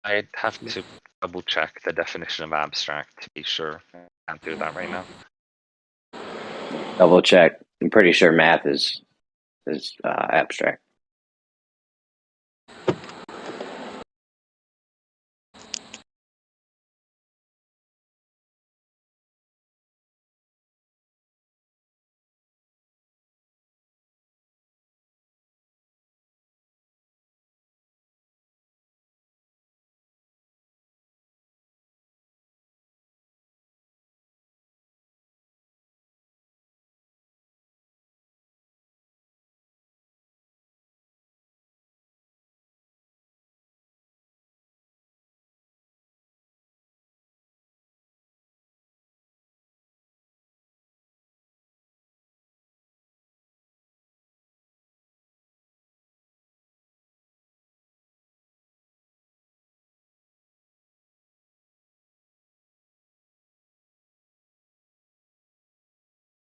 I'd have to double check the definition of abstract to be sure. I can't do that right now. Double check. I'm pretty sure math is abstract.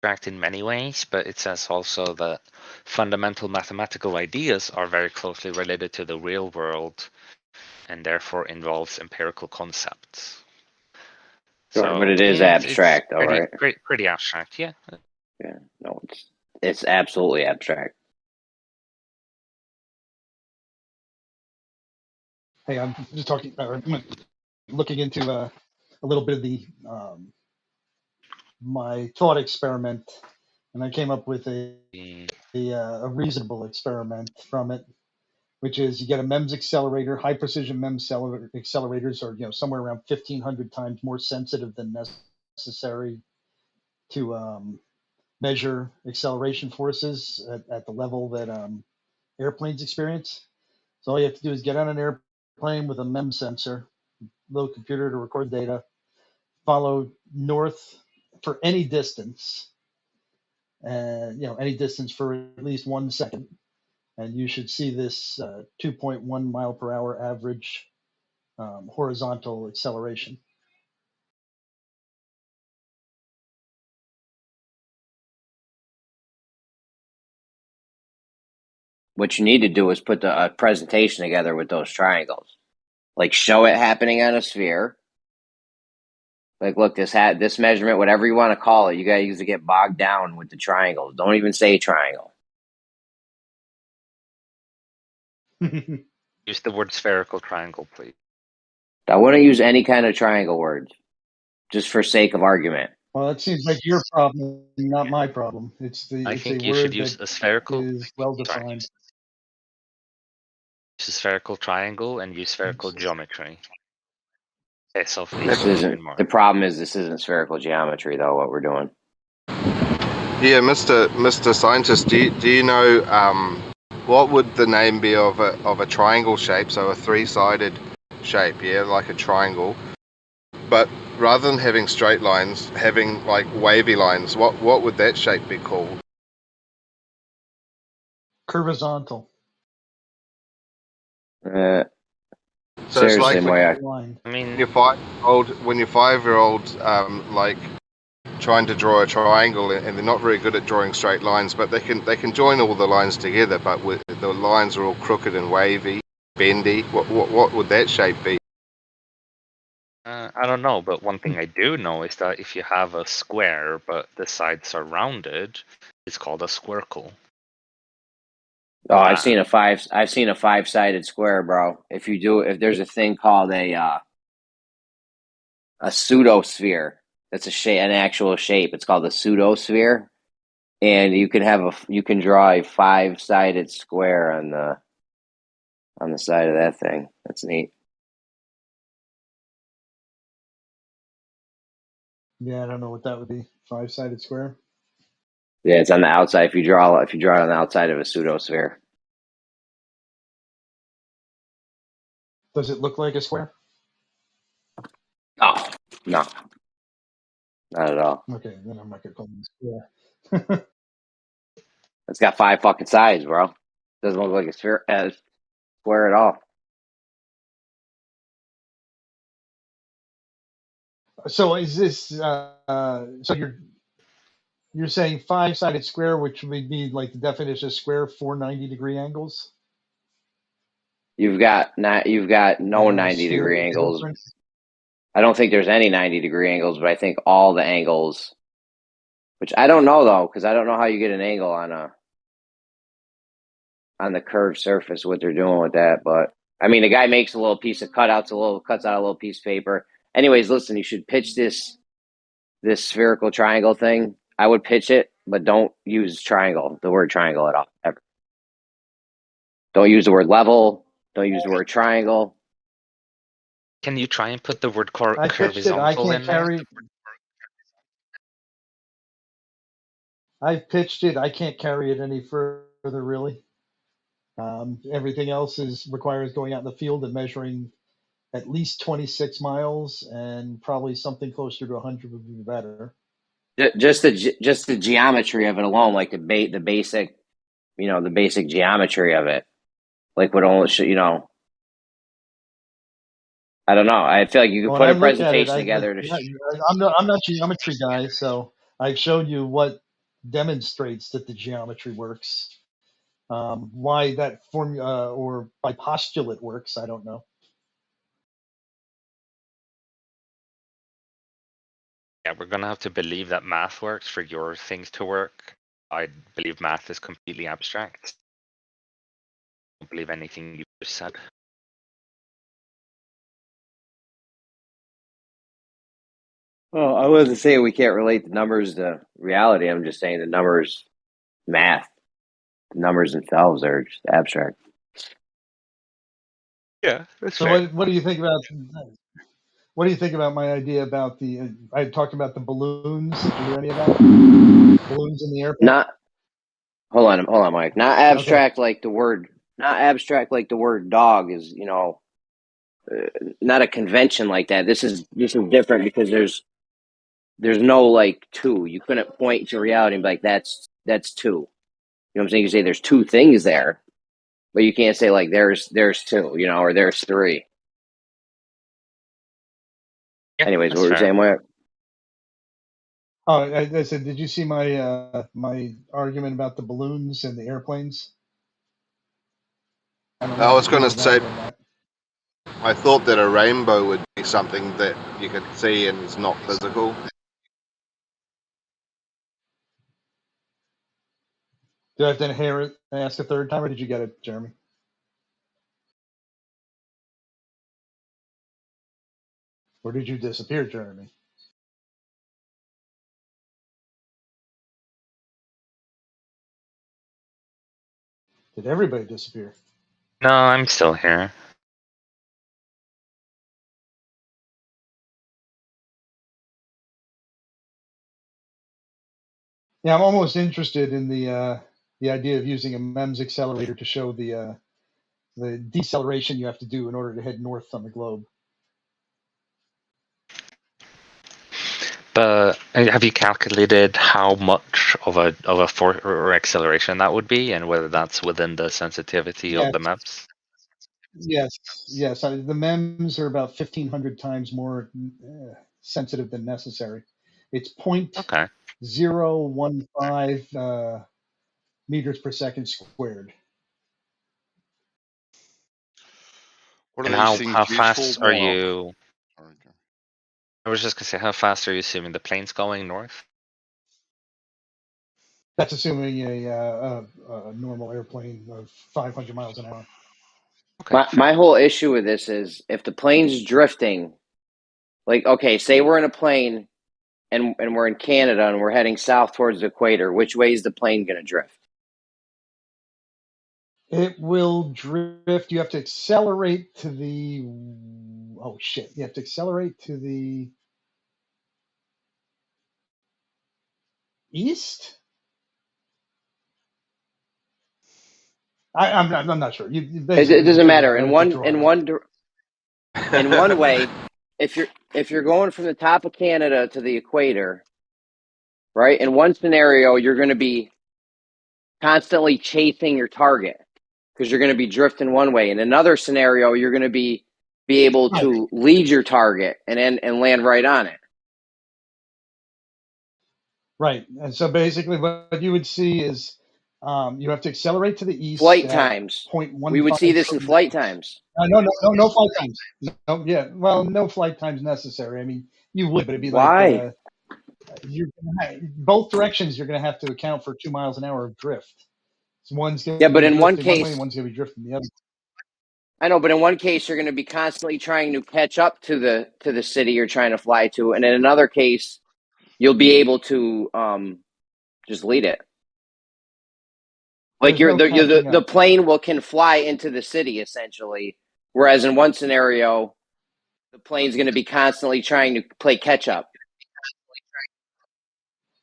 Abstract in many ways, but it says also that fundamental mathematical ideas are very closely related to the real world and therefore involves empirical concepts. Sure, So, but it is yeah, abstract, though, right? Pretty abstract, yeah. Yeah, no, it's absolutely abstract. Hey, I'm just talking, looking into a little bit of the my thought experiment, and I came up with a reasonable experiment from it, which is you get a MEMS accelerator. High precision MEMS accelerators are somewhere around 1,500 times more sensitive than necessary to measure acceleration forces at the level that airplanes experience. So all you have to do is get on an airplane with a MEMS sensor, little computer to record data, follow north for any distance, and any distance for at least 1 second, and you should see this 2.1 mile per hour average horizontal acceleration. What you need to do is put a presentation together with those triangles. Like, show it happening on a sphere. Like, look, this measurement, whatever you want to call it, you guys to get bogged down with the triangles. Don't even say triangle. Use the word spherical triangle, please. I wouldn't use any kind of triangle words, just for sake of argument. Well, that seems like your problem, not my problem. I think you should use a spherical. Is well defined. Use a spherical triangle and use spherical geometry. The problem is this isn't spherical geometry, though. What we're doing. Yeah, Mr. Scientist, do you know what would the name be of a triangle shape? So a three-sided shape, yeah, like a triangle. But rather than having straight lines, having like wavy lines, what would that shape be called? Curvizontal. So it's like Seriously, when your 5-year-old like trying to draw a triangle, and they're not very good at drawing straight lines, but they can join all the lines together, but the lines are all crooked and wavy, bendy. What would that shape be? I don't know, but one thing I do know is that if you have a square but the sides are rounded, it's called a squircle. Oh, I've seen a 5-sided square, bro. If there's a thing called a pseudosphere, that's an actual shape. It's called a pseudosphere, and you can draw a 5-sided square on the side of that thing. That's neat. Yeah, I don't know what that would be. 5-sided square. Yeah, it's on the outside. If you draw it on the outside of a pseudosphere. Does it look like a square? Oh, no. Not at all. Okay, then I'm not gonna call it a square. It's got 5 fucking sides, bro. Doesn't look like a square at all. So is this so you're saying 5-sided square, which would be like the definition of square, 4 90-degree angles? You've got no And 90-degree angles. different? I don't think there's any 90-degree angles, but I think all the angles, which I don't know though, because I don't know how you get an angle on the curved surface, what they're doing with that. But I mean, the guy makes a little piece of cuts out a little piece of paper. Anyways, listen, you should pitch this spherical triangle thing. I would pitch it, but don't use the word triangle at all, ever. Don't use the word level. Don't use the word triangle. Can you try and put the word I pitched it. I horizontal can't in there? carry. I've pitched it. I can't carry it any further, really. Everything else requires going out in the field and measuring at least 26 miles, and probably something closer to 100 would be better. Just the geometry of it alone, like the basic, the basic geometry of it, like what only I don't know. I feel like you could put a presentation together. I'm not a geometry guy, so I've shown you what demonstrates that the geometry works. Why that formula or by postulate works, I don't know. Yeah, we're gonna have to believe that math works for your things to work. I believe math is completely abstract. I don't believe anything you just said. Well, I wasn't saying we can't relate the numbers to reality. I'm just saying the numbers, math, the numbers themselves are just abstract. Yeah, that's so fair. what do you think about? What do you think about my idea about the? I talked about the balloons. Did you hear any of that? Balloons in the airport. Hold on, Mike. Not abstract like the word. Not abstract like the word dog is. Not a convention like that. This is different because there's no like two. You couldn't point to reality and be like that's two. You know what I'm saying? You say there's two things there, but you can't say like there's two. Or there's three. Yeah, anyways, what were you saying, Mike? Oh, I said, did you see my my argument about the balloons and the airplanes? I was going to say, I thought that a rainbow would be something that you could see and is not physical. Did I have to hear it and ask a third time, or did you get it, Jeremy? Or did you disappear, Jeremy? Did everybody disappear? No, I'm still here. Yeah, I'm almost interested in the idea of using a MEMS accelerator to show the deceleration you have to do in order to head north on the globe. But have you calculated how much of a force or acceleration that would be, and whether that's within the sensitivity of the maps? Yes. The MEMS are about 1,500 times more sensitive than necessary. It's 0.015 meters per second squared. What are And these things how used for? fast are you? I was just gonna say, how fast are you assuming the plane's going north? That's assuming a normal airplane of 500 miles an hour. Okay. My whole issue with this is if the plane's drifting, like, okay, say we're in a plane and we're in Canada and we're heading south towards the equator, which way is the plane going to drift? It will drift. You have to accelerate to the. Oh shit! You have to accelerate to the east. I'm not sure. It basically doesn't figure it matter. out. In I'd have to one way, if you're going from the top of Canada to the equator, right? In one scenario, you're going to be constantly chasing your target because you're going to be drifting one way. In another scenario, you're going to be able to lead your target and land right on it. Right. And so basically what you would see is you have to accelerate to the east. Flight at times. 0.15. We would see this in flight times. No flight times. No, yeah. Well, no flight times necessary. I mean, you would, but it'd be Why? like both directions. You're going to have to account for 2 miles an hour of drift. So one's going Yeah, to but be in one drifting one way, case, and one's going to be drifting the other. I know, but in one case, you're going to be constantly trying to catch up to the city you're trying to fly to, and in another case, you'll be able to just lead it. Like the plane can fly into the city essentially, whereas in one scenario, the plane's going to be constantly trying to play catch up.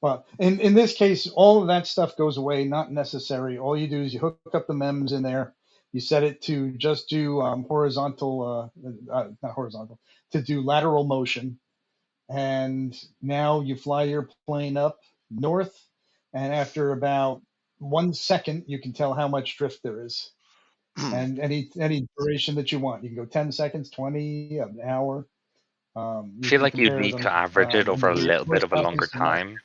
Well, in this case, all of that stuff goes away, not necessary. All you do is you hook up the MEMS in there. You set it to just do horizontal, not horizontal, to do lateral motion. And now you fly your plane up north. And after about 1 second, you can tell how much drift there is. And any duration that you want. You can go 10 seconds, 20, an hour. I feel like you need to average it over a little bit of a longer time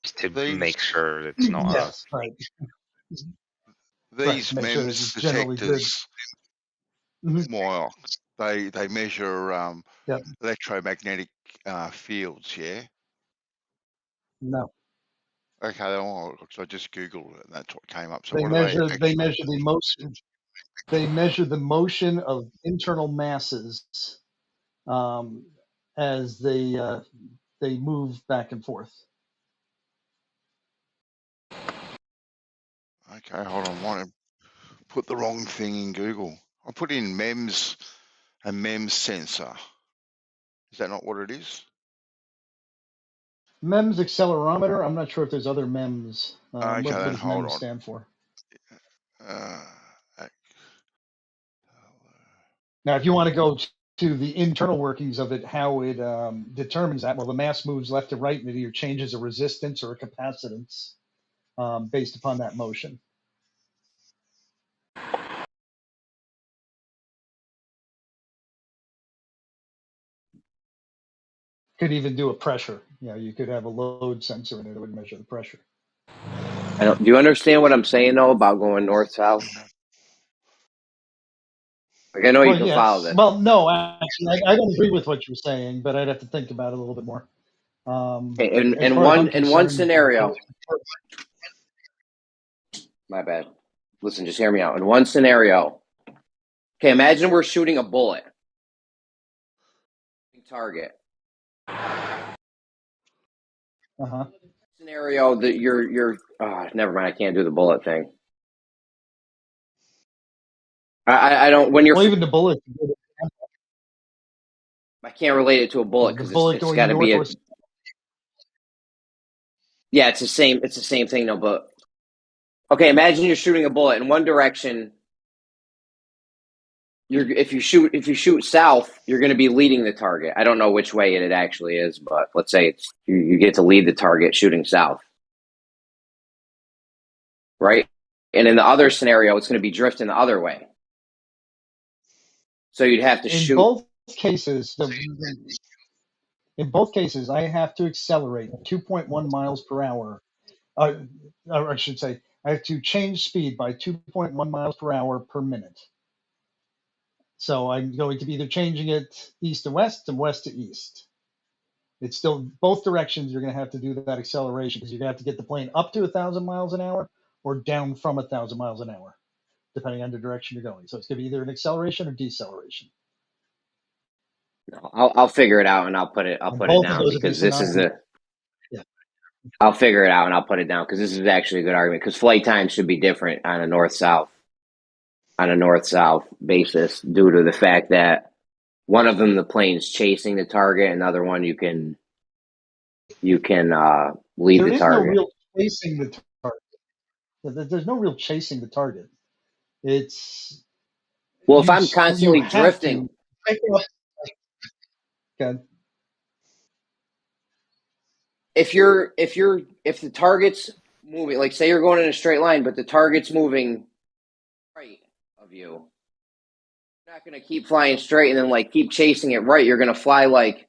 just to make sure it's not yes, right. These make sure that MEMS it's generally good. detectors, they measure Yep. electromagnetic fields, yeah? No. Okay, so I just Googled it, and that's what came up. So They what measure are they measure the motion. They measure the motion of internal masses as they move back and forth. Okay, hold on. I want to put the wrong thing in Google. I put in MEMS, a MEMS sensor. Is that not what it is? MEMS accelerometer. I'm not sure if there's other MEMS. Okay, What then does hold MEMS on. stand for? Uh, Now, if you want to go to the internal workings of it, how it determines that, well, the mass moves left to right, and it either changes a resistance or a capacitance based upon that motion. Could even do a pressure. You could have a load sensor in it that would measure the pressure. Do you understand what I'm saying though about going north south? Like I know you can follow this. Well, no, actually, I don't agree with what you're saying, but I'd have to think about it a little bit more. In one scenario, my bad. Listen, just hear me out. In one scenario, okay, imagine we're shooting a bullet. Target. Scenario that you're never mind, I can't do the bullet thing. I don't when you're even the bullet. I can't relate it to a bullet because it's got to be yeah, it's the same thing though. But okay, imagine you're shooting a bullet in one direction. If you shoot south, you're going to be leading the target. I don't know which way it actually is, but let's say it's you get to lead the target shooting south, right? And in the other scenario, it's going to be drifting the other way. So you'd have to shoot. In both cases, In both cases, I have to accelerate 2.1 miles per hour. Or I should say, I have to change speed by 2.1 miles per hour per minute. So I'm going to be either changing it east to west and west to east. It's still both directions. You're going to have to do that acceleration because you're going to have to get the plane up to 1,000 miles an hour or down from 1,000 miles an hour, depending on the direction you're going. So it's going to be either an acceleration or deceleration. I'll figure it out and I'll put it Both of down those will be because this is synonymous. the. I'll figure it out and I'll put it down because this is actually a good argument because flight time should be different on a north-south basis due to the fact that one of them the plane's chasing the target, another one you can leave There the is target. no real chasing the target. There's no real chasing the target. It's Well, if I'm constantly drifting, if the target's moving, like say you're going in a straight line, but the target's moving right of you, you're not going to keep flying straight and then like keep chasing it right. You're going to fly like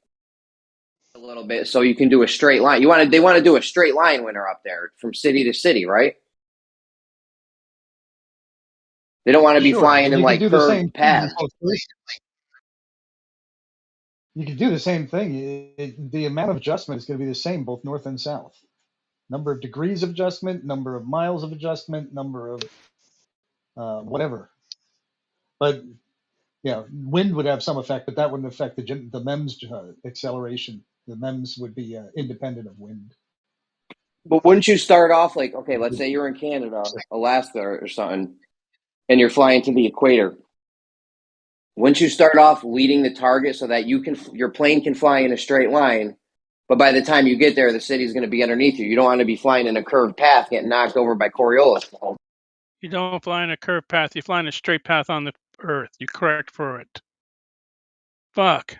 a little bit so you can do a straight line. They want to do a straight line when they're up there from city to city, right? They don't want to be flying in like curved paths. You can do the same thing. The amount of adjustment is going to be the same both north and south. Number of degrees of adjustment, number of miles of adjustment, number of whatever. But yeah, wind would have some effect, but that wouldn't affect the MEMS acceleration. The MEMS would be independent of wind. But wouldn't you start off like, okay, let's say you're in Canada, Alaska or something, and you're flying to the equator. Wouldn't you start off leading the target so that your plane can fly in a straight line, but by the time you get there, the city's going to be underneath you. You don't want to be flying in a curved path, getting knocked over by Coriolis. You don't fly in a curved path. You fly in a straight path on the Earth. You correct for it. Fuck.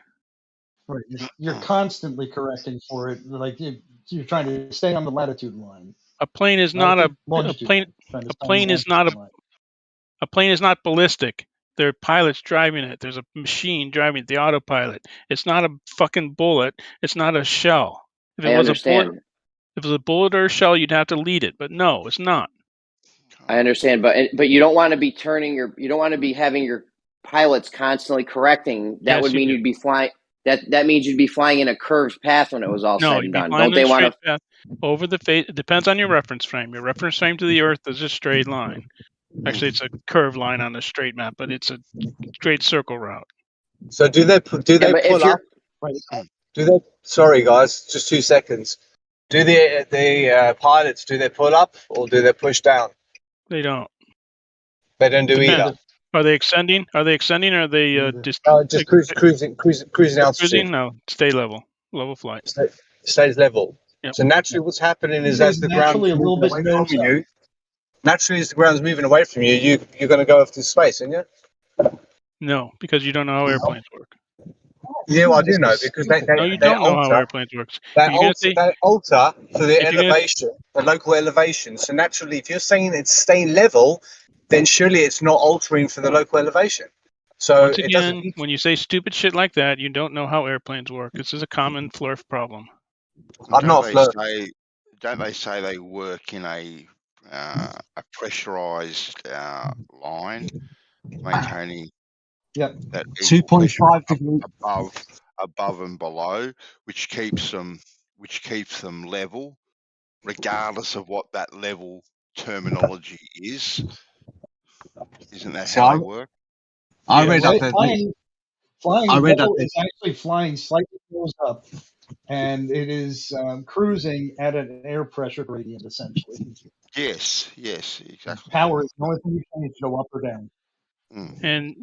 Right. You're constantly correcting for it. Like you're trying to stay on the latitude line. A plane is not a plane. A plane is not a plane is not ballistic. There are pilots driving it. There's a machine driving it, the autopilot. It's not a fucking bullet. It's not a shell. If it was a bullet or a shell, you'd have to lead it. But no, it's not. I understand, but you don't want to be you don't want to be having your pilots constantly correcting. That would mean you'd be flying. That means you'd be flying in a curved path when it was all said and done. Don't they want to? Path over the face? It depends on your reference frame. Your reference frame to the Earth is a straight line. Actually, it's a curved line on a straight map, but it's a straight circle route. So do they pull up? Do they? Sorry, guys, just 2 seconds. Do the pilots pull up or do they push down? They don't. They don't do either. Are they extending? Or are they just cruising altitude? Cruising? No, stay level flight. Stays level. Yep. So naturally, what's happening is as the ground is moving away from you, naturally as the ground's moving away from you, you're going to go off to space, aren't you? No, because you don't know how airplanes work. Yeah, well, I do know because they don't know how airplanes work. They alter for the elevation, the local elevation. So naturally, if you're saying it's staying level, then surely it's not altering for the local elevation. So once again, when you say stupid shit like that, you don't know how airplanes work. This is a common flurf problem. Don't they say they work in a pressurized line, maintaining that 2.5 degrees above and below, which keeps them level, regardless of what that level terminology is. Isn't that how they work? I read up that flying level is actually flying slightly goes up, and it is cruising at an air pressure gradient essentially. Yes, exactly. Power is the only thing you change to go up or down. And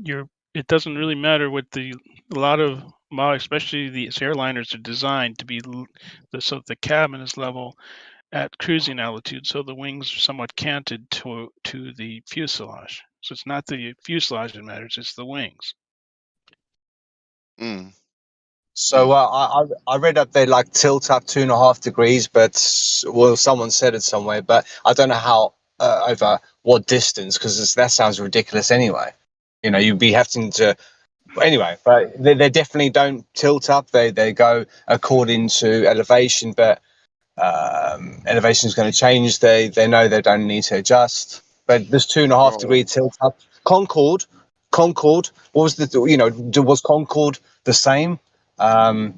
it doesn't really matter what especially these airliners are designed to be so the cabin is level at cruising altitude, so the wings are somewhat canted to the fuselage. So it's not the fuselage that matters; it's the wings. So I read up they like tilt up 2.5 degrees, but someone said it somewhere, but I don't know how over what distance because that sounds ridiculous anyway. You know, you'd be having to Anyway, but they definitely don't tilt up. They go according to elevation, but elevation is going to change. They know they don't need to adjust. But this 2.5 degree tilt up. Concorde. What was was Concorde the same? Well,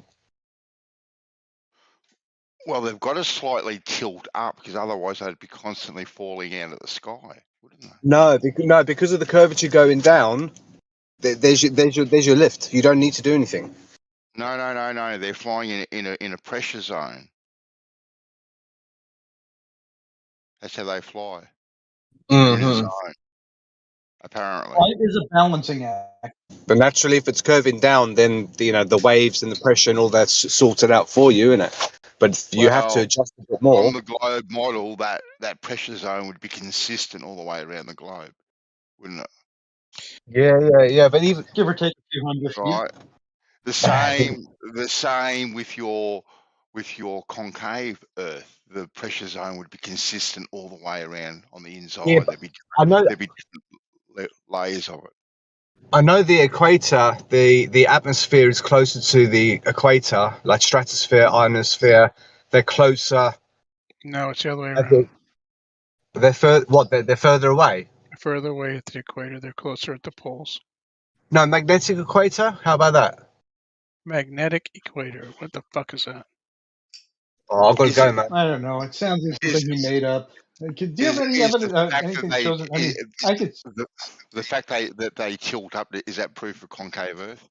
they've got to slightly tilt up because otherwise they'd be constantly falling out of the sky, wouldn't they? No, because of the curvature going down. There's your lift. You don't need to do anything. No. They're flying in a pressure zone. That's how they fly. They're in a zone, apparently. Flight is a balancing act. But naturally, if it's curving down, then the waves and the pressure and all that's sorted out for you, innit? But you have to adjust a bit more. On the globe model, that pressure zone would be consistent all the way around the globe, wouldn't it? Yeah. But even give or take a few hundred feet. Right. The same with your concave Earth. The pressure zone would be consistent all the way around on the inside. Yeah, there'd be different layers of it. I know the equator, the atmosphere is closer to the equator, like stratosphere, ionosphere. They're closer. No, it's the other way around. They're further away. Further away at the equator, they're closer at the poles. No, magnetic equator. How about that? Magnetic equator. What the fuck is that? Oh, I've got to go, man. I don't know. It sounds like something you made up. Do you have any evidence? Anything shows it? I mean, I could. The fact that they tilt up, is that proof of concave Earth?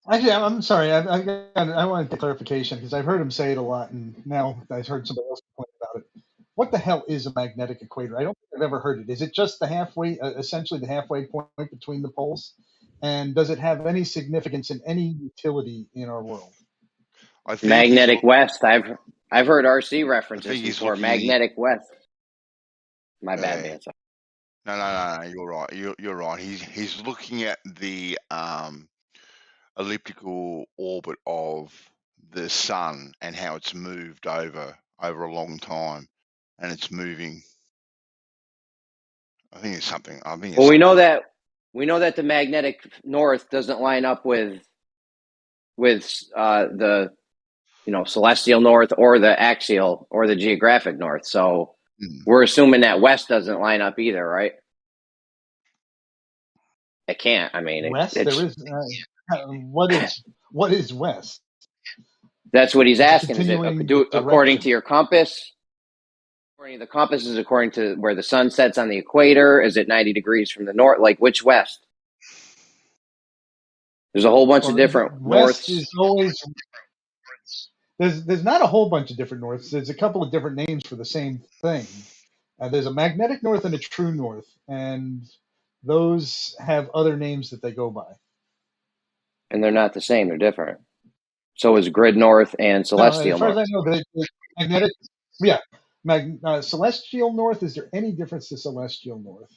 Actually, I'm sorry. I wanted the clarification because I've heard him say it a lot, and now I've heard somebody else complain about it. What the hell is a magnetic equator? I don't think I've ever heard it. Is it just the halfway, essentially the halfway point between the poles? And does it have any significance in any utility in our world? Magnetic west. I've heard RC references before. Magnetic west. My bad, man. No. You're right. You're right. He's looking at the elliptical orbit of the sun and how it's moved over a long time, and it's moving. I think it's something. Well, we know that the magnetic north doesn't line up with the celestial north or the axial or the geographic north. So we're assuming that west doesn't line up either, right? It can't. I mean, west. There is. What is west? That's what he's asking. Is it according to your compass? According to the compass is according to where the sun sets on the equator. Is it 90 degrees from the north? Like which west? There's a whole bunch of different west norths. Is always. There's not a whole bunch of different norths. There's a couple of different names for the same thing. There's a magnetic north and a true north, and those have other names that they go by. And they're not the same. They're different. So is grid north and celestial north. As far as I know, the magnetic, yeah, celestial north. Is there any difference to celestial north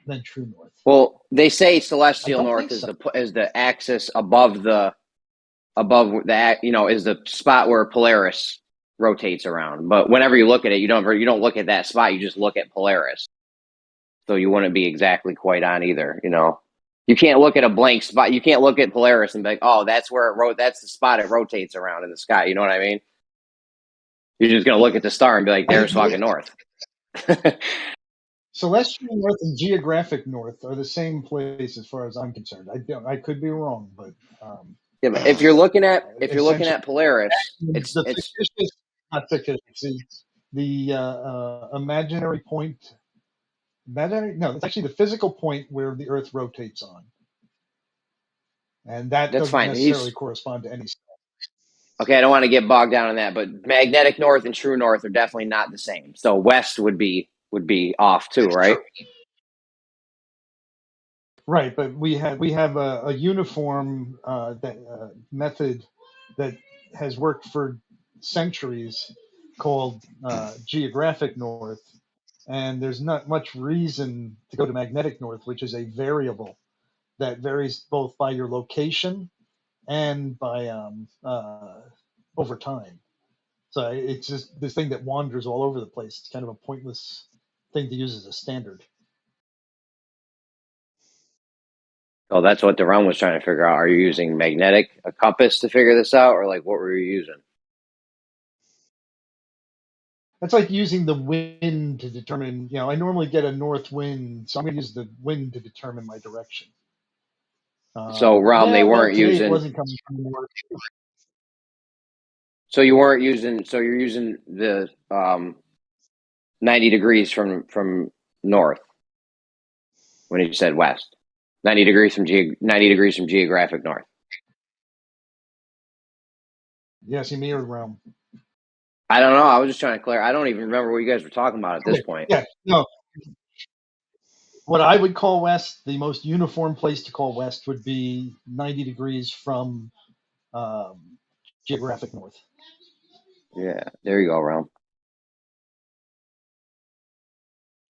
than true north? Well, they say celestial north is the axis above the is the spot where Polaris rotates around. But whenever you look at it, you don't look at that spot. You just look at Polaris. So you wouldn't be exactly quite on either. You can't look at a blank spot. You can't look at Polaris and be like, oh, that's where that's the spot it rotates around in the sky. You know what I mean? You're just gonna look at the star and be like, there's fucking north. Celestial north and geographic north are the same place as far as I'm concerned. I could be wrong, but yeah, but if you're looking at Polaris, it's fictitious, not fictitious. The imaginary point. No, it's actually the physical point where the Earth rotates on, and that doesn't necessarily correspond to any star. Okay, I don't want to get bogged down on that, but magnetic north and true north are definitely not the same. So west would be off too, right? Right, but we have a uniform method that has worked for centuries called geographic north, and there's not much reason to go to magnetic north, which is a variable that varies both by your location and by over time. So it's just this thing that wanders all over the place. It's kind of a pointless thing to use as a standard. Oh, that's what the realm was trying to figure out. Are you using a compass to figure this out, or like what were you using? That's like using the wind to determine, I normally get a north wind, so I'm going to use the wind to determine my direction. So realm, they weren't today using. It wasn't coming from the north. So you weren't using. So you're using the 90 degrees from north when you said west. 90 degrees from 90 degrees from geographic north. Yes, you mirrored realm. I don't know. I was just trying to clear. I don't even remember what you guys were talking about at this point. Yeah, no. What I would call west, the most uniform place to call west would be 90 degrees from geographic north. Yeah, there you go, realm.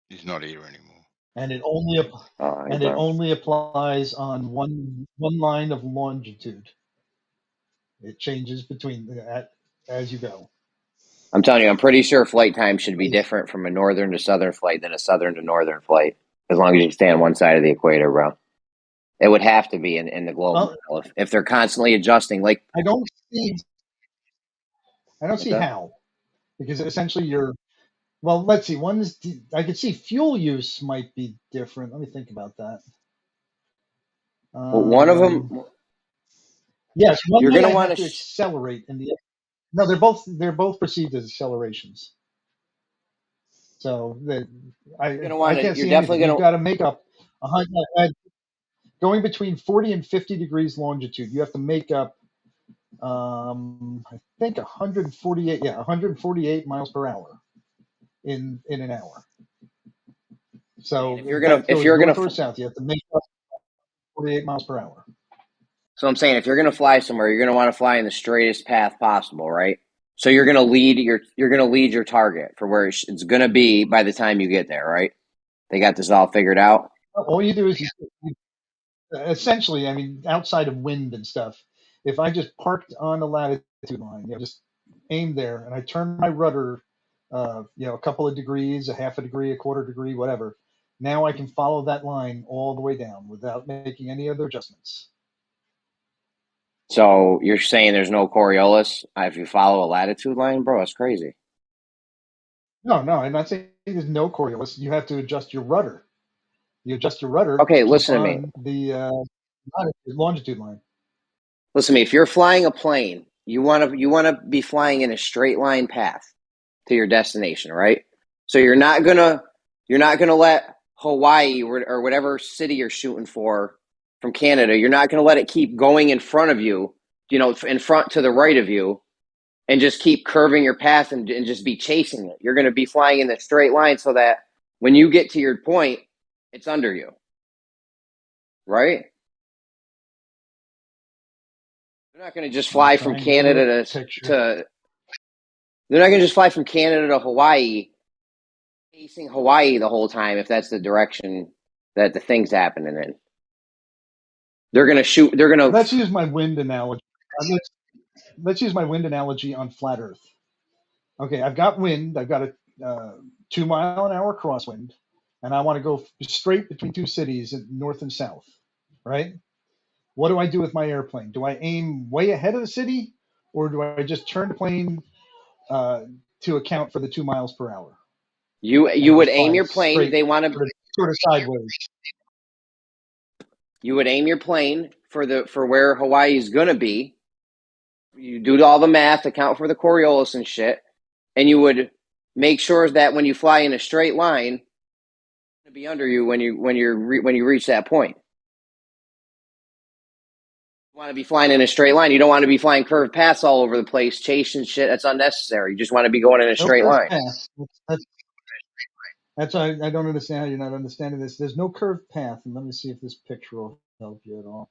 He's not here anymore. And it only applies on one line of longitude. It changes between as you go. I'm telling you, I'm pretty sure flight time should be different from a northern to southern flight than a southern to northern flight, as long as you stay on one side of the equator, bro. It would have to be in the global if they're constantly adjusting. Like I don't see how, because essentially well, let's see. I could see fuel use might be different. Let me think about that. Well, one of them. Yes, you're going to want to accelerate in the. No, they're both perceived as accelerations. So I can't see anything. You've got to make up going between 40 and 50 degrees longitude. You have to make up, I think 148. Yeah, 148 miles per hour in an hour. So if you're gonna north or south, you have to make up 48 miles per hour. So I'm saying if you're gonna fly somewhere, you're gonna want to fly in the straightest path possible, right? So you're gonna lead your target for where it's gonna be by the time you get there, right? They got this all figured out. All you do is essentially, I mean, outside of wind and stuff, if I just parked on the latitude line, just aim there, and I turn my rudder, a couple of degrees, a half a degree, a quarter degree, whatever. Now I can follow that line all the way down without making any other adjustments. So you're saying there's no Coriolis if you follow a latitude line, bro? That's crazy. No, I'm not saying there's no Coriolis. You have to adjust your rudder. You adjust your rudder. Okay, listen to me. The longitude line. Listen to me. If you're flying a plane, you want to be flying in a straight line path to your destination, right? So you're not gonna let Hawaii or whatever city you're shooting for from Canada. You're not gonna let it keep going in front of you, in front to the right of you, and just keep curving your path and just be chasing it. You're gonna be flying in the straight line so that when you get to your point, it's under you, right? They're not going to just fly from Canada to. They're not going to just fly from Canada to Hawaii, facing Hawaii the whole time if that's the direction that the thing's happening in. They're going to shoot. They're going to. Let's use my wind analogy. Let's use my wind analogy on flat Earth. Okay, I've got wind. I've got a 2 mile an hour crosswind, and I want to go straight between two cities, north and south. Right? What do I do with my airplane? Do I aim way ahead of the city, or do I just turn the plane to account for the 2 miles per hour? You would aim your plane. They want to sort of sideways. You would aim your plane for where Hawaii is going to be. You do all the math, account for the Coriolis and shit, and you would make sure that when you fly in a straight line, it's going to be under you when you reach that point. You want to be flying in a straight line. You don't want to be flying curved paths all over the place, chasing shit. That's unnecessary. You just want to be going in a straight line. That's why I don't understand how you're not understanding this. There's no curved path, and let me see if this picture will help you at all.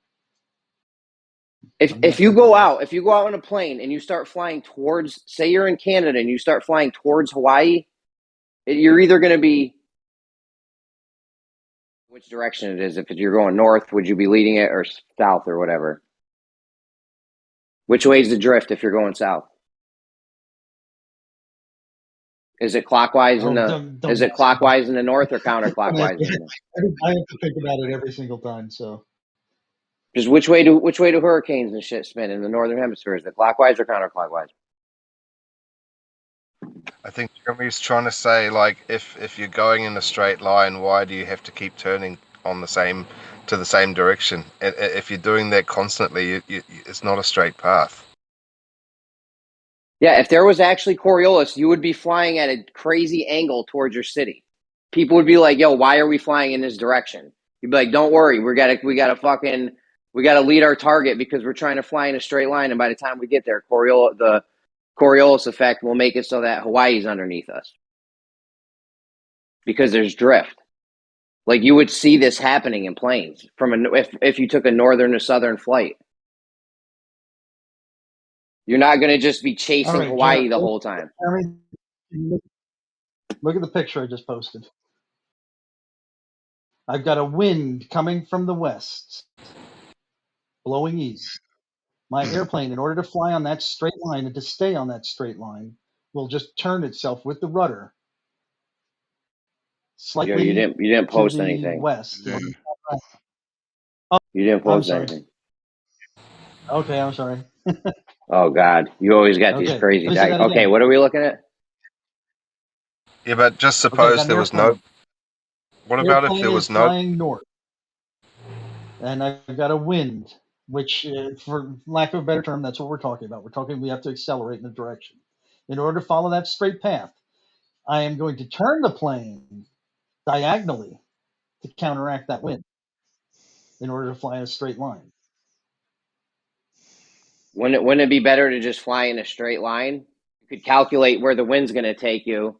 If you go out on a plane and you start flying towards, say you're in Canada and you start flying towards Hawaii, you're either going to be, which direction it is. If you're going north, would you be leading it, or south, or whatever? Which way is the drift if you're going south? Is it clockwise is it clockwise in the north or counterclockwise? I have to think about it every single time. So Just which way do hurricanes and shit spin in the northern hemisphere? Is it clockwise or counterclockwise? I think Jeremy's trying to say, like, if you're going in a straight line, why do you have to keep turning on the same direction? If you're doing that constantly, it's not a straight path. Yeah, if there was actually Coriolis, you would be flying at a crazy angle towards your city. People would be like, "Yo, why are we flying in this direction?" You'd be like, "Don't worry, we gotta lead our target because we're trying to fly in a straight line, and by the time we get there, the Coriolis effect will make it so that Hawaii's underneath us because there's drift." Like you would see this happening in planes if you took a northern to southern flight. You're not going to just be chasing Hawaii the whole time. Jeremy, look at the picture I just posted. I've got a wind coming from the west, blowing east. My airplane, in order to fly on that straight line and to stay on that straight line, will just turn itself with the rudder slightly you didn't post to the anything. west. You I'm didn't post sorry. anything. Okay, I'm sorry. Oh God, you always got these Okay, crazy. let me say that Okay, again. what are we looking at? Yeah, but just Okay, I suppose got there an was no. airplane. What about if Airplane there is was no? flying north, and I've got a wind, which, for lack of a better term, that's what we're talking about. We have to accelerate in a direction. In order to follow that straight path, I am going to turn the plane diagonally to counteract that wind in order to fly in a straight line. Wouldn't it be better to just fly in a straight line? You could calculate where the wind's going to take you,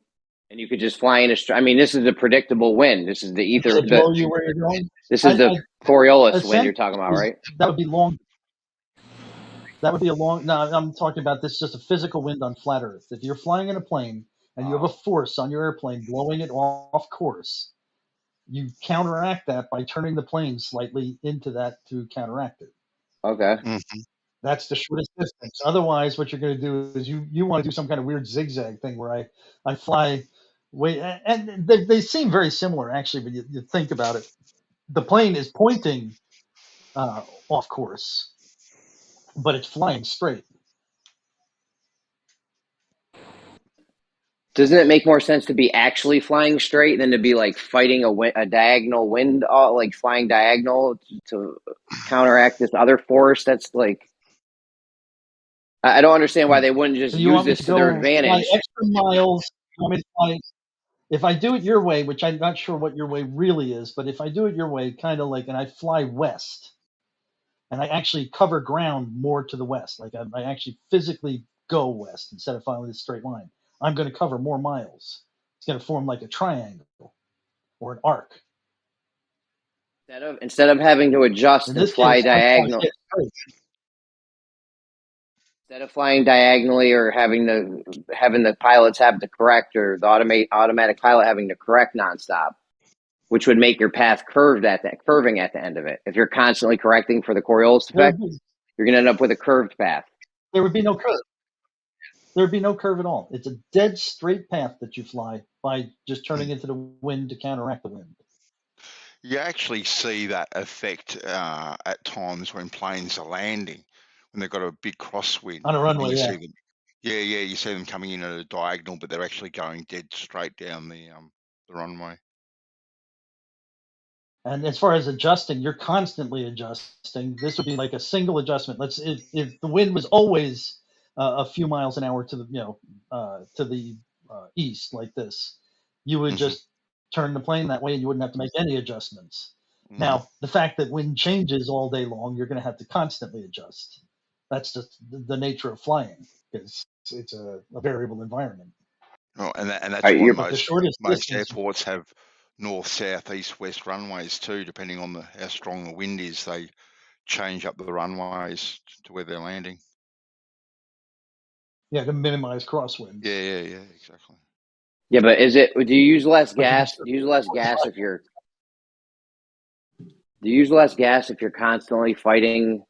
and you could just fly in a straight. I mean, this is a predictable wind. This is the ether. Does it blow you where you're going? This is the Coriolis wind you're Essentially, talking about, right? that would be long. That would be a long. No, I'm talking about this just a physical wind on flat Earth. If you're flying in a plane and you have a force on your airplane blowing it off course, you counteract that by turning the plane slightly into that to counteract it. Okay. That's the shortest distance. Otherwise, what you're going to do is you want to do some kind of weird zigzag thing where I fly way, and they seem very similar actually, but you think about it. The plane is pointing off course, but it's flying straight. Doesn't it make more sense to be actually flying straight than to be like fighting a diagonal wind, like flying diagonal to counteract this other force? That's like, I don't understand why they wouldn't just So you use want me this to to their go fly advantage. extra miles? You want me to fly? If I do it your way, which I'm not sure what your way really is, but if I do it your way, kind of like, and I fly west, and I actually cover ground more to the west, like I actually physically go west instead of following this straight line, I'm going to cover more miles. It's going to form like a triangle or an arc. Instead of having to adjust In and this fly case, I fly diagonal. straight. Instead of flying diagonally or having the pilots have to correct, or the automatic pilot having to correct nonstop, which would make your path curving at the end of it. If you're constantly correcting for the Coriolis effect, you're going to end up with a curved path. There would be no curve. There would be no curve at all. It's a dead straight path that you fly by just turning into the wind to counteract the wind. You actually see that effect at times when planes are landing, when they've got a big crosswind. On a runway, you yeah. see them, you see them coming in at a diagonal, but they're actually going dead straight down the runway. And as far as adjusting, you're constantly adjusting. This would be like a single adjustment. If the wind was always a few miles an hour to the east like this, you would just turn the plane that way, and you wouldn't have to make any adjustments. Now, the fact that wind changes all day long, you're going to have to constantly adjust. That's just the nature of flying, because it's a variable environment. Oh, and that's why most distance, airports have north, south, east, west runways too, depending on how strong the wind is. They change up the runways to where they're landing. Yeah, to minimize crosswind. Yeah, exactly. Yeah, but do you use less gas? Do you use less gas if you're constantly fighting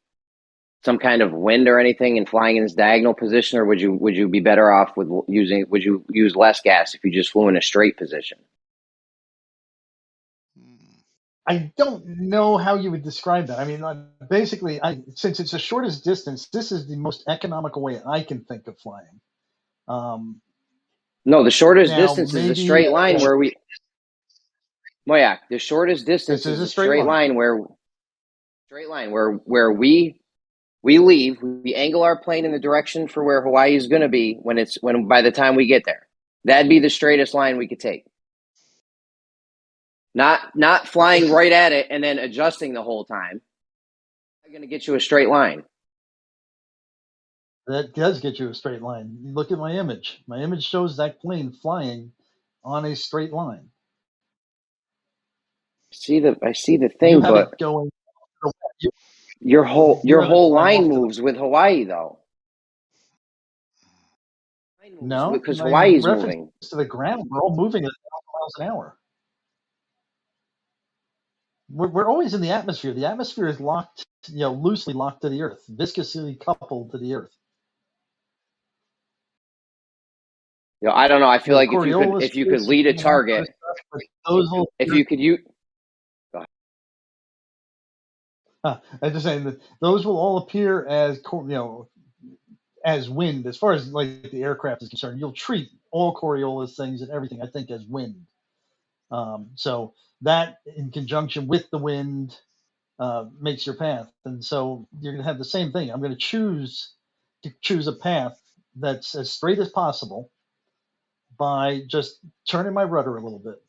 some kind of wind or anything and flying in this diagonal position, or would you be better off would you use less gas if you just flew in a straight position? I don't know how you would describe that. I mean, basically, since it's the shortest distance, this is the most economical way I can think of flying. No, the shortest Now, distance is a maybe straight line where we. Moyak, the shortest distance this is is a a straight straight line where we leave, we angle our plane in the direction for where Hawaii is going to be when by the time we get there. That'd be the straightest line we could take. Not flying right at it and then adjusting the whole time. That's going to get you a straight line. That does get you a straight line. You look at my image. My image shows that plane flying on a straight line. I see the You thing, have but it going. your whole have it flying line off to moves with Hawaii though. No, because my Hawaii's reference moving. to the ground. We're all moving at 1,000 miles an hour. We're always in the atmosphere. The atmosphere is locked, loosely locked to the Earth, viscously coupled to the Earth. I don't know. I feel like Coriolis if you could lead a target, if you could use. I'm just saying that those will all appear as as wind. As far as like the aircraft is concerned, you'll treat all Coriolis things and everything, I think, as wind. So that in conjunction with the wind makes your path, and so you're going to have the same thing. I'm going to choose a path that's as straight as possible by just turning my rudder a little bit.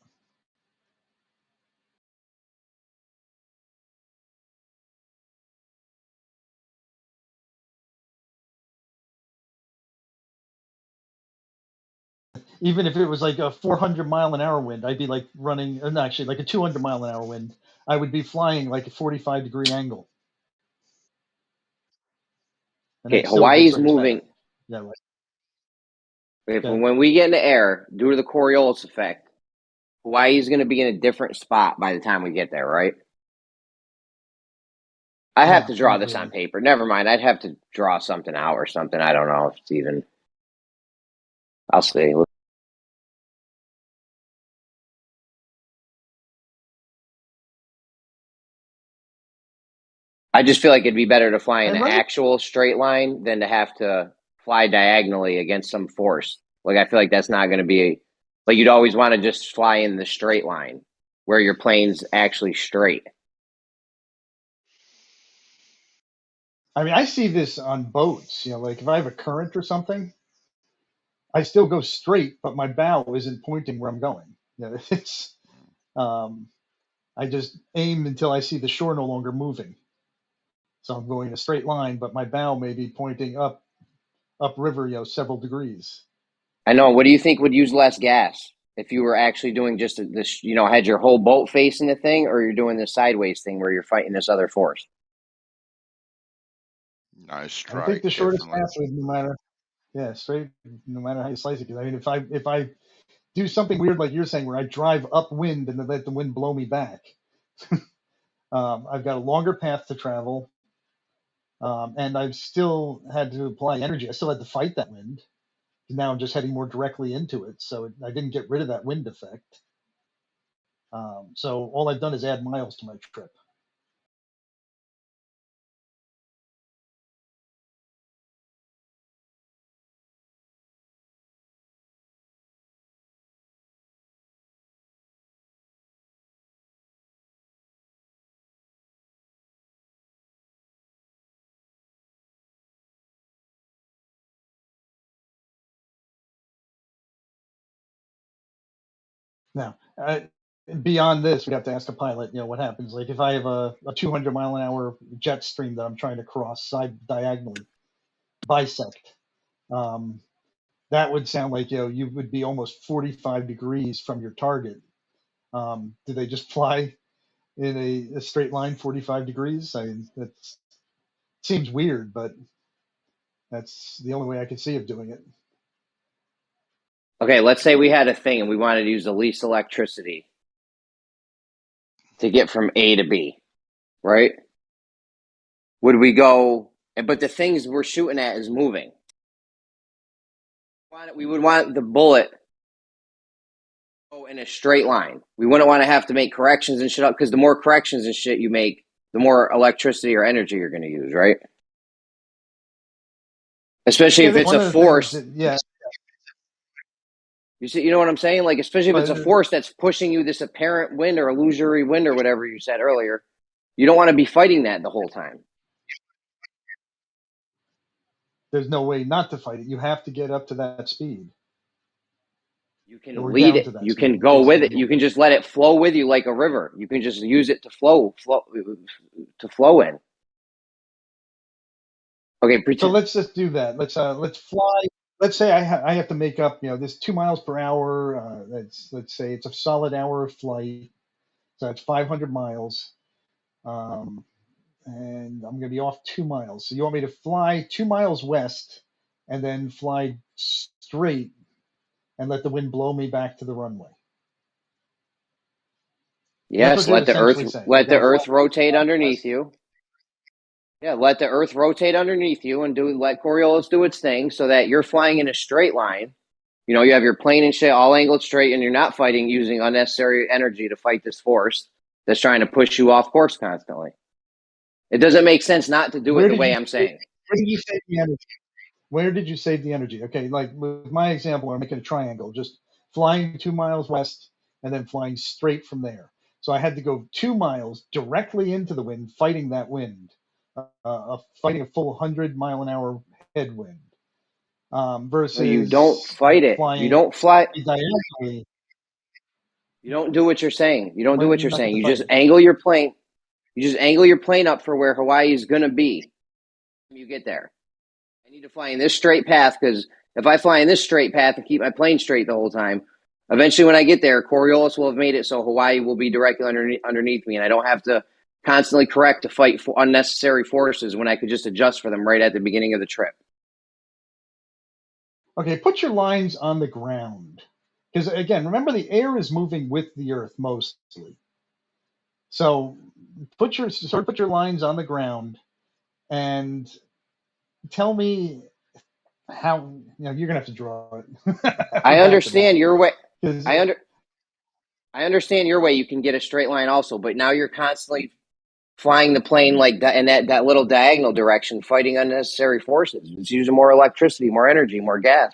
Even if it was like a 400-mile-an-hour wind, I'd be like running, actually like a 200-mile-an-hour wind, I would be flying like a 45-degree angle. And Okay, I'd still get Hawaii's surface moving. path. Yeah, right. When we get into air, due to the Coriolis effect, Hawaii's going to be in a different spot by the time we get there, right? I have to draw this on paper. Never mind. I'd have to draw something out or something. I don't know if it's even. I'll see. I just feel like it'd be better to fly in an actual straight line than to have to fly diagonally against some force. Like, I feel like that's not going to be like you'd always want to just fly in the straight line where your plane's actually straight. I mean, I see this on boats. Like if I have a current or something, I still go straight, but my bow isn't pointing where I'm going. It's I just aim until I see the shore no longer moving. So I'm going a straight line, but my bow may be pointing upriver, several degrees. I know. What do you think would use less gas if you were actually doing just this? Had your whole boat facing the thing, or you're doing this sideways thing where you're fighting this other force? No strike. I think the shortest definitely. path would straight, no matter how you slice it. I mean, if I do something weird like you're saying, where I drive upwind and then let the wind blow me back, I've got a longer path to travel, and I've still had to apply energy. I still had to fight that wind. Now I'm just heading more directly into it, so I didn't get rid of that wind effect. So all I've done is add miles to my trip. Now, beyond this, we have to ask the pilot, what happens? Like if I have a 200-mile-an-hour jet stream that I'm trying to cross diagonally, bisect, that would sound like, you would be almost 45 degrees from your target. Do they just fly in a straight line 45 degrees? I mean, that seems weird, but that's the only way I could see of doing it. Okay, let's say we had a thing and we wanted to use the least electricity to get from A to B, right? Would we go? But the things we're shooting at is moving. We would want the bullet in a straight line. We wouldn't want to have to make corrections and shit up, because the more corrections and shit you make, the more electricity or energy you're going to use, right? Especially if it's a force. Yeah. You see, you know what I'm saying? Like, especially if it's a force that's pushing you, this apparent wind or illusory wind or whatever you said earlier, you don't want to be fighting that the whole time. There's no way not to fight it. You have to get up to that speed. You can lead it. You can go with it. You can just let it flow with you like a river. You can just use it to flow in. Okay, so let's just do that. Let's fly. Let's say I have to make up, this 2 miles per hour. Let's say it's a solid hour of flight, so that's 500 miles. And I'm going to be off 2 miles. So you want me to fly 2 miles west and then fly straight and let the wind blow me back to the runway? Yes, let the earth rotate underneath you. Yeah, let the earth rotate underneath you and let Coriolis do its thing, so that you're flying in a straight line. You have your plane and shit all angled straight, and you're not fighting using unnecessary energy to fight this force that's trying to push you off course constantly. It doesn't make sense not to do it the way I'm saying. Where did you save the energy? Where did you save the energy? Okay, like with my example, I'm making a triangle, just flying 2 miles west and then flying straight from there. So I had to go 2 miles directly into the wind, fighting that wind, fighting a full 100-mile-an-hour headwind. Versus so you don't fight it. You don't fly diagonally. You don't do what you're saying. You don't do what you're saying. You just angle your plane. You just angle your plane up for where Hawaii is going to be when you get there. I need to fly in this straight path, because if I fly in this straight path and keep my plane straight the whole time, eventually when I get there, Coriolis will have made it so Hawaii will be directly underneath me, and I don't have to constantly correct to fight for unnecessary forces when I could just adjust for them right at the beginning of the trip. Okay, put your lines on the ground. Because again, remember, the air is moving with the earth mostly. So put your lines on the ground and tell me how, you're gonna have to draw it. I understand your way. I understand your way. You can get a straight line also, but now you're constantly flying the plane like that in that little diagonal direction, fighting unnecessary forces. It's using more electricity, more energy, more gas.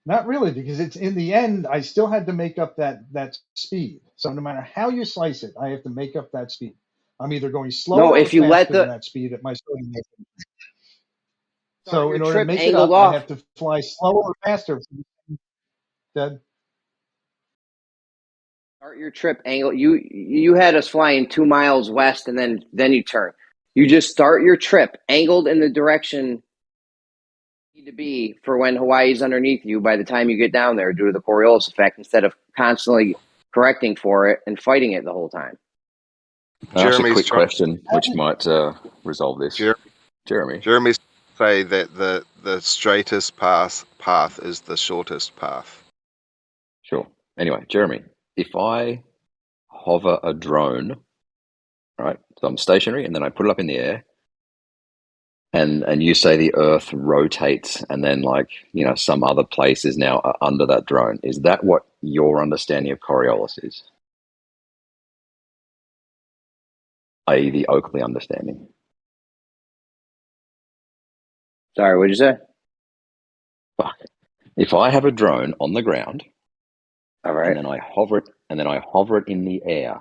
Not really, because it's in the end, I still had to make up that speed. So no matter how you slice it, I have to make up that speed. I'm either going slower or faster than that speed at my starting point. So in order to make it up, I have to fly slower or faster. Dead. Start your trip angle. You had us flying 2 miles west, and then you turn. You just start your trip angled in the direction you need to be for when Hawaii's underneath you by the time you get down there, due to the Coriolis effect, instead of constantly correcting for it and fighting it the whole time. I'll ask a quick question which might resolve this. Jeremy. Jeremy's say that the straightest path is the shortest path. Sure. Anyway, Jeremy, if I hover a drone, right, so I'm stationary and then I put it up in the air, and you say the Earth rotates and then some other place is now under that drone, is that what your understanding of Coriolis is? i.e. the Oakley understanding? Sorry, what did you say? Fuck. If I have a drone on the ground, all right, and then I hover it in the air,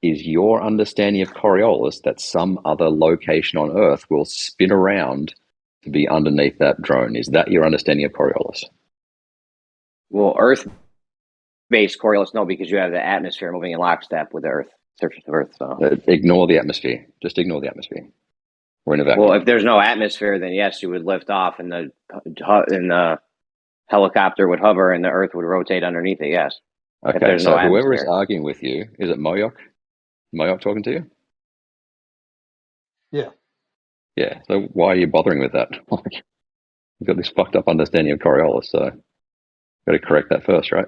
is your understanding of Coriolis that some other location on Earth will spin around to be underneath that drone? Is that your understanding of Coriolis? Well, Earth-based Coriolis, no, because you have the atmosphere moving in lockstep with the Earth, surface of Earth. So ignore the atmosphere. Just ignore the atmosphere. We're in a vacuum. Well, if there's no atmosphere, then yes, you would lift off, and the helicopter would hover, and the Earth would rotate underneath it. Yes. Okay. So whoever is arguing with you, is it Moyok? Moyok talking to you? Yeah. Yeah. So why are you bothering with that? You've got this fucked up understanding of Coriolis, so got to correct that first, right?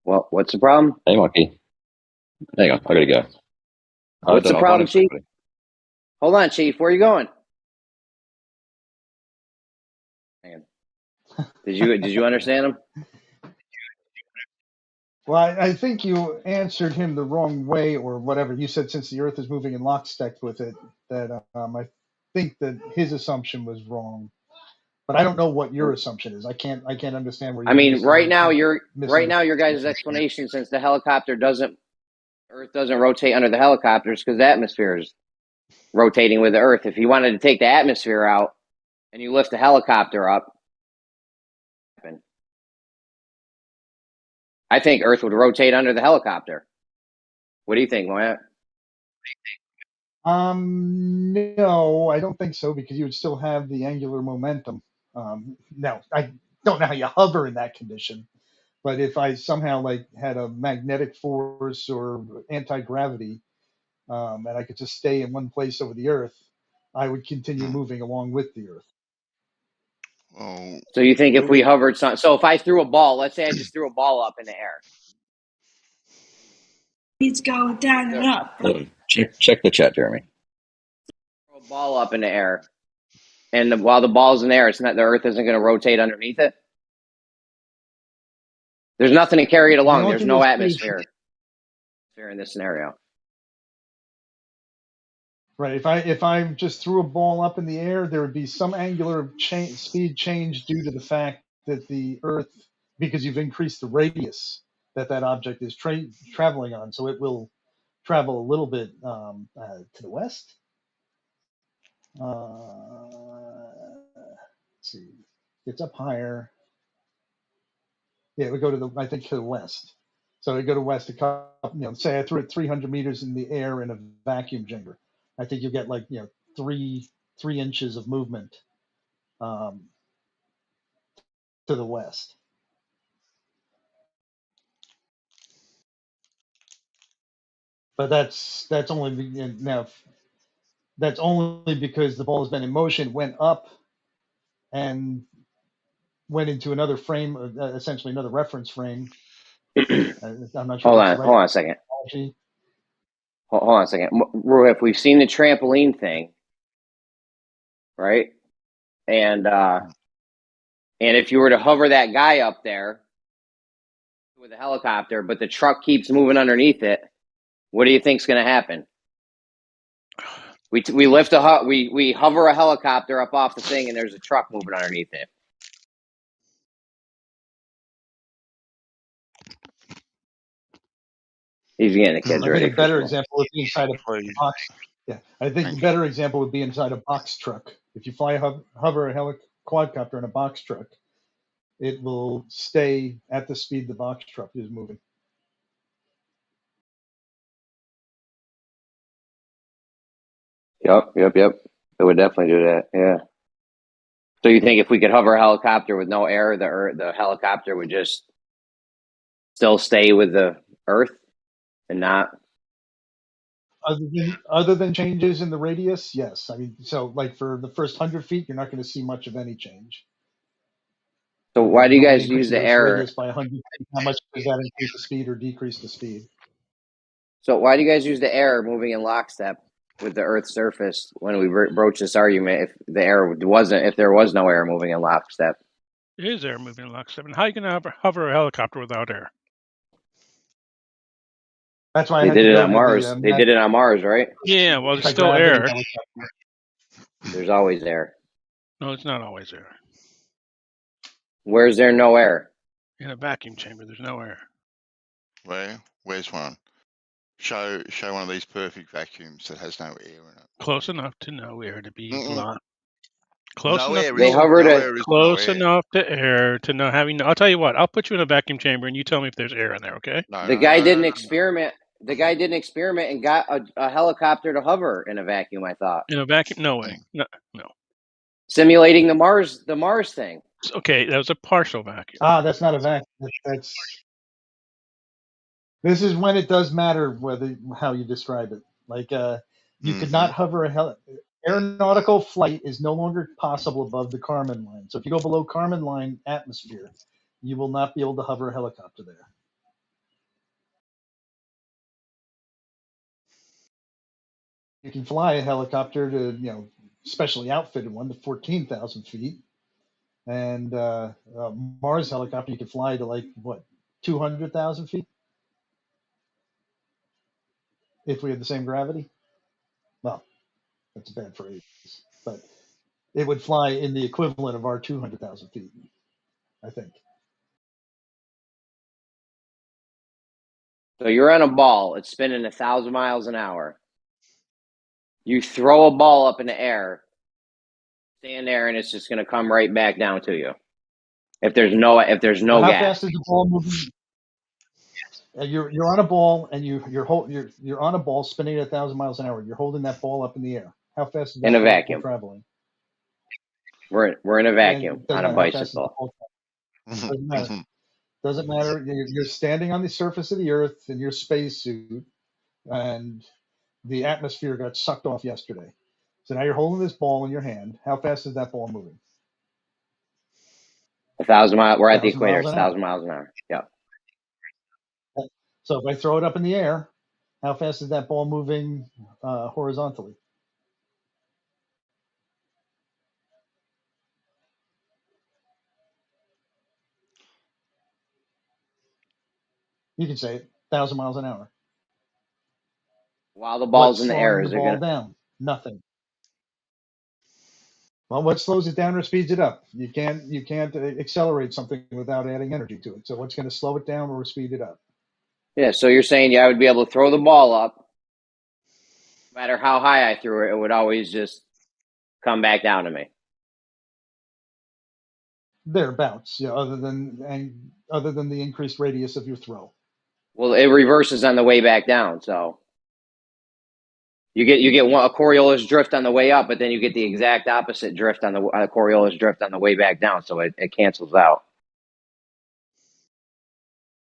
Well, what's the problem? Hey, Mikey. Hang on, I got to go. What's the problem, Chief? Hold on, Chief. Where are you going? Did you understand him? Well, I think you answered him the wrong way, or whatever. You said since the Earth is moving in lockstep with it, that I think that his assumption was wrong. But I don't know what your assumption is. I can't understand where I you're mean, right now your misunderstanding. guys' explanation, since the helicopter Earth doesn't rotate under the helicopters because the atmosphere is rotating with the Earth. If you wanted to take the atmosphere out and you lift the helicopter up, I think Earth would rotate under the helicopter. What do you think, Moya? No, I don't think so, because you would still have the angular momentum. Now, I don't know how you hover in that condition, but if I somehow like had a magnetic force or anti-gravity, and I could just stay in one place over the Earth, I would continue moving along with the Earth. Oh, So you think if we hovered so if I threw a ball, let's say I just threw a ball up in the air. It's going down and up. Check the chat, Jeremy. Throw a ball up in the air, and while the ball's in the air, it's not the Earth isn't going to rotate underneath it. There's nothing to carry it along. There's no atmosphere in this scenario. Right. If I just threw a ball up in the air, there would be some angular speed change due to the fact that the Earth, because you've increased the radius that object is traveling on, so it will travel a little bit to the west. Let's see, it's up higher. Yeah, it would go to the, I think, to the west. So it would go to west a couple, say I threw it 300 meters in the air in a vacuum chamber. I think you get like, 3 inches of movement to the west. But that's only now. That's only because the ball has been in motion, went up, and went into another frame, essentially another reference frame. I'm not sure. Hold on a second. Hold on a second. Ruhif, we've seen the trampoline thing, right? And if you were to hover that guy up there with a helicopter, but the truck keeps moving underneath it, what do you think's going to happen? We we hover a helicopter up off the thing, and there's a truck moving underneath it. He's getting the kids I ready. think a better example would be inside a box. Yeah, I think a better example would be inside a box truck. If you hover a quadcopter in a box truck, it will stay at the speed the box truck is moving. Yep. It would definitely do that. Yeah. So you think if we could hover a helicopter with no air, the helicopter would just still stay with the Earth and not? Other than changes in the radius, yes. I mean, so like for the first 100 feet, you're not going to see much of any change. So why do you guys Increase use the Earth's air? radius by 100 feet? How much does that increase the speed or decrease the speed? So why do you guys use the air moving in lockstep with the Earth's surface when we broach this argument? If there was no air moving in lockstep, It is air moving in lockstep. And how are you going to hover a helicopter without air? That's why they did it on Mars. They did it on Mars, right? Yeah, well, there's still air. There's always air. No, it's not always air. Where's there no air? In a vacuum chamber, there's no air. Where's one? Show one of these perfect vacuums that has no air in it. Close enough to no air to be blunt. Close enough. enough to air to know having. I'll tell you what. I'll put you in a vacuum chamber and you tell me if there's air in there. Okay? The guy did an experiment. The guy did an experiment and got a helicopter to hover in a vacuum. I thought. In a vacuum? No way. No. Simulating the Mars thing. Okay, that was a partial vacuum. That's not a vacuum. This is when it does matter how you describe it. Like you could not hover a aeronautical flight is no longer possible above the Kármán line. So if you go below Kármán line atmosphere, you will not be able to hover a helicopter there. You can fly a helicopter to, specially outfitted one to 14,000 feet. And Mars helicopter, you can fly to 200,000 feet. If we had the same gravity, well, that's a bad phrase, but it would fly in the equivalent of our 200,000 feet, I think. So you're on a ball. It's spinning 1,000 miles an hour. You throw a ball up in the air, stand there, and it's just going to come right back down to you. If there's no How gas. fast is the ball moving? You're on a ball and you're on a ball spinning at 1,000 miles an hour. You're holding that ball up in the air. How fast is that In a ball vacuum. traveling? We're in a vacuum And doesn't on a matter how fast is the bicycle. ball traveling. Doesn't matter. Doesn't matter. You're standing on the surface of the Earth in your spacesuit, and the atmosphere got sucked off yesterday. So now you're holding this ball in your hand. How fast is that ball moving? 1,000 miles. We're at the 1,000 equator. miles It's an hour. 1,000 miles an hour. Yeah. So if I throw it up in the air, how fast is that ball moving horizontally? You can say it, 1,000 miles an hour. While the ball's What's in the air, slowing the is it ball going to? down? Nothing. Well, what slows it down or speeds it up? You can't accelerate something without adding energy to it. So what's going to slow it down or speed it up? Yeah, so you're saying I would be able to throw the ball up. No matter how high I threw it, it would always just come back down to me. Thereabouts, yeah. Other than the increased radius of your throw. Well, it reverses on the way back down, so you get a Coriolis drift on the way up, but then you get the exact opposite drift on the Coriolis drift on the way back down, so it cancels out.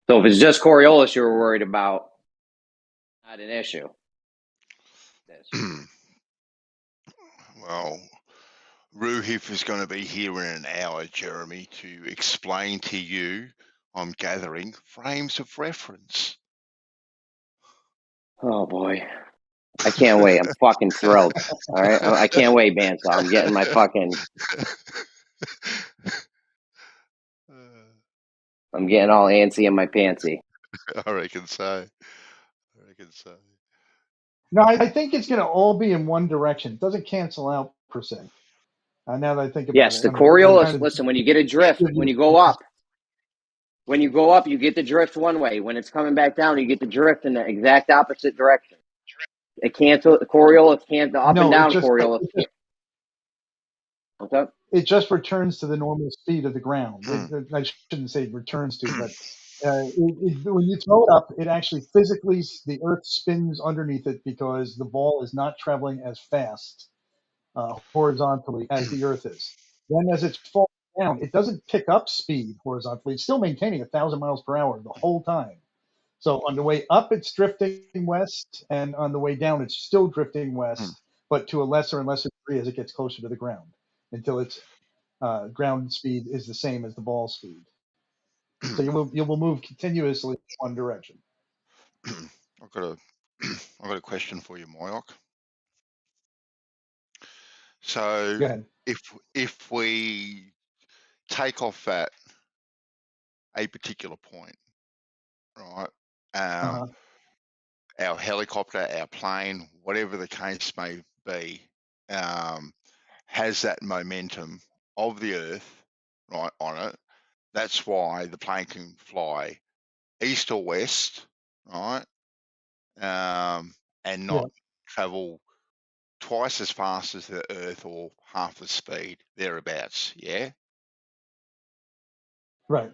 So if it's just Coriolis you were worried about, not an issue. Well, Ruhif is going to be here in an hour, Jeremy, to explain to you, I'm gathering, frames of reference. Oh boy. I can't wait. I'm fucking thrilled. All right. I can't wait, Bandsaw. I'm getting my fucking. I'm getting all antsy in my pantsy. I reckon so. No, I think it's going to all be in one direction. It doesn't cancel out per se. Now that I think about Yes, it, the I'm Coriolis. kind of Listen, when you get a drift, when you go up, you get the drift one way. When it's coming back down, you get the drift in the exact opposite direction. It cancel the Coriolis can't the up and down Coriolis. What's up? It just returns to the normal speed of the ground. I shouldn't say returns to, but when you throw it up, it actually physically, the Earth spins underneath it because the ball is not traveling as fast horizontally as the Earth is. Then as it's falling down, it doesn't pick up speed horizontally. It's still maintaining 1,000 miles per hour the whole time. So on the way up, it's drifting west, and on the way down, it's still drifting west, but to a lesser and lesser degree as it gets closer to the ground, until its ground speed is the same as the ball speed. So you will move continuously in one direction. I've got a question for you, Moyoc. So Go ahead. if we take off at a particular point, right? Our helicopter, our plane, whatever the case may be, has that momentum of the Earth, right, on it. That's why the plane can fly east or west, right, and not travel twice as fast as the Earth or half the speed, thereabouts. Yeah. Right.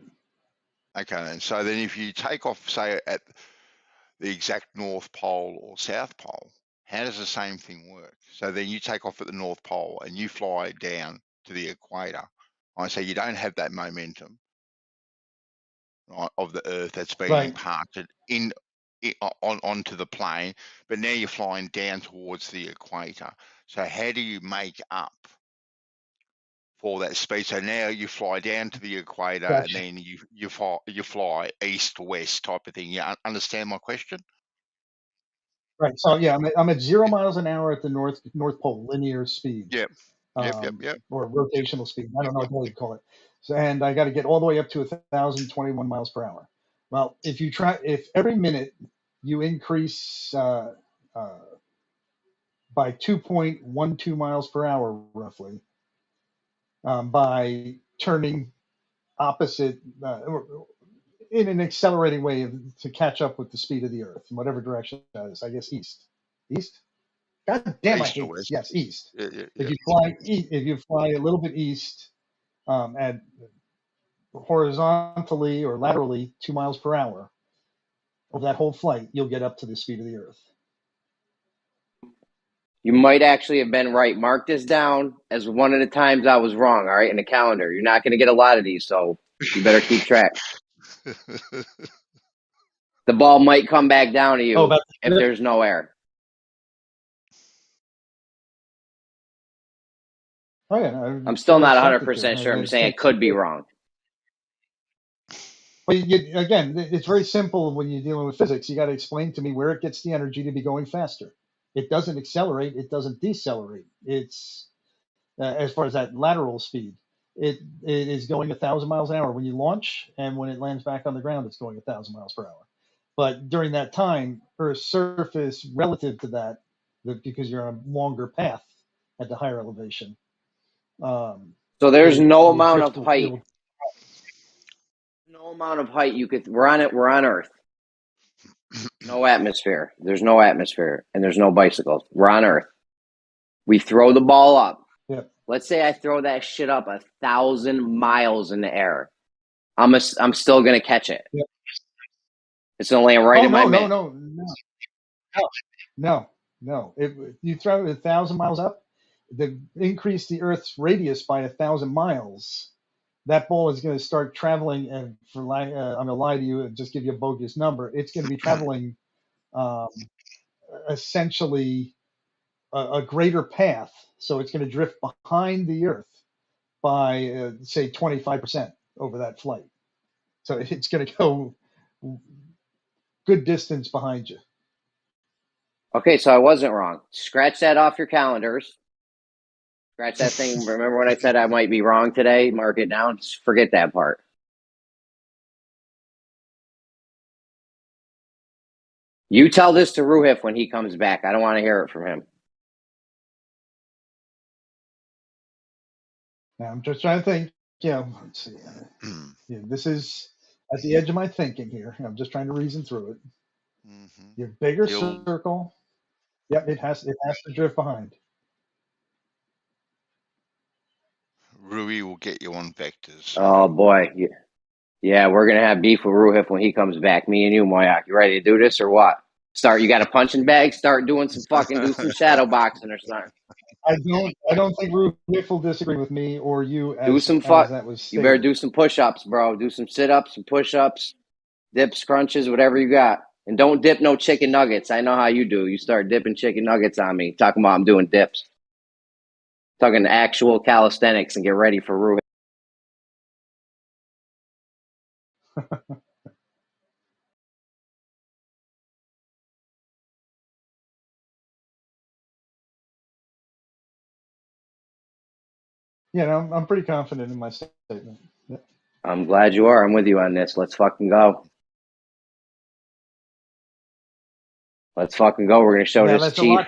Okay, and so then if you take off, say, at the exact North Pole or South Pole, how does the same thing work? So then you take off at the North Pole and you fly down to the equator. I say you don't have that momentum, right, of the Earth that's being imparted onto the plane, but now you're flying down towards the equator. So how do you make up for that speed? So now you fly down to the equator, and then you fly east to west type of thing. You understand my question? Right. So yeah, I'm at 0 miles an hour at the North Pole, linear speed. Yep. Or rotational speed. I don't know what you call it. So, and I got to get all the way up to 1,021 miles per hour. Well, if every minute you increase by 2.12 miles per hour, roughly, by turning opposite in an accelerating way to catch up with the speed of the Earth in whatever direction that is. I guess east. East. God damn, I East or hate this. west? Yes, east. Yeah, yeah, If yeah. you fly a little bit east, at horizontally or laterally 2 miles per hour over that whole flight, you'll get up to the speed of the Earth. You might actually have been right. Mark this down as one of the times I was wrong, all right, in the calendar. You're not going to get a lot of these, so you better keep track. The ball might come back down to you about if there's no air. Oh yeah, I'm still not accept it 100% too. sure. I'm just saying it could be wrong. But again, it's very simple when you're dealing with physics. You got to explain to me where it gets the energy to be going faster. It doesn't accelerate. It doesn't decelerate. It's as far as that lateral speed, it is going 1,000 miles an hour when you launch, and when it lands back on the ground, it's going 1,000 miles per hour. But during that time, Earth's surface relative to that, because you're on a longer path at the higher elevation. So there's no amount of height. It'll, No amount of height you could. We're on Earth. No atmosphere. There's no atmosphere, and there's no bicycles. We're on Earth. We throw the ball up. Yep. Let's say I throw that shit up 1,000 miles in the air. I'm still gonna catch it. Yep. It's gonna land right in my mitt. No. If you throw it 1,000 miles up, increase the Earth's radius by 1,000 miles. That ball is going to start traveling, and I'm going to lie to you and just give you a bogus number. It's going to be traveling essentially a greater path, so it's going to drift behind the Earth by say 25% over that flight. So it's going to go good distance behind you. Okay, so I wasn't wrong. Scratch that off your calendars. Scratch that thing. Remember when I said I might be wrong today? Mark it down. Just forget that part. You tell this to Ruhif when he comes back. I don't want to hear it from him. Now I'm just trying to think. Let's see. This is at the edge of my thinking here. I'm just trying to reason through it. Your bigger circle. Yep, it has to drift behind. Rui will get you on vectors. Oh boy, yeah, we're gonna have beef with Ruhif when he comes back. Me and you, Moyak. You ready to do this or what? You got a punching bag. Start doing some do some shadow boxing or something. I don't think Ruhif will disagree with me or you. Do some that was stated. You better do some push-ups, bro. Do some sit-ups, some push-ups, dips, crunches, whatever you got. And don't dip no chicken nuggets. I know how you do. You start dipping chicken nuggets on me. Talking about I'm doing dips. Talking actual calisthenics and get ready for Ruhif. Yeah, I'm pretty confident in my statement. Yep. I'm glad you are. I'm with you on this. Let's fucking go. Let's fucking go. We're gonna show this chief.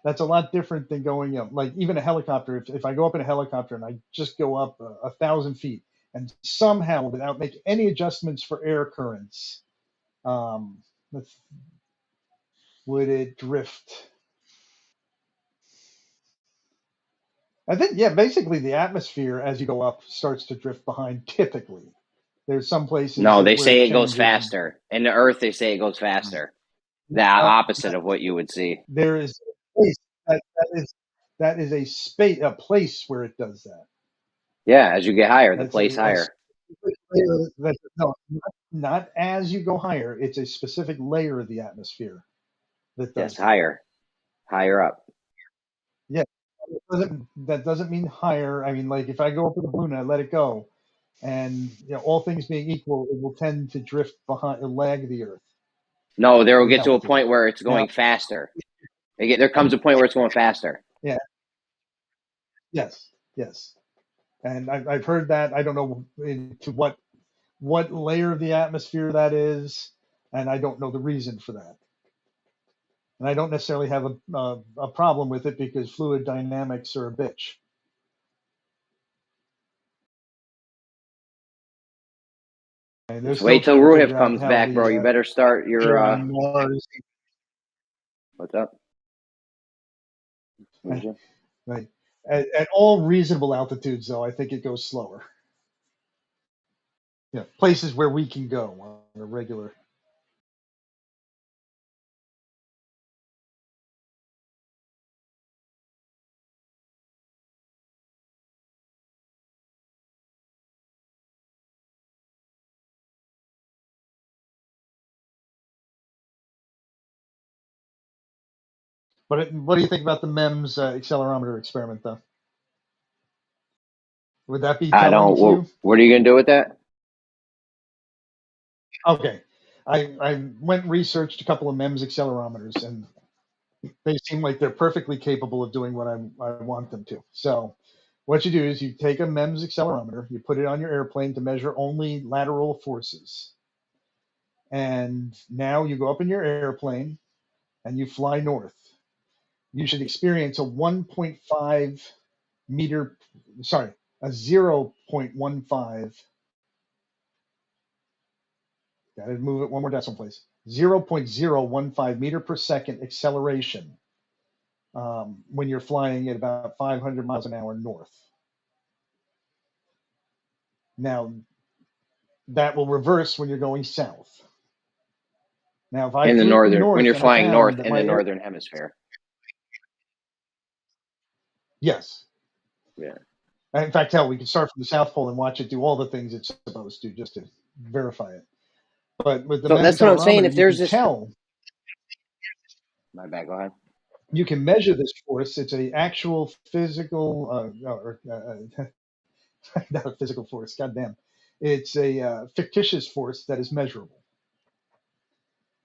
That's a lot different than going up. Like even a helicopter. If I go up in a helicopter and I just go up 1,000 feet and somehow without making any adjustments for air currents, would it drift? I think, basically the atmosphere as you go up starts to drift behind typically. There's some places. No, they say it goes faster. In the Earth, they say it goes faster. The opposite of what you would see. There is a place that is a place where it does that. Yeah, as you get higher, the place higher. No, not as you go higher. It's a specific layer of the atmosphere that does. Yes, higher up. Yeah, that doesn't mean higher. I mean, like if I go up with a balloon and I let it go, and all things being equal, it will tend to drift behind, lag the Earth. No, there will get to a point where it's going faster. There comes a point where it's going faster. Yeah. Yes. And I've heard that. I don't know into what layer of the atmosphere that is, and I don't know the reason for that. And I don't necessarily have a problem with it because fluid dynamics are a bitch. And they're Just still wait till trying to Ruhif figure out comes how back, bro. You better start your. on Mars. What's up? What you Right. At all reasonable altitudes, though, I think it goes slower. Yeah, places where we can go on a regular. But what do you think about the MEMS accelerometer experiment, though? Would that be I telling don't. to you? What are you gonna do with that? Okay, I went and researched a couple of MEMS accelerometers, and they seem like they're perfectly capable of doing what I want them to. So, what you do is you take a MEMS accelerometer, you put it on your airplane to measure only lateral forces, and now you go up in your airplane and you fly north. You should experience a 1.5 meter, sorry, a 0.15. Got to move it one more decimal place. 0.015 meter per second acceleration when you're flying at about 500 miles an hour north. Now, that will reverse when you're going south. Now, if I In the flew northern, north when you're and I flying north found that in my the northern hemisphere. yes. Yeah. In fact, hell, we can start from the South Pole and watch it do all the things it's supposed to just to verify it. But with the So MEMS that's what I'm saying. accelerometer, If you there's can this. tell. My bad. Go ahead. You can measure this force. It's a actual physical, not a physical force. Goddamn, it's a fictitious force that is measurable.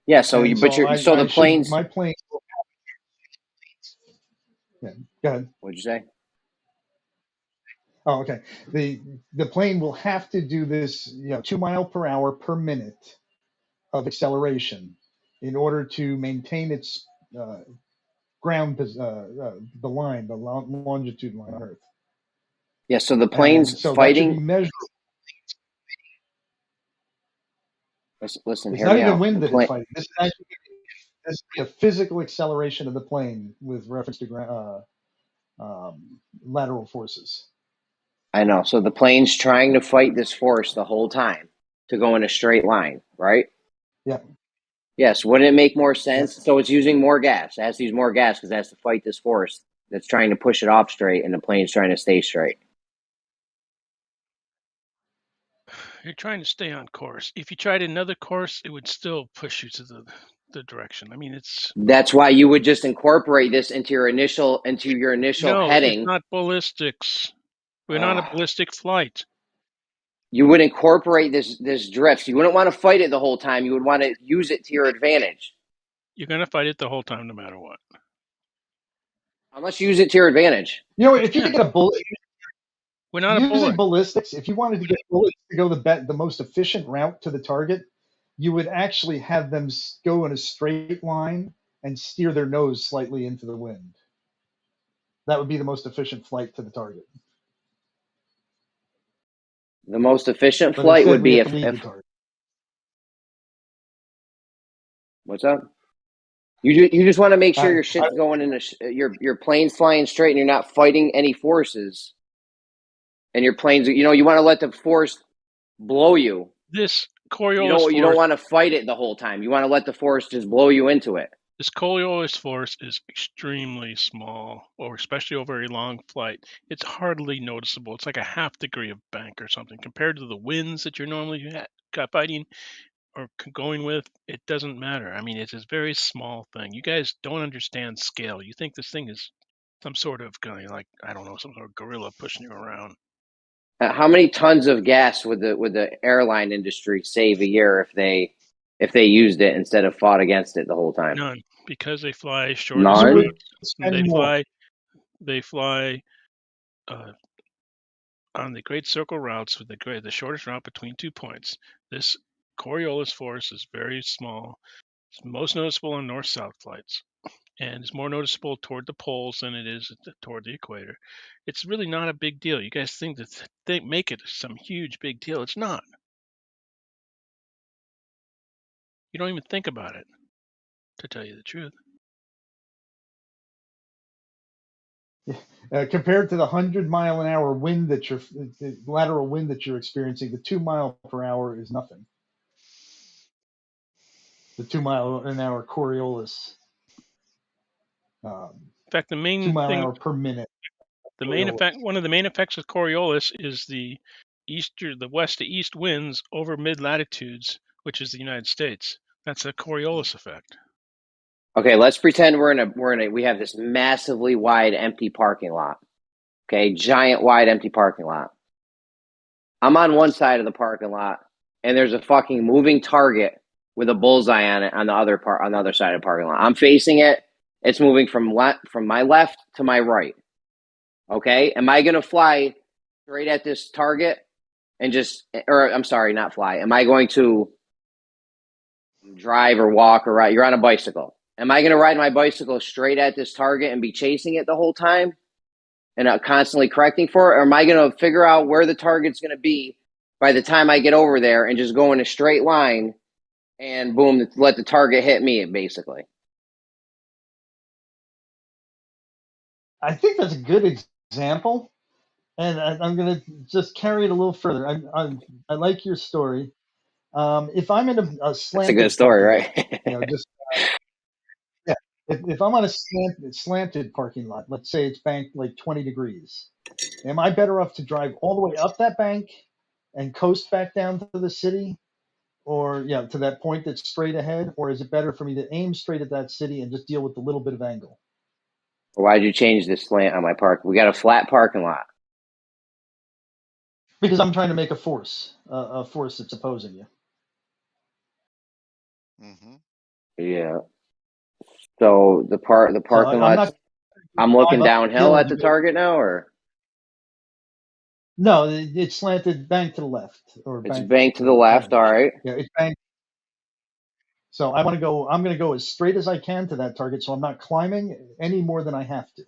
Yeah. So And you, but so you're, so the I should planes. my plane. Yeah, go ahead. What'd you say? Oh, okay. The plane will have to do this, 2 miles per hour per minute of acceleration in order to maintain its ground, the line, the longitude line on Earth. Yeah. So the And planes so that should be fighting. measurable. Listen, It's hear not me even out. wind that it's fighting. This is actually a physical acceleration of the plane with reference to lateral forces. I know. So the plane's trying to fight this force the whole time to go in a straight line, right? Yeah. Yes. Wouldn't it make more sense? So it's using more gas. It has to use more gas because it has to fight this force that's trying to push it off straight, and the plane's trying to stay straight. You're trying to stay on course. If you tried another course, it would still push you to the direction. I mean, it's That's why you would just incorporate this into your initial no, it's heading. not ballistics. We're not a ballistic flight. You would incorporate this drift. You wouldn't want to fight it the whole time. You would want to use it to your advantage. You're going to fight it the whole time, no matter what. Unless you use it to your advantage. If you could get a bullet, we're not a using bullet. ballistics, if you wanted to get bullets to go the most efficient route to the target, you would actually have them go in a straight line and steer their nose slightly into the wind. That would be the most efficient flight to the target. The most efficient But flight instead, would we be have to leave the target. What's up? You just want to make sure I- your shit's going in your plane's flying straight and you're not fighting any forces. And your planes, you want to let the force blow you. This You Coriolis don't force, want to fight it the whole time. You want to let the force just blow you into it. this Coriolis force is extremely small, or especially over a long flight. It's hardly noticeable. It's like a half degree of bank or something compared to the winds that you're normally fighting or going with. It doesn't matter. I mean, it's a very small thing. You guys don't understand scale. You think this thing is some sort of guy, like, I don't know, some sort of gorilla pushing you around. How many tons of gas would the airline industry save a year if they used it instead of fought against it the whole time? None, because they fly shortest None. routes. They fly on the Great Circle routes with the shortest route between 2 points. This Coriolis force is very small. It's most noticeable on north-south flights, and it's more noticeable toward the poles than it is toward the equator. It's really not a big deal. You guys think that they make it some huge big deal. It's not. You don't even think about it, to tell you the truth. Compared to the 100-mile-an-hour wind that the lateral wind that you're experiencing, the 2-mile-per-hour is nothing. The 2-mile-an-hour Coriolis. In fact, the main 2-mile-an-hour per minute. The main effect, one of the main effects of Coriolis, is the west to east winds over mid latitudes, which is the United States. That's a Coriolis effect. Okay, let's pretend we have this massively wide empty parking lot. Okay, giant wide empty parking lot. I'm on one side of the parking lot, and there's a fucking moving target with a bullseye on it on the other side of the parking lot. I'm facing it. It's moving from my left to my right. Okay, am I gonna fly straight at this target and I'm sorry, not fly. Am I going to drive or walk or ride? You're on a bicycle. Am I going to ride my bicycle straight at this target and be chasing it the whole time and constantly correcting for it? Or am I going to figure out where the target's going to be by the time I get over there and just go in a straight line and boom, let the target hit me, basically? I think that's a good example. And I'm going to just carry it a little further. I like your story. If I'm in a slanted, that's a good story, right? Just yeah. If I'm on a slanted parking lot, let's say it's banked like 20 degrees, am I better off to drive all the way up that bank and coast back down to the city, or to that point that's straight ahead, or is it better for me to aim straight at that city and just deal with the little bit of angle? Why'd you change the slant on my park? We got a flat parking lot. Because I'm trying to make a force that's opposing you. Mm-hmm. Yeah. So the parking lot. I'm looking downhill at the target now, or no? It's slanted bank to the left, or it's banked to the left. All right. Yeah, it's banked. So I'm going to go as straight as I can to that target, so I'm not climbing any more than I have to.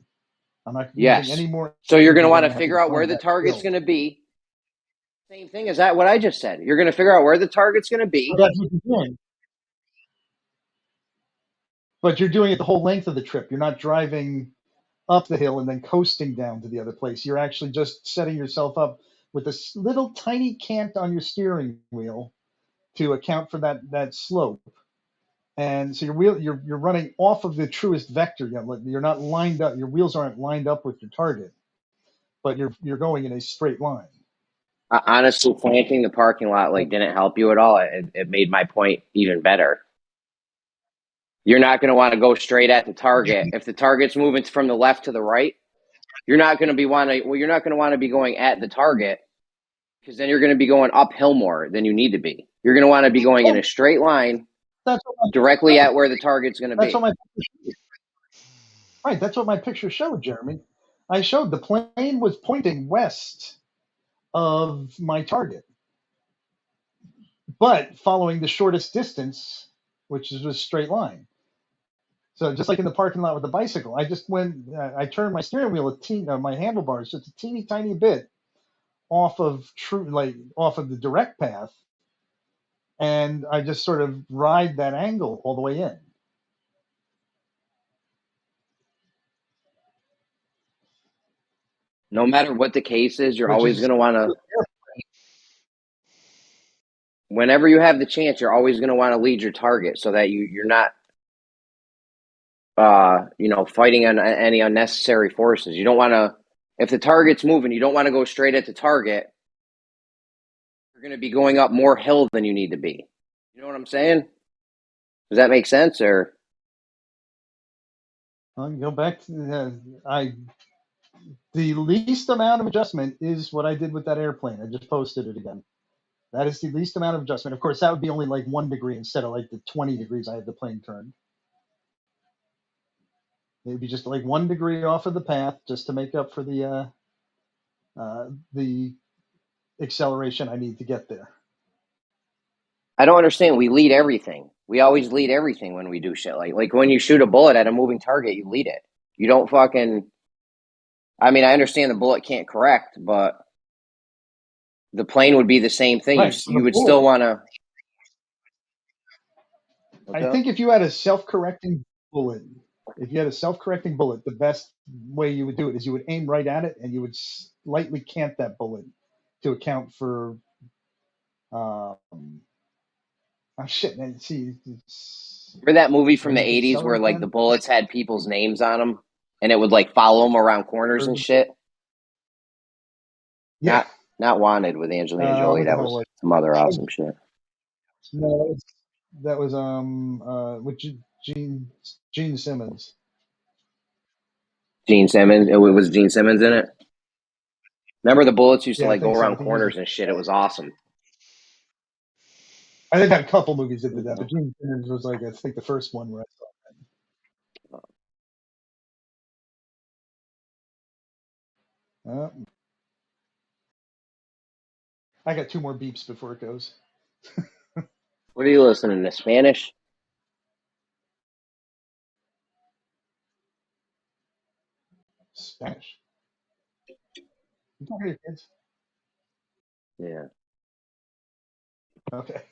I'm not using any more. So you're going to want to figure out where the target's going to be. Same thing as that. What I just said. You're going to figure out where the target's going to be. That's what you're doing. But you're doing it the whole length of the trip. You're not driving up the hill and then coasting down to the other place. You're actually just setting yourself up with a little tiny cant on your steering wheel to account for that slope. And so you're running off of the truest vector. You're not lined up. Your wheels aren't lined up with your target, but you're going in a straight line. Honestly, planting the parking lot didn't help you at all. It made my point even better. You're not going to want to go straight at the target. If the target's moving from the left to the right, you're not going to want to be going at the target, because then you're going to be going uphill more than you need to be. You're going to want to be going in a straight line directly at where the target's going to be. That's what my picture showed, Jeremy. I showed the plane was pointing west of my target, but following the shortest distance, which is a straight line. So just like in the parking lot with the bicycle, I just I turned my steering wheel my handlebars just a teeny tiny bit off of the direct path, and I just sort of ride that angle all the way in. No matter what the case is, you're always going to want to. Whenever you have the chance, you're always going to want to lead your target so that you're not, fighting on any unnecessary forces. You don't want to. If the target's moving, you don't want to go straight at the target. You're going to be going up more hill than you need to be. You know what I'm saying? Does that make sense? Or I'll go back to the least amount of adjustment is what I did with that airplane. I just posted it again. That is the least amount of adjustment. Of course, that would be only like 1 degree instead of like the 20 degrees I had the plane turned. It would be just like 1 degree off of the path just to make up for the acceleration I need to get there. I don't understand. We lead everything. We always lead everything when we do shit like when you shoot a bullet at a moving target, you lead it. You don't fucking. I mean, I understand the bullet can't correct, but the plane would be the same thing. Right. You would still want to. I think if you had a self-correcting bullet, the best way you would do it is you would aim right at it and you would slightly cant that bullet to account for. Oh shit! Man, see, remember that movie from the Where did it '80s where accelerate like then? the bullets had people's names on them, and it would like follow them around corners and shit. Yeah. Not Wanted with Angelina Jolie. What the That hell was was some other awesome shit. No, that was with Gene Simmons. Gene Simmons. It was Gene Simmons in it. Remember the bullets used to Yeah, I like go think so. I around think he was corners and shit. It was awesome. I think I had a couple movies that did that, but Gene Simmons was like I think the first one where I saw that. I got 2 more beeps before it goes. What are you listening to? Spanish? Spanish. You talking to your kids? Yeah. Okay.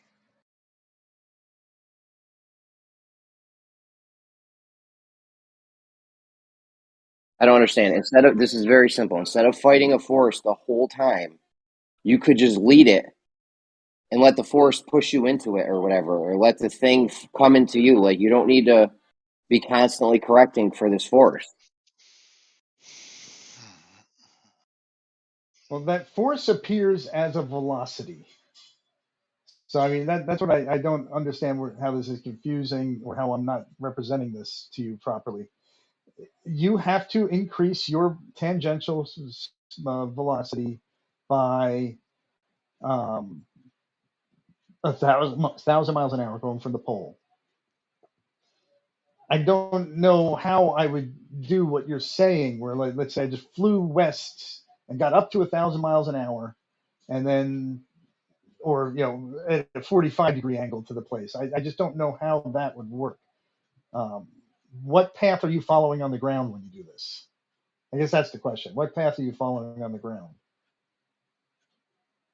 I don't understand. This is very simple. Instead of fighting a force the whole time, you could just lead it and let the force push you into it or whatever, or let the thing come into you. Like you don't need to be constantly correcting for this force. Well, that force appears as a velocity. So I mean that's what I don't understand how this is confusing or how I'm not representing this to you properly. You have to increase your tangential velocity by 1,000 miles an hour going from the pole. I don't know how I would do what you're saying, where like, let's say I just flew west and got up to 1,000 miles an hour, and then, or at a 45-degree angle to the place. I just don't know how that would work. What path are you following on the ground when you do this? I guess that's the question. What path are you following on the ground?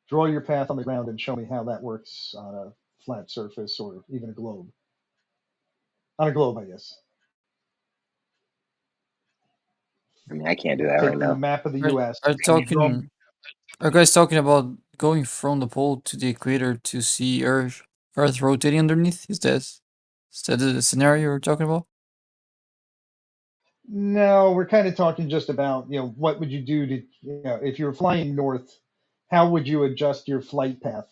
Draw your path on the ground and show me how that works on a flat surface or even a globe. On a globe, I guess. I mean, I can't do that Take right the now. map of the Are, U.S. are and draw. talking? Are guys talking about going from the pole to the equator to see Earth rotating underneath? Is that the scenario we're talking about? No, we're kind of talking just about, what would you do to, if you're flying north, how would you adjust your flight path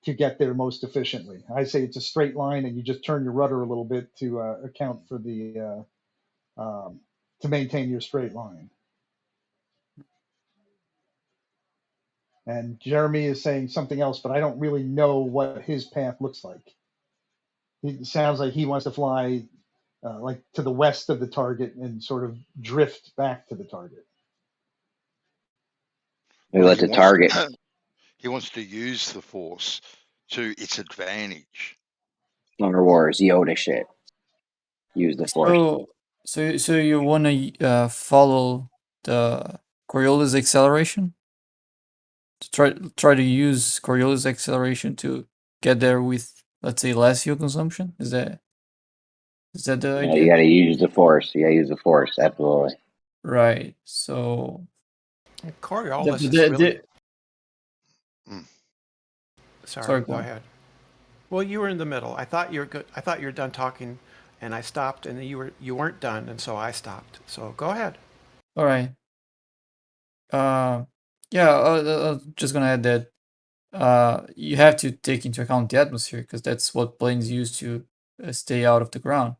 to get there most efficiently? I say it's a straight line and you just turn your rudder a little bit to account for to maintain your straight line. And Jeremy is saying something else, but I don't really know what his path looks like. It sounds like he wants to fly like to the west of the target and sort of drift back to the target. Maybe let the target. He wants to use the force to its advantage. Star Wars, Yoda shit. Use the force. So you want to follow the Coriolis acceleration? To try to use Coriolis acceleration to get there with, let's say, less fuel consumption? Is that the idea? You got to use the force. You got to use the force. Absolutely. Right. So Coriolis is really. Sorry, go ahead. Well, you were in the middle. I thought you were good. I thought you were done talking, and I stopped, and you weren't done, and so I stopped. So go ahead. All right. Yeah. I'm just gonna add that you have to take into account the atmosphere because that's what planes use to stay out of the ground.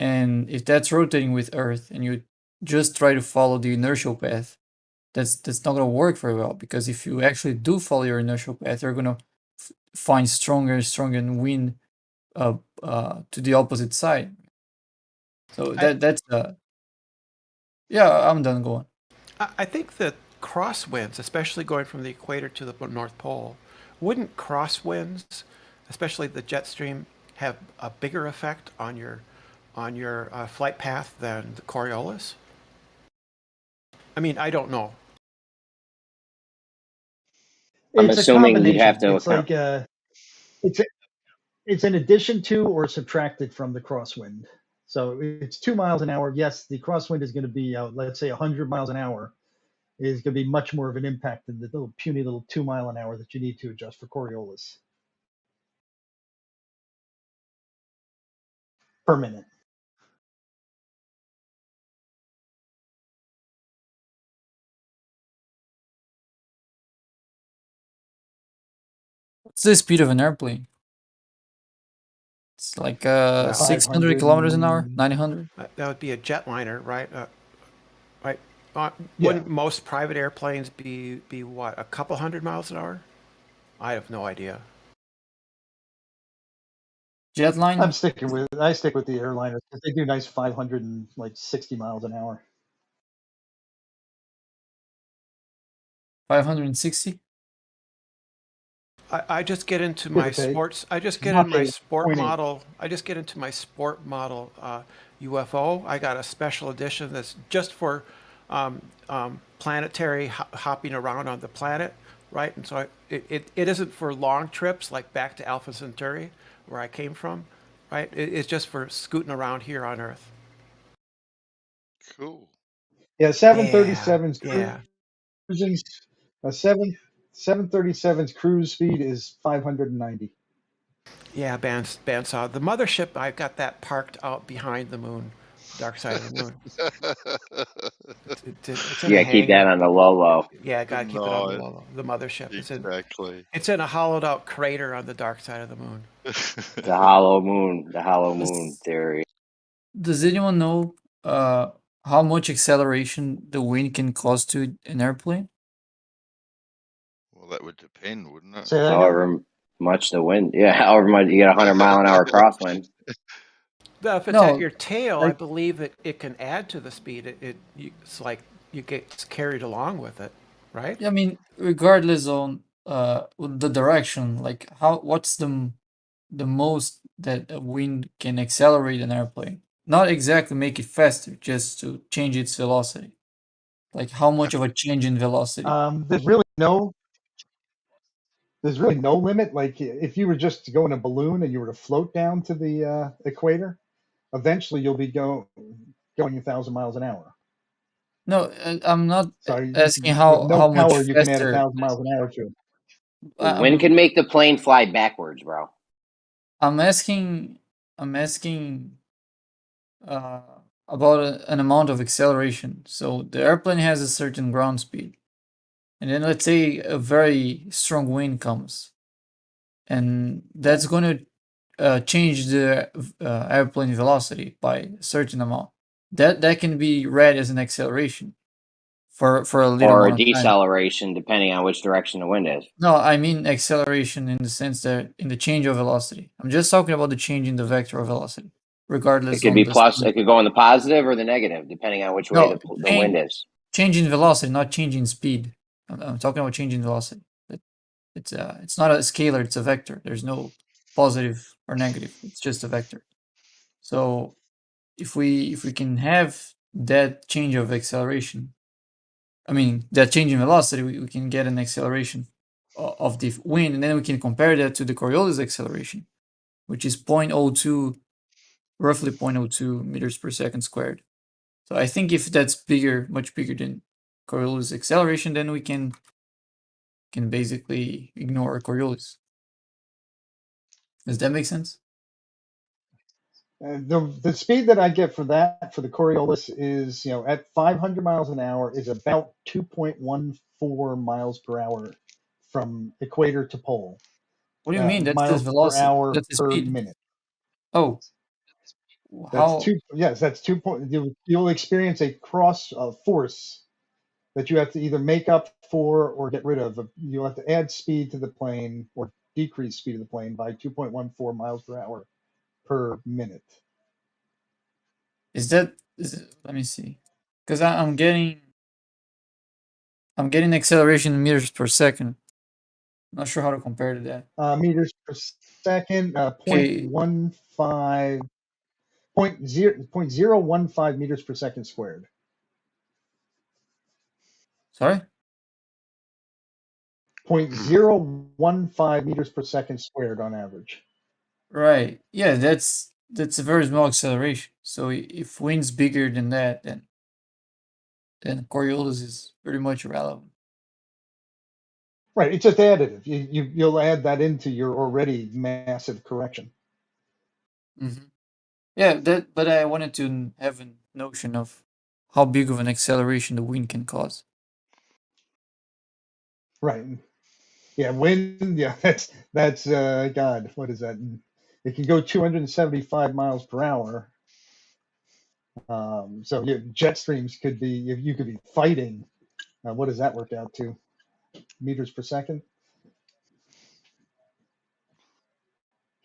And if that's rotating with Earth, and you just try to follow the inertial path, that's not gonna work very well because if you actually do follow your inertial path, you're gonna find stronger and wind to the opposite side. So that's yeah, I'm done. Go on. I think that crosswinds, especially going from the equator to the North Pole, wouldn't crosswinds, especially the jet stream, have a bigger effect on your flight path than the Coriolis? I mean, I don't know. I'm It's a assuming you'd have combination. to It's account. like it's an addition to or subtracted from the crosswind. So it's 2 miles an hour. Yes, the crosswind is going to be, let's say, 100 miles an hour is going to be much more of an impact than the little puny little 2 mile an hour that you need to adjust for Coriolis per minute. What's the speed of an airplane? It's like 600 kilometers an hour, 900. That would be a jetliner, right? Right. Yeah. Wouldn't most private airplanes be what, a couple 100 miles an hour? I have no idea. Jetliner? I stick with the airliners because they do nice 560 miles an hour. 560? I just get into my sports. I just get in my sport model. I just get into my sport model UFO. I got a special edition that's just for planetary hopping around on the planet, right? And so it isn't for long trips like back to Alpha Centauri, where I came from, right? It's just for scooting around here on Earth. Cool. Yeah, 737's yeah. cruising. 737's cruise speed is 590. Yeah, bandsaw. The mothership, I've got that parked out behind the moon, dark side of the moon. It's in Yeah, a keep that hangar. on the low. Yeah, gotta keep it on the low. The mothership. Exactly. It's in a hollowed out crater on the dark side of the moon. The hollow moon theory. Does anyone know how much acceleration the wind can cause to an airplane? Well, that would depend, wouldn't it? However much the wind. Yeah, however much you get 100 mile an hour crosswind. If it's at your tail, I believe it can add to the speed. It's like you get carried along with it, right? I mean, regardless on the direction, like what's the most that a wind can accelerate an airplane? Not exactly make it faster, just to change its velocity. Like how much of a change in velocity? There's really no limit. Like if you were just to go in a balloon and you were to float down to the equator, eventually you'll be going 1,000 miles an hour. No, I'm not Sorry, asking with no how much power you can add faster. 1,000 miles an hour to. The wind can make the plane fly backwards, bro. I'm asking about an amount of acceleration. So the airplane has a certain ground speed, and then let's say a very strong wind comes, and that's going to change the airplane velocity by a certain amount. That can be read as an acceleration for a little or a amount of time. deceleration, depending on which direction the wind is. No, I mean acceleration in the sense that in the change of velocity. I'm just talking about the change in the vector of velocity, regardless. It could be plus. It could go in the positive or the negative, depending on which way the wind is. Change in velocity, not change in speed. I'm talking about change in velocity. It's not a scalar; it's a vector. There's no positive or negative. It's just a vector. So if we can have that change of acceleration, I mean that change in velocity, we can get an acceleration of the wind, and then we can compare that to the Coriolis acceleration, which is 0.02, roughly 0.02 meters per second squared. So I think if that's bigger, much bigger than Coriolis acceleration, then we can basically ignore Coriolis. Does that make sense? The speed that I get for the Coriolis is, at 500 miles an hour is about 2.14 miles per hour from equator to pole. What do you mean? That's the miles velocity. per hour That's the per speed. minute. Oh, That's that's 2 point. You'll experience a cross force that you have to either make up for or get rid of. You'll have to add speed to the plane or decrease speed of the plane by 2.14 miles per hour per minute. Is it, let me see, because I'm getting acceleration in meters per second. Not sure how to compare to that. Meters per second, Okay. 0.015 meters per second squared. Sorry? 0.015 meters per second squared on average. Right. Yeah, that's a very small acceleration. So if wind's bigger than that, then Coriolis is pretty much irrelevant. Right, it's just additive. You'll add that into your already massive correction. Mm-hmm. Yeah, but I wanted to have a notion of how big of an acceleration the wind can cause. Right. Yeah, wind. Yeah, that's God. What is that? It can go 275 miles per hour. So jet streams could be. If you could be fighting, what does that work out to? Meters per second.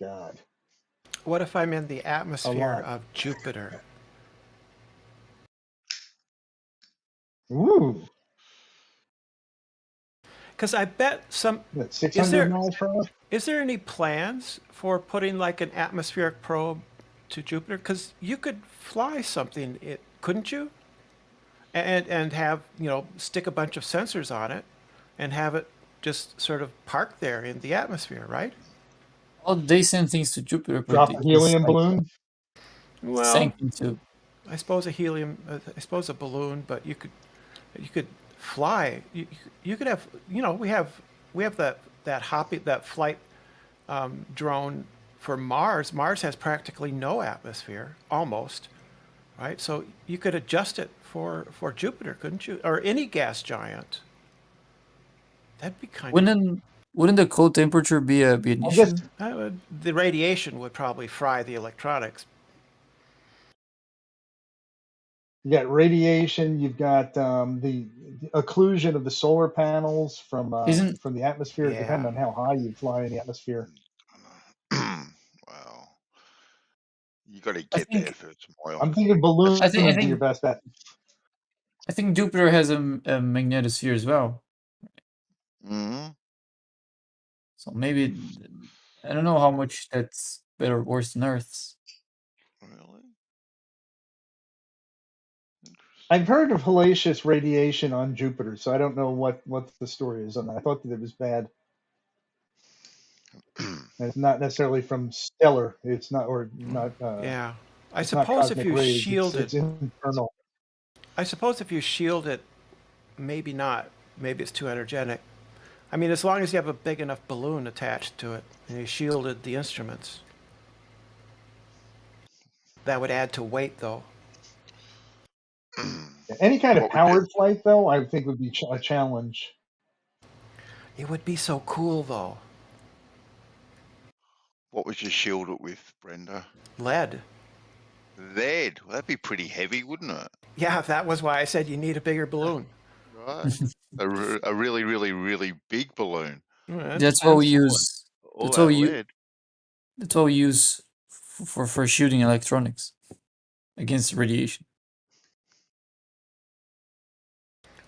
God. What if I'm in the A atmosphere lot. of Jupiter? Ooh. Because I bet some. That's 600 miles per hour. Is there any plans for putting like an atmospheric probe to Jupiter? Because you could fly something, couldn't you? And have, stick a bunch of sensors on it and have it just sort of park there in the atmosphere, right? Well, they send things to Jupiter, but Drop a helium balloon. Well, sank into. I suppose a balloon, but you could fly. You could have, we have that flight drone for Mars. Mars has practically no atmosphere, almost, right? So you could adjust it for Jupiter, couldn't you? Or any gas giant. That'd be kind of. Wouldn't the cold temperature be an issue? The radiation would probably fry the electronics. You got radiation. You've got the occlusion of the solar panels from the atmosphere. Yeah. Depending on how high you fly in the atmosphere. Wow. You got to get there first, Moyle. I'm thinking balloons I think- would be your best bet. I think Jupiter has a magnetosphere as well. Mm-hmm. So maybe I don't know how much that's better or worse than Earth's. Really? I've heard of hellacious radiation on Jupiter, so I don't know what the story is on that. I thought that it was bad. And it's not necessarily from stellar. It's not, or not. Yeah, I it's not suppose if cosmic you rays, shield it's internal. I suppose if you shield it, maybe not. Maybe it's too energetic. I mean, as long as you have a big enough balloon attached to it and you shielded the instruments. That would add to weight, though. Any kind of powered flight, though, I think would be a challenge. It would be so cool, though. What would you shield it with, Brenda? Lead. Lead? Well, that'd be pretty heavy, wouldn't it? Yeah, that was why I said you need a bigger balloon. Right. a really, really, really big balloon. That's what we use. That's what we use for shooting electronics against radiation.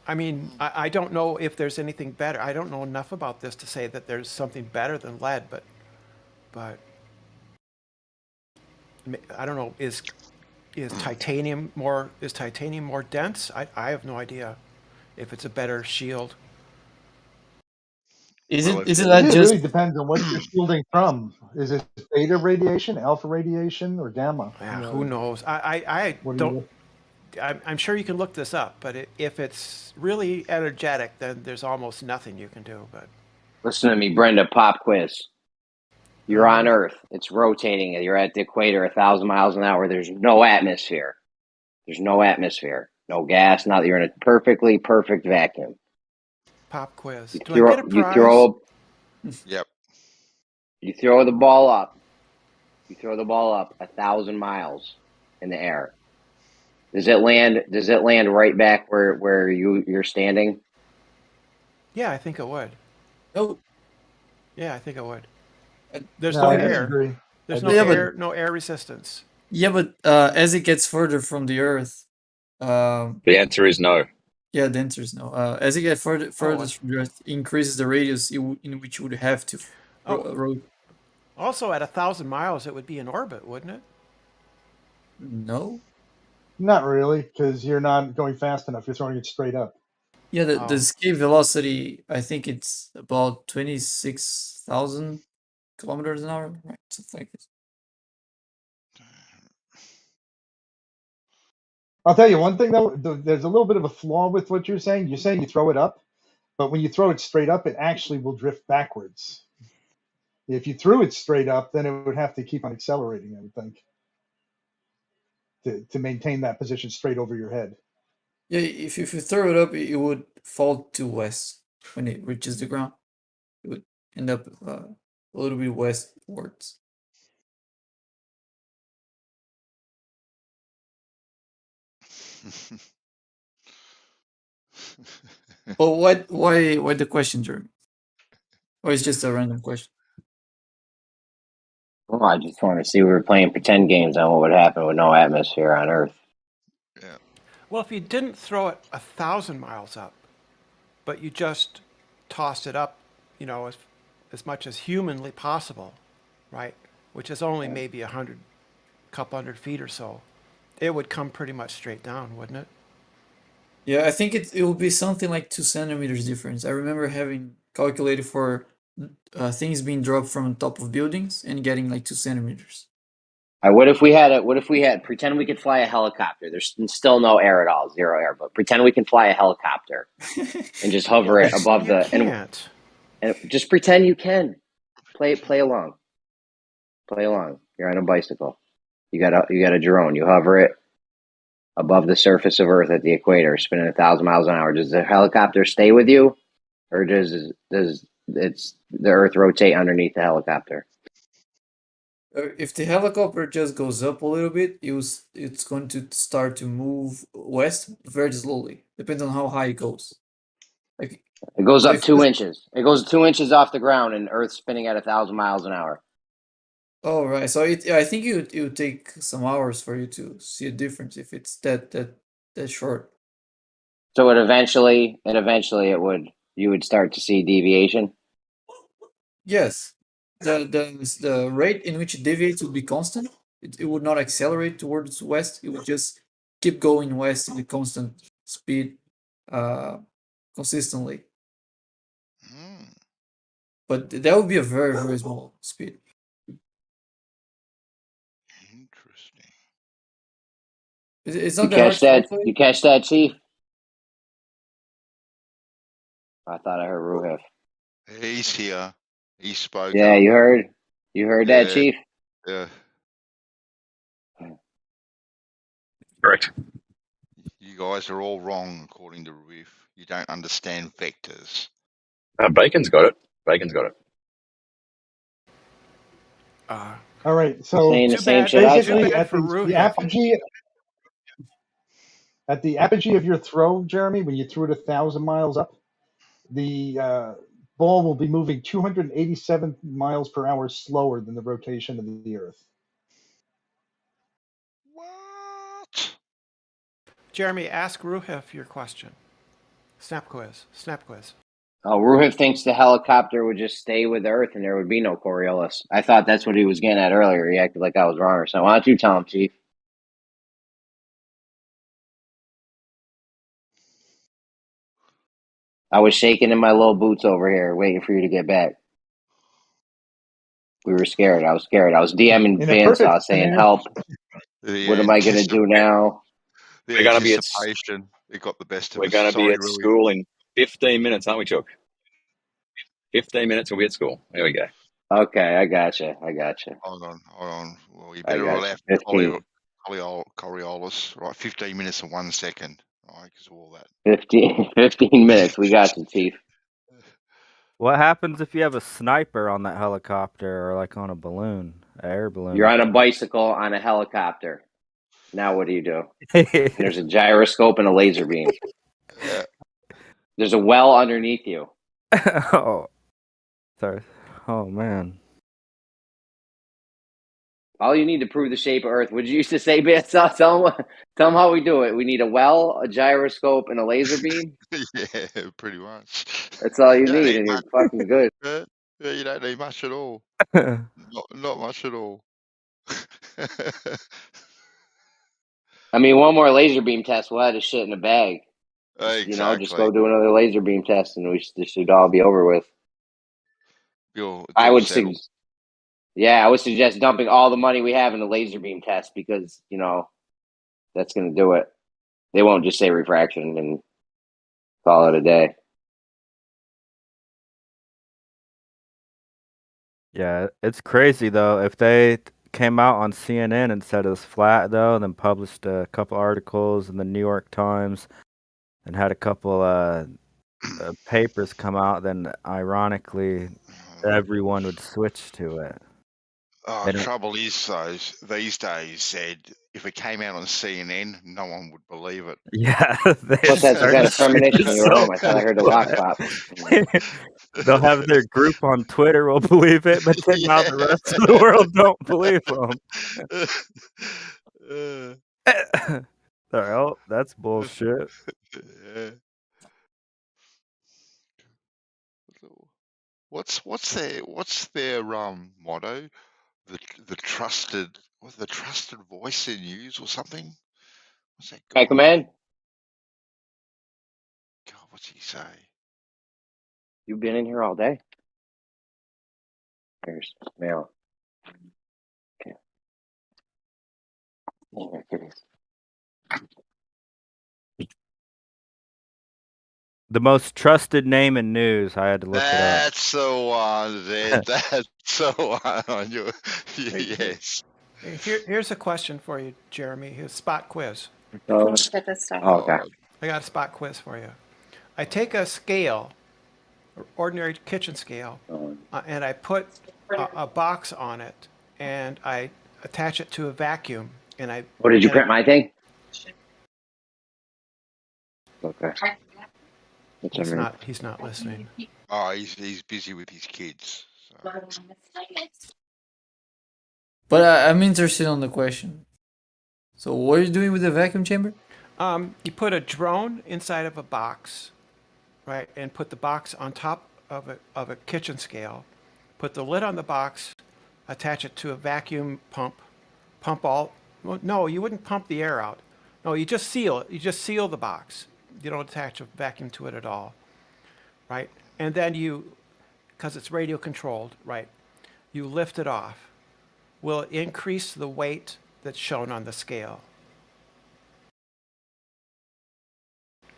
I mean, I don't know if there's anything better. I don't know enough about this to say that there's something better than lead, but I don't know. Is titanium more dense? I have no idea if it's a better shield. Is it just? Really depends on what you're shielding from. Is it beta radiation, alpha radiation, or gamma? Yeah, who knows? I don't. I'm sure you can look this up, but if it's really energetic, then there's almost nothing you can do. But listen to me, Brenda. Pop quiz. You're on Earth. It's rotating. You're at the equator, 1,000 miles an hour. There's no atmosphere. There's no atmosphere. No gas. Not. You're in a perfect vacuum. Pop quiz. Do I get a prize? Yep. You throw the ball up. 1,000 miles in the air. Does it land right back where you're standing? Yeah, I think it would. Oh. Yeah, I think it would. There's No, no I air. disagree. There's no air resistance. Yeah, but as it gets further from the Earth, the answer is no. Yeah, the answer is no. As you get further from the Earth, increases the radius in which you would have to rotate. Also, at 1,000 miles, it would be in orbit, wouldn't it? No. Not really, because you're not going fast enough. You're throwing it straight up. Yeah, the escape velocity, I think it's about 26,000 kilometers an hour, right? Something like this. I'll tell you one thing though. There's a little bit of a flaw with what you're saying. You're saying you throw it up, but when you throw it straight up, it actually will drift backwards. If you threw it straight up, then it would have to keep on accelerating, I would think, to maintain that position straight over your head. Yeah, if you throw it up, it would fall to west when it reaches the ground. It would end up a little bit westwards. Well, why the question, Jeremy? Or it's just a random question? Well, I just want to see we were playing pretend games on what would happen with no atmosphere on Earth. Yeah. Well, if you didn't throw it 1,000 miles up, but you just tossed it up, as much as humanly possible, right? Which is only maybe couple hundred feet or so, it would come pretty much straight down, wouldn't it? Yeah, I think it will be something like 2 centimeters difference. I remember having calculated for things being dropped from top of buildings and getting like 2 centimeters. All right, what if we had pretend we could fly a helicopter? There's still no air at all, zero air, but pretend we can fly a helicopter and just hover it above the can't. And just pretend you can. Play along. Play along. You're on a bicycle. You got a drone. You hover it above the surface of Earth at the equator, spinning 1,000 miles an hour. Does the helicopter stay with you, or does the Earth rotate underneath the helicopter? If the helicopter just goes up a little bit, it's going to start to move west very slowly. Depends on how high it goes. Like it goes up 2 inches. It goes 2 inches off the ground, and Earth's spinning at 1,000 miles an hour. Oh right, so I think it would take some hours for you to see a difference if it's that short. So you would start to see deviation. Yes, the rate in which it deviates would be constant. It would not accelerate towards west. It would just keep going west in a constant speed, consistently. But that would be a very, very small speed. Interesting. It's not that hard to calculate. You catch that, Chief? I thought I heard Ruhif. He's here. He spoke. Yeah, you heard that, Chief? Yeah. Correct. You guys are all wrong, according to Riff. You don't understand vectors. Bacon's got it. Bacon's got it. All right, so Saying the same shit I basically said. at the apogee of your throw, Jeremy, when you threw it 1,000 miles up, the ball will be moving 287 miles per hour slower than the rotation of the Earth. What? Jeremy, ask Ruhif your question. Snap quiz. Oh, Ruhif thinks the helicopter would just stay with Earth and there would be no Coriolis. I thought that's what he was getting at earlier. He acted like I was wrong or something. Why don't you tell him, Chief? I was shaking in my little boots over here, waiting for you to get back. We were scared. I was scared. I was DMing Bandsaw saying, "Help! What am I gonna do now?" The anticipation. It got the best of us. We're going to be at Rui. school in 15 minutes, aren't we, Chuck? 15 minutes, we'll be at school. There we go. Okay, I gotcha. Hold on. Well, you better rule out Coriolis. Right, 15 minutes and 1 second. Right, because of all that. 15 minutes. We got you, Chief. What happens if you have a sniper on that helicopter or like on a balloon, an air balloon? You're on a bicycle on a helicopter. Now what do you do? There's a gyroscope and a laser beam. There's a well underneath you. Oh, sorry. Oh man. All you need to prove the shape of Earth. Would you used to say, Ben? Tell them how we do it. We need a well, a gyroscope, and a laser beam. Yeah, pretty much. That's all you You don't need, need and you're much. fucking good. Yeah, you don't need much at all. Not much at all. I mean, one more laser beam test, we'll have this shit in a bag. Just, just go Exactly. do another laser beam test, and this should all be over with. I would suggest, I would suggest dumping all the money we have in the laser beam test because that's going to do it. They won't just say refraction and call it a day. Yeah, it's crazy though. If they came out on CNN and said it was flat though, and then published a couple articles in the New York Times and had a couple papers come out, then ironically everyone would switch to it. Oh, trouble is, though, these days, Zed, if it came out on CNN, no one would believe it. Yeah. What's that? Some kind of premonition in your room. I thought I heard a lock pop. They'll have their group on Twitter will believe it, but then now the rest of the world don't believe them. Oh, that's bullshit. Yeah. What's their motto? The trusted voice in news or something? What's that? Hey, command. God, what's he say? You've been in here all day. There's mail. Okay. The most trusted name in news. I had to look it up. That's the one, Zed. That's the one. Yes. Here's a question for you, Jeremy. Here's spot quiz. Okay. I got a spot quiz for you. I take a scale, ordinary kitchen scale, and I put a box on it, and I attach it to a vacuum, and I. What did you print my thing? Okay. He's not listening. Oh, he's busy with his kids. So. But I'm interested on the question. So what are you doing with the vacuum chamber? You put a drone inside of a box, right, and put the box on top of a kitchen scale. Put the lid on the box, attach it to a vacuum pump, pump all. Well, no, you wouldn't pump the air out. No, you just seal it. You just seal the box. You don't attach a vacuum to it at all, right? And then because it's radio controlled, right, you lift it off. Will it increase the weight that's shown on the scale?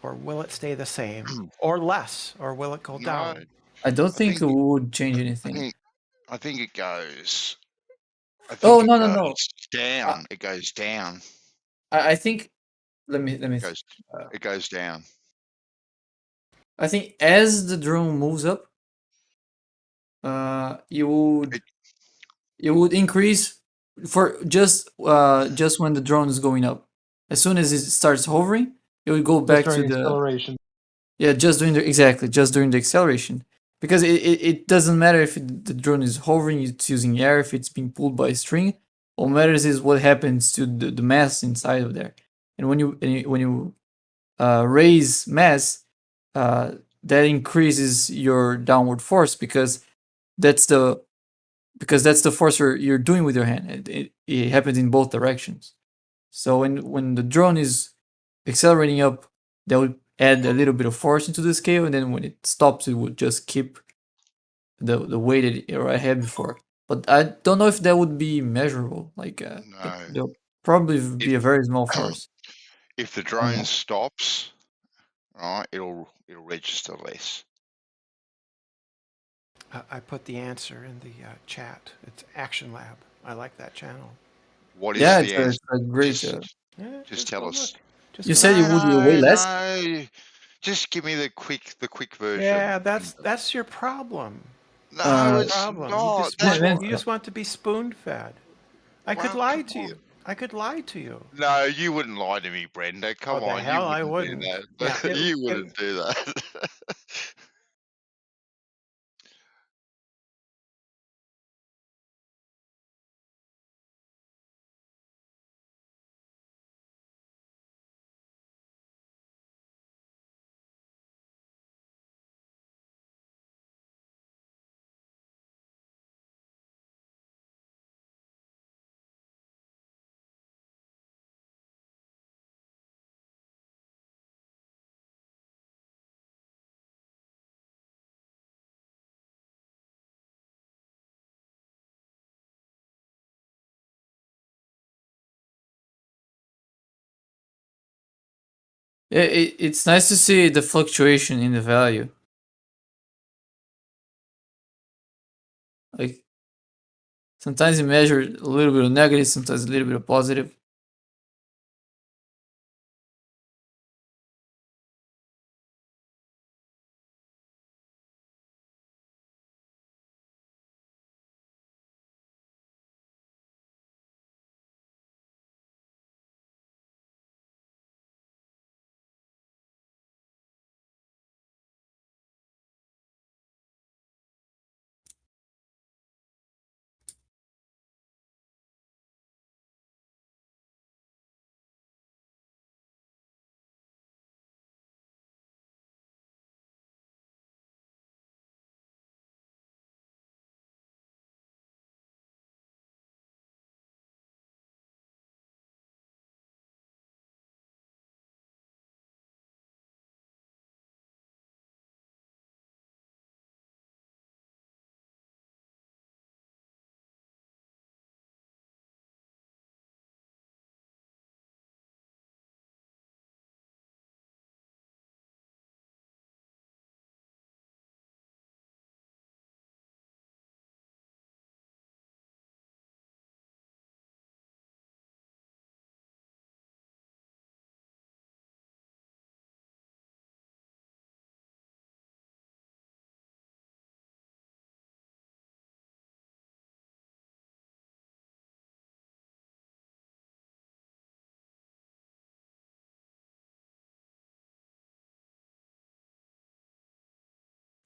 Or will it stay the same? Or less? Or will it go down? I don't think it would change anything. I think it goes. No. Down. It goes down. I think. Let me. It goes down. I think as the drone moves up, you would increase for just when the drone is going up. As soon as it starts hovering, it would go back to the acceleration. Yeah, just during the acceleration. Because it doesn't matter if the drone is hovering, it's using air, if it's being pulled by a string. What matters is what happens to the mass inside of there. And when you raise mass, that increases your downward force because that's the force you're doing with your hand. It happens in both directions. So when the drone is accelerating up, that would add a little bit of force into the scale, and then when it stops, it would just keep the weight that I had before. But I don't know if that would be measurable. Like there'll probably be a very small force. If the drone stops, right, it'll register less. I put the answer in the chat. It's Action Lab. I like that channel. What is the answer? It's a great. Just tell us. You said it would weigh less. No. Just give me the quick version. Yeah, that's your problem. No, it's not. You just want to be spoon-fed. I could lie to you. I could lie to you. No, you wouldn't lie to me, Brenda. Come on, hell I wouldn't. Do that. Yeah, you wouldn't do that. It's nice to see the fluctuation in the value. Like sometimes you measure a little bit of negative, sometimes a little bit of positive.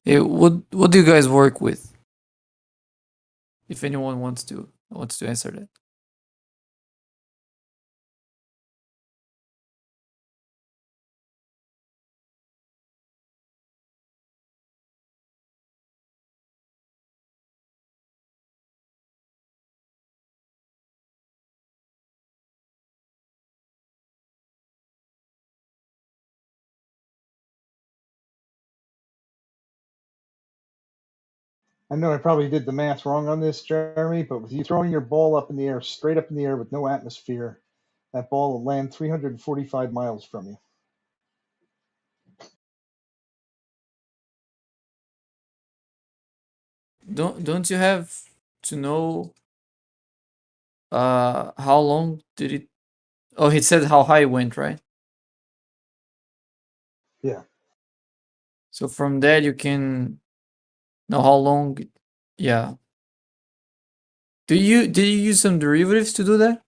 What do you guys work with? If anyone wants to answer that. I know I probably did the math wrong on this, Jeremy, but with you throwing your ball up in the air, straight up in the air with no atmosphere, that ball will land 345 miles from you. Don't you have to know how long did it? Oh, he said how high it went, right? Yeah. So from that you can know how long. Yeah. Did you use some derivatives to do that?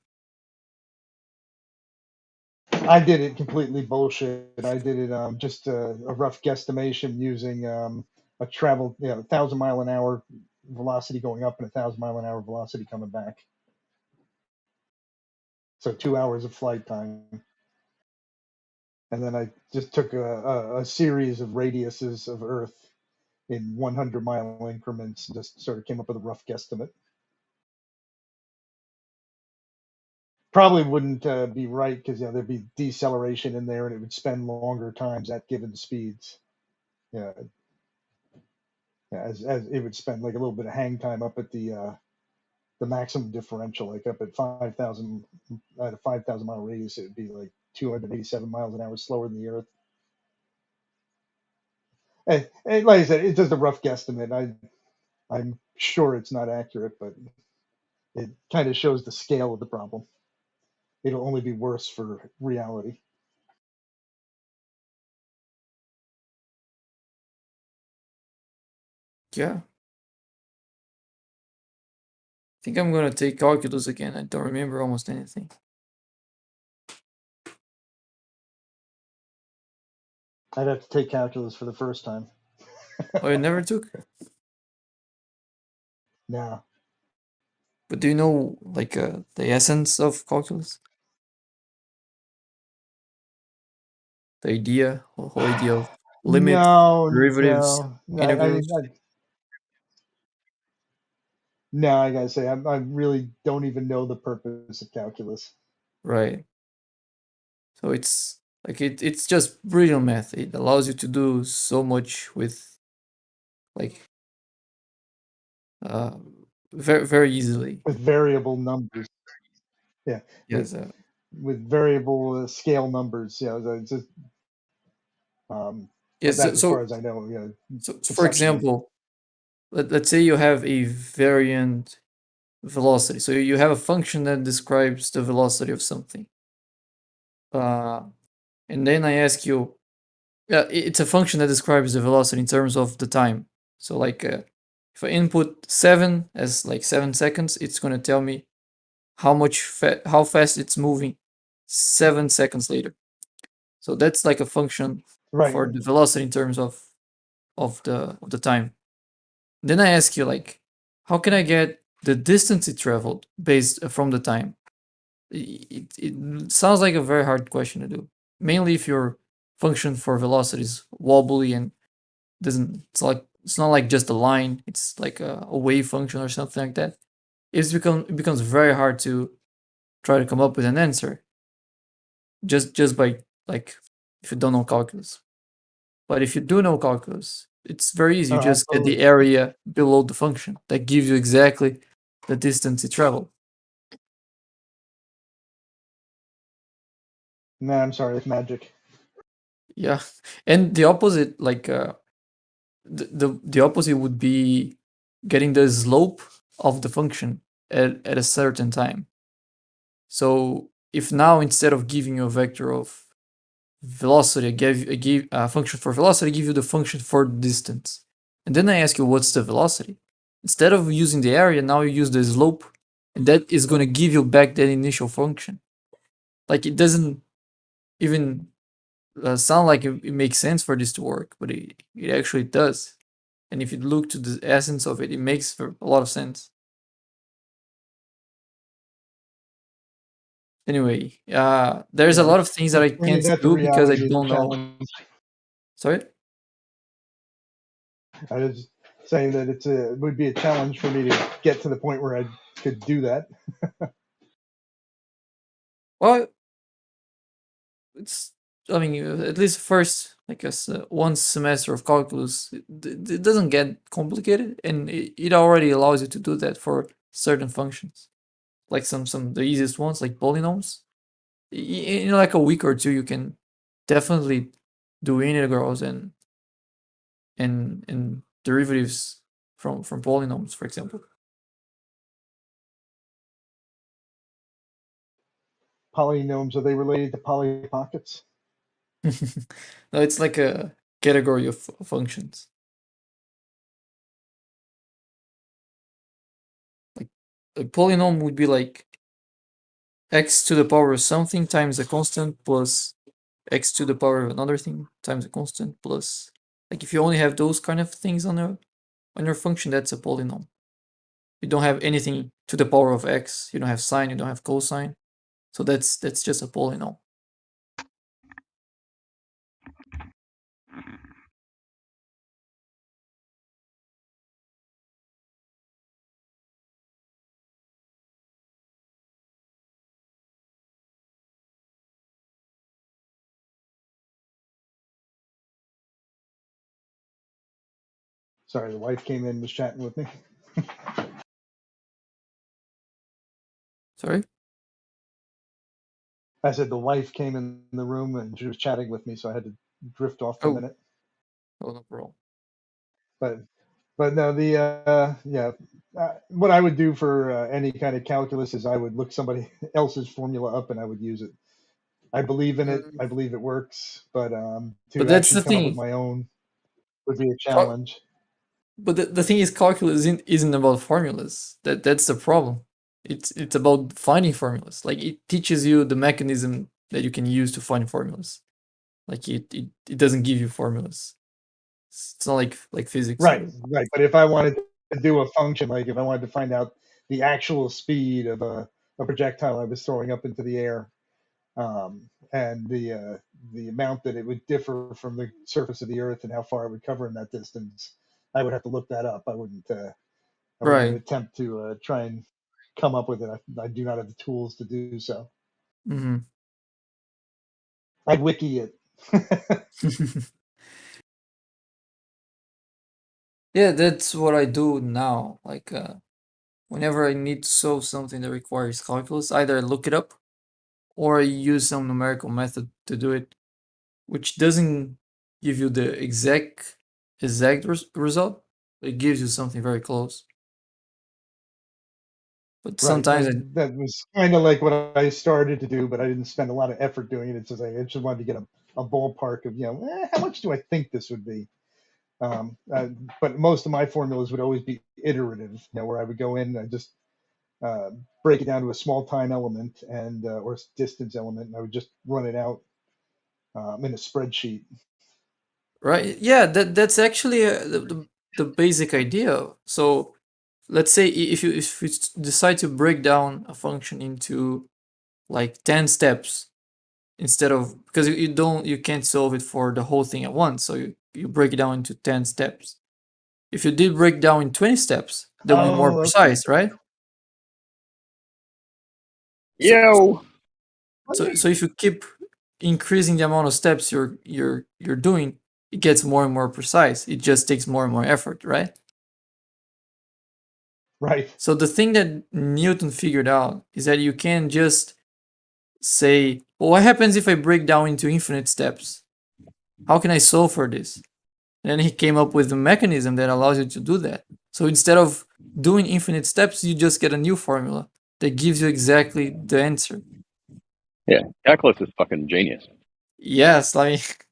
I did it completely bullshit. I did it just a rough guesstimation using a travel, 1,000-mile-an-hour velocity going up and 1,000-mile-an-hour velocity coming back. So 2 hours of flight time. And then I just took a series of radiuses of Earth in 100-mile increments and just sort of came up with a rough guesstimate. Probably wouldn't be right because there'd be deceleration in there and it would spend longer times at given speeds. Yeah, as it would spend like a little bit of hang time up at the maximum differential, like up at 5,000 at a 5,000-mile radius, it would be like 287 miles an hour slower than the Earth. And like I said, it's just a rough guesstimate. I'm sure it's not accurate, but it kind of shows the scale of the problem. It'll only be worse for reality. Yeah. I think I'm gonna take calculus again. I don't remember almost anything. I'd have to take calculus for the first time. Oh, you never took? No. But do you know like the essence of calculus? The idea, whole idea of limits, derivatives, No. integrals. No, I gotta say, I really don't even know the purpose of calculus. Right. So it's like it's just brilliant math. It allows you to do so much with like very very easily. With variable numbers. Yeah. Yes. With variable scale numbers. It's just But that's as far as I know. So for example, let's say you have a variant velocity. So you have a function that describes the velocity of something. And then I ask you, it's a function that describes the velocity in terms of the time. So like if I input 7 as like 7 seconds, it's going to tell me how fast it's moving 7 seconds later. So that's like a function for the velocity in terms of the time. Then I ask you, like, how can I get the distance it traveled based from the time? It sounds like a very hard question to do, mainly if your function for velocity is wobbly and it's not like just a line, it's like a wave function or something like that. It becomes very hard to try to come up with an answer just by, like, if you don't know calculus. But if you do know calculus, it's very easy. You just get the area below the function that gives you exactly the distance it traveled. No, I'm sorry, it's magic. Yeah, and the opposite, like the opposite would be getting the slope of the function at a certain time. So if now, instead of giving you a vector of velocity, I give a function for velocity, I give you the function for distance, and then I ask you what's the velocity. Instead of using the area, now you use the slope, and that is going to give you back that initial function. Like, it doesn't even sound like it makes sense for this to work, but it actually does. And if you look to the essence of it, it makes a lot of sense. Anyway, there's a lot of things that I can't do because I don't know. Sorry? I was saying that it would be a challenge for me to get to the point where I could do that. Well, I mean, at least first, I guess, one semester of calculus, it doesn't get complicated, and it already allows you to do that for certain functions, like the easiest ones, like polynomials. In like a week or two, you can definitely do integrals and derivatives from polynomials, for example. Polynomials, are they related to poly pockets? No, it's like a category of functions. Like a polynomial would be like x to the power of something times a constant plus x to the power of another thing times a constant plus, like, if you only have those kind of things on your function, that's a polynomial. You don't have anything to the power of x, you don't have sine, you don't have cosine, so that's just a polynomial. Sorry, the wife came in, was chatting with me. Sorry? I said the wife came in the room and she was chatting with me, so I had to drift off for a minute. Oh, no problem. But no, what I would do for any kind of calculus is I would look somebody else's formula up and I would use it. I believe in it. I believe it works, but to that's actually the come up with thing. my own would be a challenge. But the thing is, calculus isn't about formulas. That's the problem. It's about finding formulas. Like, it teaches you the mechanism that you can use to find formulas. Like, it doesn't give you formulas. It's not like physics. Right. But if I wanted to do a function, like if I wanted to find out the actual speed of a projectile I was throwing up into the air, and the amount that it would differ from the surface of the Earth and how far it would cover in that distance, I would have to look that up. I wouldn't Right. attempt to try and come up with it. I do not have the tools to do so. Mm-hmm. I'd wiki it. Yeah, that's what I do now. Like, whenever I need to solve something that requires calculus, either I look it up or I use some numerical method to do it, which doesn't give you the exact result. It gives you something very close. But sometimes that was kind of like what I started to do, but I didn't spend a lot of effort doing it. It's just I just wanted to get a ballpark of how much do I think this would be. But most of my formulas would always be iterative, where I would go in and just break it down to a small time element and or distance element, and I would just run it out in a spreadsheet. Right. Yeah, that's actually the basic idea. So let's say if you decide to break down a function into like 10 steps instead of, because you can't solve it for the whole thing at once, so you break it down into 10 steps. If you did break down in 20 steps, they'll be more precise, right? So if you keep increasing the amount of steps you're doing, it gets more and more precise. It just takes more and more effort, right? Right. So the thing that Newton figured out is that you can't just say, well, what happens if I break down into infinite steps? How can I solve for this? And then he came up with a mechanism that allows you to do that. So instead of doing infinite steps, you just get a new formula that gives you exactly the answer. Yeah, calculus is fucking genius. Yes, like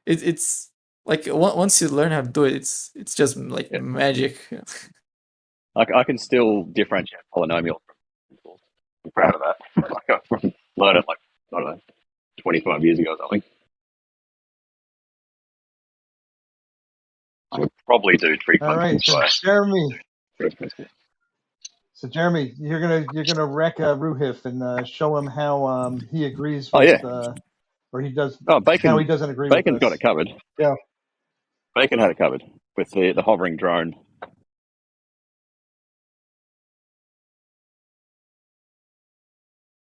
it's like once you learn how to do it, it's just like magic. I can still differentiate polynomial from. I'm proud of that. Like I learned it like, I don't know, 25 years ago or something. I would probably do three All right, so Jeremy. principles. So Jeremy, you're gonna wreck Ruhif and show him how he agrees with or he does how he doesn't agree with us. Bacon's got it covered. Yeah. Bacon had it covered with the hovering drone.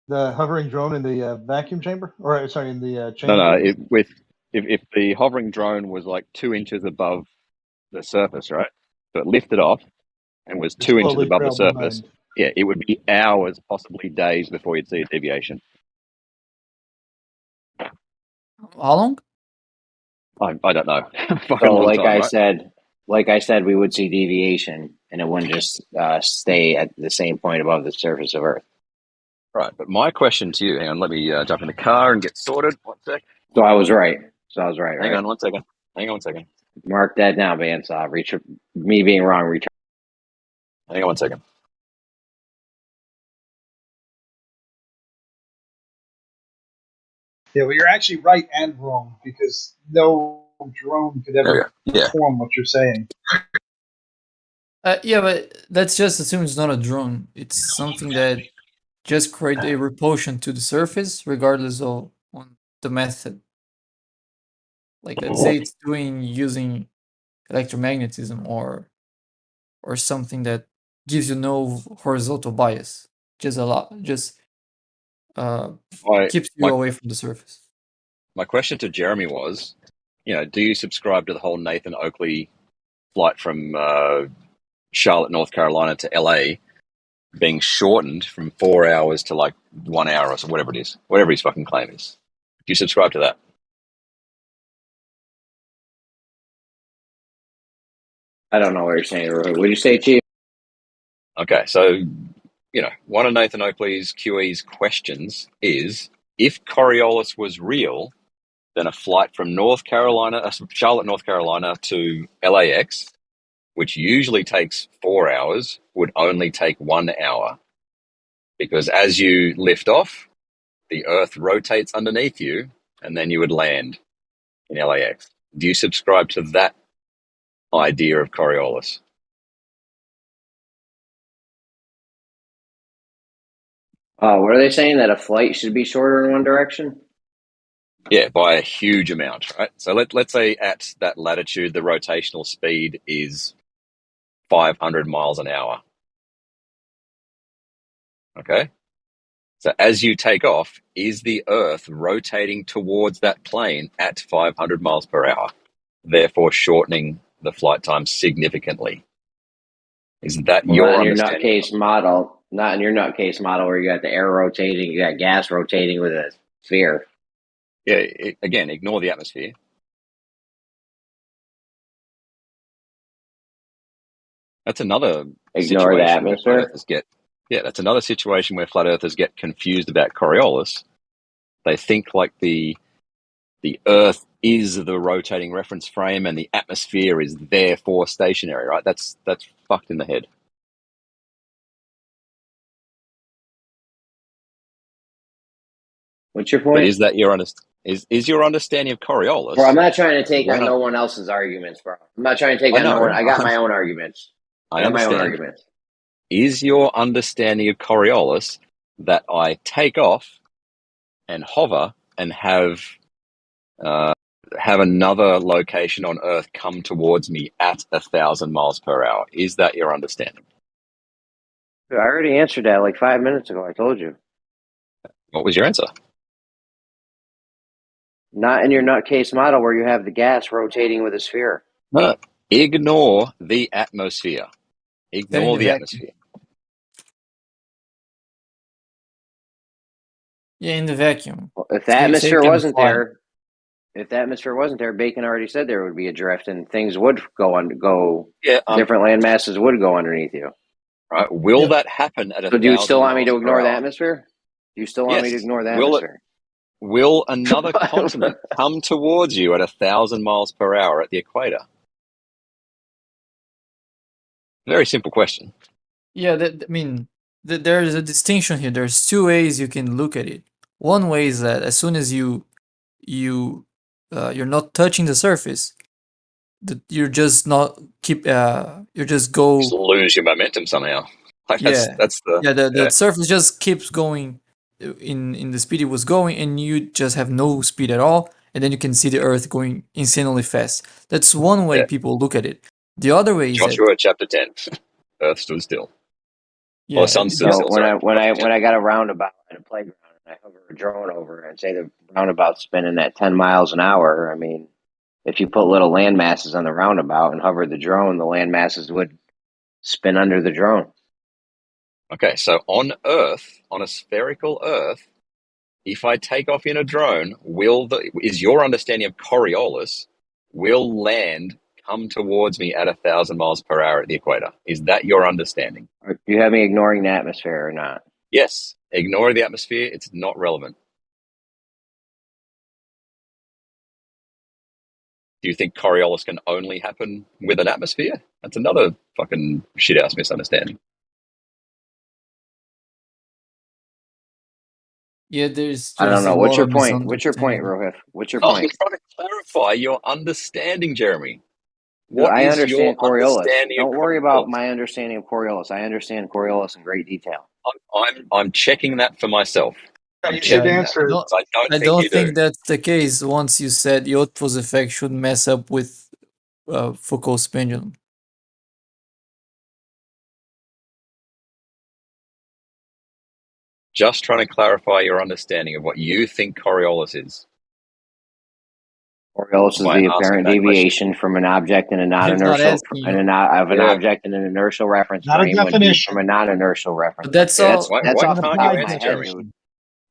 The hovering drone in the vacuum chamber, or sorry, in the chamber. No. If the hovering drone was like 2 inches above the surface, right? So it lifted off and was 2 inches above the surface. Yeah, it would be hours, possibly days, before you'd see a deviation. How long? I don't know. So, like I said, we would see deviation, and it wouldn't just stay at the same point above the surface of Earth. Right, but my question to you, hang on, let me jump in the car and get sorted. 1 sec. So I was right. Hang on 1 second. Hang on 1 second. Mark that down, Vance. Me being wrong. Hang on 1 second. Yeah, well, you're actually right and wrong because no drone could ever perform what you're saying. Yeah, but that's just assume it's not a drone. It's something that just create a repulsion to the surface, regardless of the method. Like let's say it's using electromagnetism or something that gives you no horizontal bias. Keeps you away from the surface. My question to Jeremy was, do you subscribe to the whole Nathan Oakley flight from Charlotte, North Carolina to LA being shortened from 4 hours to like 1 hour or so, whatever it is, whatever his fucking claim is? Do you subscribe to that? I don't know what you're saying. What did you say, Chief? Okay, so, one of Nathan Oakley's QE's questions is, if Coriolis was real, then a flight from Charlotte, North Carolina to LAX, which usually takes 4 hours, would only take 1 hour. Because as you lift off, the Earth rotates underneath you, and then you would land in LAX. Do you subscribe to that idea of Coriolis? What are they saying? That a flight should be shorter in one direction? Yeah, by a huge amount, right? So let's say at that latitude, the rotational speed is 500 miles an hour. Okay? So as you take off, is the Earth rotating towards that plane at 500 miles per hour, therefore shortening the flight time significantly? Is that your understanding? Not in your nutcase model where you got the air rotating, you got gas rotating with a sphere. Yeah, again, ignore the atmosphere. That's another Ignore the situation where flat atmosphere. earthers get. Yeah, that's another situation where flat earthers get confused about Coriolis. They think like the Earth is the rotating reference frame and the atmosphere is therefore stationary, right? That's fucked in the head. What's your point? But is that your is your understanding of Coriolis? Bro, I'm not trying to take on no one else's arguments, bro. I'm not trying to take on no one. I got my own arguments. I understand. Is your understanding of Coriolis that I take off and hover and have another location on Earth come towards me at 1,000 miles per hour? Is that your understanding? I already answered that like 5 minutes ago. I told you. What was your answer? Not in your nutcase model where you have the gas rotating with a sphere. No. Ignore the atmosphere. Ignore the atmosphere. Yeah, in the vacuum. Well, if the atmosphere wasn't there, Bacon already said there would be a drift and things would go different land masses would go underneath you. Right? Will that happen at 1,000 miles per hour? So do you still want me to ignore the atmosphere? Do you still want me to ignore the atmosphere? Will another continent come towards you at 1,000 miles per hour at the equator? Very simple question. Yeah, there's a distinction here. There's two ways you can look at it. One way is that as soon as you're not touching the surface, you're just not you just go lose your momentum somehow. Like the surface just keeps going in the speed it was going, and you just have no speed at all, and then you can see the Earth going insanely fast. That's one way people look at it. The other way is Joshua chapter 10. Earth stood still. Yeah. Or sun stood still. When I got a roundabout at a playground and I hover a drone over and say the roundabout's spinning at 10 miles an hour, I mean, if you put little land masses on the roundabout and hover the drone, the land masses would spin under the drone. Okay, so on Earth, on a spherical Earth, if I take off in a drone, is your understanding of Coriolis, will land come towards me at 1,000 miles per hour at the equator? Is that your understanding? Do you have me ignoring the atmosphere or not? Yes. Ignore the atmosphere. It's not relevant. Do you think Coriolis can only happen with an atmosphere? That's another fucking shit-ass misunderstanding. Yeah, there's I don't just know. a What's lot your of point? What's your point, misunderstanding. Rohith? What's your I'm point? trying to clarify your understanding, Jeremy. I What is understand your Coriolis. understanding Don't of worry Coriolis? about my understanding of Coriolis. I understand Coriolis in great detail. I'm checking that for myself. You should answer. I don't think that's the case. Once you said Yotvos effect should mess up with Foucault's pendulum. Just trying to clarify your understanding of what you think Coriolis is. Coriolis is the apparent deviation from an object in a non-inertial object in an inertial reference Not a frame when viewed definition. from a non-inertial reference. But that's frame. all. That's Why off the can't top you of my answer, head, Jeremy? dude.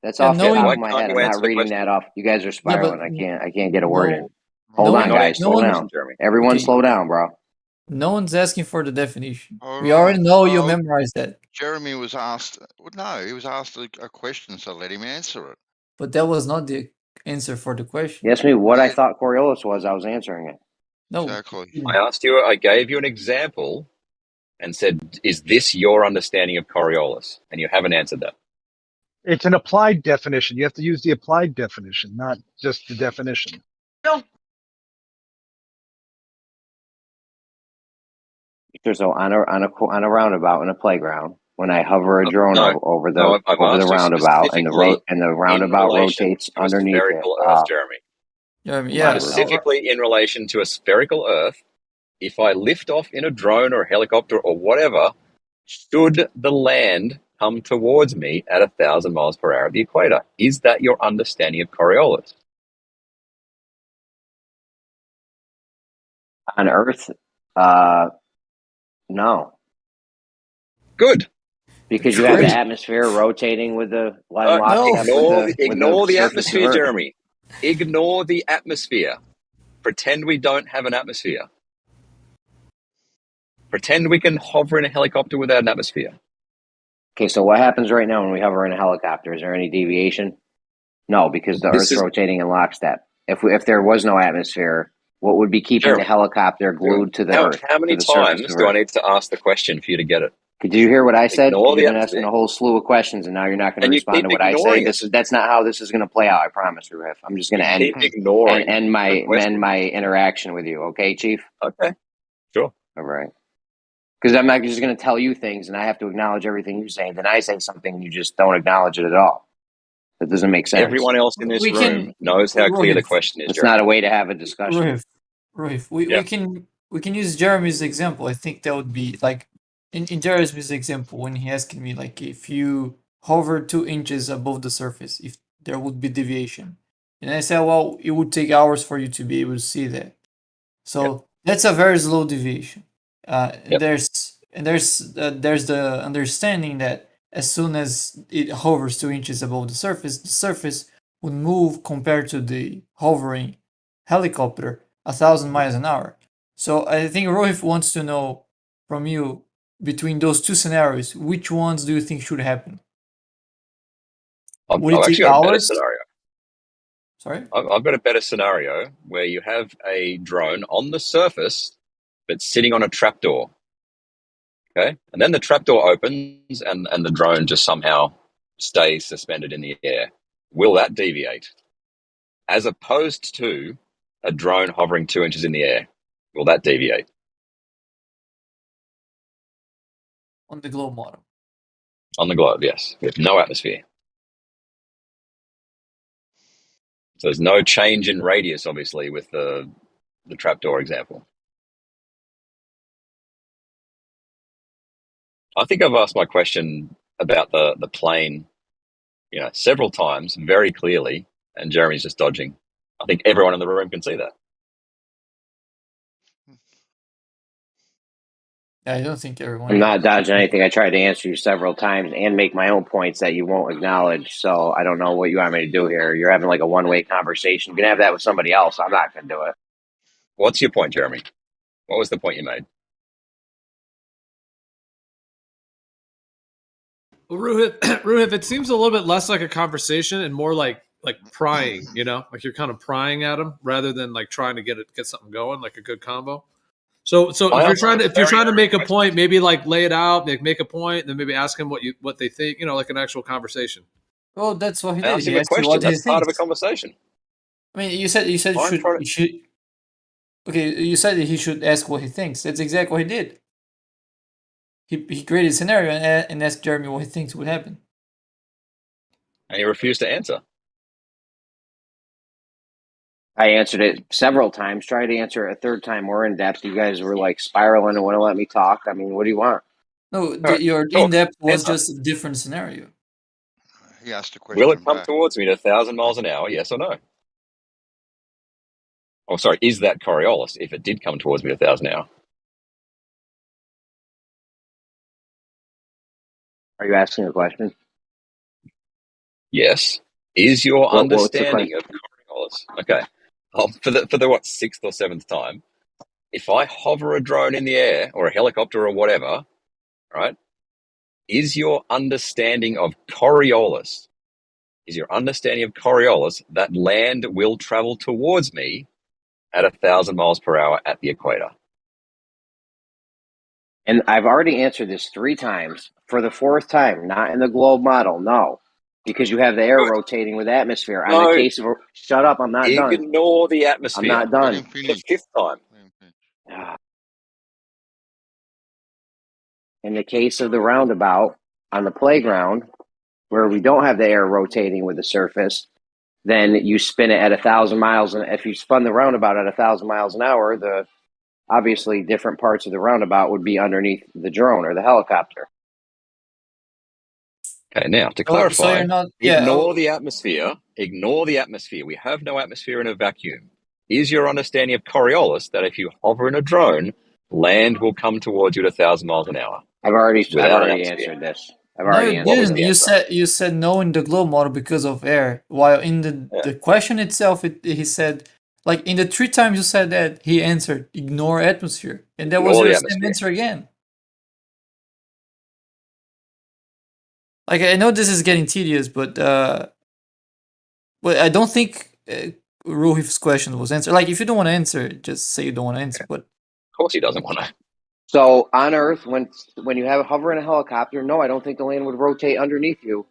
That's off the top of my head. I'm not reading that off. You guys are spiraling. I can't get a word in. Hold on, guys. Slow down. Everyone, slow down, bro. No one's asking for the definition. We already know you memorized that. Jeremy was asked. Well, no, he was asked a question, so let him answer it. But that was not the answer for the question. You asked me what I thought Coriolis was. I was answering it. No. Exactly. I gave you an example and said, is this your understanding of Coriolis? And you haven't answered that. It's an applied definition. You have to use the applied definition, not just the definition. So on a roundabout in a playground, when I hover a drone over the roundabout and the roundabout rotates underneath it. Jeremy. Specifically in relation to a spherical Earth, if I lift off in a drone or a helicopter or whatever, should the land come towards me at 1,000 miles per hour at the equator? Is that your understanding of Coriolis? On Earth, no. Good. Because you have the atmosphere rotating with the line Ignore the atmosphere, Jeremy. Ignore the atmosphere. Pretend we don't have an atmosphere. Pretend we can hover in a helicopter without an atmosphere. Okay, so what happens right now when we hover in a helicopter? Is there any deviation? No, because the Earth's rotating in lockstep. If there was no atmosphere, what would be keeping the helicopter glued to the Earth? How many times do I need to ask the question for you to get it? Did you hear what I said? Ignore You've the been atmosphere. asking a whole slew of questions, and now you're not going to respond to what I say. That's not how this is going to play out. I promise, Ruhif. I'm just going to end my interaction with you. Okay, Chief? Okay, sure. All right. Because I'm not just going to tell you things, and I have to acknowledge everything you say. Then I say something, and you just don't acknowledge it at all. That doesn't make sense. Everyone else in this room knows how clear the question is. It's not a way to have a discussion. Ruhif, we can use Jeremy's example. I think that would be like in Jeremy's example when he asked me like if you hover 2 inches above the surface, if there would be deviation, and I said, well, it would take hours for you to be able to see that. So that's a very slow deviation. There's the understanding that as soon as it hovers 2 inches above the surface would move compared to the hovering helicopter 1,000 miles an hour. So I think Rohit wants to know from you, between those two scenarios, which ones do you think should happen? I've Would it actually take got a better hours? scenario. Sorry? I've got a better scenario where you have a drone on the surface but sitting on a trapdoor. Okay? And then the trapdoor opens and the drone just somehow stays suspended in the air. Will that deviate? As opposed to a drone hovering 2 inches in the air. Will that deviate? On the globe model. On the globe, yes. With no atmosphere. So there's no change in radius, obviously, with the trapdoor example. I think I've asked my question about the plane, several times, very clearly, and Jeremy's just dodging. I think everyone in the room can see that. I don't think everyone. I'm not dodging anything. I tried to answer you several times and make my own points that you won't acknowledge. So I don't know what you want me to do here. You're having like a one-way conversation. You can have that with somebody else. I'm not going to do it. What's your point, Jeremy? What was the point you made? Well, Ruhif, it seems a little bit less like a conversation and more like prying, like you're kind of prying at them rather than like trying to get something going, like a good combo. So if you're trying to make a point, maybe like lay it out, make a point, and then maybe ask them what they think, like an actual conversation. Well, that's what he I did. asked He him a asked you question. what he That's part of a thinks. conversation. I mean, you said you should. Okay, you said that he should ask what he thinks. That's exactly what he did. He created a scenario and asked Jeremy what he thinks would happen. And he refused to answer. I answered it several times, tried to answer it a third time more in depth. You guys were like spiraling and wouldn't let me talk. I mean, what do you want? No, your in-depth was just a different scenario. He asked a question. Will it come towards me at 1,000 miles an hour? Yes or no? Oh, sorry. Is that Coriolis if it did come towards me at 1,000 an hour? Are you asking a question? Yes. Is your understanding of Coriolis okay? For the what, 6th or 7th time, if I hover a drone in the air or a helicopter or whatever, right? Is your understanding of Coriolis? Is your understanding of Coriolis that land will travel towards me at 1,000 miles per hour at the equator? And I've already answered this 3 times. For the 4th time, not in the globe model, no. Because you have the air rotating with atmosphere. No. On the case of shut up, I'm not done. Ignore the atmosphere. I'm not done. The 5th time. In the case of the roundabout on the playground, where we don't have the air rotating with the surface, then you spin it at 1,000 miles. And if you spun the roundabout at 1,000 miles an hour, the obviously different parts of the roundabout would be underneath the drone or the helicopter. Okay, now to clarify, ignore the atmosphere. Ignore the atmosphere. We have no atmosphere in a vacuum. Is your understanding of Coriolis that if you hover in a drone, land will come towards you at 1,000 miles an hour? I've already answered this. You said no in the globe model because of air, while in the question itself, he said Like in the 3 times you said that, he answered ignore atmosphere, and that was Ignore the your same atmosphere. answer again. Like I know this is getting tedious, but I don't think Ruhif's question was answered. Like if you don't want to answer, just say you don't want to answer. But Of course he doesn't want to. So on Earth, when you have hover in a helicopter, no, I don't think the land would rotate underneath you.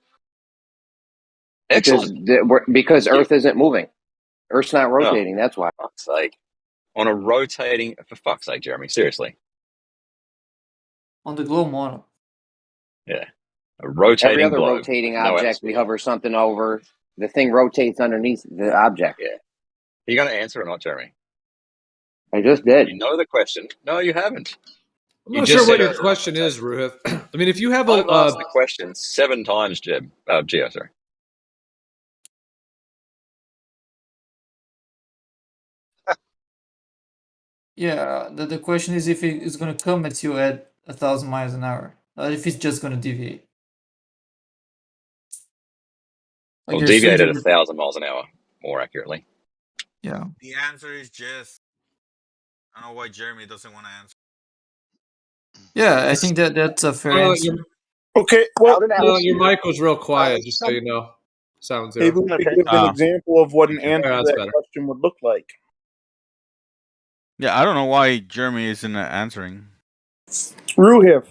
Excellent. Because Earth isn't moving. Earth's not rotating. That's why. For fuck's sake. On a rotating, for fuck's sake, Jeremy, seriously. on the globe model. Yeah. A rotating Every other globe. rotating No object, atmosphere. we hover something over. The thing rotates underneath the object. Yeah. Are you going to answer or not, Jeremy? I just did. You know the question. No, you haven't. I'm You not just sure what said your Earth question is, Ruhif. I mean, if you have a I've asked the question 7 times, Gio, sorry. Yeah, the question is if it's gonna come at you at 1,000 miles an hour, or if it's just gonna deviate. Like Well, there's deviate at things- 1,000 miles an hour, more accurately. Yeah. The answer is yes. I don't know why Jeremy doesn't want to answer. Yeah, I think that's a fair answer. Okay, well, your mic was real quiet, just so you know. Sound zero. maybe we could give an example of what an answer Yeah, to that's that better. question would look like. Yeah, I don't know why Jeremy isn't answering. Ruhif,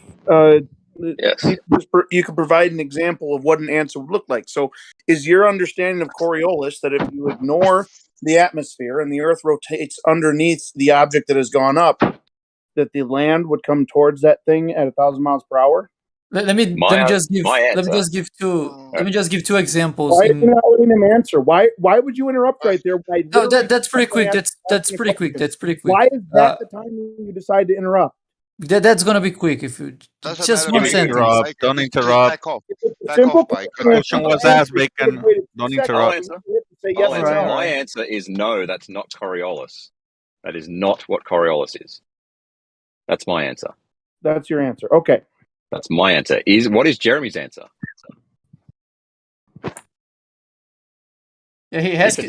yes. You could provide an example of what an answer would look like. So, is your understanding of Coriolis that if you ignore the atmosphere and the Earth rotates underneath the object that has gone up, that the land would come towards that thing at 1,000 miles per hour? Let me just give two examples. Why are you not letting him answer? Why would you interrupt right there? No, that's pretty quick. That's pretty quick. That's pretty quick. Why is that the time you decide to interrupt? That's gonna be quick. If you just one sentence. Don't interrupt. Back off. Back off, The question was asked, Bacon. Don't interrupt. Oh, I'll answer. My answer is no, that's not Coriolis. That is not what Coriolis is. That's my answer. That's your answer. Okay. That's my answer. What is Jeremy's answer? Yeah, he asked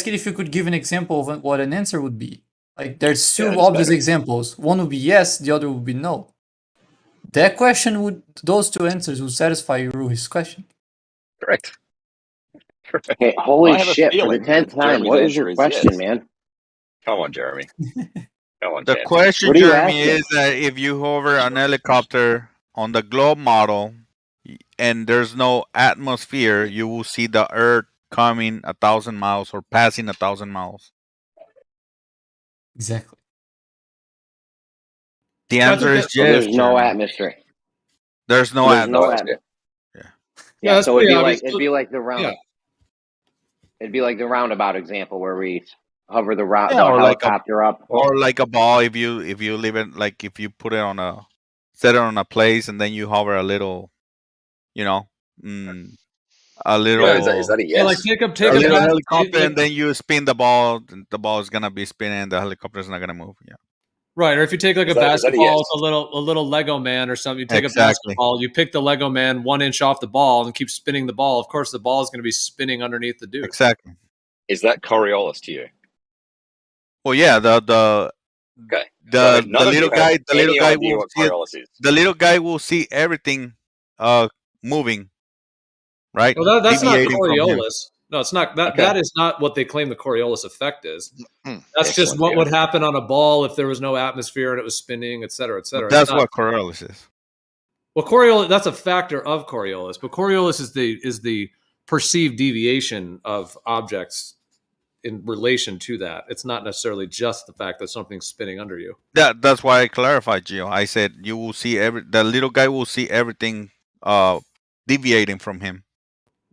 if you could give an example of what an answer would be. Like there's two obvious examples. One would be yes, the other would be no. That question those two answers would satisfy Ruhi's question. Correct. Hey, holy shit, for the 10th time, what is your question, man? Come on, Jeremy. Come on, The champ. question, Jeremy, is that if you hover an helicopter on the globe model and there's no atmosphere, you will see the Earth coming 1,000 miles or passing 1,000 miles. Exactly. The answer is So yes. there's no Jeremy. atmosphere. There's no atmosphere. Yeah, so it'd obvious. be like the round. Yeah. It'd be like the roundabout example where we hover the Yeah, or helicopter up. Or like a ball, if you leave it, like if you put it set it on a place and then you hover a little, a little. Yeah, is that a yes? Yeah, like take a little pass- helicopter and then you spin the ball. And the ball is gonna be spinning. The helicopter is not gonna move. Yeah. Right, or if you take like Is a that a basketball yes? with a little Lego man or something, you take Exactly. a basketball, you pick the Lego man 1 inch off the ball and keep spinning the ball. Of course, the ball is going to be spinning underneath the dude. Exactly. Is that Coriolis to you? Well, yeah. The little guy. The little guy will see. The little guy will see everything, moving. Right. Well, that's not Deviating from him. Coriolis. No, it's not. That is not what they claim the Coriolis effect is. That's just what would happen on a ball if there was no atmosphere and it was spinning, et cetera, et cetera. That's what Coriolis is. Well, Coriolis, that's a factor of Coriolis, but Coriolis is the perceived deviation of objects in relation to that. It's not necessarily just the fact that something's spinning under you. That's why I clarified, Gio. I said you will see the little guy will see everything deviating from him.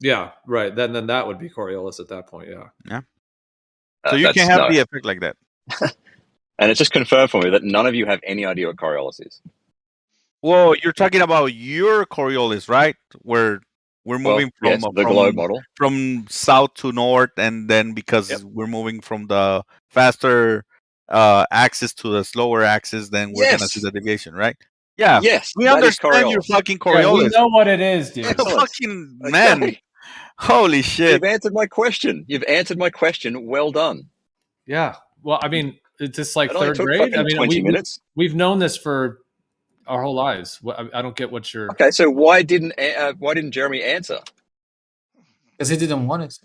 Yeah, right. Then that would be Coriolis at that point. Yeah. Yeah. So you can have the effect like that. And it's just confirmed for me that none of you have any idea what Coriolis is. Well, you're talking about your Coriolis, right? Where we're moving from the globe model from south to north, and then because we're moving from the faster axis to the slower axis, then we're gonna see the deviation, right? Yeah. Yes. We understand your fucking Coriolis. Yeah, we know what it is, dude. Fucking man. Holy shit! You've answered my question. You've answered my question. Well done. Yeah. Well, I mean, it's just like It only third took grade. I fucking mean, 20 minutes. we've known this for our whole lives. I don't get what you're. Okay, so why didn't Jeremy answer? Because he didn't want it.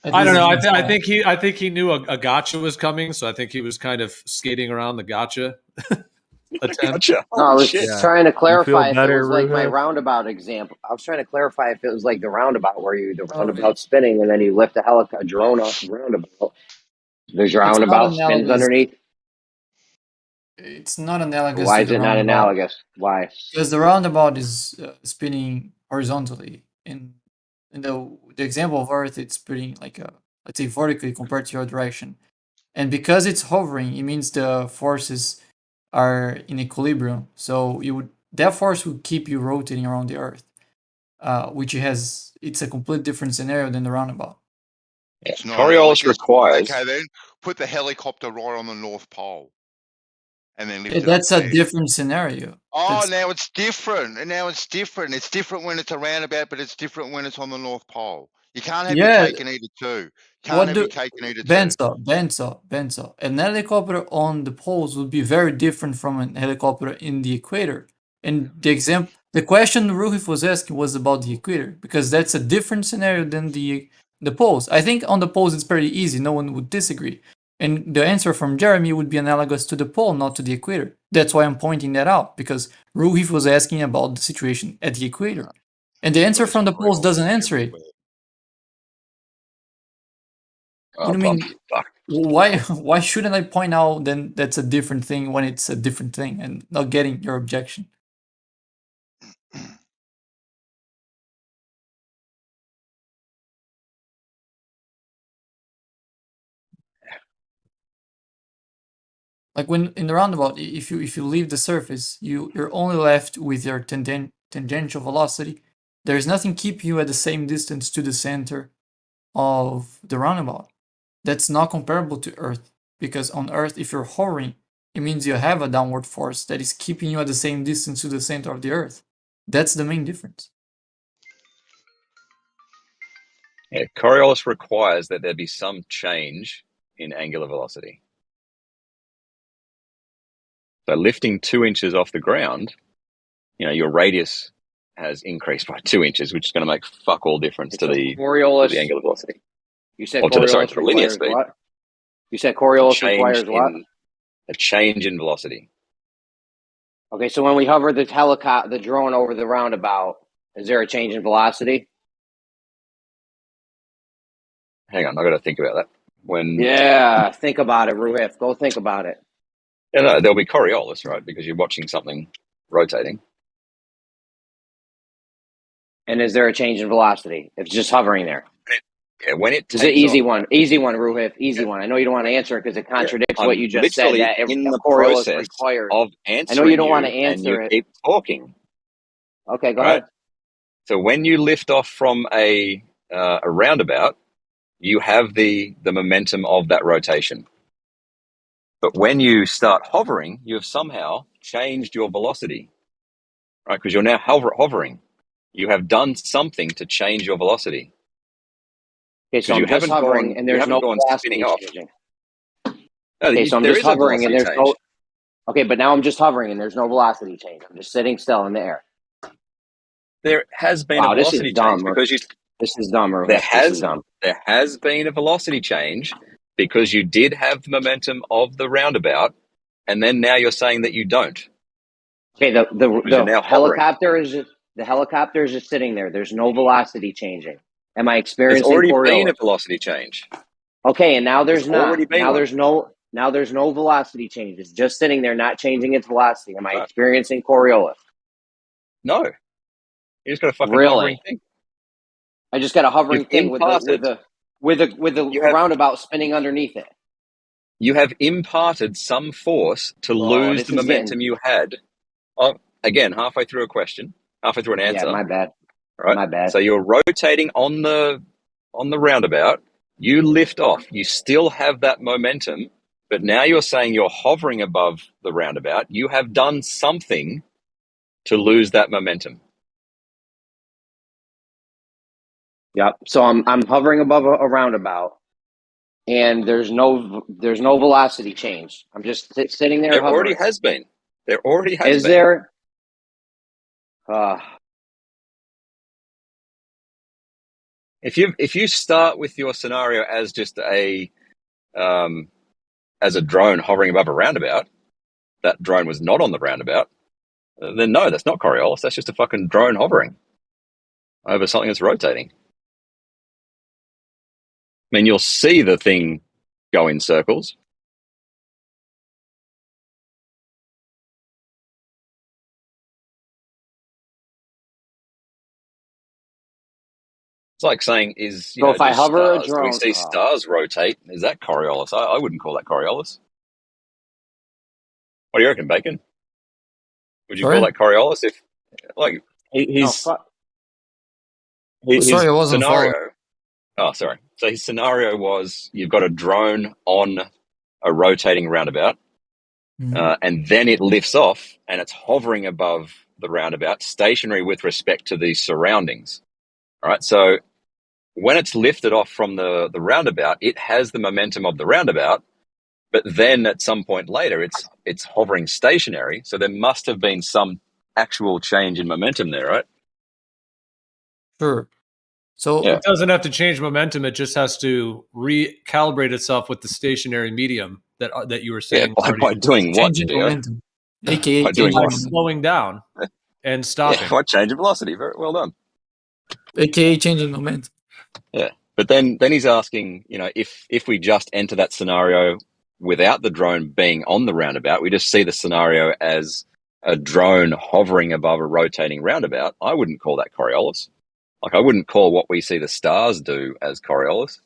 I don't know. I think he knew a gotcha was coming, so I think he was kind of skating around the gotcha attempt. No, I was trying to clarify if it better, was like my Ruhev? roundabout example. I was trying to clarify if it was like the roundabout where the roundabout spinning and then you lift a drone off the roundabout. There's It's not roundabout spins analogous. underneath. It's not analogous. Why to is the it not roundabout. analogous? Why? Because the roundabout is spinning horizontally. In the example of Earth, it's spinning like let's say vertically compared to your direction. And because it's hovering, it means the forces are in equilibrium. So that force would keep you rotating around the Earth, which it's a complete different scenario than the roundabout. It's not Coriolis requires. Okay, then put the helicopter right on the North Pole, and then lift it up That's a there. different scenario. Oh, now it's different. And now it's different. It's different when it's a roundabout, but it's different when it's on the North Pole. You can't have your cake and eat it too. Can't have your cake and eat it too. Benzo. An helicopter on the poles would be very different from a helicopter in the equator. And the question Ruhif was asking was about the equator, because that's a different scenario than the poles. I think on the poles it's pretty easy. No one would disagree. And the answer from Jeremy would be analogous to the pole, not to the equator. That's why I'm pointing that out, because Ruhif was asking about the situation at the equator. And the answer from the poles doesn't answer it. Oh, I mean, why shouldn't I point out then that's a different thing when it's a different thing and not getting your objection? Like when in the roundabout, if you leave the surface, you're only left with your tangential velocity. There's nothing keeping you at the same distance to the center of the roundabout. That's not comparable to Earth, because on Earth, if you're hovering, it means you have a downward force that is keeping you at the same distance to the center of the Earth. That's the main difference. Yeah, Coriolis requires that there be some change in angular velocity. So lifting 2 inches off the ground, your radius has increased by 2 inches, which is going to make fuck all difference to the angular velocity. You said to the Coriolis linear requires speed. what? You said Coriolis requires what? A change in velocity. Okay, so when we hover the drone over the roundabout, is there a change in velocity? Hang on, I got to think about that. Yeah, think about it, Ruhif. Go think about it. Yeah, no, there'll be Coriolis, right? Because you're watching something rotating. And is there a change in velocity? If it's just hovering there. Yeah, when it is an easy one, Ruhif, easy one. I know you don't want to answer it because it contradicts what you just said. That in the Coriolis process requires. of answering, I know you don't want to answer and it. Keep talking. Okay, go ahead. So when you lift off from a roundabout, you have the momentum of that rotation. But when you start hovering, you have somehow changed your velocity, right? Because you're now hovering. You have done something to change your velocity. Okay, so I'm just hovering, and there's no velocity changing. Okay, so I'm just hovering, and there's no. Okay, but now I'm just hovering, and there's no velocity change. I'm just sitting still in the air. There has been a velocity change because you. This is dumb, There has been a velocity change because you did have the momentum of the roundabout, and then now you're saying that you don't. Okay, the helicopter is just sitting there. There's no velocity changing. Am I experiencing? There's already been a velocity change. Okay, and now there's not. Now there's no velocity change. It's just sitting there, not changing its velocity. Am I experiencing Coriolis? No, you just got a fucking hovering thing. I just got a hovering thing with the roundabout spinning underneath it. You have imparted some force to lose the momentum you had. Again, halfway through an answer. Yeah, my bad. Right? My bad. So you're rotating on the roundabout. You lift off. You still have that momentum, but now you're saying you're hovering above the roundabout. You have done something to lose that momentum. Yep. So I'm hovering above a roundabout, and there's no velocity change. I'm just sitting there There already hovering. has been. There already has Is been. there? If you start with your scenario as just as a drone hovering above a roundabout, that drone was not on the roundabout, then no, that's not Coriolis. That's just a fucking drone hovering over something that's rotating. I mean, you'll see the thing go in circles. It's like saying, So if I do hover a we drone, see stars rotate? Is that Coriolis? I wouldn't call that Coriolis. What do you reckon, Bacon? Would you call Sorry? that Coriolis? If like his fuck. Sorry, I wasn't scenario? following. Oh, sorry. So his scenario was you've got a drone on a rotating roundabout, and then it lifts off and it's hovering above the roundabout, stationary with respect to the surroundings. All right. So when it's lifted off from the roundabout, it has the momentum of the roundabout, but then at some point later, it's hovering stationary. So there must have been some actual change in momentum there, right? Sure. So it doesn't have to change momentum. It just has to recalibrate itself with the stationary medium that you were saying. By doing what, changing Gio? momentum, aka By doing changing what? momentum, slowing down and stopping. Yeah, by change of velocity. Very well done. aka changing momentum. Yeah, but then he's asking, if we just enter that scenario without the drone being on the roundabout, we just see the scenario as a drone hovering above a rotating roundabout. I wouldn't call that Coriolis. Like, I wouldn't call what we see the stars do as Coriolis.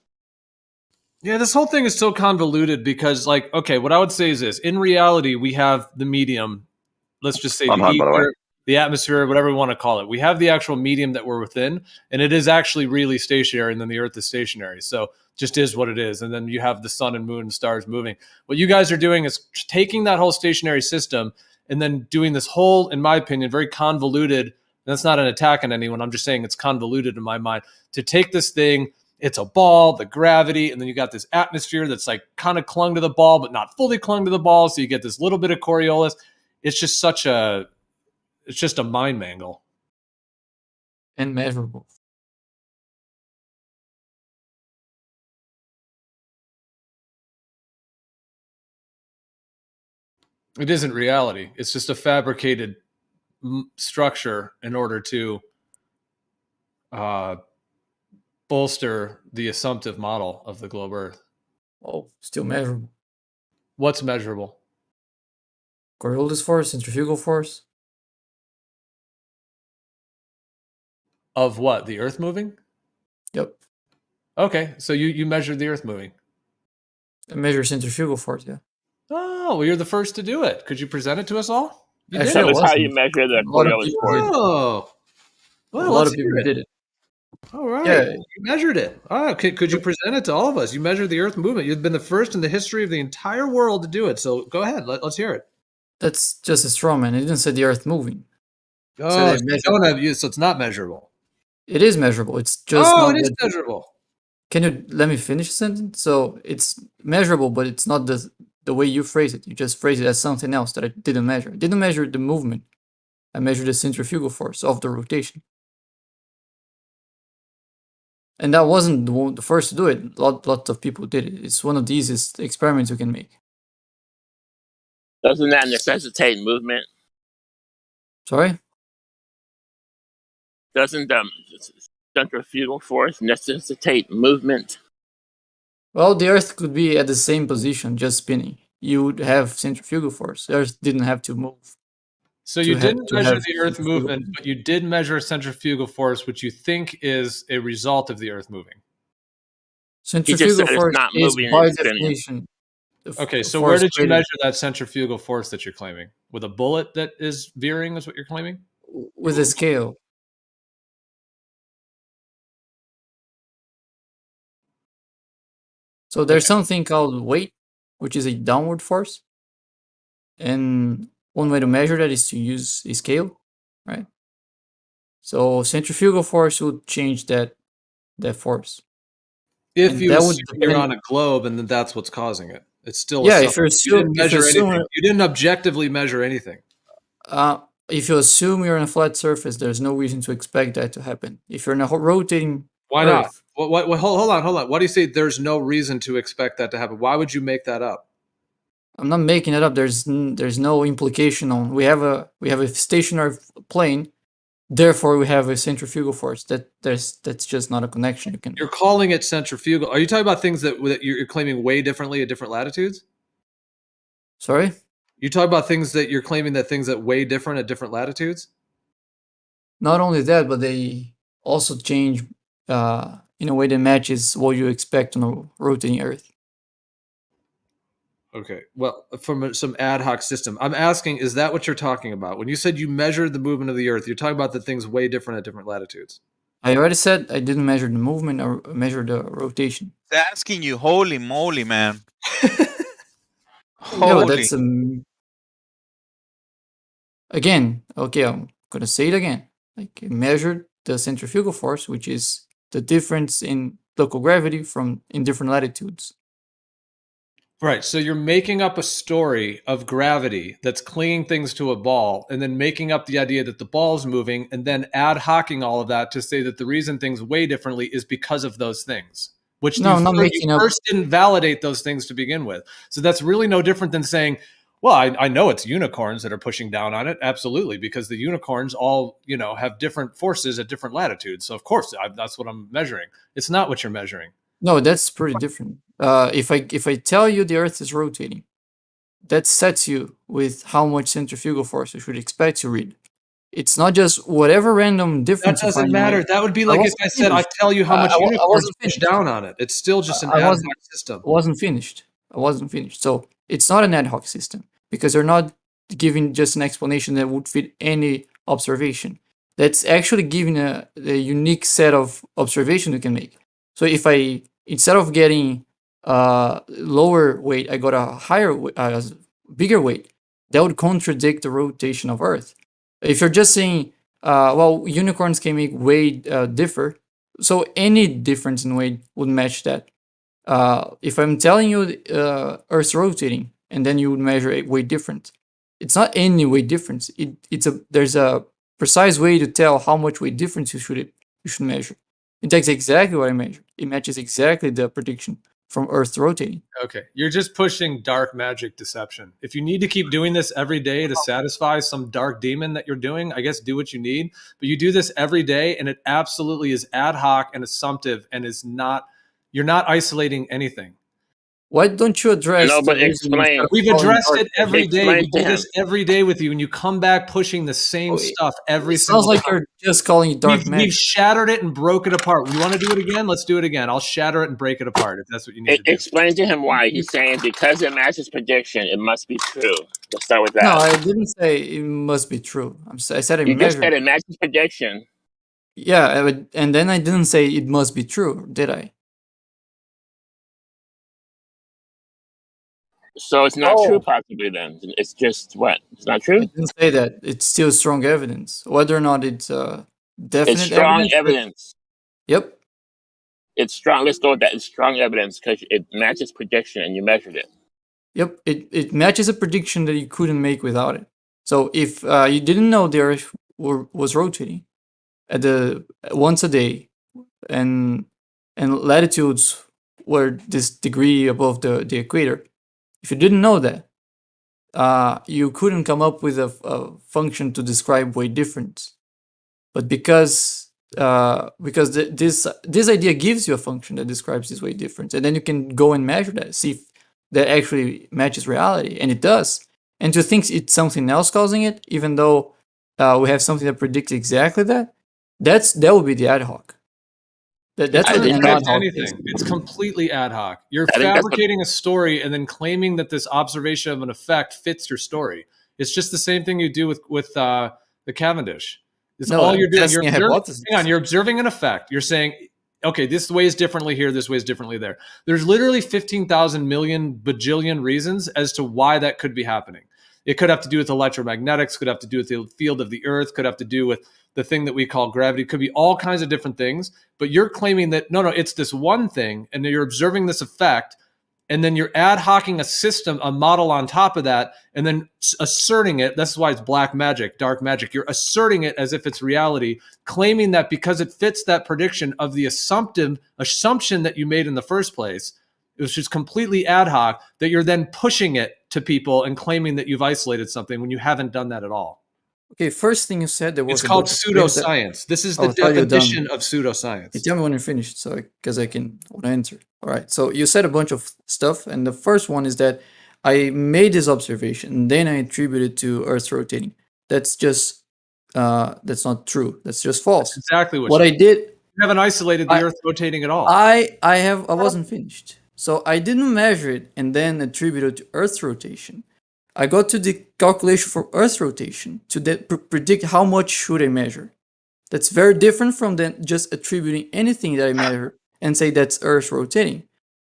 Yeah, this whole thing is so convoluted because, like, okay, what I would say is this: in reality, we have the medium. Let's just say I'm the home, by the way. ether, the atmosphere, whatever we want to call it. We have the actual medium that we're within, and it is actually really stationary, and then the Earth is stationary. So just is what it is. And then you have the sun and moon and stars moving. What you guys are doing is taking that whole stationary system and then doing this whole, in my opinion, very convoluted. That's not an attack on anyone. I'm just saying it's convoluted in my mind to take this thing. It's a ball, the gravity, and then you got this atmosphere that's like kind of clung to the ball, but not fully clung to the ball. So you get this little bit of Coriolis. It's just it's just a mind mangle. And measurable. It isn't reality. It's just a fabricated structure in order to bolster the assumptive model of the globe Earth. Oh, still measurable. What's measurable? Coriolis force, centrifugal force. Of what? The Earth moving? Yep. Okay, so you measured the Earth moving. I measure centrifugal force, yeah. Oh, well, you're the first to do it. Could you present it to us all? You Actually, did. that's how you measure the Coriolis force. Oh, well, a lot let's of people hear it. did it. All right. Yeah. You measured it. Oh, could you present it to all of us? You measured the Earth movement. You've been the first in the history of the entire world to do it. So go ahead. Let's hear it. That's just a straw man. It didn't say the Earth moving. Oh, So they so you measured- don't have you, so it's not measurable. It is measurable. It's just Oh, not it is that- measurable. Can you let me finish the sentence? So it's measurable, but it's not the way you phrase it. You just phrase it as something else that I didn't measure. I didn't measure the movement. I measured the centrifugal force of the rotation. And that wasn't the first to do it. Lots of people did it. It's one of the easiest experiments you can make. Doesn't that necessitate movement? Sorry? Doesn't the centrifugal force necessitate movement? Well, the Earth could be at the same position, just spinning. You would have centrifugal force. The Earth didn't have to move. So you to have- didn't to measure have the Earth centrifugal movement, but you did measure centrifugal force, which you think is a result of the Earth moving. Centrifugal said it's force not is moving, by it's spinning. definition. Okay, so force where did you created- measure that centrifugal force that you're claiming? With a bullet that is veering, is what you're claiming? With a scale. So there's something called weight, which is a downward force. And one way to measure that is to use a scale, right? So centrifugal force would change that that force. If And you that would assume you're depend. on a globe and then that's what's causing it, it's still Yeah, a if you you assume, didn't measure assume, anything. You didn't objectively measure anything. if you assume you're on a flat surface, there's no reason to expect that to happen. If you're in a rotating Why not? Earth, What, hold on. Why do you say there's no reason to expect that to happen? Why would you make that up? I'm not making it up. There's no implication on. We have a stationary plane, therefore we have a centrifugal force. That's just not a connection you can. You're calling it centrifugal. Are you talking about things that you're claiming way differently at different latitudes? Sorry? You talk about things that you're claiming that things that way different at different latitudes? Not only that, but they also change in a way that matches what you expect on a rotating Earth. Okay. Well, from some ad hoc system. I'm asking, is that what you're talking about? When you said you measured the movement of the Earth, you're talking about the things way different at different latitudes. I already said I didn't measure the movement or measure the rotation. It's asking you, holy moly, man. Yeah, but that's again, okay, I'm gonna say it again. Like I measured the centrifugal force, which is the difference in local gravity in different latitudes. Right. So you're making up a story of gravity that's clinging things to a ball, and then making up the idea that the ball's moving, and then ad hocing all of that to say that the reason things weigh differently is because of those things. Which No, I'm not you making up. first didn't validate those things to begin with. So that's really no different than saying, well, I know it's unicorns that are pushing down on it. Absolutely. Because the unicorns all, have different forces at different latitudes. So of course, that's what I'm measuring. It's not what you're measuring. No, that's pretty different. If I tell you the Earth is rotating, that sets you with how much centrifugal force you should expect to read. It's not just whatever random difference. That doesn't matter. That would be like if I said, I tell you how much unicorns push down on it. It's still just an ad hoc system. I wasn't finished. So it's not an ad hoc system because they're not giving just an explanation that would fit any observation. That's actually giving a unique set of observation you can make. So if instead of getting lower weight, I got a higher, bigger weight, that would contradict the rotation of Earth. If you're just saying, well, unicorns can make weight differ, so any difference in weight would match that. If I'm telling you Earth's rotating, and then you would measure a weight difference, it's not any weight difference. There's a precise way to tell how much weight difference you should measure. It takes exactly what I measured. It matches exactly the prediction from Earth rotating. Okay, you're just pushing dark magic deception. If you need to keep doing this every day to satisfy some dark demon that you're doing, I guess do what you need. But you do this every day, and it absolutely is ad hoc and assumptive, and you're not isolating anything. Why don't you address? No, but explain. We've addressed it every day. Explain We to do him. this every day with you, and you come back pushing the same stuff every It single sounds like time. you're just calling it dark We've magic. shattered it and broke it apart. You want to do it again? Let's do it again. I'll shatter it and break it apart if that's what you need to do. Explain to him why. He's saying because it matches prediction, it must be true. Let's start with that. No, I didn't say it must be true. I said I You just measured. said it matches prediction. Yeah, and then I didn't say it must be true, did I? So it's not true, possibly. Then it's just what? It's not I true. didn't say that. It's still strong evidence. Whether or not it's definite It's strong evidence. evidence. Yep. It's strong. Let's go with that. It's strong evidence because it matches prediction and you measured it. Yep. It matches a prediction that you couldn't make without it. So if you didn't know the Earth was rotating at once a day, and latitudes were this degree above the equator, if you didn't know that, you couldn't come up with a function to describe weight difference. But because this idea gives you a function that describes this weight difference, and then you can go and measure that, see if that actually matches reality, and it does. And to think it's something else causing it, even though we have something that predicts exactly that would be the ad hoc. That's It an doesn't ad match hoc. anything. It's completely ad hoc. You're I think that's fabricating a story and then claiming that this observation of an effect fits your story. It's just the same thing you do with the Cavendish. It's No, all you're doing. testing a hypothesis. Hang on, you're observing an effect. You're saying, okay, this weighs differently here, this weighs differently there. There's literally 15,000 million bajillion reasons as to why that could be happening. It could have to do with electromagnetics, could have to do with the field of the Earth, could have to do with the thing that we call gravity. It could be all kinds of different things. But you're claiming that, no, it's this one thing, and you're observing this effect, and then you're ad hocing a system, a model on top of that, and then asserting it. That's why it's black magic, dark magic. You're asserting it as if it's reality, claiming that because it fits that prediction of the assumption that you made in the first place, it was just completely ad hoc, that you're then pushing it to people and claiming that you've isolated something when you haven't done that at all. Okay, first thing you said there was it's called pseudoscience. This is the definition of pseudoscience. You tell me when you're finished, so because I can answer. All right. So you said a bunch of stuff, and the first one is that I made this observation, and then I attributed it to Earth rotating. That's just that's not true. That's just false. That's exactly what I did. You haven't isolated the Earth rotating at all. I wasn't finished. So I didn't measure it and then attribute it to Earth rotation. I got to the calculation for Earth rotation to predict how much should I measure. That's very different from then just attributing anything that I measure and say that's Earth rotating.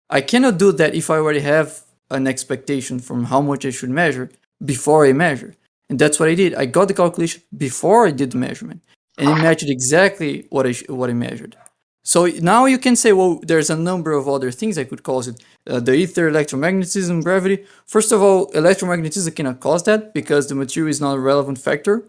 I cannot do that if I already have an expectation from how much I should measure before I measure. And that's what I did. I got the calculation before I did the measurement, and it matched exactly what I measured. So now you can say, well, there's a number of other things I could cause it. The ether, electromagnetism, gravity. First of all, electromagnetism cannot cause that because the material is not a relevant factor.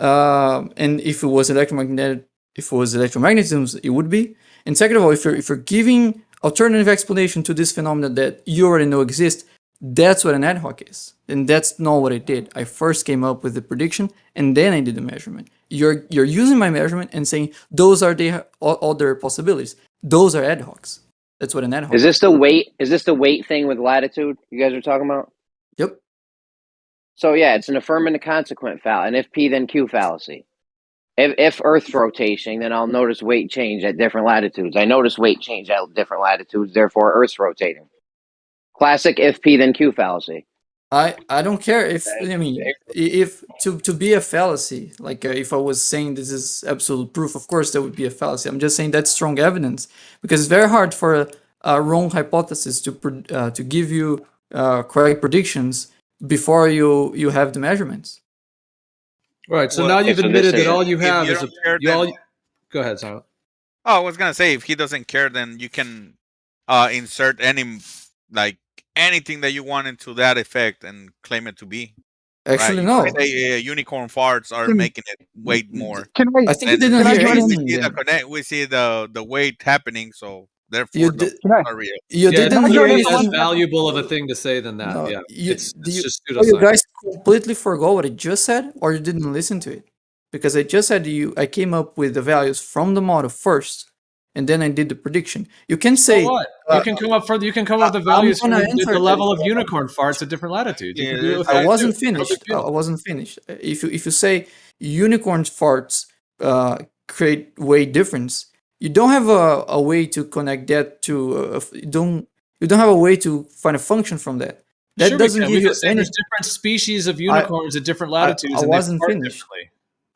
And if it was electromagnetism, it would be. And second of all, if you're giving alternative explanation to this phenomenon that you already know exists, that's what an ad hoc is. And that's not what I did. I first came up with the prediction and then I did the measurement. You're using my measurement and saying those are the other possibilities. Those are ad hocs. That's what an ad hoc is. This the weight? Is this the weight thing with latitude you guys are talking about? Yep. So yeah, it's an affirming the consequent fallacy, an if P then Q fallacy. If Earth's rotating, then I'll notice weight change at different latitudes. I notice weight change at different latitudes, therefore Earth's rotating. Classic if P then Q fallacy. I don't care if to be a fallacy, like if I was saying this is absolute proof, of course that would be a fallacy. I'm just saying that's strong evidence because it's very hard for a wrong hypothesis to give you correct predictions before you have the measurements. Right. So now you've admitted that all you have is Go ahead, Silent. Oh, I was gonna say if he doesn't care, then you can insert anything that you want into that effect and claim it to be. Actually, right? no. Say, unicorn farts are making it weight more. I think you didn't hear anything. We see the weight happening, so therefore it's not real. You didn't hear anything. Less valuable of a thing to say than that. No, yeah, it's just you pseudoscience. guys completely forgot what I just said, or you didn't listen to it, because I just said I came up with the values from the model first. And then I did the prediction. You can say what? You can come up with the values from the level of unicorn farts at different latitudes. I wasn't finished. I wasn't finished. If you say unicorn farts create weight difference, you don't have a way to connect that to you don't have a way to find a function from that. That sure doesn't give you any. There's different species of unicorns at different latitudes. I wasn't finished.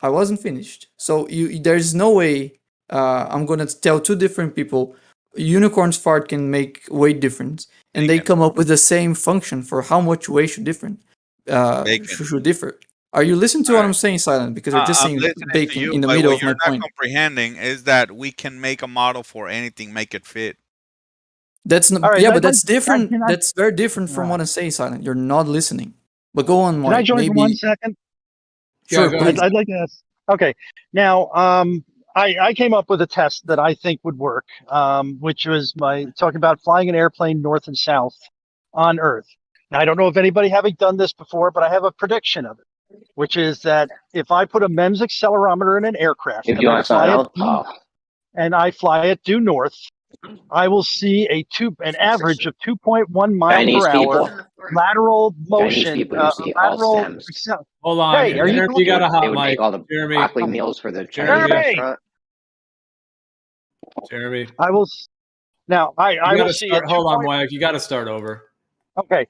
I wasn't finished. So there's no way. I'm gonna tell two different people unicorn's fart can make weight difference, and they come up with the same function for how much weight should differ. Are you listening to what I'm saying, Silent? Because you're just saying bacon in the middle of my point. What you're not comprehending is that we can make a model for anything, make it fit. That's not, right, but that's different. That's very different from what I'm saying, Silent. You're not listening. But go on, Mark. Can I join for 1 second? Sure, I'd like to ask. Okay, now I came up with a test that I think would work, which was talking about flying an airplane north and south on Earth. Now, I don't know if anybody having done this before, but I have a prediction of it, which is that if I put a MEMS accelerometer in an aircraft and I fly it due north, I will see an average of 2.1 miles per hour lateral motion. Hold on, hey, you got a hot mic, Jeremy. Broccoli meals for the Chinese restaurant. Jeremy, I will. Now I will see. Hold on, Mike. You got to start over. Okay,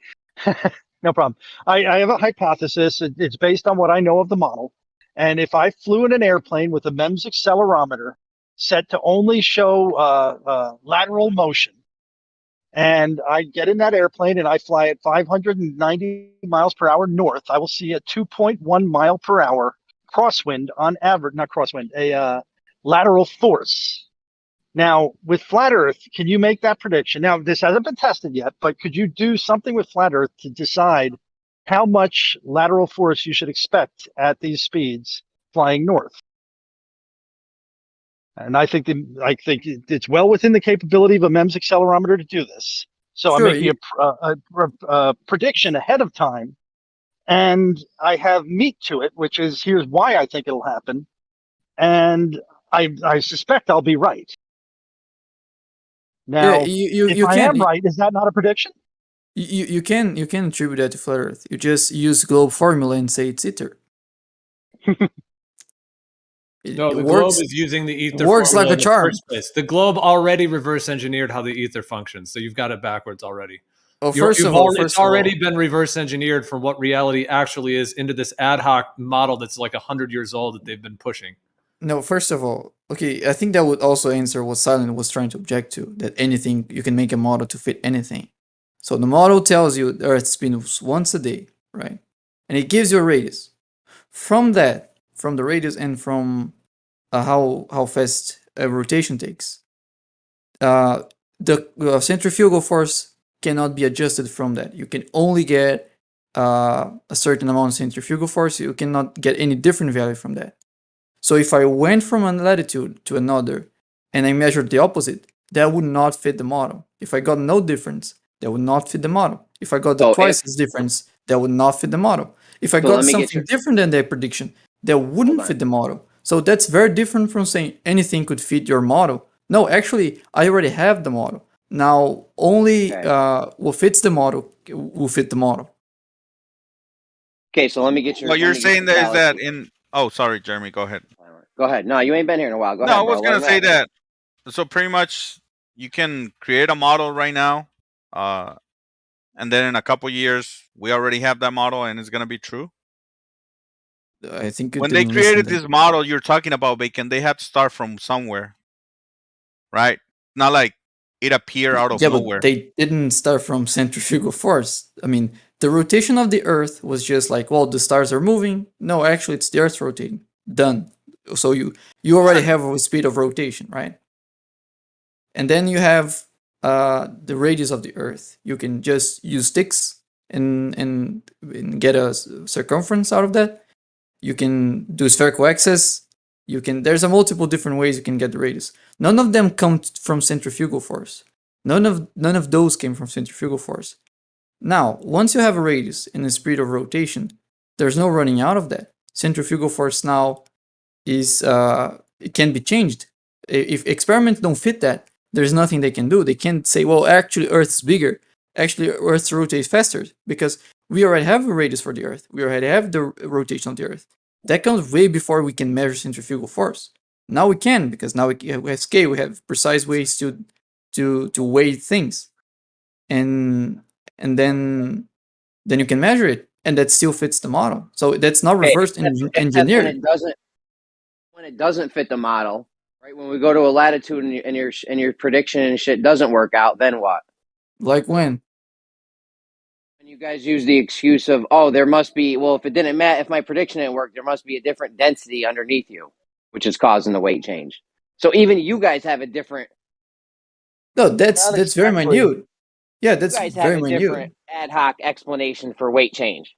no problem. I have a hypothesis. It's based on what I know of the model, and if I flew in an airplane with a MEMS accelerometer set to only show lateral motion, and I get in that airplane and I fly at 590 miles per hour north, I will see a 2.1 mile per hour crosswind on average, not crosswind, a lateral force. Now, with flat Earth, can you make that prediction? Now, this hasn't been tested yet, but could you do something with flat Earth to decide how much lateral force you should expect at these speeds flying north? And I think it's well within the capability of a MEMS accelerometer to do this. So I'm Sure. making a prediction ahead of time, and I have meat to it, which is here's why I think it'll happen, and I suspect I'll be right. Now, Yeah, you if you I can am right, is that not a prediction? you can attribute that to flat Earth. You just use globe formula and say it's ether. No, It the works. globe is using the ether It works formula like a in the charm. first place. The globe already reverse engineered how the ether functions, so you've got it backwards already. Oh, It's already been reverse engineered from what reality actually is into this ad hoc model that's like 100 years old that they've been pushing. No, first of all, okay, I think that would also answer what Silent was trying to object to, that anything, you can make a model to fit anything. So the model tells you the Earth spins once a day, right? And it gives you a radius. From that, from the radius and from how fast a rotation takes, the centrifugal force cannot be adjusted from that. You can only get a certain amount of centrifugal force. You cannot get any different value from that. So if I went from one latitude to another and I measured the opposite, that would not fit the model. If I got no difference, that would not fit the model. If I got the twice as difference, that would not fit the model. If I got something different than that prediction, that wouldn't fit the model. So that's very different from saying anything could fit your model. No, actually, I already have the model. Now, only what fits the model will fit the model. Okay, so let me get your. What you're saying there is that in. Oh, sorry, Jeremy. Go ahead. Go ahead. No, you ain't been here in a while. Go No, ahead. I was bro. gonna say that. So pretty much, you can create a model right now, and then in a couple years, we already have that model, and it's gonna be true. I think when they created this model you're talking about, Bacon, they had to start from somewhere, right? Not like it appeared out of nowhere. But they didn't start from centrifugal force. I mean, the rotation of the Earth was just like, well, the stars are moving. No, actually, it's the Earth rotating. Done. So you already have a speed of rotation, right? And then you have the radius of the Earth. You can just use sticks and get a circumference out of that. You can do spherical axis. There's a multiple different ways you can get the radius. None of them come from centrifugal force. None of those came from centrifugal force. Now, once you have a radius and a speed of rotation, there's no running out of that. Centrifugal force now is it can be changed. If experiments don't fit that, there's nothing they can do. They can't say, well, actually Earth's bigger. Actually, Earth rotates faster, because we already have a radius for the Earth. We already have the rotation of the Earth. That comes way before we can measure centrifugal force. Now we can, because now we have scale. We have precise ways to weigh things, and then you can measure it, and that still fits the model. So that's not reverse engineered. When it doesn't fit the model, right? When we go to a latitude and your prediction and shit doesn't work out, then what? Like when? And you guys use the excuse of, oh, there must be, well, if it didn't matter, if my prediction didn't work, there must be a different density underneath you, which is causing the weight change. So even you guys have a different. No, that's very minute. Yeah, that's you guys very have a minute. different ad hoc explanation for weight change.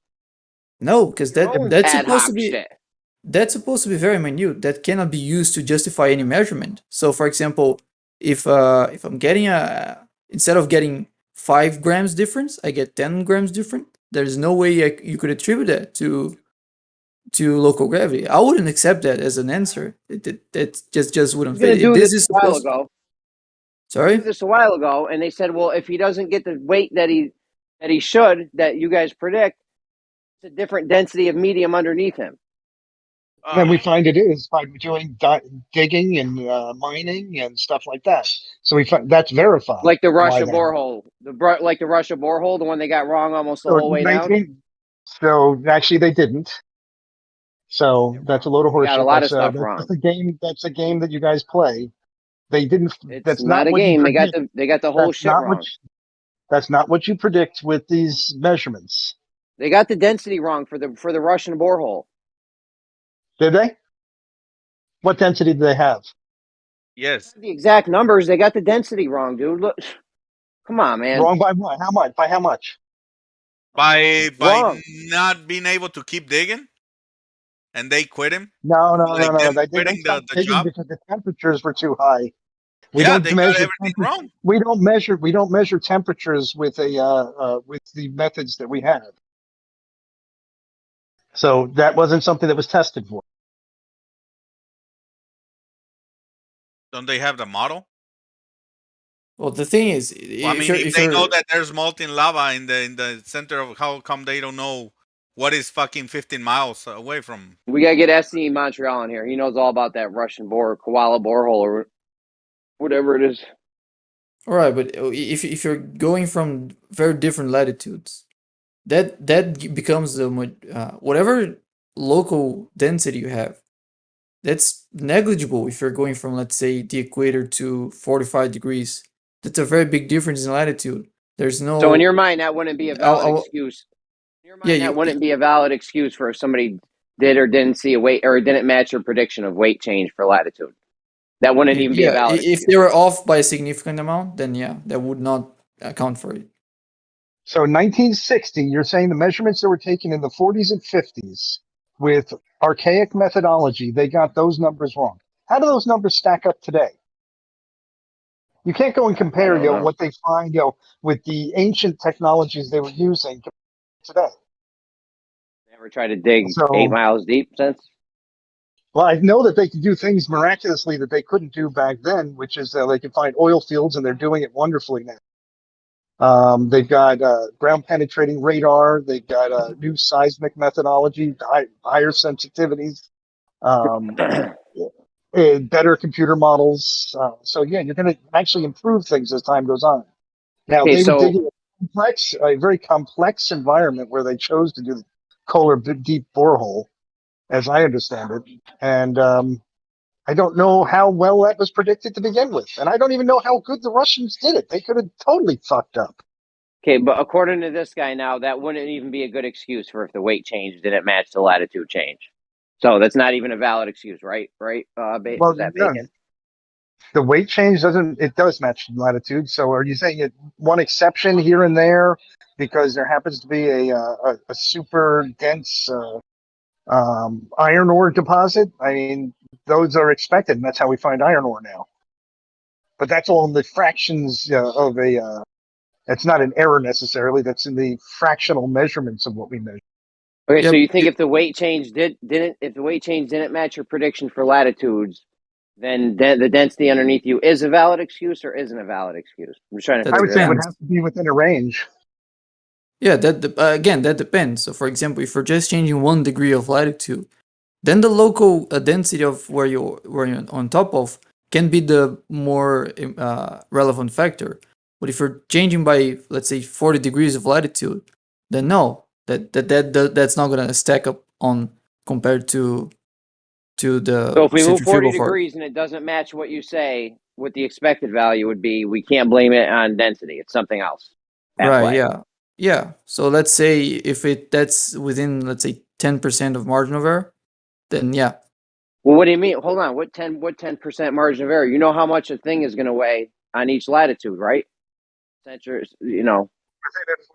No, because that's supposed to be shit. That's supposed to be very minute. That cannot be used to justify any measurement. So, for example, if I'm getting instead of getting 5 grams difference, I get 10 grams different. There's no way you could attribute that to local gravity. I wouldn't accept that as an answer. That just wouldn't fit. This is a while ago. Sorry? This a while ago, and they said, well, if he doesn't get the weight that he should, that you guys predict, it's a different density of medium underneath him. And we find it is by doing digging and mining and stuff like that. So we find that's verified. Like the Russia borehole, like the Russia borehole, the one they got wrong almost the whole way down. So actually, they didn't. So that's a load of horseshit. Got a lot of stuff wrong. That's a game that you guys play. They didn't. It's that's not a what game. You they got the whole shit wrong. That's not what you predict with these measurements. They got the density wrong for the Russian borehole. Did they? What density do they have? Yes. The exact numbers, they got the density wrong, dude. Look, come on, man. Wrong by what? How much? By how much? By Wrong. not being able to keep digging, and they quit him. No. Like them They quitting stopped the digging job. because the temperatures were too high. We Yeah, don't they got measure everything wrong. We don't measure temperatures with with the methods that we have. So that wasn't something that was tested for. Don't they have the model? Well, the thing is, Well, I if mean, you're if if they know you're that there's molten lava in the center of, how come they don't know what is fucking 15 miles away from? We gotta get SE Montreal in here. He knows all about that Russian koala borehole or whatever it is. all right, but if you're going from very different latitudes, that becomes the whatever local density you have. That's negligible if you're going from, let's say, the equator to 45 degrees. That's a very big difference in latitude. There's no. So in your mind, that wouldn't be a valid I'll- excuse. In your mind, yeah, that wouldn't be a valid excuse for if somebody did or didn't see a weight or didn't match your prediction of weight change for latitude. That wouldn't even be a yeah. valid If excuse. they were off by a significant amount, then yeah, that would not account for it. So in 1960, you're saying the measurements that were taken in the 40s and 50s with archaic methodology, they got those numbers wrong. How do those numbers stack up today? You can't go and compare, what they find, with the ancient technologies they were using today. Never tried to dig So- 8 miles deep since? Well, I know that they can do things miraculously that they couldn't do back then, which is they can find oil fields, and they're doing it wonderfully now. They've got ground penetrating radar. They've got new seismic methodology, higher sensitivities, better computer models. So yeah, you're going to actually improve things as time goes on. Now Okay, they so- were digging a very complex environment where they chose to do the Kohler deep borehole, as I understand it, and I don't know how well that was predicted to begin with, and I don't even know how good the Russians did it. They could have totally fucked up. Okay, but according to this guy now, that wouldn't even be a good excuse for if the weight change didn't match the latitude change. So that's not even a valid excuse, right? Right? Well, Is that no, Bacon? the weight change does match latitude. So are you saying one exception here and there because there happens to be a super dense iron ore deposit? I mean, those are expected, and that's how we find iron ore now. But that's all in the fractions of a. It's not an error necessarily. That's in the fractional measurements of what we measure. Okay, so you think if the weight change didn't match your prediction for latitudes, then the density underneath you is a valid excuse or isn't a valid excuse? I'm just trying to I would figure say it it out. would have to be within a range. Yeah, again, that depends. So, for example, if you're just changing 1 degree of latitude, then the local density of where you're on top of can be the more relevant factor. But if you're changing by, let's say, 40 degrees of latitude, then no, that's not gonna stack up on compared to the So if we move 40 centrifugal force. degrees and it doesn't match what you say, what the expected value would be, we can't blame it on density. It's something else at Right? play. Yeah. So let's say if that's within, let's say, 10% of margin of error, then yeah. Well, what do you mean? Hold on. What 10% margin of error? You know how much a thing is going to weigh on each latitude, right? The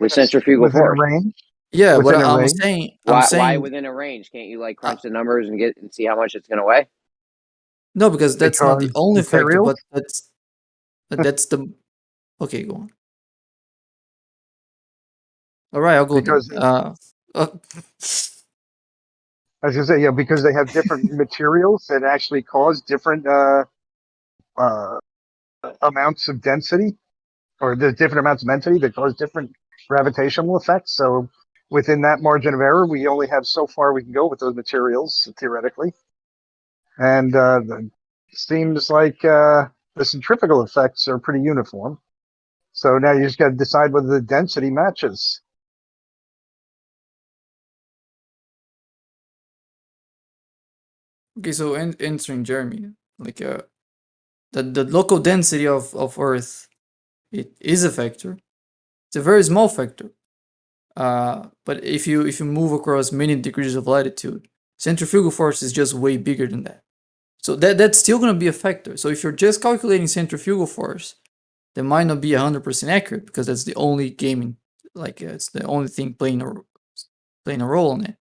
centrifugal Within a force. range. Yeah, but Within a I'm range. saying, Why within a range? Can't you crunch the numbers and see how much it's going to weigh? no, because that's not the Because only factor, materials? but that's the. Okay, go on. All right, I'll go Because then. I was gonna say, yeah, because they have different materials that actually cause different amounts of density, or there's different amounts of density that cause different gravitational effects. So within that margin of error, we only have so far we can go with those materials theoretically, and seems like the centrifugal effects are pretty uniform. So now you just got to decide whether the density matches. Okay, so answering Jeremy, like the local density of Earth, it is a factor, It's a very small factor. But if you move across many degrees of latitude, centrifugal force is just way bigger than that. So that's still going to be a factor. So if you're just calculating centrifugal force, that might not be 100% accurate because that's the only gaming, like it's the only thing playing a role in it.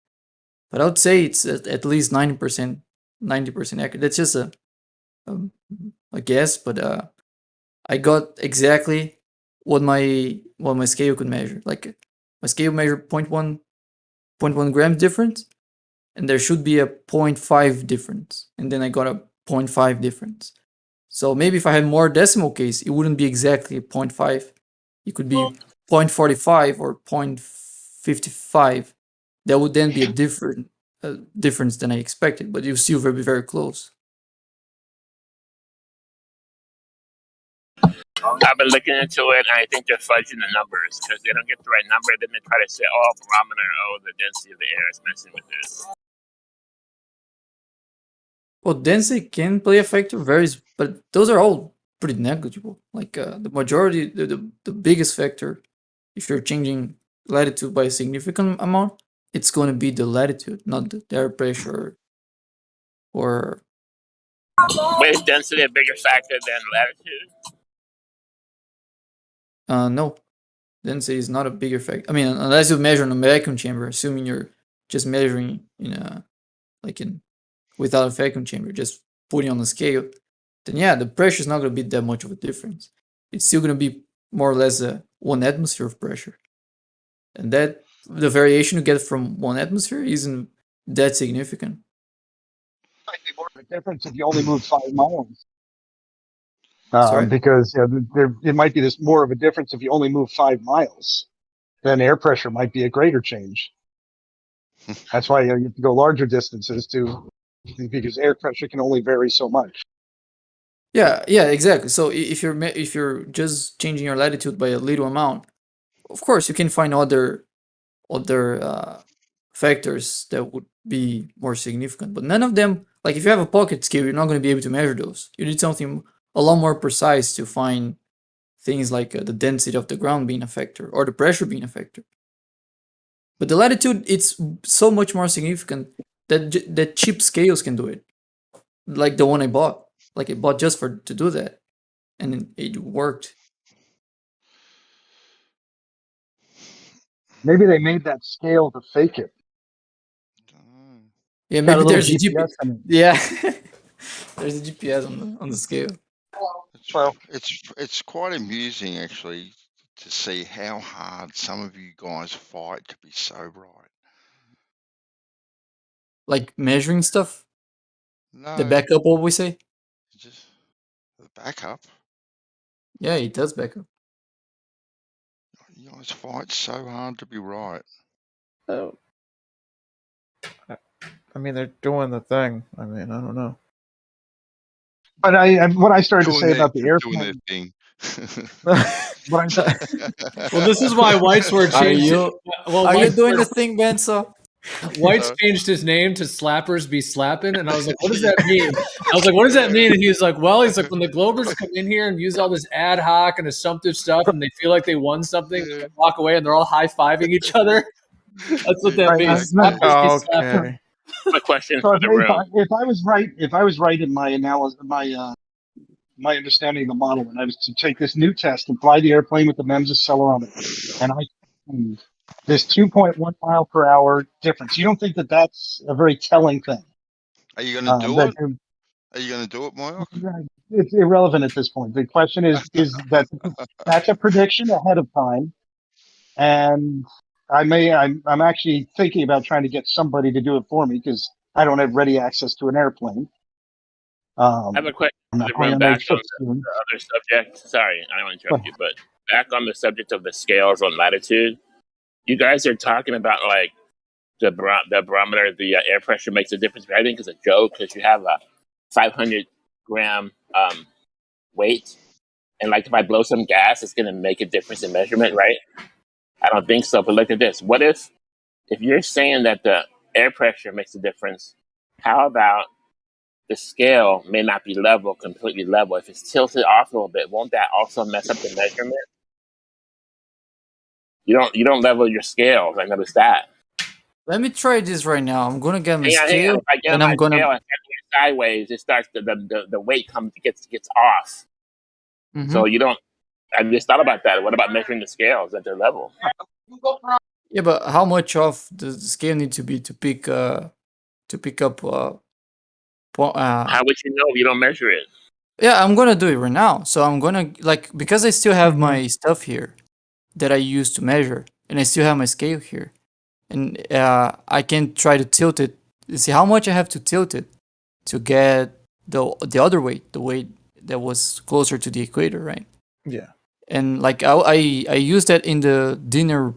But I would say it's at least 90% accurate. That's just a guess, but I got exactly what my scale could measure. Like my scale measured 0.1 gram difference, and there should be a 0.5 difference, and then I got a 0.5 difference. So maybe if I had more decimal case, it wouldn't be exactly 0.5. It could be 0.45 or 0.55. That would then be a different difference than I expected, but it would still be very close. I've been looking into it, and I think they're fudging the numbers because they don't get the right number. Then they try to say, "Oh, barometer, oh, the density of the air is messing with this." Well, density can play a factor, varies, but those are all pretty negligible. Like the majority, the biggest factor, if you're changing latitude by a significant amount, it's going to be the latitude, not the air pressure or. But is density a bigger factor than latitude? No, density is not a bigger factor. I mean, unless you measure in a vacuum chamber, assuming you're just measuring without a vacuum chamber, just putting on a scale, then yeah, the pressure is not going to be that much of a difference. It's still going to be more or less 1 atmosphere of pressure, and that the variation you get from 1 atmosphere isn't that significant. Might be more of a difference if you only move 5 miles. Sorry? Because it might be this more of a difference if you only move 5 miles. Then air pressure might be a greater change. That's why you have to go larger distances because air pressure can only vary so much. Yeah, exactly. So if you're just changing your latitude by a little amount, of course you can find other factors that would be more significant, but none of them. Like if you have a pocket scale, you're not going to be able to measure those. You need something a lot more precise to find things like the density of the ground being a factor or the pressure being a factor. But the latitude, it's so much more significant that cheap scales can do it, like the one I bought. Like I bought just to do that, and it worked. Maybe they made that scale to fake it. Yeah, Got maybe there's a GPS GPS. on it. Yeah, there's a GPS on the scale. Well, It's quite amusing actually to see how hard some of you guys fight to be so right. Like measuring stuff. No, The backup, what we say? just the backup. Yeah, it does back up. You guys fight so hard to be right. Oh. I mean, they're doing the thing. I mean, I don't know. But what I started to say about the doing their airplane. thing. Well, this is why White's word changed. Are you doing the thing, Benzo? White's changed his name to Slappers Be Slapping, and I was like, what does that mean? I was like, what does that mean? And he was like, well, he's like, when the Globers come in here and use all this ad hoc and assumptive stuff and they feel like they won something, they walk away and they're all high-fiving each other. That's what that means. Slappers Be Slapping. A question So for the room. if I was right in my analysis, my understanding of the model, and I was to take this new test and fly the airplane with the MEMS accelerometer, and I found this 2.1 mile per hour difference. You don't think that that's a very telling thing? Are you going to do it? Are you going to do it, Mike? It's irrelevant at this point. The question is that's a prediction ahead of time, and I'm actually thinking about trying to get somebody to do it for me because I don't have ready access to an airplane. I have a question for the room back on the other subject. Sorry, I don't want to interrupt you, but back on the subject of the scales on latitude, you guys are talking about like the barometer, the air pressure makes a difference. But I think it's a joke because you have a 500 gram weight, and like if I blow some gas, it's going to make a difference in measurement, right? I don't think so. But look at this. What if you're saying that the air pressure makes a difference? How about the scale may not be level, completely level? If it's tilted off a little bit, won't that also mess up the measurement? You don't level your scales. I noticed that. Let me try this right now. I'm gonna get my Hang on. scale, If I get and on I'm my gonna. scale and start going sideways, it starts the weight gets off. So you don't. I just thought about that. What about measuring the scales at their level? Yeah, but how much off does the scale need to be to pick up How would you know if you don't measure it? Yeah, I'm gonna do it right now. So I'm gonna like because I still have my stuff here that I use to measure, and I still have my scale here, and I can try to tilt it. You see how much I have to tilt it to get the other weight, the weight that was closer to the equator, right? Yeah. And like I used that in the dinner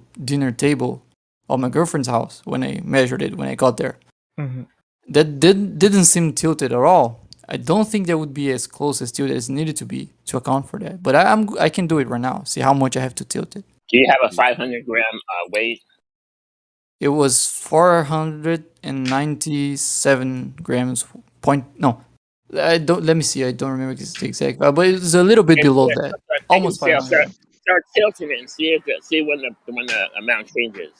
table of my girlfriend's house when I measured it when I got there. Mhm. That didn't seem tilted at all. I don't think that would be as close as tilted as needed to be to account for that. But I can do it right now. See how much I have to tilt it. Do you have a 500 gram weight? It was 497 grams. I don't. Let me see. I don't remember the exact, but it's a little bit below that. Almost 500. Start tilting it and see when the amount changes.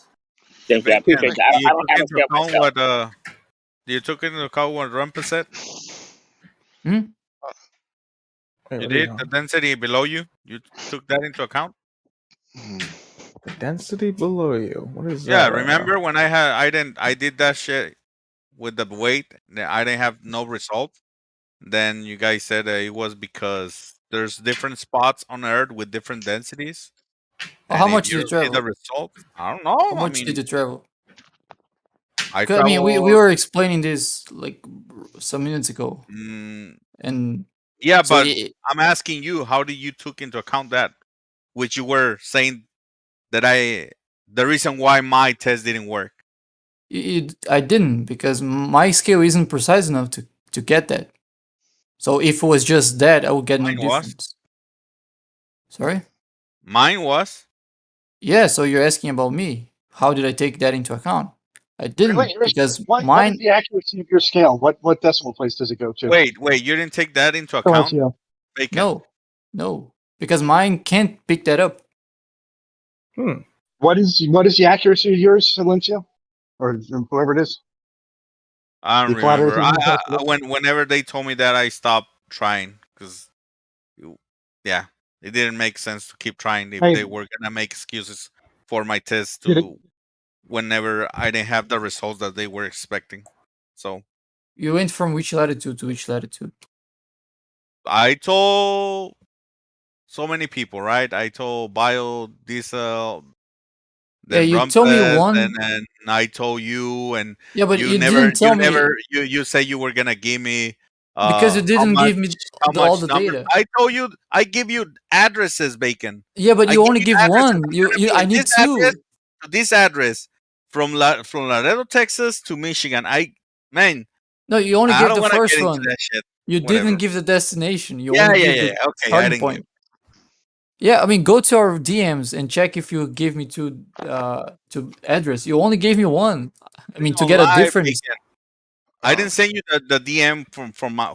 Thank you. I Bacon, appreciate that. I don't have a scale myself. You took into account what Rumpus said? Hmm? You did? The density below you? You took that into account? The density below you. What is Yeah, that? right remember now? when I did that shit with the weight, I didn't have no result. Then you guys said it was because there's different spots on Earth with different densities. Well, how And if much did you you don't see the travel? result, I don't know. How much did you travel? I 'Cause, I mean, we travel. were explaining this like some minutes ago, and Yeah, so but I'm asking you, how did you took into account that, which you were saying that the reason why my test didn't work. I didn't because my scale isn't precise enough to get that. So if it was just that, I would get no Mine was. difference. Sorry? Mine was. Yeah, so you're asking about me. How did I take that into account? I didn't because What is mine. the accuracy of your scale? What decimal place does it go to? Wait, you didn't take that into account? Bacon. No, because mine can't pick that up. What is the accuracy of yours, Silencio, or whoever it is? I don't You flat remember. earthers and test it? Whenever they told me that, I stopped trying because, yeah, it didn't make sense to keep trying if Hey. they were gonna make excuses for my test Did it- to whenever I didn't have the results that they were expecting. So You went from which latitude to which latitude? I told so many people, right? I told biodiesel, then Yeah, you told me Rumpus, one. and I told you, and Yeah, but you never, didn't tell me you say you were gonna give me because you didn't give me all the numbers. data. I told you, I give you addresses, Bacon. Yeah, but I you only give addresses. one. I need This address two. to this address from Laredo, Texas to Michigan. No, you only I gave don't the want to first get into one. that shit. You Whatever. didn't give the destination. You Yeah, only yeah, gave yeah. the Okay, I starting didn't point. give. Yeah, I mean, go to our DMs and check if you give me two to address. You only gave me one. I mean, to On get a live, difference. Bacon. I didn't send you the DM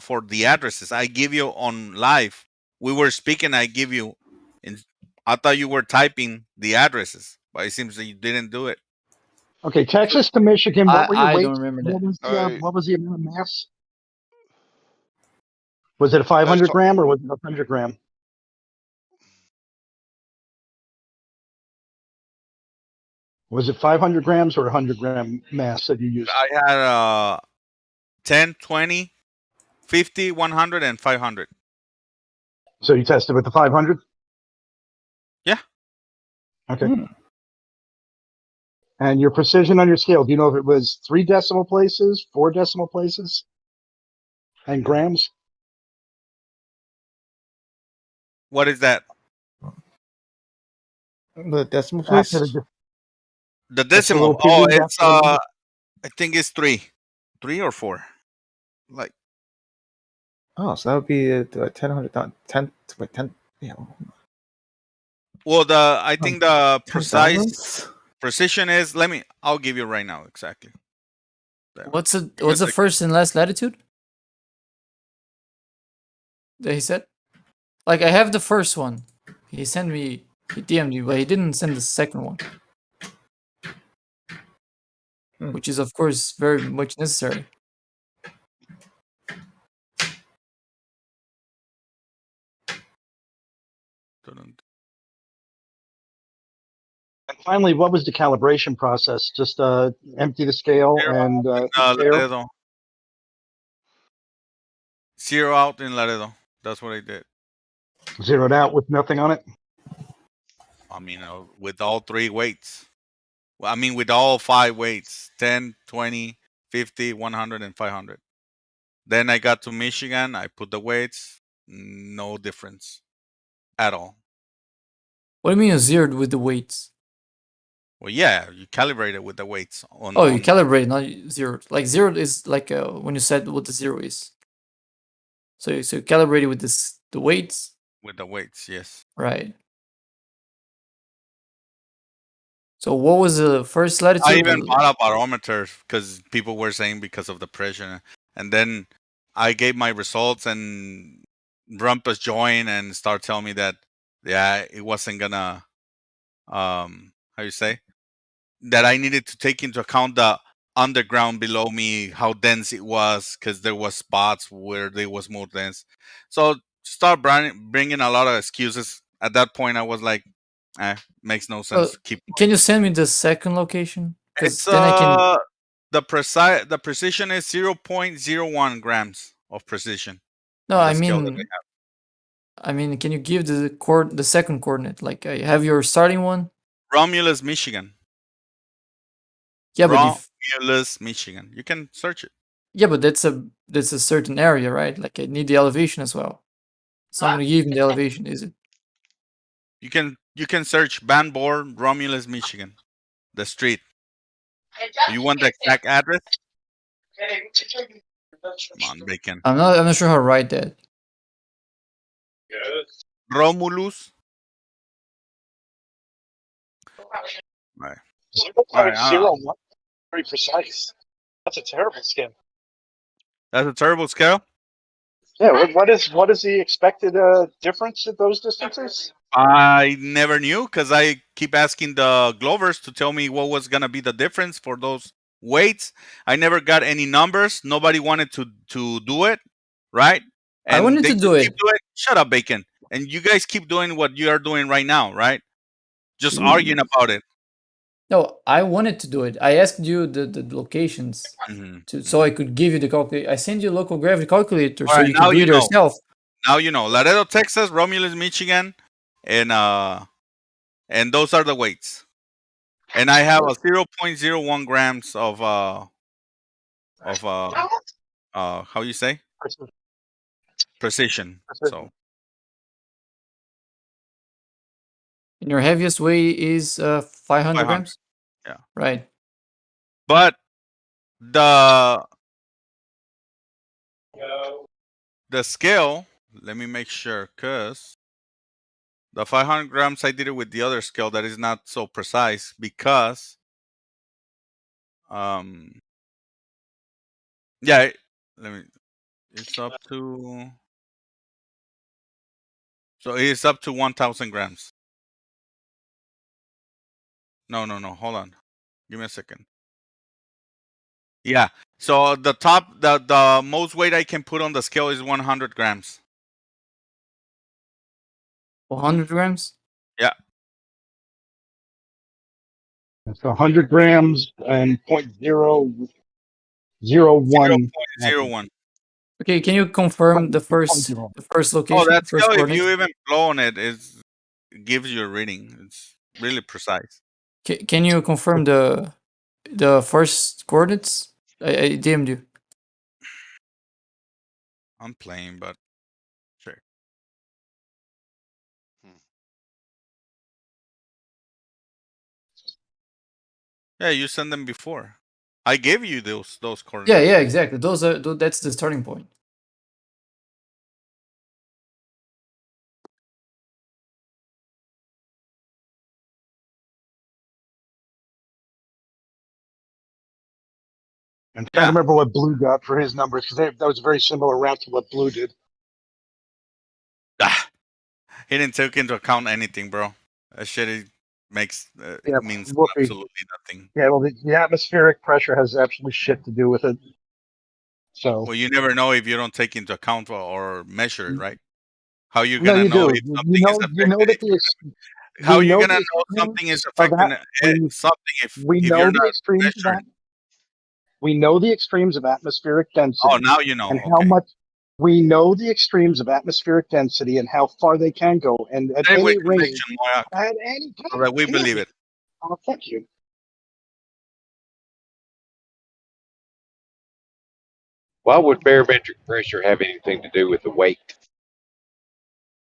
for the addresses. I give you on live. We were speaking. I give you, and I thought you were typing the addresses, but it seems that you didn't do it. Okay, Texas to Michigan. What were your I weights? don't remember that. What was the amount of mass? Was it a 500 gram or was it a 100 gram? Was it 500 grams or 100 gram mass that you used? I had 10, 20, 50, 100, and 500. So you tested with the 500? Yeah. Okay. And your precision on your scale, do you know if it was 3 decimal places, 4 decimal places, and grams? What is that? The decimal place? The That's the little decimal. Oh, period it's after I think it's 3 or 4. Like. Oh, so that would be 10, wait, 10, yeah. Well, I think the 10,000? precision is. I'll give you right now exactly. What's the first and last latitude that he said? Like I have the first one. He sent me He DM'd you, but he didn't send the second one. Which is, of course, very much necessary. And finally, what was the calibration process? Just empty the scale and compare? Laredo. 0 out in Laredo. That's what I did. Zeroed out with nothing on it? I mean, with all 3 weights. Well, I mean, with all 5 weights, 10, 20, 50, 100, and 500. Then I got to Michigan. I put the weights. No difference at all. What do you mean you zeroed with the weights? Well, yeah, you calibrate it with the weights. You calibrate, not zeroed. Like zeroed is like when you said what the 0 is. So you calibrate it with the weights? With the weights, yes. Right. So what was the first latitude? I even bought a barometer because people were saying because of the pressure. And then I gave my results and Rumpus joined and started telling me that, yeah, it wasn't gonna, how you say? That I needed to take into account the underground below me, how dense it was, because there was spots where they was more dense. So start bringing a lot of excuses. At that point, I was like, makes no sense. Keep. Can you send me the second location? It's then I can. The precision is 0.01 grams of precision. No, I mean, can you give the second coordinate? Like, I have your starting one. Romulus, Michigan. Yeah, Romulus, Michigan. You can search it. Yeah, but that's a certain area, right? Like, I need the elevation as well. It's not going to give me the elevation, is it? You can search Banboard, Romulus, Michigan. The street. You want the exact address? Come on, Bacon. I'm not sure how to write that. Romulus. Right. 0.01. Very precise. That's a terrible scale. That's a terrible scale? Yeah, what is the expected difference at those distances? I never knew because I keep asking the Glovers to tell me what was going to be the difference for those weights. I never got any numbers. Nobody wanted to do it, right? And I wanted to do it. Shut up, Bacon. And you guys keep doing what you are doing right now, right? Just arguing about it. No, I wanted to do it. I asked you the locations so I could give you the calculator. I sent you a local gravity calculator so you can do it yourself. Now you know. Laredo, Texas, Romulus, Michigan, and those are the weights. And I have a 0.01 grams of how you say? Precision. So. And your heaviest weight is 500 grams? Yeah. Right. But the scale, let me make sure, because the 500 grams, I did it with the other scale that is not so precise because, yeah, it's up to, so it's up to 1,000 grams. No, hold on. Give me a second. Yeah, so the most weight I can put on the scale is 100 grams. 100 grams? Yeah. It's 100 grams and 0.001. 0.01. Okay, can you confirm the first location? Oh, that's first how if coordinate? you even blow on it, it gives you a reading. It's really precise. Can you confirm the first coordinates? I DM'd you. I'm playing, but sure. Yeah, you sent them before. I gave you those coordinates. Yeah, exactly. That's the starting point. I'm trying to remember what Blue got for his numbers because that was a very similar route to what Blue did. He didn't take into account anything, bro. That shit makes Yeah, means whoopee. absolutely nothing. Yeah, well, the atmospheric pressure has absolutely shit to do with it. So. Well, you never know if you don't take into account or measure it, right? How you No, gonna you know do. if something is You know affected? that How we you know gonna the know something extremes is of affecting something we if you're know the not extremes of that. measuring? We know the extremes of atmospheric Oh, density now you know. and how Okay. much we know the extremes of atmospheric density and how far they can go. And at Say with any range, conviction, Moyak. at any All right, we come at believe me. it. Oh, fuck you. Why would barometric pressure have anything to do with the weight?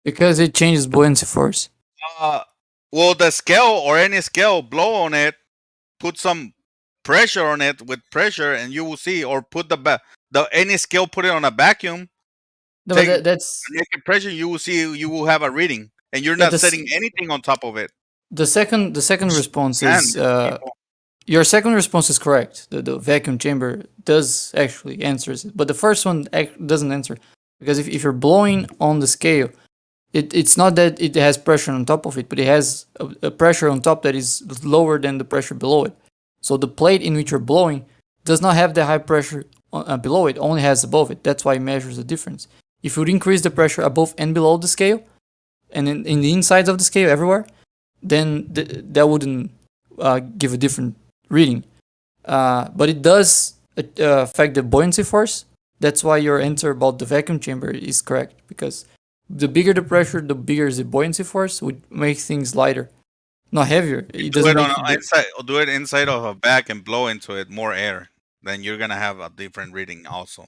Because it changes buoyancy force. Well, the scale or any scale, blow on it, put some pressure on it with pressure, and you will see. Or put the any scale, put it on a vacuum. No, Take but that's naked pressure. You will see. You will have a reading, and you're yeah. not setting anything on top of it. The second response Man, is your second response is correct. The vacuum chamber does actually answers it, but the first one doesn't answer because if you're blowing on the scale, it's not that it has pressure on top of it, but it has a pressure on top that is lower than the pressure below it. So the plate in which you're blowing does not have the high pressure below it, only has above it. That's why it measures the difference. If you would increase the pressure above and below the scale, and in the insides of the scale everywhere, then that wouldn't give a different reading. But it does affect the buoyancy force. That's why your answer about the vacuum chamber is correct, because the bigger the pressure, the bigger the buoyancy force, would make things lighter, not heavier. It Do doesn't it on make inside. Do it inside of a bag and blow into it more air. Then you're gonna have a different reading also.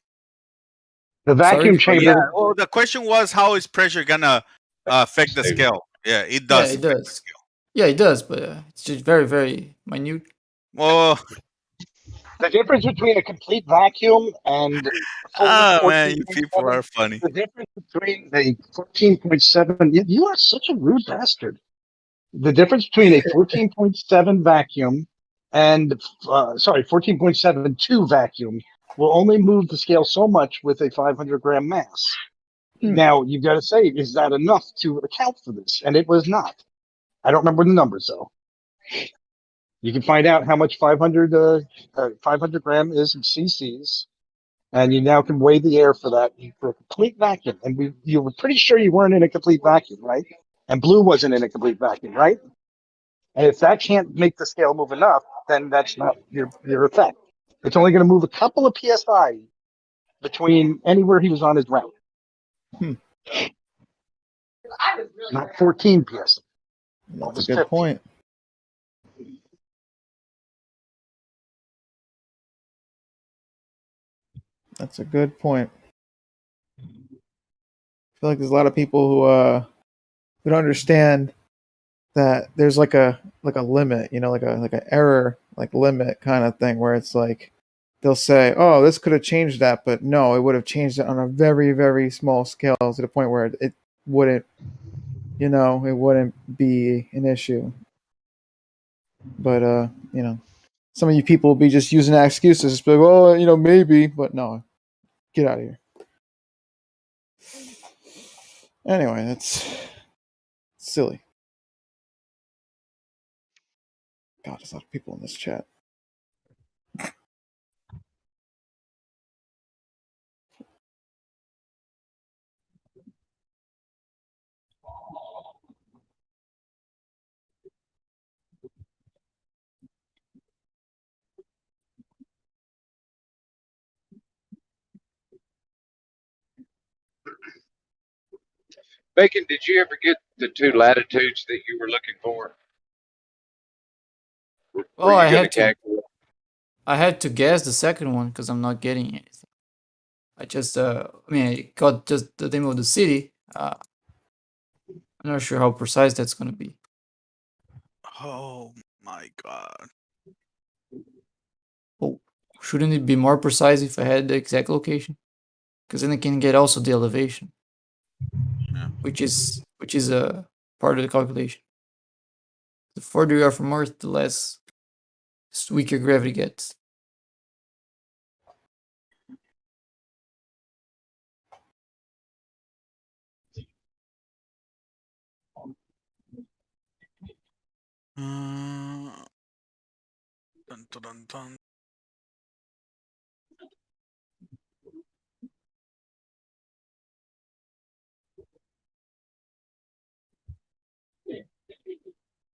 The vacuum chamber. Yeah. Well, the question was, how is pressure gonna affect the scale? Yeah, it does. Yeah, it does. Yeah, it does, but it's just very, very minute. Well, The difference between a complete vacuum and man, you people are funny. The difference between a 14.7. You are such a rude bastard. The difference between a 14.7 vacuum and 14.72 vacuum will only move the scale so much with a 500 gram mass. Now you've got to say, is that enough to account for this? And it was not. I don't remember the numbers though. You can find out how much 500 gram is in cc's, and you now can weigh the air for that for a complete vacuum. And you were pretty sure you weren't in a complete vacuum, right? And blue wasn't in a complete vacuum, right? And if that can't make the scale move enough, then that's not your effect. It's only going to move a couple of psi between anywhere he was on his route. Not 14 psi. That's a good point. That's a good point. I feel like there's a lot of people who don't understand that there's like a limit, like an error limit kind of thing, where it's like they'll say, "Oh, this could have changed that," but no, it would have changed it on a very, very small scale to the point where it wouldn't, it wouldn't be an issue. But some of you people will be just using excuses, just be like, "Well, maybe," but no, get out of here. Anyway, that's silly. God, there's a lot of people in this chat. Bacon, did you ever get the 2 latitudes that you were looking for? Oh, Were you going to calculate? I had to guess the second one because I'm not getting anything. I just, I got just the name of the city. I'm not sure how precise that's going to be. Oh my god. Oh, shouldn't it be more precise if I had the exact location? Because then I can get also the elevation, which is a part of the calculation. The further you are from Earth, the less weak your gravity gets. Dun, dun, dun, dun.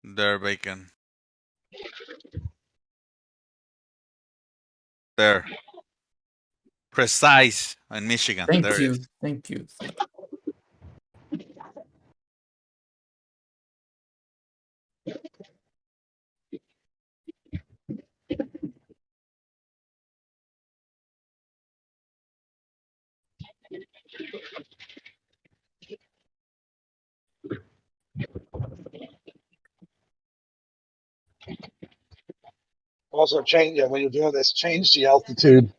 There, bacon. There. Precise in Michigan. Thank There it you. is. Thank you. Thank you. Also, change when you're doing this. Change the altitude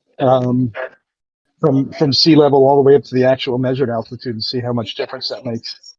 from sea level all the way up to the actual measured altitude, and see how much difference that makes.